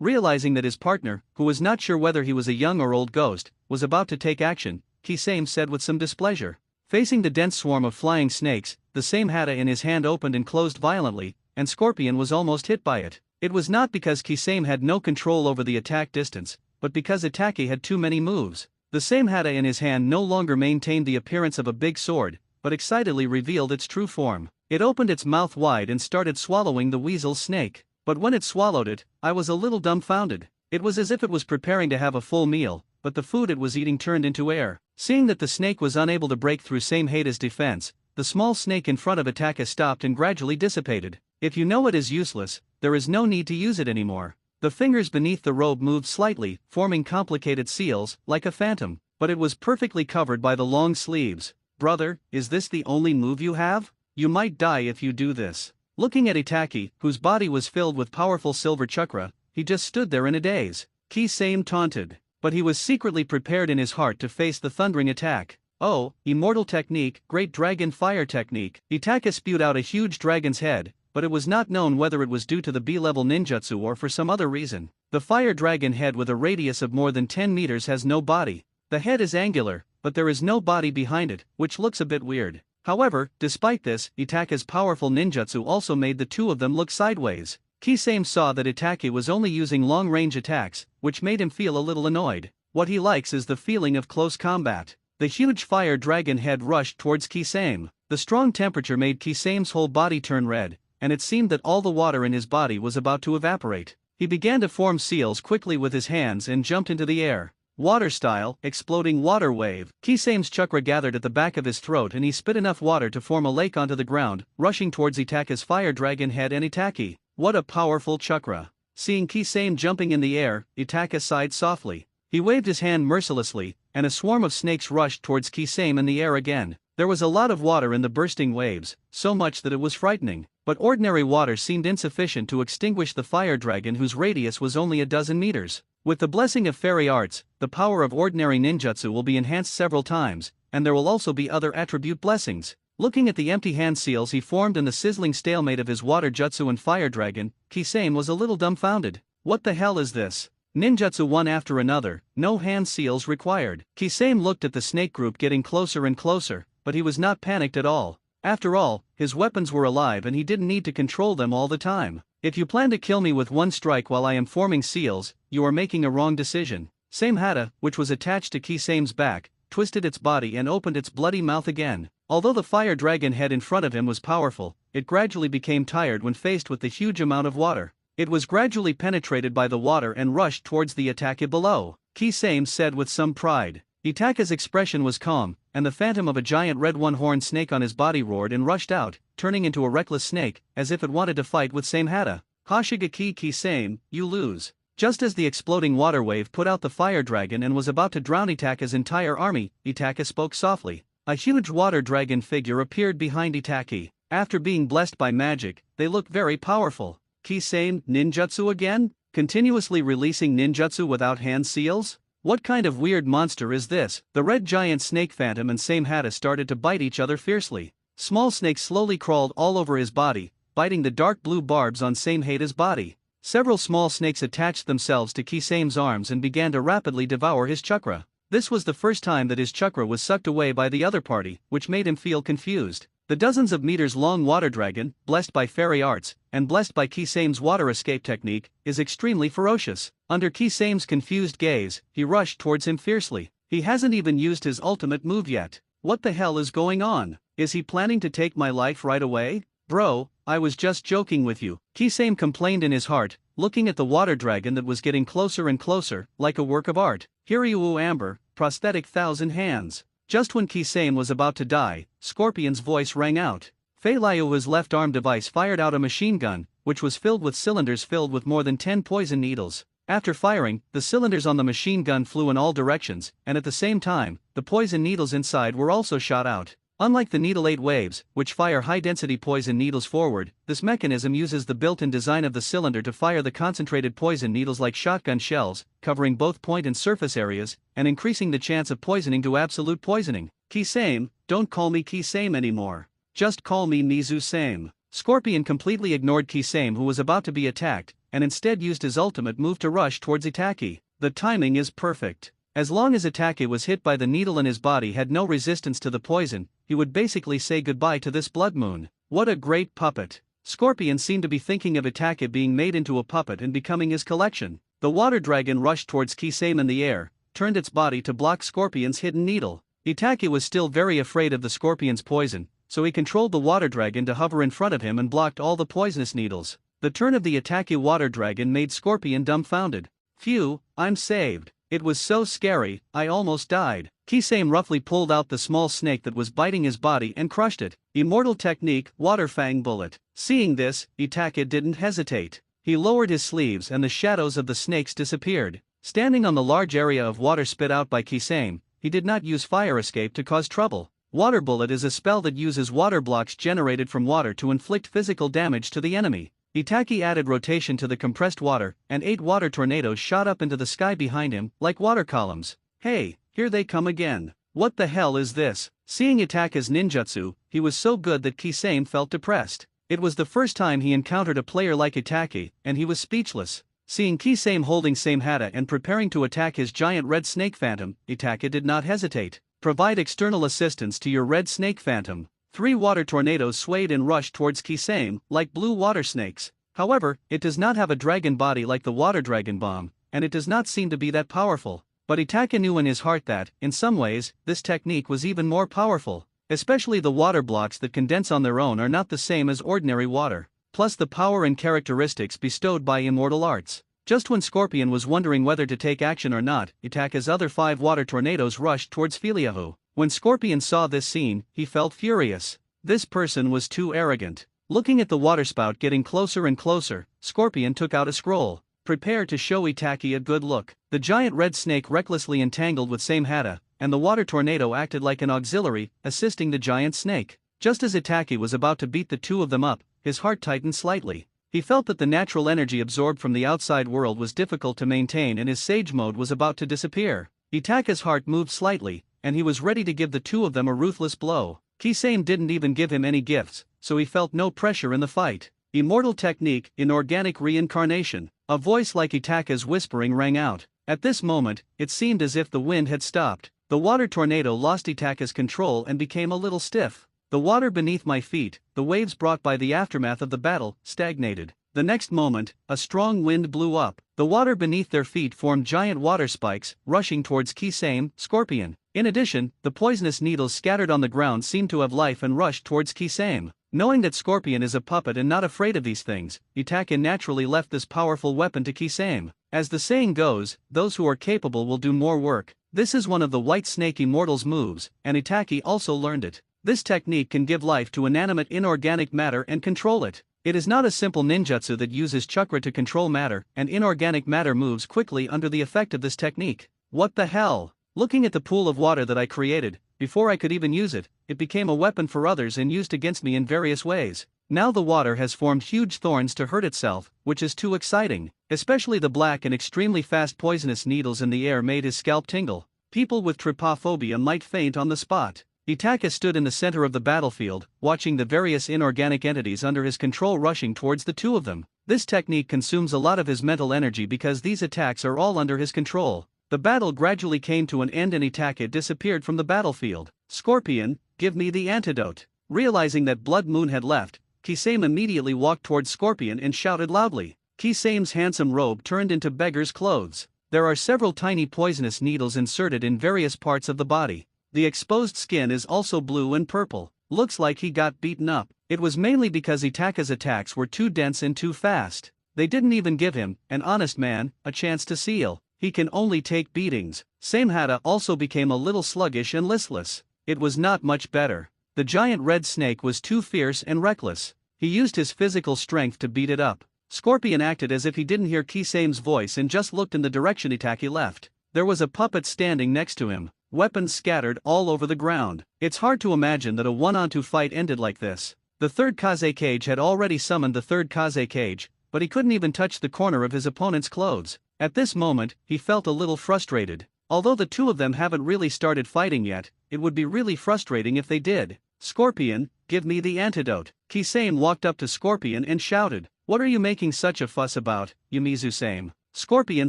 Realizing that his partner, who was not sure whether he was a young or old ghost, was about to take action, Kisame said with some displeasure. Facing the dense swarm of flying snakes, the same hata in his hand opened and closed violently, and Scorpion was almost hit by it. It was not because Kisame had no control over the attack distance, but because Itaki had too many moves. The same hata in his hand no longer maintained the appearance of a big sword, but excitedly revealed its true form. It opened its mouth wide and started swallowing the weasel's snake. But when it swallowed it, I was a little dumbfounded. It was as if it was preparing to have a full meal, but the food it was eating turned into air. Seeing that the snake was unable to break through same hata's defense, the small snake in front of Itaka stopped and gradually dissipated. If you know it is useless, there is no need to use it anymore. The fingers beneath the robe moved slightly, forming complicated seals, like a phantom, but it was perfectly covered by the long sleeves. Brother, is this the only move you have? You might die if you do this. Looking at Itaki, whose body was filled with powerful silver chakra, he just stood there in a daze. Kisame taunted, but he was secretly prepared in his heart to face the thundering attack. Oh, immortal technique, great dragon fire technique. Itaka spewed out a huge dragon's head, but it was not known whether it was due to the B-level ninjutsu or for some other reason. The fire dragon head with a radius of more than 10 meters has no body. The head is angular, but there is no body behind it, which looks a bit weird. However, despite this, Itaka's powerful ninjutsu also made the two of them look sideways. Kisame saw that Itaki was only using long-range attacks, which made him feel a little annoyed. What he likes is the feeling of close combat. The huge fire dragon head rushed towards Kisame. The strong temperature made Kisame's whole body turn red, and it seemed that all the water in his body was about to evaporate. He began to form seals quickly with his hands and jumped into the air. Water style, exploding water wave. Kisame's chakra gathered at the back of his throat and he spit enough water to form a lake onto the ground, rushing towards Itaka's fire dragon head and Itaki. What a powerful chakra. Seeing Kisame jumping in the air, Itaka sighed softly. He waved his hand mercilessly, and a swarm of snakes rushed towards Kisame in the air again. There was a lot of water in the bursting waves, so much that it was frightening, but ordinary water seemed insufficient to extinguish the fire dragon whose radius was only a dozen meters. With the blessing of fairy arts, the power of ordinary ninjutsu will be enhanced several times, and there will also be other attribute blessings. Looking at the empty hand seals he formed in the sizzling stalemate of his water jutsu and fire dragon, Kisame was a little dumbfounded. What the hell is this? Ninjutsu one after another, no hand seals required. Kisame looked at the snake group getting closer and closer, but he was not panicked at all. After all, his weapons were alive and he didn't need to control them all the time. If you plan to kill me with one strike while I am forming seals, you are making a wrong decision. Same hata, which was attached to Kisame's back, twisted its body and opened its bloody mouth again. Although the fire dragon head in front of him was powerful, it gradually became tired when faced with the huge amount of water. It was gradually penetrated by the water and rushed towards the Itaka below. Kisame said with some pride. Itaka's expression was calm, and the phantom of a giant red one-horned snake on his body roared and rushed out, turning into a reckless snake, as if it wanted to fight with same hata. Hashigaki Kisame, you lose. Just as the exploding water wave put out the fire dragon and was about to drown Itaka's entire army, Itaka spoke softly. A huge water dragon figure appeared behind Itaki. After being blessed by magic, they looked very powerful. Kisame, ninjutsu again? Continuously releasing ninjutsu without hand seals? What kind of weird monster is this? The red giant snake phantom and same hata started to bite each other fiercely. Small snakes slowly crawled all over his body, biting the dark blue barbs on same hata's body. Several small snakes attached themselves to Kisame's arms and began to rapidly devour his chakra. This was the first time that his chakra was sucked away by the other party, which made him feel confused. The dozens of meters long water dragon, blessed by fairy arts, and blessed by Kisame's water escape technique, is extremely ferocious. Under Kisame's confused gaze, he rushed towards him fiercely. He hasn't even used his ultimate move yet. What the hell is going on? Is he planning to take my life right away? Bro, I was just joking with you, Kisame complained in his heart, looking at the water dragon that was getting closer and closer, like a work of art. Hiryu Amber, prosthetic thousand hands. Just when Kisame was about to die, Scorpion's voice rang out. Fei Liu's left arm device fired out a machine gun, which was filled with cylinders filled with more than 10 poison needles. After firing, the cylinders on the machine gun flew in all directions, and at the same time, the poison needles inside were also shot out. Unlike the Needle 8 waves, which fire high-density poison needles forward, this mechanism uses the built-in design of the cylinder to fire the concentrated poison needles like shotgun shells, covering both point and surface areas, and increasing the chance of poisoning to absolute poisoning. Kisame, don't call me Kisame anymore. Just call me Mizu-same. Scorpion completely ignored Kisame, who was about to be attacked, and instead used his ultimate move to rush towards Itaki. The timing is perfect. As long as Itaki was hit by the needle and his body had no resistance to the poison, he would basically say goodbye to this blood moon. What a great puppet. Scorpion seemed to be thinking of Itaki being made into a puppet and becoming his collection. The water dragon rushed towards Kisame in the air, turned its body to block Scorpion's hidden needle. Itaki was still very afraid of the Scorpion's poison, so he controlled the water dragon to hover in front of him and blocked all the poisonous needles. The turn of the Itaki water dragon made Scorpion dumbfounded. Phew, I'm saved. It was so scary, I almost died. Kisame roughly pulled out the small snake that was biting his body and crushed it. Immortal technique, Water Fang Bullet. Seeing this, Itaki didn't hesitate. He lowered his sleeves and the shadows of the snakes disappeared. Standing on the large area of water spit out by Kisame, he did not use fire escape to cause trouble. Water Bullet is a spell that uses water blocks generated from water to inflict physical damage to the enemy. Itaki added rotation to the compressed water, and 8 water tornadoes shot up into the sky behind him, like water columns. Hey, here they come again. What the hell is this? Seeing Itaki's ninjutsu, he was so good that Kisame felt depressed. It was the first time he encountered a player like Itaki, and he was speechless. Seeing Kisame holding Samehada and preparing to attack his giant red snake phantom, Itaki did not hesitate. Provide external assistance to your red snake phantom. 3 water tornadoes swayed and rushed towards Kisame, like blue water snakes. However, it does not have a dragon body like the water dragon bomb, and it does not seem to be that powerful. But Itaki knew in his heart that, in some ways, this technique was even more powerful. Especially the water blocks that condense on their own are not the same as ordinary water, plus the power and characteristics bestowed by immortal arts. Just when Scorpion was wondering whether to take action or not, Itaki's other 5 water tornadoes rushed towards Filiahu. When Scorpion saw this scene, he felt furious. This person was too arrogant. Looking at the waterspout getting closer and closer, Scorpion took out a scroll. Prepare to show Itaki a good look. The giant red snake recklessly entangled with Samehada, and the water tornado acted like an auxiliary, assisting the giant snake. Just as Itaki was about to beat the two of them up, his heart tightened slightly. He felt that the natural energy absorbed from the outside world was difficult to maintain and his sage mode was about to disappear. Itaki's heart moved slightly, and he was ready to give the two of them a ruthless blow. Kisame didn't even give him any gifts, so he felt no pressure in the fight. Immortal technique, inorganic reincarnation. A voice like Itaki's whispering rang out. At this moment, it seemed as if the wind had stopped. The water tornado lost Itaki's control and became a little stiff. The water beneath my feet, the waves brought by the aftermath of the battle, stagnated. The next moment, a strong wind blew up. The water beneath their feet formed giant water spikes, rushing towards Kisame, Scorpion. In addition, the poisonous needles scattered on the ground seemed to have life and rushed towards Kisame. Knowing that Scorpion is a puppet and not afraid of these things, Itaki naturally left this powerful weapon to Kisame. As the saying goes, those who are capable will do more work. This is one of the White Snake Immortal's moves, and Itaki also learned it. This technique can give life to inanimate inorganic matter and control it. It is not a simple ninjutsu that uses chakra to control matter, and inorganic matter moves quickly under the effect of this technique. What the hell? Looking at the pool of water that I created, before I could even use it, it became a weapon for others and used against me in various ways. Now the water has formed huge thorns to hurt itself, which is too exciting. Especially the black and extremely fast poisonous needles in the air made his scalp tingle. People with trypophobia might faint on the spot. Itaki stood in the center of the battlefield, watching the various inorganic entities under his control rushing towards the two of them. This technique consumes a lot of his mental energy because these attacks are all under his control. The battle gradually came to an end and Itake disappeared from the battlefield. Scorpion, give me the antidote. Realizing that Blood Moon had left, Kisame immediately walked towards Scorpion and shouted loudly. Kisame's handsome robe turned into beggar's clothes. There are several tiny poisonous needles inserted in various parts of the body. The exposed skin is also blue and purple. Looks like he got beaten up. It was mainly because Itake's attacks were too dense and too fast. They didn't even give him, an honest man, a chance to seal. He can only take beatings. Samehada also became a little sluggish and listless. It was not much better. The giant red snake was too fierce and reckless. He used his physical strength to beat it up. Scorpion acted as if he didn't hear Kisame's voice and just looked in the direction Itake left. There was a puppet standing next to him, weapons scattered all over the ground. It's hard to imagine that a one-on-two fight ended like this. The third Kaze Cage had already summoned the third Kaze Cage, but he couldn't even touch the corner of his opponent's clothes. At this moment, he felt a little frustrated. Although the two of them haven't really started fighting yet, it would be really frustrating if they did. Scorpion, give me the antidote. Kisame walked up to Scorpion and shouted, "What are you making such a fuss about, Yumizu-same?" Scorpion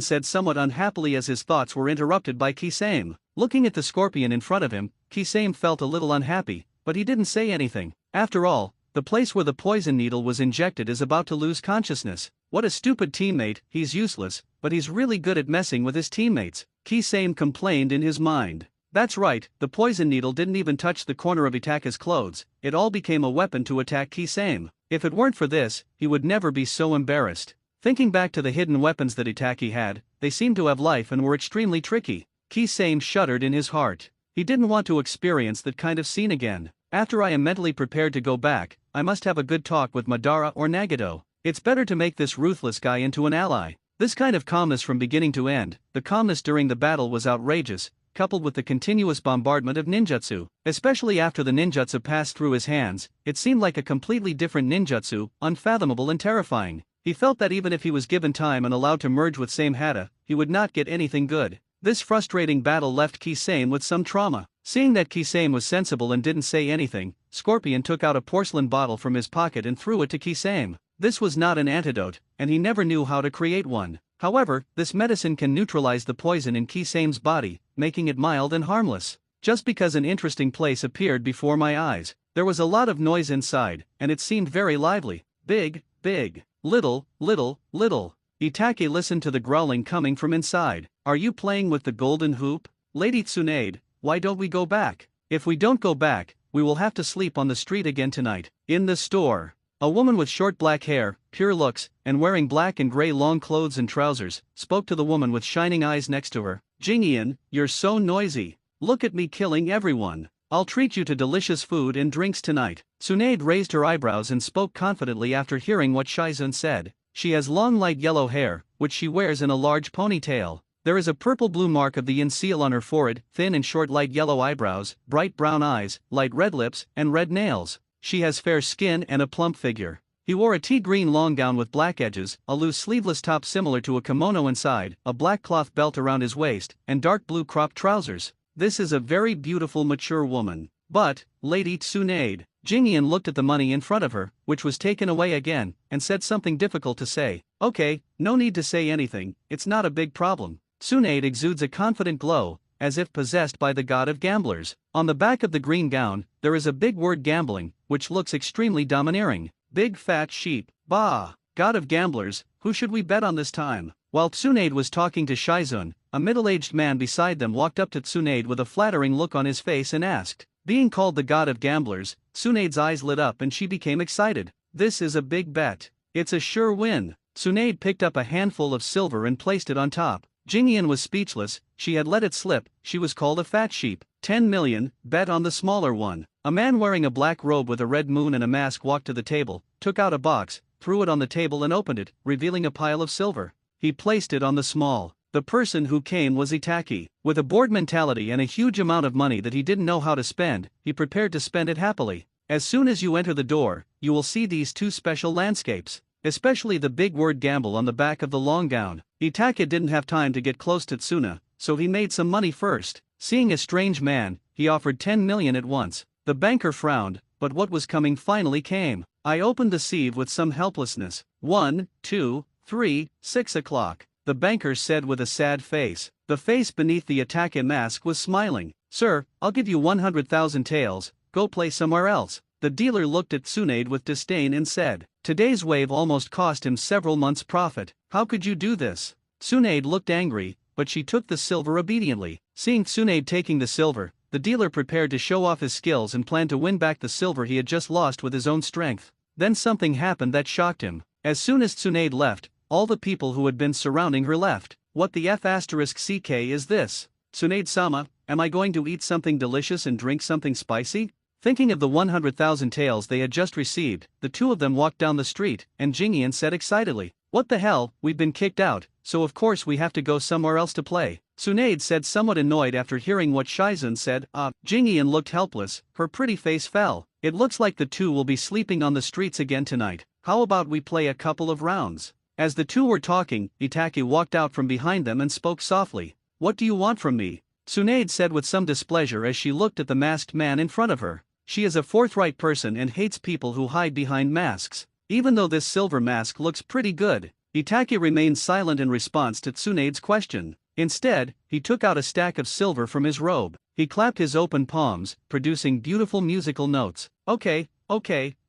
said somewhat unhappily as his thoughts were interrupted by Kisame. Looking at the Scorpion in front of him, Kisame felt a little unhappy, but he didn't say anything. After all, the place where the poison needle was injected is about to lose consciousness. What a stupid teammate, he's useless, but he's really good at messing with his teammates, Kisame complained in his mind. That's right, the poison needle didn't even touch the corner of Itake's clothes, it all became a weapon to attack Kisame. If it weren't for this, he would never be so embarrassed. Thinking back to the hidden weapons that Itake had, they seemed to have life and were extremely tricky. Kisame shuddered in his heart. He didn't want to experience that kind of scene again. After I am mentally prepared to go back, I must have a good talk with Madara or Nagato. It's better to make this ruthless guy into an ally. This kind of calmness from beginning to end, the calmness during the battle was outrageous, coupled with the continuous bombardment of ninjutsu. Especially after the ninjutsu passed through his hands, it seemed like a completely different ninjutsu, unfathomable and terrifying. He felt that even if he was given time and allowed to merge with Samehada, he would not get anything good. This frustrating battle left Kisame with some trauma. Seeing that Kisame was sensible and didn't say anything, Scorpion took out a porcelain bottle from his pocket and threw it to Kisame. This was not an antidote, and he never knew how to create one. However, this medicine can neutralize the poison in Kisame's body, making it mild and harmless. Just because an interesting place appeared before my eyes, there was a lot of noise inside, and it seemed very lively. Big, big, little, little, little. Itake listened to the growling coming from inside. Are you playing with the golden hoop? Lady Tsunade, why don't we go back? If we don't go back, we will have to sleep on the street again tonight. In the store. A woman with short black hair, pure looks, and wearing black and gray long clothes and trousers, spoke to the woman with shining eyes next to her. Jingian, you're so noisy. Look at me killing everyone. I'll treat you to delicious food and drinks tonight. Tsunade raised her eyebrows and spoke confidently after hearing what Shizun said. She has long light yellow hair, which she wears in a large ponytail. There is a purple-blue mark of the yin seal on her forehead, thin and short light yellow eyebrows, bright brown eyes, light red lips, and red nails. She has fair skin and a plump figure. He wore a tea-green long gown with black edges, a loose sleeveless top similar to a kimono inside, a black cloth belt around his waist, and dark blue cropped trousers. This is a very beautiful mature woman. But, Lady Tsunade. Jingian looked at the money in front of her, which was taken away again, and said something difficult to say. Okay, no need to say anything, it's not a big problem. Tsunade exudes a confident glow, as if possessed by the god of gamblers. On the back of the green gown, there is a big word gambling, which looks extremely domineering. Big fat sheep, bah! God of gamblers, who should we bet on this time? While Tsunade was talking to Shizun, a middle-aged man beside them walked up to Tsunade with a flattering look on his face and asked. Being called the god of gamblers, Tsunade's eyes lit up and she became excited. This is a big bet. It's a sure win. Tsunade picked up a handful of silver and placed it on top. Jingian was speechless, she had let it slip, she was called a fat sheep. 10 million, bet on the smaller one. A man wearing a black robe with a red moon and a mask walked to the table, took out a box, threw it on the table and opened it, revealing a pile of silver. He placed it on the small. The person who came was Itake. With a bored mentality and a huge amount of money that he didn't know how to spend, he prepared to spend it happily. As soon as you enter the door, you will see these two special landscapes. Especially the big word gamble on the back of the long gown. Itake didn't have time to get close to Tsuna, so he made some money first. Seeing a strange man, he offered 10 million at once. The banker frowned, but what was coming finally came. I opened the sieve with some helplessness. 1, 2, 3, 6 o'clock. the banker said with a sad face. The face beneath the Itake mask was smiling. Sir, I'll give you 100,000 taels, go play somewhere else. The dealer looked at Tsunade with disdain and said, today's wave almost cost him several months' profit. How could you do this? Tsunade looked angry, but she took the silver obediently. Seeing Tsunade taking the silver, the dealer prepared to show off his skills and planned to win back the silver he had just lost with his own strength. Then something happened that shocked him. As soon as Tsunade left, all the people who had been surrounding her left. What the F***ck is this? Tsunade-sama, am I going to eat something delicious and drink something spicy? Thinking of the 100,000 taels they had just received, the two of them walked down the street, and Jingian said excitedly, what the hell, we've been kicked out, so of course we have to go somewhere else to play. Tsunade said somewhat annoyed after hearing what Shizun said. Jingian looked helpless, her pretty face fell. It looks like the two will be sleeping on the streets again tonight. How about we play a couple of rounds? As the two were talking, Itake walked out from behind them and spoke softly. What do you want from me? Tsunade said with some displeasure as she looked at the masked man in front of her. She is a forthright person and hates people who hide behind masks. Even though this silver mask looks pretty good, Itake remained silent in response to Tsunade's question. Instead, he took out a stack of silver from his robe. He clapped his open palms, producing beautiful musical notes. Okay,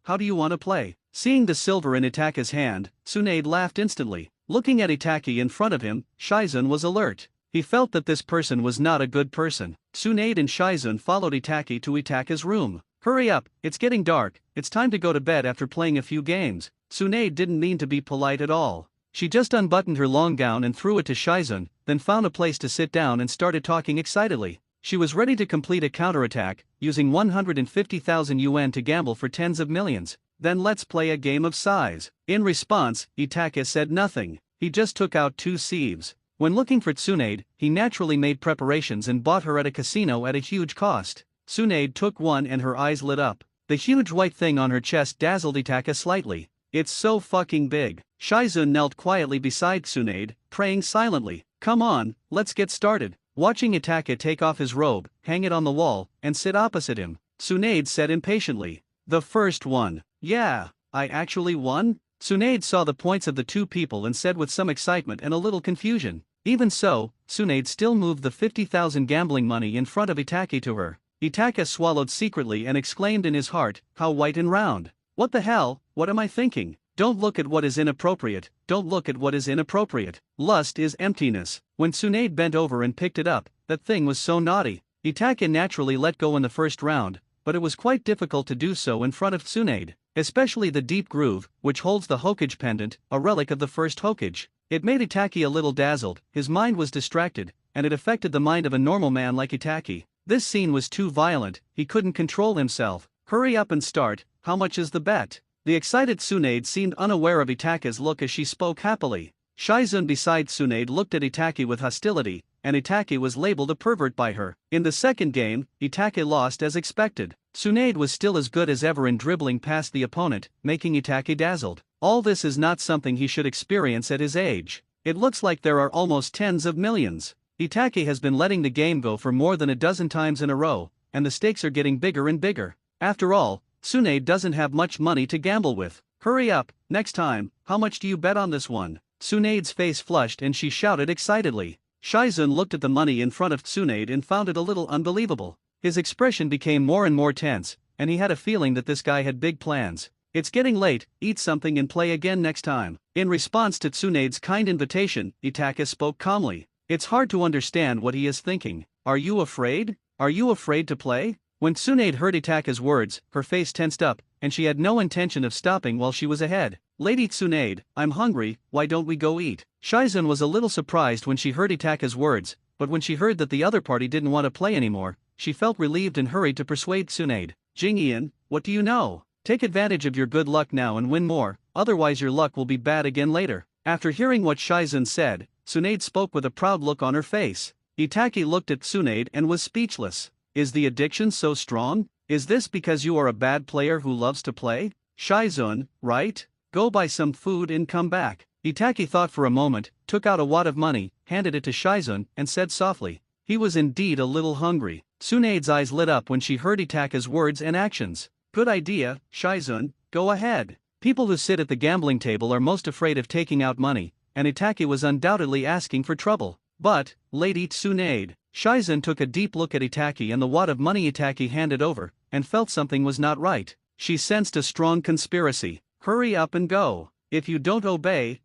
how do you want to play? Seeing the silver in Itake's hand, Tsunade laughed instantly. Looking at Itake in front of him, Shizun was alert. He felt that this person was not a good person. Tsunade and Shizun followed Itake to Itake's room. Hurry up, it's getting dark, it's time to go to bed after playing a few games. Tsunade didn't mean to be polite at all. She just unbuttoned her long gown and threw it to Shizun, then found a place to sit down and started talking excitedly. She was ready to complete a counterattack, using 150,000 yuan to gamble for tens of millions. Then let's play a game of size. In response, Itake said nothing. He just took out 2 sieves. When looking for Tsunade, he naturally made preparations and bought her at a casino at a huge cost. Tsunade took one and her eyes lit up. The huge white thing on her chest dazzled Itake slightly. It's so fucking big. Shizun knelt quietly beside Tsunade, praying silently. Come on, let's get started. Watching Itake take off his robe, hang it on the wall, and sit opposite him, Tsunade said impatiently. The first one. Yeah, I actually won? Tsunade saw the points of the two people and said with some excitement and a little confusion. Even so, Tsunade still moved the 50,000 gambling money in front of Itake to her. Itake swallowed secretly and exclaimed in his heart, how white and round. What the hell, what am I thinking? Don't look at what is inappropriate, don't look at what is inappropriate. Lust is emptiness. When Tsunade bent over and picked it up, that thing was so naughty. Itake naturally let go in the first round, but it was quite difficult to do so in front of Tsunade, especially the deep groove, which holds the Hokage pendant, a relic of the first Hokage. It made Itake a little dazzled, his mind was distracted, and it affected the mind of a normal man like Itake. This scene was too violent, he couldn't control himself. Hurry up and start, how much is the bet? The excited Tsunade seemed unaware of Itake's look as she spoke happily. Shizun beside Tsunade looked at Itake with hostility, and Itake was labeled a pervert by her. In the second game, Itake lost as expected. Tsunade was still as good as ever in dribbling past the opponent, making Itake dazzled. All this is not something he should experience at his age. It looks like there are almost tens of millions. Itake has been letting the game go for more than a dozen times in a row, and the stakes are getting bigger and bigger. After all, Tsunade doesn't have much money to gamble with. Hurry up, next time, how much do you bet on this one? Tsunade's face flushed and she shouted excitedly. Shizun looked at the money in front of Tsunade and found it a little unbelievable. His expression became more and more tense, and he had a feeling that this guy had big plans. It's getting late, eat something and play again next time. In response to Tsunade's kind invitation, Itake spoke calmly. It's hard to understand what he is thinking. Are you afraid? Are you afraid to play? When Tsunade heard Itake's words, her face tensed up, and she had no intention of stopping while she was ahead. Lady Tsunade, I'm hungry, why don't we go eat? Shizun was a little surprised when she heard Itake's words, but when she heard that the other party didn't want to play anymore, she felt relieved and hurried to persuade Tsunade. Jingian, what do you know? Take advantage of your good luck now and win more, otherwise your luck will be bad again later. After hearing what Shizun said, Tsunade spoke with a proud look on her face. Itake looked at Tsunade and was speechless. Is the addiction so strong? Is this because you are a bad player who loves to play? Shizun, right? Go buy some food and come back. Itake thought for a moment, took out a wad of money, handed it to Shizun, and said softly. He was indeed a little hungry. Tsunade's eyes lit up when she heard Itake's words and actions. Good idea, Shizun, go ahead. People who sit at the gambling table are most afraid of taking out money, and Itake was undoubtedly asking for trouble. But, Lady Tsunade. Shizen took a deep look at Itake and the wad of money Itake handed over, and felt something was not right. She sensed a strong conspiracy. Hurry up and go. If you don't obey,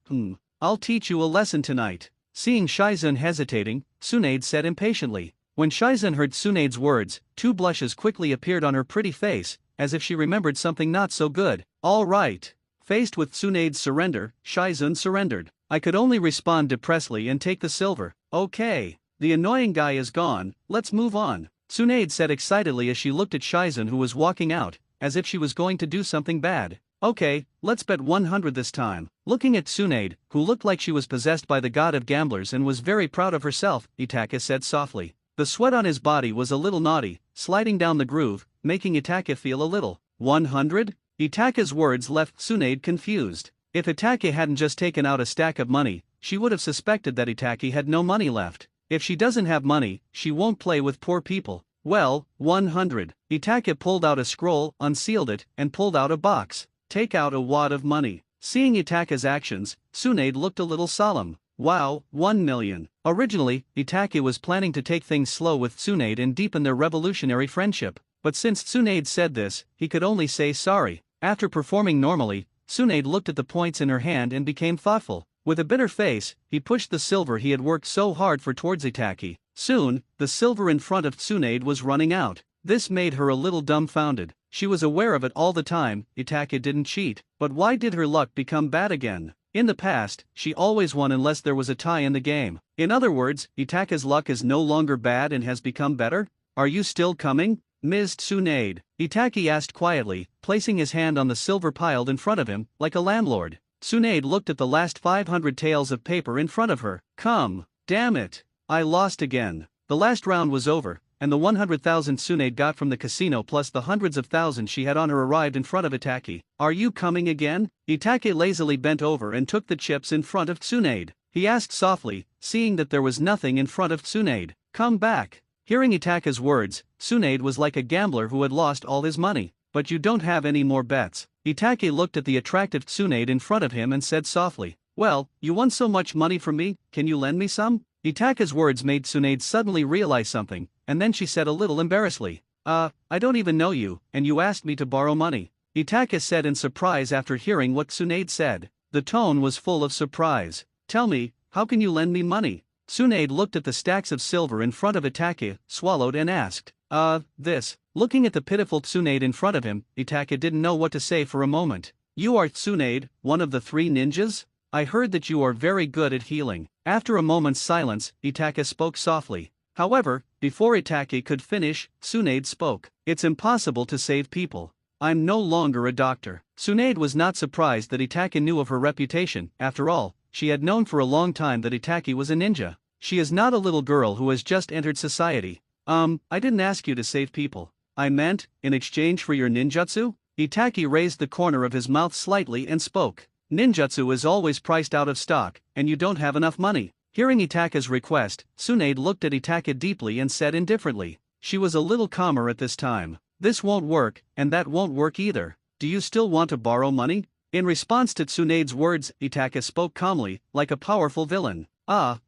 I'll teach you a lesson tonight. Seeing Shizen hesitating, Tsunade said impatiently. When Shizen heard Tsunade's words, 2 blushes quickly appeared on her pretty face, as if she remembered something not so good. All right. Faced with Tsunade's surrender, Shizen surrendered. I could only respond depressedly and take the silver. Okay. The annoying guy is gone, let's move on. Tsunade said excitedly as she looked at Shizen, who was walking out, as if she was going to do something bad. Okay, let's bet 100 this time. Looking at Tsunade, who looked like she was possessed by the god of gamblers and was very proud of herself, Itake said softly. The sweat on his body was a little naughty, sliding down the groove, making Itake feel a little. 100? Itake's words left Tsunade confused. If Itake hadn't just taken out a stack of money, she would have suspected that Itake had no money left. If she doesn't have money, she won't play with poor people. Well, 100. Itake pulled out a scroll, unsealed it, and pulled out a box. Take out a wad of money. Seeing Itake's actions, Tsunade looked a little solemn. Wow, 1 million. Originally, Itake was planning to take things slow with Tsunade and deepen their revolutionary friendship. But since Tsunade said this, he could only say sorry. After performing normally, Tsunade looked at the points in her hand and became thoughtful. With a bitter face, he pushed the silver he had worked so hard for towards Itake. Soon, the silver in front of Tsunade was running out. This made her a little dumbfounded. She was aware of it all the time. Itake didn't cheat. But why did her luck become bad again? In the past, she always won unless there was a tie in the game. In other words, Itake's luck is no longer bad and has become better? Are you still coming, Ms. Tsunade? Itake asked quietly, placing his hand on the silver piled in front of him, like a landlord. Tsunade looked at the last 500 taels of paper in front of her. Come. Damn it. I lost again. The last round was over, and the 100,000 Tsunade got from the casino plus the hundreds of thousands she had on her arrived in front of Itake. Are you coming again? Itake lazily bent over and took the chips in front of Tsunade. He asked softly, seeing that there was nothing in front of Tsunade. Come back. Hearing Itake's words, Tsunade was like a gambler who had lost all his money. But you don't have any more bets. Itake looked at the attractive Tsunade in front of him and said softly, well, you won so much money from me, can you lend me some? Itake's words made Tsunade suddenly realize something, and then she said a little embarrassedly, I don't even know you, and you asked me to borrow money. Itake said in surprise after hearing what Tsunade said. The tone was full of surprise. Tell me, how can you lend me money? Tsunade looked at the stacks of silver in front of Itake, swallowed and asked, this. Looking at the pitiful Tsunade in front of him, Itake didn't know what to say for a moment. You are Tsunade, one of the 3 ninjas? I heard that you are very good at healing. After a moment's silence, Itake spoke softly. However, before Itake could finish, Tsunade spoke. It's impossible to save people. I'm no longer a doctor. Tsunade was not surprised that Itake knew of her reputation. After all, she had known for a long time that Itake was a ninja. She is not a little girl who has just entered society. I didn't ask you to save people. I meant, in exchange for your ninjutsu? Itake raised the corner of his mouth slightly and spoke. Ninjutsu is always priced out of stock, and you don't have enough money. Hearing Itake's request, Tsunade looked at Itake deeply and said indifferently. She was a little calmer at this time. This won't work, and that won't work either. Do you still want to borrow money? In response to Tsunade's words, Itake spoke calmly, like a powerful villain.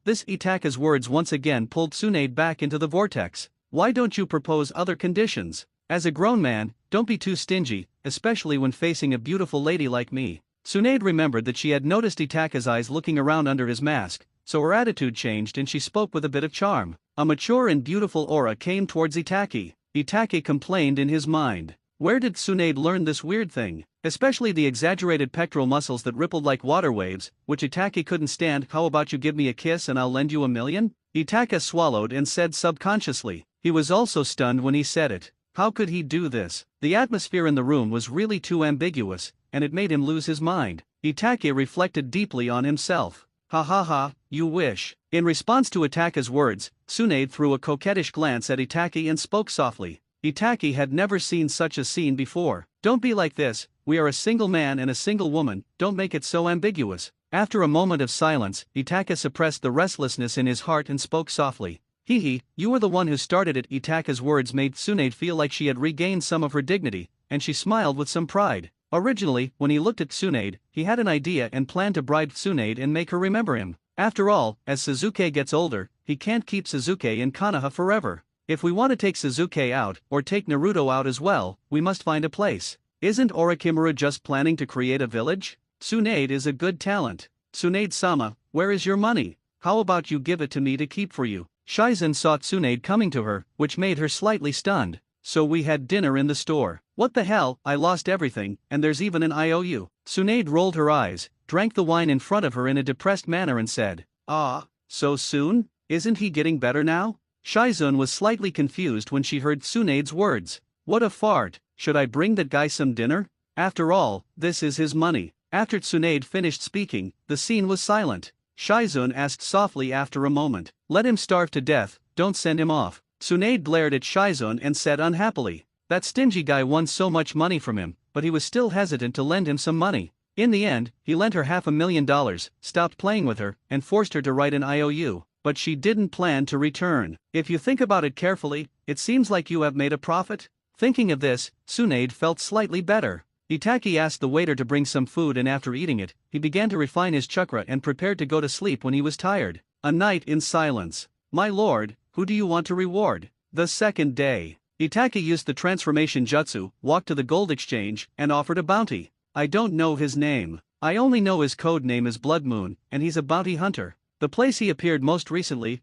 This Itake's words once again pulled Tsunade back into the vortex. Why don't you propose other conditions? As a grown man, don't be too stingy, especially when facing a beautiful lady like me. Tsunade remembered that she had noticed Itake's eyes looking around under his mask, so her attitude changed and she spoke with a bit of charm. A mature and beautiful aura came towards Itake. Itake complained in his mind. Where did Tsunade learn this weird thing? Especially the exaggerated pectoral muscles that rippled like water waves, which Itake couldn't stand. How about you give me a kiss and I'll lend you $1 million? Itake swallowed and said subconsciously. He was also stunned when he said it. How could he do this? The atmosphere in the room was really too ambiguous, and it made him lose his mind. Itake reflected deeply on himself. Ha ha ha, you wish. In response to Itake's words, Tsunade threw a coquettish glance at Itake and spoke softly. Itake had never seen such a scene before. Don't be like this, we are a single man and a single woman, don't make it so ambiguous. After a moment of silence, Itake suppressed the restlessness in his heart and spoke softly. Hee, you were the one who started it. Itake's words made Tsunade feel like she had regained some of her dignity, and she smiled with some pride. Originally, when he looked at Tsunade, he had an idea and planned to bribe Tsunade and make her remember him. After all, as Sasuke gets older, he can't keep Sasuke in Konoha forever. If we want to take Sasuke out, or take Naruto out as well, we must find a place. Isn't Orochimaru just planning to create a village? Tsunade is a good talent. Tsunade-sama, where is your money? How about you give it to me to keep for you? Shizen saw Tsunade coming to her, which made her slightly stunned. So we had dinner in the store. What the hell, I lost everything, and there's even an IOU. Tsunade rolled her eyes, drank the wine in front of her in a depressed manner and said, "Ah, so soon? Isn't he getting better now?" Shizen was slightly confused when she heard Tsunade's words. What a fart, should I bring that guy some dinner? After all, this is his money. After Tsunade finished speaking, the scene was silent. Shizen asked softly after a moment, "Let him starve to death, don't send him off." Tsunade glared at Shizen and said unhappily, "That stingy guy won so much money from him, but he was still hesitant to lend him some money. In the end, he lent her $500,000, stopped playing with her, and forced her to write an IOU, but she didn't plan to return. If you think about it carefully, it seems like you have made a profit." Thinking of this, Tsunade felt slightly better. Itachi asked the waiter to bring some food, and after eating it, he began to refine his chakra and prepared to go to sleep when he was tired. A night in silence. "My lord, who do you want to reward?" The second day, Itachi used the transformation jutsu, walked to the gold exchange, and offered a bounty. "I don't know his name. I only know his code name is Blood Moon, and he's a bounty hunter. The place he appeared most recently,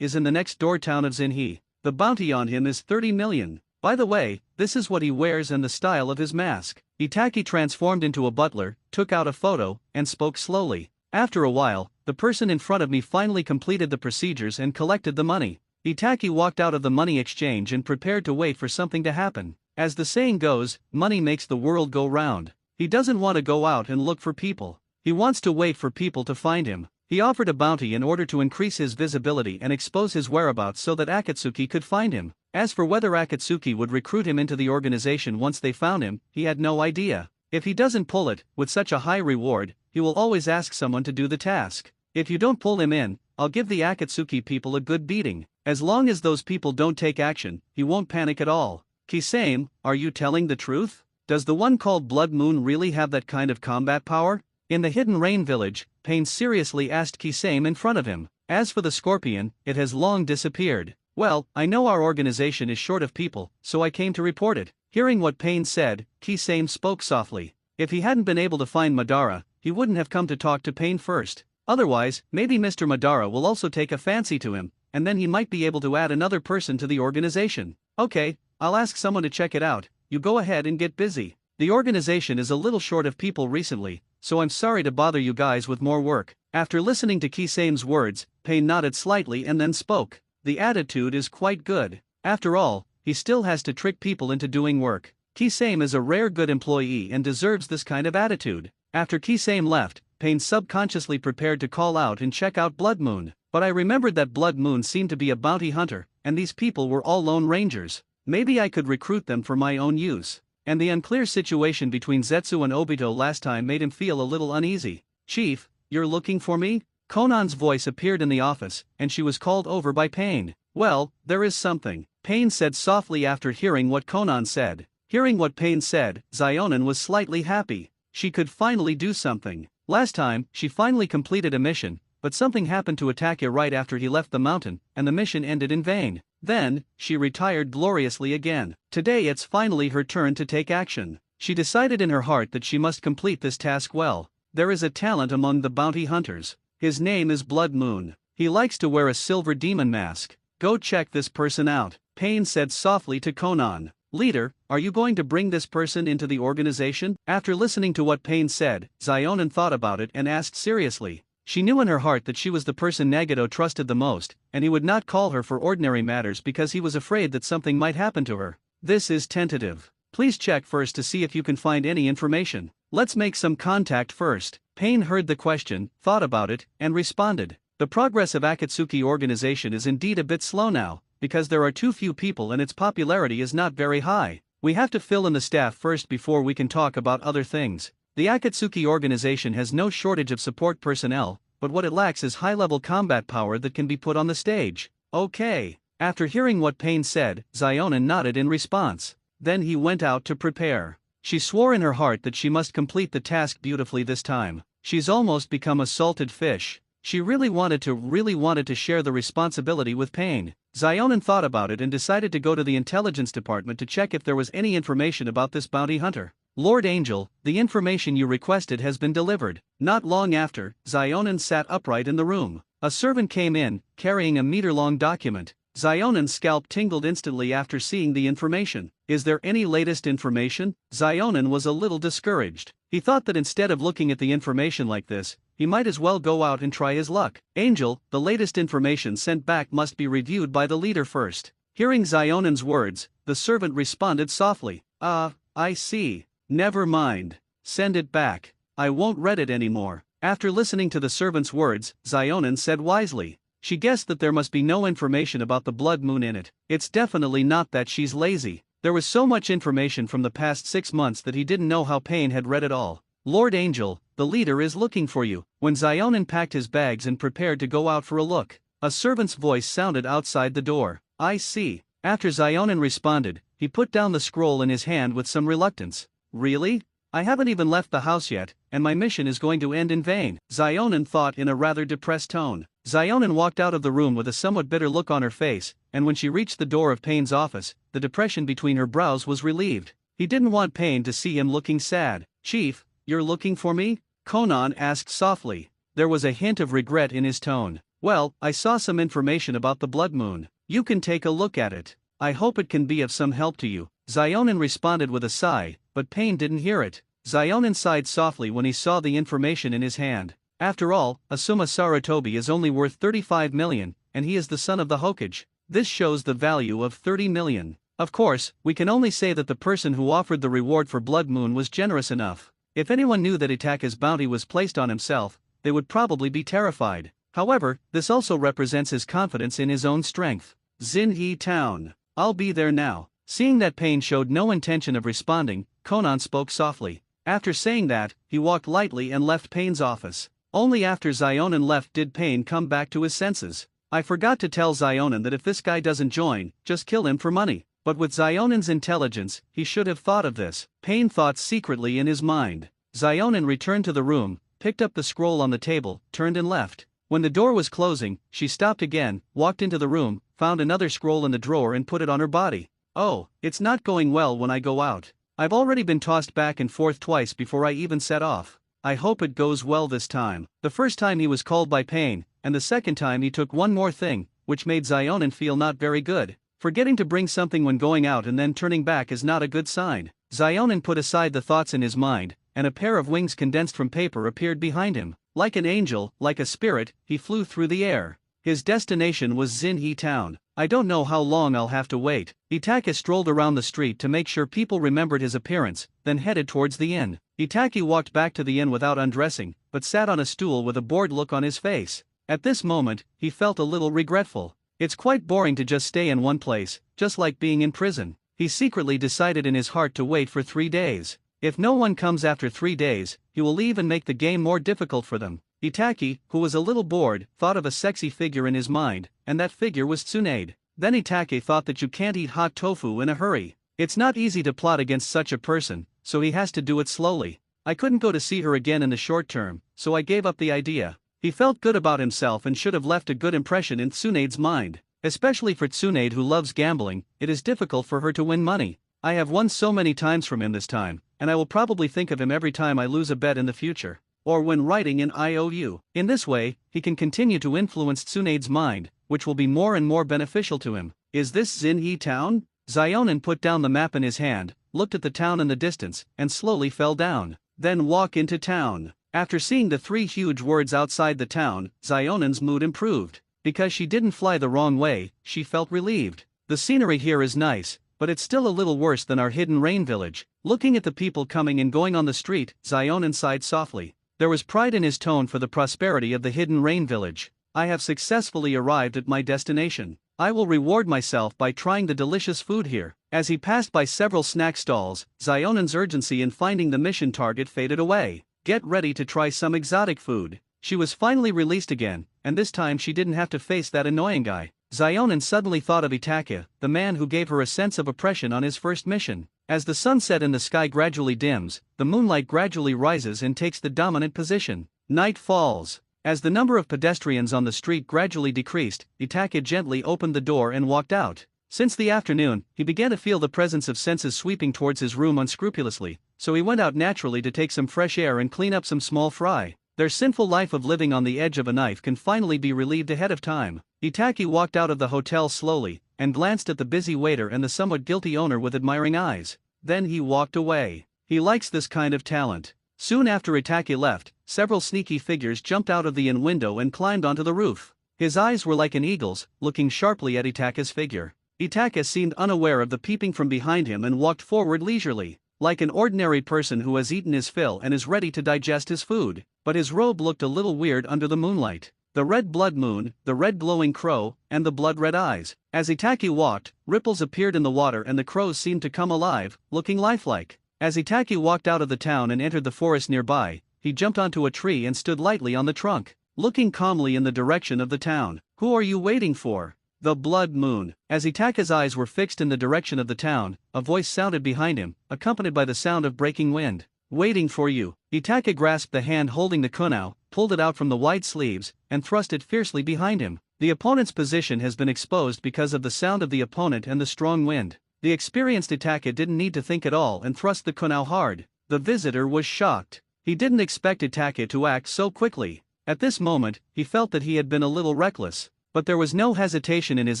is in the next door town of Zinhe. The bounty on him is 30 million. By the way, this is what he wears and the style of his mask." Itachi transformed into a butler, took out a photo, and spoke slowly. "After a while, the person in front of me finally completed the procedures and collected the money." Itachi walked out of the money exchange and prepared to wait for something to happen. As the saying goes, money makes the world go round. He doesn't want to go out and look for people. He wants to wait for people to find him. He offered a bounty in order to increase his visibility and expose his whereabouts so that Akatsuki could find him. As for whether Akatsuki would recruit him into the organization once they found him, he had no idea. If he doesn't pull it, with such a high reward, he will always ask someone to do the task. "If you don't pull him in, I'll give the Akatsuki people a good beating." As long as those people don't take action, he won't panic at all. "Kisame, are you telling the truth? Does the one called Blood Moon really have that kind of combat power?" In the Hidden Rain village, Pain seriously asked Kisame in front of him. "As for the scorpion, it has long disappeared." "Well, I know our organization is short of people, so I came to report it." Hearing what Pain said, Kisame spoke softly. If he hadn't been able to find Madara, he wouldn't have come to talk to Pain first. Otherwise, maybe Mr. Madara will also take a fancy to him, and then he might be able to add another person to the organization. "Okay, I'll ask someone to check it out, you go ahead and get busy. The organization is a little short of people recently, so I'm sorry to bother you guys with more work." After listening to Kisame's words, Pain nodded slightly and then spoke. "The attitude is quite good. After all, he still has to trick people into doing work. Kisame is a rare good employee and deserves this kind of attitude." After Kisame left, Pain subconsciously prepared to call out and check out Blood Moon. "But I remembered that Blood Moon seemed to be a bounty hunter, and these people were all lone rangers. Maybe I could recruit them for my own use." And the unclear situation between Zetsu and Obito last time made him feel a little uneasy. "Chief, you're looking for me?" Conan's voice appeared in the office, and she was called over by Pain. "Well, there is something," Pain said softly after hearing what Conan said. Hearing what Pain said, Zionin was slightly happy. She could finally do something. Last time, she finally completed a mission, but something happened to Itachi right after he left the mountain, and the mission ended in vain. Then, she retired gloriously again. Today it's finally her turn to take action. She decided in her heart that she must complete this task well. There is a talent among the bounty hunters. His name is Blood Moon. He likes to wear a silver demon mask. "Go check this person out," Pain said softly to Conan. "Leader, are you going to bring this person into the organization?" After listening to what Pain said, Zionin thought about it and asked seriously. She knew in her heart that she was the person Nagato trusted the most, and he would not call her for ordinary matters because he was afraid that something might happen to her. "This is tentative. Please check first to see if you can find any information. Let's make some contact first." Pain heard the question, thought about it, and responded. "The progress of Akatsuki organization is indeed a bit slow now, because there are too few people and its popularity is not very high. We have to fill in the staff first before we can talk about other things. The Akatsuki organization has no shortage of support personnel, but what it lacks is high-level combat power that can be put on the stage." "Okay." After hearing what Pain said, Zionin nodded in response. Then he went out to prepare. She swore in her heart that she must complete the task beautifully this time. She's almost become a salted fish. She really wanted to share the responsibility with Pain. Zionin thought about it and decided to go to the intelligence department to check if there was any information about this bounty hunter. Lord Angel, the information you requested has been delivered. Not long after, Zionin sat upright in the room. A servant came in, carrying a meter-long document. Zionin's scalp tingled instantly after seeing the information. Is there any latest information? Zionin was a little discouraged. He thought that instead of looking at the information like this, he might as well go out and try his luck. Angel, the latest information sent back must be reviewed by the leader first. Hearing Zionin's words, the servant responded softly. I see. Never mind. Send it back. I won't read it anymore. After listening to the servant's words, Zionin said wisely. She guessed that there must be no information about the blood moon in it. It's definitely not that she's lazy. There was so much information from the past 6 months that he didn't know how Pain had read it all. Lord Angel, the leader is looking for you. When Zionin packed his bags and prepared to go out for a look, a servant's voice sounded outside the door. I see. After Zionin responded, he put down the scroll in his hand with some reluctance. Really? I haven't even left the house yet, and my mission is going to end in vain, Zionin thought in a rather depressed tone. Zionin walked out of the room with a somewhat bitter look on her face, and when she reached the door of Pain's office, the depression between her brows was relieved. He didn't want Pain to see him looking sad. Chief, you're looking for me? Conan asked softly. There was a hint of regret in his tone. Well, I saw some information about the blood moon. You can take a look at it. I hope it can be of some help to you. Zionin responded with a sigh, but Pain didn't hear it. Zionin sighed softly when he saw the information in his hand. After all, Asuma Sarutobi is only worth 35 million, and he is the son of the Hokage. This shows the value of 30 million. Of course, we can only say that the person who offered the reward for Blood Moon was generous enough. If anyone knew that Itaka's bounty was placed on himself, they would probably be terrified. However, this also represents his confidence in his own strength. Xinyi Town. I'll be there now. Seeing that Pain showed no intention of responding, Conan spoke softly. After saying that, he walked lightly and left Pain's office. Only after Zionin left did Pain come back to his senses. I forgot to tell Zionin that if this guy doesn't join, just kill him for money. But with Zionin's intelligence, he should have thought of this. Pain thought secretly in his mind. Zionin returned to the room, picked up the scroll on the table, turned and left. When the door was closing, she stopped again, walked into the room, found another scroll in the drawer and put it on her body. Oh, it's not going well when I go out. I've already been tossed back and forth twice before I even set off. I hope it goes well this time. The first time he was called by Pain, and the second time he took one more thing, which made Zionin feel not very good. Forgetting to bring something when going out and then turning back is not a good sign. Zionin put aside the thoughts in his mind, and a pair of wings condensed from paper appeared behind him. Like an angel, like a spirit, he flew through the air. His destination was Xinyi Town. I don't know how long I'll have to wait. Itaka strolled around the street to make sure people remembered his appearance, then headed towards the inn. Itaki walked back to the inn without undressing, but sat on a stool with a bored look on his face. At this moment, he felt a little regretful. It's quite boring to just stay in one place, just like being in prison. He secretly decided in his heart to wait for 3 days. If no one comes after 3 days, he will leave and make the game more difficult for them. Itaki, who was a little bored, thought of a sexy figure in his mind, and that figure was Tsunade. Then Itake thought that you can't eat hot tofu in a hurry. It's not easy to plot against such a person, so he has to do it slowly. I couldn't go to see her again in the short term, so I gave up the idea. He felt good about himself and should have left a good impression in Tsunade's mind. Especially for Tsunade who loves gambling, it is difficult for her to win money. I have won so many times from him this time, and I will probably think of him every time I lose a bet in the future. Or when writing an IOU. In this way, he can continue to influence Tsunade's mind, which will be more and more beneficial to him. Is this Xinyi Town? Zionin put down the map in his hand, looked at the town in the distance, and slowly fell down. Then walk into town. After seeing the 3 huge words outside the town, Zionin's mood improved. Because she didn't fly the wrong way, she felt relieved. The scenery here is nice, but it's still a little worse than our hidden rain village. Looking at the people coming and going on the street, Zionin sighed softly. There was pride in his tone for the prosperity of the hidden rain village. I have successfully arrived at my destination. I will reward myself by trying the delicious food here. As he passed by several snack stalls, Zionin's urgency in finding the mission target faded away. Get ready to try some exotic food. She was finally released again, and this time she didn't have to face that annoying guy. Zionin suddenly thought of Itaka, the man who gave her a sense of oppression on his first mission. As the sunset in the sky gradually dims, the moonlight gradually rises and takes the dominant position. Night falls. As the number of pedestrians on the street gradually decreased, Itake gently opened the door and walked out. Since the afternoon, he began to feel the presence of senses sweeping towards his room unscrupulously, so he went out naturally to take some fresh air and clean up some small fry. Their sinful life of living on the edge of a knife can finally be relieved ahead of time. Itake walked out of the hotel slowly, and glanced at the busy waiter and the somewhat guilty owner with admiring eyes. Then he walked away. He likes this kind of talent. Soon after Itake left, several sneaky figures jumped out of the inn window and climbed onto the roof. His eyes were like an eagle's, looking sharply at Itake's figure. Itake seemed unaware of the peeping from behind him and walked forward leisurely, like an ordinary person who has eaten his fill and is ready to digest his food. But his robe looked a little weird under the moonlight. The red blood moon, the red glowing crow, and the blood-red eyes. As Itake walked, ripples appeared in the water and the crows seemed to come alive, looking lifelike. As Itake walked out of the town and entered the forest nearby, he jumped onto a tree and stood lightly on the trunk, looking calmly in the direction of the town. "Who are you waiting for?" "The blood moon." As Itake's eyes were fixed in the direction of the town, a voice sounded behind him, accompanied by the sound of breaking wind. "Waiting for you." Itake grasped the hand holding the kunao, pulled it out from the wide sleeves, and thrust it fiercely behind him. The opponent's position has been exposed because of the sound of the opponent and the strong wind. The experienced Itake didn't need to think at all and thrust the kunao hard. The visitor was shocked. He didn't expect Itake to act so quickly. At this moment, he felt that he had been a little reckless. But there was no hesitation in his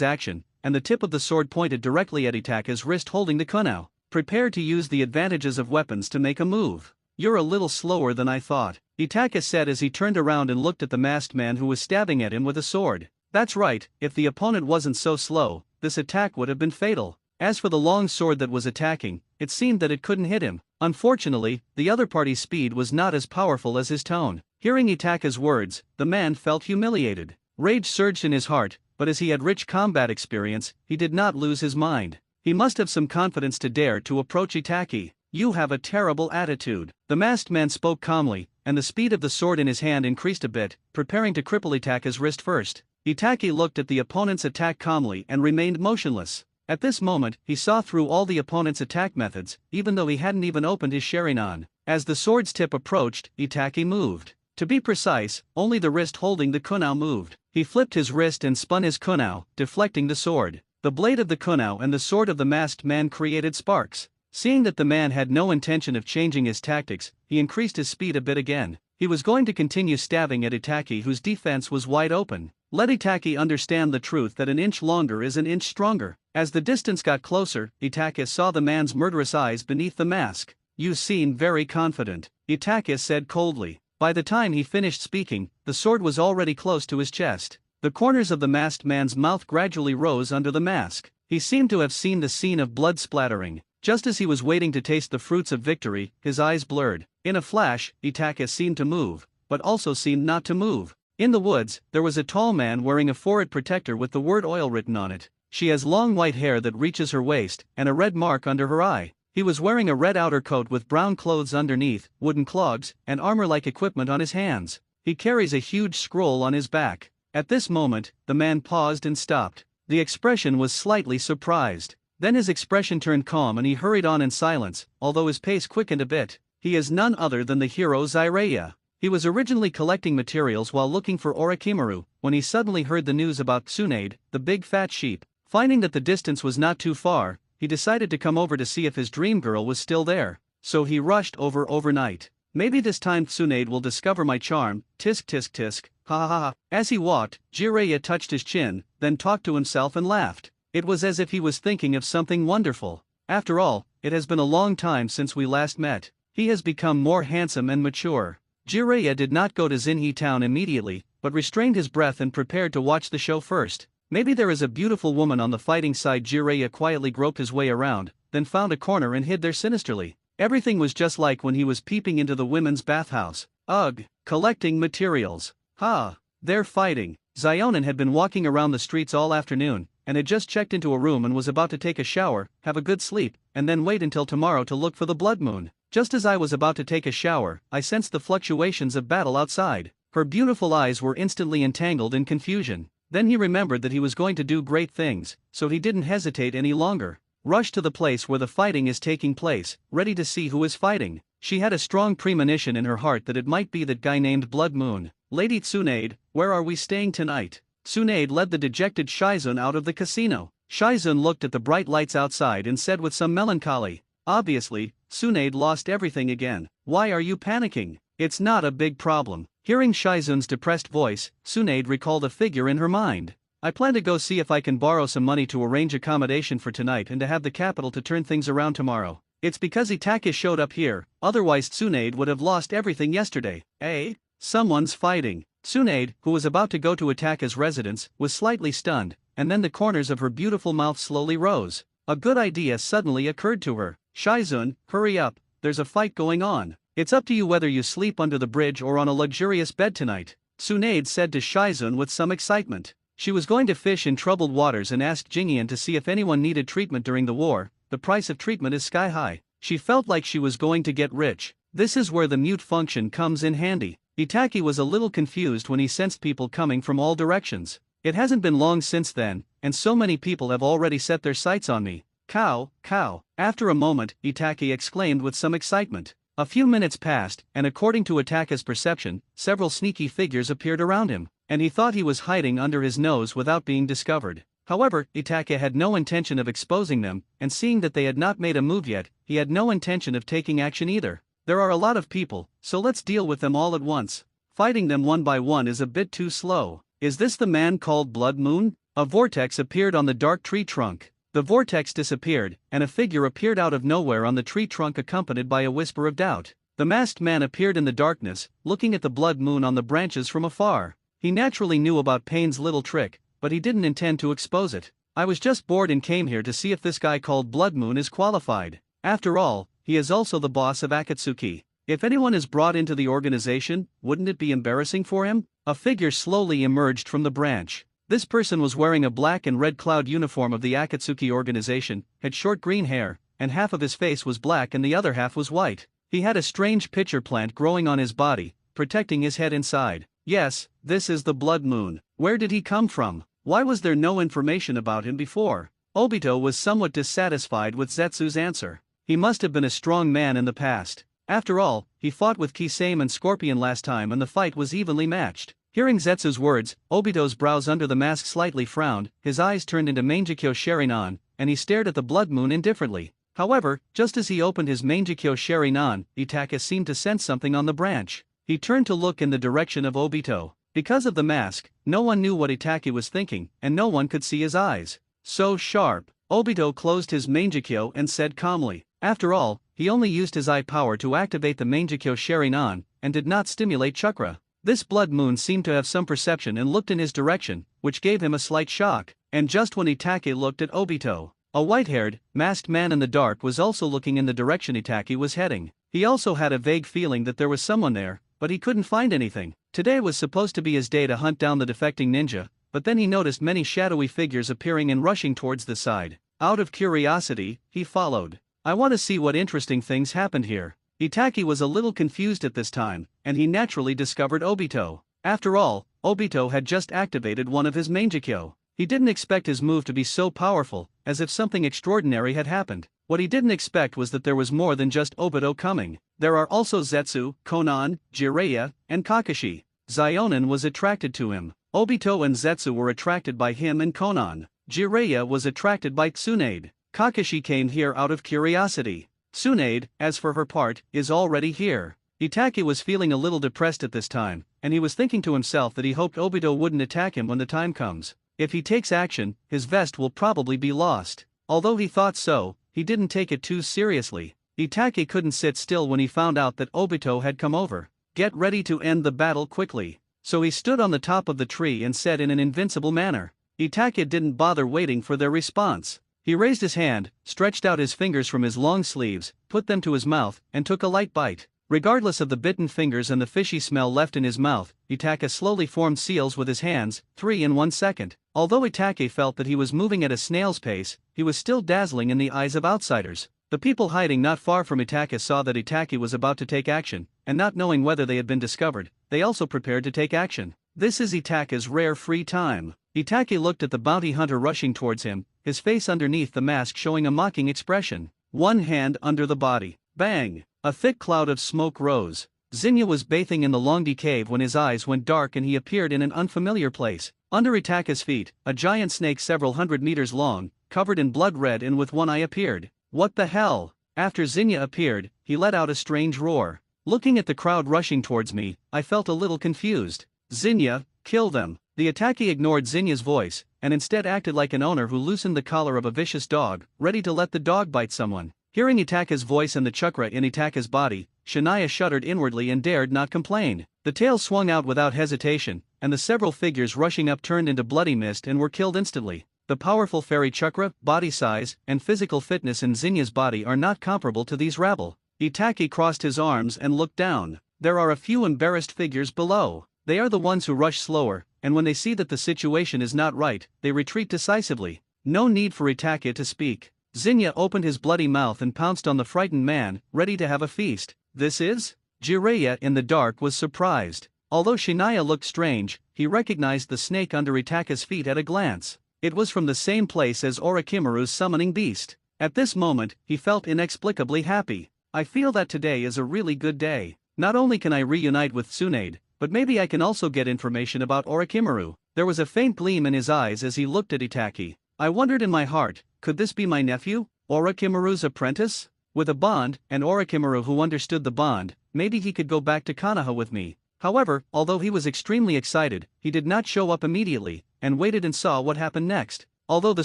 action, and the tip of the sword pointed directly at Itake's wrist holding the kunao, prepared to use the advantages of weapons to make a move. "You're a little slower than I thought," Itake said as he turned around and looked at the masked man who was stabbing at him with a sword. That's right, if the opponent wasn't so slow, this attack would have been fatal. As for the long sword that was attacking, it seemed that it couldn't hit him. Unfortunately, the other party's speed was not as powerful as his tone. Hearing Itake's words, the man felt humiliated. Rage surged in his heart, but as he had rich combat experience, he did not lose his mind. He must have some confidence to dare to approach Itake. "You have a terrible attitude." The masked man spoke calmly, and the speed of the sword in his hand increased a bit, preparing to cripple Itake's wrist first. Itake looked at the opponent's attack calmly and remained motionless. At this moment, he saw through all the opponent's attack methods, even though he hadn't even opened his Sharingan. As the sword's tip approached, Itake moved. To be precise, only the wrist holding the kunao moved. He flipped his wrist and spun his kunao, deflecting the sword. The blade of the kunao and the sword of the masked man created sparks. Seeing that the man had no intention of changing his tactics, he increased his speed a bit again. He was going to continue stabbing at Itake, whose defense was wide open. Let Itake understand the truth that an inch longer is an inch stronger. As the distance got closer, Itake saw the man's murderous eyes beneath the mask. "You seem very confident," Itake said coldly. By the time he finished speaking, the sword was already close to his chest. The corners of the masked man's mouth gradually rose under the mask. He seemed to have seen the scene of blood splattering. Just as he was waiting to taste the fruits of victory, his eyes blurred. In a flash, Itake seemed to move, but also seemed not to move. In the woods, there was a tall man wearing a forehead protector with the word oil written on it. She has long white hair that reaches her waist, and a red mark under her eye. He was wearing a red outer coat with brown clothes underneath, wooden clogs, and armor-like equipment on his hands. He carries a huge scroll on his back. At this moment, the man paused and stopped. The expression was slightly surprised. Then his expression turned calm and he hurried on in silence, although his pace quickened a bit. He is none other than the hero Jiraiya. He was originally collecting materials while looking for Orochimaru, when he suddenly heard the news about Tsunade, the big fat sheep. Finding that the distance was not too far, he decided to come over to see if his dream girl was still there. So he rushed over overnight. "Maybe this time Tsunade will discover my charm, tisk tisk tisk, ha ha ha." As he walked, Jiraiya touched his chin, then talked to himself and laughed. It was as if he was thinking of something wonderful. After all, it has been a long time since we last met. He has become more handsome and mature. Jiraiya did not go to Zinhi town immediately, but restrained his breath and prepared to watch the show first. Maybe there is a beautiful woman on the fighting side. Jiraiya quietly groped his way around, then found a corner and hid there sinisterly. Everything was just like when he was peeping into the women's bathhouse. Ugh, collecting materials. Ha, they're fighting. Zionin had been walking around the streets all afternoon, and had just checked into a room and was about to take a shower, have a good sleep, and then wait until tomorrow to look for the blood moon. Just as I was about to take a shower, I sensed the fluctuations of battle outside. Her beautiful eyes were instantly entangled in confusion. Then he remembered that he was going to do great things, so he didn't hesitate any longer. rushed to the place where the fighting is taking place, ready to see who is fighting. She had a strong premonition in her heart that it might be that guy named Blood Moon. Lady Tsunade, where are we staying tonight? Tsunade led the dejected Shizun out of the casino. Shizun looked at the bright lights outside and said with some melancholy, obviously, Tsunade lost everything again. Why are you panicking? It's not a big problem. Hearing Shizun's depressed voice, Tsunade recalled a figure in her mind. I plan to go see if I can borrow some money to arrange accommodation for tonight and to have the capital to turn things around tomorrow. It's because Itake showed up here, otherwise Tsunade would have lost everything yesterday. Eh? Someone's fighting. Tsunade, who was about to go to Itake's residence, was slightly stunned, and then the corners of her beautiful mouth slowly rose. A good idea suddenly occurred to her. Shizun, hurry up, there's a fight going on. It's up to you whether you sleep under the bridge or on a luxurious bed tonight, Tsunade said to Shizun with some excitement. She was going to fish in troubled waters and asked Jingian to see if anyone needed treatment during the war. The price of treatment is sky high. She felt like she was going to get rich. This is where the mute function comes in handy. Itake was a little confused when he sensed people coming from all directions. It hasn't been long since then, and so many people have already set their sights on me. Cow, cow. After a moment, Itake exclaimed with some excitement. A few minutes passed, and according to Itake's perception, several sneaky figures appeared around him, and he thought he was hiding under his nose without being discovered. However, Itake had no intention of exposing them, and seeing that they had not made a move yet, he had no intention of taking action either. There are a lot of people, so let's deal with them all at once. Fighting them one by one is a bit too slow. Is this the man called Blood Moon? A vortex appeared on the dark tree trunk. The vortex disappeared, and a figure appeared out of nowhere on the tree trunk accompanied by a whisper of doubt. The masked man appeared in the darkness, looking at the Blood Moon on the branches from afar. He naturally knew about Pain's little trick, but he didn't intend to expose it. I was just bored and came here to see if this guy called Blood Moon is qualified. After all, he is also the boss of Akatsuki. If anyone is brought into the organization, wouldn't it be embarrassing for him? A figure slowly emerged from the branch. This person was wearing a black and red cloud uniform of the Akatsuki organization, had short green hair, and half of his face was black and the other half was white. He had a strange pitcher plant growing on his body, protecting his head inside. Yes, this is the Blood Moon. Where did he come from? Why was there no information about him before? Obito was somewhat dissatisfied with Zetsu's answer. He must have been a strong man in the past. After all, he fought with Kisame and Scorpion last time and the fight was evenly matched. Hearing Zetsu's words, Obito's brows under the mask slightly frowned, his eyes turned into Mangekyo Sharinan, and he stared at the Blood Moon indifferently. However, just as he opened his Mangekyo Sharinan, Itake seemed to sense something on the branch. He turned to look in the direction of Obito. Because of the mask, no one knew what Itake was thinking, and no one could see his eyes. So sharp. Obito closed his Mangekyo and said calmly. After all, he only used his eye power to activate the Mangekyo Sharinan, and did not stimulate chakra. This Blood Moon seemed to have some perception and looked in his direction, which gave him a slight shock, and just when Itake looked at Obito, a white-haired, masked man in the dark was also looking in the direction Itake was heading. He also had a vague feeling that there was someone there, but he couldn't find anything. Today was supposed to be his day to hunt down the defecting ninja, but then he noticed many shadowy figures appearing and rushing towards the side. Out of curiosity, he followed. I want to see what interesting things happened here. Itake was a little confused at this time, and he naturally discovered Obito. After all, Obito had just activated one of his Mangekyo. He didn't expect his move to be so powerful, as if something extraordinary had happened. What he didn't expect was that there was more than just Obito coming. There are also Zetsu, Konan, Jiraiya, and Kakashi. Zionin was attracted to him. Obito and Zetsu were attracted by him and Konan. Jiraiya was attracted by Tsunade. Kakashi came here out of curiosity. Tsunade, as for her part, is already here. Itake was feeling a little depressed at this time, and he was thinking to himself that he hoped Obito wouldn't attack him when the time comes. If he takes action, his vest will probably be lost. Although he thought so, he didn't take it too seriously. Itake couldn't sit still when he found out that Obito had come over. Get ready to end the battle quickly. So he stood on the top of the tree and said in an invincible manner. Itake didn't bother waiting for their response. He raised his hand, stretched out his fingers from his long sleeves, put them to his mouth, and took a light bite. Regardless of the bitten fingers and the fishy smell left in his mouth, Itake slowly formed seals with his hands, 3 in 1 second. Although Itake felt that he was moving at a snail's pace, he was still dazzling in the eyes of outsiders. The people hiding not far from Itake saw that Itake was about to take action, and not knowing whether they had been discovered, they also prepared to take action. This is Itake's rare free time. Itake looked at the bounty hunter rushing towards him, his face underneath the mask showing a mocking expression. One hand under the body. Bang! A thick cloud of smoke rose. Xenia was bathing in the Longdi cave when his eyes went dark and he appeared in an unfamiliar place. Under Itaka's feet, a giant snake several hundred meters long, covered in blood red and with one eye appeared. What the hell? After Xenia appeared, he let out a strange roar. Looking at the crowd rushing towards me, I felt a little confused. Xenia, kill them. The Itaki ignored Xenia's voice, and instead acted like an owner who loosened the collar of a vicious dog, ready to let the dog bite someone. Hearing Itaka's voice and the chakra in Itaka's body, Shania shuddered inwardly and dared not complain. The tail swung out without hesitation, and the several figures rushing up turned into bloody mist and were killed instantly. The powerful fairy chakra, body size, and physical fitness in Xenia's body are not comparable to these rabble. Itaki crossed his arms and looked down. There are a few embarrassed figures below. They are the ones who rush slower, and when they see that the situation is not right, they retreat decisively. No need for Itaki to speak. Xenia opened his bloody mouth and pounced on the frightened man, ready to have a feast. This is? Jiraiya in the dark was surprised. Although Shania looked strange, he recognized the snake under Itaka's feet at a glance. It was from the same place as Orochimaru's summoning beast. At this moment, he felt inexplicably happy. I feel that today is a really good day. Not only can I reunite with Tsunade, but maybe I can also get information about Orochimaru. There was a faint gleam in his eyes as he looked at Itaki. I wondered in my heart, could this be my nephew, Orochimaru's apprentice? With a bond, and Orochimaru who understood the bond, maybe he could go back to Konoha with me. However, although he was extremely excited, he did not show up immediately, and waited and saw what happened next. Although the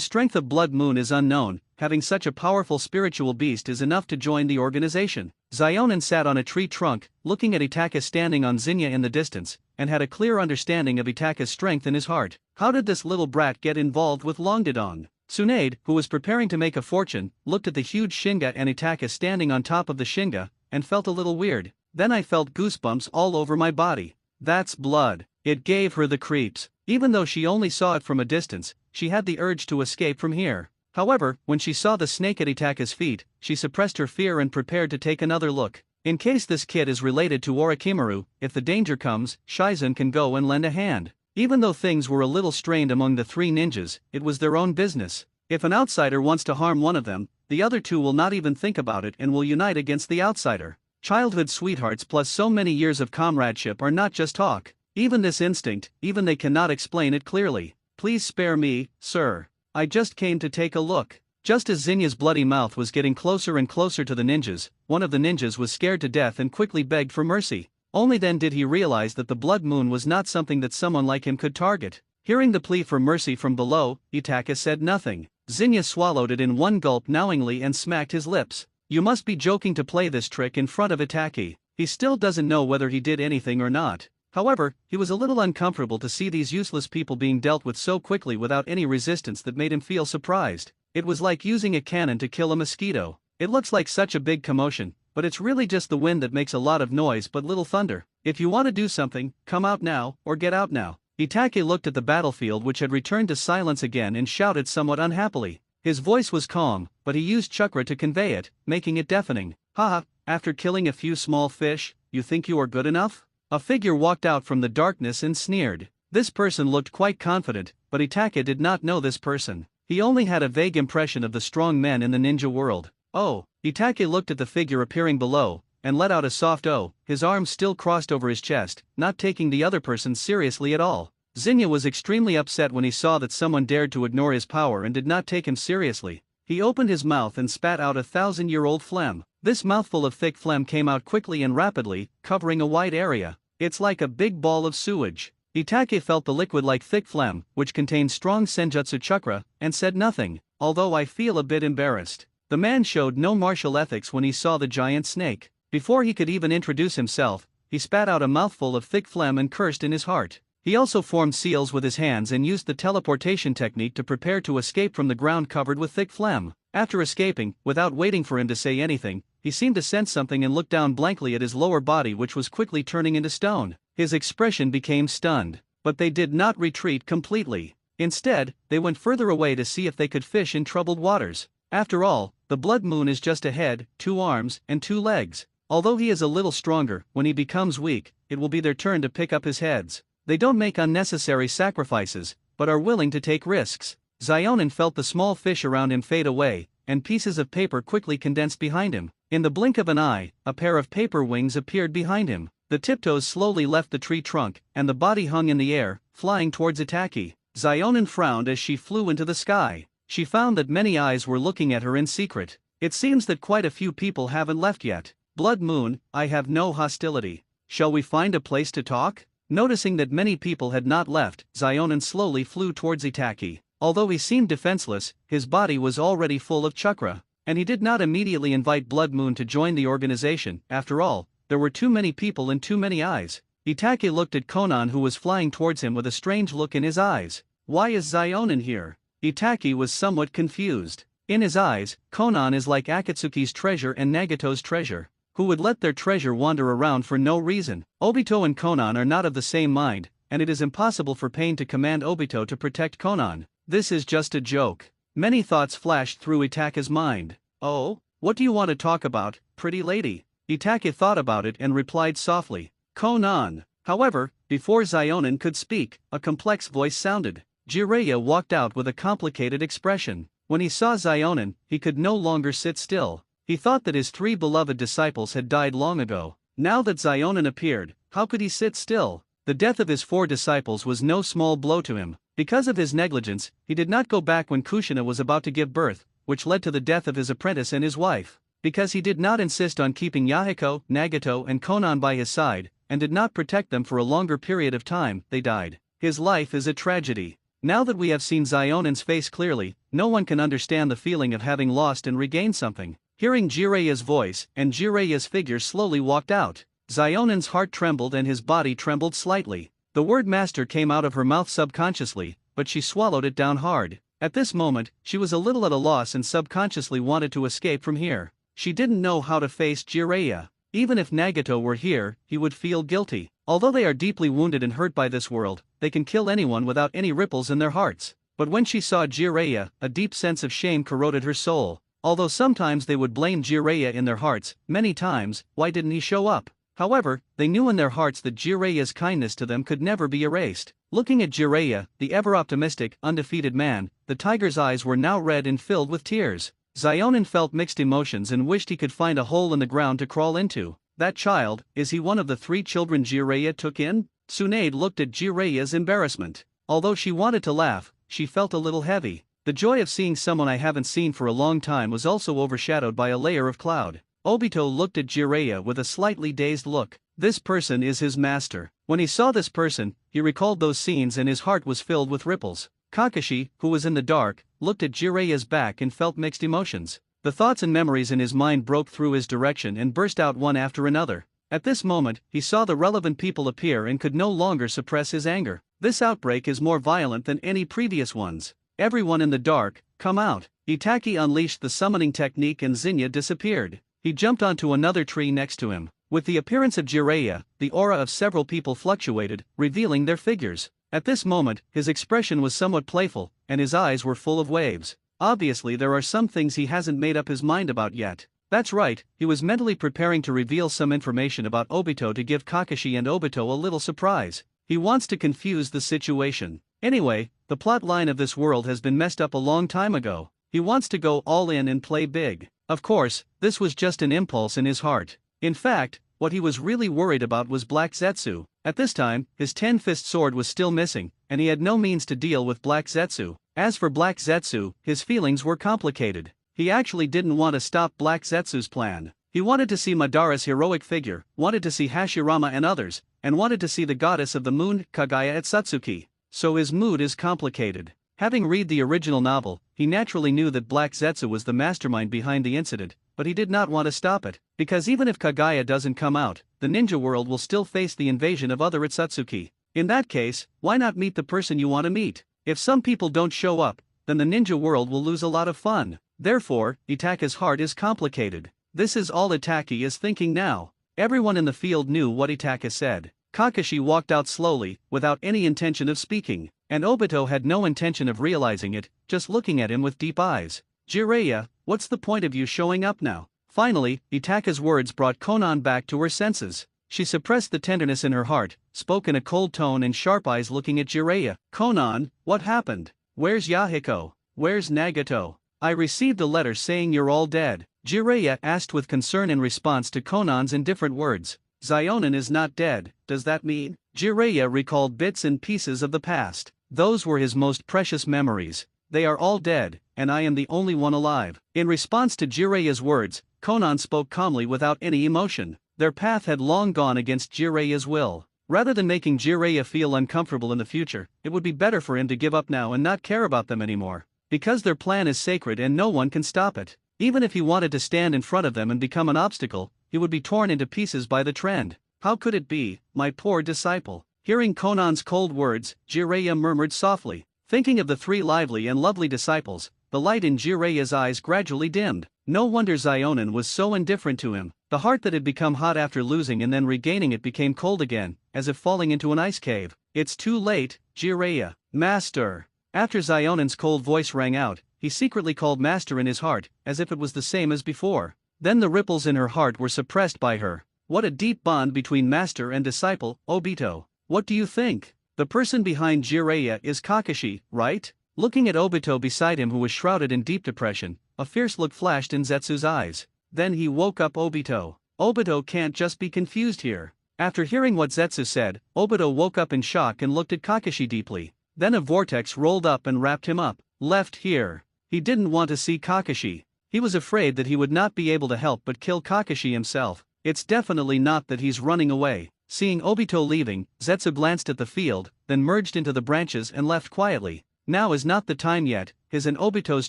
strength of Blood Moon is unknown, having such a powerful spiritual beast is enough to join the organization. Xionin sat on a tree trunk, looking at Itaka standing on Xenia in the distance, and had a clear understanding of Itaka's strength in his heart. How did this little brat get involved with Longdidong? Tsunade, who was preparing to make a fortune, looked at the huge Shinga and Itaka standing on top of the Shinga, and felt a little weird. Then I felt goosebumps all over my body. That's blood. It gave her the creeps. Even though she only saw it from a distance, she had the urge to escape from here. However, when she saw the snake at Itaka's feet, she suppressed her fear and prepared to take another look. In case this kid is related to Orochimaru, if the danger comes, Shizen can go and lend a hand. Even though things were a little strained among the three ninjas, it was their own business. If an outsider wants to harm one of them, the other two will not even think about it and will unite against the outsider. Childhood sweethearts plus so many years of comradeship are not just talk. Even this instinct, even they cannot explain it clearly. Please spare me, sir. I just came to take a look. Just as Xenia's bloody mouth was getting closer and closer to the ninjas, one of the ninjas was scared to death and quickly begged for mercy. Only then did he realize that the blood moon was not something that someone like him could target. Hearing the plea for mercy from below, Itaka said nothing. Xenia swallowed it in one gulp knowingly and smacked his lips. You must be joking to play this trick in front of Itaki. He still doesn't know whether he did anything or not. However, he was a little uncomfortable to see these useless people being dealt with so quickly without any resistance that made him feel surprised. It was like using a cannon to kill a mosquito. It looks like such a big commotion, but it's really just the wind that makes a lot of noise but little thunder. If you want to do something, come out now, or get out now. Itake looked at the battlefield which had returned to silence again and shouted somewhat unhappily. His voice was calm, but he used chakra to convey it, making it deafening. Haha, after killing a few small fish, you think you are good enough? A figure walked out from the darkness and sneered. This person looked quite confident, but Itake did not know this person. He only had a vague impression of the strong men in the ninja world. Oh, Itake looked at the figure appearing below, and let out a soft "oh," his arms still crossed over his chest, not taking the other person seriously at all. Xenia was extremely upset when he saw that someone dared to ignore his power and did not take him seriously. He opened his mouth and spat out 1,000-year-old phlegm. This mouthful of thick phlegm came out quickly and rapidly, covering a wide area. It's like a big ball of sewage. Itake felt the liquid like thick phlegm, which contained strong senjutsu chakra, and said nothing, although I feel a bit embarrassed. The man showed no martial ethics when he saw the giant snake. Before he could even introduce himself, he spat out a mouthful of thick phlegm and cursed in his heart. He also formed seals with his hands and used the teleportation technique to prepare to escape from the ground covered with thick phlegm. After escaping, without waiting for him to say anything, he seemed to sense something and looked down blankly at his lower body, which was quickly turning into stone. His expression became stunned. But they did not retreat completely. Instead, they went further away to see if they could fish in troubled waters. After all, the blood moon is just a head, 2 arms, and 2 legs. Although he is a little stronger, when he becomes weak, it will be their turn to pick up his heads. They don't make unnecessary sacrifices, but are willing to take risks. Zionin felt the small fish around him fade away, and pieces of paper quickly condensed behind him. In the blink of an eye, a pair of paper wings appeared behind him. The tiptoes slowly left the tree trunk, and the body hung in the air, flying towards Itaki. Zionin frowned as she flew into the sky. She found that many eyes were looking at her in secret. It seems that quite a few people haven't left yet. Blood Moon, I have no hostility. Shall we find a place to talk? Noticing that many people had not left, Zionin slowly flew towards Itaki. Although he seemed defenseless, his body was already full of chakra, and he did not immediately invite Blood Moon to join the organization. After all, there were too many people and too many eyes. Itaki looked at Konan, who was flying towards him with a strange look in his eyes. Why is Zionin here? Itaki was somewhat confused. In his eyes, Konan is like Akatsuki's treasure and Nagato's treasure, who would let their treasure wander around for no reason. Obito and Konan are not of the same mind, and it is impossible for Pain to command Obito to protect Konan. This is just a joke. Many thoughts flashed through Itaka's mind. Oh, what do you want to talk about, pretty lady? Itaka thought about it and replied softly, Konan. However, before Zionin could speak, a complex voice sounded. Jiraiya walked out with a complicated expression. When he saw Zionin, he could no longer sit still. He thought that his 3 beloved disciples had died long ago. Now that Zionin appeared, how could he sit still? The death of his 4 disciples was no small blow to him. Because of his negligence, he did not go back when Kushina was about to give birth, which led to the death of his apprentice and his wife. Because he did not insist on keeping Yahiko, Nagato and Konan by his side, and did not protect them for a longer period of time, they died. His life is a tragedy. Now that we have seen Zionin's face clearly, no one can understand the feeling of having lost and regained something. Hearing Jiraiya's voice, and Jiraiya's figure slowly walked out, Zionin's heart trembled and his body trembled slightly. The word master came out of her mouth subconsciously, but she swallowed it down hard. At this moment, she was a little at a loss and subconsciously wanted to escape from here. She didn't know how to face Jiraiya. Even if Nagato were here, he would feel guilty. Although they are deeply wounded and hurt by this world, they can kill anyone without any ripples in their hearts. But when she saw Jiraiya, a deep sense of shame corroded her soul. Although sometimes they would blame Jiraiya in their hearts, many times, why didn't he show up? However, they knew in their hearts that Jiraiya's kindness to them could never be erased. Looking at Jiraiya, the ever-optimistic, undefeated man, the tiger's eyes were now red and filled with tears. Zionin felt mixed emotions and wished he could find a hole in the ground to crawl into. That child, is he one of the 3 children Jiraiya took in? Tsunade looked at Jiraiya's embarrassment. Although she wanted to laugh, she felt a little heavy. The joy of seeing someone I haven't seen for a long time was also overshadowed by a layer of cloud. Obito looked at Jiraiya with a slightly dazed look. This person is his master. When he saw this person, he recalled those scenes and his heart was filled with ripples. Kakashi, who was in the dark, looked at Jiraiya's back and felt mixed emotions. The thoughts and memories in his mind broke through his direction and burst out one after another. At this moment, he saw the relevant people appear and could no longer suppress his anger. This outbreak is more violent than any previous ones. Everyone in the dark, come out. Itaki unleashed the summoning technique and Zinnia disappeared. He jumped onto another tree next to him. With the appearance of Jiraiya, the aura of several people fluctuated, revealing their figures. At this moment, his expression was somewhat playful, and his eyes were full of waves. Obviously there are some things he hasn't made up his mind about yet. That's right, he was mentally preparing to reveal some information about Obito to give Kakashi and Obito a little surprise. He wants to confuse the situation. Anyway, the plot line of this world has been messed up a long time ago. He wants to go all in and play big. Of course, this was just an impulse in his heart. In fact, what he was really worried about was Black Zetsu. At this time, his 10-fist sword was still missing, and he had no means to deal with Black Zetsu. As for Black Zetsu, his feelings were complicated. He actually didn't want to stop Black Zetsu's plan. He wanted to see Madara's heroic figure, wanted to see Hashirama and others, and wanted to see the goddess of the moon, Kaguya at Satsuki. So his mood is complicated. Having read the original novel, he naturally knew that Black Zetsu was the mastermind behind the incident, but he did not want to stop it, because even if Kaguya doesn't come out, the ninja world will still face the invasion of other Satsuki. In that case, why not meet the person you want to meet? If some people don't show up, then the ninja world will lose a lot of fun. Therefore, Itaka's heart is complicated. This is all Itaki is thinking now. Everyone in the field knew what Itaka said. Kakashi walked out slowly, without any intention of speaking, and Obito had no intention of realizing it, just looking at him with deep eyes. Jiraiya, what's the point of you showing up now? Finally, Itaka's words brought Konan back to her senses. She suppressed the tenderness in her heart, spoke in a cold tone and sharp eyes looking at Jiraiya. Konan, what happened? Where's Yahiko? Where's Nagato? I received a letter saying you're all dead, Jiraiya asked with concern in response to Konan's indifferent words. Zionin is not dead, does that mean? Jiraiya recalled bits and pieces of the past. Those were his most precious memories. They are all dead, and I am the only one alive. In response to Jiraiya's words, Konan spoke calmly without any emotion. Their path had long gone against Jiraiya's will. Rather than making Jiraiya feel uncomfortable in the future, it would be better for him to give up now and not care about them anymore. Because their plan is sacred and no one can stop it. Even if he wanted to stand in front of them and become an obstacle, he would be torn into pieces by the trend. How could it be, my poor disciple? Hearing Konan's cold words, Jiraiya murmured softly. Thinking of the three lively and lovely disciples, the light in Jiraiya's eyes gradually dimmed. No wonder Zionin was so indifferent to him. The heart that had become hot after losing and then regaining it became cold again, as if falling into an ice cave. It's too late, Jiraiya. Master. After Zionin's cold voice rang out, he secretly called Master in his heart, as if it was the same as before. Then the ripples in her heart were suppressed by her. What a deep bond between master and disciple, Obito. What do you think? The person behind Jiraiya is Kakashi, right? Looking at Obito beside him who was shrouded in deep depression, a fierce look flashed in Zetsu's eyes. Then he woke up Obito. Obito can't just be confused here. After hearing what Zetsu said, Obito woke up in shock and looked at Kakashi deeply. Then a vortex rolled up and wrapped him up. Left here. He didn't want to see Kakashi. He was afraid that he would not be able to help but kill Kakashi himself. It's definitely not that he's running away. Seeing Obito leaving, Zetsu glanced at the field, then merged into the branches and left quietly. Now is not the time yet, his and Obito's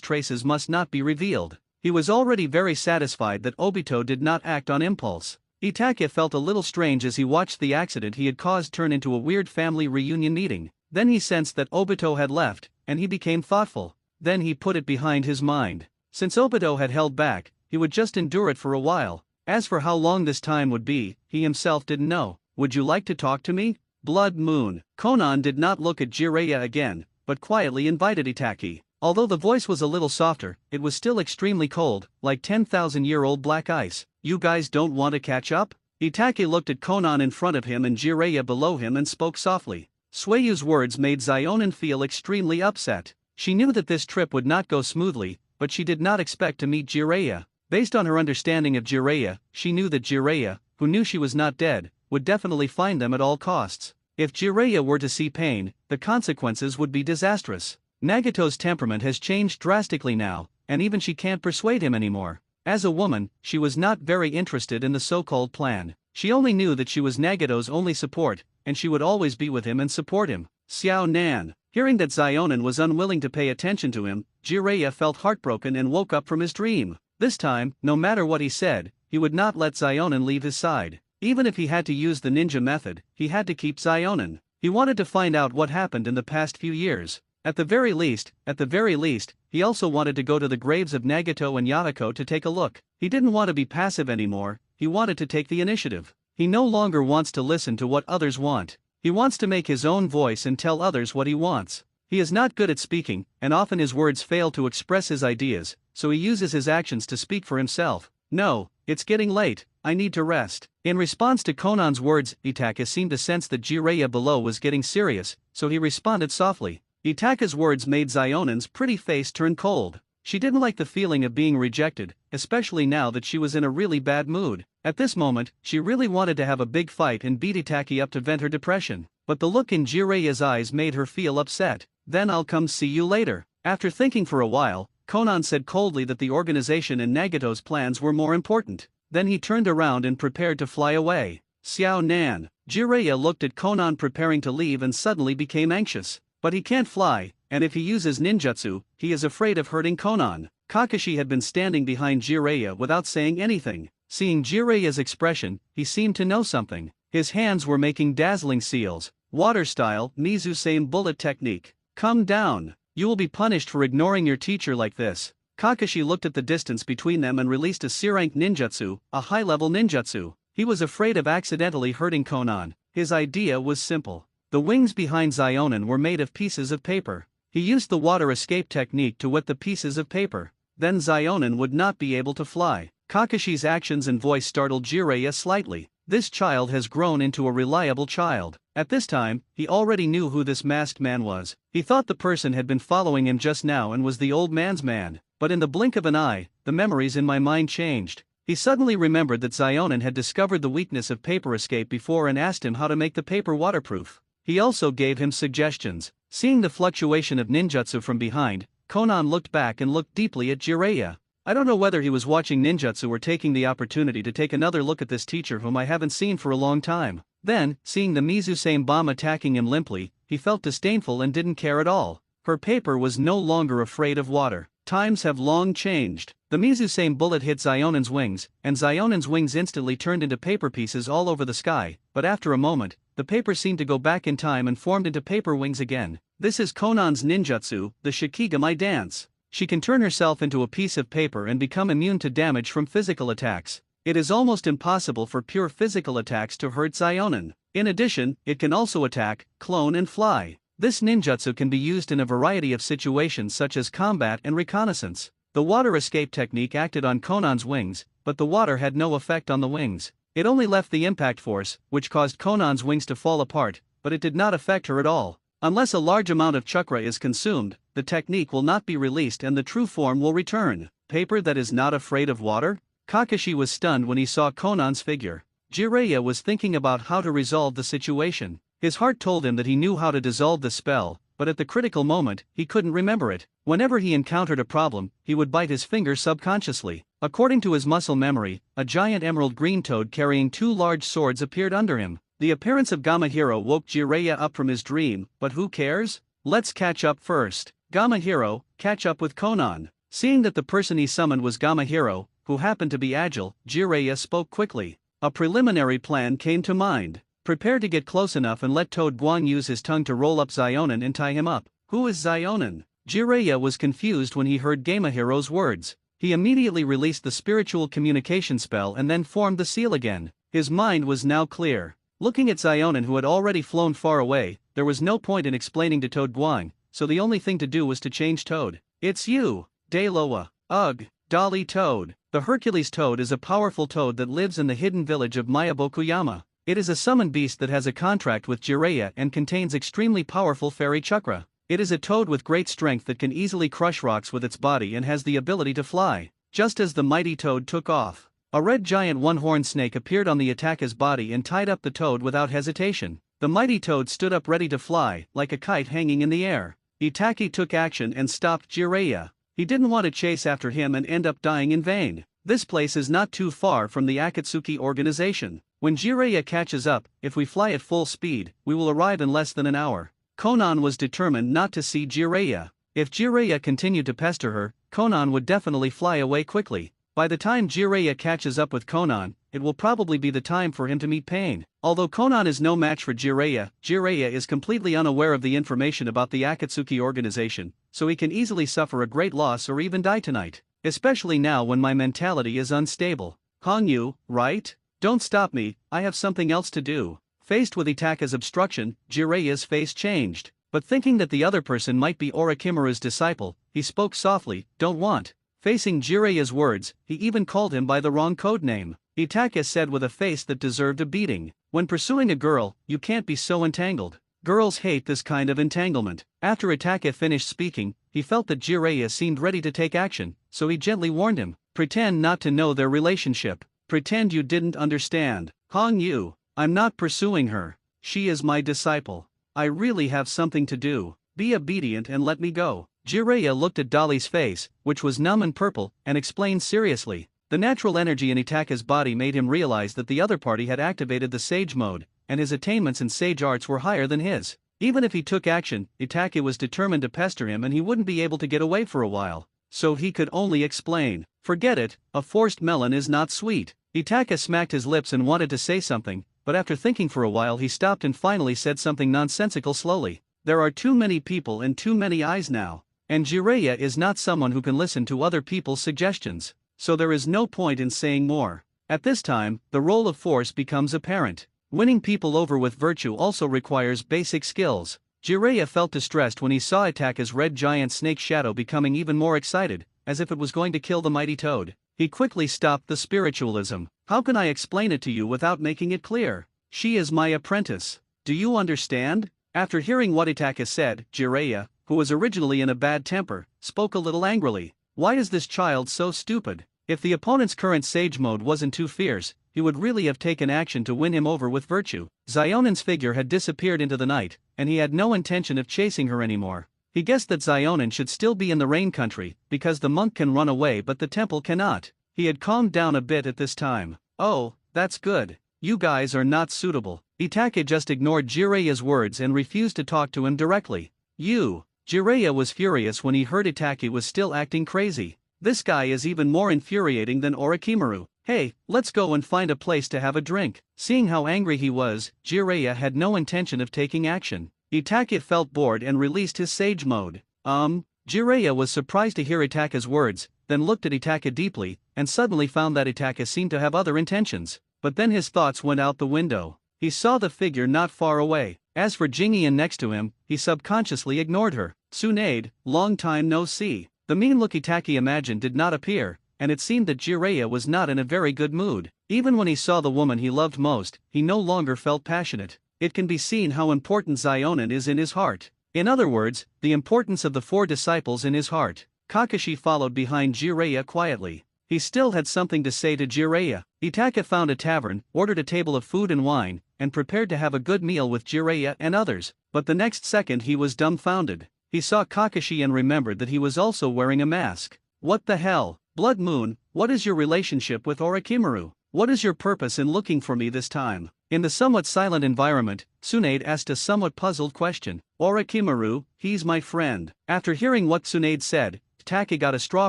traces must not be revealed. He was already very satisfied that Obito did not act on impulse. Itachi felt a little strange as he watched the accident he had caused turn into a weird family reunion meeting. Then he sensed that Obito had left, and he became thoughtful. Then he put it behind his mind. Since Obito had held back, he would just endure it for a while. As for how long this time would be, he himself didn't know. Would you like to talk to me? Blood Moon. Konan did not look at Jiraiya again, but quietly invited Itachi. Although the voice was a little softer, it was still extremely cold, like 10,000-year-old black ice. You guys don't want to catch up? Itachi looked at Konan in front of him and Jiraiya below him and spoke softly. Sueyu's words made Zionin feel extremely upset. She knew that this trip would not go smoothly, but she did not expect to meet Jiraiya. Based on her understanding of Jiraiya, she knew that Jiraiya, who knew she was not dead, would definitely find them at all costs. If Jiraiya were to see pain, the consequences would be disastrous. Nagato's temperament has changed drastically now, and even she can't persuade him anymore. As a woman, she was not very interested in the so-called plan. She only knew that she was Nagato's only support, and she would always be with him and support him. Xiao Nan. Hearing that Zionin was unwilling to pay attention to him, Jiraiya felt heartbroken and woke up from his dream. This time, no matter what he said, he would not let Zionin leave his side. Even if he had to use the ninja method, he had to keep Zionin. He wanted to find out what happened in the past few years. At the very least, he also wanted to go to the graves of Nagato and Yahiko to take a look. He didn't want to be passive anymore, he wanted to take the initiative. He no longer wants to listen to what others want. He wants to make his own voice and tell others what he wants. He is not good at speaking, and often his words fail to express his ideas, so he uses his actions to speak for himself. No, it's getting late, I need to rest. In response to Konan's words, Itachi seemed to sense that Jiraiya below was getting serious, so he responded softly. Itachi's words made Zionin's pretty face turn cold. She didn't like the feeling of being rejected, especially now that she was in a really bad mood. At this moment, she really wanted to have a big fight and beat Itachi up to vent her depression. But the look in Jiraiya's eyes made her feel upset. Then I'll come see you later. After thinking for a while, Konan said coldly that the organization and Nagato's plans were more important. Then he turned around and prepared to fly away. Xiao Nan. Jiraiya looked at Konan preparing to leave and suddenly became anxious. But he can't fly, and if he uses ninjutsu, he is afraid of hurting Konan. Kakashi had been standing behind Jiraiya without saying anything. Seeing Jiraiya's expression, he seemed to know something. His hands were making dazzling seals. Water style, Mizu same bullet technique. Come down. You will be punished for ignoring your teacher like this. Kakashi looked at the distance between them and released a C-rank ninjutsu, a high-level ninjutsu. He was afraid of accidentally hurting Konan. His idea was simple. The wings behind Zionin were made of pieces of paper. He used the water escape technique to wet the pieces of paper. Then Zionin would not be able to fly. Kakashi's actions and voice startled Jiraiya slightly. This child has grown into a reliable child. At this time, he already knew who this masked man was. He thought the person had been following him just now and was the old man's man, but in the blink of an eye, the memories in my mind changed. He suddenly remembered that Zionin had discovered the weakness of paper escape before and asked him how to make the paper waterproof. He also gave him suggestions. Seeing the fluctuation of ninjutsu from behind, Konan looked back and looked deeply at Jiraiya. I don't know whether he was watching ninjutsu or taking the opportunity to take another look at this teacher whom I haven't seen for a long time. Then, seeing the Mizusame bomb attacking him limply, he felt disdainful and didn't care at all. Her paper was no longer afraid of water. Times have long changed. The Mizusame bullet hit Zionin's wings, and Zionin's wings instantly turned into paper pieces all over the sky, but after a moment, the paper seemed to go back in time and formed into paper wings again. This is Konan's ninjutsu, the Shikigami dance. She can turn herself into a piece of paper and become immune to damage from physical attacks. It is almost impossible for pure physical attacks to hurt Zionin. In addition, it can also attack, clone and fly. This ninjutsu can be used in a variety of situations such as combat and reconnaissance. The water escape technique acted on Konan's wings, but the water had no effect on the wings. It only left the impact force, which caused Konan's wings to fall apart, but it did not affect her at all. Unless a large amount of chakra is consumed, the technique will not be released and the true form will return. Paper that is not afraid of water? Kakashi was stunned when he saw Konan's figure. Jiraiya was thinking about how to resolve the situation. His heart told him that he knew how to dissolve the spell, but at the critical moment, he couldn't remember it. Whenever he encountered a problem, he would bite his finger subconsciously. According to his muscle memory, a giant emerald green toad carrying two large swords appeared under him. The appearance of Gamahiro woke Jiraiya up from his dream, but who cares? Let's catch up first. Gamahiro, catch up with Konan. Seeing that the person he summoned was Gamahiro, who happened to be agile, Jiraiya spoke quickly. A preliminary plan came to mind. Prepare to get close enough and let Toad Guan use his tongue to roll up Zionin and tie him up. Who is Zionin? Jiraiya was confused when he heard Gamahiro's words. He immediately released the spiritual communication spell and then formed the seal again. His mind was now clear. Looking at Zionin, who had already flown far away, there was no point in explaining to Toad Guan, so the only thing to do was to change Toad. It's you, Daloa. Ugh, Dolly Toad. The Hercules toad is a powerful toad that lives in the hidden village of Mayabokuyama. It is a summoned beast that has a contract with Jiraiya and contains extremely powerful fairy chakra. It is a toad with great strength that can easily crush rocks with its body and has the ability to fly. Just as the mighty toad took off, a red giant one-horned snake appeared on the attacker's body and tied up the toad without hesitation. The mighty toad stood up ready to fly, like a kite hanging in the air. Itaki took action and stopped Jiraiya. He didn't want to chase after him and end up dying in vain. This place is not too far from the Akatsuki organization. When Jiraiya catches up, if we fly at full speed, we will arrive in less than an hour. Konan was determined not to see Jiraiya. If Jiraiya continued to pester her, Konan would definitely fly away quickly. By the time Jiraiya catches up with Konan, it will probably be the time for him to meet pain. Although Konan is no match for Jiraiya, Jiraiya is completely unaware of the information about the Akatsuki organization, so he can easily suffer a great loss or even die tonight. Especially now when my mentality is unstable. Hongyu, right? Don't stop me, I have something else to do. Faced with Itaka's obstruction, Jiraiya's face changed. But thinking that the other person might be Orochimaru's disciple, he spoke softly, don't want. Facing Jiraiya's words, he even called him by the wrong code name. Itaka said with a face that deserved a beating. When pursuing a girl, you can't be so entangled. Girls hate this kind of entanglement. After Itaka finished speaking, he felt that Jiraiya seemed ready to take action, so he gently warned him, pretend not to know their relationship. Pretend you didn't understand. Hongyu, I'm not pursuing her. She is my disciple. I really have something to do. Be obedient and let me go. Jiraiya looked at Dolly's face, which was numb and purple, and explained seriously. The natural energy in Itaka's body made him realize that the other party had activated the Sage mode, and his attainments in Sage arts were higher than his. Even if he took action, Itaka was determined to pester him and he wouldn't be able to get away for a while. So he could only explain. Forget it, a forced melon is not sweet. Itaka smacked his lips and wanted to say something, but after thinking for a while he stopped and finally said something nonsensical slowly. There are too many people and too many eyes now. And Jiraiya is not someone who can listen to other people's suggestions, so there is no point in saying more. At this time, the role of force becomes apparent. Winning people over with virtue also requires basic skills. Jiraiya felt distressed when he saw Itaka's red giant snake shadow becoming even more excited, as if it was going to kill the mighty toad. He quickly stopped the spiritualism. How can I explain it to you without making it clear? She is my apprentice. Do you understand? After hearing what Itaka said, Jiraiya, who was originally in a bad temper, spoke a little angrily. Why is this child so stupid? If the opponent's current sage mode wasn't too fierce, he would really have taken action to win him over with virtue. Zionen's figure had disappeared into the night, and he had no intention of chasing her anymore. He guessed that Zionen should still be in the rain country, because the monk can run away but the temple cannot. He had calmed down a bit at this time. Oh, that's good. You guys are not suitable. Itake just ignored Jiraiya's words and refused to talk to him directly. Jiraiya was furious when he heard Itake was still acting crazy. This guy is even more infuriating than Orochimaru. Hey, let's go and find a place to have a drink. Seeing how angry he was, Jiraiya had no intention of taking action. Itake felt bored and released his sage mode. Jiraiya was surprised to hear Itake's words, then looked at Itake deeply, and suddenly found that Itake seemed to have other intentions. But then his thoughts went out the window. He saw the figure not far away. As for Jingian next to him, he subconsciously ignored her. Tsunade, long time no see. The mean look Itake imagined did not appear, and it seemed that Jiraiya was not in a very good mood. Even when he saw the woman he loved most, he no longer felt passionate. It can be seen how important Zionen is in his heart. In other words, the importance of the 4 disciples in his heart. Kakashi followed behind Jiraiya quietly. He still had something to say to Jiraiya. Itake found a tavern, ordered a table of food and wine, and prepared to have a good meal with Jiraiya and others. But the next second he was dumbfounded. He saw Kakashi and remembered that he was also wearing a mask. What the hell? Blood Moon, what is your relationship with Orochimaru? What is your purpose in looking for me this time? In the somewhat silent environment, Tsunade asked a somewhat puzzled question. Orochimaru, he's my friend. After hearing what Tsunade said, Itake got a straw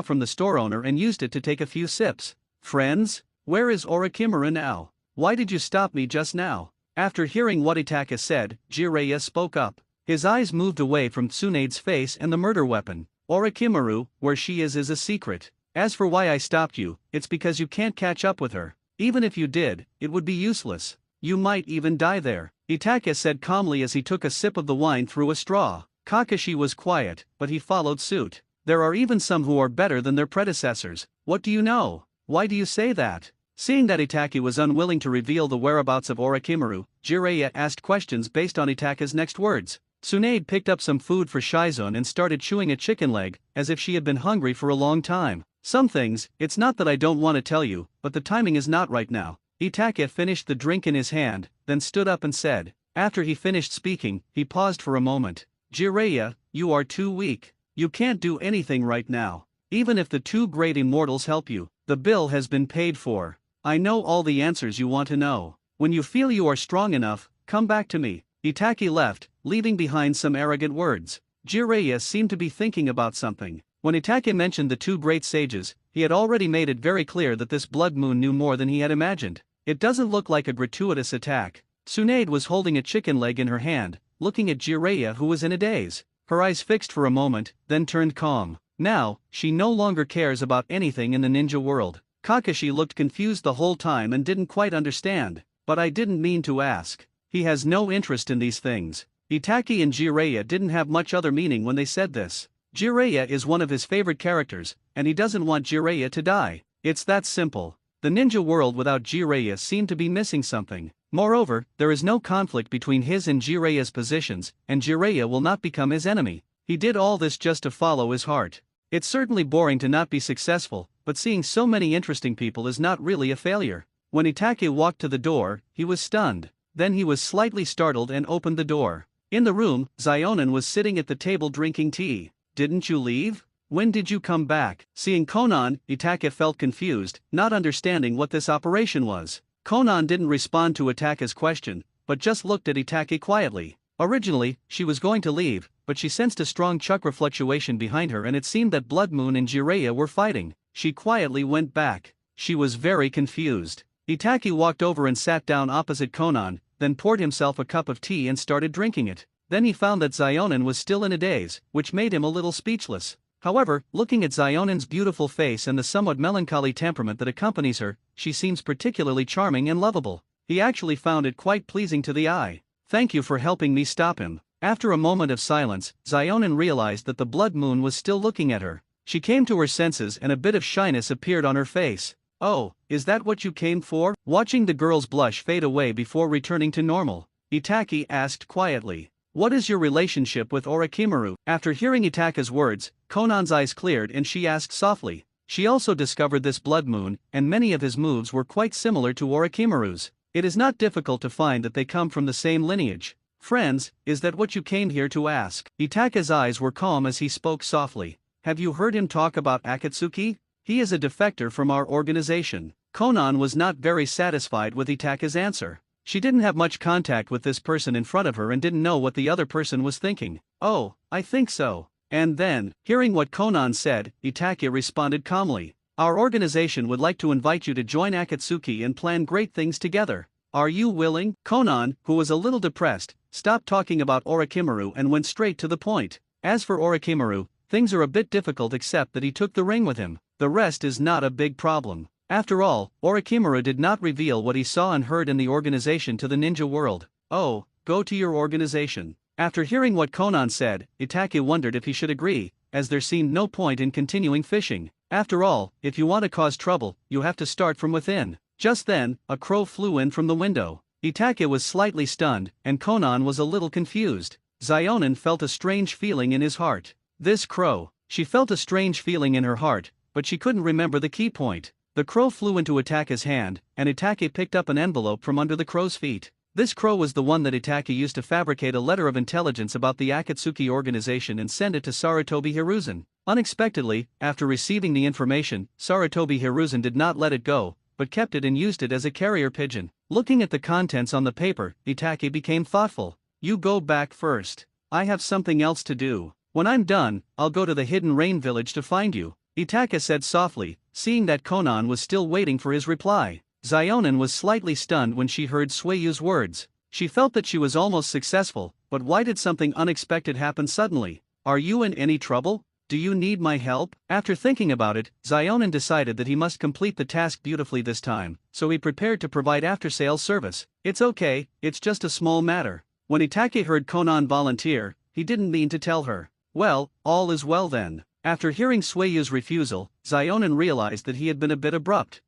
from the store owner and used it to take a few sips. Friends? Where is Orochimaru now? Why did you stop me just now? After hearing what Itake said, Jiraiya spoke up. His eyes moved away from Tsunade's face and the murder weapon. Orochimaru, where she is a secret. As for why I stopped you, it's because you can't catch up with her. Even if you did, it would be useless. You might even die there. Itake said calmly as he took a sip of the wine through a straw. Kakashi was quiet, but he followed suit. There are even some who are better than their predecessors. What do you know? Why do you say that? Seeing that Itake was unwilling to reveal the whereabouts of Orochimaru, Jiraiya asked questions based on Itake's next words. Tsunade picked up some food for Shizune and started chewing a chicken leg, as if she had been hungry for a long time. Some things, it's not that I don't want to tell you, but the timing is not right now. Itake finished the drink in his hand, then stood up and said. After he finished speaking, he paused for a moment. Jiraiya, you are too weak. You can't do anything right now. Even if the 2 great immortals help you, the bill has been paid for. I know all the answers you want to know. When you feel you are strong enough, come back to me. Itake left, leaving behind some arrogant words. Jiraiya seemed to be thinking about something. When Itake mentioned the 2 great sages, he had already made it very clear that this Blood Moon knew more than he had imagined. It doesn't look like a gratuitous attack. Tsunade was holding a chicken leg in her hand, looking at Jiraiya who was in a daze. Her eyes fixed for a moment, then turned calm. Now, she no longer cares about anything in the ninja world. Kakashi looked confused the whole time and didn't quite understand. But I didn't mean to ask. He has no interest in these things. Itake and Jiraiya didn't have much other meaning when they said this. Jiraiya is one of his favorite characters, and he doesn't want Jiraiya to die. It's that simple. The ninja world without Jiraiya seemed to be missing something. Moreover, there is no conflict between his and Jiraiya's positions, and Jiraiya will not become his enemy. He did all this just to follow his heart. It's certainly boring to not be successful, but seeing so many interesting people is not really a failure. When Itake walked to the door, he was stunned. Then he was slightly startled and opened the door. In the room, Zionen was sitting at the table drinking tea. Didn't you leave? When did you come back? Seeing Konan, Itake felt confused, not understanding what this operation was. Konan didn't respond to Itake's question, but just looked at Itake quietly. Originally, she was going to leave, but she sensed a strong chakra fluctuation behind her and it seemed that Blood Moon and Jiraiya were fighting. She quietly went back. She was very confused. Itake walked over and sat down opposite Konan, then poured himself a cup of tea and started drinking it. Then he found that Zionen was still in a daze, which made him a little speechless. However, looking at Zionen's beautiful face and the somewhat melancholy temperament that accompanies her, she seems particularly charming and lovable. He actually found it quite pleasing to the eye. Thank you for helping me stop him. After a moment of silence, Zionen realized that the Blood Moon was still looking at her. She came to her senses and a bit of shyness appeared on her face. Oh, is that what you came for? Watching the girl's blush fade away before returning to normal, Itaki asked quietly. What is your relationship with Orochimaru? After hearing Itaka's words, Konan's eyes cleared and she asked softly. She also discovered this blood moon, and many of his moves were quite similar to Orochimaru's. It is not difficult to find that they come from the same lineage. Friends, is that what you came here to ask? Itaka's eyes were calm as he spoke softly. Have you heard him talk about Akatsuki? He is a defector from our organization. Konan was not very satisfied with Itaka's answer. She didn't have much contact with this person in front of her and didn't know what the other person was thinking. Oh, I think so. And then, hearing what Konan said, Itake responded calmly. Our organization would like to invite you to join Akatsuki and plan great things together. Are you willing? Konan, who was a little depressed, stopped talking about Orochimaru and went straight to the point. As for Orochimaru, things are a bit difficult except that he took the ring with him. The rest is not a big problem. After all, Orochimaru did not reveal what he saw and heard in the organization to the ninja world. Oh, go to your organization. After hearing what Konan said, Itake wondered if he should agree, as there seemed no point in continuing fishing. After all, if you want to cause trouble, you have to start from within. Just then, a crow flew in from the window. Itake was slightly stunned, and Konan was a little confused. Zionin felt a strange feeling in his heart. This crow. She felt a strange feeling in her heart, but she couldn't remember the key point. The crow flew into Itake's hand, and Itake picked up an envelope from under the crow's feet. This crow was the one that Itake used to fabricate a letter of intelligence about the Akatsuki organization and send it to Sarutobi Hiruzen. Unexpectedly, after receiving the information, Sarutobi Hiruzen did not let it go, but kept it and used it as a carrier pigeon. Looking at the contents on the paper, Itake became thoughtful. You go back first. I have something else to do. When I'm done, I'll go to the hidden rain village to find you, Itake said softly, seeing that Konan was still waiting for his reply. Zionin was slightly stunned when she heard Sueyu's words. She felt that she was almost successful, but why did something unexpected happen suddenly? Are you in any trouble? Do you need my help? After thinking about it, Zionin decided that he must complete the task beautifully this time, so he prepared to provide after-sales service. It's okay, it's just a small matter. When Itake heard Konan volunteer, he didn't mean to tell her. Well, all is well then. After hearing Sueyu's refusal, Zionin realized that he had been a bit abrupt.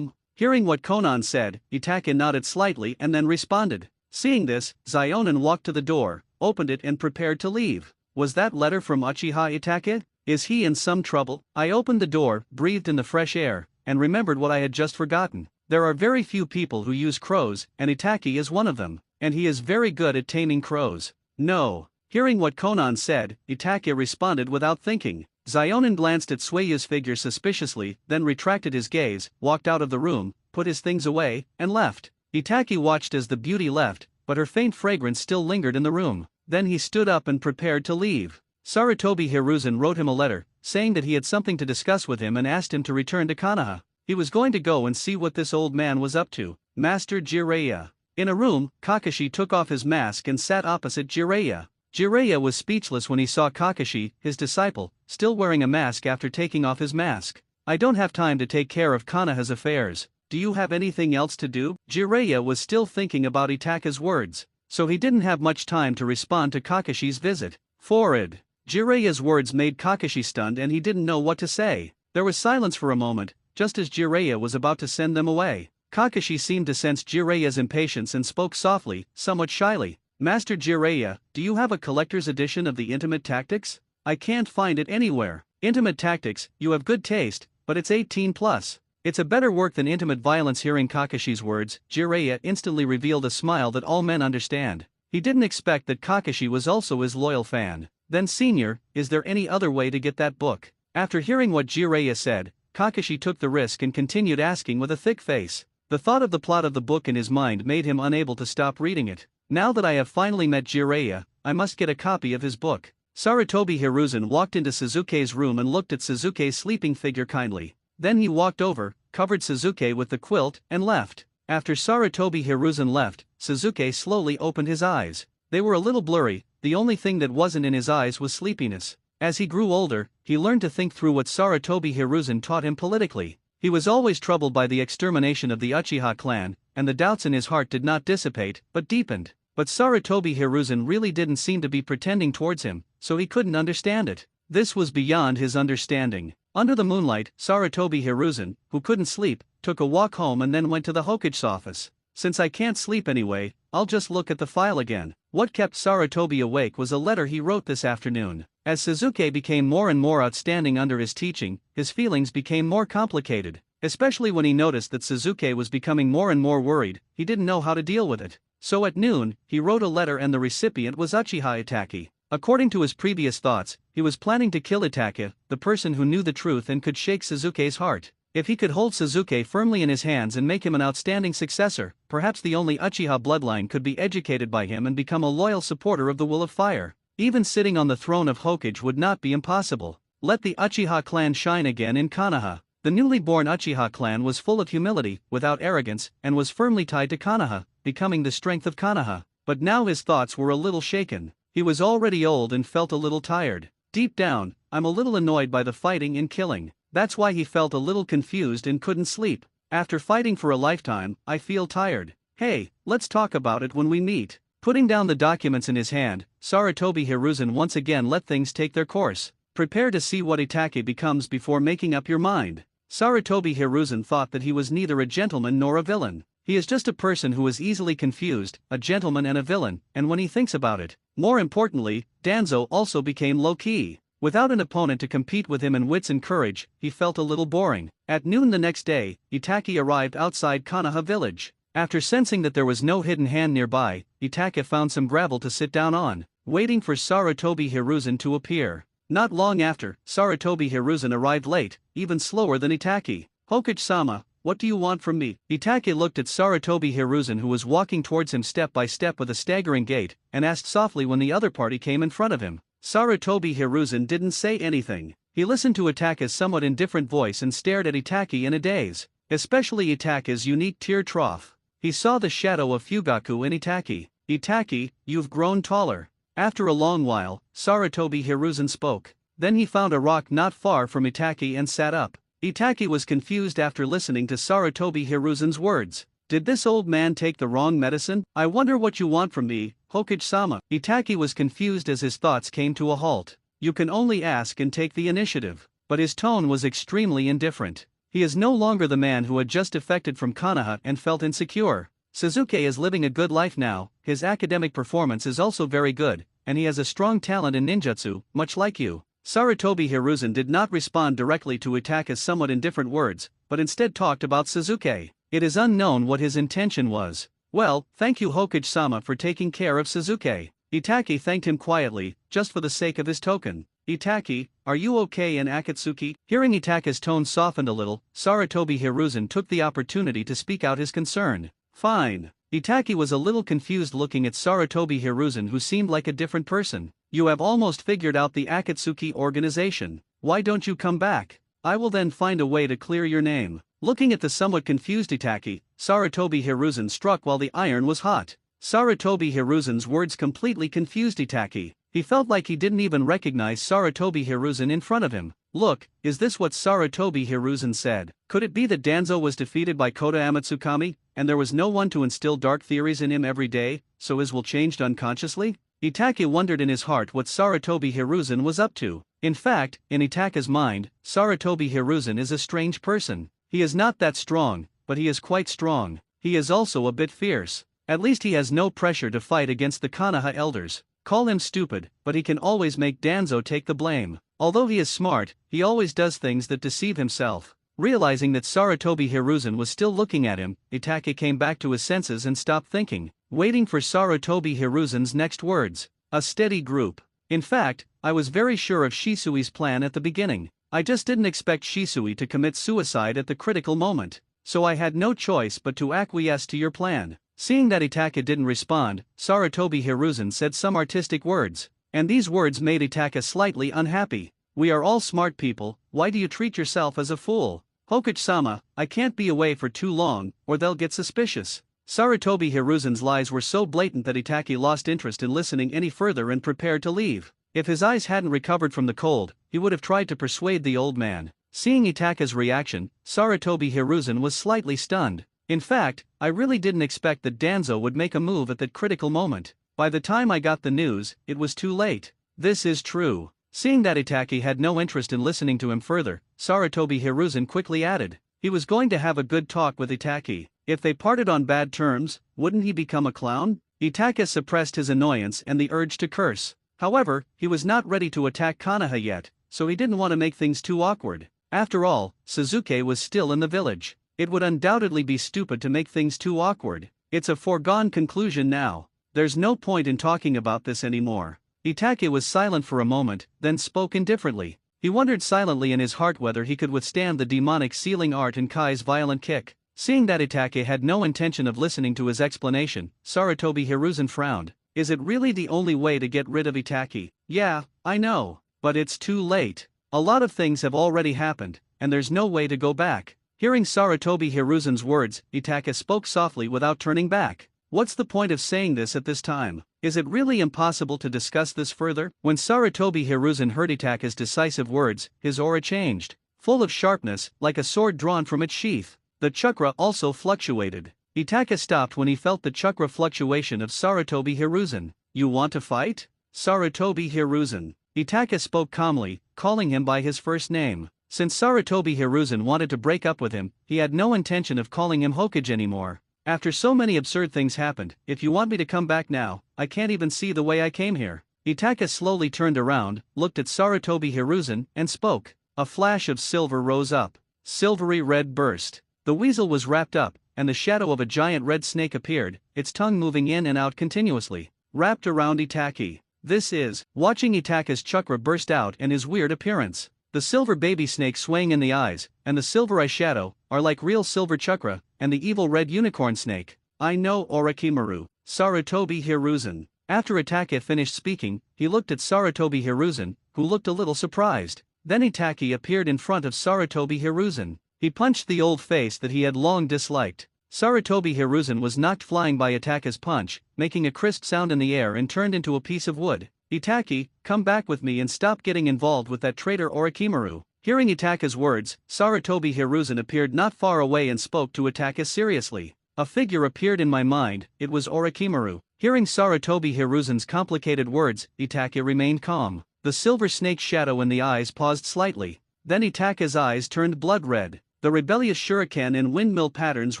Hearing what Konan said, Itake nodded slightly and then responded. Seeing this, Zionin walked to the door, opened it and prepared to leave. Was that letter from Uchiha Itake? Is he in some trouble? I opened the door, breathed in the fresh air, and remembered what I had just forgotten. There are very few people who use crows, and Itake is one of them, and he is very good at taming crows. No. Hearing what Konan said, Itake responded without thinking. Zionin glanced at Sueyu's figure suspiciously, then retracted his gaze, walked out of the room, put his things away, and left. Itake watched as the beauty left, but her faint fragrance still lingered in the room. Then he stood up and prepared to leave. Sarutobi Hiruzen wrote him a letter, saying that he had something to discuss with him and asked him to return to Konoha. He was going to go and see what this old man was up to. Master Jiraiya. In a room, Kakashi took off his mask and sat opposite Jiraiya. Jiraiya was speechless when he saw Kakashi, his disciple, still wearing a mask after taking off his mask. I don't have time to take care of Konoha's affairs. Do you have anything else to do? Jiraiya was still thinking about Itake's words, so he didn't have much time to respond to Kakashi's visit. Forward. Jiraiya's words made Kakashi stunned and he didn't know what to say. There was silence for a moment, just as Jiraiya was about to send them away. Kakashi seemed to sense Jiraiya's impatience and spoke softly, somewhat shyly. Master Jiraiya, do you have a collector's edition of the Intimate Tactics? I can't find it anywhere. Intimate Tactics, you have good taste, but it's 18+. It's a better work than Intimate Violence. Hearing Kakashi's words, Jiraiya instantly revealed a smile that all men understand. He didn't expect that Kakashi was also his loyal fan. Then senior, is there any other way to get that book? After hearing what Jiraiya said, Kakashi took the risk and continued asking with a thick face. The thought of the plot of the book in his mind made him unable to stop reading it. Now that I have finally met Jiraiya, I must get a copy of his book. Sarutobi Hiruzen walked into Suzuki's room and looked at Suzuki's sleeping figure kindly. Then he walked over, covered Suzuki with the quilt, and left. After Sarutobi Hiruzen left, Suzuki slowly opened his eyes. They were a little blurry, the only thing that wasn't in his eyes was sleepiness. As he grew older, he learned to think through what Sarutobi Hiruzen taught him politically. He was always troubled by the extermination of the Uchiha clan, and the doubts in his heart did not dissipate, but deepened. But Sarutobi Hiruzen really didn't seem to be pretending towards him, so he couldn't understand it. This was beyond his understanding. Under the moonlight, Sarutobi Hiruzen, who couldn't sleep, took a walk home and then went to the Hokage's office. Since I can't sleep anyway, I'll just look at the file again. What kept Sarutobi awake was a letter he wrote this afternoon. As Suzuki became more and more outstanding under his teaching, his feelings became more complicated, especially when he noticed that Suzuki was becoming more and more worried. He didn't know how to deal with it. So at noon, he wrote a letter and the recipient was Uchiha Itaki. According to his previous thoughts, he was planning to kill Itaki, the person who knew the truth and could shake Suzuki's heart. If he could hold Suzuki firmly in his hands and make him an outstanding successor, perhaps the only Uchiha bloodline could be educated by him and become a loyal supporter of the Will of Fire. Even sitting on the throne of Hokage would not be impossible. Let the Uchiha clan shine again in Konoha. The newly born Uchiha clan was full of humility, without arrogance, and was firmly tied to Konoha, becoming the strength of Konoha. But now his thoughts were a little shaken. He was already old and felt a little tired. Deep down, I'm a little annoyed by the fighting and killing. That's why he felt a little confused and couldn't sleep. After fighting for a lifetime, I feel tired. Hey, let's talk about it when we meet. Putting down the documents in his hand, Sarutobi Hiruzen once again let things take their course. Prepare to see what Itaki becomes before making up your mind. Sarutobi Hiruzen thought that he was neither a gentleman nor a villain. He is just a person who is easily confused, a gentleman and a villain, and when he thinks about it. More importantly, Danzo also became low-key. Without an opponent to compete with him in wits and courage, he felt a little boring. At noon the next day, Itaki arrived outside Konoha village. After sensing that there was no hidden hand nearby, Itaki found some gravel to sit down on, waiting for Sarutobi Hiruzen to appear. Not long after, Sarutobi Hiruzen arrived late, even slower than Itaki. Hokage-sama, what do you want from me? Itaki looked at Sarutobi Hiruzen, who was walking towards him step by step with a staggering gait, and asked softly when the other party came in front of him. Sarutobi Hiruzen didn't say anything. He listened to Itaki's somewhat indifferent voice and stared at Itaki in a daze, especially Itaki's unique tear trough. He saw the shadow of Fugaku in Itaki. Itaki, you've grown taller. After a long while, Sarutobi Hiruzen spoke. Then he found a rock not far from Itaki and sat up. Itaki was confused after listening to Sarutobi Hiruzen's words. Did this old man take the wrong medicine? I wonder what you want from me, Hokage-sama. Itaki was confused as his thoughts came to a halt. You can only ask and take the initiative. But his tone was extremely indifferent. He is no longer the man who had just defected from Konoha and felt insecure. Suzuki is living a good life now, his academic performance is also very good, and he has a strong talent in ninjutsu, much like you. Sarutobi Hiruzen did not respond directly to Itaki's somewhat indifferent words, but instead talked about Suzuki. It is unknown what his intention was. Well, thank you Hokage-sama for taking care of Suzuki. Itaki thanked him quietly, just for the sake of his token. Itaki, are you okay in Akatsuki? Hearing Itaki's tone softened a little, Sarutobi Hiruzen took the opportunity to speak out his concern. Fine. Itaki was a little confused looking at Sarutobi Hiruzen, who seemed like a different person. You have almost figured out the Akatsuki organization. Why don't you come back? I will then find a way to clear your name. Looking at the somewhat confused Itaki, Sarutobi Hiruzen struck while the iron was hot. Sarutobi Hiruzen's words completely confused Itaki. He felt like he didn't even recognize Sarutobi Hiruzen in front of him. Look, is this what Sarutobi Hiruzen said? Could it be that Danzo was defeated by Kota Amatsukami, and there was no one to instill dark theories in him every day, so his will changed unconsciously? Itaki wondered in his heart what Sarutobi Hiruzen was up to. In fact, in Itaki's mind, Sarutobi Hiruzen is a strange person. He is not that strong, but he is quite strong. He is also a bit fierce. At least he has no pressure to fight against the Konoha elders. Call him stupid, but he can always make Danzo take the blame. Although he is smart, he always does things that deceive himself. Realizing that Sarutobi Hiruzen was still looking at him, Itaki came back to his senses and stopped thinking, waiting for Sarutobi Hiruzen's next words. A steady group. In fact, I was very sure of Shisui's plan at the beginning. I just didn't expect Shisui to commit suicide at the critical moment. So I had no choice but to acquiesce to your plan. Seeing that Itaki didn't respond, Sarutobi Hiruzen said some artistic words. And these words made Itaki slightly unhappy. We are all smart people, why do you treat yourself as a fool? Hokage-sama, I can't be away for too long, or they'll get suspicious. Sarutobi Hiruzen's lies were so blatant that Itaki lost interest in listening any further and prepared to leave. If his eyes hadn't recovered from the cold, he would have tried to persuade the old man. Seeing Itaki's reaction, Sarutobi Hiruzen was slightly stunned. In fact, I really didn't expect that Danzo would make a move at that critical moment. By the time I got the news, it was too late. This is true. Seeing that Itaki had no interest in listening to him further, Sarutobi Hiruzen quickly added, He was going to have a good talk with Itaki. If they parted on bad terms, wouldn't he become a clown? Itaka suppressed his annoyance and the urge to curse. However, he was not ready to attack Konoha yet, so he didn't want to make things too awkward. After all, Suzuki was still in the village. It would undoubtedly be stupid to make things too awkward. It's a foregone conclusion now. There's no point in talking about this anymore. Itake was silent for a moment, then spoke indifferently. He wondered silently in his heart whether he could withstand the demonic sealing art and Kai's violent kick. Seeing that Itake had no intention of listening to his explanation, Sarutobi Hiruzen frowned. Is it really the only way to get rid of Itaki? Yeah, I know. But it's too late. A lot of things have already happened, and there's no way to go back. Hearing Sarutobi Hiruzen's words, Itake spoke softly without turning back. What's the point of saying this at this time? Is it really impossible to discuss this further? When Sarutobi Hiruzen heard Itake's decisive words, his aura changed. Full of sharpness, like a sword drawn from its sheath. The chakra also fluctuated. Itake stopped when he felt the chakra fluctuation of Sarutobi Hiruzen. You want to fight? Sarutobi Hiruzen. Itake spoke calmly, calling him by his first name. Since Sarutobi Hiruzen wanted to break up with him, he had no intention of calling him Hokage anymore. After so many absurd things happened, if you want me to come back now, I can't even see the way I came here. Itake slowly turned around, looked at Sarutobi Hiruzen, and spoke. A flash of silver rose up. Silvery red burst. The weasel was wrapped up, and the shadow of a giant red snake appeared, its tongue moving in and out continuously. Wrapped around Itake. This is, watching Itake's chakra burst out and his weird appearance. The silver baby snake swaying in the eyes, and the silver eyeshadow, are like real silver chakra, and the evil red unicorn snake. I know Orochimaru. Sarutobi Hiruzen. After Itake finished speaking, he looked at Sarutobi Hiruzen, who looked a little surprised. Then Itake appeared in front of Sarutobi Hiruzen. He punched the old face that he had long disliked. Sarutobi Hiruzen was knocked flying by Itake's punch, making a crisp sound in the air and turned into a piece of wood. Itake, come back with me and stop getting involved with that traitor Orochimaru. Hearing Itake's words, Sarutobi Hiruzen appeared not far away and spoke to Itake seriously. A figure appeared in my mind, it was Orochimaru. Hearing Sarutobi Hiruzen's complicated words, Itake remained calm. The silver snake shadow in the eyes paused slightly. Then Itake's eyes turned blood red. The rebellious shuriken and windmill patterns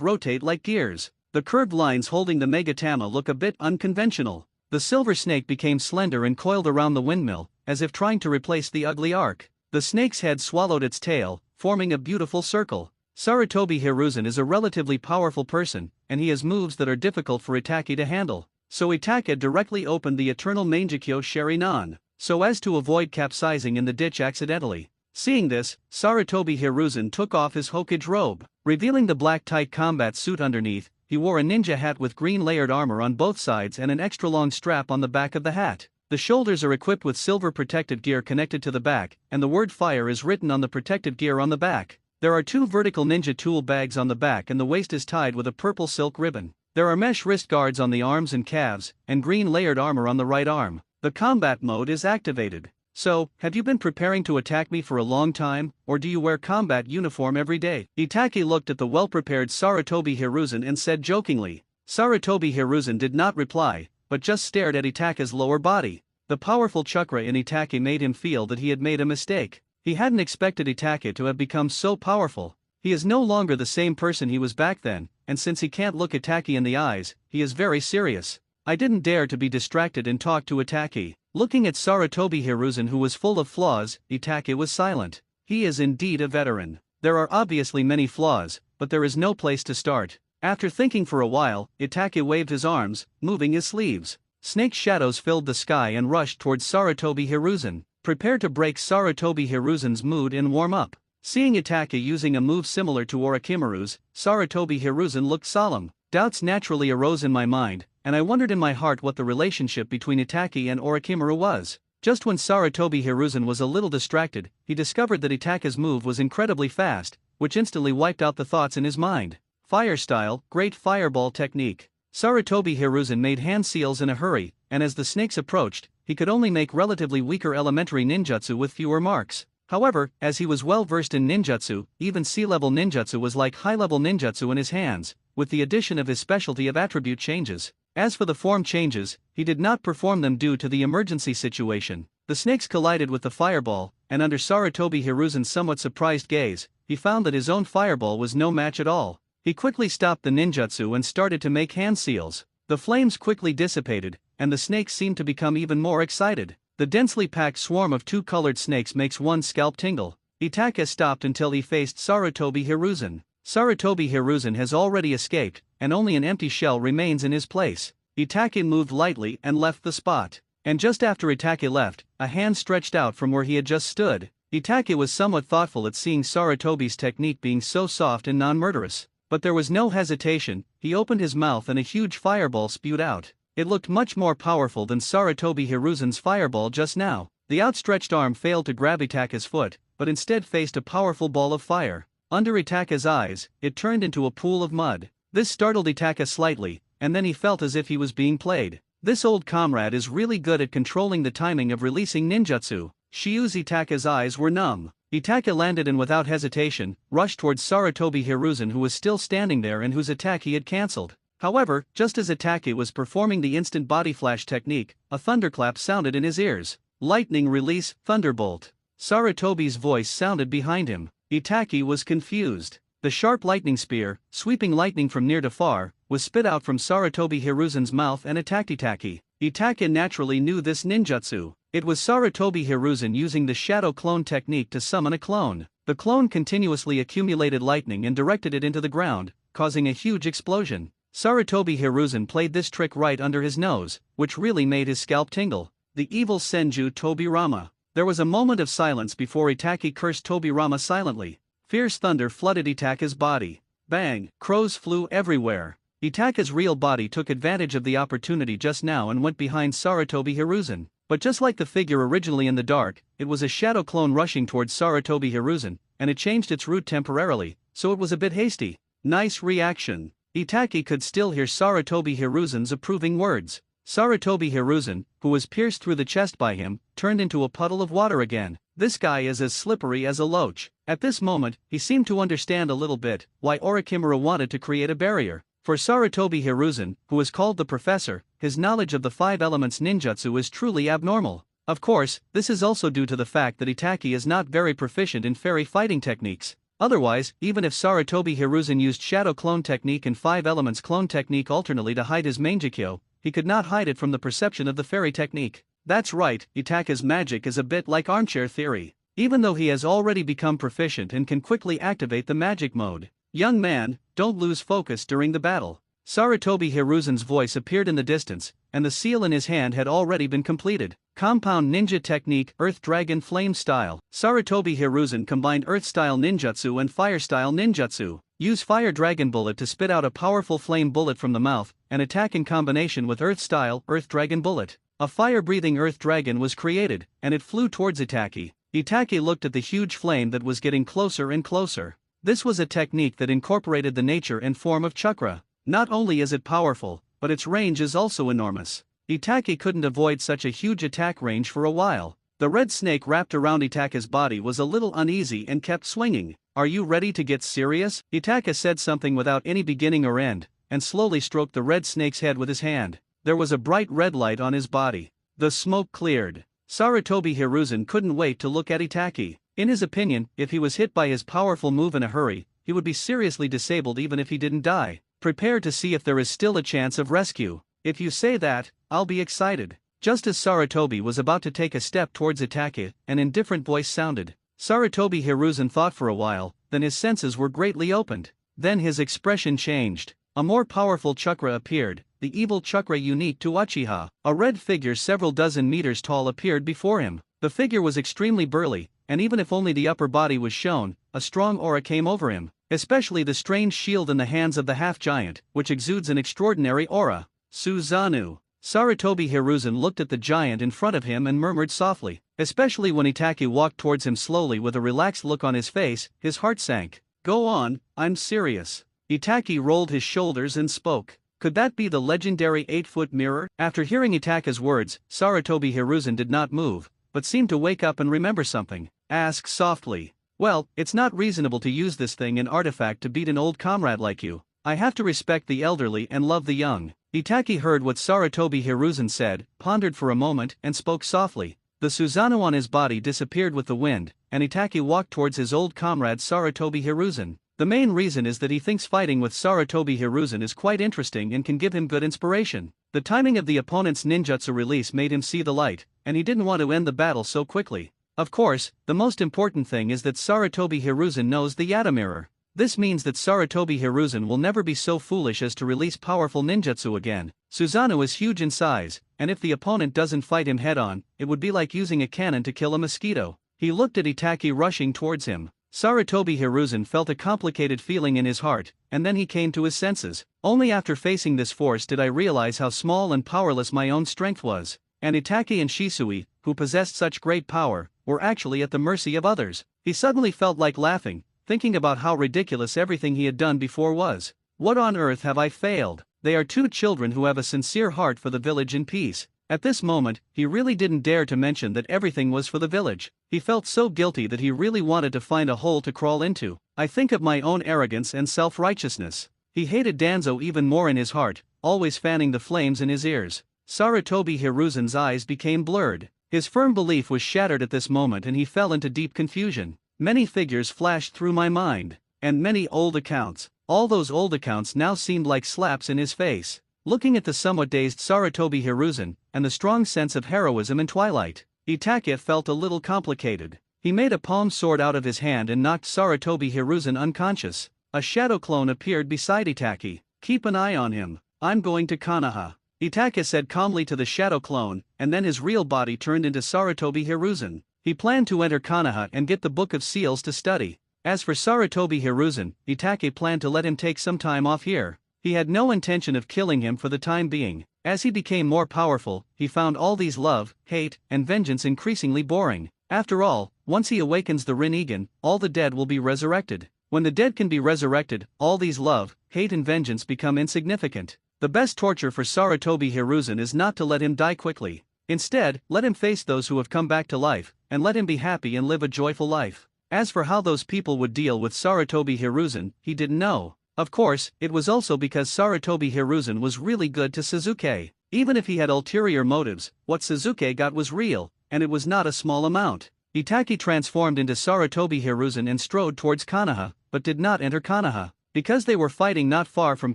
rotate like gears. The curved lines holding the Megatama look a bit unconventional. The silver snake became slender and coiled around the windmill, as if trying to replace the ugly arc. The snake's head swallowed its tail, forming a beautiful circle. Sarutobi Hiruzen is a relatively powerful person, and he has moves that are difficult for Itake to handle. So Itake directly opened the eternal Mangekyo Sharingan, so as to avoid capsizing in the ditch accidentally. Seeing this, Sarutobi Hiruzen took off his Hokage robe, revealing the black tight combat suit underneath. He wore a ninja hat with green layered armor on both sides and an extra long strap on the back of the hat. The shoulders are equipped with silver protective gear connected to the back, and the word fire is written on the protective gear on the back. There are 2 vertical ninja tool bags on the back and the waist is tied with a purple silk ribbon. There are mesh wrist guards on the arms and calves, and green layered armor on the right arm. The combat mode is activated. So, have you been preparing to attack me for a long time, or do you wear combat uniform every day? Itake looked at the well-prepared Sarutobi Hiruzen and said jokingly. Sarutobi Hiruzen did not reply, but just stared at Itake's lower body. The powerful chakra in Itake made him feel that he had made a mistake. He hadn't expected Itake to have become so powerful. He is no longer the same person he was back then, and since he can't look Itake in the eyes, he is very serious. I didn't dare to be distracted and talk to Itake. Looking at Sarutobi Hiruzen, who was full of flaws, Itake was silent. He is indeed a veteran. There are obviously many flaws, but there is no place to start. After thinking for a while, Itake waved his arms, moving his sleeves. Snake shadows filled the sky and rushed towards Sarutobi Hiruzen. Prepare to break Sarutobi Hiruzen's mood and warm up. Seeing Itake using a move similar to Orochimaru's, Sarutobi Hiruzen looked solemn. Doubts naturally arose in my mind, and I wondered in my heart what the relationship between Itake and Orochimaru was. Just when Sarutobi Hiruzen was a little distracted, he discovered that Itake's move was incredibly fast, which instantly wiped out the thoughts in his mind. Fire style, great fireball technique. Sarutobi Hiruzen made hand seals in a hurry, and as the snakes approached, he could only make relatively weaker elementary ninjutsu with fewer marks. However, as he was well versed in ninjutsu, even sea-level ninjutsu was like high-level ninjutsu in his hands, with the addition of his specialty of attribute changes. As for the form changes, he did not perform them due to the emergency situation. The snakes collided with the fireball, and under Sarutobi Hiruzen's somewhat surprised gaze, he found that his own fireball was no match at all. He quickly stopped the ninjutsu and started to make hand seals. The flames quickly dissipated, and the snakes seemed to become even more excited. The densely packed swarm of two-colored snakes makes one's scalp tingle. Itachi stopped until he faced Sarutobi Hiruzen. Sarutobi Hiruzen has already escaped, and only an empty shell remains in his place. Itachi moved lightly and left the spot. And just after Itachi left, a hand stretched out from where he had just stood. Itachi was somewhat thoughtful at seeing Sarutobi's technique being so soft and non-murderous. But there was no hesitation, he opened his mouth and a huge fireball spewed out. It looked much more powerful than Sarutobi Hiruzen's fireball just now. The outstretched arm failed to grab Itachi's foot, but instead faced a powerful ball of fire. Under Itachi's eyes, it turned into a pool of mud. This startled Itachi slightly, and then he felt as if he was being played. This old comrade is really good at controlling the timing of releasing ninjutsu. Shiu's Itachi's eyes were numb. Itachi landed and without hesitation, rushed towards Sarutobi Hiruzen, who was still standing there and whose attack he had cancelled. However, just as Itachi was performing the instant body flash technique, a thunderclap sounded in his ears. Lightning release, thunderbolt. Sarutobi's voice sounded behind him. Itachi was confused. The sharp lightning spear, sweeping lightning from near to far, was spit out from Sarutobi Hiruzen's mouth and attacked Itachi. Itachi naturally knew this ninjutsu. It was Sarutobi Hiruzen using the shadow clone technique to summon a clone. The clone continuously accumulated lightning and directed it into the ground, causing a huge explosion. Sarutobi Hiruzen played this trick right under his nose, which really made his scalp tingle. The evil Senju Tobirama. There was a moment of silence before Itachi cursed Tobirama silently. Fierce thunder flooded Itachi's body. Bang! Crows flew everywhere. Itachi's real body took advantage of the opportunity just now and went behind Sarutobi Hiruzen. But just like the figure originally in the dark, it was a shadow clone rushing towards Sarutobi Hiruzen, and it changed its route temporarily, so it was a bit hasty. Nice reaction. Itachi could still hear Sarutobi Hiruzen's approving words. Sarutobi Hiruzen, who was pierced through the chest by him, turned into a puddle of water again. This guy is as slippery as a loach. At this moment, he seemed to understand a little bit why Orochimaru wanted to create a barrier. For Sarutobi Hiruzen, who is called the Professor, his knowledge of the 5 elements ninjutsu is truly abnormal. Of course, this is also due to the fact that Itachi is not very proficient in fairy fighting techniques. Otherwise, even if Sarutobi Hiruzen used Shadow Clone Technique and 5 Elements Clone Technique alternately to hide his Mangekyo, he could not hide it from the perception of the fairy technique. That's right, Itachi's magic is a bit like armchair theory. Even though he has already become proficient and can quickly activate the magic mode. Young man, don't lose focus during the battle. Sarutobi Hiruzen's voice appeared in the distance, and the seal in his hand had already been completed. Compound Ninja Technique Earth Dragon Flame Style. Sarutobi Hiruzen combined Earth Style Ninjutsu and Fire Style Ninjutsu. Use Fire Dragon Bullet to spit out a powerful flame bullet from the mouth, and attack in combination with Earth Style Earth Dragon Bullet. A fire-breathing Earth Dragon was created, and it flew towards Itachi. Itachi looked at the huge flame that was getting closer and closer. This was a technique that incorporated the nature and form of chakra. Not only is it powerful, but its range is also enormous. Itachi couldn't avoid such a huge attack range for a while. The red snake wrapped around Itachi's body was a little uneasy and kept swinging. Are you ready to get serious? Itachi said something without any beginning or end, and slowly stroked the red snake's head with his hand. There was a bright red light on his body. The smoke cleared. Sarutobi Hiruzen couldn't wait to look at Itachi. In his opinion, if he was hit by his powerful move in a hurry, he would be seriously disabled even if he didn't die. Prepare to see if there is still a chance of rescue. If you say that, I'll be excited. Just as Sarutobi was about to take a step towards Itachi, an indifferent voice sounded. Sarutobi Hiruzen thought for a while, then his senses were greatly opened. Then his expression changed. A more powerful chakra appeared, the evil chakra unique to Uchiha. A red figure several dozen meters tall appeared before him. The figure was extremely burly, and even if only the upper body was shown, a strong aura came over him, especially the strange shield in the hands of the half-giant, which exudes an extraordinary aura. Susanoo. Sarutobi Hiruzen looked at the giant in front of him and murmured softly, especially when Itachi walked towards him slowly with a relaxed look on his face, his heart sank. Go on, I'm serious. Itachi rolled his shoulders and spoke. Could that be the legendary 8-foot mirror? After hearing Itachi's words, Sarutobi Hiruzen did not move, but seemed to wake up and remember something. Ask softly. Well, it's not reasonable to use this thing in artifact to beat an old comrade like you. I have to respect the elderly and love the young. Itachi heard what Sarutobi Hiruzen said, pondered for a moment, and spoke softly. The Susanoo on his body disappeared with the wind, and Itake walked towards his old comrade Sarutobi Hiruzen. The main reason is that he thinks fighting with Sarutobi Hiruzen is quite interesting and can give him good inspiration. The timing of the opponent's ninjutsu release made him see the light, and he didn't want to end the battle so quickly. Of course, the most important thing is that Sarutobi Hiruzen knows the Yata mirror. This means that Sarutobi Hiruzen will never be so foolish as to release powerful ninjutsu again. Susanoo is huge in size, and if the opponent doesn't fight him head-on, it would be like using a cannon to kill a mosquito. He looked at Itake rushing towards him. Sarutobi Hiruzen felt a complicated feeling in his heart, and then he came to his senses. Only after facing this force did I realize how small and powerless my own strength was. And Itake and Shisui, who possessed such great power, were actually at the mercy of others. He suddenly felt like laughing, thinking about how ridiculous everything he had done before was. What on earth have I failed? They are two children who have a sincere heart for the village in peace. At this moment, he really didn't dare to mention that everything was for the village. He felt so guilty that he really wanted to find a hole to crawl into. I think of my own arrogance and self-righteousness. He hated Danzo even more in his heart, always fanning the flames in his ears. Sarutobi Hiruzen's eyes became blurred. His firm belief was shattered at this moment and he fell into deep confusion. Many figures flashed through my mind, and many old accounts. All those old accounts now seemed like slaps in his face. Looking at the somewhat dazed Sarutobi Hiruzen, and the strong sense of heroism in Twilight, Itake felt a little complicated. He made a palm sword out of his hand and knocked Sarutobi Hiruzen unconscious. A shadow clone appeared beside Itake. "Keep an eye on him. I'm going to Konoha," Itake said calmly to the shadow clone, and then his real body turned into Sarutobi Hiruzen. He planned to enter Konoha and get the Book of Seals to study. As for Sarutobi Hiruzen, Itake planned to let him take some time off here. He had no intention of killing him for the time being. As he became more powerful, he found all these love, hate, and vengeance increasingly boring. After all, once he awakens the Rinnegan, all the dead will be resurrected. When the dead can be resurrected, all these love, hate and vengeance become insignificant. The best torture for Sarutobi Hiruzen is not to let him die quickly. Instead, let him face those who have come back to life, and let him be happy and live a joyful life. As for how those people would deal with Sarutobi Hiruzen, he didn't know. Of course, it was also because Sarutobi Hiruzen was really good to Suzuki. Even if he had ulterior motives, what Suzuki got was real, and it was not a small amount. Itake transformed into Sarutobi Hiruzen and strode towards Konoha, but did not enter Konoha. Because they were fighting not far from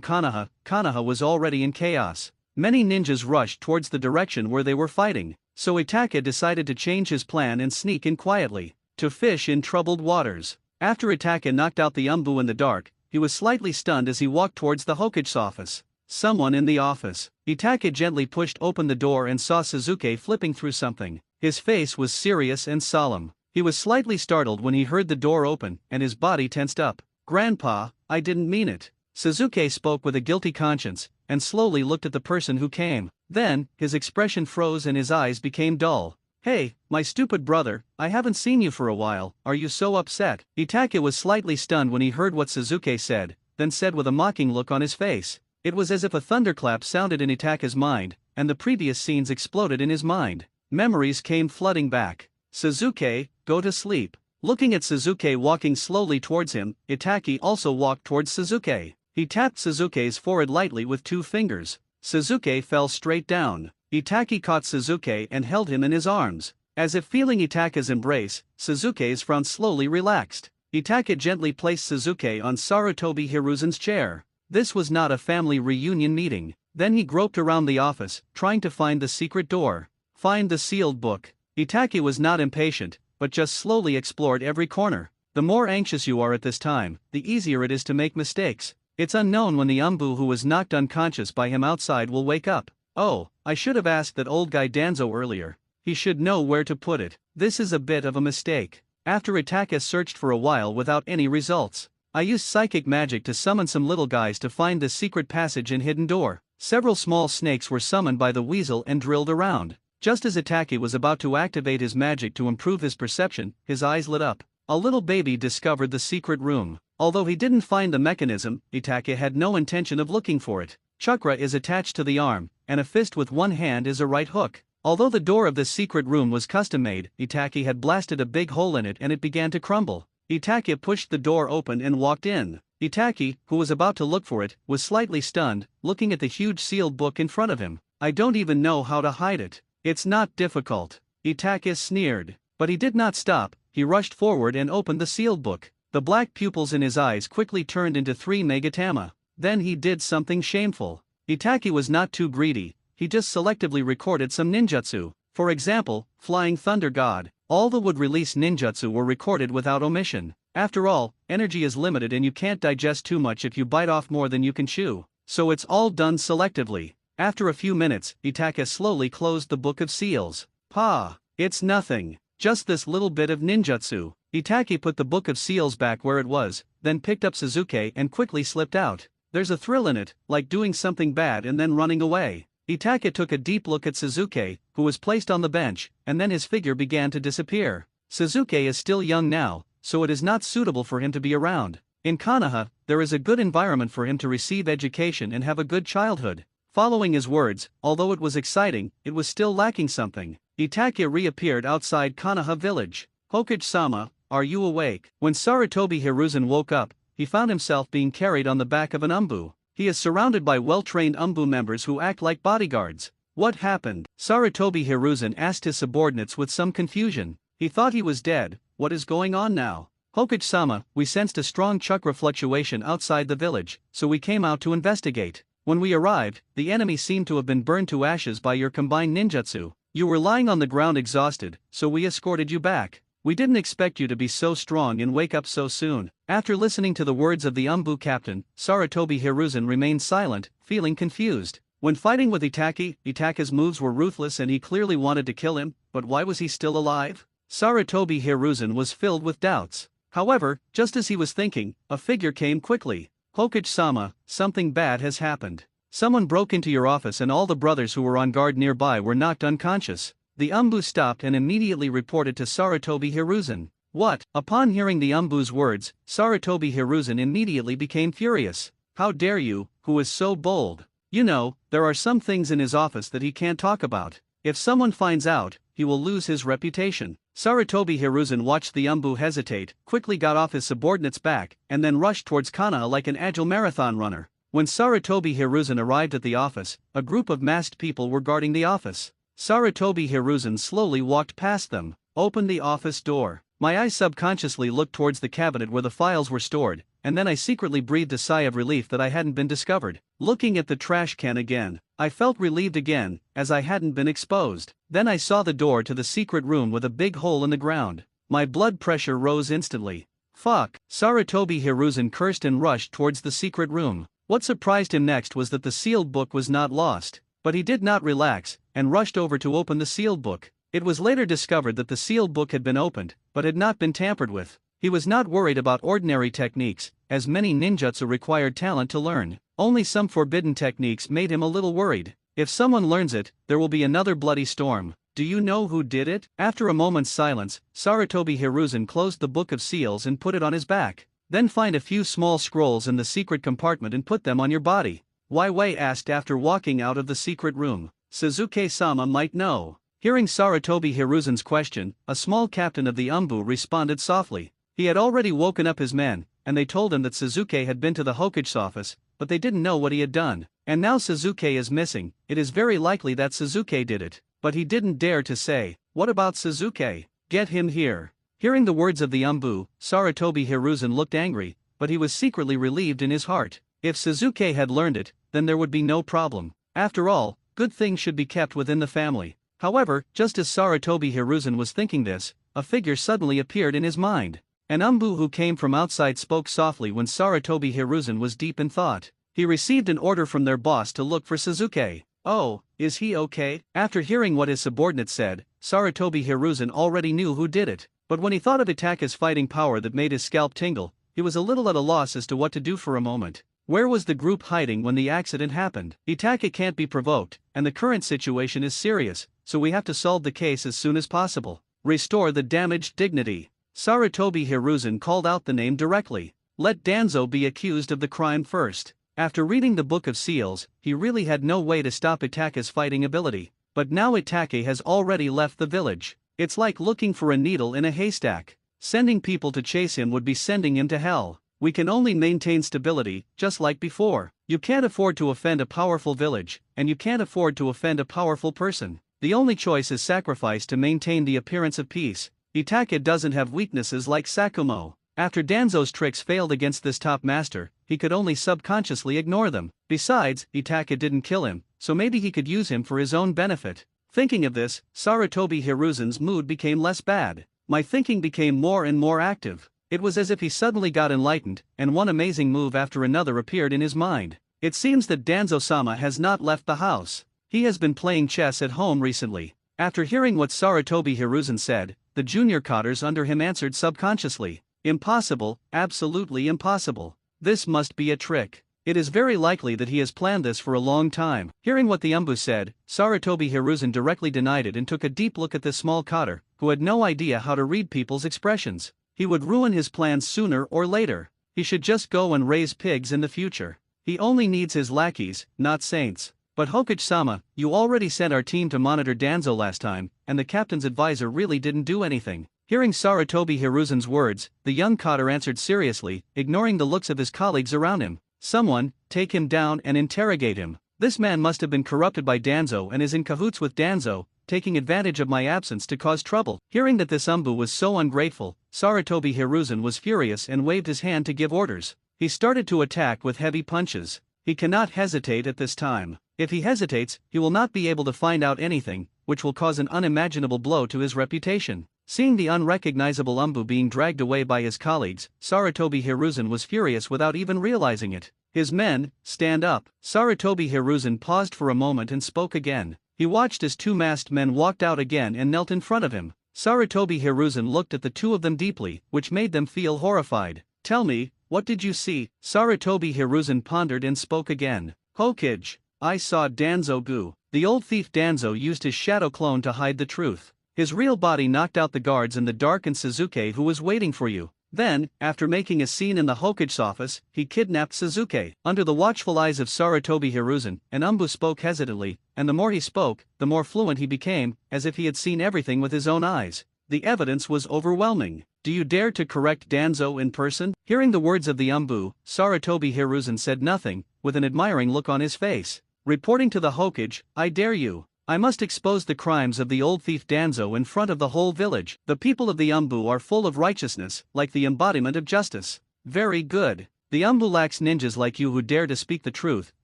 Konoha, Konoha was already in chaos. Many ninjas rushed towards the direction where they were fighting, so Itake decided to change his plan and sneak in quietly, to fish in troubled waters. After Itake knocked out the Umbu in the dark, he was slightly stunned as he walked towards the Hokage's office. Someone in the office. Itake gently pushed open the door and saw Suzuki flipping through something. His face was serious and solemn. He was slightly startled when he heard the door open, and his body tensed up. "Grandpa, I didn't mean it." Suzuki spoke with a guilty conscience, and slowly looked at the person who came. Then, his expression froze and his eyes became dull. "Hey, my stupid brother, I haven't seen you for a while, are you so upset?" Itake was slightly stunned when he heard what Suzuki said, then said with a mocking look on his face. It was as if a thunderclap sounded in Itake's mind, and the previous scenes exploded in his mind. Memories came flooding back. "Suzuki, go to sleep." Looking at Suzuki walking slowly towards him, Itake also walked towards Suzuki. He tapped Suzuki's forehead lightly with 2 fingers. Suzuki fell straight down. Itake caught Suzuki and held him in his arms. As if feeling Itake's embrace, Suzuki's frown slowly relaxed. Itake gently placed Suzuki on Sarutobi Hiruzen's chair. This was not a family reunion meeting. Then he groped around the office, trying to find the secret door. Find the sealed book. Itake was not impatient, but just slowly explored every corner. The more anxious you are at this time, the easier it is to make mistakes. It's unknown when the Umbu who was knocked unconscious by him outside will wake up. Oh, I should have asked that old guy Danzo earlier. He should know where to put it. This is a bit of a mistake. After Itake searched for a while without any results, I used psychic magic to summon some little guys to find the secret passage and hidden door. Several small snakes were summoned by the weasel and drilled around. Just as Itake was about to activate his magic to improve his perception, his eyes lit up. A little baby discovered the secret room. Although he didn't find the mechanism, Itake had no intention of looking for it. Chakra is attached to the arm, and a fist with one hand is a right hook. Although the door of this secret room was custom-made, Itake had blasted a big hole in it and it began to crumble. Itake pushed the door open and walked in. Itake, who was about to look for it, was slightly stunned, looking at the huge sealed book in front of him. "I don't even know how to hide it. It's not difficult." Itake sneered. But he did not stop, he rushed forward and opened the sealed book. The black pupils in his eyes quickly turned into 3 megatama. Then he did something shameful. Itaki was not too greedy, he just selectively recorded some ninjutsu. For example, Flying Thunder God. All the would-release ninjutsu were recorded without omission. After all, energy is limited and you can't digest too much if you bite off more than you can chew. So it's all done selectively. After a few minutes, Itaka slowly closed the Book of Seals. Pa! It's nothing. Just this little bit of ninjutsu. Itaki put the Book of Seals back where it was, then picked up Suzuki and quickly slipped out. There's a thrill in it, like doing something bad and then running away. Itaka took a deep look at Suzuki, who was placed on the bench, and then his figure began to disappear. Suzuki is still young now, so it is not suitable for him to be around. In Konoha, there is a good environment for him to receive education and have a good childhood. Following his words, although it was exciting, it was still lacking something. Itaka reappeared outside Konoha village. Hokage-sama, are you awake? When Sarutobi Hiruzen woke up, he found himself being carried on the back of an umbu. He is surrounded by well-trained umbu members who act like bodyguards. What happened? Sarutobi Hiruzen asked his subordinates with some confusion. He thought he was dead. What is going on now? Hokage-sama, we sensed a strong chakra fluctuation outside the village, so we came out to investigate. When we arrived, the enemy seemed to have been burned to ashes by your combined ninjutsu. You were lying on the ground exhausted, so we escorted you back. We didn't expect you to be so strong and wake up so soon. After listening to the words of the umbu captain, Sarutobi Hiruzen remained silent, feeling confused. When fighting with Itaki, Itaka's moves were ruthless and he clearly wanted to kill him, but why was he still alive? Sarutobi Hiruzen was filled with doubts. However, just as he was thinking, a figure came quickly. Hokage-sama, something bad has happened. Someone broke into your office and all the brothers who were on guard nearby were knocked unconscious. The umbu stopped and immediately reported to Sarutobi Hiruzen. What? Upon hearing the umbu's words, Sarutobi Hiruzen immediately became furious. How dare you, who is so bold? You know, there are some things in his office that he can't talk about. If someone finds out, he will lose his reputation. Sarutobi Hiruzen watched the umbu hesitate, quickly got off his subordinate's back, and then rushed towards Konoha like an agile marathon runner. When Sarutobi Hiruzen arrived at the office, a group of masked people were guarding the office. Sarutobi Hiruzen slowly walked past them, opened the office door. My eyes subconsciously looked towards the cabinet where the files were stored, and then I secretly breathed a sigh of relief that I hadn't been discovered. Looking at the trash can again, I felt relieved again, as I hadn't been exposed. Then I saw the door to the secret room with a big hole in the ground. My blood pressure rose instantly. Fuck! Sarutobi Hiruzen cursed and rushed towards the secret room. What surprised him next was that the sealed book was not lost. But he did not relax, and rushed over to open the sealed book. It was later discovered that the sealed book had been opened, but had not been tampered with. He was not worried about ordinary techniques, as many ninjutsu required talent to learn. Only some forbidden techniques made him a little worried. If someone learns it, there will be another bloody storm. Do you know who did it? After a moment's silence, Sarutobi Hiruzen closed the Book of Seals and put it on his back. Then find a few small scrolls in the secret compartment and put them on your body. Wei asked after walking out of the secret room. Suzuki-sama might know. Hearing Sarutobi Hiruzen's question, a small captain of the umbu responded softly. He had already woken up his men, and they told him that Suzuki had been to the Hokage's office, but they didn't know what he had done. And now Suzuki is missing. It is very likely that Suzuki did it. But he didn't dare to say, "What about Suzuki? Get him here." Hearing the words of the umbu, Sarutobi Hiruzen looked angry, but he was secretly relieved in his heart. If Suzuki had learned it, then there would be no problem. After all, good things should be kept within the family. However, just as Sarutobi Hiruzen was thinking this, a figure suddenly appeared in his mind. An umbu who came from outside spoke softly when Sarutobi Hiruzen was deep in thought. He received an order from their boss to look for Suzuki. Oh, is he okay? After hearing what his subordinate said, Sarutobi Hiruzen already knew who did it. But when he thought of Itaka's fighting power that made his scalp tingle, he was a little at a loss as to what to do for a moment. Where was the group hiding when the accident happened? Itaka can't be provoked, and the current situation is serious, so we have to solve the case as soon as possible. Restore the damaged dignity. Sarutobi Hiruzen called out the name directly. Let Danzo be accused of the crime first. After reading the Book of Seals, he really had no way to stop Itaka's fighting ability. But now Itaka has already left the village. It's like looking for a needle in a haystack. Sending people to chase him would be sending him to hell. We can only maintain stability, just like before. You can't afford to offend a powerful village, and you can't afford to offend a powerful person. The only choice is sacrifice to maintain the appearance of peace. Itaka doesn't have weaknesses like Sakumo. After Danzo's tricks failed against this top master, he could only subconsciously ignore them. Besides, Itaka didn't kill him, so maybe he could use him for his own benefit. Thinking of this, Sarutobi Hiruzen's mood became less bad. My thinking became more and more active. It was as if he suddenly got enlightened, and one amazing move after another appeared in his mind. It seems that Danzo-sama has not left the house. He has been playing chess at home recently. After hearing what Sarutobi Hiruzen said, the junior cadres under him answered subconsciously. Impossible, absolutely impossible. This must be a trick. It is very likely that he has planned this for a long time. Hearing what the Umbu said, Sarutobi Hiruzen directly denied it and took a deep look at this small cadre, who had no idea how to read people's expressions. He would ruin his plans sooner or later. He should just go and raise pigs in the future. He only needs his lackeys, not saints. But Hokage-sama, you already sent our team to monitor Danzo last time, and the captain's advisor really didn't do anything. Hearing Sarutobi Hiruzen's words, the young cadre answered seriously, ignoring the looks of his colleagues around him. Someone, take him down and interrogate him. This man must have been corrupted by Danzo and is in cahoots with Danzo, taking advantage of my absence to cause trouble. Hearing that this Umbu was so ungrateful, Sarutobi Hiruzen was furious and waved his hand to give orders. He started to attack with heavy punches. He cannot hesitate at this time. If he hesitates, he will not be able to find out anything, which will cause an unimaginable blow to his reputation. Seeing the unrecognizable Umbu being dragged away by his colleagues, Sarutobi Hiruzen was furious without even realizing it. His men, stand up. Sarutobi Hiruzen paused for a moment and spoke again. He watched as two masked men walked out again and knelt in front of him. Sarutobi Hiruzen looked at the two of them deeply, which made them feel horrified. Tell me, what did you see? Sarutobi Hiruzen pondered and spoke again. Hokage, I saw Danzo-gu. The old thief Danzo used his shadow clone to hide the truth. His real body knocked out the guards in the dark and Suzuki who was waiting for you. Then, after making a scene in the Hokage's office, he kidnapped Suzuki. Under the watchful eyes of Sarutobi Hiruzen, an Umbu spoke hesitantly, and the more he spoke, the more fluent he became, as if he had seen everything with his own eyes. The evidence was overwhelming. Do you dare to correct Danzo in person? Hearing the words of the Umbu, Sarutobi Hiruzen said nothing, with an admiring look on his face. Reporting to the Hokage, I dare you. I must expose the crimes of the old thief Danzo in front of the whole village. The people of the Umbu are full of righteousness, like the embodiment of justice. Very good. The Umbu lacks ninjas like you who dare to speak the truth,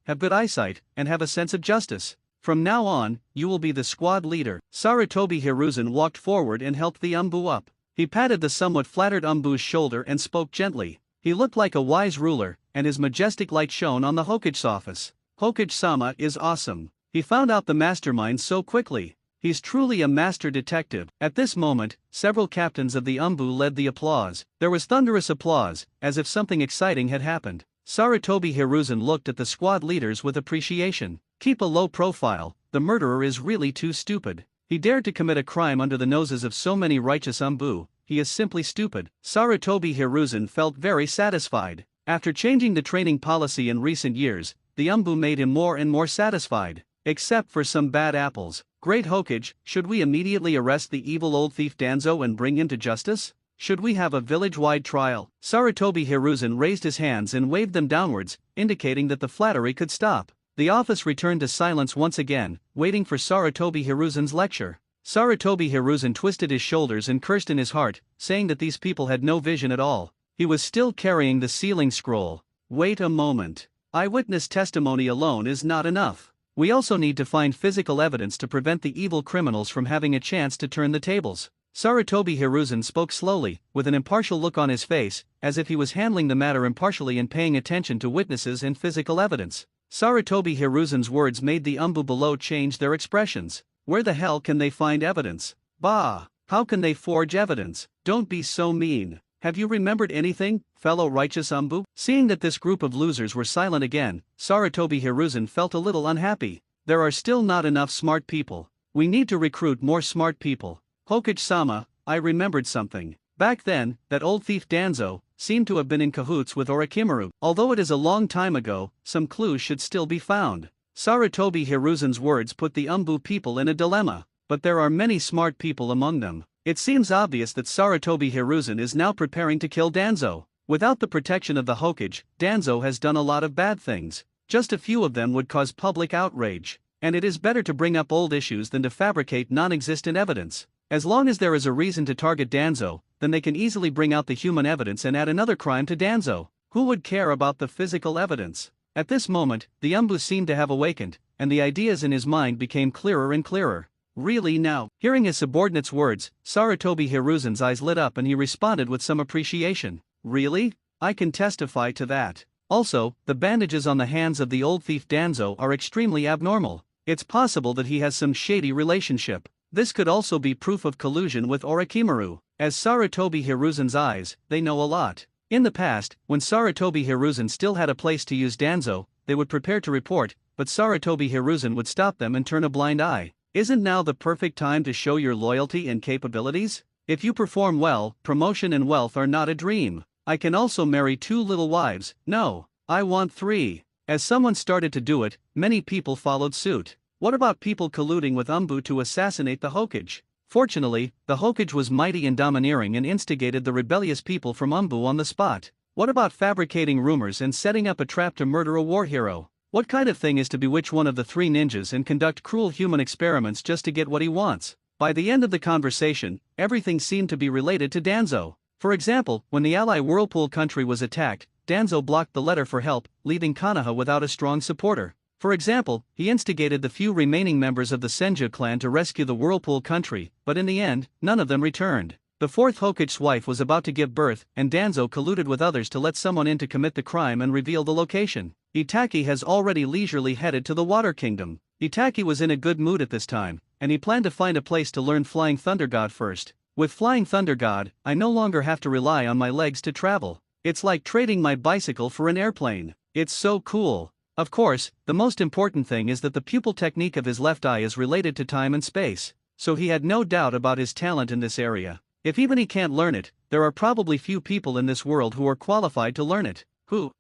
have good eyesight, and have a sense of justice. From now on, you will be the squad leader. Sarutobi Hiruzen walked forward and helped the Umbu up. He patted the somewhat flattered Umbu's shoulder and spoke gently. He looked like a wise ruler, and his majestic light shone on the Hokage's office. Hokage-sama is awesome. He found out the mastermind so quickly. He's truly a master detective. At this moment, several captains of the Umbu led the applause. There was thunderous applause, as if something exciting had happened. Sarutobi Hiruzen looked at the squad leaders with appreciation. Keep a low profile, the murderer is really too stupid. He dared to commit a crime under the noses of so many righteous Umbu. He is simply stupid. Sarutobi Hiruzen felt very satisfied. After changing the training policy in recent years, the Umbu made him more and more satisfied. Except for some bad apples. Great Hokage, should we immediately arrest the evil old thief Danzo and bring him to justice? Should we have a village-wide trial? Sarutobi Hiruzen raised his hands and waved them downwards, indicating that the flattery could stop. The office returned to silence once again, waiting for Sarutobi Hiruzen's lecture. Sarutobi Hiruzen twisted his shoulders and cursed in his heart, saying that these people had no vision at all. He was still carrying the sealing scroll. Wait a moment. Eyewitness testimony alone is not enough. We also need to find physical evidence to prevent the evil criminals from having a chance to turn the tables. Sarutobi Hiruzen spoke slowly, with an impartial look on his face, as if he was handling the matter impartially and paying attention to witnesses and physical evidence. Sarutobi Hiruzen's words made the Umbu below change their expressions. Where the hell can they find evidence? Bah! How can they forge evidence? Don't be so mean. Have you remembered anything, fellow righteous Umbu? Seeing that this group of losers were silent again, Sarutobi Hiruzen felt a little unhappy. There are still not enough smart people. We need to recruit more smart people. Hokage-sama, I remembered something. Back then, that old thief Danzo seemed to have been in cahoots with Orochimaru. Although it is a long time ago, some clues should still be found. Sarutobi Hiruzen's words put the Umbu people in a dilemma, but there are many smart people among them. It seems obvious that Sarutobi Hiruzen is now preparing to kill Danzo. Without the protection of the Hokage, Danzo has done a lot of bad things. Just a few of them would cause public outrage. And it is better to bring up old issues than to fabricate non-existent evidence. As long as there is a reason to target Danzo, then they can easily bring out the human evidence and add another crime to Danzo. Who would care about the physical evidence? At this moment, the Umbu seemed to have awakened, and the ideas in his mind became clearer and clearer. Really now? Hearing his subordinate's words, Sarutobi Hiruzen's eyes lit up and he responded with some appreciation. Really? I can testify to that. Also, the bandages on the hands of the old thief Danzo are extremely abnormal. It's possible that he has some shady relationship. This could also be proof of collusion with Orochimaru. As Sarutobi Hiruzen's eyes, they know a lot. In the past, when Sarutobi Hiruzen still had a place to use Danzo, they would prepare to report, but Sarutobi Hiruzen would stop them and turn a blind eye. Isn't now the perfect time to show your loyalty and capabilities? If you perform well, promotion and wealth are not a dream. I can also marry 2 little wives. No, I want 3. As someone started to do it, many people followed suit. What about people colluding with Umbu to assassinate the Hokage? Fortunately, the Hokage was mighty and domineering and instigated the rebellious people from Umbu on the spot. What about fabricating rumors and setting up a trap to murder a war hero? What kind of thing is to bewitch one of the 3 ninjas and conduct cruel human experiments just to get what he wants? By the end of the conversation, everything seemed to be related to Danzo. For example, when the ally Whirlpool country was attacked, Danzo blocked the letter for help, leaving Konoha without a strong supporter. For example, he instigated the few remaining members of the Senju clan to rescue the Whirlpool country, but in the end, none of them returned. The 4th Hokage's wife was about to give birth, and Danzo colluded with others to let someone in to commit the crime and reveal the location. Itaki has already leisurely headed to the Water Kingdom. Itaki was in a good mood at this time, and he planned to find a place to learn Flying Thunder God first. With Flying Thunder God, I no longer have to rely on my legs to travel. It's like trading my bicycle for an airplane. It's so cool. Of course, the most important thing is that the pupil technique of his left eye is related to time and space, so he had no doubt about his talent in this area. If even he can't learn it, there are probably few people in this world who are qualified to learn it.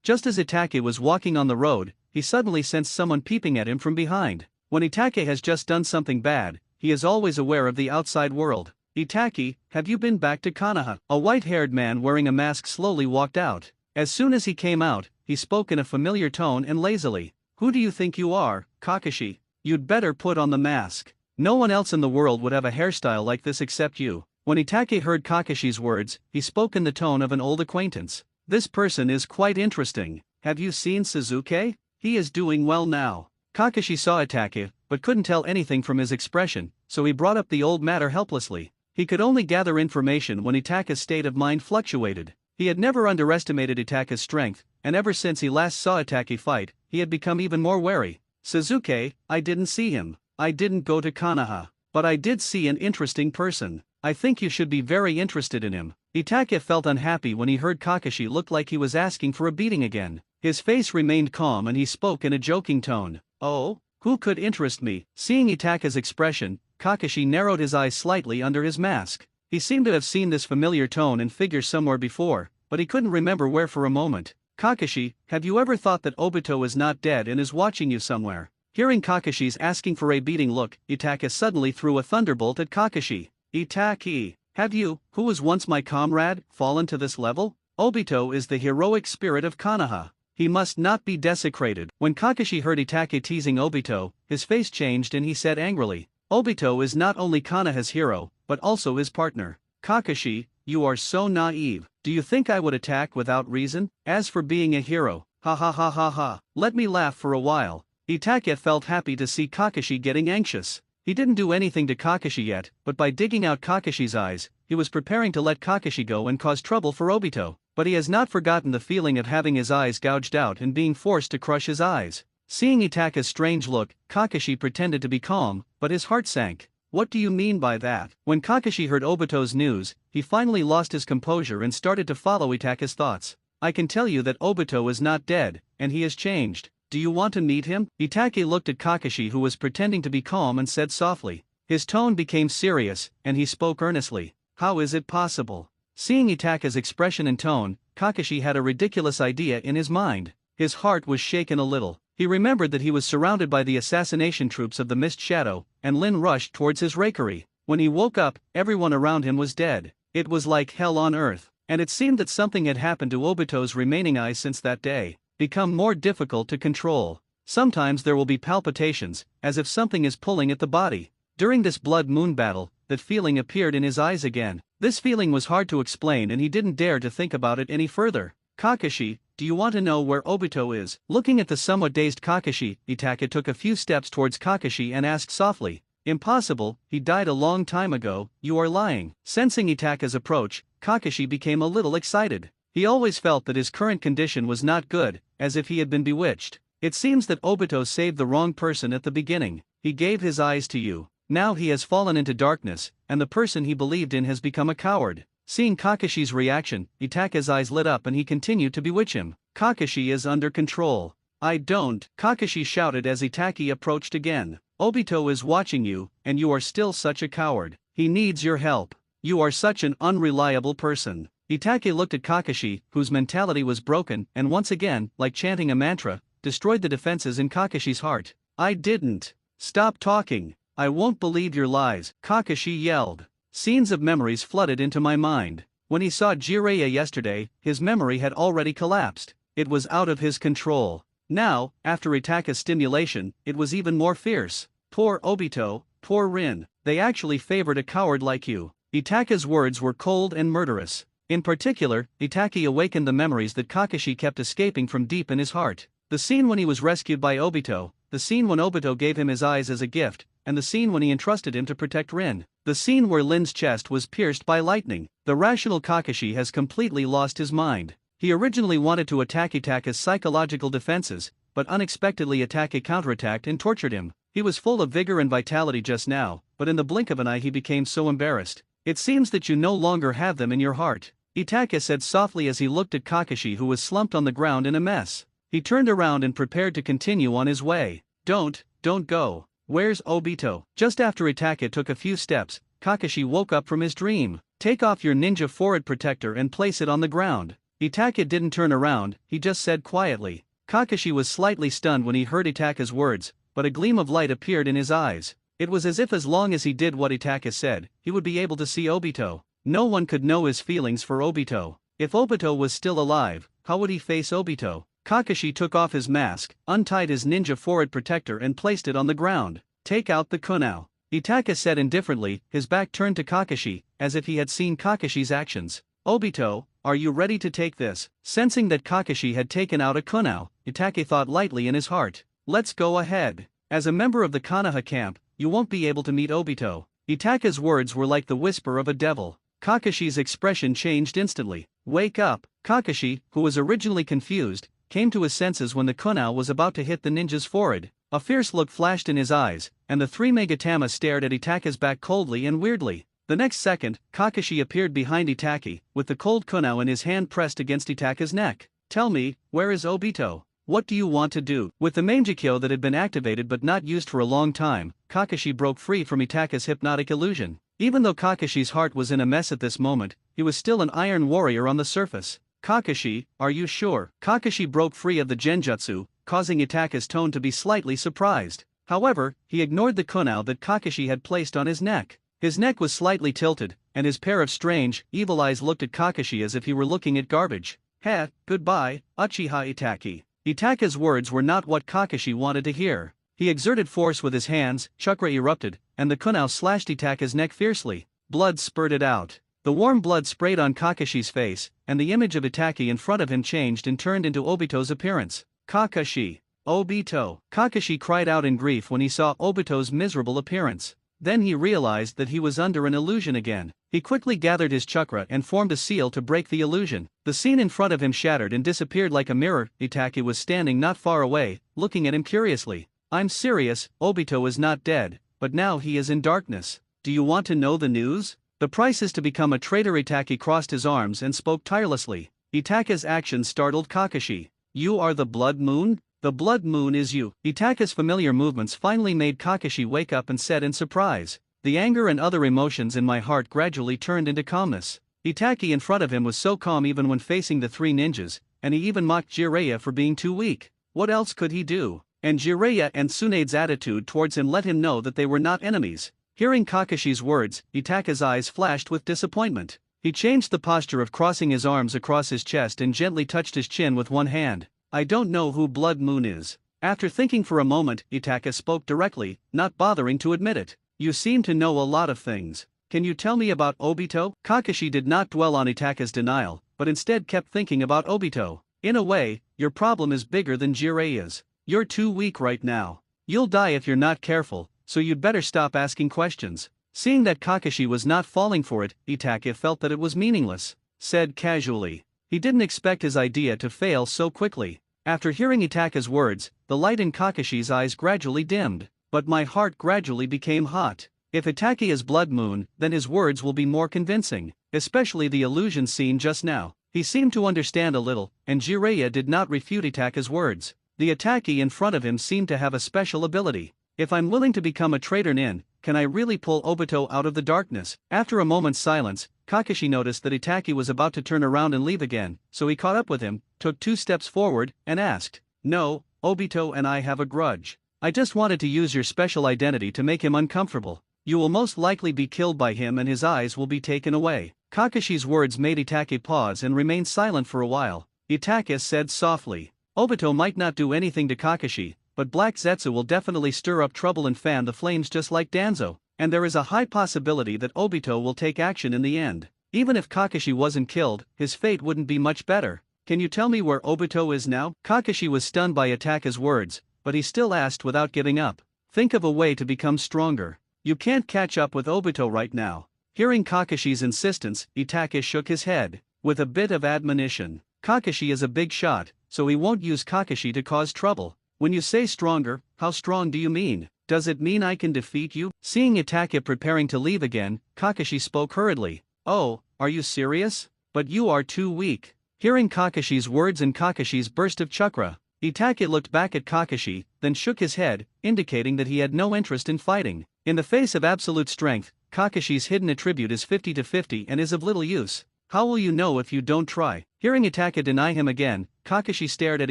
Just as Itake was walking on the road, he suddenly sensed someone peeping at him from behind. When Itake has just done something bad, he is always aware of the outside world. Itake, have you been back to Konoha? A white-haired man wearing a mask slowly walked out. As soon as he came out, he spoke in a familiar tone and lazily. Who do you think you are, Kakashi? You'd better put on the mask. No one else in the world would have a hairstyle like this except you. When Itake heard Kakashi's words, he spoke in the tone of an old acquaintance. This person is quite interesting. Have you seen Suzuki? He is doing well now. Kakashi saw Itake, but couldn't tell anything from his expression, so he brought up the old matter helplessly. He could only gather information when Itake's state of mind fluctuated. He had never underestimated Itake's strength, and ever since he last saw Itake fight, he had become even more wary. Suzuki, I didn't see him. I didn't go to Konoha. But I did see an interesting person. I think you should be very interested in him. Itake felt unhappy when he heard Kakashi look like he was asking for a beating again. His face remained calm and he spoke in a joking tone. Oh? Who could interest me? Seeing Itake's expression, Kakashi narrowed his eyes slightly under his mask. He seemed to have seen this familiar tone and figure somewhere before, but he couldn't remember where for a moment. Kakashi, have you ever thought that Obito is not dead and is watching you somewhere? Hearing Kakashi's asking for a beating look, Itake suddenly threw a thunderbolt at Kakashi. Itake, have you, who was once my comrade, fallen to this level? Obito is the heroic spirit of Konoha. He must not be desecrated. When Kakashi heard Itake teasing Obito, his face changed and he said angrily, Obito is not only Konoha's hero, but also his partner. Kakashi, you are so naive. Do you think I would attack without reason? As for being a hero, ha ha ha ha ha, let me laugh for a while. Itake felt happy to see Kakashi getting anxious. He didn't do anything to Kakashi yet, but by digging out Kakashi's eyes, he was preparing to let Kakashi go and cause trouble for Obito. But he has not forgotten the feeling of having his eyes gouged out and being forced to crush his eyes. Seeing Itake's strange look, Kakashi pretended to be calm, but his heart sank. What do you mean by that? When Kakashi heard Obito's news, he finally lost his composure and started to follow Itake's thoughts. I can tell you that Obito is not dead, and he has changed. Do you want to meet him? Itake looked at Kakashi, who was pretending to be calm, and said softly. His tone became serious, and he spoke earnestly. How is it possible? Seeing Itake's expression and tone, Kakashi had a ridiculous idea in his mind. His heart was shaken a little. He remembered that he was surrounded by the assassination troops of the Mist Shadow, and Lin rushed towards his rakery. When he woke up, everyone around him was dead. It was like hell on earth, and it seemed that something had happened to Obito's remaining eyes since that day. Become more difficult to control. Sometimes there will be palpitations, as if something is pulling at the body. During this blood moon battle, that feeling appeared in his eyes again. This feeling was hard to explain and he didn't dare to think about it any further. Kakashi, do you want to know where Obito is? Looking at the somewhat dazed Kakashi, Itaka took a few steps towards Kakashi and asked softly. Impossible, he died a long time ago, you are lying. Sensing Itaka's approach, Kakashi became a little excited. He always felt that his current condition was not good, as if he had been bewitched. It seems that Obito saved the wrong person at the beginning. He gave his eyes to you. Now he has fallen into darkness, and the person he believed in has become a coward. Seeing Kakashi's reaction, Itaka's eyes lit up and he continued to bewitch him. Kakashi is under control. I don't, Kakashi shouted as Itaki approached again. Obito is watching you, and you are still such a coward. He needs your help. You are such an unreliable person. Itake looked at Kakashi, whose mentality was broken, and once again, like chanting a mantra, destroyed the defenses in Kakashi's heart. I didn't. Stop talking. I won't believe your lies, Kakashi yelled. Scenes of memories flooded into my mind. When he saw Jiraiya yesterday, his memory had already collapsed. It was out of his control. Now, after Itaka's stimulation, it was even more fierce. Poor Obito, poor Rin, they actually favored a coward like you. Itaka's words were cold and murderous. In particular, Itaki awakened the memories that Kakashi kept escaping from deep in his heart. The scene when he was rescued by Obito, the scene when Obito gave him his eyes as a gift, and the scene when he entrusted him to protect Rin. The scene where Lin's chest was pierced by lightning. The rational Kakashi has completely lost his mind. He originally wanted to attack Itaka's psychological defenses, but unexpectedly Itaka counterattacked and tortured him. He was full of vigor and vitality just now, but in the blink of an eye he became so embarrassed. It seems that you no longer have them in your heart, Itaka said softly as he looked at Kakashi, who was slumped on the ground in a mess. He turned around and prepared to continue on his way. Don't go. Where's Obito? Just after Itaka took a few steps, Kakashi woke up from his dream. Take off your ninja forehead protector and place it on the ground. Itaka didn't turn around, he just said quietly. Kakashi was slightly stunned when he heard Itaka's words, but a gleam of light appeared in his eyes. It was as if as long as he did what Itaka said, he would be able to see Obito. No one could know his feelings for Obito. If Obito was still alive, how would he face Obito? Kakashi took off his mask, untied his ninja forehead protector and placed it on the ground. Take out the konoha, Itaka said indifferently, his back turned to Kakashi, as if he had seen Kakashi's actions. Obito, are you ready to take this? Sensing that Kakashi had taken out a konoha, Itaka thought lightly in his heart. Let's go ahead. As a member of the Konoha camp, you won't be able to meet Obito. Itaka's words were like the whisper of a devil. Kakashi's expression changed instantly. Wake up. Kakashi, who was originally confused, came to his senses when the konoha was about to hit the ninja's forehead. A fierce look flashed in his eyes, and the three Megatama stared at Itaka's back coldly and weirdly. The next second, Kakashi appeared behind Itaki, with the cold konoha in his hand pressed against Itaka's neck. Tell me, where is Obito? What do you want to do? With the Mangekyo that had been activated but not used for a long time, Kakashi broke free from Itaka's hypnotic illusion. Even though Kakashi's heart was in a mess at this moment, he was still an iron warrior on the surface. Kakashi, are you sure? Kakashi broke free of the genjutsu, causing Itaka's tone to be slightly surprised. However, he ignored the konoha that Kakashi had placed on his neck. His neck was slightly tilted, and his pair of strange, evil eyes looked at Kakashi as if he were looking at garbage. Heh, goodbye, Uchiha Itaki. Itaka's words were not what Kakashi wanted to hear. He exerted force with his hands, chakra erupted, and the konoha slashed Itaka's neck fiercely. Blood spurted out. The warm blood sprayed on Kakashi's face, and the image of Itaki in front of him changed and turned into Obito's appearance. Kakashi. Obito. Kakashi cried out in grief when he saw Obito's miserable appearance. Then he realized that he was under an illusion again. He quickly gathered his chakra and formed a seal to break the illusion. The scene in front of him shattered and disappeared like a mirror. Itaki was standing not far away, looking at him curiously. I'm serious, Obito is not dead, but now he is in darkness. Do you want to know the news? The price is to become a traitor. Itaki crossed his arms and spoke tirelessly. Itaka's actions startled Kakashi. You are the Blood Moon? The Blood Moon is you. Itaka's familiar movements finally made Kakashi wake up and said in surprise. The anger and other emotions in my heart gradually turned into calmness. Itaki in front of him was so calm even when facing the three ninjas, and he even mocked Jiraiya for being too weak. What else could he do? And Jiraiya and Tsunade's attitude towards him let him know that they were not enemies. Hearing Kakashi's words, Itaka's eyes flashed with disappointment. He changed the posture of crossing his arms across his chest and gently touched his chin with one hand. I don't know who Blood Moon is. After thinking for a moment, Itaka spoke directly, not bothering to admit it. You seem to know a lot of things. Can you tell me about Obito? Kakashi did not dwell on Itaka's denial, but instead kept thinking about Obito. In a way, your problem is bigger than Jiraiya's. You're too weak right now. You'll die if you're not careful, so you'd better stop asking questions. Seeing that Kakashi was not falling for it, Itaka felt that it was meaningless. Said casually. He didn't expect his idea to fail so quickly. After hearing Itaka's words, the light in Kakashi's eyes gradually dimmed, but my heart gradually became hot. If Itaka is Blood Moon, then his words will be more convincing, especially the illusion scene just now. He seemed to understand a little, and Jiraiya did not refute Itaka's words. The Itaka in front of him seemed to have a special ability. If I'm willing to become a traitor Nin, can I really pull Obito out of the darkness? After a moment's silence, Kakashi noticed that Itaka was about to turn around and leave again, so he caught up with him, took 2 steps forward, and asked, "No, Obito and I have a grudge. I just wanted to use your special identity to make him uncomfortable. You will most likely be killed by him and his eyes will be taken away." Kakashi's words made Itaka pause and remain silent for a while. Itaka said softly, "Obito might not do anything to Kakashi, but Black Zetsu will definitely stir up trouble and fan the flames just like Danzo, and there is a high possibility that Obito will take action in the end. Even if Kakashi wasn't killed, his fate wouldn't be much better. Can you tell me where Obito is now?" Kakashi was stunned by Itaka's words, but he still asked without giving up, "Think of a way to become stronger. You can't catch up with Obito right now." Hearing Kakashi's insistence, Itaka shook his head, with a bit of admonition. Kakashi is a big shot, so he won't use Kakashi to cause trouble. When you say stronger, how strong do you mean? Does it mean I can defeat you? Seeing Itaka preparing to leave again, Kakashi spoke hurriedly. "Oh, are you serious? But you are too weak." Hearing Kakashi's words and Kakashi's burst of chakra, Itaka looked back at Kakashi, then shook his head, indicating that he had no interest in fighting. In the face of absolute strength, Kakashi's hidden attribute is 50 to 50 and is of little use. How will you know if you don't try? Hearing Itaka deny him again, Kakashi stared at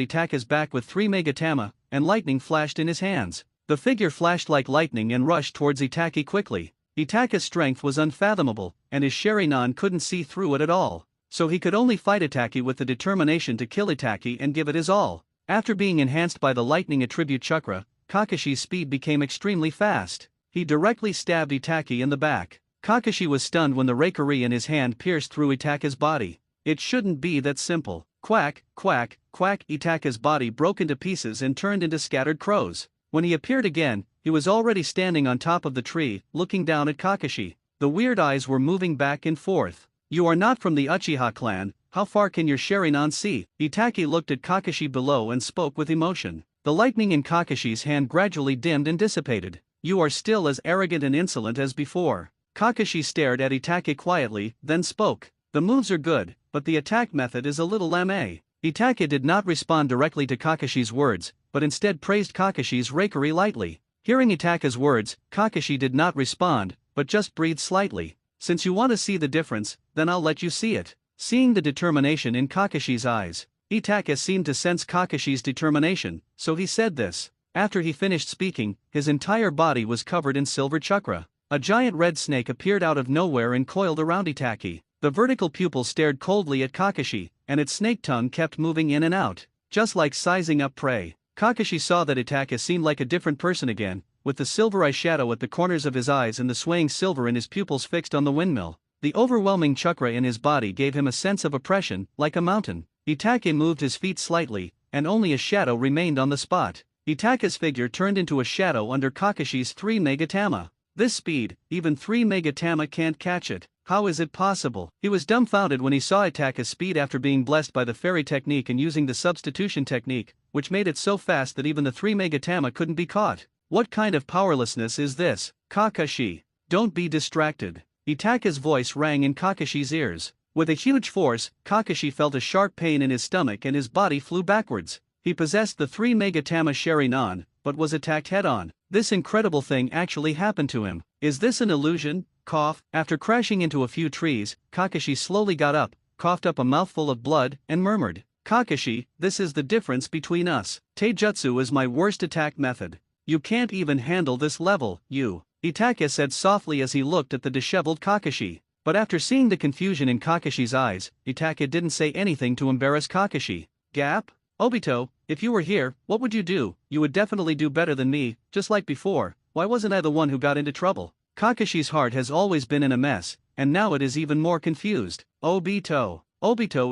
Itaka's back with 3 Megatama, and lightning flashed in his hands. The figure flashed like lightning and rushed towards Itaka quickly. Itaka's strength was unfathomable, and his Sharingan couldn't see through it at all. So he could only fight Itaka with the determination to kill Itaka and give it his all. After being enhanced by the lightning attribute chakra, Kakashi's speed became extremely fast. He directly stabbed Itaka in the back. Kakashi was stunned when the Reikari in his hand pierced through Itaka's body. It shouldn't be that simple. Quack, quack, quack. Itaka's body broke into pieces and turned into scattered crows. When he appeared again, he was already standing on top of the tree, looking down at Kakashi. The weird eyes were moving back and forth. "You are not from the Uchiha clan, how far can your Sharingan see?" Itaka looked at Kakashi below and spoke with emotion. The lightning in Kakashi's hand gradually dimmed and dissipated. "You are still as arrogant and insolent as before." Kakashi stared at Itaka quietly, then spoke. "The moves are good, but the attack method is a little lame." Itaka did not respond directly to Kakashi's words, but instead praised Kakashi's Reikari lightly. Hearing Itaka's words, Kakashi did not respond, but just breathed slightly. "Since you want to see the difference, then I'll let you see it." Seeing the determination in Kakashi's eyes, Itaka seemed to sense Kakashi's determination, so he said this. After he finished speaking, his entire body was covered in silver chakra. A giant red snake appeared out of nowhere and coiled around Itaka. The vertical pupil stared coldly at Kakashi, and its snake tongue kept moving in and out, just like sizing up prey. Kakashi saw that Itaka seemed like a different person again, with the silver eyeshadow at the corners of his eyes and the swaying silver in his pupils fixed on the windmill. The overwhelming chakra in his body gave him a sense of oppression, like a mountain. Itaka moved his feet slightly, and only a shadow remained on the spot. Itaka's figure turned into a shadow under Kakashi's 3 Megatama. This speed, even 3 Megatama can't catch it. How is it possible? He was dumbfounded when he saw Itaka's speed after being blessed by the fairy technique and using the substitution technique, which made it so fast that even the 3 Megatama couldn't be caught. What kind of powerlessness is this? Kakashi, don't be distracted. Itaka's voice rang in Kakashi's ears. With a huge force, Kakashi felt a sharp pain in his stomach and his body flew backwards. He possessed the 3 Megatama Sharingan, but was attacked head-on. This incredible thing actually happened to him. Is this an illusion? Cough. After crashing into a few trees, Kakashi slowly got up, coughed up a mouthful of blood, and murmured, "Kakashi, this is the difference between us. Taijutsu is my worst attack method. You can't even handle this level, you." Itaka said softly as he looked at the disheveled Kakashi. But after seeing the confusion in Kakashi's eyes, Itaka didn't say anything to embarrass Kakashi. Gap? "Obito, if you were here, what would you do? You would definitely do better than me, just like before. Why wasn't I the one who got into trouble?" Kakashi's heart has always been in a mess, and now it is even more confused. Obito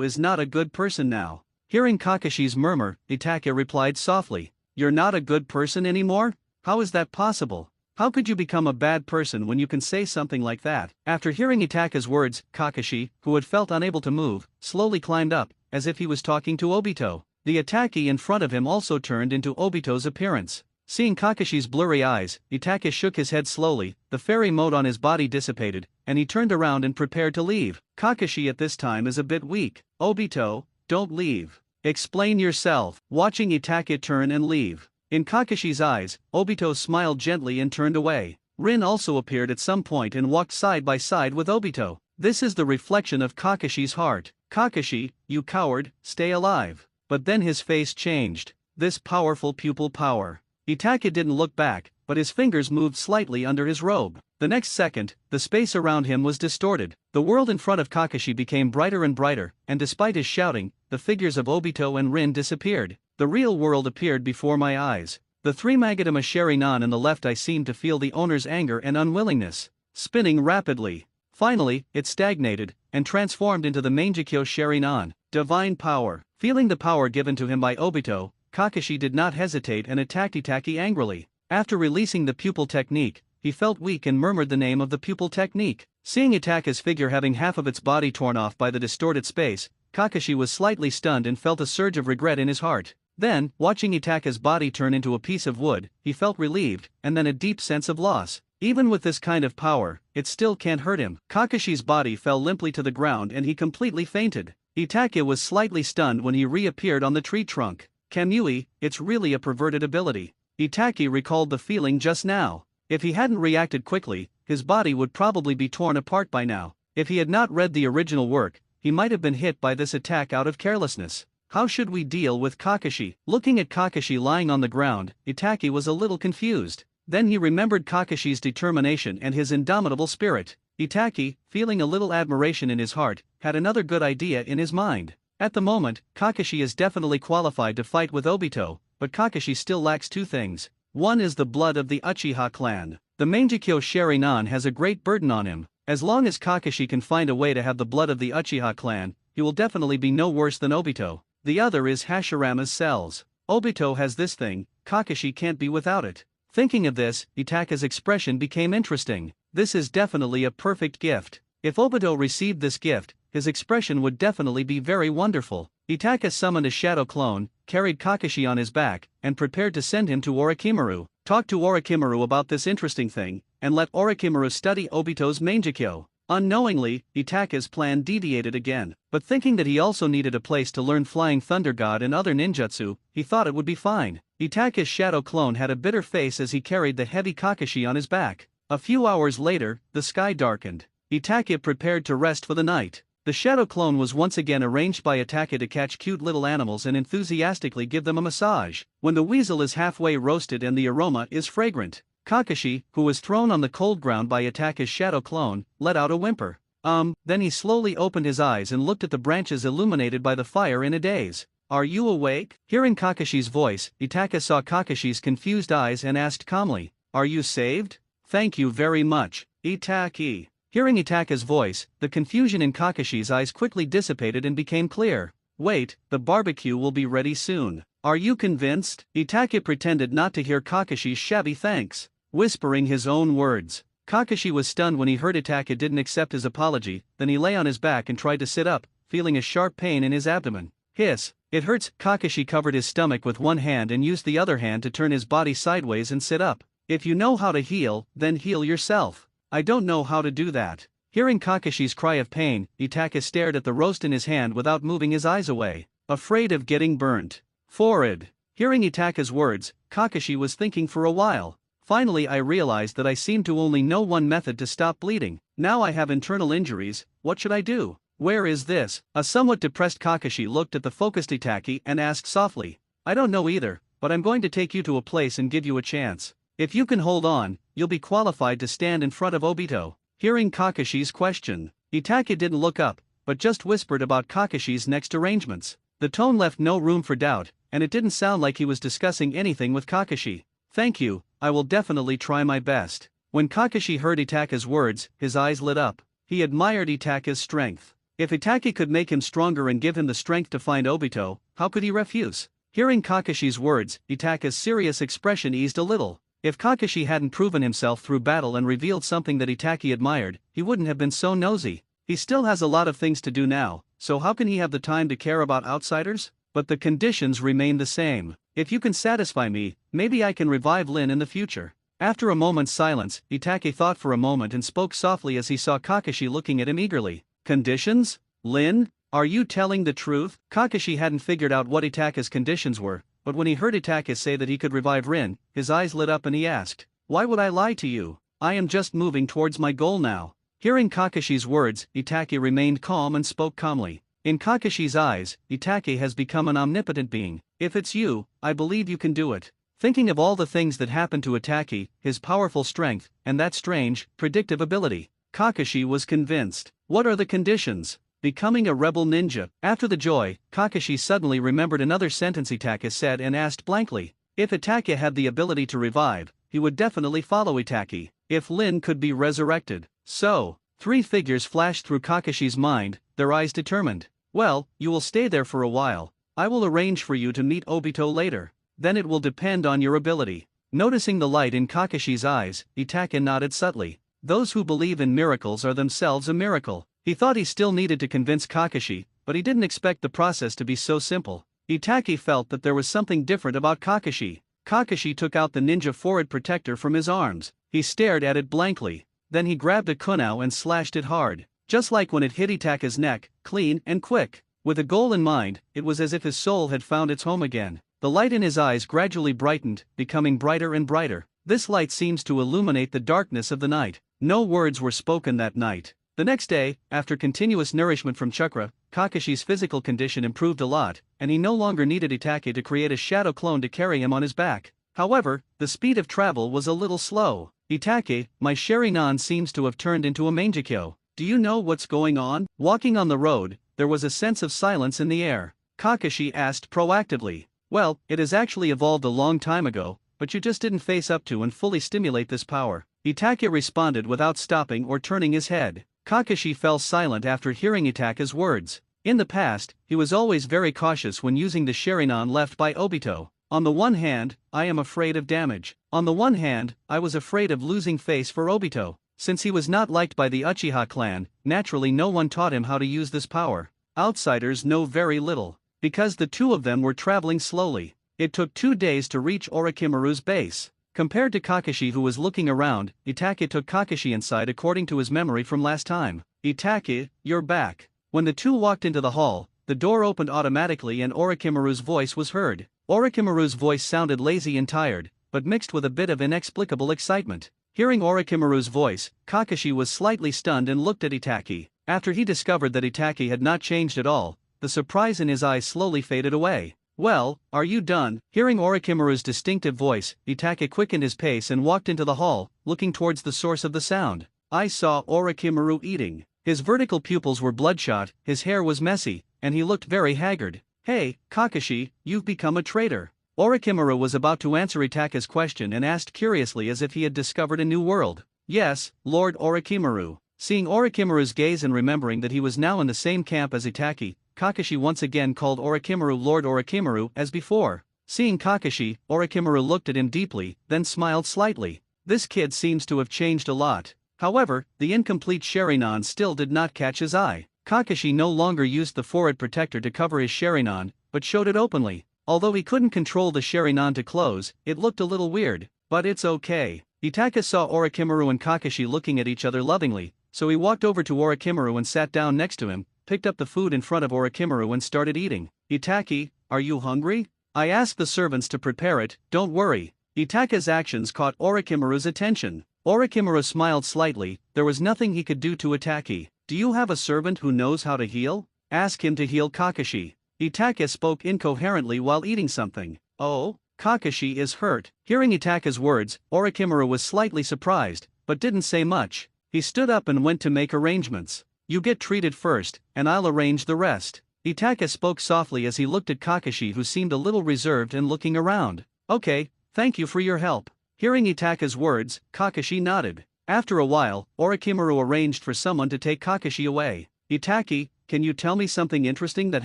is not a good person now. Hearing Kakashi's murmur, Itachi replied softly, "You're not a good person anymore? How is that possible? How could you become a bad person when you can say something like that?" After hearing Itachi's words, Kakashi, who had felt unable to move, slowly climbed up, as if he was talking to Obito. The Itachi in front of him also turned into Obito's appearance. Seeing Kakashi's blurry eyes, Itachi shook his head slowly, the fairy mode on his body dissipated, and he turned around and prepared to leave. Kakashi at this time is a bit weak. "Obito, don't leave. Explain yourself." Watching Itachi turn and leave. In Kakashi's eyes, Obito smiled gently and turned away. Rin also appeared at some point and walked side by side with Obito. This is the reflection of Kakashi's heart. "Kakashi, you coward, stay alive." But then his face changed. This powerful pupil power. Itachi didn't look back, but his fingers moved slightly under his robe. The next second, the space around him was distorted. The world in front of Kakashi became brighter and brighter, and despite his shouting, the figures of Obito and Rin disappeared. The real world appeared before my eyes. The three Magatama Sharingan in the left eye seemed to feel the owner's anger and unwillingness. Spinning rapidly. Finally, it stagnated, and transformed into the Mangekyo Sharingan, divine power. Feeling the power given to him by Obito, Kakashi did not hesitate and attacked Itachi angrily. After releasing the pupil technique, he felt weak and murmured the name of the pupil technique. Seeing Itachi's figure having half of its body torn off by the distorted space, Kakashi was slightly stunned and felt a surge of regret in his heart. Then, watching Itachi's body turn into a piece of wood, he felt relieved, and then a deep sense of loss. Even with this kind of power, it still can't hurt him. Kakashi's body fell limply to the ground and he completely fainted. Itachi was slightly stunned when he reappeared on the tree trunk. Kamui, it's really a perverted ability. Itachi recalled the feeling just now. If he hadn't reacted quickly, his body would probably be torn apart by now. If he had not read the original work, he might have been hit by this attack out of carelessness. How should we deal with Kakashi? Looking at Kakashi lying on the ground, Itachi was a little confused. Then he remembered Kakashi's determination and his indomitable spirit. Itachi, feeling a little admiration in his heart, had another good idea in his mind. At the moment, Kakashi is definitely qualified to fight with Obito, but Kakashi still lacks two things. One is the blood of the Uchiha clan. The Mangekyo Sharingan has a great burden on him. As long as Kakashi can find a way to have the blood of the Uchiha clan, he will definitely be no worse than Obito. The other is Hashirama's cells. Obito has this thing, Kakashi can't be without it. Thinking of this, Itachi's expression became interesting. This is definitely a perfect gift. If Obito received this gift, his expression would definitely be very wonderful. Itachi summoned a shadow clone, carried Kakashi on his back, and prepared to send him to Orochimaru. Talk to Orochimaru about this interesting thing, and let Orochimaru study Obito's Mangekyo. Unknowingly, Itachi's plan deviated again, but thinking that he also needed a place to learn Flying Thunder God and other ninjutsu, he thought it would be fine. Itachi's shadow clone had a bitter face as he carried the heavy Kakashi on his back. A few hours later, the sky darkened. Itachi prepared to rest for the night. The shadow clone was once again arranged by Itachi to catch cute little animals and enthusiastically give them a massage. When the weasel is halfway roasted and the aroma is fragrant, Kakashi, who was thrown on the cold ground by Itachi's shadow clone, let out a whimper. Then he slowly opened his eyes and looked at the branches illuminated by the fire in a daze. "Are you awake?" Hearing Kakashi's voice, Itachi saw Kakashi's confused eyes and asked calmly, "Are you saved?" "Thank you very much, Itachi." Hearing Itachi's voice, the confusion in Kakashi's eyes quickly dissipated and became clear. "Wait, the barbecue will be ready soon. Are you convinced?" Itachi pretended not to hear Kakashi's shabby thanks, whispering his own words. Kakashi was stunned when he heard Itachi didn't accept his apology, then he lay on his back and tried to sit up, feeling a sharp pain in his abdomen. "Hiss, it hurts." Kakashi covered his stomach with one hand and used the other hand to turn his body sideways and sit up. "If you know how to heal, then heal yourself. I don't know how to do that." Hearing Kakashi's cry of pain, Itachi stared at the roast in his hand without moving his eyes away, afraid of getting burnt. "Forehead." Hearing Itachi's words, Kakashi was thinking for a while. "Finally I realized that I seem to only know one method to stop bleeding. Now I have internal injuries, what should I do? Where is this?" A somewhat depressed Kakashi looked at the focused Itachi and asked softly, "I don't know either, but I'm going to take you to a place and give you a chance. If you can hold on, you'll be qualified to stand in front of Obito." Hearing Kakashi's question, Itachi didn't look up, but just whispered about Kakashi's next arrangements. The tone left no room for doubt, and it didn't sound like he was discussing anything with Kakashi. "Thank you, I will definitely try my best." When Kakashi heard Itaka's words, his eyes lit up. He admired Itaka's strength. If Itake could make him stronger and give him the strength to find Obito, how could he refuse? Hearing Kakashi's words, Itaka's serious expression eased a little. If Kakashi hadn't proven himself through battle and revealed something that Itake admired, he wouldn't have been so nosy. He still has a lot of things to do now, so how can he have the time to care about outsiders? But the conditions remain the same. If you can satisfy me, maybe I can revive Lin in the future. After a moment's silence, Itake thought for a moment and spoke softly as he saw Kakashi looking at him eagerly. Conditions? Lin? Are you telling the truth? Kakashi hadn't figured out what Itake's conditions were, but when he heard Itake say that he could revive Rin, his eyes lit up and he asked, "Why would I lie to you? I am just moving towards my goal now." Hearing Kakashi's words, Itake remained calm and spoke calmly. In Kakashi's eyes, Itake has become an omnipotent being. If it's you, I believe you can do it. Thinking of all the things that happened to Itake, his powerful strength, and that strange, predictive ability, Kakashi was convinced. What are the conditions? Becoming a rebel ninja. After the joy, Kakashi suddenly remembered another sentence Itake said and asked blankly. If Itake had the ability to revive, he would definitely follow Itake. If Lin could be resurrected. So, three figures flashed through Kakashi's mind, their eyes determined. Well, you will stay there for a while. I will arrange for you to meet Obito later. Then it will depend on your ability. Noticing the light in Kakashi's eyes, Itake nodded subtly. Those who believe in miracles are themselves a miracle. He thought he still needed to convince Kakashi, but he didn't expect the process to be so simple. Itake felt that there was something different about Kakashi. Kakashi took out the ninja forehead protector from his arms. He stared at it blankly. Then he grabbed a kunai and slashed it hard. Just like when it hit Itake's neck, clean and quick. With a goal in mind, it was as if his soul had found its home again. The light in his eyes gradually brightened, becoming brighter and brighter. This light seems to illuminate the darkness of the night. No words were spoken that night. The next day, after continuous nourishment from chakra, Kakashi's physical condition improved a lot, and he no longer needed Itake to create a shadow clone to carry him on his back. However, the speed of travel was a little slow. Itake, my Sharingan seems to have turned into a Mangekyo. Do you know what's going on? Walking on the road, there was a sense of silence in the air. Kakashi asked proactively. Well, it has actually evolved a long time ago, but you just didn't face up to and fully stimulate this power. Itake responded without stopping or turning his head. Kakashi fell silent after hearing Itake's words. In the past, he was always very cautious when using the Sharingan left by Obito. On the one hand, I am afraid of damage. On the one hand, I was afraid of losing face for Obito. Since he was not liked by the Uchiha clan, naturally no one taught him how to use this power. Outsiders know very little. Because the two of them were traveling slowly, it took 2 days to reach Orochimaru's base. Compared to Kakashi who was looking around, Itake took Kakashi inside according to his memory from last time. Itake, you're back. When the two walked into the hall, the door opened automatically and Orochimaru's voice was heard. Orochimaru's voice sounded lazy and tired, but mixed with a bit of inexplicable excitement. Hearing Orochimaru's voice, Kakashi was slightly stunned and looked at Itake. After he discovered that Itake had not changed at all, the surprise in his eyes slowly faded away. Well, are you done? Hearing Orochimaru's distinctive voice, Itake quickened his pace and walked into the hall, looking towards the source of the sound. I saw Orochimaru eating. His vertical pupils were bloodshot, his hair was messy, and he looked very haggard. Hey, Kakashi, you've become a traitor. Orochimaru was about to answer Itake's question and asked curiously as if he had discovered a new world. Yes, Lord Orochimaru. Seeing Orochimaru's gaze and remembering that he was now in the same camp as Itake, Kakashi once again called Orochimaru Lord Orochimaru as before. Seeing Kakashi, Orochimaru looked at him deeply, then smiled slightly. This kid seems to have changed a lot. However, the incomplete Sharingan still did not catch his eye. Kakashi no longer used the forehead protector to cover his Sharingan, but showed it openly. Although he couldn't control the Sharingan to close, it looked a little weird, but it's okay. Itake saw Orochimaru and Kakashi looking at each other lovingly, so he walked over to Orochimaru and sat down next to him, picked up the food in front of Orochimaru and started eating. Itake, are you hungry? I asked the servants to prepare it, don't worry. Itake's actions caught Orochimaru's attention. Orochimaru smiled slightly, there was nothing he could do to Itake. Do you have a servant who knows how to heal? Ask him to heal Kakashi. Itake spoke incoherently while eating something. Oh, Kakashi is hurt. Hearing Itake's words, Orochimaru was slightly surprised, but didn't say much. He stood up and went to make arrangements. You get treated first, and I'll arrange the rest. Itake spoke softly as he looked at Kakashi who seemed a little reserved and looking around. Okay, thank you for your help. Hearing Itaka's words, Kakashi nodded. After a while, Orochimaru arranged for someone to take Kakashi away. Itaki, can you tell me something interesting that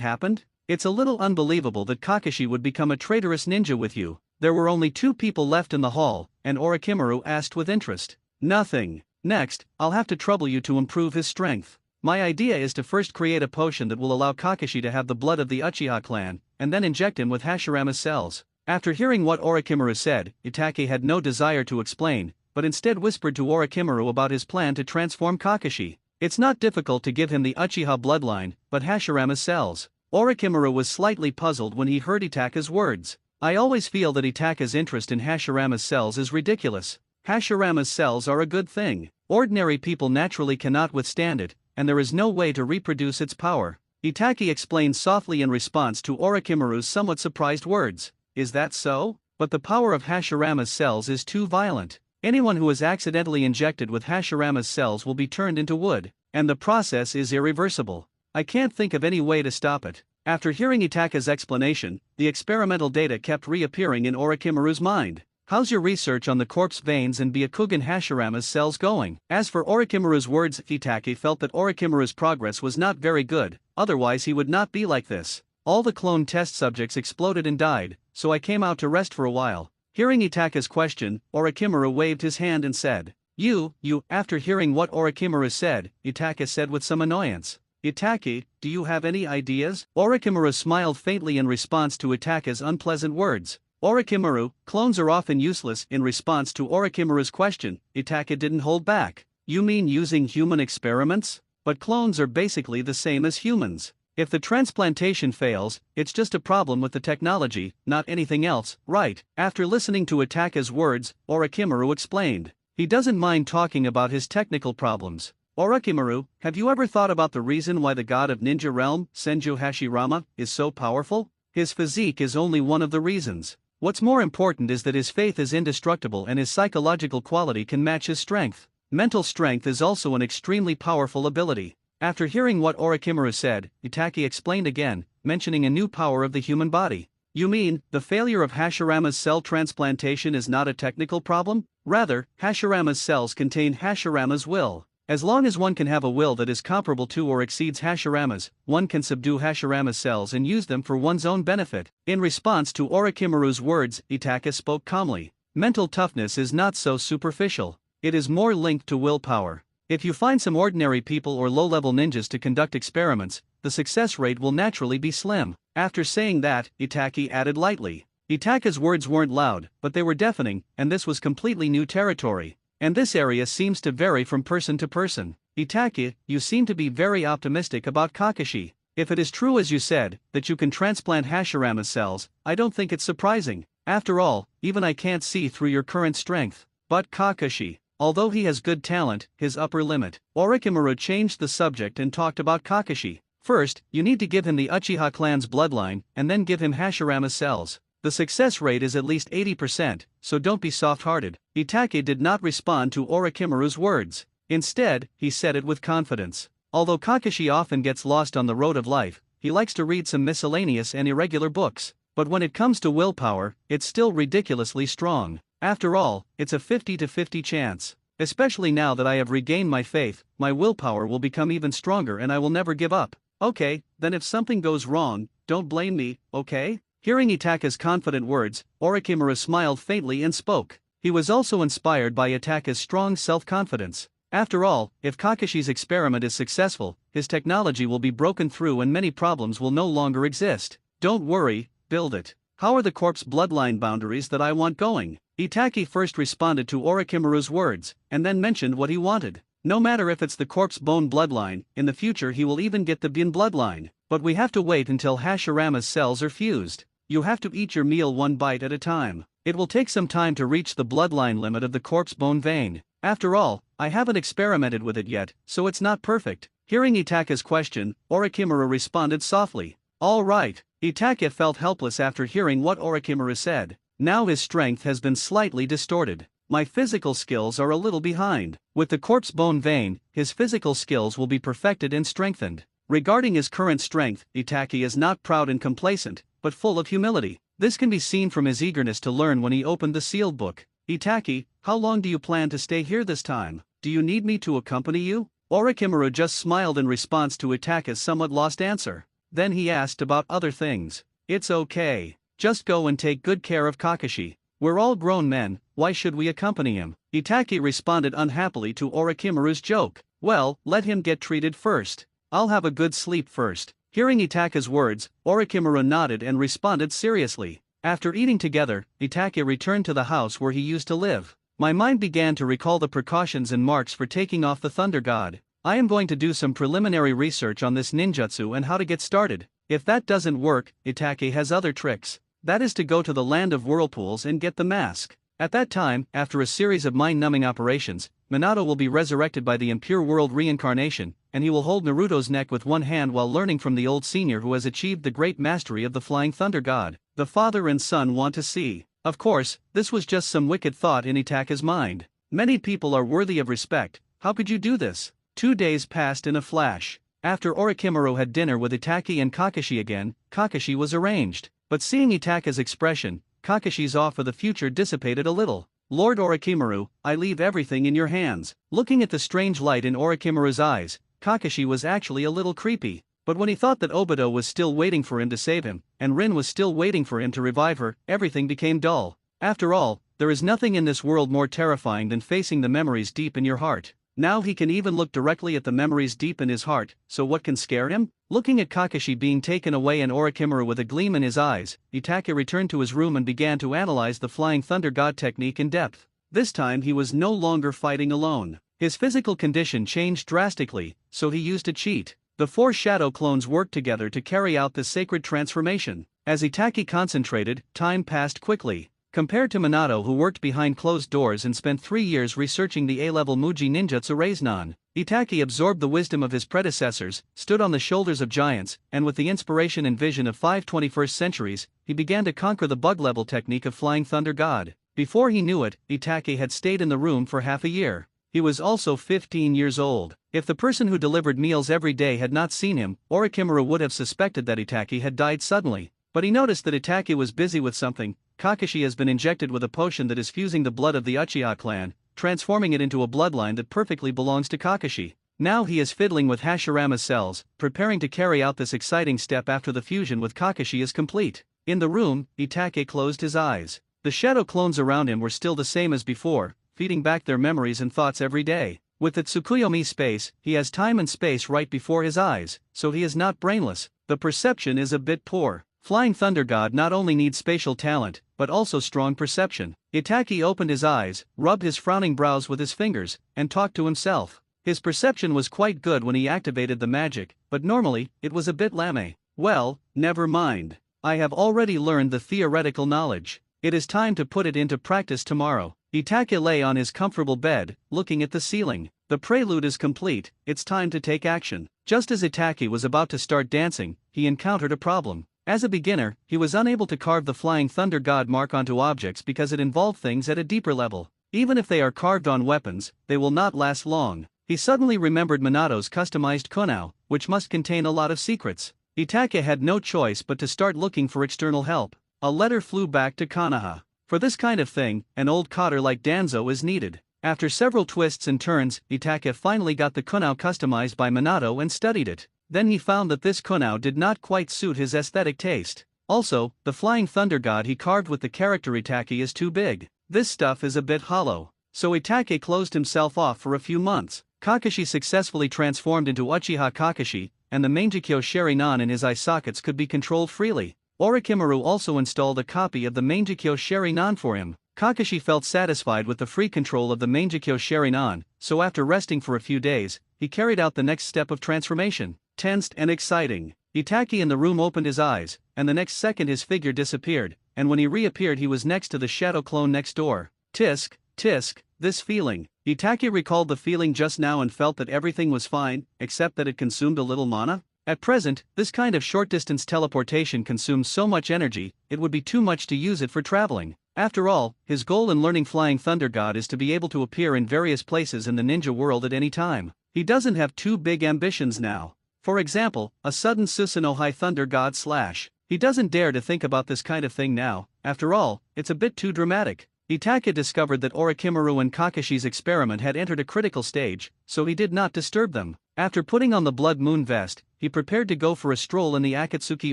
happened? It's a little unbelievable that Kakashi would become a traitorous ninja with you. There were only 2 people left in the hall, and Orochimaru asked with interest. Nothing. Next, I'll have to trouble you to improve his strength. My idea is to first create a potion that will allow Kakashi to have the blood of the Uchiha clan, and then inject him with Hashirama's cells. After hearing what Orochimaru said, Itake had no desire to explain, but instead whispered to Orochimaru about his plan to transform Kakashi. It's not difficult to give him the Uchiha bloodline, but Hashirama's cells. Orochimaru was slightly puzzled when he heard Itaka's words. I always feel that Itaka's interest in Hashirama's cells is ridiculous. Hashirama's cells are a good thing. Ordinary people naturally cannot withstand it, and there is no way to reproduce its power. Itaki explained softly in response to Orochimaru's somewhat surprised words. Is that so? But the power of Hashirama's cells is too violent. Anyone who is accidentally injected with Hashirama's cells will be turned into wood, and the process is irreversible. I can't think of any way to stop it. After hearing Itaka's explanation, the experimental data kept reappearing in Orochimaru's mind. How's your research on the corpse veins and Byakugan Hashirama's cells going? As for Orochimaru's words, Itake felt that Orochimaru's progress was not very good, otherwise he would not be like this. All the clone test subjects exploded and died, so I came out to rest for a while. Hearing Itaka's question, Orochimaru waved his hand and said, You. After hearing what Orochimaru said, Itake said with some annoyance. Itake, do you have any ideas? Orochimaru smiled faintly in response to Itake's unpleasant words. Orochimaru, clones are often useless. In response to Orochimaru's question, Itake didn't hold back. You mean using human experiments? But clones are basically the same as humans. If the transplantation fails, it's just a problem with the technology, not anything else, right? After listening to Itake's words, Orochimaru explained. He doesn't mind talking about his technical problems. Orochimaru, have you ever thought about the reason why the god of ninja realm, Senju Hashirama, is so powerful? His physique is only one of the reasons. What's more important is that his faith is indestructible and his psychological quality can match his strength. Mental strength is also an extremely powerful ability. After hearing what Orochimaru said, Itake explained again, mentioning a new power of the human body. You mean, the failure of Hashirama's cell transplantation is not a technical problem? Rather, Hashirama's cells contain Hashirama's will. As long as one can have a will that is comparable to or exceeds Hashirama's, one can subdue Hashirama's cells and use them for one's own benefit. In response to Orochimaru's words, Itake spoke calmly. Mental toughness is not so superficial. It is more linked to willpower. If you find some ordinary people or low-level ninjas to conduct experiments, the success rate will naturally be slim. After saying that, Itake added lightly. Itake's words weren't loud, but they were deafening, and this was completely new territory. And this area seems to vary from person to person. Itake, you seem to be very optimistic about Kakashi. If it is true as you said, that you can transplant Hashirama's cells, I don't think it's surprising. After all, even I can't see through your current strength. But Kakashi, although he has good talent, his upper limit. Orochimaru changed the subject and talked about Kakashi. First, you need to give him the Uchiha clan's bloodline, and then give him Hashirama's cells. The success rate is at least 80%, so don't be soft-hearted. Itake did not respond to Orochimaru's words. Instead, he said it with confidence. Although Kakashi often gets lost on the road of life, he likes to read some miscellaneous and irregular books. But when it comes to willpower, it's still ridiculously strong. After all, it's a 50-50 chance. Especially now that I have regained my faith, my willpower will become even stronger and I will never give up. Okay, then if something goes wrong, don't blame me, okay? Hearing Itake's confident words, Orochimaru smiled faintly and spoke. He was also inspired by Itake's strong self-confidence. After all, if Kakashi's experiment is successful, his technology will be broken through and many problems will no longer exist. Don't worry, build it. How are the corpse bloodline boundaries that I want going? Itake first responded to Orochimaru's words, and then mentioned what he wanted. No matter if it's the corpse bone bloodline, in the future he will even get the Bin bloodline. But we have to wait until Hashirama's cells are fused. You have to eat your meal one bite at a time. It will take some time to reach the bloodline limit of the corpse bone vein. After all, I haven't experimented with it yet, so it's not perfect. Hearing Itake's question, Orochimaru responded softly. All right. Itake felt helpless after hearing what Orochimaru said. Now his strength has been slightly distorted. My physical skills are a little behind. With the corpse bone vein, his physical skills will be perfected and strengthened. Regarding his current strength, Itake is not proud and complacent, but full of humility. This can be seen from his eagerness to learn when he opened the sealed book. Itaki, how long do you plan to stay here this time? Do you need me to accompany you? Orochimaru just smiled in response to Itake's somewhat lost answer. Then he asked about other things. It's okay. Just go and take good care of Kakashi. We're all grown men, why should we accompany him? Itaki responded unhappily to Orochimaru's joke. Well, let him get treated first. I'll have a good sleep first. Hearing Itake's words, Orochimaru nodded and responded seriously. After eating together, Itake returned to the house where he used to live. My mind began to recall the precautions and marks for taking off the Thunder God. I am going to do some preliminary research on this ninjutsu and how to get started. If that doesn't work, Itake has other tricks. That is to go to the land of whirlpools and get the mask. At that time, after a series of mind-numbing operations, Minato will be resurrected by the impure world reincarnation, and he will hold Naruto's neck with one hand while learning from the old senior who has achieved the great mastery of the Flying Thunder God. The father and son want to see. Of course, this was just some wicked thought in Itake's mind. Many people are worthy of respect, how could you do this? 2 days passed in a flash. After Orochimaru had dinner with Itake and Kakashi again, Kakashi was arranged. But seeing Itake's expression, Kakashi's awe for the future dissipated a little. Lord Orochimaru, I leave everything in your hands. Looking at the strange light in Orochimaru's eyes, Kakashi was actually a little creepy. But when he thought that Obito was still waiting for him to save him, and Rin was still waiting for him to revive her, everything became dull. After all, there is nothing in this world more terrifying than facing the memories deep in your heart. Now he can even look directly at the memories deep in his heart, so what can scare him? Looking at Kakashi being taken away and Orochimaru with a gleam in his eyes, Itake returned to his room and began to analyze the Flying Thunder God technique in depth. This time he was no longer fighting alone. His physical condition changed drastically, so he used a cheat. The 4 shadow clones worked together to carry out this sacred transformation. As Itake concentrated, time passed quickly. Compared to Minato, who worked behind closed doors and spent 3 years researching the A-level Muji Ninjutsu Raiznan, Itake absorbed the wisdom of his predecessors, stood on the shoulders of giants, and with the inspiration and vision of 5 21st centuries, he began to conquer the bug-level technique of Flying Thunder God. Before he knew it, Itake had stayed in the room for half a year. He was also 15 years old. If the person who delivered meals every day had not seen him, Orochimaru would have suspected that Itake had died suddenly. But he noticed that Itake was busy with something. Kakashi has been injected with a potion that is fusing the blood of the Uchiha clan, transforming it into a bloodline that perfectly belongs to Kakashi. Now he is fiddling with Hashirama's cells, preparing to carry out this exciting step after the fusion with Kakashi is complete. In the room, Itake closed his eyes. The shadow clones around him were still the same as before, feeding back their memories and thoughts every day. With the Tsukuyomi space, he has time and space right before his eyes, so he is not brainless. The perception is a bit poor. Flying Thunder God not only needs spatial talent, but also strong perception. Itake opened his eyes, rubbed his frowning brows with his fingers, and talked to himself. His perception was quite good when he activated the magic, but normally, it was a bit lame. Well, never mind. I have already learned the theoretical knowledge. It is time to put it into practice tomorrow. Itake lay on his comfortable bed, looking at the ceiling. The prelude is complete, it's time to take action. Just as Itake was about to start dancing, he encountered a problem. As a beginner, he was unable to carve the Flying Thunder God mark onto objects because it involved things at a deeper level. Even if they are carved on weapons, they will not last long. He suddenly remembered Minato's customized konoha, which must contain a lot of secrets. Itake had no choice but to start looking for external help. A letter flew back to Konoha. For this kind of thing, an old cotter like Danzo is needed. After several twists and turns, Itake finally got the konoha customized by Minato and studied it. Then he found that this konoha did not quite suit his aesthetic taste. Also, the Flying Thunder God he carved with the character Itake is too big. This stuff is a bit hollow. So Itake closed himself off for a few months. Kakashi successfully transformed into Uchiha Kakashi, and the Mangekyo Sharingan in his eye sockets could be controlled freely. Orochimaru also installed a copy of the Mangekyo Sharingan for him. Kakashi felt satisfied with the free control of the Mangekyo Sharingan, so after resting for a few days, he carried out the next step of transformation. Tensed and exciting, Itake in the room opened his eyes, and the next second his figure disappeared, and when he reappeared he was next to the shadow clone next door. Tisk, tisk, this feeling. Itake recalled the feeling just now and felt that everything was fine, except that it consumed a little mana. At present, this kind of short-distance teleportation consumes so much energy, it would be too much to use it for traveling. After all, his goal in learning Flying Thunder God is to be able to appear in various places in the ninja world at any time. He doesn't have too big ambitions now. For example, a sudden Susanoo Thunder God /. He doesn't dare to think about this kind of thing now, after all, it's a bit too dramatic. Itaka discovered that Orochimaru and Kakashi's experiment had entered a critical stage, so he did not disturb them. After putting on the Blood Moon vest, he prepared to go for a stroll in the Akatsuki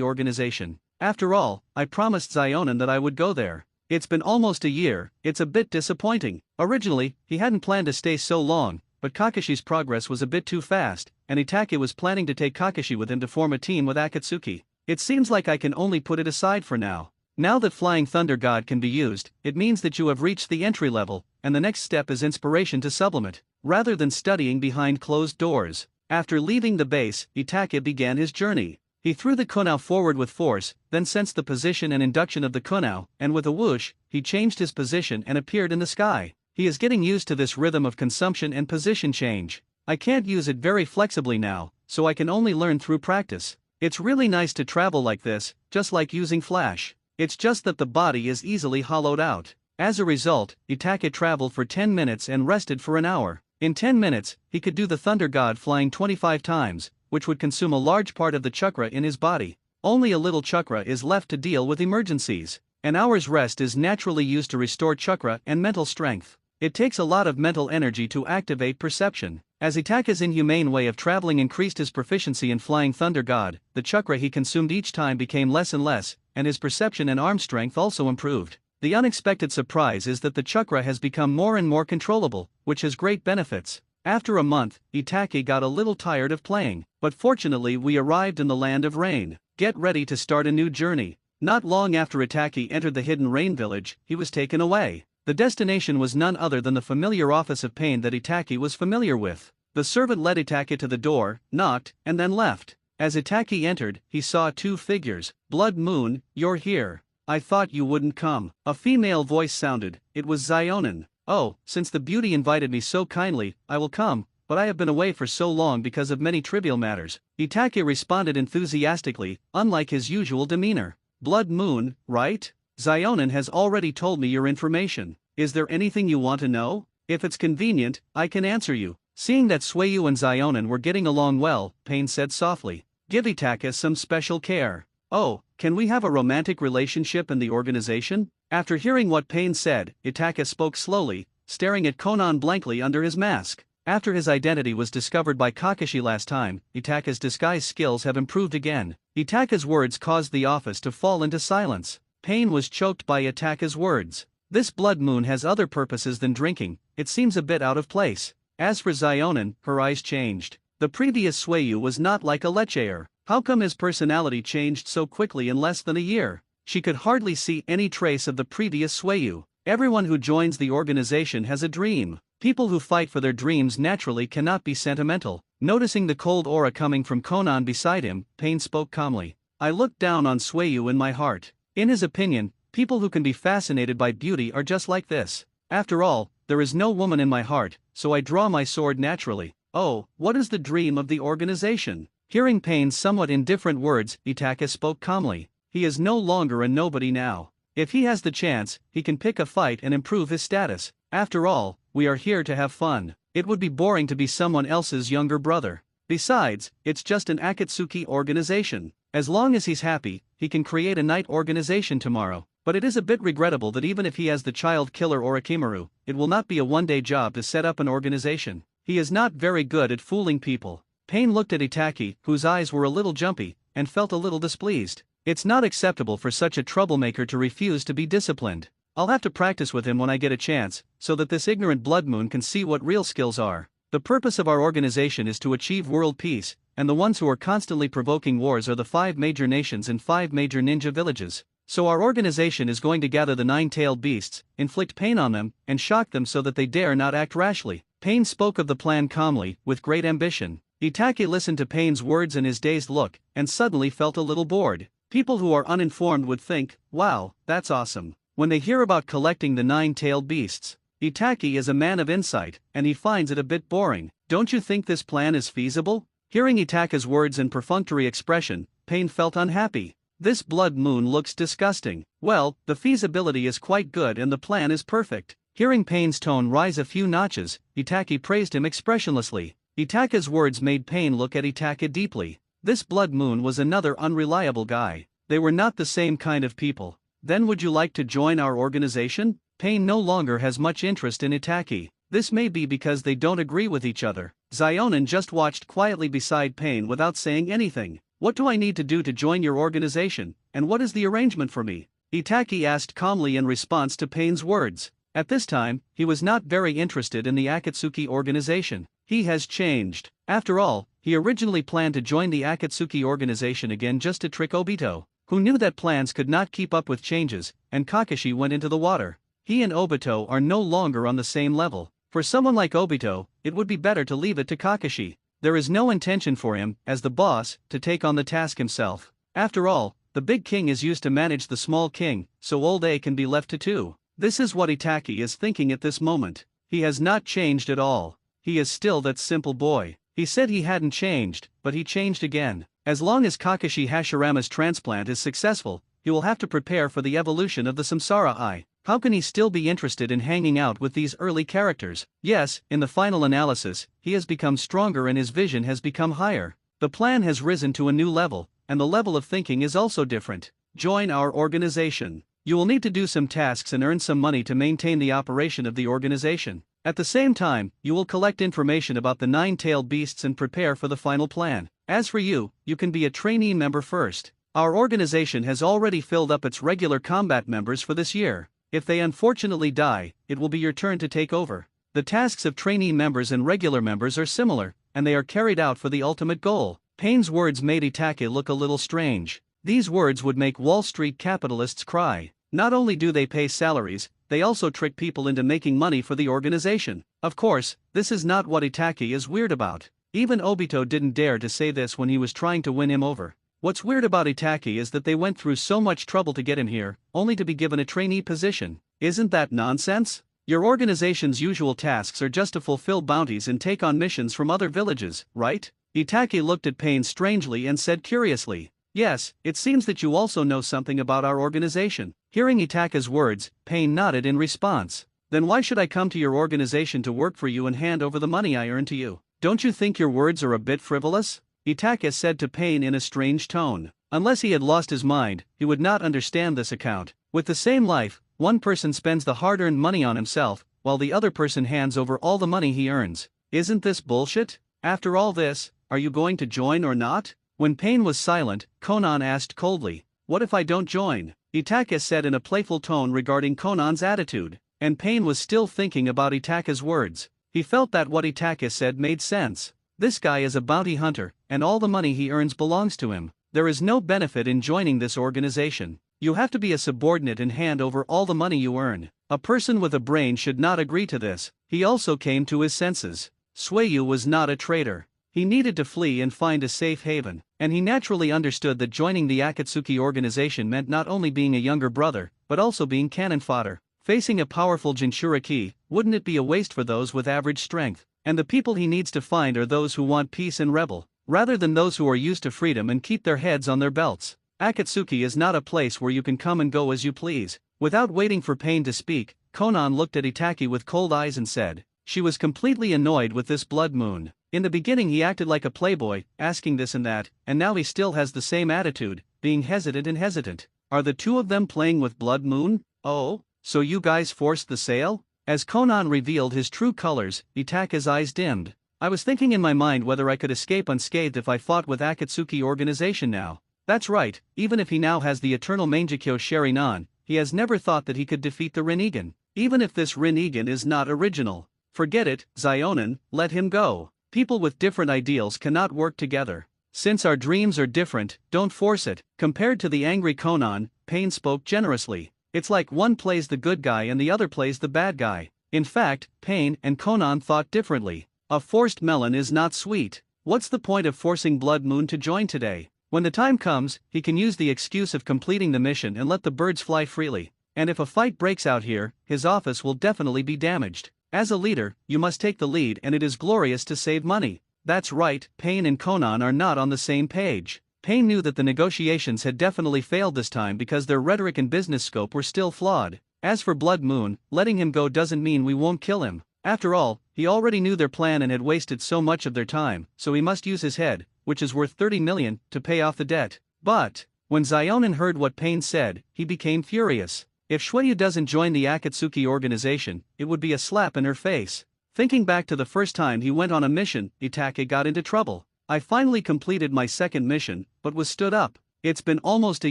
organization. After all, I promised Zionin that I would go there. It's been almost a year, it's a bit disappointing. Originally, he hadn't planned to stay so long, but Kakashi's progress was a bit too fast, and Itake was planning to take Kakashi with him to form a team with Akatsuki. It seems like I can only put it aside for now. Now that Flying Thunder God can be used, it means that you have reached the entry level, and the next step is inspiration to sublimate, rather than studying behind closed doors. After leaving the base, Itake began his journey. He threw the kunao forward with force, then sensed the position and induction of the kunao, and with a whoosh, he changed his position and appeared in the sky. He is getting used to this rhythm of consumption and position change. I can't use it very flexibly now, so I can only learn through practice. It's really nice to travel like this, just like using Flash. It's just that the body is easily hollowed out. As a result, Itake traveled for 10 minutes and rested for an hour. In 10 minutes, he could do the Thunder God flying 25 times, which would consume a large part of the chakra in his body. Only a little chakra is left to deal with emergencies. An hour's rest is naturally used to restore chakra and mental strength. It takes a lot of mental energy to activate perception. As Itake's inhumane way of traveling increased his proficiency in Flying Thunder God, the chakra he consumed each time became less and less, and his perception and arm strength also improved. The unexpected surprise is that the chakra has become more and more controllable, which has great benefits. After a month, Itake got a little tired of playing, but fortunately we arrived in the land of rain. Get ready to start a new journey. Not long after Itake entered the hidden rain village, he was taken away. The destination was none other than the familiar office of pain that Itake was familiar with. The servant led Itake to the door, knocked, and then left. As Itake entered, he saw two figures. Blood Moon, you're here. I thought you wouldn't come. A female voice sounded. It was Zionin. Oh, since the beauty invited me so kindly, I will come, but I have been away for so long because of many trivial matters. Itake responded enthusiastically, unlike his usual demeanor. Blood Moon, right? Zionin has already told me your information. Is there anything you want to know? If it's convenient, I can answer you. Seeing that Sueyu and Zionin were getting along well, Pain said softly. Give Itake some special care. Oh, can we have a romantic relationship in the organization? After hearing what Pain said, Itake spoke slowly, staring at Konan blankly under his mask. After his identity was discovered by Kakashi last time, Itake's disguise skills have improved again. Itake's words caused the office to fall into silence. Pain was choked by Itake's words. This blood moon has other purposes than drinking, it seems a bit out of place. As for Zionin, her eyes changed. The previous Sueyu was not like a lecher. How come his personality changed so quickly in less than a year? She could hardly see any trace of the previous Sueyu. Everyone who joins the organization has a dream. People who fight for their dreams naturally cannot be sentimental. Noticing the cold aura coming from Konan beside him, Pain spoke calmly. I looked down on Sueyu in my heart. In his opinion, people who can be fascinated by beauty are just like this. After all, there is no woman in my heart, so I draw my sword naturally. Oh, what is the dream of the organization? Hearing Pain's somewhat indifferent words, Itake spoke calmly. He is no longer a nobody now. If he has the chance, he can pick a fight and improve his status. After all, we are here to have fun. It would be boring to be someone else's younger brother. Besides, it's just an Akatsuki organization. As long as he's happy, he can create a night organization tomorrow. But it is a bit regrettable that even if he has the child killer Orochimaru, it will not be a one-day job to set up an organization. He is not very good at fooling people. Pain looked at Itake, whose eyes were a little jumpy, and felt a little displeased. It's not acceptable for such a troublemaker to refuse to be disciplined. I'll have to practice with him when I get a chance, so that this ignorant blood moon can see what real skills are. The purpose of our organization is to achieve world peace, and the ones who are constantly provoking wars are the 5 major nations and 5 major ninja villages. So our organization is going to gather the 9-tailed beasts, inflict pain on them, and shock them so that they dare not act rashly. Pain spoke of the plan calmly, with great ambition. Itake listened to Pain's words and his dazed look, and suddenly felt a little bored. People who are uninformed would think, wow, that's awesome, when they hear about collecting the 9-tailed beasts. Itake is a man of insight, and he finds it a bit boring. Don't you think this plan is feasible? Hearing Itake's words and perfunctory expression, Pain felt unhappy. This blood moon looks disgusting. Well, the feasibility is quite good and the plan is perfect. Hearing Pain's tone rise a few notches, Itake praised him expressionlessly. Itake's words made Pain look at Itake deeply. This blood moon was another unreliable guy. They were not the same kind of people. Then would you like to join our organization? Pain no longer has much interest in Itaki. This may be because they don't agree with each other. Zionin just watched quietly beside Pain without saying anything. What do I need to do to join your organization, and what is the arrangement for me? Itaki asked calmly in response to Pain's words. At this time, he was not very interested in the Akatsuki organization. He has changed. After all, he originally planned to join the Akatsuki organization again just to trick Obito, who knew that plans could not keep up with changes, and Kakashi went into the water. He and Obito are no longer on the same level. For someone like Obito, it would be better to leave it to Kakashi. There is no intention for him, as the boss, to take on the task himself. After all, the big king is used to manage the small king, so old A can be left to two. This is what Itaki is thinking at this moment. He has not changed at all. He is still that simple boy. He said he hadn't changed, but he changed again. As long as Kakashi Hashirama's transplant is successful, he will have to prepare for the evolution of the Samsara Eye. How can he still be interested in hanging out with these early characters? Yes, in the final analysis, he has become stronger and his vision has become higher. The plan has risen to a new level, and the level of thinking is also different. Join our organization. You will need to do some tasks and earn some money to maintain the operation of the organization. At the same time, you will collect information about the nine-tailed beasts and prepare for the final plan. As for you, you can be a trainee member first. Our organization has already filled up its regular combat members for this year. If they unfortunately die, it will be your turn to take over. The tasks of trainee members and regular members are similar, and they are carried out for the ultimate goal. Pain's words made Itake look a little strange. These words would make Wall Street capitalists cry. Not only do they pay salaries, they also trick people into making money for the organization. Of course, this is not what Itaki is weird about. Even Obito didn't dare to say this when he was trying to win him over. What's weird about Itaki is that they went through so much trouble to get him here, only to be given a trainee position. Isn't that nonsense? Your organization's usual tasks are just to fulfill bounties and take on missions from other villages, right? Itaki looked at Pain strangely and said curiously, "Yes, it seems that you also know something about our organization." Hearing Itake's words, Pain nodded in response. "Then why should I come to your organization to work for you and hand over the money I earn to you? Don't you think your words are a bit frivolous?" Itake said to Pain in a strange tone. Unless he had lost his mind, he would not understand this account. With the same life, one person spends the hard-earned money on himself, while the other person hands over all the money he earns. Isn't this bullshit? After all this, are you going to join or not? When Pain was silent, Konan asked coldly, "What if I don't join?" Itake said in a playful tone regarding Konan's attitude, and Pain was still thinking about Itake's words. He felt that what Itake said made sense. This guy is a bounty hunter, and all the money he earns belongs to him. There is no benefit in joining this organization. You have to be a subordinate and hand over all the money you earn. A person with a brain should not agree to this. He also came to his senses. Sueyu was not a traitor. He needed to flee and find a safe haven, and he naturally understood that joining the Akatsuki organization meant not only being a younger brother, but also being cannon fodder. Facing a powerful Jinchuriki, wouldn't it be a waste for those with average strength? And the people he needs to find are those who want peace and rebel, rather than those who are used to freedom and keep their heads on their belts. Akatsuki is not a place where you can come and go as you please. Without waiting for Pain to speak, Konan looked at Itaki with cold eyes and said, "She was completely annoyed with this blood moon. In the beginning he acted like a playboy, asking this and that, and now he still has the same attitude, being hesitant. Are the two of them playing with blood moon? Oh, so you guys forced the sale?" As Konan revealed his true colors, Itake's eyes dimmed. "I was thinking in my mind whether I could escape unscathed if I fought with Akatsuki organization now. That's right, even if he now has the eternal Mangekyo Sharingan, he has never thought that he could defeat the Rinnegan. Even if this Rinnegan is not original. Forget it, Zionin, let him go. People with different ideals cannot work together. Since our dreams are different, don't force it." Compared to the angry Konan, Pain spoke generously. It's like one plays the good guy and the other plays the bad guy. In fact, Pain and Konan thought differently. A forced melon is not sweet. What's the point of forcing Blood Moon to join today? When the time comes, he can use the excuse of completing the mission and let the birds fly freely. And if a fight breaks out here, his office will definitely be damaged. As a leader, you must take the lead, and it is glorious to save money. That's right, Pain and Konan are not on the same page. Pain knew that the negotiations had definitely failed this time because their rhetoric and business scope were still flawed. As for Blood Moon, letting him go doesn't mean we won't kill him. After all, he already knew their plan and had wasted so much of their time, so he must use his head, which is worth 30 million, to pay off the debt. But when Zionin heard what Pain said, he became furious. If Shueyu doesn't join the Akatsuki organization, it would be a slap in her face. Thinking back to the first time he went on a mission, Itake got into trouble. I finally completed my second mission, but was stood up. It's been almost a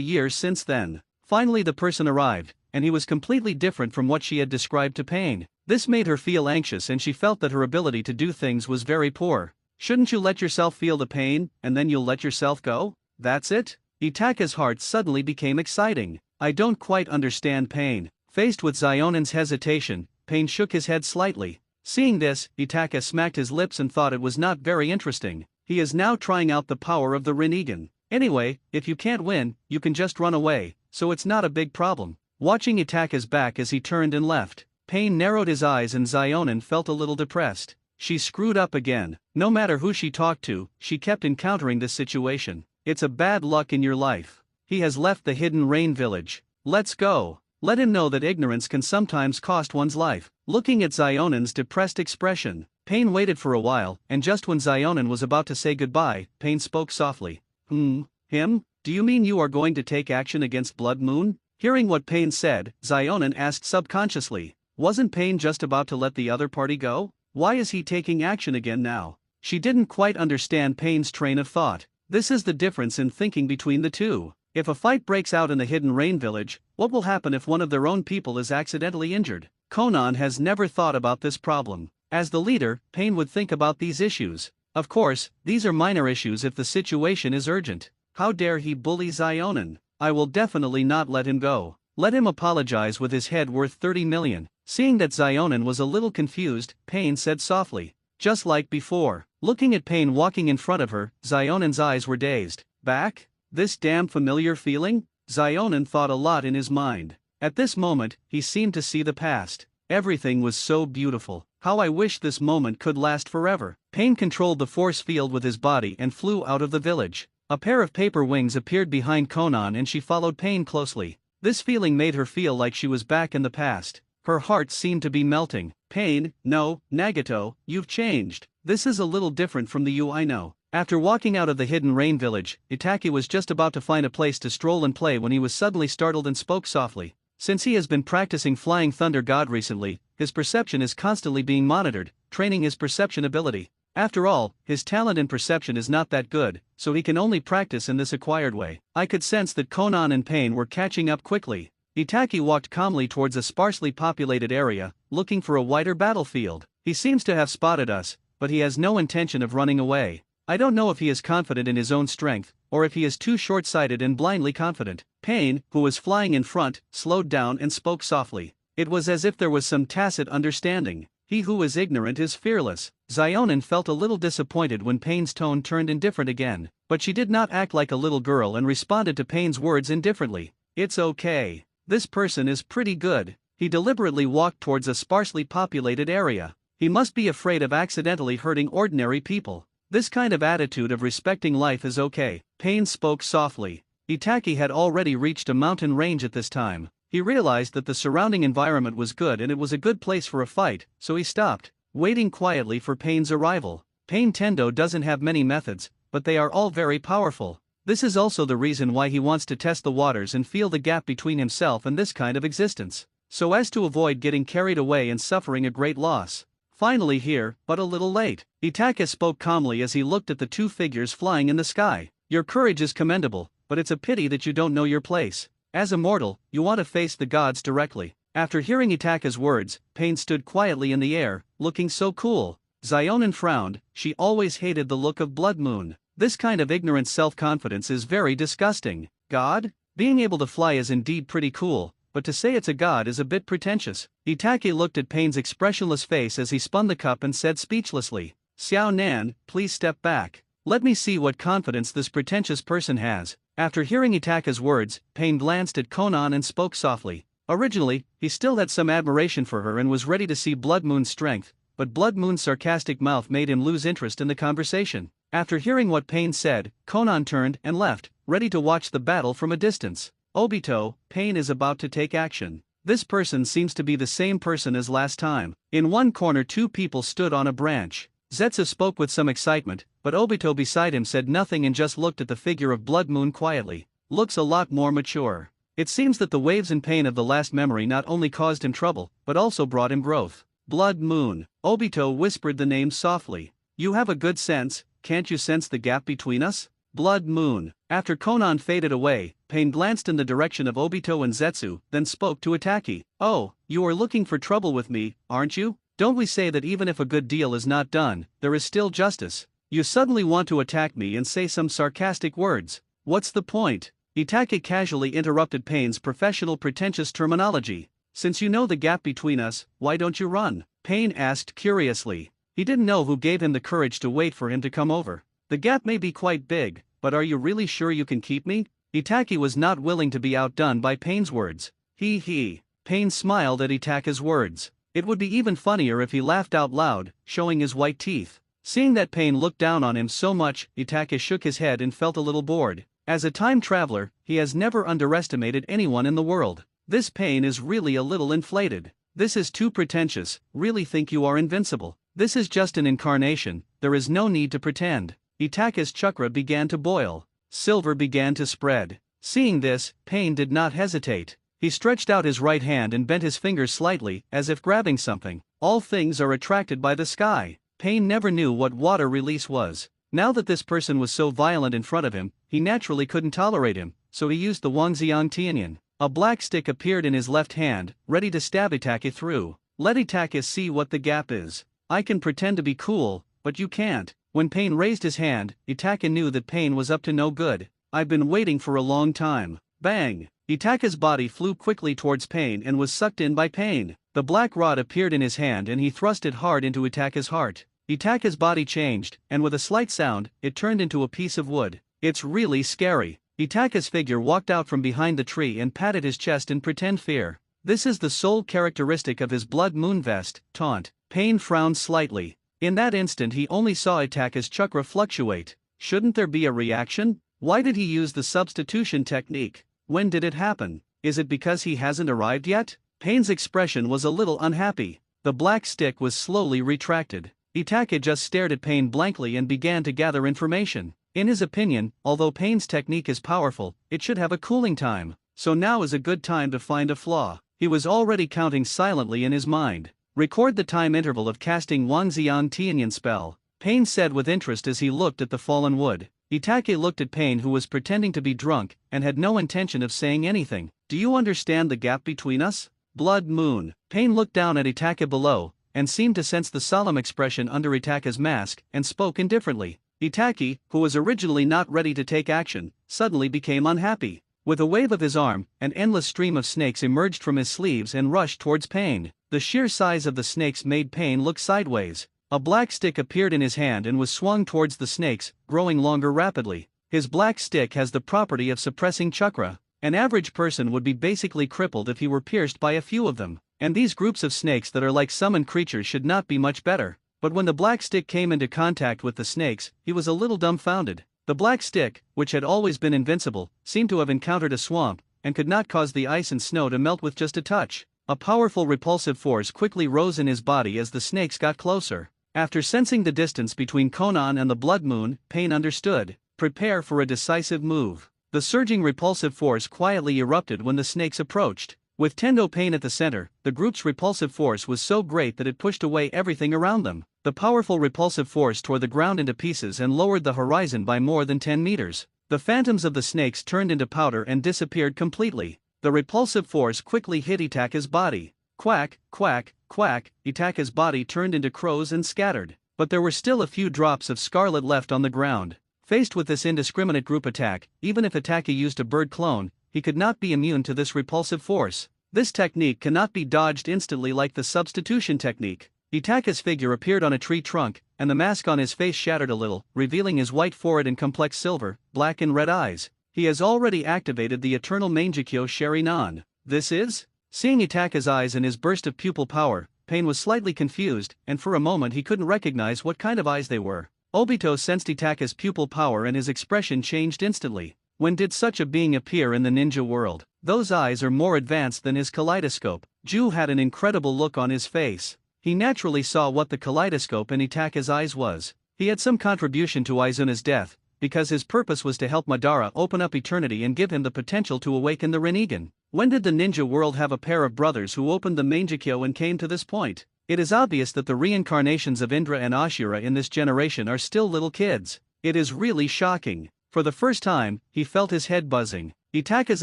year since then. Finally the person arrived, and he was completely different from what she had described to Pain. This made her feel anxious and she felt that her ability to do things was very poor. Shouldn't you let yourself feel the pain, and then you'll let yourself go? That's it? Itake's heart suddenly became exciting. I don't quite understand Pain. Faced with Zionen's hesitation, Pain shook his head slightly. Seeing this, Itake smacked his lips and thought it was not very interesting. He is now trying out the power of the Rinnegan. Anyway, if you can't win, you can just run away, so it's not a big problem. Watching Itake's back as he turned and left, Pain narrowed his eyes and Zionen felt a little depressed. She screwed up again. No matter who she talked to, she kept encountering this situation. It's a bad luck in your life. He has left the hidden rain village. Let's go. Let him know that ignorance can sometimes cost one's life. Looking at Zionen's depressed expression, Pain waited for a while, and just when Zionen was about to say goodbye, Pain spoke softly. Him? Do you mean you are going to take action against Blood Moon? Hearing what Pain said, Zionen asked subconsciously. Wasn't Pain just about to let the other party go? Why is he taking action again now? She didn't quite understand Pain's train of thought. This is the difference in thinking between the two. If a fight breaks out in the hidden rain village, what will happen if one of their own people is accidentally injured? Konan has never thought about this problem. As the leader, Pain would think about these issues. Of course, these are minor issues if the situation is urgent. How dare he bully Zionen? I will definitely not let him go. Let him apologize with his head worth 30 million. Seeing that Zionen was a little confused, Pain said softly. Just like before. Looking at Pain walking in front of her, Zionen's eyes were dazed. Back? This damn familiar feeling? Zionen thought a lot in his mind. At this moment, he seemed to see the past. Everything was so beautiful. How I wish this moment could last forever. Pain controlled the force field with his body and flew out of the village. A pair of paper wings appeared behind Konan and she followed Pain closely. This feeling made her feel like she was back in the past. Her heart seemed to be melting. Pain, no, Nagato, you've changed. This is a little different from the you I know. After walking out of the hidden rain village, Itake was just about to find a place to stroll and play when he was suddenly startled and spoke softly. Since he has been practicing Flying Thunder God recently, his perception is constantly being monitored, training his perception ability. After all, his talent in perception is not that good, so he can only practice in this acquired way. I could sense that Konan and Pain were catching up quickly. Itake walked calmly towards a sparsely populated area, looking for a wider battlefield. He seems to have spotted us, but he has no intention of running away. I don't know if he is confident in his own strength, or if he is too short-sighted and blindly confident. Pain, who was flying in front, slowed down and spoke softly. It was as if there was some tacit understanding. He who is ignorant is fearless. Zionen felt a little disappointed when Pain's tone turned indifferent again, but she did not act like a little girl and responded to Pain's words indifferently. It's okay. This person is pretty good. He deliberately walked towards a sparsely populated area. He must be afraid of accidentally hurting ordinary people. This kind of attitude of respecting life is okay. Pain spoke softly. Itake had already reached a mountain range at this time. He realized that the surrounding environment was good and it was a good place for a fight, so he stopped, waiting quietly for Pain's arrival. Pain Tendo doesn't have many methods, but they are all very powerful. This is also the reason why he wants to test the waters and feel the gap between himself and this kind of existence, so as to avoid getting carried away and suffering a great loss. Finally here, but a little late. Itake spoke calmly as he looked at the two figures flying in the sky. Your courage is commendable, but it's a pity that you don't know your place. As a mortal, you want to face the gods directly. After hearing Itake's words, Pain stood quietly in the air, looking so cool. Zionen frowned. She always hated the look of Blood Moon. This kind of ignorant self-confidence is very disgusting. God? Being able to fly is indeed pretty cool, but to say it's a god is a bit pretentious. Itake looked at Pain's expressionless face as he spun the cup and said speechlessly, Xiao Nan, please step back. Let me see what confidence this pretentious person has. After hearing Itake's words, Pain glanced at Konan and spoke softly. Originally, he still had some admiration for her and was ready to see Blood Moon's strength, but Blood Moon's sarcastic mouth made him lose interest in the conversation. After hearing what Pain said, Konan turned and left, ready to watch the battle from a distance. Obito, Pain is about to take action. This person seems to be the same person as last time. In one corner two people stood on a branch. Zetsu spoke with some excitement, but Obito beside him said nothing and just looked at the figure of Blood Moon quietly. Looks a lot more mature. It seems that the waves and pain of the last memory not only caused him trouble, but also brought him growth. Blood Moon. Obito whispered the name softly. You have a good sense, can't you sense the gap between us? Blood Moon. After Konan faded away, Pain glanced in the direction of Obito and Zetsu, then spoke to Itachi. Oh, you are looking for trouble with me, aren't you? Don't we say that even if a good deal is not done, there is still justice? You suddenly want to attack me and say some sarcastic words. What's the point? Itachi casually interrupted Pain's professional pretentious terminology. Since you know the gap between us, why don't you run? Pain asked curiously. He didn't know who gave him the courage to wait for him to come over. The gap may be quite big, but are you really sure you can keep me? Itachi was not willing to be outdone by Pain's words. He. Pain smiled at Itachi's words. It would be even funnier if he laughed out loud, showing his white teeth. Seeing that Pain looked down on him so much, Itachi shook his head and felt a little bored. As a time traveler, he has never underestimated anyone in the world. This Pain is really a little inflated. This is too pretentious, really think you are invincible. This is just an incarnation, there is no need to pretend. Itachi's chakra began to boil. Silver began to spread. Seeing this, Pain did not hesitate. He stretched out his right hand and bent his fingers slightly, as if grabbing something. All things are attracted by the sky. Pain never knew what water release was. Now that this person was so violent in front of him, he naturally couldn't tolerate him, so he used the Wangxiang Tianyan. A black stick appeared in his left hand, ready to stab Itachi through. Let Itachi see what the gap is. I can pretend to be cool, but you can't. When Pain raised his hand, Itachi knew that Pain was up to no good. I've been waiting for a long time. Bang! Itachi's body flew quickly towards Pain and was sucked in by Pain. The black rod appeared in his hand and he thrust it hard into Itachi's heart. Itachi's body changed, and with a slight sound, it turned into a piece of wood. It's really scary. Itachi's figure walked out from behind the tree and patted his chest in pretend fear. This is the sole characteristic of his Blood Moon vest, taunt. Pain frowned slightly. In that instant he only saw Itachi's chakra fluctuate. Shouldn't there be a reaction? Why did he use the substitution technique? When did it happen? Is it because he hasn't arrived yet? Pain's expression was a little unhappy. The black stick was slowly retracted. Itachi just stared at Pain blankly and began to gather information. In his opinion, although Pain's technique is powerful, it should have a cooling time. So now is a good time to find a flaw. He was already counting silently in his mind. Record the time interval of casting Wangxiang Tianyan spell, Pain said with interest as he looked at the fallen wood. Itachi looked at Pain, who was pretending to be drunk and had no intention of saying anything. Do you understand the gap between us? Blood Moon. Pain looked down at Itachi below, and seemed to sense the solemn expression under Itachi's mask, and spoke indifferently. Itachi, who was originally not ready to take action, suddenly became unhappy. With a wave of his arm, an endless stream of snakes emerged from his sleeves and rushed towards Pain. The sheer size of the snakes made Pain look sideways. A black stick appeared in his hand and was swung towards the snakes, growing longer rapidly. His black stick has the property of suppressing chakra. An average person would be basically crippled if he were pierced by a few of them. And these groups of snakes that are like summoned creatures should not be much better. But when the black stick came into contact with the snakes, he was a little dumbfounded. The black stick, which had always been invincible, seemed to have encountered a swamp, and could not cause the ice and snow to melt with just a touch. A powerful repulsive force quickly rose in his body as the snakes got closer. After sensing the distance between Konan and the Blood Moon, Pain understood. Prepare for a decisive move. The surging repulsive force quietly erupted when the snakes approached. With Tendo Pain at the center, the group's repulsive force was so great that it pushed away everything around them. The powerful repulsive force tore the ground into pieces and lowered the horizon by more than 10 meters. The phantoms of the snakes turned into powder and disappeared completely. The repulsive force quickly hit Itachi's body. Quack, quack, quack, Itachi's body turned into crows and scattered. But there were still a few drops of scarlet left on the ground. Faced with this indiscriminate group attack, even if Itachi used a bird clone, he could not be immune to this repulsive force. This technique cannot be dodged instantly like the substitution technique. Itachi's figure appeared on a tree trunk, and the mask on his face shattered a little, revealing his white forehead and complex silver, black and red eyes. He has already activated the eternal Mangekyo Sharinan. This is? Seeing Itachi's eyes and his burst of pupil power, Pain was slightly confused, and for a moment he couldn't recognize what kind of eyes they were. Obito sensed Itachi's pupil power and his expression changed instantly. When did such a being appear in the ninja world? Those eyes are more advanced than his kaleidoscope. Ju had an incredible look on his face. He naturally saw what the kaleidoscope in Itachi's eyes was. He had some contribution to Aizuna's death, because his purpose was to help Madara open up eternity and give him the potential to awaken the Rinnegan. When did the ninja world have a pair of brothers who opened the Mangekyo and came to this point? It is obvious that the reincarnations of Indra and Ashura in this generation are still little kids. It is really shocking. For the first time, he felt his head buzzing. Itaka's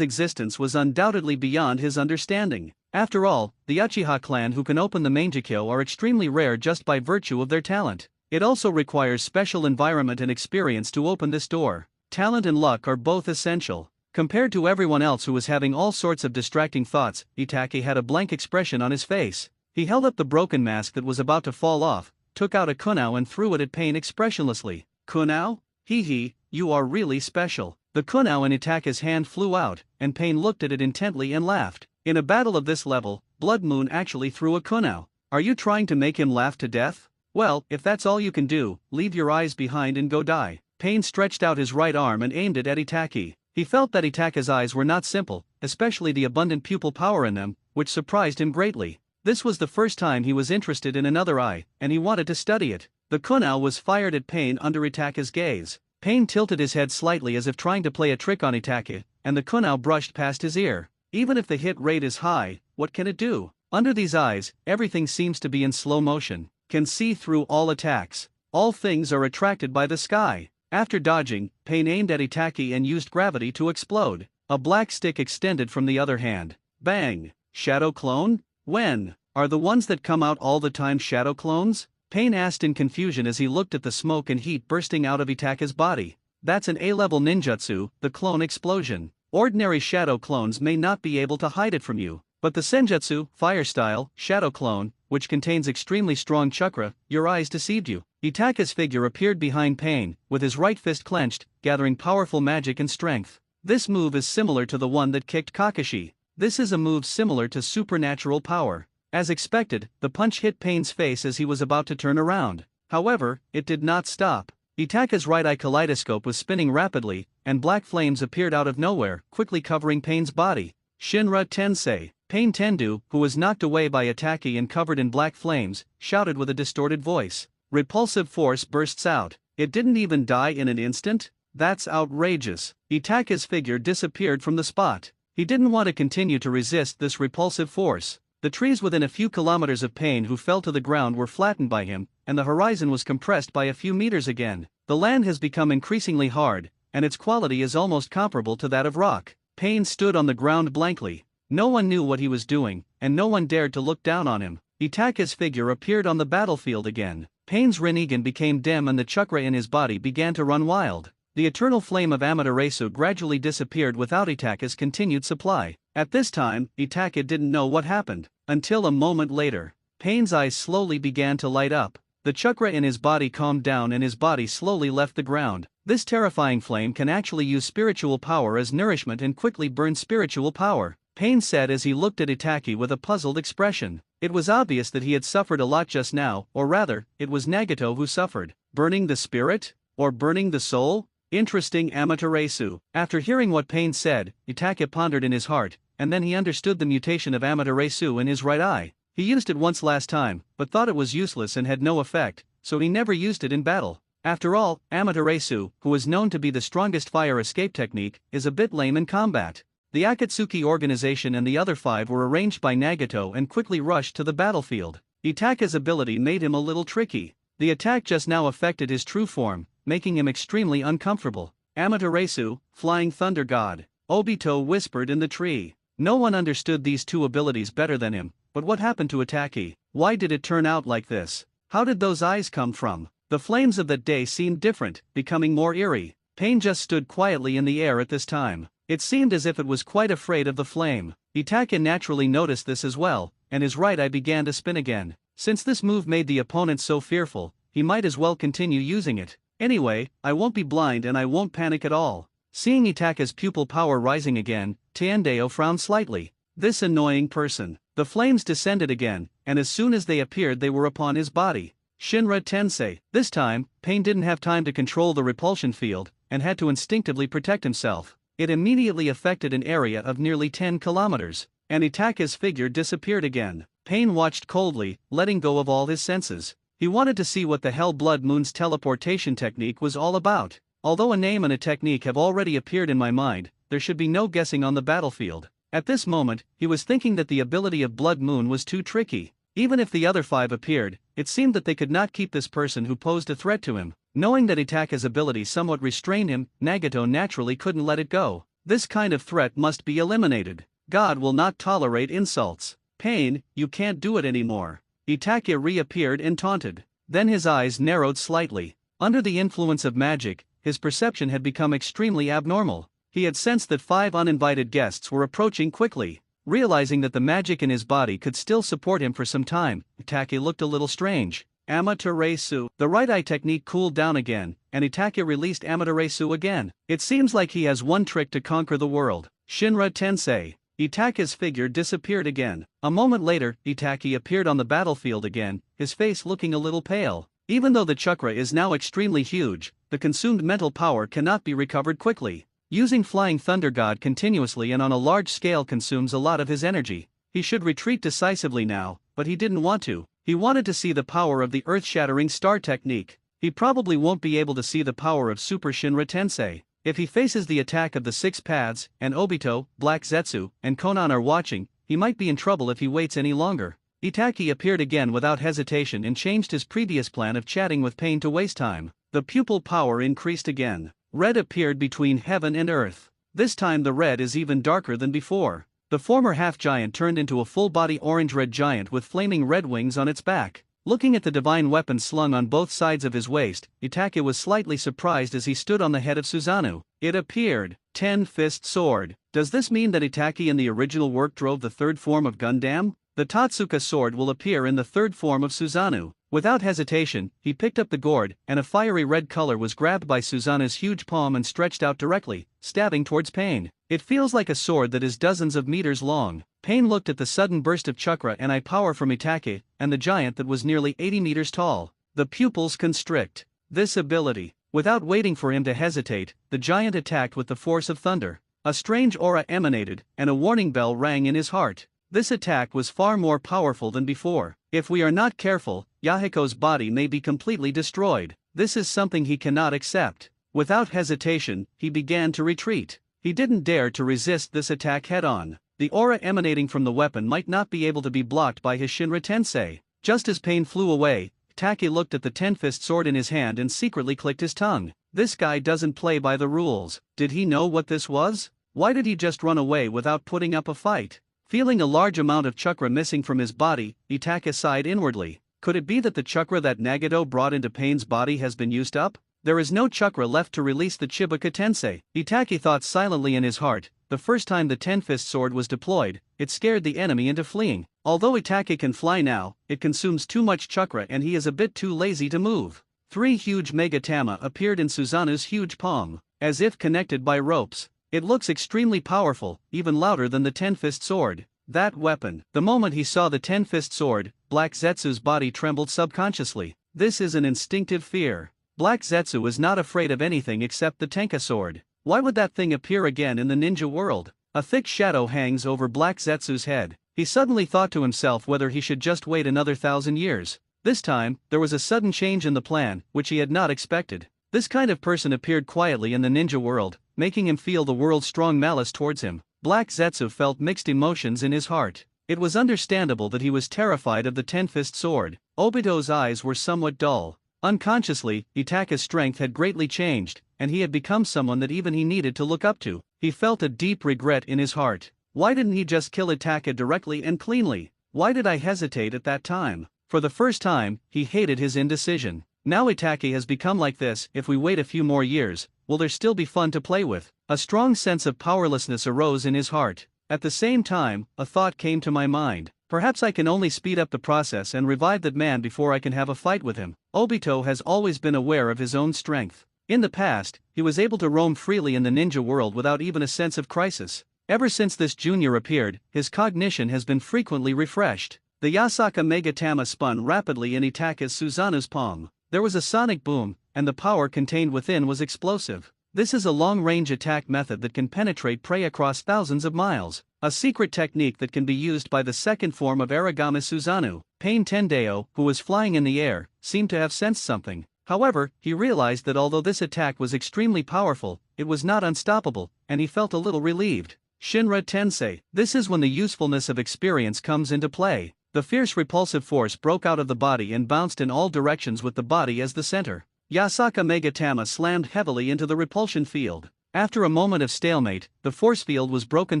existence was undoubtedly beyond his understanding. After all, the Uchiha clan who can open the Mangekyo are extremely rare just by virtue of their talent. It also requires special environment and experience to open this door. Talent and luck are both essential. Compared to everyone else who was having all sorts of distracting thoughts, Itake had a blank expression on his face. He held up the broken mask that was about to fall off, took out a kunao and threw it at Pain expressionlessly. Kunao? Hee, you are really special. The kunao in Itake's hand flew out, and Pain looked at it intently and laughed. In a battle of this level, Blood Moon actually threw a kunao. Are you trying to make him laugh to death? Well, if that's all you can do, leave your eyes behind and go die. Pain stretched out his right arm and aimed it at Itake. He felt that Itake's eyes were not simple, especially the abundant pupil power in them, which surprised him greatly. This was the first time he was interested in another eye, and he wanted to study it. The kunao was fired at Pain under Itake's gaze. Pain tilted his head slightly as if trying to play a trick on Itake, and the kunao brushed past his ear. Even if the hit rate is high, what can it do? Under these eyes, everything seems to be in slow motion. Can see through all attacks. All things are attracted by the sky. After dodging, Pain aimed at Itake and used gravity to explode. A black stick extended from the other hand. Bang! Shadow clone? When? Are the ones that come out all the time shadow clones? Pain asked in confusion as he looked at the smoke and heat bursting out of Itake's body. That's an A-level ninjutsu, the clone explosion. Ordinary shadow clones may not be able to hide it from you, but the senjutsu, fire style, shadow clone, which contains extremely strong chakra, your eyes deceived you. Itake's figure appeared behind Pain, with his right fist clenched, gathering powerful magic and strength. This move is similar to the one that kicked Kakashi. This is a move similar to supernatural power. As expected, the punch hit Pain's face as he was about to turn around. However, it did not stop. Itake's right eye kaleidoscope was spinning rapidly, and black flames appeared out of nowhere, quickly covering Pain's body. Shinra Tensei. Pain Tendu, who was knocked away by Itake and covered in black flames, shouted with a distorted voice. Repulsive force bursts out. It didn't even die in an instant? That's outrageous. Itake's figure disappeared from the spot. He didn't want to continue to resist this repulsive force. The trees within a few kilometers of Pain who fell to the ground were flattened by him, and the horizon was compressed by a few meters again. The land has become increasingly hard, and its quality is almost comparable to that of rock. Pain stood on the ground blankly. No one knew what he was doing, and no one dared to look down on him. Itake's figure appeared on the battlefield again. Pain's Rinnegan became dim and the chakra in his body began to run wild. The eternal flame of Amaterasu gradually disappeared without Itake's continued supply. At this time, Itake didn't know what happened. Until a moment later, Pain's eyes slowly began to light up. The chakra in his body calmed down and his body slowly left the ground. This terrifying flame can actually use spiritual power as nourishment and quickly burn spiritual power, Pain said as he looked at Itake with a puzzled expression. It was obvious that he had suffered a lot just now, or rather, it was Nagato who suffered. Burning the spirit? Or burning the soul? Interesting Amaterasu. After hearing what Pain said, Itake pondered in his heart, and then he understood the mutation of Amaterasu in his right eye. He used it once last time, but thought it was useless and had no effect, so he never used it in battle. After all, Amaterasu, who is known to be the strongest fire escape technique, is a bit lame in combat. The Akatsuki organization and the other 5 were arranged by Nagato and quickly rushed to the battlefield. Itake's ability made him a little tricky. The attack just now affected his true form, making him extremely uncomfortable. Amaterasu, Flying Thunder God. Obito whispered in the tree. No one understood these two abilities better than him, but what happened to Itake? Why did it turn out like this? How did those eyes come from? The flames of that day seemed different, becoming more eerie. Pain just stood quietly in the air at this time. It seemed as if it was quite afraid of the flame. Itake naturally noticed this as well, and his right eye began to spin again. Since this move made the opponent so fearful, he might as well continue using it. Anyway, I won't be blind and I won't panic at all. Seeing Itake's pupil power rising again, Tiandeo frowned slightly. This annoying person. The flames descended again, and as soon as they appeared they were upon his body. Shinra Tensei. This time, Pain didn't have time to control the repulsion field, and had to instinctively protect himself. It immediately affected an area of nearly 10 kilometers, and Itake's figure disappeared again. Pain watched coldly, letting go of all his senses. He wanted to see what the hell Blood Moon's teleportation technique was all about. Although a name and a technique have already appeared in my mind, there should be no guessing on the battlefield. At this moment, he was thinking that the ability of Blood Moon was too tricky. Even if the other 5 appeared, it seemed that they could not keep this person who posed a threat to him. Knowing that Itaka's ability somewhat restrained him, Nagato naturally couldn't let it go. This kind of threat must be eliminated. God will not tolerate insults. Pain, you can't do it anymore. Itaka reappeared and taunted. Then his eyes narrowed slightly. Under the influence of magic, his perception had become extremely abnormal. He had sensed that 5 uninvited guests were approaching quickly. Realizing that the magic in his body could still support him for some time, Itaka looked a little strange. Amaterasu. The right eye technique cooled down again, and Itaka released Amaterasu again. It seems like he has one trick to conquer the world. Shinra Tensei. Itaka's figure disappeared again. A moment later, Itaka appeared on the battlefield again, his face looking a little pale. Even though the chakra is now extremely huge, the consumed mental power cannot be recovered quickly. Using Flying Thunder God continuously and on a large scale consumes a lot of his energy. He should retreat decisively now, but he didn't want to. He wanted to see the power of the earth-shattering star technique. He probably won't be able to see the power of Super Shinra Tensei. If he faces the attack of the 6 paths, and Obito, Black Zetsu, and Konan are watching, he might be in trouble if he waits any longer. Itaki appeared again without hesitation and changed his previous plan of chatting with Pain to waste time. The pupil power increased again. Red appeared between heaven and earth. This time the red is even darker than before. The former half-giant turned into a full-body orange-red giant with flaming red wings on its back. Looking at the divine weapon slung on both sides of his waist, Itaka was slightly surprised as he stood on the head of Susanoo. It appeared. 10-fist sword. Does this mean that Itaki in the original work drove the 3rd form of Gundam? The Totsuka sword will appear in the 3rd form of Susanoo. Without hesitation, he picked up the gourd, and a fiery red color was grabbed by Susanoo's huge palm and stretched out directly, stabbing towards Pain. It feels like a sword that is dozens of meters long. Pain looked at the sudden burst of chakra and eye power from Itake, and the giant that was nearly 80 meters tall. The pupils constrict. This ability. Without waiting for him to hesitate, the giant attacked with the force of thunder. A strange aura emanated, and a warning bell rang in his heart. This attack was far more powerful than before. If we are not careful, Yahiko's body may be completely destroyed. This is something he cannot accept. Without hesitation, he began to retreat. He didn't dare to resist this attack head-on. The aura emanating from the weapon might not be able to be blocked by his Shinra Tensei. Just as Pain flew away, Itake looked at the 10-fist sword in his hand and secretly clicked his tongue. This guy doesn't play by the rules. Did he know what this was? Why did he just run away without putting up a fight? Feeling a large amount of chakra missing from his body, Itaka sighed inwardly. Could it be that the chakra that Nagato brought into Pain's body has been used up? There is no chakra left to release the Chibuka Tensei. Itaki thought silently in his heart. The first time the 10-fist sword was deployed, it scared the enemy into fleeing. Although Itaki can fly now, it consumes too much chakra and he is a bit too lazy to move. 3 huge Megatama appeared in Susanoo's huge palm, as if connected by ropes. It looks extremely powerful, even louder than the 10-fist sword. That weapon. The moment he saw the 10-fist sword, Black Zetsu's body trembled subconsciously. This is an instinctive fear. Black Zetsu is not afraid of anything except the Tenka sword. Why would that thing appear again in the ninja world? A thick shadow hangs over Black Zetsu's head. He suddenly thought to himself whether he should just wait another 1,000 years. This time, there was a sudden change in the plan, which he had not expected. This kind of person appeared quietly in the ninja world, making him feel the world's strong malice towards him. Black Zetsu felt mixed emotions in his heart. It was understandable that he was terrified of the 10-fist sword. Obito's eyes were somewhat dull. Unconsciously, Itaka's strength had greatly changed, and he had become someone that even he needed to look up to. He felt a deep regret in his heart. Why didn't he just kill Itaka directly and cleanly? Why did I hesitate at that time? For the first time, he hated his indecision. Now Itaki has become like this. If we wait a few more years, will there still be fun to play with? A strong sense of powerlessness arose in his heart. At the same time, a thought came to my mind. Perhaps I can only speed up the process and revive that man before I can have a fight with him. Obito has always been aware of his own strength. In the past, he was able to roam freely in the ninja world without even a sense of crisis. Ever since this junior appeared, his cognition has been frequently refreshed. The Yasaka Megatama spun rapidly in Itaka's Susanoo's palm. There was a sonic boom, and the power contained within was explosive. This is a long-range attack method that can penetrate prey across thousands of miles. A secret technique that can be used by the 2nd form of Aragami Susanoo. Pain Tendeo, who was flying in the air, seemed to have sensed something. However, he realized that although this attack was extremely powerful, it was not unstoppable, and he felt a little relieved. Shinra Tensei. This is when the usefulness of experience comes into play. The fierce repulsive force broke out of the body and bounced in all directions with the body as the center. Yasaka Megatama slammed heavily into the repulsion field. After a moment of stalemate, the force field was broken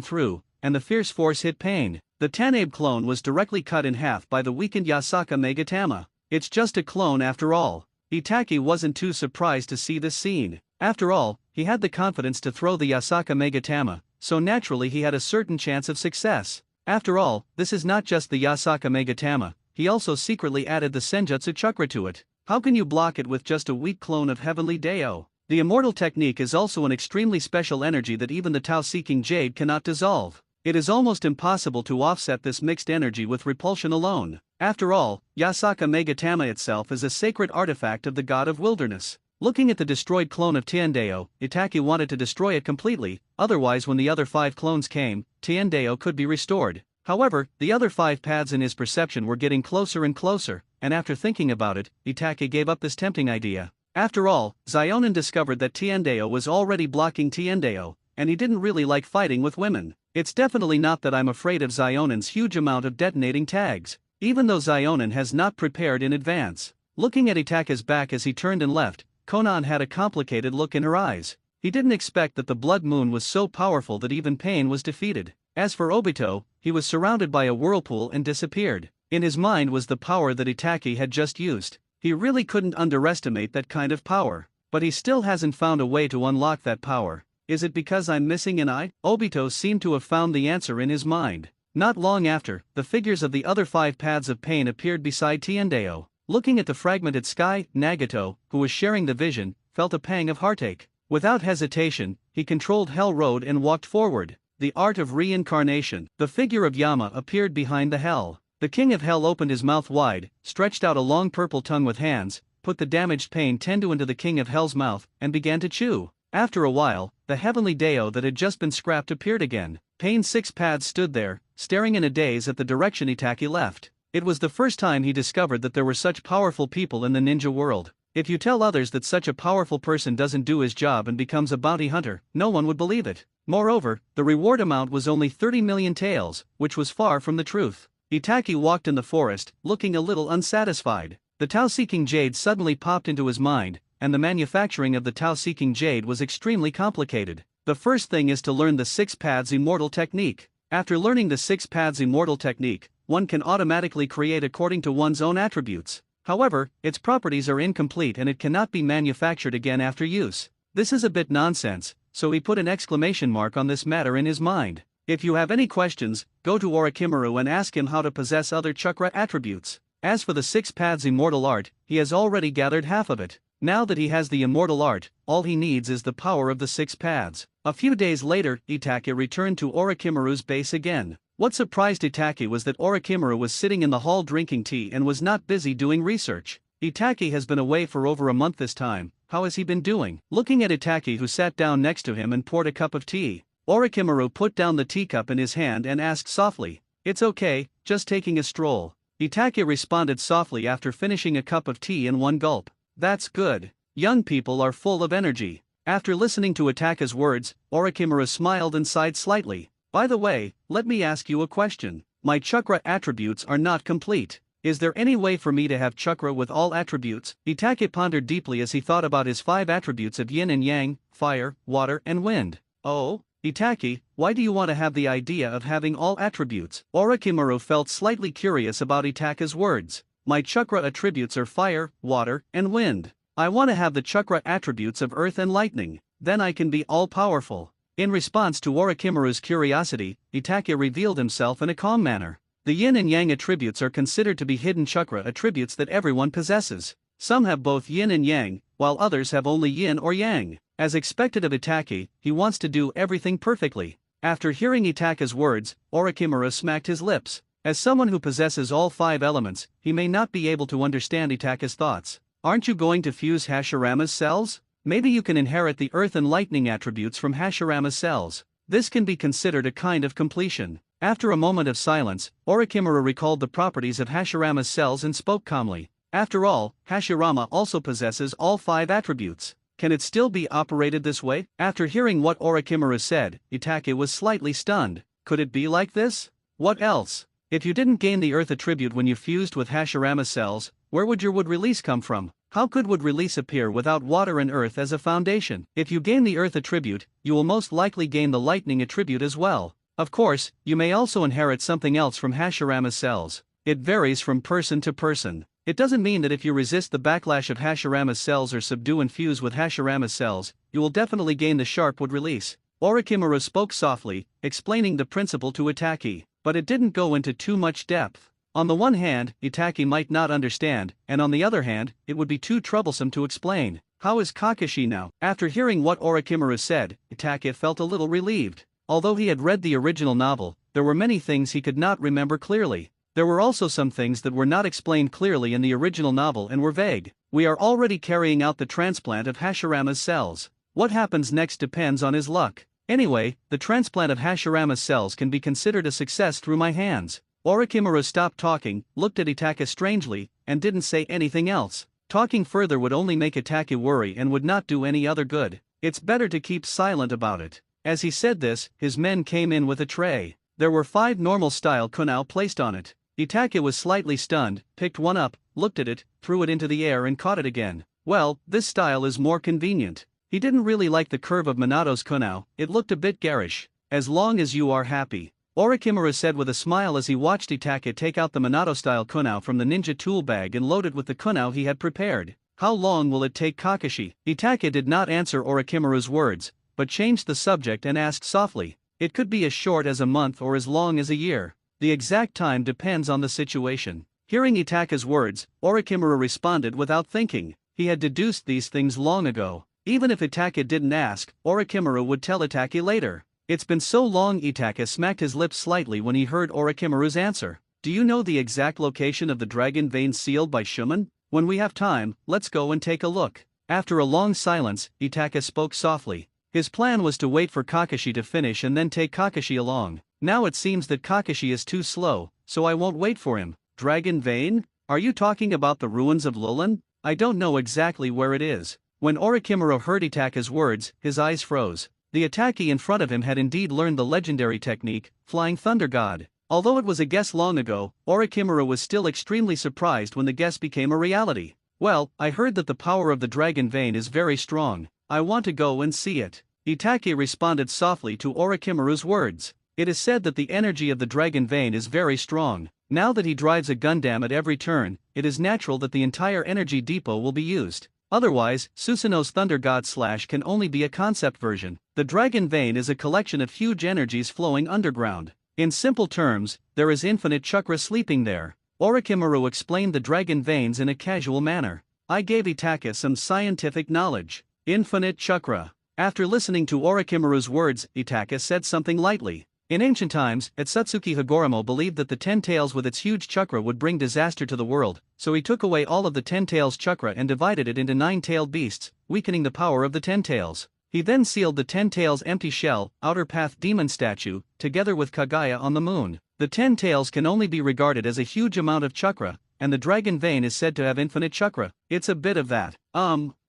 through, and the fierce force hit Pain. The Tanabe clone was directly cut in half by the weakened Yasaka Megatama. It's just a clone after all. Itaki wasn't too surprised to see this scene. After all, he had the confidence to throw the Yasaka Megatama, so naturally he had a certain chance of success. After all, this is not just the Yasaka Megatama, he also secretly added the Senjutsu Chakra to it. How can you block it with just a weak clone of Heavenly Deo? The Immortal Technique is also an extremely special energy that even the Tao-seeking Jade cannot dissolve. It is almost impossible to offset this mixed energy with repulsion alone. After all, Yasaka Megatama itself is a sacred artifact of the god of wilderness. Looking at the destroyed clone of Tiandeo, Itaki wanted to destroy it completely, otherwise when the other 5 clones came, Tiandeo could be restored. However, the other 5 paths in his perception were getting closer and closer, and after thinking about it, Itaki gave up this tempting idea. After all, Xionin discovered that Tiandeo was already blocking Tiandeo, and he didn't really like fighting with women. It's definitely not that I'm afraid of Xionin's huge amount of detonating tags, even though Xionin has not prepared in advance. Looking at Itake's back as he turned and left, Konan had a complicated look in her eyes. He didn't expect that the Blood Moon was so powerful that even Pain was defeated. As for Obito, he was surrounded by a whirlpool and disappeared. In his mind was the power that Itaki had just used. He really couldn't underestimate that kind of power. But he still hasn't found a way to unlock that power. Is it because I'm missing an eye? Obito seemed to have found the answer in his mind. Not long after, the figures of the other 5 paths of Pain appeared beside Tiandeo. Looking at the fragmented sky, Nagato, who was sharing the vision, felt a pang of heartache. Without hesitation, he controlled Hell Road and walked forward. The art of reincarnation. The figure of Yama appeared behind the Hell. The King of Hell opened his mouth wide, stretched out a long purple tongue with hands, put the damaged Pain Tendo into the King of Hell's mouth, and began to chew. After a while, the Heavenly Deo that had just been scrapped appeared again. Pain's 6 paths stood there, staring in a daze at the direction Itaki left. It was the first time he discovered that there were such powerful people in the ninja world. If you tell others that such a powerful person doesn't do his job and becomes a bounty hunter, no one would believe it. Moreover, the reward amount was only 30 million taels, which was far from the truth. Itaki walked in the forest, looking a little unsatisfied. The Tao-seeking Jade suddenly popped into his mind, and the manufacturing of the Tao-seeking Jade was extremely complicated. The first thing is to learn the 6 paths immortal technique. After learning the 6 paths immortal technique, one can automatically create according to one's own attributes. However, its properties are incomplete and it cannot be manufactured again after use. This is a bit nonsense, so he put an exclamation mark on this matter in his mind. If you have any questions, go to Orochimaru and ask him how to possess other chakra attributes. As for the 6 paths immortal art, he has already gathered half of it. Now that he has the immortal art, all he needs is the power of the 6 paths. A few days later, Itaki returned to Orochimaru's base again. What surprised Itaki was that Orochimaru was sitting in the hall drinking tea and was not busy doing research. Itaki has been away for over a month this time. How has he been doing? Looking at Itaki, who sat down next to him and poured a cup of tea, Orochimaru put down the teacup in his hand and asked softly, "It's okay, just taking a stroll." Itaki responded softly after finishing a cup of tea in one gulp. "That's good. Young people are full of energy." After listening to Itaka's words, Orochimaru smiled and sighed slightly. "By the way, let me ask you a question. My chakra attributes are not complete. Is there any way for me to have chakra with all attributes?" Itaki pondered deeply as he thought about his 5 attributes of yin and yang, fire, water, and wind. "Oh, Itaki, why do you want to have the idea of having all attributes?" Orochimaru felt slightly curious about Itaka's words. "My chakra attributes are fire, water, and wind. I want to have the chakra attributes of earth and lightning, then I can be all-powerful." In response to Orochimaru's curiosity, Itaki revealed himself in a calm manner. The yin and yang attributes are considered to be hidden chakra attributes that everyone possesses. Some have both yin and yang, while others have only yin or yang. As expected of Itaki, he wants to do everything perfectly. After hearing Itaka's words, Orochimaru smacked his lips. As someone who possesses all 5 elements, he may not be able to understand Itaka's thoughts. "Aren't you going to fuse Hashirama's cells? Maybe you can inherit the earth and lightning attributes from Hashirama's cells. This can be considered a kind of completion." After a moment of silence, Orochimaru recalled the properties of Hashirama's cells and spoke calmly. After all, Hashirama also possesses all 5 attributes. Can it still be operated this way? After hearing what Orochimaru said, Itachi was slightly stunned. Could it be like this? What else? If you didn't gain the earth attribute when you fused with Hashirama cells, where would your wood release come from? How could wood release appear without water and earth as a foundation? If you gain the earth attribute, you will most likely gain the lightning attribute as well. Of course, you may also inherit something else from Hashirama's cells. It varies from person to person. It doesn't mean that if you resist the backlash of Hashirama's cells or subdue and fuse with Hashirama's cells, you will definitely gain the sharp wood release. Orochimaru spoke softly, explaining the principle to Itachi, but it didn't go into too much depth. On the one hand, Itachi might not understand, and on the other hand, it would be too troublesome to explain. How is Kakashi now? After hearing what Orochimaru said, Itachi felt a little relieved. Although he had read the original novel, there were many things he could not remember clearly. There were also some things that were not explained clearly in the original novel and were vague. We are already carrying out the transplant of Hashirama's cells. What happens next depends on his luck. Anyway, the transplant of Hashirama's cells can be considered a success through my hands. Orochimaru stopped talking, looked at Itachi strangely, and didn't say anything else. Talking further would only make Itachi worry and would not do any other good. It's better to keep silent about it. As he said this, his men came in with a tray. There were 5 normal-style konoha placed on it. Itachi was slightly stunned, picked one up, looked at it, threw it into the air and caught it again. Well, this style is more convenient. He didn't really like the curve of Minato's konoha, it looked a bit garish. As long as you are happy. Orochimaru said with a smile as he watched Itachi take out the Minato-style konoha from the ninja tool bag and load it with the konoha he had prepared. How long will it take Kakashi? Itachi did not answer Orochimaru's words, but changed the subject and asked softly. It could be as short as a month or as long as a year. The exact time depends on the situation. Hearing Itachi's words, Orochimaru responded without thinking. He had deduced these things long ago. Even if Itachi didn't ask, Orochimaru would tell Itachi later. It's been so long. Itachi smacked his lips slightly when he heard Orochimaru's answer. Do you know the exact location of the dragon vein sealed by Shumen? When we have time, let's go and take a look. After a long silence, Itachi spoke softly. His plan was to wait for Kakashi to finish and then take Kakashi along. Now it seems that Kakashi is too slow, so I won't wait for him. Dragon vein? Are you talking about the ruins of Lulin? I don't know exactly where it is. When Orochimaru heard Itachi's words, his eyes froze. The Itachi in front of him had indeed learned the legendary technique, Flying Thunder God. Although it was a guess long ago, Orochimaru was still extremely surprised when the guess became a reality. Well, I heard that the power of the dragon vein is very strong. I want to go and see it. Itachi responded softly to Orochimaru's words. It is said that the energy of the dragon vein is very strong. Now that he drives a Gundam at every turn, it is natural that the entire energy depot will be used. Otherwise, Susanoo's Thunder God Slash can only be a concept version. The dragon vein is a collection of huge energies flowing underground. In simple terms, there is infinite chakra sleeping there. Orochimaru explained the dragon veins in a casual manner. I gave Itachi some scientific knowledge. Infinite chakra. After listening to Orochimaru's words, Itachi said something lightly. In ancient times, Etsutsuki Higoromo believed that the 10 tails with its huge chakra would bring disaster to the world, so he took away all of the 10 tails chakra and divided it into 9-tailed beasts, weakening the power of the 10 tails. He then sealed the 10 tails empty shell, outer path demon statue, together with Kaguya on the moon. The 10 tails can only be regarded as a huge amount of chakra, and the dragon vein is said to have infinite chakra. It's a bit of that.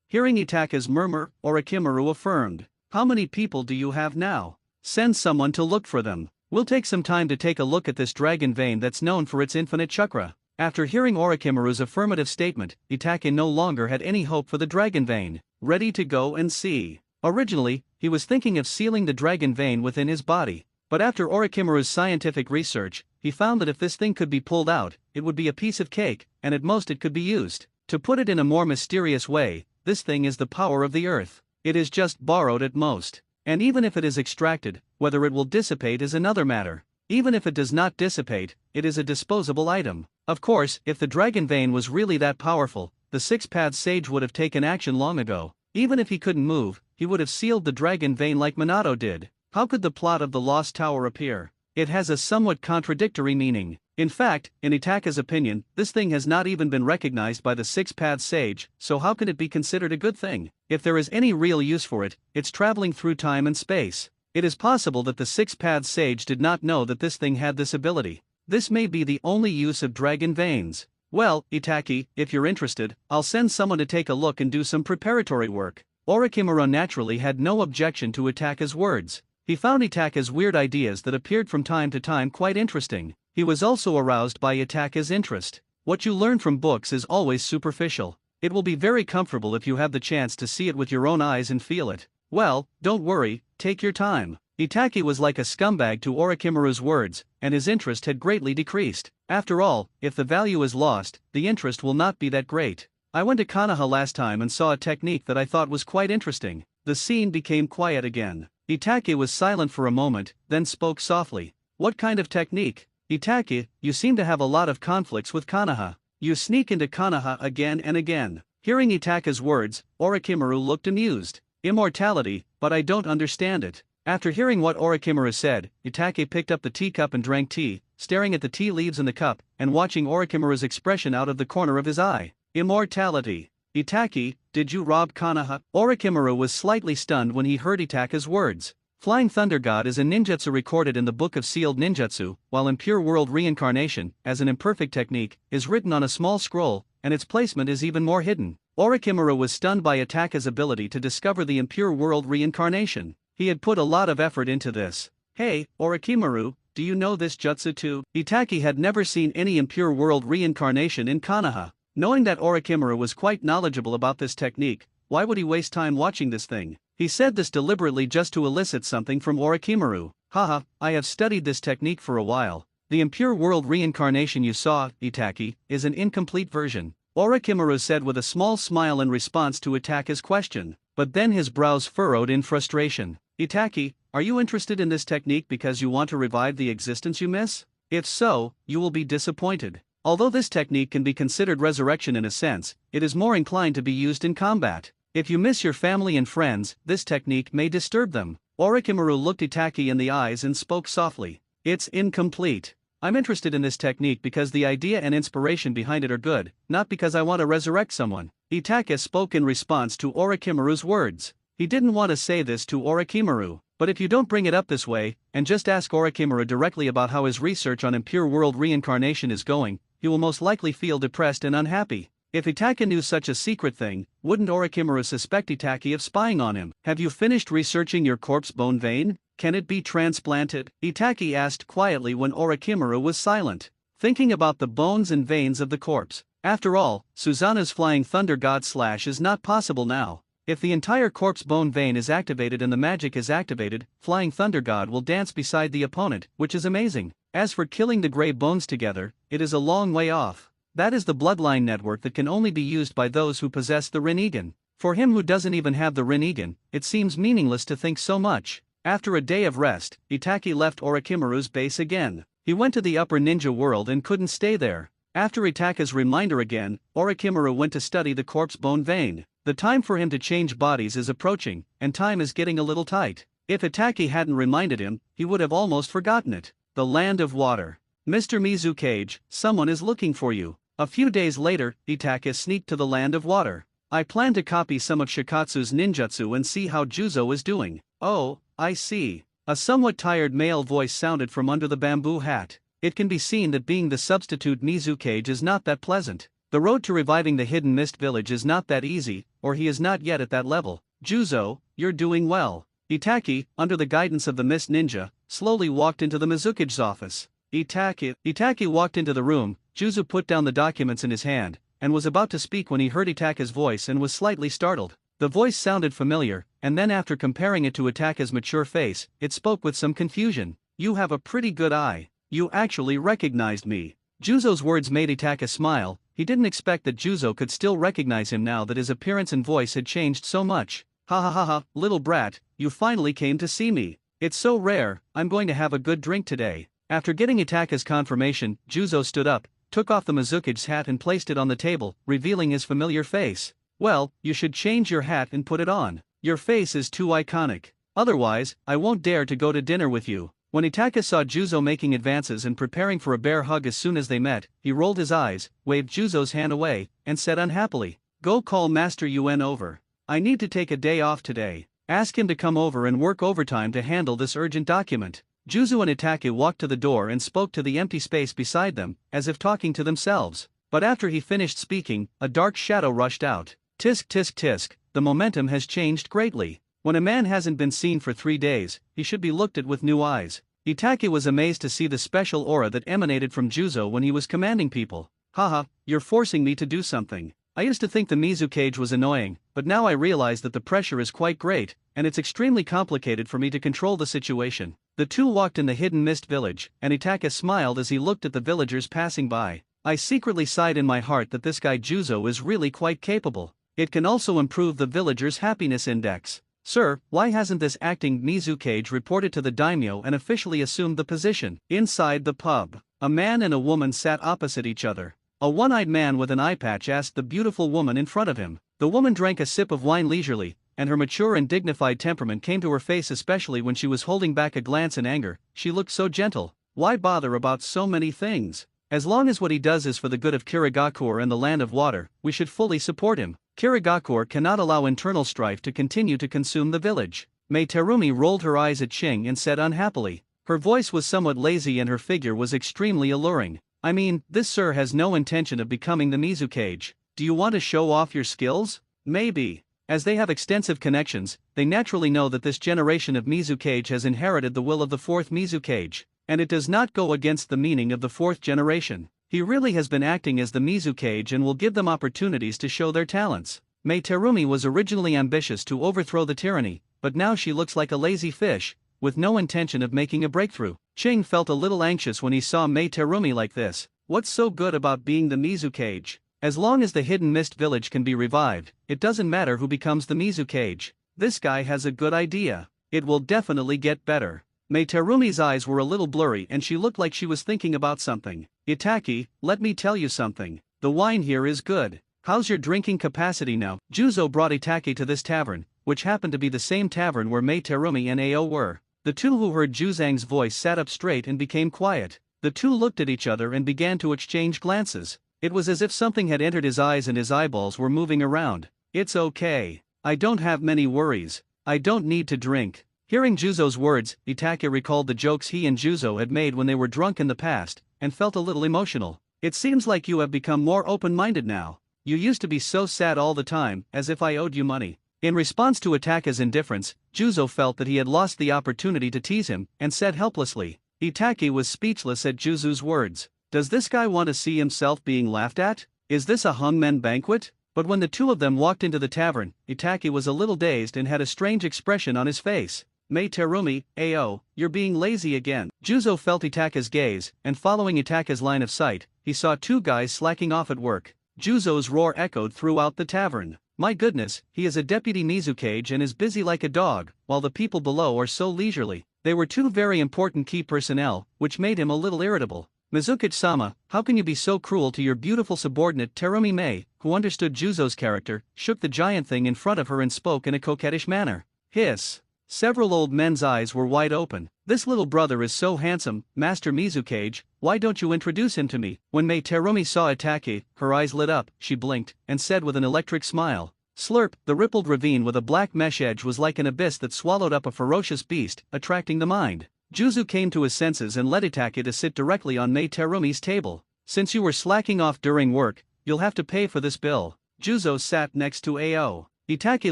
Hearing Itachi's murmur, Orochimaru affirmed. How many people do you have now? Send someone to look for them. We'll take some time to take a look at this dragon vein that's known for its infinite chakra. After hearing Orochimaru's affirmative statement, Itachi no longer had any hope for the dragon vein. Ready to go and see. Originally, he was thinking of sealing the dragon vein within his body. But after Orochimaru's scientific research, he found that if this thing could be pulled out, it would be a piece of cake, and at most it could be used. To put it in a more mysterious way, this thing is the power of the earth. It is just borrowed at most. And even if it is extracted, whether it will dissipate is another matter. Even if it does not dissipate, it is a disposable item. Of course, if the dragon vein was really that powerful, the six-path sage would have taken action long ago. Even if he couldn't move, he would have sealed the dragon vein like Minato did. How could the plot of the Lost Tower appear? It has a somewhat contradictory meaning. In fact, in Itachi's opinion, this thing has not even been recognized by the six-path sage, so how can it be considered a good thing? If there is any real use for it, it's traveling through time and space. It is possible that the six-path sage did not know that this thing had this ability. This may be the only use of dragon veins. Well, Itaki, if you're interested, I'll send someone to take a look and do some preparatory work. Orochimaru naturally had no objection to Itaka's words. He found Itaka's weird ideas that appeared from time to time quite interesting. He was also aroused by Itaka's interest. What you learn from books is always superficial. It will be very comfortable if you have the chance to see it with your own eyes and feel it. Well, don't worry, take your time. Itaki was like a scumbag to Orochimaru's words, and his interest had greatly decreased. After all, if the value is lost, the interest will not be that great. I went to Konoha last time and saw a technique that I thought was quite interesting. The scene became quiet again. Itaki was silent for a moment, then spoke softly. What kind of technique? Itaki, you seem to have a lot of conflicts with Konoha. You sneak into Konoha again and again. Hearing Itaka's words, Orochimaru looked amused. Immortality, but I don't understand it. After hearing what Orochimaru said, Itaki picked up the teacup and drank tea, staring at the tea leaves in the cup, and watching Orochimaru's expression out of the corner of his eye. Immortality. Itaki, did you rob Konoha? Orochimaru was slightly stunned when he heard Itaka's words. Flying Thunder God is a ninjutsu recorded in the Book of Sealed Ninjutsu, while Impure World Reincarnation, as an imperfect technique, is written on a small scroll, and its placement is even more hidden. Orochimaru was stunned by Itaka's ability to discover the Impure World Reincarnation. He had put a lot of effort into this. Hey, Orochimaru, do you know this jutsu too? Itaki had never seen any Impure World Reincarnation in Konoha. Knowing that Orochimaru was quite knowledgeable about this technique, why would he waste time watching this thing? He said this deliberately just to elicit something from Orochimaru. Haha, I have studied this technique for a while. The Impure World Reincarnation you saw, Itaki, is an incomplete version. Orochimaru said with a small smile in response to Itaka's question, but then his brows furrowed in frustration. Itaki, are you interested in this technique because you want to revive the existence you miss? If so, you will be disappointed. Although this technique can be considered resurrection in a sense, it is more inclined to be used in combat. If you miss your family and friends, this technique may disturb them. Orochimaru looked Itaki in the eyes and spoke softly. It's incomplete. I'm interested in this technique because the idea and inspiration behind it are good, not because I want to resurrect someone. Itaki spoke in response to Orochimaru's words. He didn't want to say this to Orochimaru, but if you don't bring it up this way, and just ask Orochimaru directly about how his research on Impure World Reincarnation is going, he will most likely feel depressed and unhappy. If Itaki knew such a secret thing, wouldn't Orochimaru suspect Itaki of spying on him? Have you finished researching your corpse bone vein? Can it be transplanted? Itaki asked quietly when Orochimaru was silent, thinking about the bones and veins of the corpse. After all, Susanna's Flying Thunder God slash is not possible now. If the entire corpse bone vein is activated and the magic is activated, Flying Thunder God will dance beside the opponent, which is amazing. As for killing the gray bones together, it is a long way off. That is the bloodline network that can only be used by those who possess the Rinnegan. For him who doesn't even have the Rinnegan, it seems meaningless to think so much. After a day of rest, Itaki left Orochimaru's base again. He went to the upper ninja world and couldn't stay there. After Itaka's reminder again, Orochimaru went to study the corpse bone vein. The time for him to change bodies is approaching, and time is getting a little tight. If Itaki hadn't reminded him, he would have almost forgotten it. The Land of Water. Mr. Mizukage, someone is looking for you. A few days later, Itaki sneaked to the Land of Water. I plan to copy some of Shikatsu's ninjutsu and see how Juzo is doing. Oh, I see. A somewhat tired male voice sounded from under the bamboo hat. It can be seen that being the substitute Mizukage is not that pleasant. The road to reviving the Hidden Mist Village is not that easy, or he is not yet at that level. Juzo, you're doing well. Itaki, under the guidance of the Mist Ninja, slowly walked into the Mizukage's office. Itaki walked into the room. Juzo put down the documents in his hand, and was about to speak when he heard Itaki's voice and was slightly startled. The voice sounded familiar, and then after comparing it to Itaki's mature face, it spoke with some confusion. You have a pretty good eye. You actually recognized me. Juzo's words made Itaki smile. He didn't expect that Juzo could still recognize him now that his appearance and voice had changed so much. Ha ha ha ha, little brat, you finally came to see me. It's so rare. I'm going to have a good drink today. After getting Itaki's confirmation, Juzo stood up, took off the Mizukage's hat and placed it on the table, revealing his familiar face. Well, you should change your hat and put it on. Your face is too iconic. Otherwise, I won't dare to go to dinner with you. When Itaki saw Juzo making advances and preparing for a bear hug as soon as they met, he rolled his eyes, waved Juzo's hand away, and said unhappily, "Go call Master Yuen over. I need to take a day off today. Ask him to come over and work overtime to handle this urgent document." Juzo and Itaki walked to the door and spoke to the empty space beside them, as if talking to themselves. But after he finished speaking, a dark shadow rushed out. Tisk tisk tisk, the momentum has changed greatly. When a man hasn't been seen for 3 days, he should be looked at with new eyes. Itake was amazed to see the special aura that emanated from Juzo when he was commanding people. Haha, you're forcing me to do something. I used to think the Mizu cage was annoying, but now I realize that the pressure is quite great, and it's extremely complicated for me to control the situation. The two walked in the hidden mist village, and Itake smiled as he looked at the villagers passing by. I secretly sighed in my heart that this guy Juzo is really quite capable. It can also improve the villagers' happiness index. Sir, why hasn't this acting Mizu cage reported to the daimyo and officially assumed the position? Inside the pub, a man and a woman sat opposite each other. A one-eyed man with an eye patch asked the beautiful woman in front of him. The woman drank a sip of wine leisurely, and her mature and dignified temperament came to her face, especially when she was holding back a glance in anger. She looked so gentle. Why bother about so many things? As long as what he does is for the good of Kirigakure and the land of water, we should fully support him. Kirigakure cannot allow internal strife to continue to consume the village. Mei Terumi rolled her eyes at Ching and said unhappily. Her voice was somewhat lazy and her figure was extremely alluring. I mean, this sir has no intention of becoming the Mizu cage. Do you want to show off your skills? Maybe. As they have extensive connections, they naturally know that this generation of Mizu cage has inherited the will of the fourth Mizu cage, and it does not go against the meaning of the fourth generation. He really has been acting as the Mizu cage and will give them opportunities to show their talents. Mei Terumi was originally ambitious to overthrow the tyranny, but now she looks like a lazy fish, with no intention of making a breakthrough. Ching felt a little anxious when he saw Mei Terumi like this. What's so good about being the Mizu cage? As long as the hidden mist village can be revived, it doesn't matter who becomes the Mizu cage. This guy has a good idea. It will definitely get better. Mei Terumi's eyes were a little blurry and she looked like she was thinking about something. Itake, let me tell you something. The wine here is good. How's your drinking capacity now? Juzo brought Itake to this tavern, which happened to be the same tavern where Mei Terumi and Ao were. The two who heard Juzang's voice sat up straight and became quiet. The two looked at each other and began to exchange glances. It was as if something had entered his eyes and his eyeballs were moving around. It's okay. I don't have many worries. I don't need to drink. Hearing Juzo's words, Itake recalled the jokes he and Juzo had made when they were drunk in the past, and felt a little emotional. It seems like you have become more open-minded now. You used to be so sad all the time, as if I owed you money. In response to Itake's indifference, Juzo felt that he had lost the opportunity to tease him, and said helplessly. Itake was speechless at Juzo's words. Does this guy want to see himself being laughed at? Is this a hungmen banquet? But when the two of them walked into the tavern, Itake was a little dazed and had a strange expression on his face. Mei Terumi, Ao, you're being lazy again. Juzo felt Itake's gaze, and following Itake's line of sight, he saw two guys slacking off at work. Juzo's roar echoed throughout the tavern. My goodness, he is a deputy Mizu cage and is busy like a dog, while the people below are so leisurely. They were two very important key personnel, which made him a little irritable. Mizukichi-sama, how can you be so cruel to your beautiful subordinate Terumi Mei, who understood Juzo's character, shook the giant thing in front of her and spoke in a coquettish manner. Hiss. Several old men's eyes were wide open. This little brother is so handsome, Master Mizu cage, why don't you introduce him to me? When Mei Terumi saw Itake, her eyes lit up, she blinked, and said with an electric smile. Slurp, the rippled ravine with a black mesh edge was like an abyss that swallowed up a ferocious beast, attracting the mind. Juzo came to his senses and led Itake to sit directly on Mei Terumi's table. Since you were slacking off during work, you'll have to pay for this bill. Juzo sat next to Ao. Itake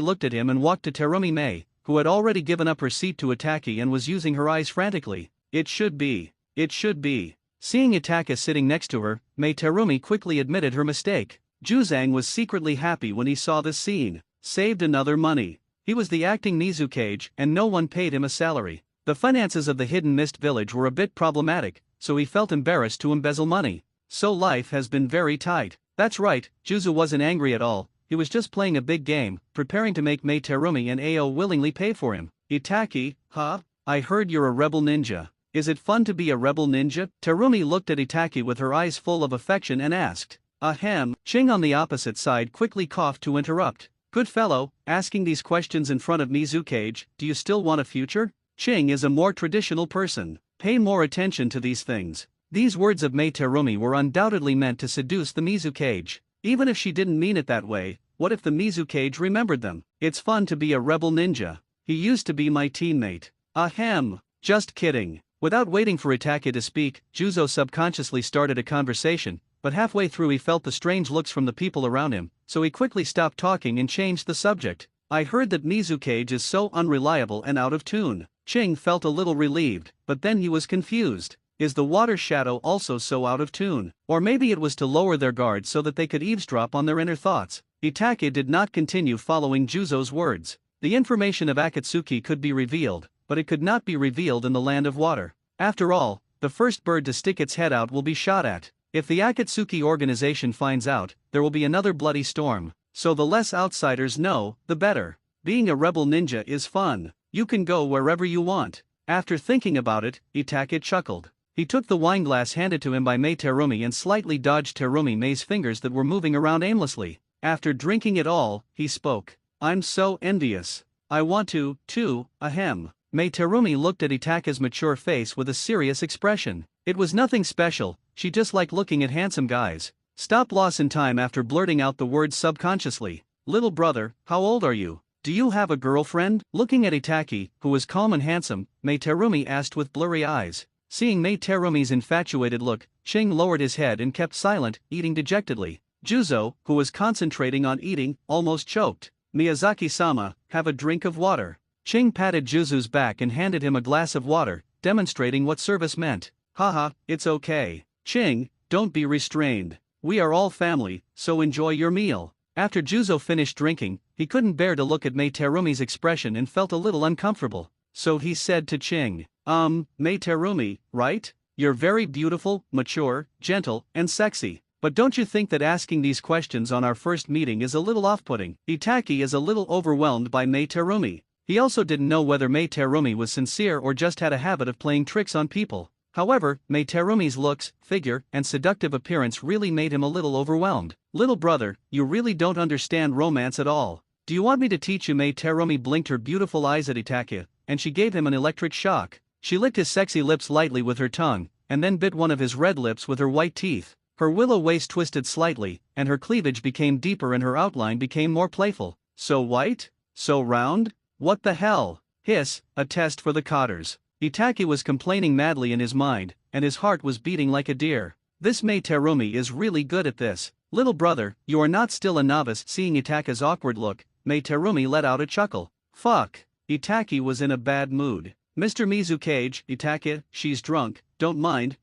looked at him and walked to Terumi Mei, who had already given up her seat to Itake and was using her eyes frantically. It should be. It should be. Seeing Itake sitting next to her, Mei Terumi quickly admitted her mistake. Juzang was secretly happy when he saw this scene. Saved another money. He was the acting Mizu cage and no one paid him a salary. The finances of the Hidden Mist village were a bit problematic, so he felt embarrassed to embezzle money. So life has been very tight. That's right, Juzo wasn't angry at all, he was just playing a big game, preparing to make Mei Terumi and Ao willingly pay for him. Itake, huh? I heard you're a rebel ninja. Is it fun to be a rebel ninja? Terumi looked at Itake with her eyes full of affection and asked. Ahem. Ching on the opposite side quickly coughed to interrupt. Good fellow, asking these questions in front of Mizu cage, do you still want a future? Ching is a more traditional person. Pay more attention to these things. These words of Mei Terumi were undoubtedly meant to seduce the Mizu cage. Even if she didn't mean it that way, what if the Mizu cage remembered them? It's fun to be a rebel ninja. He used to be my teammate. Ahem. Just kidding. Without waiting for Itake to speak, Juzo subconsciously started a conversation, but halfway through he felt the strange looks from the people around him, so he quickly stopped talking and changed the subject. I heard that Mizukage is so unreliable and out of tune. Ching felt a little relieved, but then he was confused. Is the water shadow also so out of tune? Or maybe it was to lower their guard so that they could eavesdrop on their inner thoughts. Itake did not continue following Juzo's words. The information of Akatsuki could be revealed, but it could not be revealed in the land of water. After all, the first bird to stick its head out will be shot at. If the Akatsuki organization finds out, there will be another bloody storm. So the less outsiders know, the better. Being a rebel ninja is fun. You can go wherever you want. After thinking about it, Itake chuckled. He took the wineglass handed to him by Mei Terumi and slightly dodged Terumi Mei's fingers that were moving around aimlessly. After drinking it all, he spoke. I'm so envious. I want to, too, ahem. Mei Terumi looked at Itake's mature face with a serious expression. It was nothing special, she just liked looking at handsome guys. Stop loss in time after blurting out the words subconsciously. Little brother, how old are you? Do you have a girlfriend? Looking at Itake, who was calm and handsome, Mei Terumi asked with blurry eyes. Seeing Mei Terumi's infatuated look, Ching lowered his head and kept silent, eating dejectedly. Juzo, who was concentrating on eating, almost choked. Miyazaki-sama, have a drink of water. Ching patted Juzo's back and handed him a glass of water, demonstrating what service meant. Haha, it's okay. Ching, don't be restrained. We are all family, so enjoy your meal. After Juzo finished drinking, he couldn't bear to look at Mei Terumi's expression and felt a little uncomfortable. So he said to Ching, Mei Terumi, right? You're very beautiful, mature, gentle, and sexy. But don't you think that asking these questions on our first meeting is a little off-putting? Itake is a little overwhelmed by Mei Terumi. He also didn't know whether Mei Terumi was sincere or just had a habit of playing tricks on people. However, Mei Terumi's looks, figure, and seductive appearance really made him a little overwhelmed. Little brother, you really don't understand romance at all. Do you want me to teach you? Mei Terumi blinked her beautiful eyes at Itake, and she gave him an electric shock. She licked his sexy lips lightly with her tongue, and then bit one of his red lips with her white teeth. Her willow waist twisted slightly, and her cleavage became deeper and her outline became more playful. So white? So round? What the hell? Hiss, a test for the cotters. Itake was complaining madly in his mind, and his heart was beating like a deer. This Mei Terumi is really good at this. Little brother, you are not still a novice. Seeing Itake's awkward look, Mei Terumi let out a chuckle. Fuck. Itake was in a bad mood. Mr. Mizukage, Itake, she's drunk, don't mind.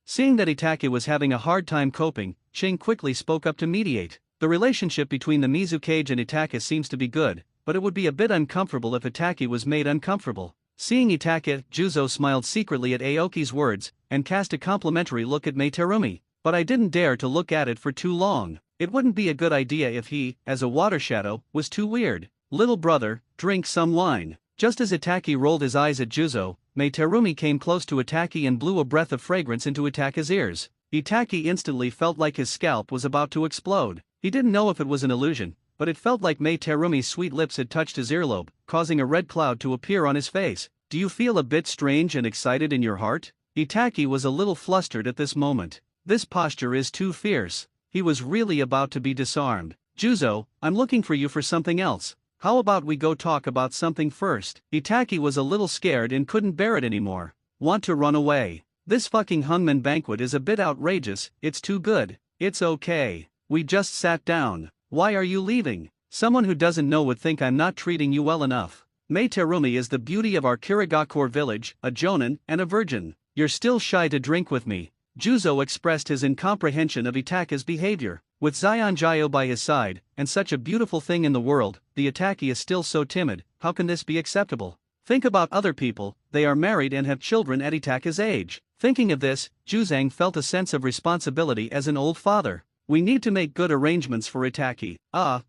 Seeing that Itake was having a hard time coping, Ching quickly spoke up to mediate. The relationship between the Mizukage and Itake seems to be good, but it would be a bit uncomfortable if Itake was made uncomfortable. Seeing Itake, Juzo smiled secretly at Aoki's words, and cast a complimentary look at Mei Terumi. But I didn't dare to look at it for too long. It wouldn't be a good idea if he, as a water shadow, was too weird. Little brother, drink some wine. Just as Itake rolled his eyes at Juzo, Mei Terumi came close to Itake and blew a breath of fragrance into Itake's ears. Itake instantly felt like his scalp was about to explode. He didn't know if it was an illusion, but it felt like Mei Terumi's sweet lips had touched his earlobe, causing a red cloud to appear on his face. Do you feel a bit strange and excited in your heart? Itake was a little flustered at this moment. This posture is too fierce. He was really about to be disarmed. Juzo, I'm looking for you for something else. How about we go talk about something first? Itake was a little scared and couldn't bear it anymore. Want to run away? This fucking hungman banquet is a bit outrageous. It's too good. It's okay. We just sat down. Why are you leaving? Someone who doesn't know would think I'm not treating you well enough. Mei Terumi is the beauty of our Kirigakure village, a jonin, and a virgin. You're still shy to drink with me. Juzo expressed his incomprehension of Itake's behavior. With Zyonjayo by his side, and such a beautiful thing in the world, the Itake is still so timid. How can this be acceptable? Think about other people, they are married and have children at Itake's age. Thinking of this, Juzang felt a sense of responsibility as an old father. We need to make good arrangements for Itake.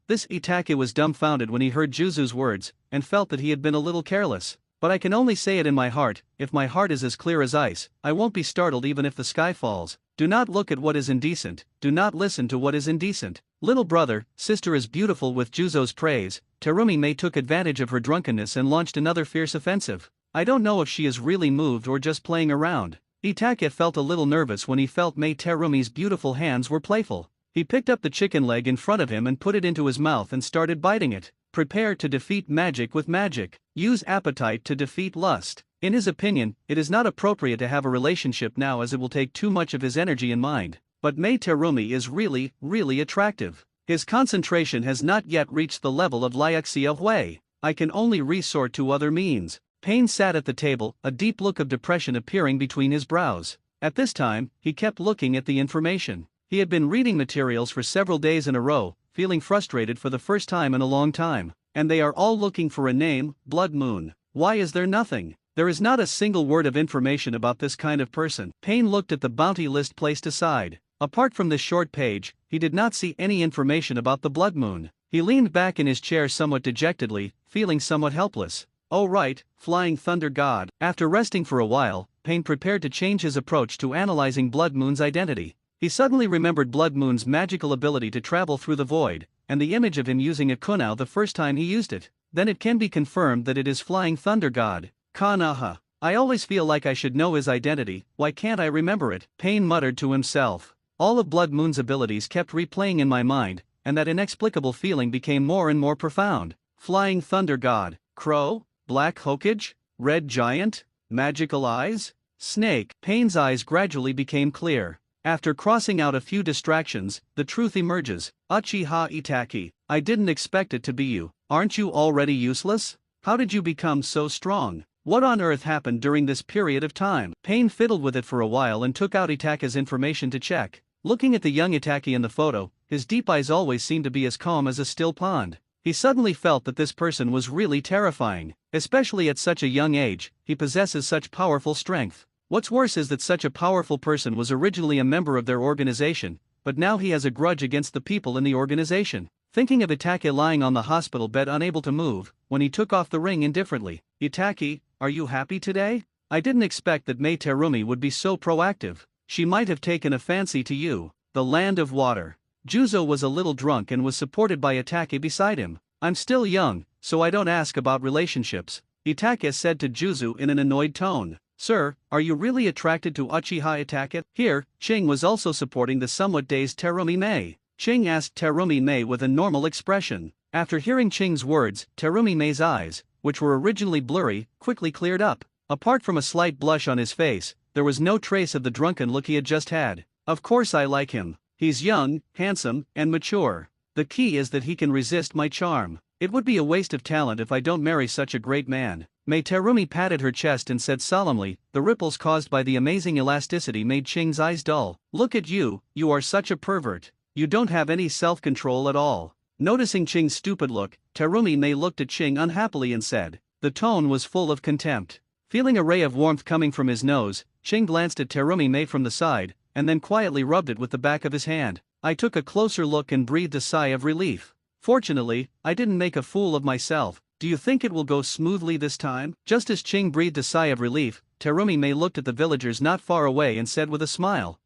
This Itake was dumbfounded when he heard Juzu's words, and felt that he had been a little careless. But I can only say it in my heart, if my heart is as clear as ice, I won't be startled even if the sky falls. Do not look at what is indecent, do not listen to what is indecent. Little brother, sister is beautiful. With Juzo's praise, Terumi Mei took advantage of her drunkenness and launched another fierce offensive. I don't know if she is really moved or just playing around. Itake felt a little nervous when he felt Mei Terumi's beautiful hands were playful. He picked up the chicken leg in front of him and put it into his mouth and started biting it. Prepare to defeat magic with magic. Use appetite to defeat lust. In his opinion, it is not appropriate to have a relationship now as it will take too much of his energy and mind. but Mei Terumi is really, really attractive. His concentration has not yet reached the level of Liexia Hui. I can only resort to other means. Payne sat at the table, a deep look of depression appearing between his brows. At this time, he kept looking at the information. He had been reading materials for several days in a row, feeling frustrated for the first time in a long time. And they are all looking for a name, Blood Moon. Why is there nothing? There is not a single word of information about this kind of person. Payne looked at the bounty list placed aside. Apart from this short page, he did not see any information about the Blood Moon. He leaned back in his chair somewhat dejectedly, feeling somewhat helpless. Oh right, Flying Thunder God. After resting for a while, Payne prepared to change his approach to analyzing Blood Moon's identity. He suddenly remembered Blood Moon's magical ability to travel through the void, and the image of him using a konoha the first time he used it. Then it can be confirmed that it is Flying Thunder God. Konoha. I always feel like I should know his identity, why can't I remember it? Payne muttered to himself. All of Blood Moon's abilities kept replaying in my mind, and that inexplicable feeling became more and more profound. Flying Thunder God. Crow? Black Hokage? Red Giant? Magical eyes? Snake. Payne's eyes gradually became clear. After crossing out a few distractions, the truth emerges. Uchiha Itaki. I didn't expect it to be you. Aren't you already useless? How did you become so strong? What on earth happened during this period of time? Payne fiddled with it for a while and took out Itaka's information to check. Looking at the young Itaki in the photo, his deep eyes always seemed to be as calm as a still pond. He suddenly felt that this person was really terrifying. Especially at such a young age, he possesses such powerful strength. What's worse is that such a powerful person was originally a member of their organization, but now he has a grudge against the people in the organization. Thinking of Itake lying on the hospital bed unable to move, when he took off the ring indifferently. Itake, are you happy today? I didn't expect that Mei Terumi would be so proactive. She might have taken a fancy to you. The land of water. Juzo was a little drunk and was supported by Itake beside him. I'm still young, so I don't ask about relationships, Itake said to Juzo in an annoyed tone. Sir, are you really attracted to Uchiha Itake? Here, Ching was also supporting the somewhat dazed Terumi Mei. Ching asked Terumi Mei with a normal expression. After hearing Ching's words, Terumi Mei's eyes, which were originally blurry, quickly cleared up. Apart from a slight blush on his face, there was no trace of the drunken look he had just had. Of course I like him. He's young, handsome, and mature. The key is that he can resist my charm. It would be a waste of talent if I don't marry such a great man. Mei Terumi patted her chest and said solemnly, the ripples caused by the amazing elasticity made Ching's eyes dull. Look at you, you are such a pervert. You don't have any self-control at all. Noticing Ching's stupid look, Terumi Mei looked at Ching unhappily and said. The tone was full of contempt. Feeling a ray of warmth coming from his nose, Ching glanced at Terumi Mei from the side, and then quietly rubbed it with the back of his hand. I took a closer look and breathed a sigh of relief. Fortunately, I didn't make a fool of myself. Do you think it will go smoothly this time? Just as Ching breathed a sigh of relief, Terumi Mei looked at the villagers not far away and said with a smile.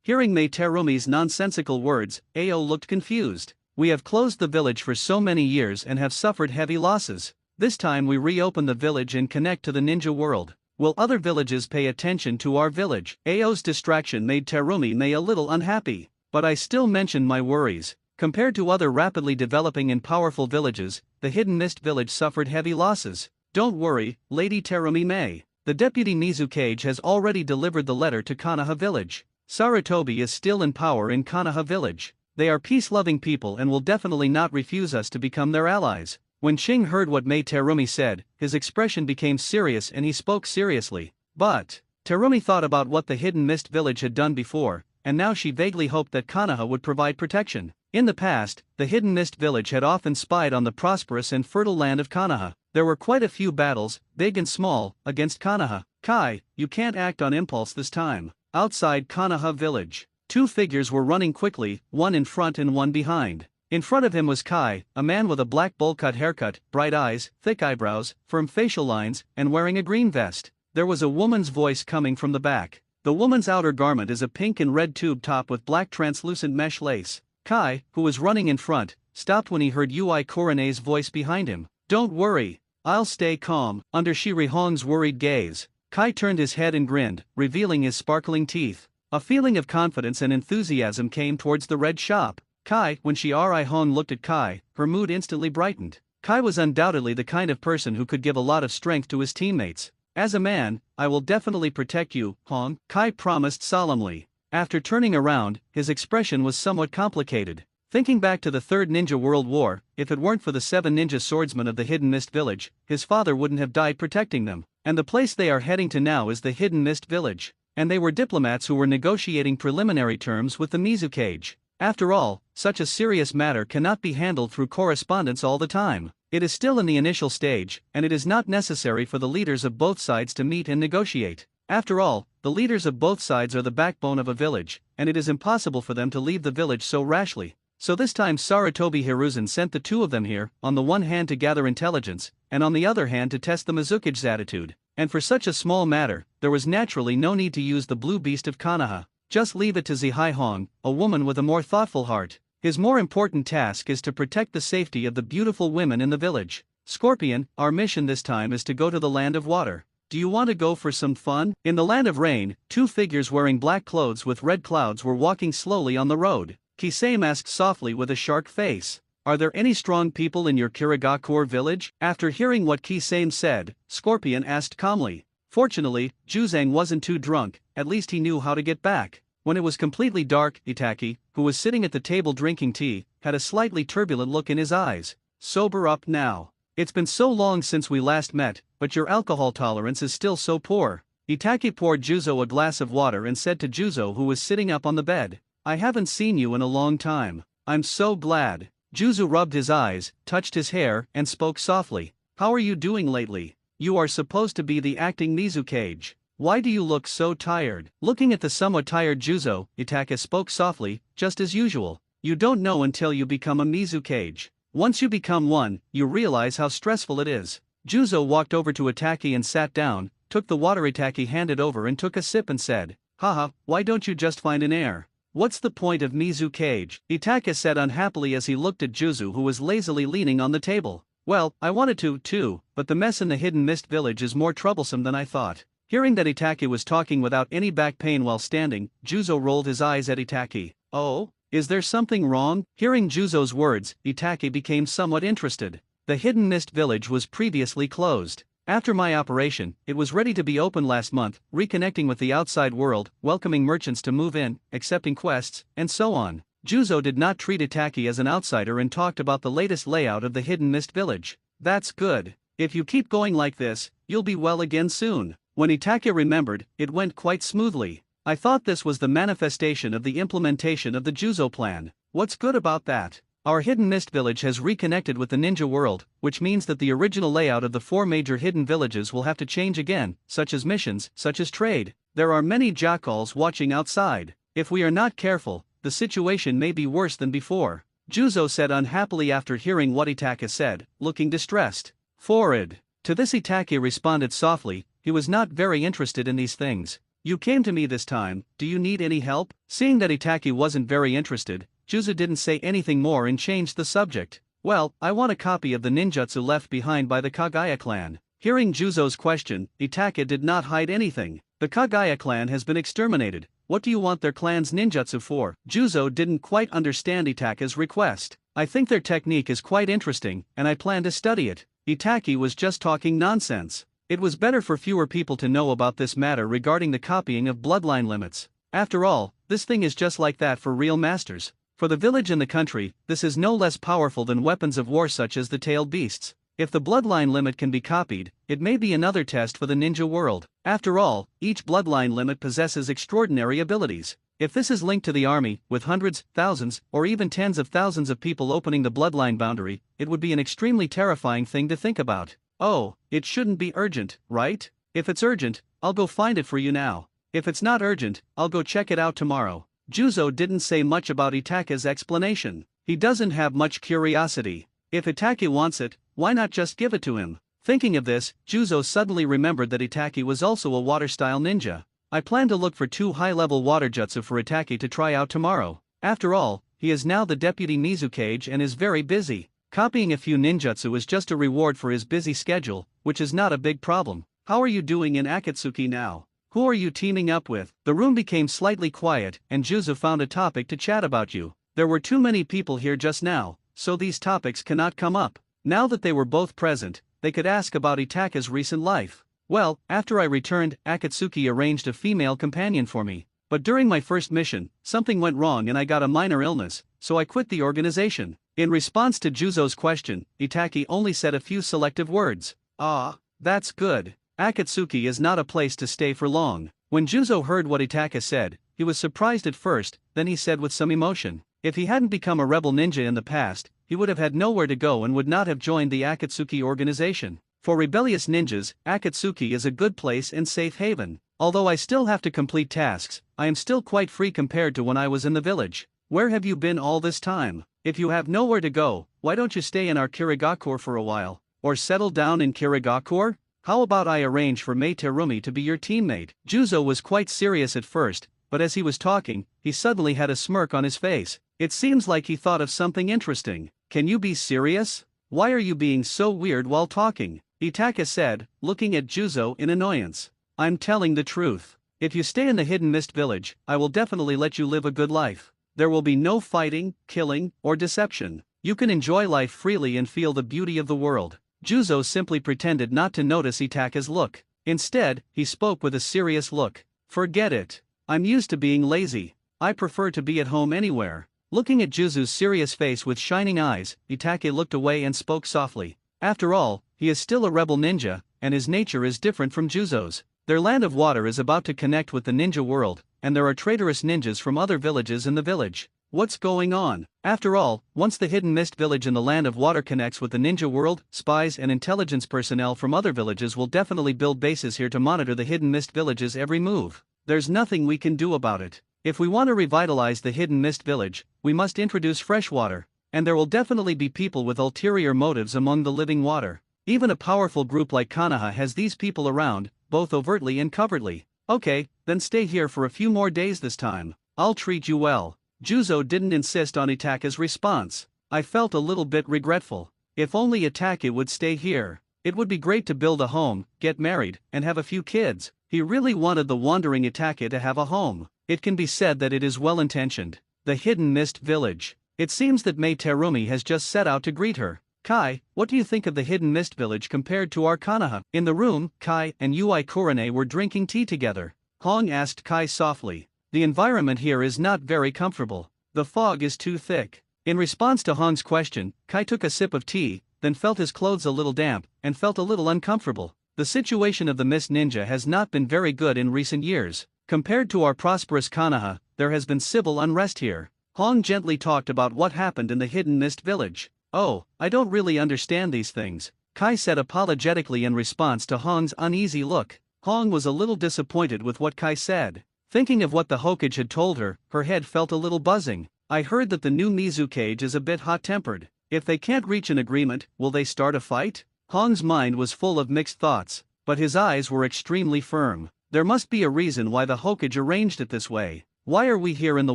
Hearing Mei Terumi's nonsensical words, Ao looked confused. We have closed the village for so many years and have suffered heavy losses. This time we reopen the village and connect to the ninja world. Will other villages pay attention to our village? Ao's distraction made Terumi Mei a little unhappy. But I still mentioned my worries. Compared to other rapidly developing and powerful villages, the Hidden Mist village suffered heavy losses. Don't worry, Lady Terumi Mei. The deputy Mizukage has already delivered the letter to Konoha village. Sarutobi is still in power in Konoha village. They are peace-loving people and will definitely not refuse us to become their allies. When Ching heard what Mei Terumi said, his expression became serious and he spoke seriously. But Terumi thought about what the Hidden Mist village had done before, and now she vaguely hoped that Konoha would provide protection. In the past, the Hidden Mist village had often spied on the prosperous and fertile land of Konoha. There were quite a few battles, big and small, against Konoha. Kai, you can't act on impulse this time. Outside Konoha village, two figures were running quickly, one in front and one behind. In front of him was Kai, a man with a black bowl-cut haircut, bright eyes, thick eyebrows, firm facial lines, and wearing a green vest. There was a woman's voice coming from the back. The woman's outer garment is a pink and red tube top with black translucent mesh lace. Kai, who was running in front, stopped when he heard Yui Korone's voice behind him. Don't worry, I'll stay calm. Under Shiri Hong's worried gaze, Kai turned his head and grinned, revealing his sparkling teeth. A feeling of confidence and enthusiasm came towards the red shop. Kai, when Shiri Hong looked at Kai, her mood instantly brightened. Kai was undoubtedly the kind of person who could give a lot of strength to his teammates. As a man, I will definitely protect you, Hong, Kai promised solemnly. After turning around, his expression was somewhat complicated. Thinking back to the Third Ninja World War, if it weren't for the 7 ninja swordsmen of the Hidden Mist Village, his father wouldn't have died protecting them. And the place they are heading to now is the Hidden Mist Village. And they were diplomats who were negotiating preliminary terms with the Mizukage. After all, such a serious matter cannot be handled through correspondence all the time. It is still in the initial stage, and it is not necessary for the leaders of both sides to meet and negotiate. After all, the leaders of both sides are the backbone of a village, and it is impossible for them to leave the village so rashly. So this time Sarutobi Hiruzen sent the 2 of them here, on the one hand to gather intelligence, and on the other hand to test the Mizukage's attitude. And for such a small matter, there was naturally no need to use the blue beast of Konoha. Just leave it to Zihai Hong, a woman with a more thoughtful heart. His more important task is to protect the safety of the beautiful women in the village. Scorpion, our mission this time is to go to the Land of Water. Do you want to go for some fun? In the Land of Rain, 2 figures wearing black clothes with red clouds were walking slowly on the road. Kisame asked softly with a shark face. Are there any strong people in your Kirigakure village? After hearing what Kisame said, Scorpion asked calmly. Fortunately, Juzang wasn't too drunk, at least he knew how to get back. When it was completely dark, Itaki, who was sitting at the table drinking tea, had a slightly turbulent look in his eyes. Sober up now. It's been so long since we last met, but your alcohol tolerance is still so poor. Itaki poured Juzo a glass of water and said to Juzo, who was sitting up on the bed, I haven't seen you in a long time. I'm so glad. Juzo rubbed his eyes, touched his hair, and spoke softly. How are you doing lately? You are supposed to be the acting Mizukage. Why do you look so tired? Looking at the somewhat tired Juzo, Itaka spoke softly, just as usual. You don't know until you become a Mizukage. Once you become one, you realize how stressful it is. Juzo walked over to Itaki and sat down, took the water Itaki handed over and took a sip and said, Haha, why don't you just find an heir? What's the point of Mizukage? Itaka said unhappily as he looked at Juzo, who was lazily leaning on the table. Well, I wanted to, too, but the mess in the Hidden Mist Village is more troublesome than I thought. Hearing that Itaki was talking without any back pain while standing, Juzo rolled his eyes at Itaki. Oh? Is there something wrong? Hearing Juzo's words, Itaki became somewhat interested. The Hidden Mist Village was previously closed. After my operation, it was ready to be opened last month, reconnecting with the outside world, welcoming merchants to move in, accepting quests, and so on. Juzo did not treat Itaki as an outsider and talked about the latest layout of the Hidden Mist Village. That's good. If you keep going like this, you'll be well again soon. When Itaki remembered, it went quite smoothly. I thought this was the manifestation of the implementation of the Juzo plan. What's good about that? Our Hidden Mist Village has reconnected with the ninja world, which means that the original layout of the 4 major hidden villages will have to change again, such as missions, such as trade. There are many jackals watching outside. If we are not careful, the situation may be worse than before. Juzo said unhappily after hearing what Itaka said, looking distressed. Forward. To this Itaki responded softly, he was not very interested in these things. You came to me this time, do you need any help? Seeing that Itaki wasn't very interested, Juzo didn't say anything more and changed the subject. Well, I want a copy of the ninjutsu left behind by the Kagaya clan. Hearing Juzo's question, Itaka did not hide anything. The Kagaya clan has been exterminated. What do you want their clan's ninjutsu for? Juzo didn't quite understand Itaka's request. I think their technique is quite interesting, and I plan to study it. Itaki was just talking nonsense. It was better for fewer people to know about this matter regarding the copying of bloodline limits. After all, this thing is just like that for real masters. For the village and the country, this is no less powerful than weapons of war such as the tailed beasts. If the bloodline limit can be copied, it may be another test for the ninja world. After all, each bloodline limit possesses extraordinary abilities. If this is linked to the army, with hundreds, thousands, or even tens of thousands of people opening the bloodline boundary, it would be an extremely terrifying thing to think about. Oh, it shouldn't be urgent, right? If it's urgent, I'll go find it for you now. If it's not urgent, I'll go check it out tomorrow. Juzo didn't say much about Itaka's explanation. He doesn't have much curiosity. If Itaki wants it, why not just give it to him? Thinking of this, Juzo suddenly remembered that Itaki was also a water-style ninja. I plan to look for 2 high-level water jutsu for Itaki to try out tomorrow. After all, he is now the deputy Mizukage and is very busy. Copying a few ninjutsu is just a reward for his busy schedule, which is not a big problem. How are you doing in Akatsuki now? Who are you teaming up with? The room became slightly quiet, and Juzo found a topic to chat about you. There were too many people here just now, so these topics cannot come up. Now that they were both present, they could ask about Itaka's recent life. Well, after I returned, Akatsuki arranged a female companion for me. But during my first mission, something went wrong and I got a minor illness, so I quit the organization. In response to Juzo's question, Itaki only said a few selective words. Ah, that's good. Akatsuki is not a place to stay for long. When Juzo heard what Itaka said, he was surprised at first, then he said with some emotion. If he hadn't become a rebel ninja in the past, he would have had nowhere to go and would not have joined the Akatsuki organization. For rebellious ninjas, Akatsuki is a good place and safe haven. Although I still have to complete tasks, I am still quite free compared to when I was in the village. Where have you been all this time? If you have nowhere to go, why don't you stay in our Kirigakure for a while? Or settle down in Kirigakure? How about I arrange for Mei Terumi to be your teammate? Juzo was quite serious at first, but as he was talking, he suddenly had a smirk on his face. It seems like he thought of something interesting. Can you be serious? Why are you being so weird while talking? Itaka said, looking at Juzo in annoyance. I'm telling the truth. If you stay in the Hidden Mist Village, I will definitely let you live a good life. There will be no fighting, killing, or deception. You can enjoy life freely and feel the beauty of the world. Juzo simply pretended not to notice Itaka's look. Instead, he spoke with a serious look. Forget it. I'm used to being lazy. I prefer to be at home anywhere. Looking at Juzo's serious face with shining eyes, Itake looked away and spoke softly. After all, he is still a rebel ninja, and his nature is different from Juzo's. Their land of water is about to connect with the ninja world, and there are traitorous ninjas from other villages in the village. What's going on? After all, once the Hidden Mist Village in the land of water connects with the ninja world, spies and intelligence personnel from other villages will definitely build bases here to monitor the Hidden Mist Village's every move. There's nothing we can do about it. If we want to revitalize the Hidden Mist Village, we must introduce fresh water, and there will definitely be people with ulterior motives among the living water. Even a powerful group like Konoha has these people around, both overtly and covertly. Okay, then stay here for a few more days this time. I'll treat you well. Juzo didn't insist on Itaka's response. I felt a little bit regretful. If only Itaka would stay here. It would be great to build a home, get married, and have a few kids. He really wanted the wandering Itaka to have a home. It can be said that it is well-intentioned. The Hidden Mist Village. It seems that Mei Terumi has just set out to greet her. Kai, what do you think of the Hidden Mist Village compared to our Konoha? In the room, Kai and Ui Kurane were drinking tea together. Hong asked Kai softly. The environment here is not very comfortable. The fog is too thick. In response to Hong's question, Kai took a sip of tea, then felt his clothes a little damp, and felt a little uncomfortable. The situation of the Mist Ninja has not been very good in recent years. Compared to our prosperous Konoha, there has been civil unrest here. Hong gently talked about what happened in the Hidden Mist Village. Oh, I don't really understand these things, Kai said apologetically in response to Hong's uneasy look. Hong was a little disappointed with what Kai said. Thinking of what the Hokage had told her, her head felt a little buzzing. I heard that the new Mizukage is a bit hot-tempered. If they can't reach an agreement, will they start a fight? Hong's mind was full of mixed thoughts, but his eyes were extremely firm. There must be a reason why the Hokage arranged it this way. Why are we here in the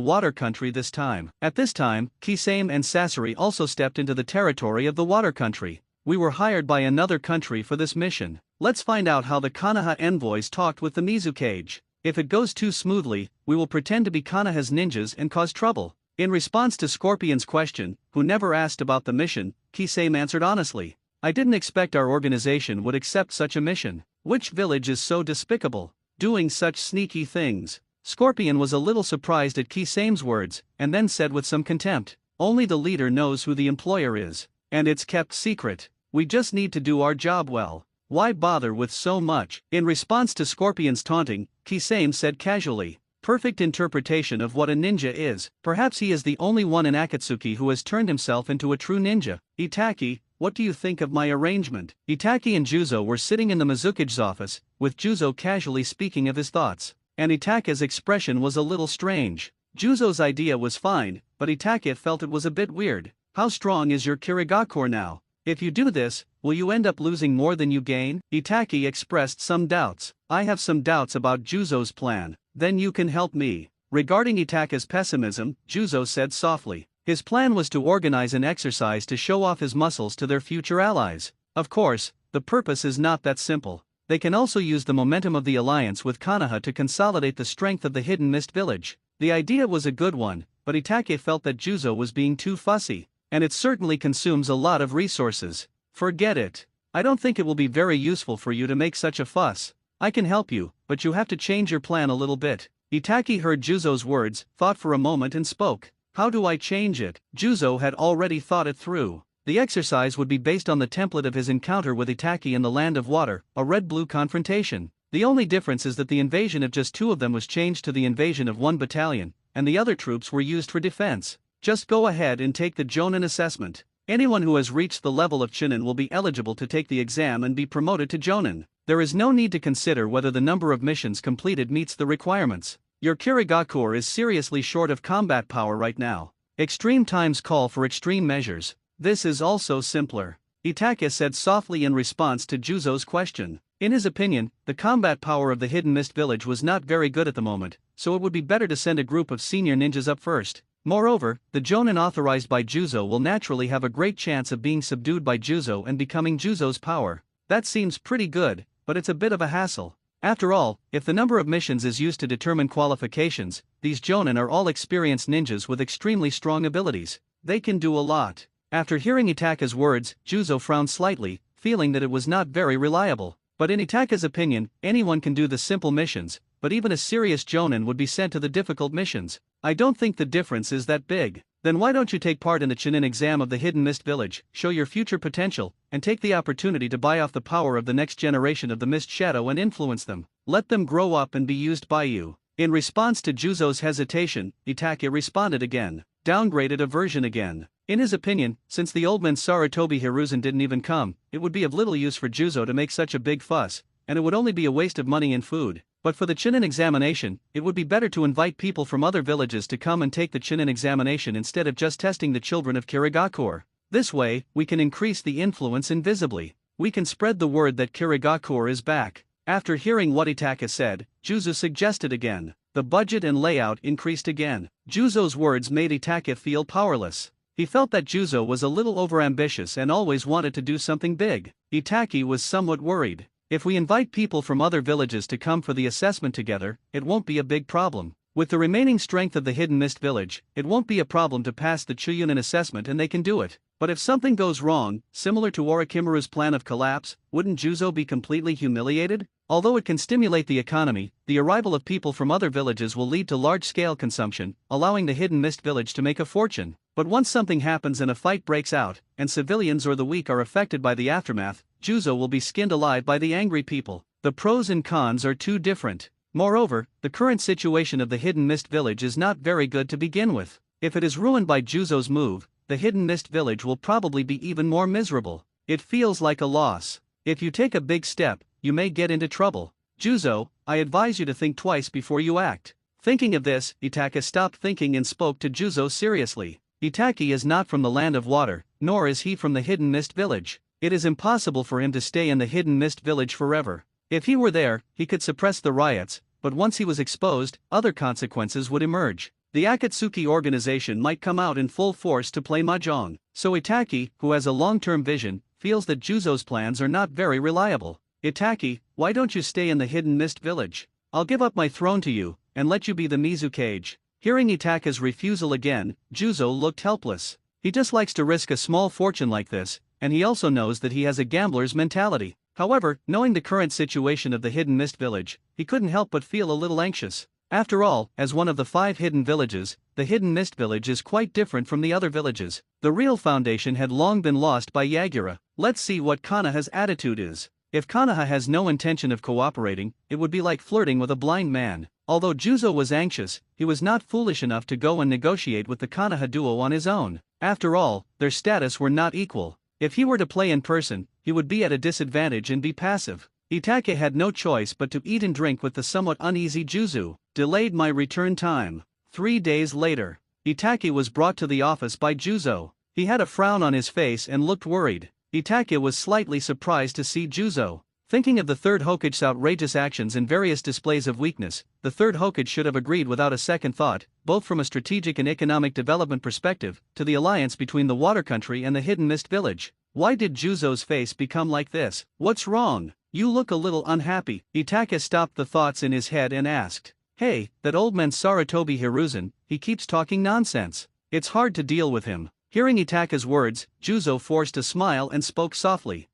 water country this time? At this time, Kisame and Sasori also stepped into the territory of the water country. We were hired by another country for this mission. Let's find out how the Konoha envoys talked with the Mizukage. If it goes too smoothly, we will pretend to be Konoha's ninjas and cause trouble. In response to Scorpion's question, who never asked about the mission, Kisame answered honestly. I didn't expect our organization would accept such a mission. Which village is so despicable, doing such sneaky things? Scorpion was a little surprised at Kisame's words, and then said with some contempt, only the leader knows who the employer is, and it's kept secret. We just need to do our job well. Why bother with so much? In response to Scorpion's taunting, Kisame said casually, perfect interpretation of what a ninja is. Perhaps he is the only one in Akatsuki who has turned himself into a true ninja. Itaki, what do you think of my arrangement? Itaki and Juzo were sitting in the Mizukage's office, with Juzo casually speaking of his thoughts. And Itaka's expression was a little strange. Juzo's idea was fine, but Itaka felt it was a bit weird. How strong is your Kirigakure now? If you do this, will you end up losing more than you gain? Itaki expressed some doubts. I have some doubts about Juzo's plan. Then you can help me. Regarding Itaka's pessimism, Juzo said softly. His plan was to organize an exercise to show off his muscles to their future allies. Of course, the purpose is not that simple. They can also use the momentum of the alliance with Konoha to consolidate the strength of the Hidden Mist Village. The idea was a good one, but Itake felt that Juzo was being too fussy, and it certainly consumes a lot of resources. Forget it. I don't think it will be very useful for you to make such a fuss. I can help you, but you have to change your plan a little bit. Itaki heard Juzo's words, thought for a moment and spoke. How do I change it? Juzo had already thought it through. The exercise would be based on the template of his encounter with Itaki in the Land of Water, a red-blue confrontation. The only difference is that the invasion of just two of them was changed to the invasion of one battalion, and the other troops were used for defense. Just go ahead and take the Jonin assessment. Anyone who has reached the level of Chunin will be eligible to take the exam and be promoted to Jonin. There is no need to consider whether the number of missions completed meets the requirements. Your Kirigakur is seriously short of combat power right now. Extreme times call for extreme measures. This is also simpler, Itaka said softly in response to Juzo's question. In his opinion, the combat power of the Hidden Mist Village was not very good at the moment, so it would be better to send a group of senior ninjas up first. Moreover, the Jonin authorized by Juzo will naturally have a great chance of being subdued by Juzo and becoming Juzo's power. That seems pretty good, but it's a bit of a hassle. After all, if the number of missions is used to determine qualifications, these Jonin are all experienced ninjas with extremely strong abilities. They can do a lot. After hearing Itaka's words, Juzo frowned slightly, feeling that it was not very reliable. But in Itaka's opinion, anyone can do the simple missions, but even a serious Jonin would be sent to the difficult missions. I don't think the difference is that big. Then why don't you take part in the Chunin exam of the Hidden Mist Village, show your future potential, and take the opportunity to buy off the power of the next generation of the Mist Shadow and influence them. Let them grow up and be used by you. In response to Juzo's hesitation, Itaka responded again. Downgraded a version again. In his opinion, since the old man Sarutobi Hiruzen didn't even come, it would be of little use for Juzo to make such a big fuss, and it would only be a waste of money and food. But for the Chunin examination, it would be better to invite people from other villages to come and take the Chunin examination instead of just testing the children of Kirigakur. This way, we can increase the influence invisibly. We can spread the word that Kirigakur is back. After hearing what Itaka said, Juzo suggested again. The budget and layout increased again. Juzo's words made Itaka feel powerless. He felt that Juzo was a little overambitious and always wanted to do something big. Itaki was somewhat worried. If we invite people from other villages to come for the assessment together, it won't be a big problem. With the remaining strength of the Hidden Mist Village, it won't be a problem to pass the Chuyunin assessment and they can do it. But if something goes wrong, similar to Orochimaru's plan of collapse, wouldn't Juzo be completely humiliated? Although it can stimulate the economy, the arrival of people from other villages will lead to large-scale consumption, allowing the Hidden Mist Village to make a fortune. But once something happens and a fight breaks out, and civilians or the weak are affected by the aftermath, Juzo will be skinned alive by the angry people. The pros and cons are too different. Moreover, the current situation of the Hidden Mist Village is not very good to begin with. If it is ruined by Juzo's move, the Hidden Mist Village will probably be even more miserable. It feels like a loss. If you take a big step, you may get into trouble. Juzo, I advise you to think twice before you act. Thinking of this, Itaka stopped thinking and spoke to Juzo seriously. Itaki is not from the Land of Water, nor is he from the Hidden Mist Village. It is impossible for him to stay in the Hidden Mist Village forever. If he were there, he could suppress the riots, but once he was exposed, other consequences would emerge. The Akatsuki organization might come out in full force to play mahjong. So Itaki, who has a long-term vision, feels that Juzo's plans are not very reliable. Itaki, why don't you stay in the Hidden Mist Village? I'll give up my throne to you, and let you be the Mizukage. Hearing Itaka's refusal again, Juzo looked helpless. He just likes to risk a small fortune like this, and he also knows that he has a gambler's mentality. However, knowing the current situation of the Hidden Mist Village, he couldn't help but feel a little anxious. After all, as one of the 5 hidden villages, the Hidden Mist Village is quite different from the other villages. The real foundation had long been lost by Yagura. Let's see what Konoha's attitude is. If Konoha has no intention of cooperating, it would be like flirting with a blind man. Although Juzo was anxious, he was not foolish enough to go and negotiate with the Konoha duo on his own. After all, their status were not equal. If he were to play in person, he would be at a disadvantage and be passive. Itaka had no choice but to eat and drink with the somewhat uneasy Juzo. Delayed my return time. 3 days later, Itaka was brought to the office by Juzo. He had a frown on his face and looked worried. Itaka was slightly surprised to see Juzo. Thinking of the third Hokage's outrageous actions and various displays of weakness, the third Hokage should have agreed without a second thought, both from a strategic and economic development perspective, to the alliance between the Water Country and the Hidden Mist Village. Why did Juzo's face become like this? What's wrong? You look a little unhappy. Itaka stopped the thoughts in his head and asked. Hey, that old man Sarutobi Hiruzen, he keeps talking nonsense. It's hard to deal with him. Hearing Itaka's words, Juzo forced a smile and spoke softly.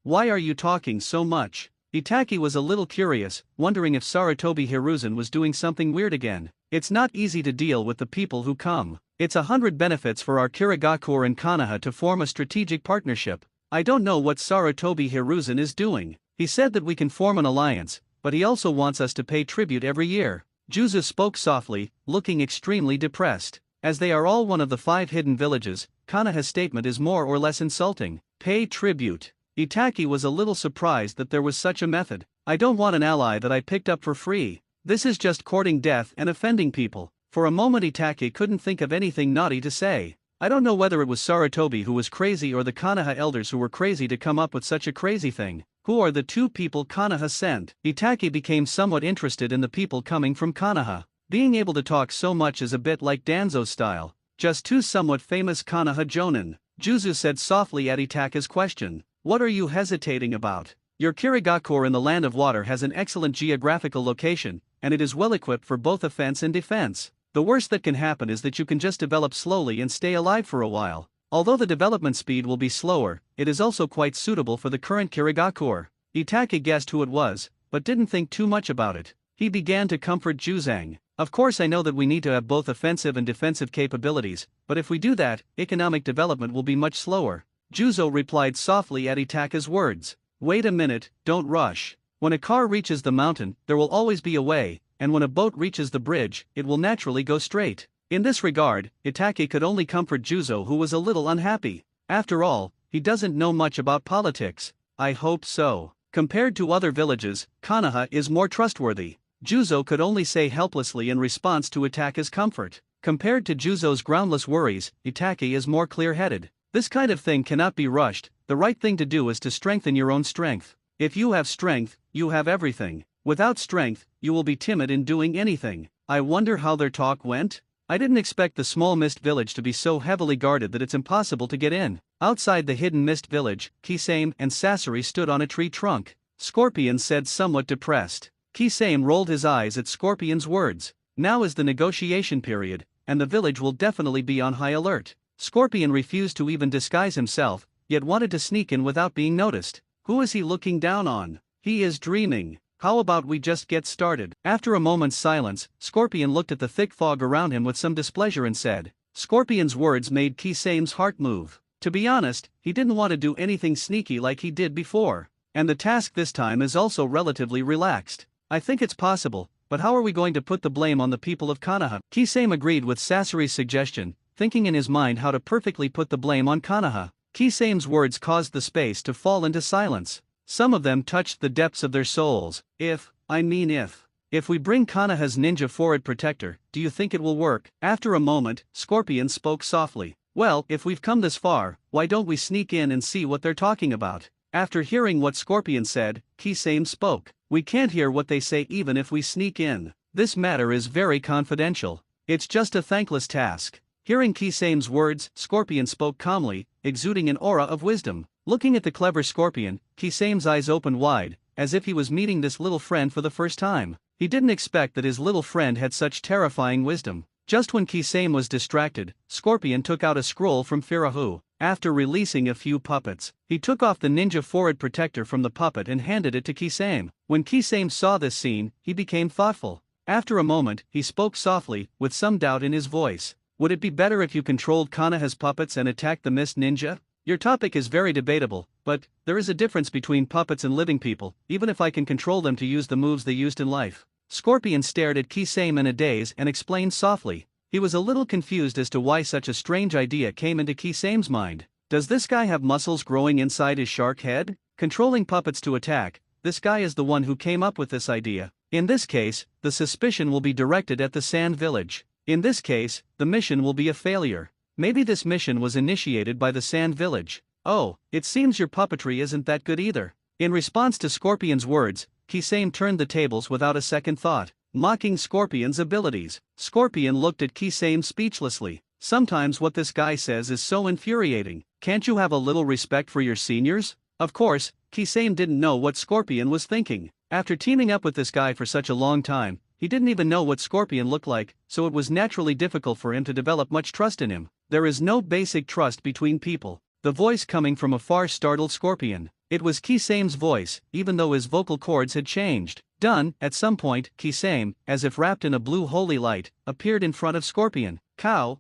Why are you talking so much? Itaki was a little curious, wondering if Sarutobi Hiruzen was doing something weird again. It's not easy to deal with the people who come. It's 100 benefits for our Kirigakure and Konoha to form a strategic partnership. I don't know what Sarutobi Hiruzen is doing. He said that we can form an alliance, but he also wants us to pay tribute every year. Juzo spoke softly, looking extremely depressed. As they are all one of the 5 hidden villages, Konoha's statement is more or less insulting. Pay tribute. Itaki was a little surprised that there was such a method. I don't want an ally that I picked up for free. This is just courting death and offending people. For a moment Itaki couldn't think of anything naughty to say. I don't know whether it was Sarutobi who was crazy or the Konoha elders who were crazy to come up with such a crazy thing. Who are the 2 people Konoha sent? Itaki became somewhat interested in the people coming from Konoha. Being able to talk so much is a bit like Danzo's style. Just 2 somewhat famous Konoha jonin. Juzo said softly at Itaki's question. What are you hesitating about? Your Kirigakure in the Land of Water has an excellent geographical location, and it is well equipped for both offense and defense. The worst that can happen is that you can just develop slowly and stay alive for a while. Although the development speed will be slower, it is also quite suitable for the current Kirigakure. Itaki guessed who it was, but didn't think too much about it. He began to comfort Juzang. Of course I know that we need to have both offensive and defensive capabilities, but if we do that, economic development will be much slower. Juzo replied softly at Itaki's words. Wait a minute, don't rush. When a car reaches the mountain, there will always be a way, and when a boat reaches the bridge, it will naturally go straight. In this regard, Itaki could only comfort Juzo, who was a little unhappy. After all, he doesn't know much about politics. I hope so. Compared to other villages, Konoha is more trustworthy. Juzo could only say helplessly in response to Itaki's comfort. Compared to Juzo's groundless worries, Itaki is more clear-headed. This kind of thing cannot be rushed. The right thing to do is to strengthen your own strength. If you have strength, you have everything. Without strength, you will be timid in doing anything. I wonder how their talk went? I didn't expect the small mist village to be so heavily guarded that it's impossible to get in. Outside the hidden mist village, Kisame and Sasori stood on a tree trunk. Scorpion said somewhat depressed. Kisame rolled his eyes at Scorpion's words. Now is the negotiation period, and the village will definitely be on high alert. Scorpion refused to even disguise himself, yet wanted to sneak in without being noticed. Who is he looking down on? He is dreaming. How about we just get started? After a moment's silence, Scorpion looked at the thick fog around him with some displeasure and said. Scorpion's words made Kisame's heart move. To be honest, he didn't want to do anything sneaky like he did before. And the task this time is also relatively relaxed. I think it's possible, but how are we going to put the blame on the people of Konoha? Kisame agreed with Sasori's suggestion, thinking in his mind how to perfectly put the blame on Konoha. Kisame's words caused the space to fall into silence. Some of them touched the depths of their souls. If we bring Konoha's ninja forward protector, do you think it will work? After a moment, Scorpion spoke softly. Well, if we've come this far, why don't we sneak in and see what they're talking about? After hearing what Scorpion said, Kisame spoke. We can't hear what they say even if we sneak in. This matter is very confidential. It's just a thankless task. Hearing Kisame's words, Scorpion spoke calmly, exuding an aura of wisdom. Looking at the clever Scorpion, Kisame's eyes opened wide, as if he was meeting this little friend for the first time. He didn't expect that his little friend had such terrifying wisdom. Just when Kisame was distracted, Scorpion took out a scroll from Firahu. After releasing a few puppets, he took off the ninja forward protector from the puppet and handed it to Kisame. When Kisame saw this scene, he became thoughtful. After a moment, he spoke softly, with some doubt in his voice. Would it be better if you controlled Konoha's puppets and attacked the Mist Ninja? Your topic is very debatable, but there is a difference between puppets and living people, even if I can control them to use the moves they used in life. Scorpion stared at Kisame in a daze and explained softly. He was a little confused as to why such a strange idea came into Kisame's mind. Does this guy have muscles growing inside his shark head? Controlling puppets to attack, this guy is the one who came up with this idea. In this case, the suspicion will be directed at the Sand Village. In this case, the mission will be a failure. Maybe this mission was initiated by the Sand Village. Oh, it seems your puppetry isn't that good either. In response to Scorpion's words, Kisame turned the tables without a second thought, mocking Scorpion's abilities. Scorpion looked at Kisame speechlessly. Sometimes what this guy says is so infuriating. Can't you have a little respect for your seniors? Of course, Kisame didn't know what Scorpion was thinking. After teaming up with this guy for such a long time, he didn't even know what Scorpion looked like, so it was naturally difficult for him to develop much trust in him. There is no basic trust between people. The voice coming from afar startled Scorpion. It was Kisame's voice, even though his vocal cords had changed. Done. At some point, Kisame, as if wrapped in a blue holy light, appeared in front of Scorpion. Cow.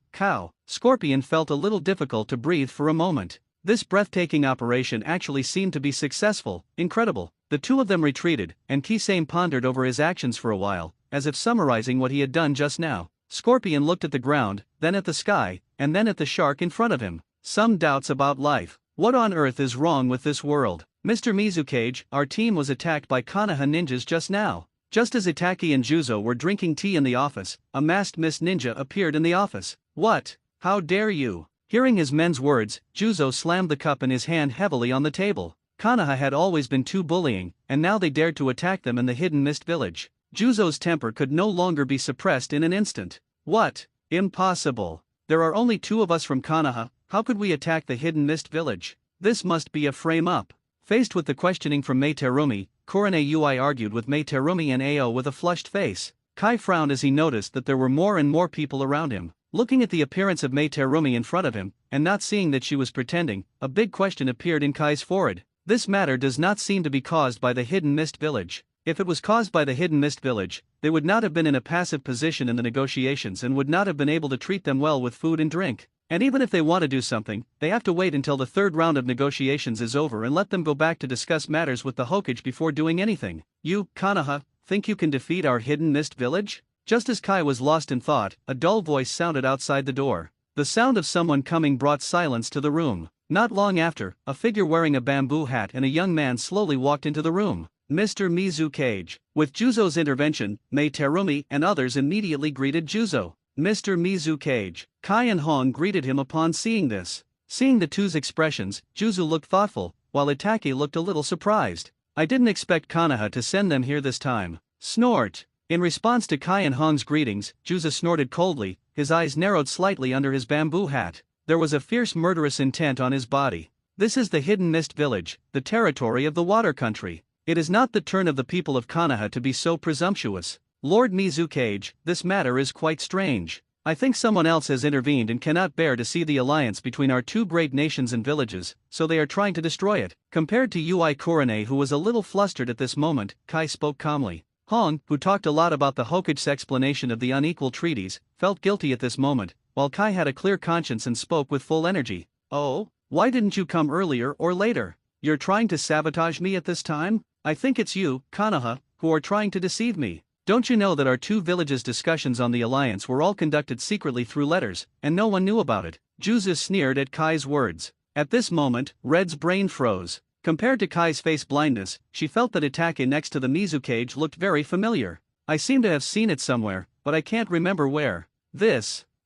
Scorpion felt a little difficult to breathe for a moment. This breathtaking operation actually seemed to be successful. Incredible. The two of them retreated, and Kisame pondered over his actions for a while, as if summarizing what he had done just now. Scorpion looked at the ground, then at the sky, and then at the shark in front of him. Some doubts about life. What on earth is wrong with this world? Mr. Mizukage, our team was attacked by konoha ninjas just now. Just as Itaki and Juzo were drinking tea in the office, a masked Miss Ninja appeared in the office. What? How dare you? Hearing his men's words, Juzo slammed the cup in his hand heavily on the table. Konoha had always been too bullying, and now they dared to attack them in the hidden mist village. Juzo's temper could no longer be suppressed in an instant. What? Impossible. There are only two of us from Konoha, how could we attack the hidden mist village? This must be a frame-up. Faced with the questioning from Mei Terumi, Korone Ui argued with Mei Terumi and Ao with a flushed face. Kai frowned as he noticed that there were more and more people around him. Looking at the appearance of Mei Terumi in front of him, and not seeing that she was pretending, a big question appeared in Kai's forehead. This matter does not seem to be caused by the hidden mist village. If it was caused by the hidden mist village, they would not have been in a passive position in the negotiations and would not have been able to treat them well with food and drink. And even if they want to do something, they have to wait until the third round of negotiations is over and let them go back to discuss matters with the Hokage before doing anything. You, Konoha, think you can defeat our hidden mist village? Just as Kai was lost in thought, a dull voice sounded outside the door. The sound of someone coming brought silence to the room. Not long after, a figure wearing a bamboo hat and a young man slowly walked into the room. Mr. Mizukage. With Juzo's intervention, Mei Terumi and others immediately greeted Juzo. Mr. Mizukage. Kai and Hong greeted him upon seeing this. Seeing the two's expressions, Juzo looked thoughtful, while Itake looked a little surprised. I didn't expect Konoha to send them here this time. Snort. In response to Kai and Hong's greetings, Juzo snorted coldly, his eyes narrowed slightly under his bamboo hat. There was a fierce murderous intent on his body. This is the hidden mist village, the territory of the water country. It is not the turn of the people of Konoha to be so presumptuous. Lord Mizukage, this matter is quite strange. I think someone else has intervened and cannot bear to see the alliance between our two great nations and villages, so they are trying to destroy it. Compared to Ui Korone, who was a little flustered at this moment, Kai spoke calmly. Hong, who talked a lot about the Hokage's explanation of the unequal treaties, felt guilty at this moment, while Kai had a clear conscience and spoke with full energy. Oh? Why didn't you come earlier or later? You're trying to sabotage me at this time? I think it's you, Konoha, who are trying to deceive me. Don't you know that our two villages' discussions on the alliance were all conducted secretly through letters, and no one knew about it? Juzo sneered at Kai's words. At this moment, Red's brain froze. Compared to Kai's face blindness, she felt that Itake next to the Mizukage looked very familiar. I seem to have seen it somewhere, but I can't remember where.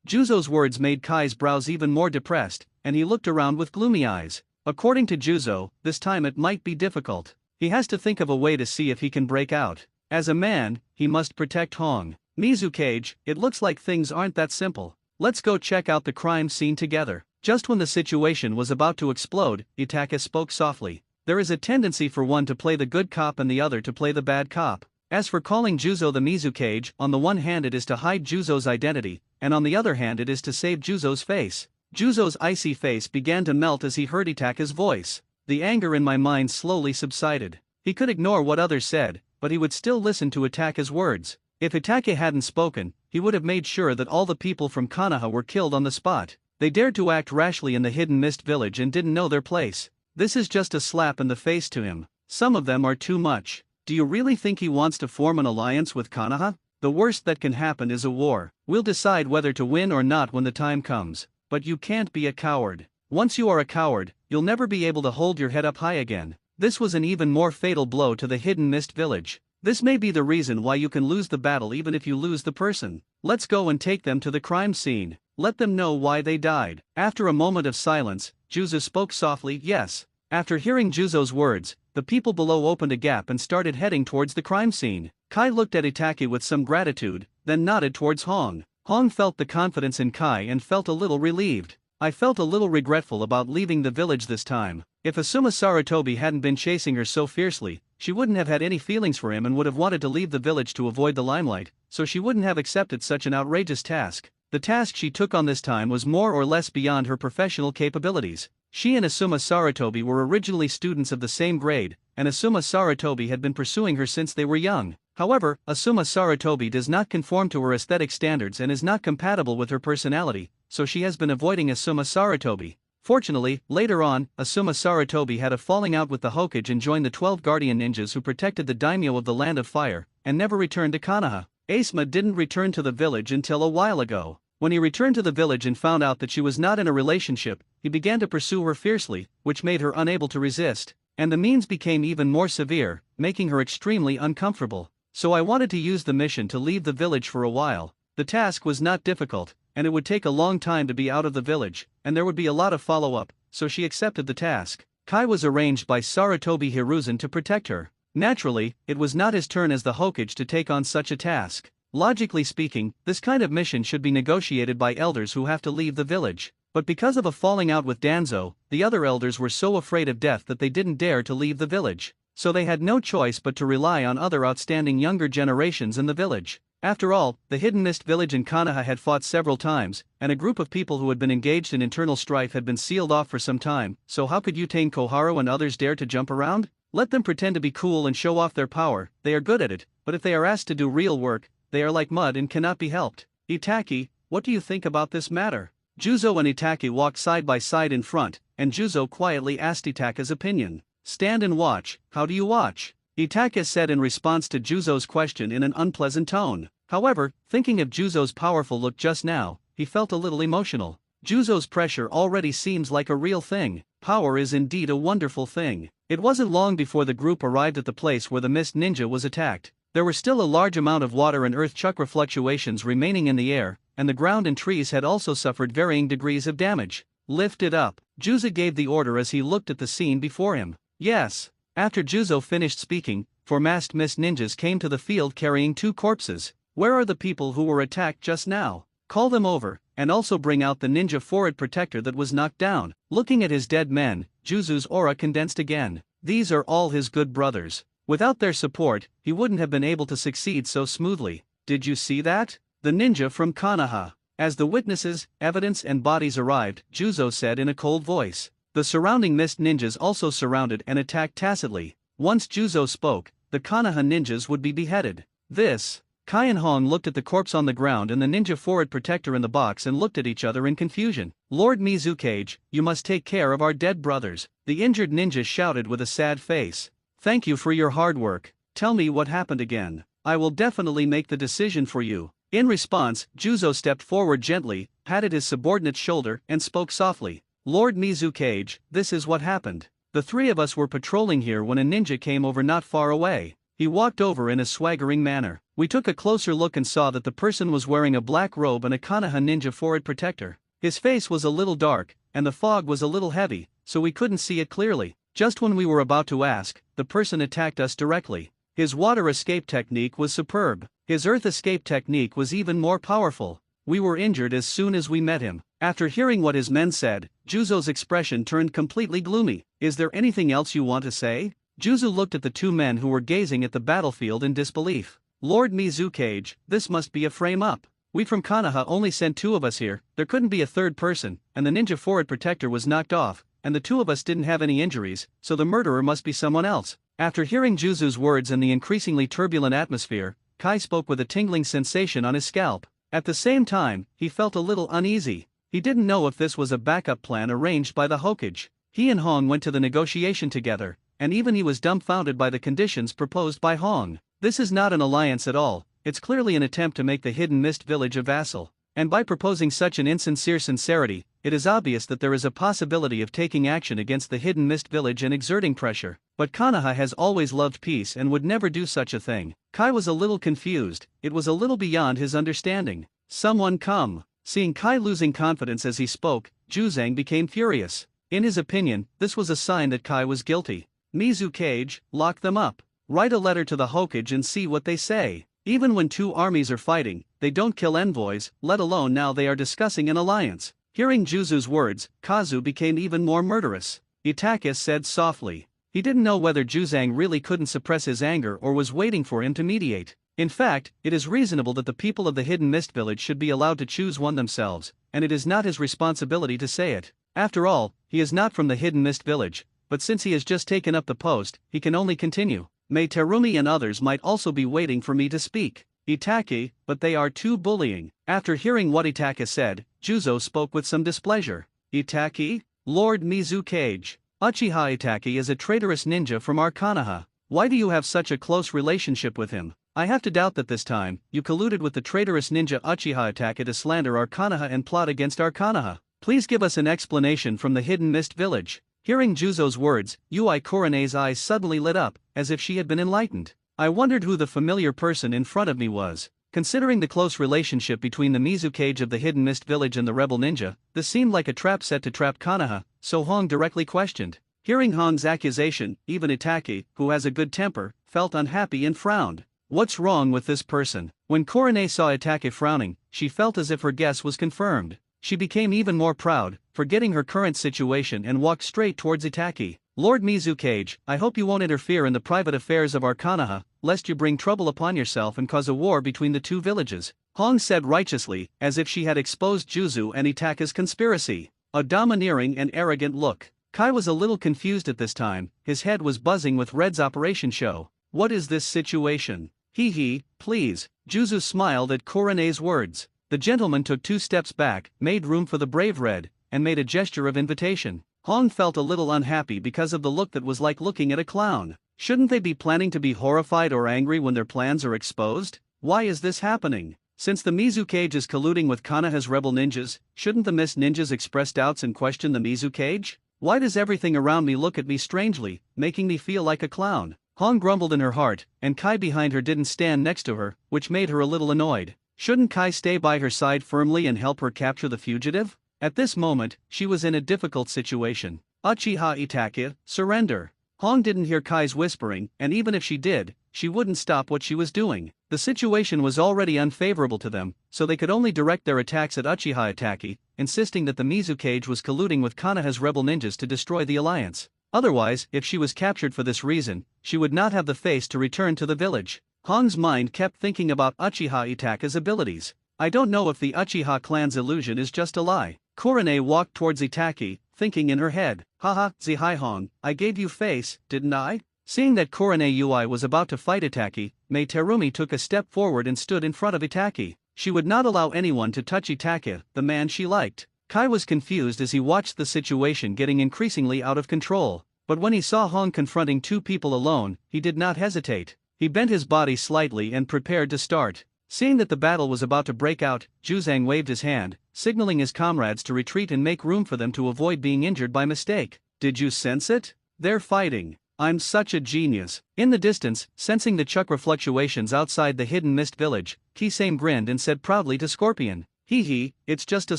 Juzo's words made Kai's brows even more depressed, and he looked around with gloomy eyes. According to Juzo, this time it might be difficult. He has to think of a way to see if he can break out. As a man, he must protect Hong. Mizukage, it looks like things aren't that simple. Let's go check out the crime scene together. Just when the situation was about to explode, Itake spoke softly. There is a tendency for one to play the good cop and the other to play the bad cop. As for calling Juzo the Mizukage, on the one hand it is to hide Juzo's identity, and on the other hand it is to save Juzo's face. Juzo's icy face began to melt as he heard Itake's voice. The anger in my mind slowly subsided. He could ignore what others said, but he would still listen to Itake's words. If Itake hadn't spoken, he would have made sure that all the people from Konoha were killed on the spot. They dared to act rashly in the hidden mist village and didn't know their place. This is just a slap in the face to him. Some of them are too much. Do you really think he wants to form an alliance with Konoha? The worst that can happen is a war. We'll decide whether to win or not when the time comes. But you can't be a coward. Once you are a coward, you'll never be able to hold your head up high again. This was an even more fatal blow to the hidden mist village. This may be the reason why you can lose the battle even if you lose the person. Let's go and take them to the crime scene. Let them know why they died. After a moment of silence, Juzo spoke softly, yes. After hearing Juzo's words, the people below opened a gap and started heading towards the crime scene. Kai looked at Itake with some gratitude, then nodded towards Hong. Hong felt the confidence in Kai and felt a little relieved. I felt a little regretful about leaving the village this time. If Asuma Sarutobi hadn't been chasing her so fiercely, she wouldn't have had any feelings for him and would have wanted to leave the village to avoid the limelight, so she wouldn't have accepted such an outrageous task. The task she took on this time was more or less beyond her professional capabilities. She and Asuma Saratobi were originally students of the same grade, and Asuma Saratobi had been pursuing her since they were young. However, Asuma Saratobi does not conform to her aesthetic standards and is not compatible with her personality, so she has been avoiding Asuma Saratobi. Fortunately, later on, Asuma Saratobi had a falling out with the Hokage and joined the 12 guardian ninjas who protected the daimyo of the Land of Fire, and never returned to Konoha. Asuma didn't return to the village until a while ago. When he returned to the village and found out that she was not in a relationship, he began to pursue her fiercely, which made her unable to resist, and the means became even more severe, making her extremely uncomfortable. So I wanted to use the mission to leave the village for a while. The task was not difficult, and it would take a long time to be out of the village, and there would be a lot of follow-up, so she accepted the task. Kai was arranged by Saratobi Hiruzen to protect her. Naturally, it was not his turn as the Hokage to take on such a task. Logically speaking, this kind of mission should be negotiated by elders who have to leave the village. But because of a falling out with Danzo, the other elders were so afraid of death that they didn't dare to leave the village. So they had no choice but to rely on other outstanding younger generations in the village. After all, the Hidden Mist village in Konoha had fought several times, and a group of people who had been engaged in internal strife had been sealed off for some time, so how could Utane Koharu and others dare to jump around? Let them pretend to be cool and show off their power, they are good at it, but if they are asked to do real work, they are like mud and cannot be helped. Itaki, what do you think about this matter? Juzo and Itaki walked side by side in front, and Juzo quietly asked Itaka's opinion. Stand and watch, how do you watch? Itaka said in response to Juzo's question in an unpleasant tone. However, thinking of Juzo's powerful look just now, he felt a little emotional. Juzo's pressure already seems like a real thing. Power is indeed a wonderful thing. It wasn't long before the group arrived at the place where the Mist Ninja was attacked. There were still a large amount of water and earth chakra fluctuations remaining in the air, and the ground and trees had also suffered varying degrees of damage. Lift it up. Juzo gave the order as he looked at the scene before him. Yes. After Juzo finished speaking, 4 masked Mist Ninjas came to the field carrying 2 corpses. Where are the people who were attacked just now? Call them over, and also bring out the ninja forehead protector that was knocked down. Looking at his dead men, Juzo's aura condensed again. These are all his good brothers. Without their support, he wouldn't have been able to succeed so smoothly. Did you see that? The ninja from Konoha. As the witnesses, evidence and bodies arrived, Juzo said in a cold voice. The surrounding Mist Ninjas also surrounded and attacked tacitly. Once Juzo spoke, the Konoha ninjas would be beheaded. This. Kai and Hong looked at the corpse on the ground and the ninja forehead protector in the box and looked at each other in confusion. Lord Mizukage, you must take care of our dead brothers. The injured ninja shouted with a sad face. Thank you for your hard work. Tell me what happened again. I will definitely make the decision for you. In response, Juzo stepped forward gently, patted his subordinate's shoulder, and spoke softly. Lord Mizukage, this is what happened. The 3 of us were patrolling here when a ninja came over not far away. He walked over in a swaggering manner. We took a closer look and saw that the person was wearing a black robe and a Konoha ninja forehead protector. His face was a little dark, and the fog was a little heavy, so we couldn't see it clearly. Just when we were about to ask, the person attacked us directly. His water escape technique was superb. His earth escape technique was even more powerful. We were injured as soon as we met him. After hearing what his men said, Juzo's expression turned completely gloomy. Is there anything else you want to say? Juzo looked at the 2 men who were gazing at the battlefield in disbelief. Lord Mizukage, this must be a frame-up. We from Konoha only sent 2 of us here, there couldn't be a 3rd person, and the ninja forehead protector was knocked off, and the 2 of us didn't have any injuries, so the murderer must be someone else. After hearing Juzo's words and the increasingly turbulent atmosphere, Kai spoke with a tingling sensation on his scalp. At the same time, he felt a little uneasy. He didn't know if this was a backup plan arranged by the Hokage. He and Hong went to the negotiation together, and even he was dumbfounded by the conditions proposed by Hong. This is not an alliance at all, it's clearly an attempt to make the Hidden Mist village a vassal. And by proposing such an insincere sincerity, it is obvious that there is a possibility of taking action against the Hidden Mist village and exerting pressure. But Konoha has always loved peace and would never do such a thing. Kai was a little confused, it was a little beyond his understanding. Someone come. Seeing Kai losing confidence as he spoke, Juzang became furious. In his opinion, this was a sign that Kai was guilty. Mizukage, lock them up. Write a letter to the Hokage and see what they say. Even when 2 armies are fighting, they don't kill envoys, let alone now they are discussing an alliance. Hearing Juzu's words, Kazu became even more murderous. Itaka said softly. He didn't know whether Juzang really couldn't suppress his anger or was waiting for him to mediate. In fact, it is reasonable that the people of the Hidden Mist village should be allowed to choose one themselves, and it is not his responsibility to say it. After all, he is not from the Hidden Mist village, but since he has just taken up the post, he can only continue. May Terumi and others might also be waiting for me to speak. Itake, but they are too bullying. After hearing what Itake said, Juzo spoke with some displeasure. Itake? Lord Mizukage. Uchiha Itake is a traitorous ninja from our konoha. Why do you have such a close relationship with him? I have to doubt that this time, you colluded with the traitorous ninja Uchiha Itake to slander our konoha and plot against our konoha. Please give us an explanation from the Hidden Mist village. Hearing Juzo's words, Yui Korone's eyes suddenly lit up, as if she had been enlightened. I wondered who the familiar person in front of me was. Considering the close relationship between the Mizukage of the Hidden Mist village and the rebel ninja, this seemed like a trap set to trap konoha, so Hong directly questioned. Hearing Hong's accusation, even Itake, who has a good temper, felt unhappy and frowned. What's wrong with this person? When Korone saw Itake frowning, she felt as if her guess was confirmed. She became even more proud, forgetting her current situation and walked straight towards Itake. Lord Mizukage, I hope you won't interfere in the private affairs of our konoha, lest you bring trouble upon yourself and cause a war between the two villages, Hong said righteously, as if she had exposed Juzo and Itake's conspiracy. A domineering and arrogant look. Kai was a little confused at this time, his head was buzzing with Red's operation show. What is this situation? Hee, please. Juzo smiled at Korone's words. The gentleman took 2 steps back, made room for the brave Red, and made a gesture of invitation. Hong felt a little unhappy because of the look that was like looking at a clown. Shouldn't they be planning to be horrified or angry when their plans are exposed? Why is this happening? Since the Mizukage is colluding with Konoha's rebel ninjas, shouldn't the Mist ninjas express doubts and question the Mizukage? Why does everything around me look at me strangely, making me feel like a clown? Hong grumbled in her heart, and Kai behind her didn't stand next to her, which made her a little annoyed. Shouldn't Kai stay by her side firmly and help her capture the fugitive? At this moment, she was in a difficult situation. Uchiha Itake, surrender. Hong didn't hear Kai's whispering, and even if she did, she wouldn't stop what she was doing. The situation was already unfavorable to them, so they could only direct their attacks at Uchiha Itake, insisting that the Mizukage was colluding with Konoha's rebel ninjas to destroy the alliance. Otherwise, if she was captured for this reason, she would not have the face to return to the village. Hong's mind kept thinking about Uchiha Itake's abilities. I don't know if the Uchiha clan's illusion is just a lie. Korone walked towards Itake, thinking in her head, haha, Zihai Hong, I gave you face, didn't I? Seeing that Korone Yui was about to fight Itake, Mei Terumi took a step forward and stood in front of Itake. She would not allow anyone to touch Itake, the man she liked. Kai was confused as he watched the situation getting increasingly out of control, but when he saw Hong confronting 2 people alone, he did not hesitate. He bent his body slightly and prepared to start. Seeing that the battle was about to break out, Juzang waved his hand, signaling his comrades to retreat and make room for them to avoid being injured by mistake. Did you sense it? They're fighting. I'm such a genius. In the distance, sensing the chakra fluctuations outside the Hidden Mist village, Kisame grinned and said proudly to Scorpion, hee, it's just a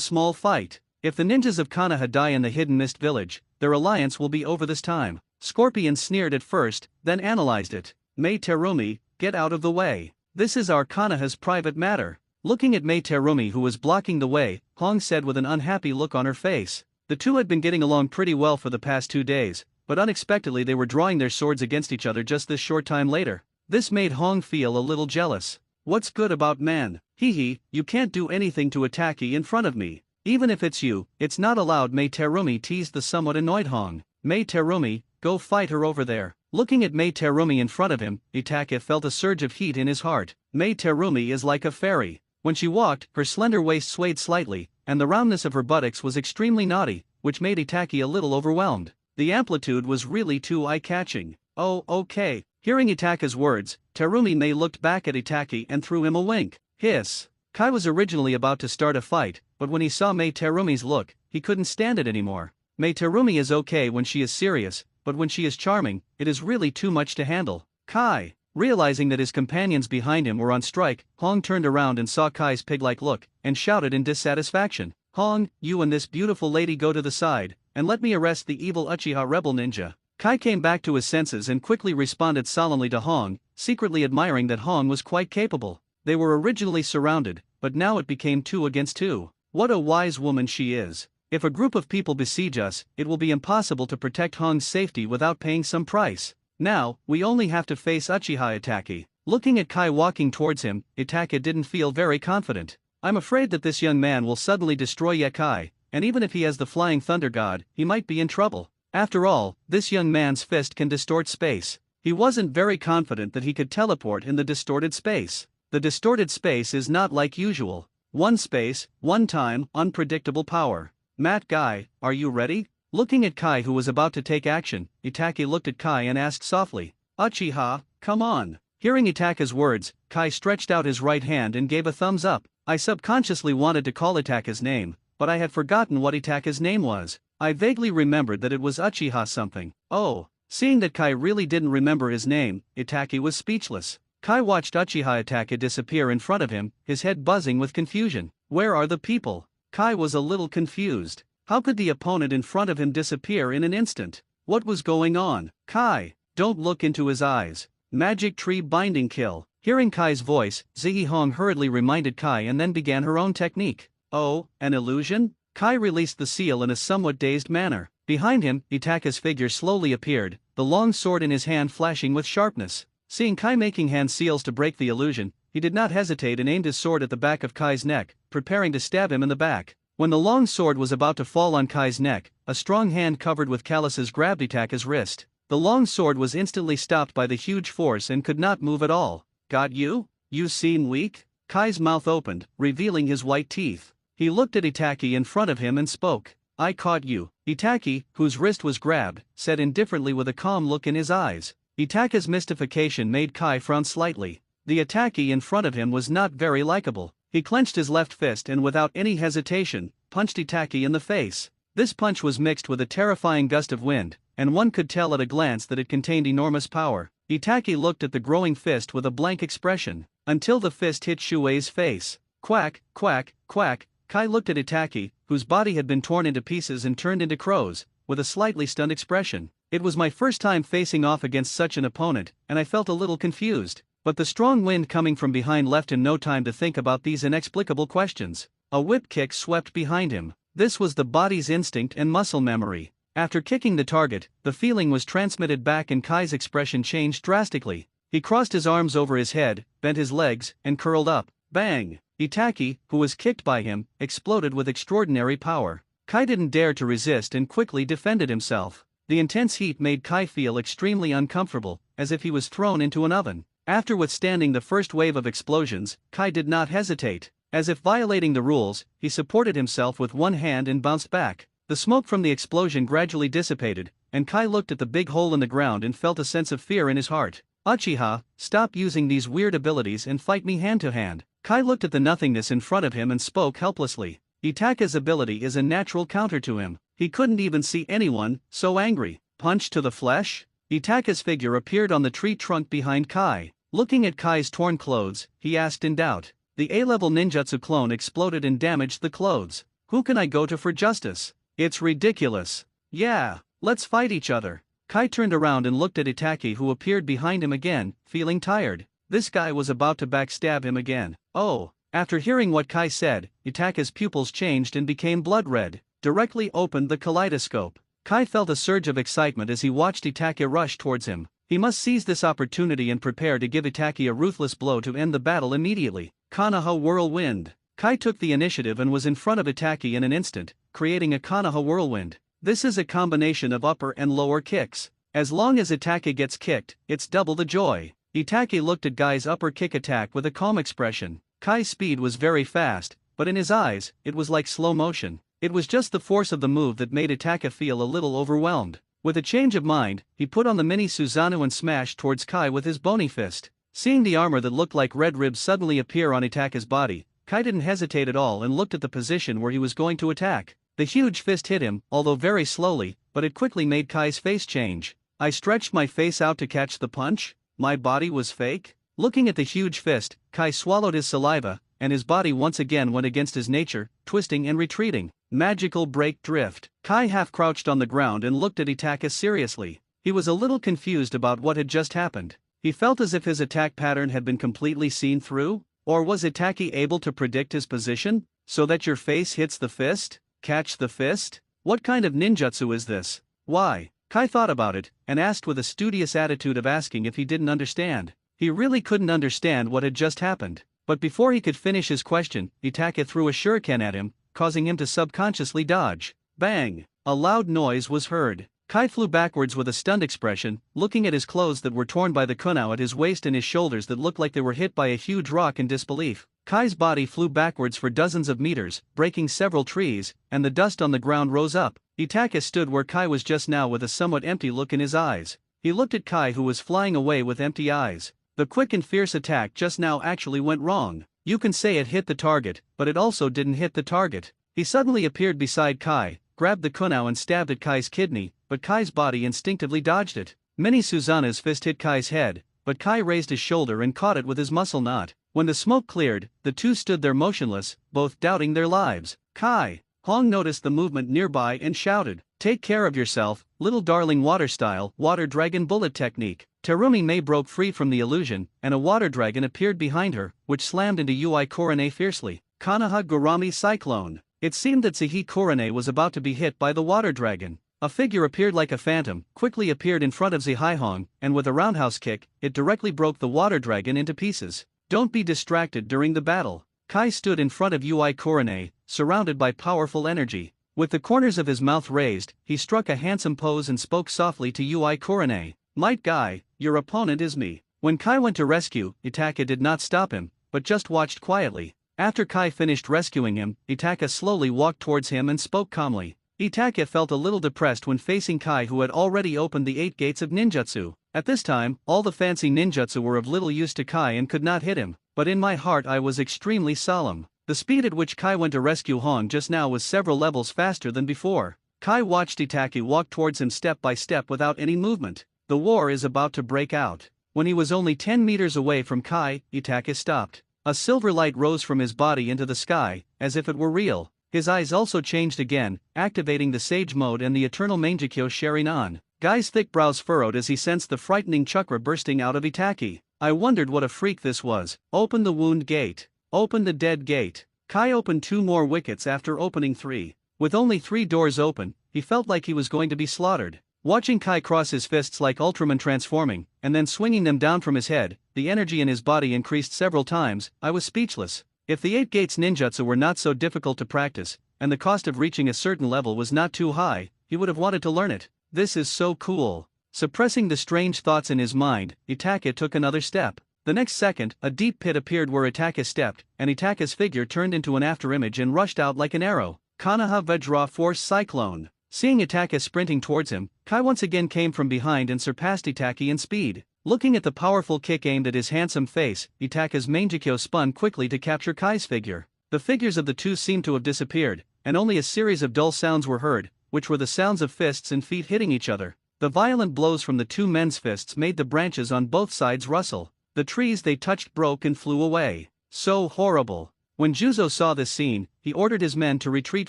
small fight. If the ninjas of Konoha die in the Hidden Mist village, their alliance will be over this time. Scorpion sneered at first, then analyzed it. Mei Terumi, get out of the way. This is our Konoha's private matter. Looking at Mei Terumi who was blocking the way, Hong said with an unhappy look on her face. The two had been getting along pretty well for the past 2 days, but unexpectedly they were drawing their swords against each other just this short time later. This made Hong feel a little jealous. What's good about men? Hee, you can't do anything to Itake in front of me. Even if it's you, it's not allowed. Mei Terumi teased the somewhat annoyed Hong. Mei Terumi, go fight her over there. Looking at Mei Terumi in front of him, Itake felt a surge of heat in his heart. Mei Terumi is like a fairy. When she walked, her slender waist swayed slightly, and the roundness of her buttocks was extremely naughty, which made Itake a little overwhelmed. The amplitude was really too eye-catching. Oh, okay. Hearing Itake's words, Terumi Mei looked back at Itake and threw him a wink. Hiss. Kai was originally about to start a fight, but when he saw Mei Terumi's look, he couldn't stand it anymore. Mei Terumi is okay when she is serious, but when she is charming, it is really too much to handle. Kai. Realizing that his companions behind him were on strike, Hong turned around and saw Kai's pig-like look, and shouted in dissatisfaction. Hong, you and this beautiful lady go to the side, and let me arrest the evil Uchiha rebel ninja. Kai came back to his senses and quickly responded solemnly to Hong, secretly admiring that Hong was quite capable. They were originally surrounded, but now it became 2 against 2. What a wise woman she is. If a group of people besiege us, it will be impossible to protect Hong's safety without paying some price. Now, we only have to face Uchiha Itake. Looking at Kai walking towards him, Itake didn't feel very confident. I'm afraid that this young man will suddenly destroy Yakai, and even if he has the flying thunder god, he might be in trouble. After all, this young man's fist can distort space. He wasn't very confident that he could teleport in the distorted space. The distorted space is not like usual. One space, one time, unpredictable power. Matt Guy, are you ready? Looking at Kai who was about to take action, Itaki looked at Kai and asked softly, Uchiha, come on. Hearing Itaka's words, Kai stretched out his right hand and gave a thumbs up. I subconsciously wanted to call Itaka's name, but I had forgotten what Itaka's name was. I vaguely remembered that it was Uchiha something. Oh, seeing that Kai really didn't remember his name, Itaki was speechless. Kai watched Uchiha Itaka disappear in front of him, his head buzzing with confusion. Where are the people? Kai was a little confused. How could the opponent in front of him disappear in an instant? What was going on? Kai, don't look into his eyes. Magic tree binding kill. Hearing Kai's voice, Ziyi Hong hurriedly reminded Kai and then began her own technique. Oh, an illusion? Kai released the seal in a somewhat dazed manner. Behind him, Itaka's figure slowly appeared, the long sword in his hand flashing with sharpness. Seeing Kai making hand seals to break the illusion, he did not hesitate and aimed his sword at the back of Kai's neck, preparing to stab him in the back. When the long sword was about to fall on Kai's neck, a strong hand covered with calluses grabbed Itaka's wrist. The long sword was instantly stopped by the huge force and could not move at all. Got you? You seem weak? Kai's mouth opened, revealing his white teeth. He looked at Itaki in front of him and spoke. I caught you. Itaki, whose wrist was grabbed, said indifferently with a calm look in his eyes. Itaka's mystification made Kai frown slightly. The Itaki in front of him was not very likable. He clenched his left fist and without any hesitation, punched Itaki in the face. This punch was mixed with a terrifying gust of wind, and one could tell at a glance that it contained enormous power. Itaki looked at the growing fist with a blank expression, until the fist hit Shuei's face. Quack, quack, quack. Kai looked at Itaki, whose body had been torn into pieces and turned into crows, with a slightly stunned expression. It was my first time facing off against such an opponent, and I felt a little confused. But the strong wind coming from behind left him no time to think about these inexplicable questions. A whip kick swept behind him. This was the body's instinct and muscle memory. After kicking the target, the feeling was transmitted back and Kai's expression changed drastically. He crossed his arms over his head, bent his legs, and curled up. Bang! Itaki, who was kicked by him, exploded with extraordinary power. Kai didn't dare to resist and quickly defended himself. The intense heat made Kai feel extremely uncomfortable, as if he was thrown into an oven. After withstanding the first wave of explosions, Kai did not hesitate. As if violating the rules, he supported himself with one hand and bounced back. The smoke from the explosion gradually dissipated, and Kai looked at the big hole in the ground and felt a sense of fear in his heart. Uchiha, stop using these weird abilities and fight me hand to hand. Kai looked at the nothingness in front of him and spoke helplessly. Itaka's ability is a natural counter to him. He couldn't even see anyone, so angry. Punch to the flesh? Itaka's figure appeared on the tree trunk behind Kai. Looking at Kai's torn clothes, he asked in doubt. The A-level ninjutsu clone exploded and damaged the clothes. Who can I go to for justice? It's ridiculous. Yeah, let's fight each other. Kai turned around and looked at Itaki who appeared behind him again, feeling tired. This guy was about to backstab him again. Oh, after hearing what Kai said, Itaka's pupils changed and became blood red. Directly opened the kaleidoscope. Kai felt a surge of excitement as he watched Itaki rush towards him. He must seize this opportunity and prepare to give Itaki a ruthless blow to end the battle immediately. Konoha Whirlwind. Kai took the initiative and was in front of Itaki in an instant, creating a Konoha Whirlwind. This is a combination of upper and lower kicks. As long as Itaki gets kicked, it's double the joy. Itaki looked at Kai's upper kick attack with a calm expression. Kai's speed was very fast, but in his eyes, it was like slow motion. It was just the force of the move that made Itaka feel a little overwhelmed. With a change of mind, he put on the mini Susanoo and smashed towards Kai with his bony fist. Seeing the armor that looked like red ribs suddenly appear on Itaka's body, Kai didn't hesitate at all and looked at the position where he was going to attack. The huge fist hit him, although very slowly, but it quickly made Kai's face change. I stretched my face out to catch the punch? My body was fake? Looking at the huge fist, Kai swallowed his saliva, and his body once again went against his nature, twisting and retreating. Magical break drift. Kai half-crouched on the ground and looked at Itaka seriously. He was a little confused about what had just happened. He felt as if his attack pattern had been completely seen through? Or was Itaki able to predict his position? So that your face hits the fist? Catch the fist? What kind of ninjutsu is this? Why? Kai thought about it, and asked with a studious attitude of asking if he didn't understand. He really couldn't understand what had just happened. But before he could finish his question, Itaka threw a shuriken at him, causing him to subconsciously dodge. Bang! A loud noise was heard. Kai flew backwards with a stunned expression, looking at his clothes that were torn by the konoha at his waist and his shoulders that looked like they were hit by a huge rock in disbelief. Kai's body flew backwards for dozens of meters, breaking several trees, and the dust on the ground rose up. Itachi stood where Kai was just now with a somewhat empty look in his eyes. He looked at Kai, who was flying away with empty eyes. The quick and fierce attack just now actually went wrong. You can say it hit the target, but it also didn't hit the target. He suddenly appeared beside Kai, grabbed the konoha and stabbed at Kai's kidney, but Kai's body instinctively dodged it. Mini Susanna's fist hit Kai's head, but Kai raised his shoulder and caught it with his muscle knot. When the smoke cleared, the two stood there motionless, both doubting their lives. Kai! Hong noticed the movement nearby and shouted, "Take care of yourself, little darling." Water style, water dragon bullet technique. Terumi Mei broke free from the illusion, and a water dragon appeared behind her, which slammed into Ui Korone fiercely. Konoha Gurami Cyclone. It seemed that Sahi Korone was about to be hit by the water dragon. A figure appeared like a phantom, quickly appeared in front of Zihaihong, and with a roundhouse kick, it directly broke the water dragon into pieces. Don't be distracted during the battle. Kai stood in front of Ui Korone, surrounded by powerful energy. With the corners of his mouth raised, he struck a handsome pose and spoke softly to Ui Korone. "Might Guy, your opponent is me." When Kai went to rescue, Itachi did not stop him, but just watched quietly. After Kai finished rescuing him, Itachi slowly walked towards him and spoke calmly. Itachi felt a little depressed when facing Kai, who had already opened the 8 gates of ninjutsu. At this time, all the fancy ninjutsu were of little use to Kai and could not hit him, but in my heart I was extremely solemn. The speed at which Kai went to rescue Hong just now was several levels faster than before. Kai watched Itachi walk towards him step by step without any movement. The war is about to break out. When he was only 10 meters away from Kai, Itachi stopped. A silver light rose from his body into the sky, as if it were real. His eyes also changed again, activating the Sage Mode and the Eternal Mangekyo Sharingan. Guy's thick brows furrowed as he sensed the frightening chakra bursting out of Itachi. I wondered what a freak this was. Open the wound gate. Open the dead gate. Kai opened 2 more wickets after opening 3. With only 3 doors open, he felt like he was going to be slaughtered. Watching Kai cross his fists like Ultraman transforming, and then swinging them down from his head, the energy in his body increased several times. I was speechless. If the 8 gates ninjutsu were not so difficult to practice, and the cost of reaching a certain level was not too high, he would have wanted to learn it. This is so cool. Suppressing the strange thoughts in his mind, Itachi took another step. The next second, a deep pit appeared where Itachi stepped, and Itachi's figure turned into an afterimage and rushed out like an arrow. Konoha Vajra Force Cyclone. Seeing Itachi sprinting towards him, Kai once again came from behind and surpassed Itachi in speed. Looking at the powerful kick aimed at his handsome face, Itachi's Mangekyo spun quickly to capture Kai's figure. The figures of the two seemed to have disappeared, and only a series of dull sounds were heard, which were the sounds of fists and feet hitting each other. The violent blows from the two men's fists made the branches on both sides rustle. The trees they touched broke and flew away. So horrible. When Juzo saw this scene, he ordered his men to retreat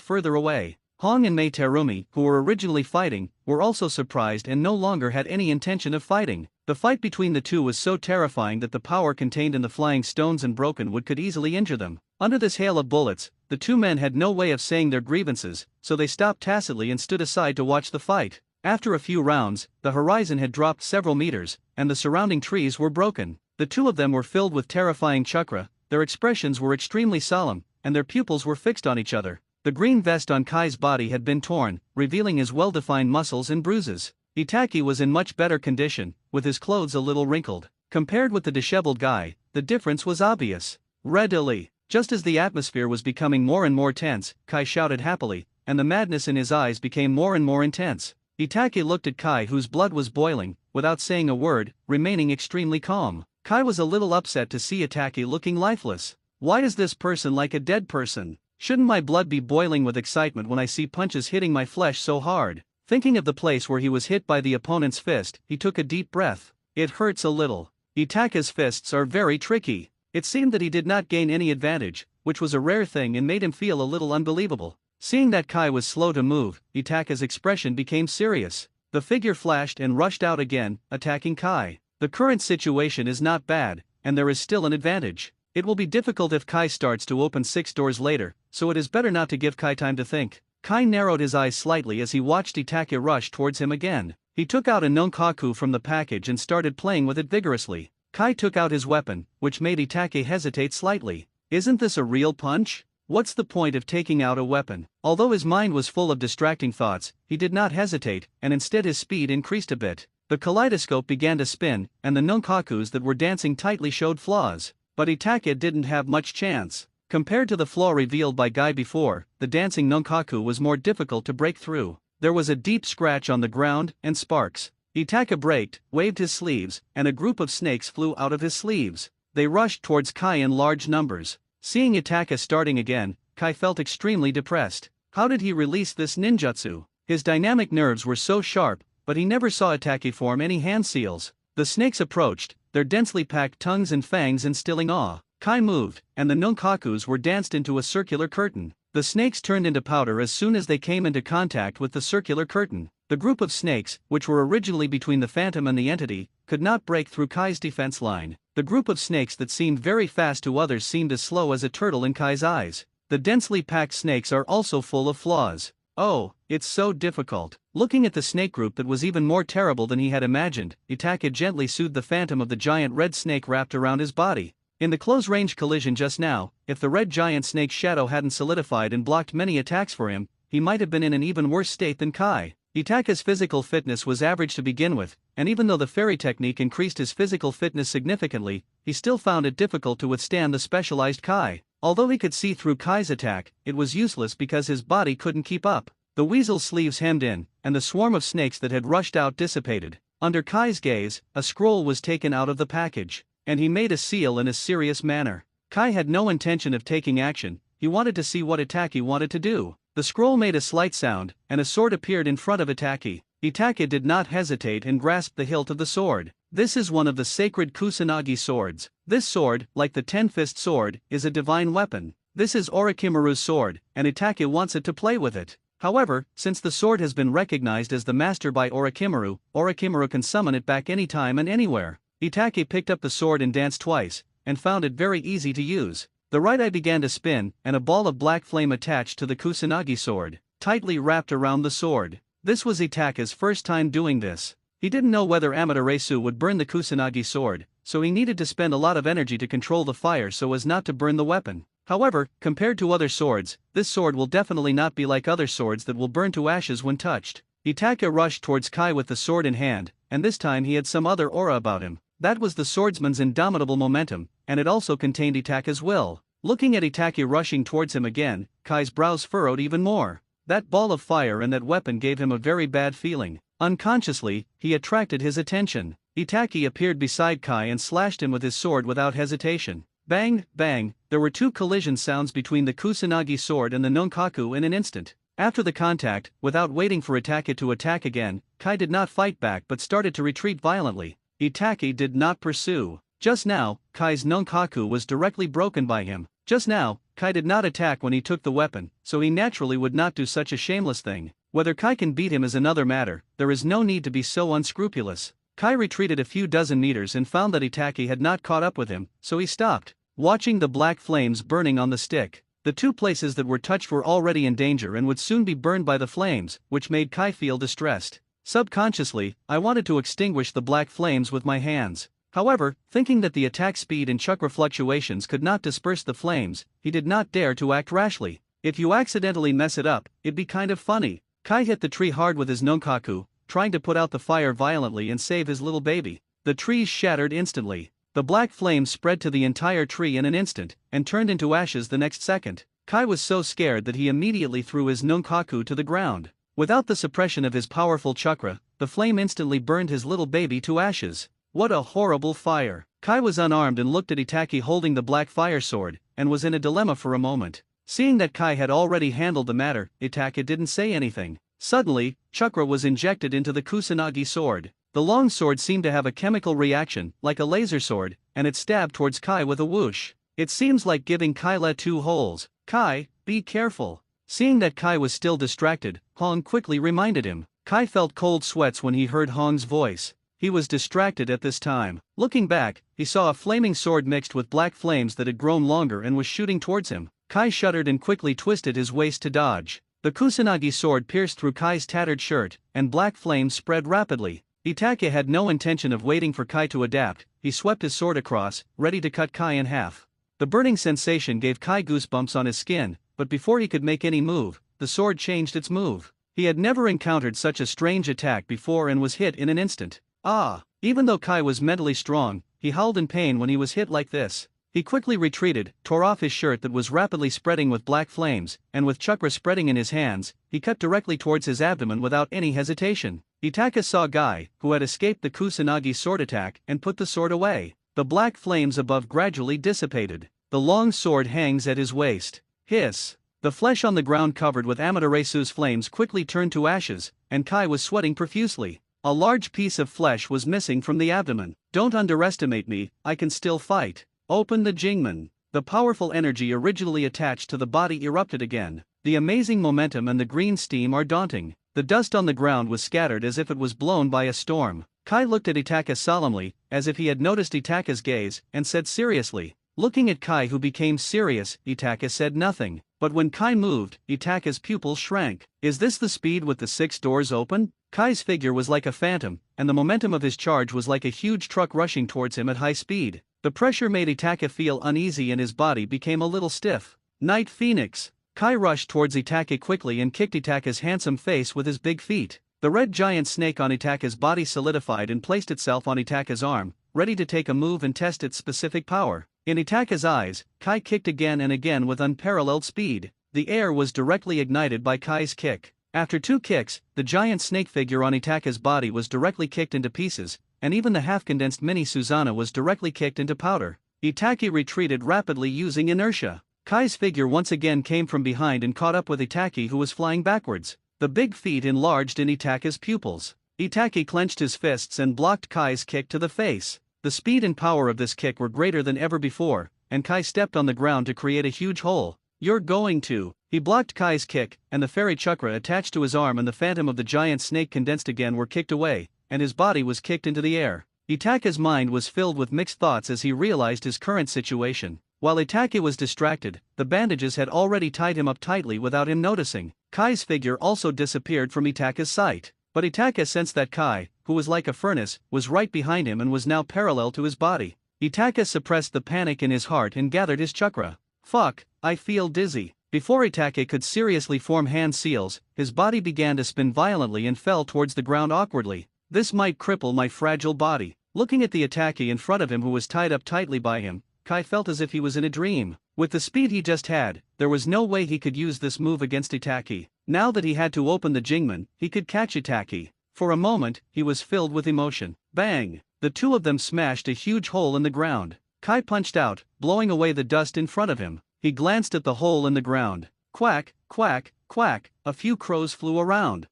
further away. Hong and Mei Terumi, who were originally fighting, were also surprised and no longer had any intention of fighting. The fight between the two was so terrifying that the power contained in the flying stones and broken wood could easily injure them. Under this hail of bullets, the two men had no way of saying their grievances, so they stopped tacitly and stood aside to watch the fight. After a few rounds, the horizon had dropped several meters, and the surrounding trees were broken. The two of them were filled with terrifying chakra, their expressions were extremely solemn, and their pupils were fixed on each other. The green vest on Kai's body had been torn, revealing his well-defined muscles and bruises. Itachi was in much better condition, with his clothes a little wrinkled. Compared with the disheveled guy, the difference was obvious. Readily. Just as the atmosphere was becoming more and more tense, Kai shouted happily, and the madness in his eyes became more and more intense. Itachi looked at Kai, whose blood was boiling, without saying a word, remaining extremely calm. Kai was a little upset to see Itachi looking lifeless. Why is this person like a dead person? Shouldn't my blood be boiling with excitement when I see punches hitting my flesh so hard? Thinking of the place where he was hit by the opponent's fist, he took a deep breath. It hurts a little. Itachi's fists are very tricky. It seemed that he did not gain any advantage, which was a rare thing and made him feel a little unbelievable. Seeing that Kai was slow to move, Itachi's expression became serious. The figure flashed and rushed out again, attacking Kai. The current situation is not bad, and there is still an advantage. It will be difficult if Kai starts to open 6 doors later, so it is better not to give Kai time to think. Kai narrowed his eyes slightly as he watched Itachi rush towards him again. He took out a nonkaku from the package and started playing with it vigorously. Kai took out his weapon, which made Itachi hesitate slightly. Isn't this a real punch? What's the point of taking out a weapon? Although his mind was full of distracting thoughts, he did not hesitate, and instead his speed increased a bit. The kaleidoscope began to spin, and the nunchakus that were dancing tightly showed flaws. But Itachi didn't have much chance. Compared to the flaw revealed by Guy before, the dancing nunchaku was more difficult to break through. There was a deep scratch on the ground, and sparks. Itachi braked, waved his sleeves, and a group of snakes flew out of his sleeves. They rushed towards Kai in large numbers. Seeing Itachi starting again, Kai felt extremely depressed. How did he release this ninjutsu? His dynamic nerves were so sharp, but he never saw Itachi form any hand seals. The snakes approached, their densely packed tongues and fangs instilling awe. Kai moved, and the nunchakus were danced into a circular curtain. The snakes turned into powder as soon as they came into contact with the circular curtain. The group of snakes, which were originally between the phantom and the entity, could not break through Kai's defense line. The group of snakes that seemed very fast to others seemed as slow as a turtle in Kai's eyes. The densely packed snakes are also full of flaws. Oh, it's so difficult. Looking at the snake group that was even more terrible than he had imagined, Itachi gently soothed the phantom of the giant red snake wrapped around his body. In the close-range collision just now, if the red giant snake's shadow hadn't solidified and blocked many attacks for him, he might have been in an even worse state than Kai. Itachi's physical fitness was average to begin with, and even though the fairy technique increased his physical fitness significantly, he still found it difficult to withstand the specialized Kai. Although he could see through Kai's attack, it was useless because his body couldn't keep up. The weasel's sleeves hemmed in, and the swarm of snakes that had rushed out dissipated. Under Kai's gaze, a scroll was taken out of the package, and he made a seal in a serious manner. Kai had no intention of taking action, he wanted to see what Itachi wanted to do. The scroll made a slight sound, and a sword appeared in front of Itachi. Itachi did not hesitate and grasped the hilt of the sword. This is one of the sacred Kusanagi swords. This sword, like the Ten-Fist sword, is a divine weapon. This is Orochimaru's sword, and Itachi wants it to play with it. However, since the sword has been recognized as the master by Orochimaru, Orochimaru can summon it back anytime and anywhere. Itachi picked up the sword and danced twice, and found it very easy to use. The right eye began to spin, and a ball of black flame attached to the Kusanagi sword, tightly wrapped around the sword. This was Itachi's first time doing this. He didn't know whether Amaterasu would burn the Kusanagi sword, so he needed to spend a lot of energy to control the fire so as not to burn the weapon. However, compared to other swords, this sword will definitely not be like other swords that will burn to ashes when touched. Itachi rushed towards Kai with the sword in hand, and this time he had some other aura about him. That was the swordsman's indomitable momentum, and it also contained Itachi's will. Looking at Itachi rushing towards him again, Kai's brows furrowed even more. That ball of fire and that weapon gave him a very bad feeling. Unconsciously, he attracted his attention. Itachi appeared beside Kai and slashed him with his sword without hesitation. Bang, bang, there were two collision sounds between the Kusanagi sword and the nunchaku in an instant. After the contact, without waiting for Itachi to attack again, Kai did not fight back but started to retreat violently. Itachi did not pursue. Just now, Kai's nunchaku was directly broken by him. Just now, Kai did not attack when he took the weapon, so he naturally would not do such a shameless thing. Whether Kai can beat him is another matter, there is no need to be so unscrupulous. Kai retreated a few dozen meters and found that Itachi had not caught up with him, so he stopped, watching the black flames burning on the stick. The two places that were touched were already in danger and would soon be burned by the flames, which made Kai feel distressed. Subconsciously, I wanted to extinguish the black flames with my hands. However, thinking that the attack speed and chakra fluctuations could not disperse the flames, he did not dare to act rashly. If you accidentally mess it up, it'd be kind of funny. Kai hit the tree hard with his nunchaku, trying to put out the fire violently and save his little baby. The trees shattered instantly. The black flames spread to the entire tree in an instant, and turned into ashes the next second. Kai was so scared that he immediately threw his nunchaku to the ground. Without the suppression of his powerful chakra, the flame instantly burned his little baby to ashes. What a horrible fire! Kai was unarmed and looked at Itachi holding the black fire sword, and was in a dilemma for a moment. Seeing that Kai had already handled the matter, Itachi didn't say anything. Suddenly, chakra was injected into the Kusanagi sword. The long sword seemed to have a chemical reaction, like a laser sword, and it stabbed towards Kai with a whoosh. It seems like giving Kai two holes. Kai, be careful. Seeing that Kai was still distracted, Hong quickly reminded him. Kai felt cold sweats when he heard Hong's voice. He was distracted at this time. Looking back, he saw a flaming sword mixed with black flames that had grown longer and was shooting towards him. Kai shuddered and quickly twisted his waist to dodge. The Kusanagi sword pierced through Kai's tattered shirt, and black flames spread rapidly. Itachi had no intention of waiting for Kai to adapt. He swept his sword across, ready to cut Kai in half. The burning sensation gave Kai goosebumps on his skin, but before he could make any move, the sword changed its move. He had never encountered such a strange attack before and was hit in an instant. Ah! Even though Kai was mentally strong, he howled in pain when he was hit like this. He quickly retreated, tore off his shirt that was rapidly spreading with black flames, and with chakra spreading in his hands, he cut directly towards his abdomen without any hesitation. Itaka saw Guy, who had escaped the Kusanagi sword attack, and put the sword away. The black flames above gradually dissipated. The long sword hangs at his waist. Hiss! The flesh on the ground covered with Amaterasu's flames quickly turned to ashes, and Kai was sweating profusely. A large piece of flesh was missing from the abdomen. Don't underestimate me, I can still fight. Open the Jingmen. The powerful energy originally attached to the body erupted again. The amazing momentum and the green steam are daunting. The dust on the ground was scattered as if it was blown by a storm. Kai looked at Itaka solemnly, as if he had noticed Itaka's gaze, and said seriously. Looking at Kai, who became serious, Itaka said nothing. But when Kai moved, Itaka's pupils shrank. Is this the speed with the 6 doors open? Kai's figure was like a phantom, and the momentum of his charge was like a huge truck rushing towards him at high speed. The pressure made Itaka feel uneasy and his body became a little stiff. Night Phoenix! Kai rushed towards Itaka quickly and kicked Itaka's handsome face with his big feet. The red giant snake on Itaka's body solidified and placed itself on Itaka's arm, ready to take a move and test its specific power. In Itaka's eyes, Kai kicked again and again with unparalleled speed. The air was directly ignited by Kai's kick. After 2 kicks, the giant snake figure on Itaka's body was directly kicked into pieces, and even the half-condensed mini Susanoo was directly kicked into powder. Itaka retreated rapidly using inertia. Kai's figure once again came from behind and caught up with Itaka, who was flying backwards. The big feet enlarged in Itaka's pupils. Itaka clenched his fists and blocked Kai's kick to the face. The speed and power of this kick were greater than ever before, and Kai stepped on the ground to create a huge hole. You're going to. He blocked Kai's kick, and the fairy chakra attached to his arm and the phantom of the giant snake condensed again were kicked away, and his body was kicked into the air. Itaka's mind was filled with mixed thoughts as he realized his current situation. While Itaka was distracted, the bandages had already tied him up tightly without him noticing. Kai's figure also disappeared from Itaka's sight. But Itaka sensed that Kai, who was like a furnace, was right behind him and was now parallel to his body. Itaka suppressed the panic in his heart and gathered his chakra. Fuck, I feel dizzy. Before Itaka could seriously form hand seals, his body began to spin violently and fell towards the ground awkwardly. This might cripple my fragile body. Looking at the Itaka in front of him who was tied up tightly by him, Kai felt as if he was in a dream. With the speed he just had, there was no way he could use this move against Itaka. Now that he had to open the Jingmen, he could catch Itaka. For a moment, he was filled with emotion. Bang! The two of them smashed a huge hole in the ground. Kai punched out, blowing away the dust in front of him. He glanced at the hole in the ground. Quack, quack, quack, a few crows flew around.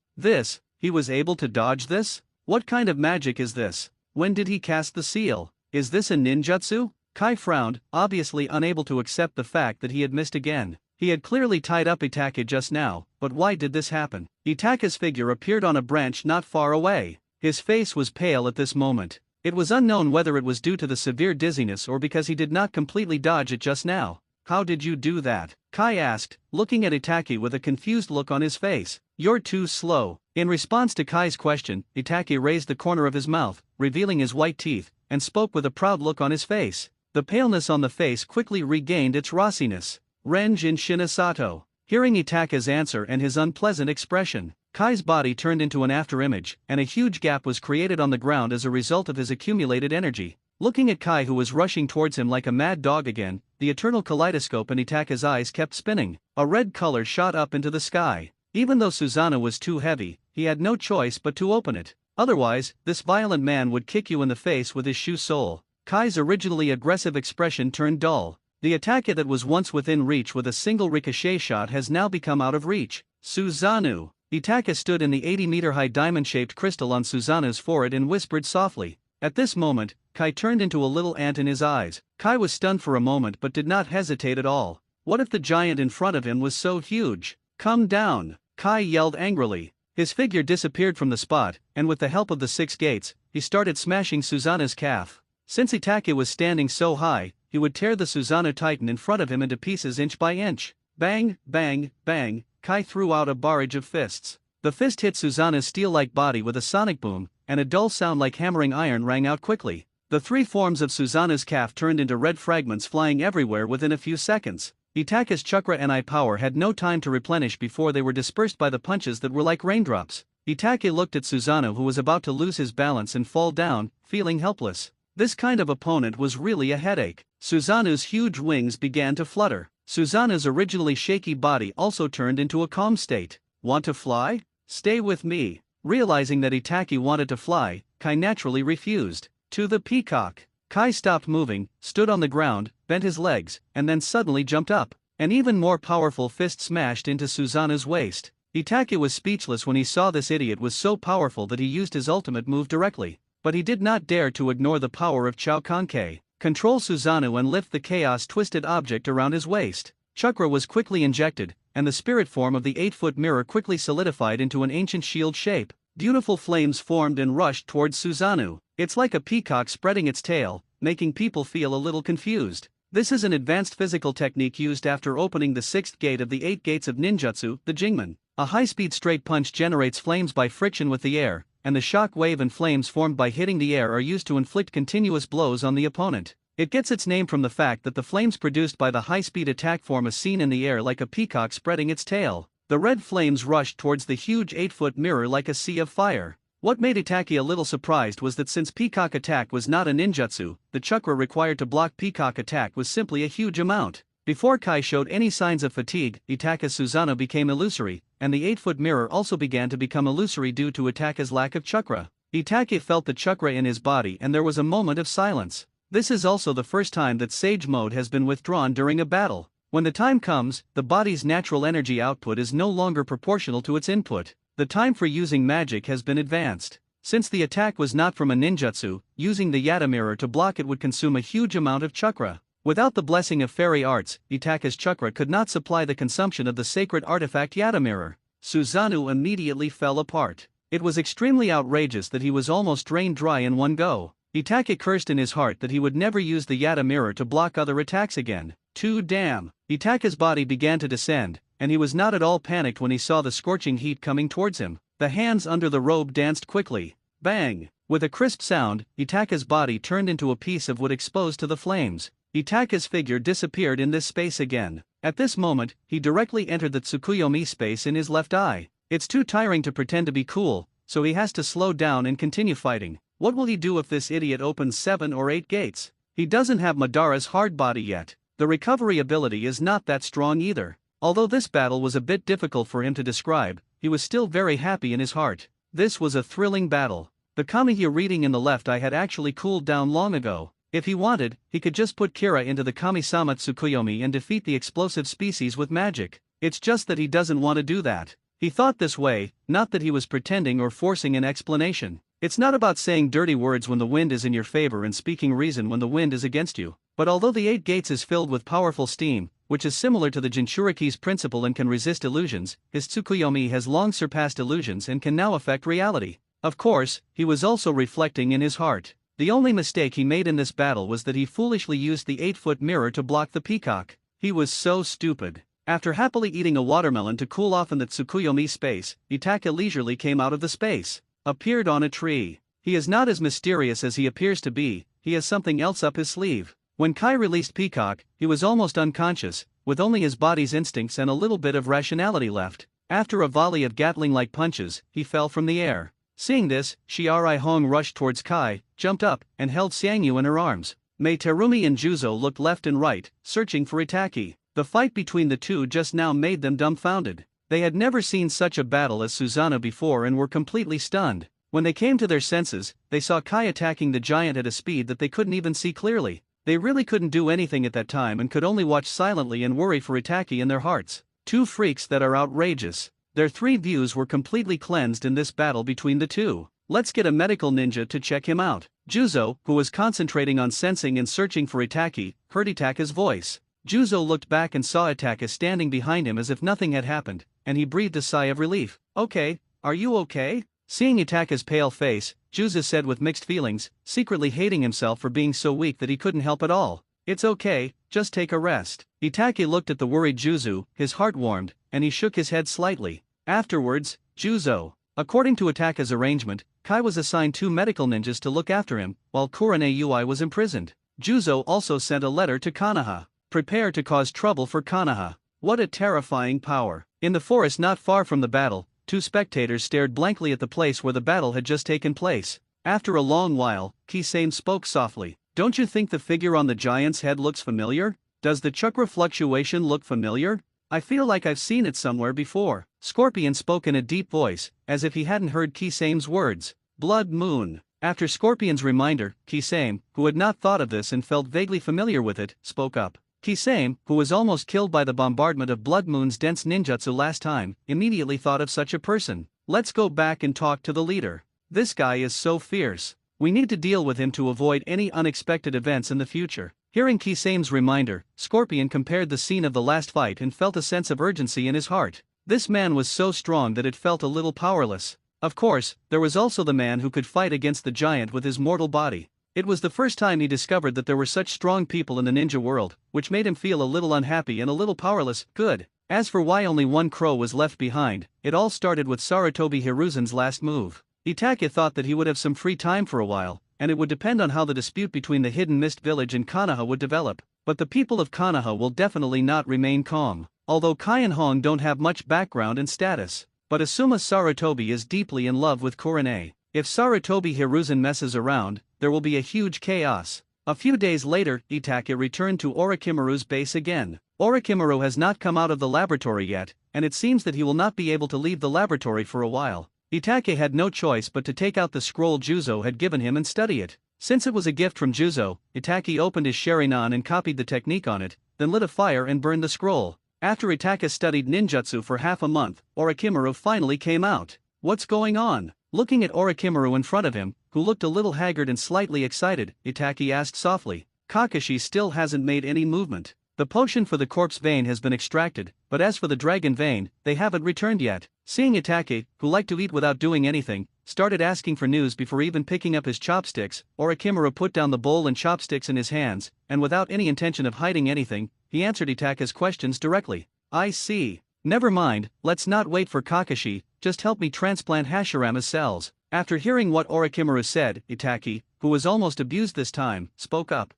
He was able to dodge this? What kind of magic is this? When did he cast the seal? Is this a ninjutsu? Kai frowned, obviously unable to accept the fact that he had missed again. He had clearly tied up Itaka just now, but why did this happen? Itaka's figure appeared on a branch not far away. His face was pale at this moment. It was unknown whether it was due to the severe dizziness or because he did not completely dodge it just now. How did you do that? Kai asked, looking at Itaka with a confused look on his face. You're too slow. In response to Kai's question, Itaka raised the corner of his mouth, revealing his white teeth, and spoke with a proud look on his face. The paleness on the face quickly regained its rossiness. Renge in Shinasato. Hearing Itaka's answer and his unpleasant expression, Kai's body turned into an afterimage, and a huge gap was created on the ground as a result of his accumulated energy. Looking at Kai, who was rushing towards him like a mad dog again, the eternal kaleidoscope in Itaka's eyes kept spinning. A red color shot up into the sky. Even though Susanoo was too heavy, he had no choice but to open it. Otherwise, this violent man would kick you in the face with his shoe sole. Kai's originally aggressive expression turned dull. The Itaka that was once within reach with a single ricochet shot has now become out of reach. Susanoo. Itaka stood in the 80-meter-high diamond-shaped crystal on Susanoo's forehead and whispered softly. At this moment, Kai turned into a little ant in his eyes. Kai was stunned for a moment but did not hesitate at all. What if the giant in front of him was so huge? Come down! Kai yelled angrily. His figure disappeared from the spot, and with the help of the 6 gates, he started smashing Susanoo's calf. Since Itaka was standing so high, he would tear the Susanoo Titan in front of him into pieces inch by inch. Bang, bang, bang, Kai threw out a barrage of fists. The fist hit Susanoo's steel-like body with a sonic boom, and a dull sound like hammering iron rang out quickly. The three forms of Susanoo's calf turned into red fragments flying everywhere within a few seconds. Itaka's chakra and power had no time to replenish before they were dispersed by the punches that were like raindrops. Itake looked at Susanoo, who was about to lose his balance and fall down, feeling helpless. This kind of opponent was really a headache. Susanoo's huge wings began to flutter. Susanoo's originally shaky body also turned into a calm state. Want to fly? Stay with me. Realizing that Itake wanted to fly, Kai naturally refused. To the peacock. Kai stopped moving, stood on the ground, bent his legs, and then suddenly jumped up. An even more powerful fist smashed into Susanoo's waist. Itake was speechless when he saw this idiot was so powerful that he used his ultimate move directly. But he did not dare to ignore the power of Chao Kankei. Control Susanoo and lift the chaos-twisted object around his waist. Chakra was quickly injected, and the spirit form of the 8-foot mirror quickly solidified into an ancient shield shape. Beautiful flames formed and rushed towards Susanoo. It's like a peacock spreading its tail, making people feel a little confused. This is an advanced physical technique used after opening the 6th gate of the 8 gates of ninjutsu, the Jingmen. A high-speed straight punch generates flames by friction with the air, and the shock wave and flames formed by hitting the air are used to inflict continuous blows on the opponent. It gets its name from the fact that the flames produced by the high-speed attack form a scene in the air like a peacock spreading its tail. The red flames rushed towards the huge 8-foot mirror like a sea of fire. What made Itake a little surprised was that since peacock attack was not a ninjutsu, the chakra required to block peacock attack was simply a huge amount. Before Kai showed any signs of fatigue, Itake's Susanoo became illusory, and the 8-foot mirror also began to become illusory due to Itake's lack of chakra. Itake felt the chakra in his body and there was a moment of silence. This is also the first time that Sage Mode has been withdrawn during a battle. When the time comes, the body's natural energy output is no longer proportional to its input. The time for using magic has been advanced. Since the attack was not from a ninjutsu, using the Yata mirror to block it would consume a huge amount of chakra. Without the blessing of fairy arts, Itake's chakra could not supply the consumption of the sacred artifact Yata mirror. Susanoo immediately fell apart. It was extremely outrageous that he was almost drained dry in one go. Itake cursed in his heart that he would never use the Yata mirror to block other attacks again. Too damn. Itake's body began to descend, and he was not at all panicked when he saw the scorching heat coming towards him. The hands under the robe danced quickly. Bang! With a crisp sound, Itake's body turned into a piece of wood exposed to the flames. Itake's figure disappeared in this space again. At this moment, he directly entered the Tsukuyomi space in his left eye. It's too tiring to pretend to be cool, so he has to slow down and continue fighting. What will he do if this idiot opens 7 or 8 gates? He doesn't have Madara's hard body yet. The recovery ability is not that strong either. Although this battle was a bit difficult for him to describe, he was still very happy in his heart. This was a thrilling battle. The Kamiya reading in the left eye had actually cooled down long ago. If he wanted, he could just put Kira into the Kami-sama Tsukuyomi and defeat the explosive species with magic. It's just that he doesn't want to do that. He thought this way, not that he was pretending or forcing an explanation. It's not about saying dirty words when the wind is in your favor and speaking reason when the wind is against you. But although the 8 gates is filled with powerful steam, which is similar to the Jinchuriki's principle and can resist illusions, his Tsukuyomi has long surpassed illusions and can now affect reality. Of course, he was also reflecting in his heart. The only mistake he made in this battle was that he foolishly used the 8-foot mirror to block the peacock. He was so stupid. After happily eating a watermelon to cool off in the Tsukuyomi space, Itake leisurely came out of the space. Appeared on a tree. He is not as mysterious as he appears to be, he has something else up his sleeve. When Kai released Peacock, he was almost unconscious, with only his body's instincts and a little bit of rationality left. After a volley of Gatling-like punches, he fell from the air. Seeing this, Shirai Hong rushed towards Kai, jumped up, and held Xiangyu in her arms. Mei Terumi and Juzo looked left and right, searching for Itake. The fight between the two just now made them dumbfounded. They had never seen such a battle as Susanoo before and were completely stunned. When they came to their senses, they saw Kai attacking the giant at a speed that they couldn't even see clearly. They really couldn't do anything at that time and could only watch silently and worry for Itake in their hearts. Two freaks that are outrageous. Their 3 views were completely cleansed in this battle between the two. Let's get a medical ninja to check him out. Juzo, who was concentrating on sensing and searching for Itake, heard Itake's voice. Juzo looked back and saw Itake standing behind him as if nothing had happened, and he breathed a sigh of relief. Okay, are you okay? Seeing Itake's pale face, Juzo said with mixed feelings, secretly hating himself for being so weak that he couldn't help at all. It's okay, just take a rest. Itake looked at the worried Juzo, his heart warmed, and he shook his head slightly. Afterwards, Juzo. According to Itake's arrangement, Kai was assigned 2 medical ninjas to look after him, while Kurane Ui was imprisoned. Juzo also sent a letter to Konoha. Prepare to cause trouble for Konoha. What a terrifying power. In the forest not far from the battle, 2 spectators stared blankly at the place where the battle had just taken place. After a long while, Kisame spoke softly. Don't you think the figure on the giant's head looks familiar? Does the chakra fluctuation look familiar? I feel like I've seen it somewhere before. Scorpion spoke in a deep voice, as if he hadn't heard Kisame's words. Blood Moon. After Scorpion's reminder, Kisame, who had not thought of this and felt vaguely familiar with it, spoke up. Kisame, who was almost killed by the bombardment of Blood Moon's dense ninjutsu last time, immediately thought of such a person. Let's go back and talk to the leader. This guy is so fierce. We need to deal with him to avoid any unexpected events in the future. Hearing Kisame's reminder, Scorpion compared the scene of the last fight and felt a sense of urgency in his heart. This man was so strong that it felt a little powerless. Of course, there was also the man who could fight against the giant with his mortal body. It was the first time he discovered that there were such strong people in the ninja world, which made him feel a little unhappy and a little powerless. Good. As for why only one crow was left behind, it all started with Sarutobi Hiruzen's last move. Itachi thought that he would have some free time for a while, and it would depend on how the dispute between the Hidden Mist Village and Konoha would develop. But the people of Konoha will definitely not remain calm. Although Kai and Hong don't have much background and status, but Asuma Sarutobi is deeply in love with Kurane. If Sarutobi Hiruzen messes around, there will be a huge chaos. A few days later, Itachi returned to Orochimaru's base again. Orochimaru has not come out of the laboratory yet, and it seems that he will not be able to leave the laboratory for a while. Itachi had no choice but to take out the scroll Juzo had given him and study it. Since it was a gift from Juzo, Itachi opened his Sharingan and copied the technique on it, then lit a fire and burned the scroll. After Itachi studied ninjutsu for half a month, Orochimaru finally came out. What's going on? Looking at Orochimaru in front of him, who looked a little haggard and slightly excited, Itachi asked softly. Kakashi still hasn't made any movement. The potion for the corpse vein has been extracted, but as for the dragon vein, they haven't returned yet. Seeing Itachi, who liked to eat without doing anything, started asking for news before even picking up his chopsticks, Orochimaru put down the bowl and chopsticks in his hands, and without any intention of hiding anything, he answered Itachi's questions directly. I see. Never mind, let's not wait for Kakashi, just help me transplant Hashirama's cells. After hearing what Orochimaru said, Itachi, who was almost abused this time, spoke up.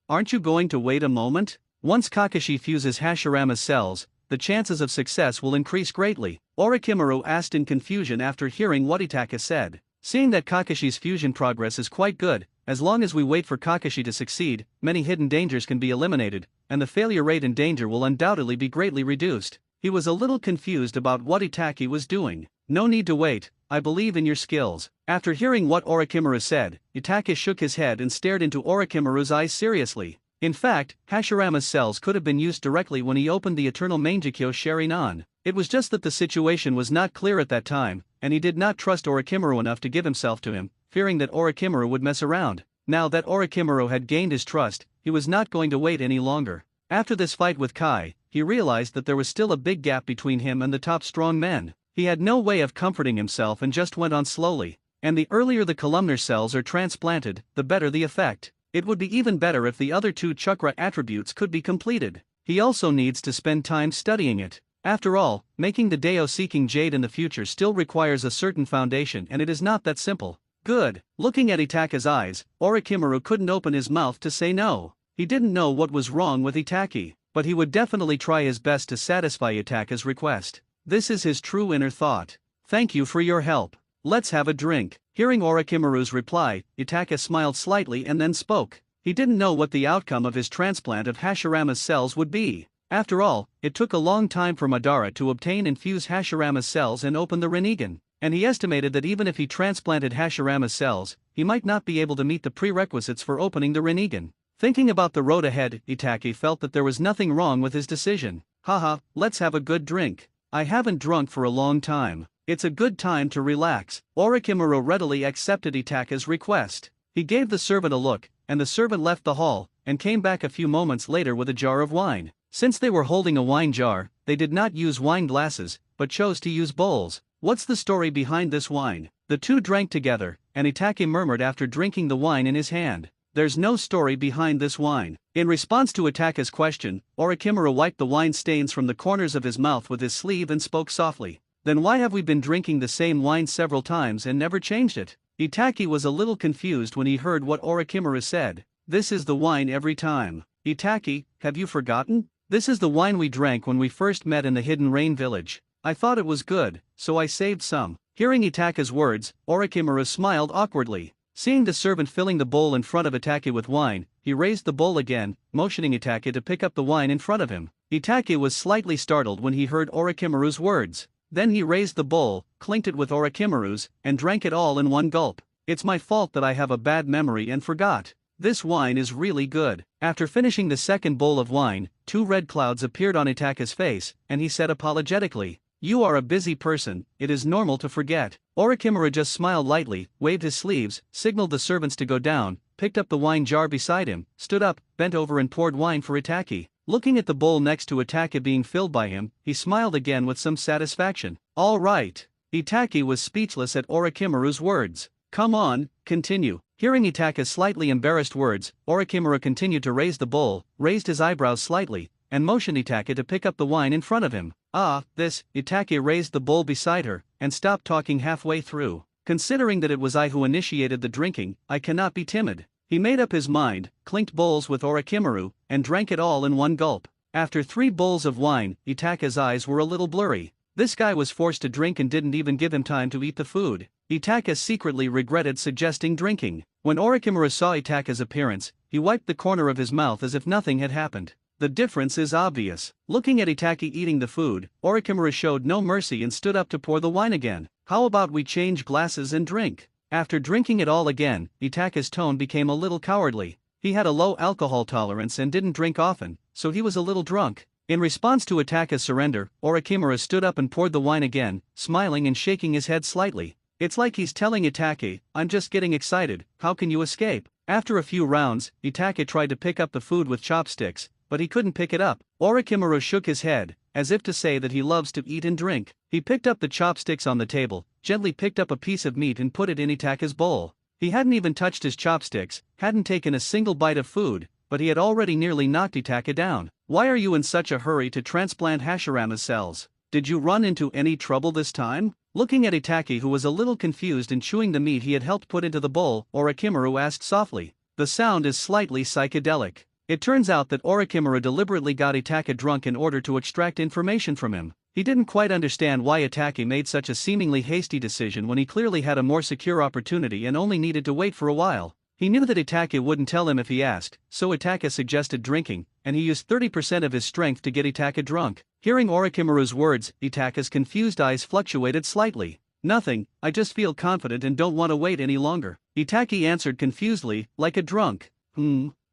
Aren't you going to wait a moment? Once Kakashi fuses Hashirama's cells, the chances of success will increase greatly, Orochimaru asked in confusion after hearing what Itachi said. Seeing that Kakashi's fusion progress is quite good, as long as we wait for Kakashi to succeed, many hidden dangers can be eliminated, and the failure rate in danger will undoubtedly be greatly reduced. He was a little confused about what Itachi was doing. No need to wait, I believe in your skills. After hearing what Orochimaru said, Itachi shook his head and stared into Orochimaru's eyes seriously. In fact, Hashirama's cells could have been used directly when he opened the Eternal Mangekyo Sharingan. It was just that the situation was not clear at that time, and he did not trust Orochimaru enough to give himself to him, fearing that Orochimaru would mess around. Now that Orochimaru had gained his trust, he was not going to wait any longer. After this fight with Kai, he realized that there was still a big gap between him and the top strong men. He had no way of comforting himself and just went on slowly. And the earlier the columnar cells are transplanted, the better the effect. It would be even better if the other 2 chakra attributes could be completed. He also needs to spend time studying it. After all, making the Deo-seeking jade in the future still requires a certain foundation, and it is not that simple. Good. Looking at Itachi's eyes, Orochimaru couldn't open his mouth to say no. He didn't know what was wrong with Itachi, but he would definitely try his best to satisfy Itachi's request. This is his true inner thought. Thank you for your help. Let's have a drink. Hearing Orochimaru's reply, Itachi smiled slightly and then spoke. He didn't know what the outcome of his transplant of Hashirama's cells would be. After all, it took a long time for Madara to obtain and fuse Hashirama's cells and open the Rinnegan, and he estimated that even if he transplanted Hashirama's cells, he might not be able to meet the prerequisites for opening the Rinnegan. Thinking about the road ahead, Itachi felt that there was nothing wrong with his decision. Haha, let's have a good drink. I haven't drunk for a long time. It's a good time to relax. Orochimaru readily accepted Itachi's request. He gave the servant a look, and the servant left the hall, and came back a few moments later with a jar of wine. Since they were holding a wine jar, they did not use wine glasses, but chose to use bowls. What's the story behind this wine? The 2 drank together, and Itachi murmured after drinking the wine in his hand. There's no story behind this wine. In response to Itachi's question, Orochimaru wiped the wine stains from the corners of his mouth with his sleeve and spoke softly. Then why have we been drinking the same wine several times and never changed it? Itaki was a little confused when he heard what Orochimaru said. This is the wine every time. Itaki, have you forgotten? This is the wine we drank when we first met in the Hidden Rain village. I thought it was good, so I saved some. Hearing Itaka's words, Orochimaru smiled awkwardly. Seeing the servant filling the bowl in front of Itaki with wine, he raised the bowl again, motioning Itaki to pick up the wine in front of him. Itaki was slightly startled when he heard Orochimaru's words. Then he raised the bowl, clinked it with Orochimaru's, and drank it all in one gulp. It's my fault that I have a bad memory and forgot. This wine is really good. After finishing the second bowl of wine, 2 red clouds appeared on Itaka's face, and he said apologetically, "You are a busy person, it is normal to forget." Orochimaru just smiled lightly, waved his sleeves, signaled the servants to go down, picked up the wine jar beside him, stood up, bent over and poured wine for Itaki. Looking at the bowl next to Itaki being filled by him, he smiled again with some satisfaction. All right. Itaki was speechless at Orochimaru's words. Come on, continue. Hearing Itaka's slightly embarrassed words, Orochimaru continued to raise the bowl, raised his eyebrows slightly, and motioned Itaki to pick up the wine in front of him. Itaki raised the bowl beside her, and stopped talking halfway through. Considering that it was I who initiated the drinking, I cannot be timid. He made up his mind, clinked bowls with Orochimaru, and drank it all in one gulp. After 3 bowls of wine, Itaka's eyes were a little blurry. This guy was forced to drink and didn't even give him time to eat the food. Itaka secretly regretted suggesting drinking. When Orochimaru saw Itaka's appearance, he wiped the corner of his mouth as if nothing had happened. The difference is obvious. Looking at Itaki eating the food, Orochimaru showed no mercy and stood up to pour the wine again. How about we change glasses and drink? After drinking it all again, Itaka's tone became a little cowardly. He had a low alcohol tolerance and didn't drink often, so he was a little drunk. In response to Itaka's surrender, Orochimaru stood up and poured the wine again, smiling and shaking his head slightly. It's like he's telling Itaki, "I'm just getting excited, how can you escape?" After a few rounds, Itaki tried to pick up the food with chopsticks, but he couldn't pick it up. Orochimaru shook his head, as if to say that he loves to eat and drink. He picked up the chopsticks on the table, gently picked up a piece of meat and put it in Itaka's bowl. He hadn't even touched his chopsticks, hadn't taken a single bite of food, but he had already nearly knocked Itaka down. Why are you in such a hurry to transplant Hashirama's cells? Did you run into any trouble this time? Looking at Itaki, who was a little confused and chewing the meat he had helped put into the bowl, Orochimaru asked softly. The sound is slightly psychedelic. It turns out that Orochimaru deliberately got Itaki drunk in order to extract information from him. He didn't quite understand why Itaki made such a seemingly hasty decision when he clearly had a more secure opportunity and only needed to wait for a while. He knew that Itaki wouldn't tell him if he asked, so Itaki suggested drinking, and he used 30% of his strength to get Itaki drunk. Hearing Orochimaru's words, Itaki's confused eyes fluctuated slightly. Nothing, I just feel confident and don't want to wait any longer. Itaki answered confusedly, like a drunk.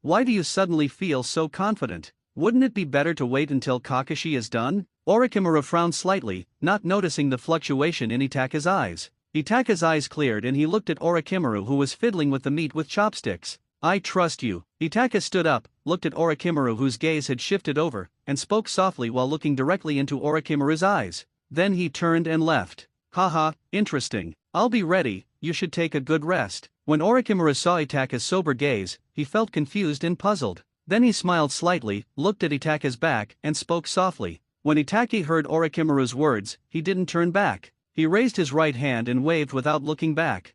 Why do you suddenly feel so confident? Wouldn't it be better to wait until Kakashi is done? Orochimaru frowned slightly, not noticing the fluctuation in Itaki's eyes. Itaki's eyes cleared and he looked at Orochimaru, who was fiddling with the meat with chopsticks. I trust you. Itaki stood up, looked at Orochimaru, whose gaze had shifted over, and spoke softly while looking directly into Orochimaru's eyes. Then he turned and left. Haha, interesting. I'll be ready, you should take a good rest. When Orochimaru saw Itaki's sober gaze, he felt confused and puzzled. Then he smiled slightly, looked at Itaki's back, and spoke softly. When Itaki heard Orochimaru's words, he didn't turn back. He raised his right hand and waved without looking back.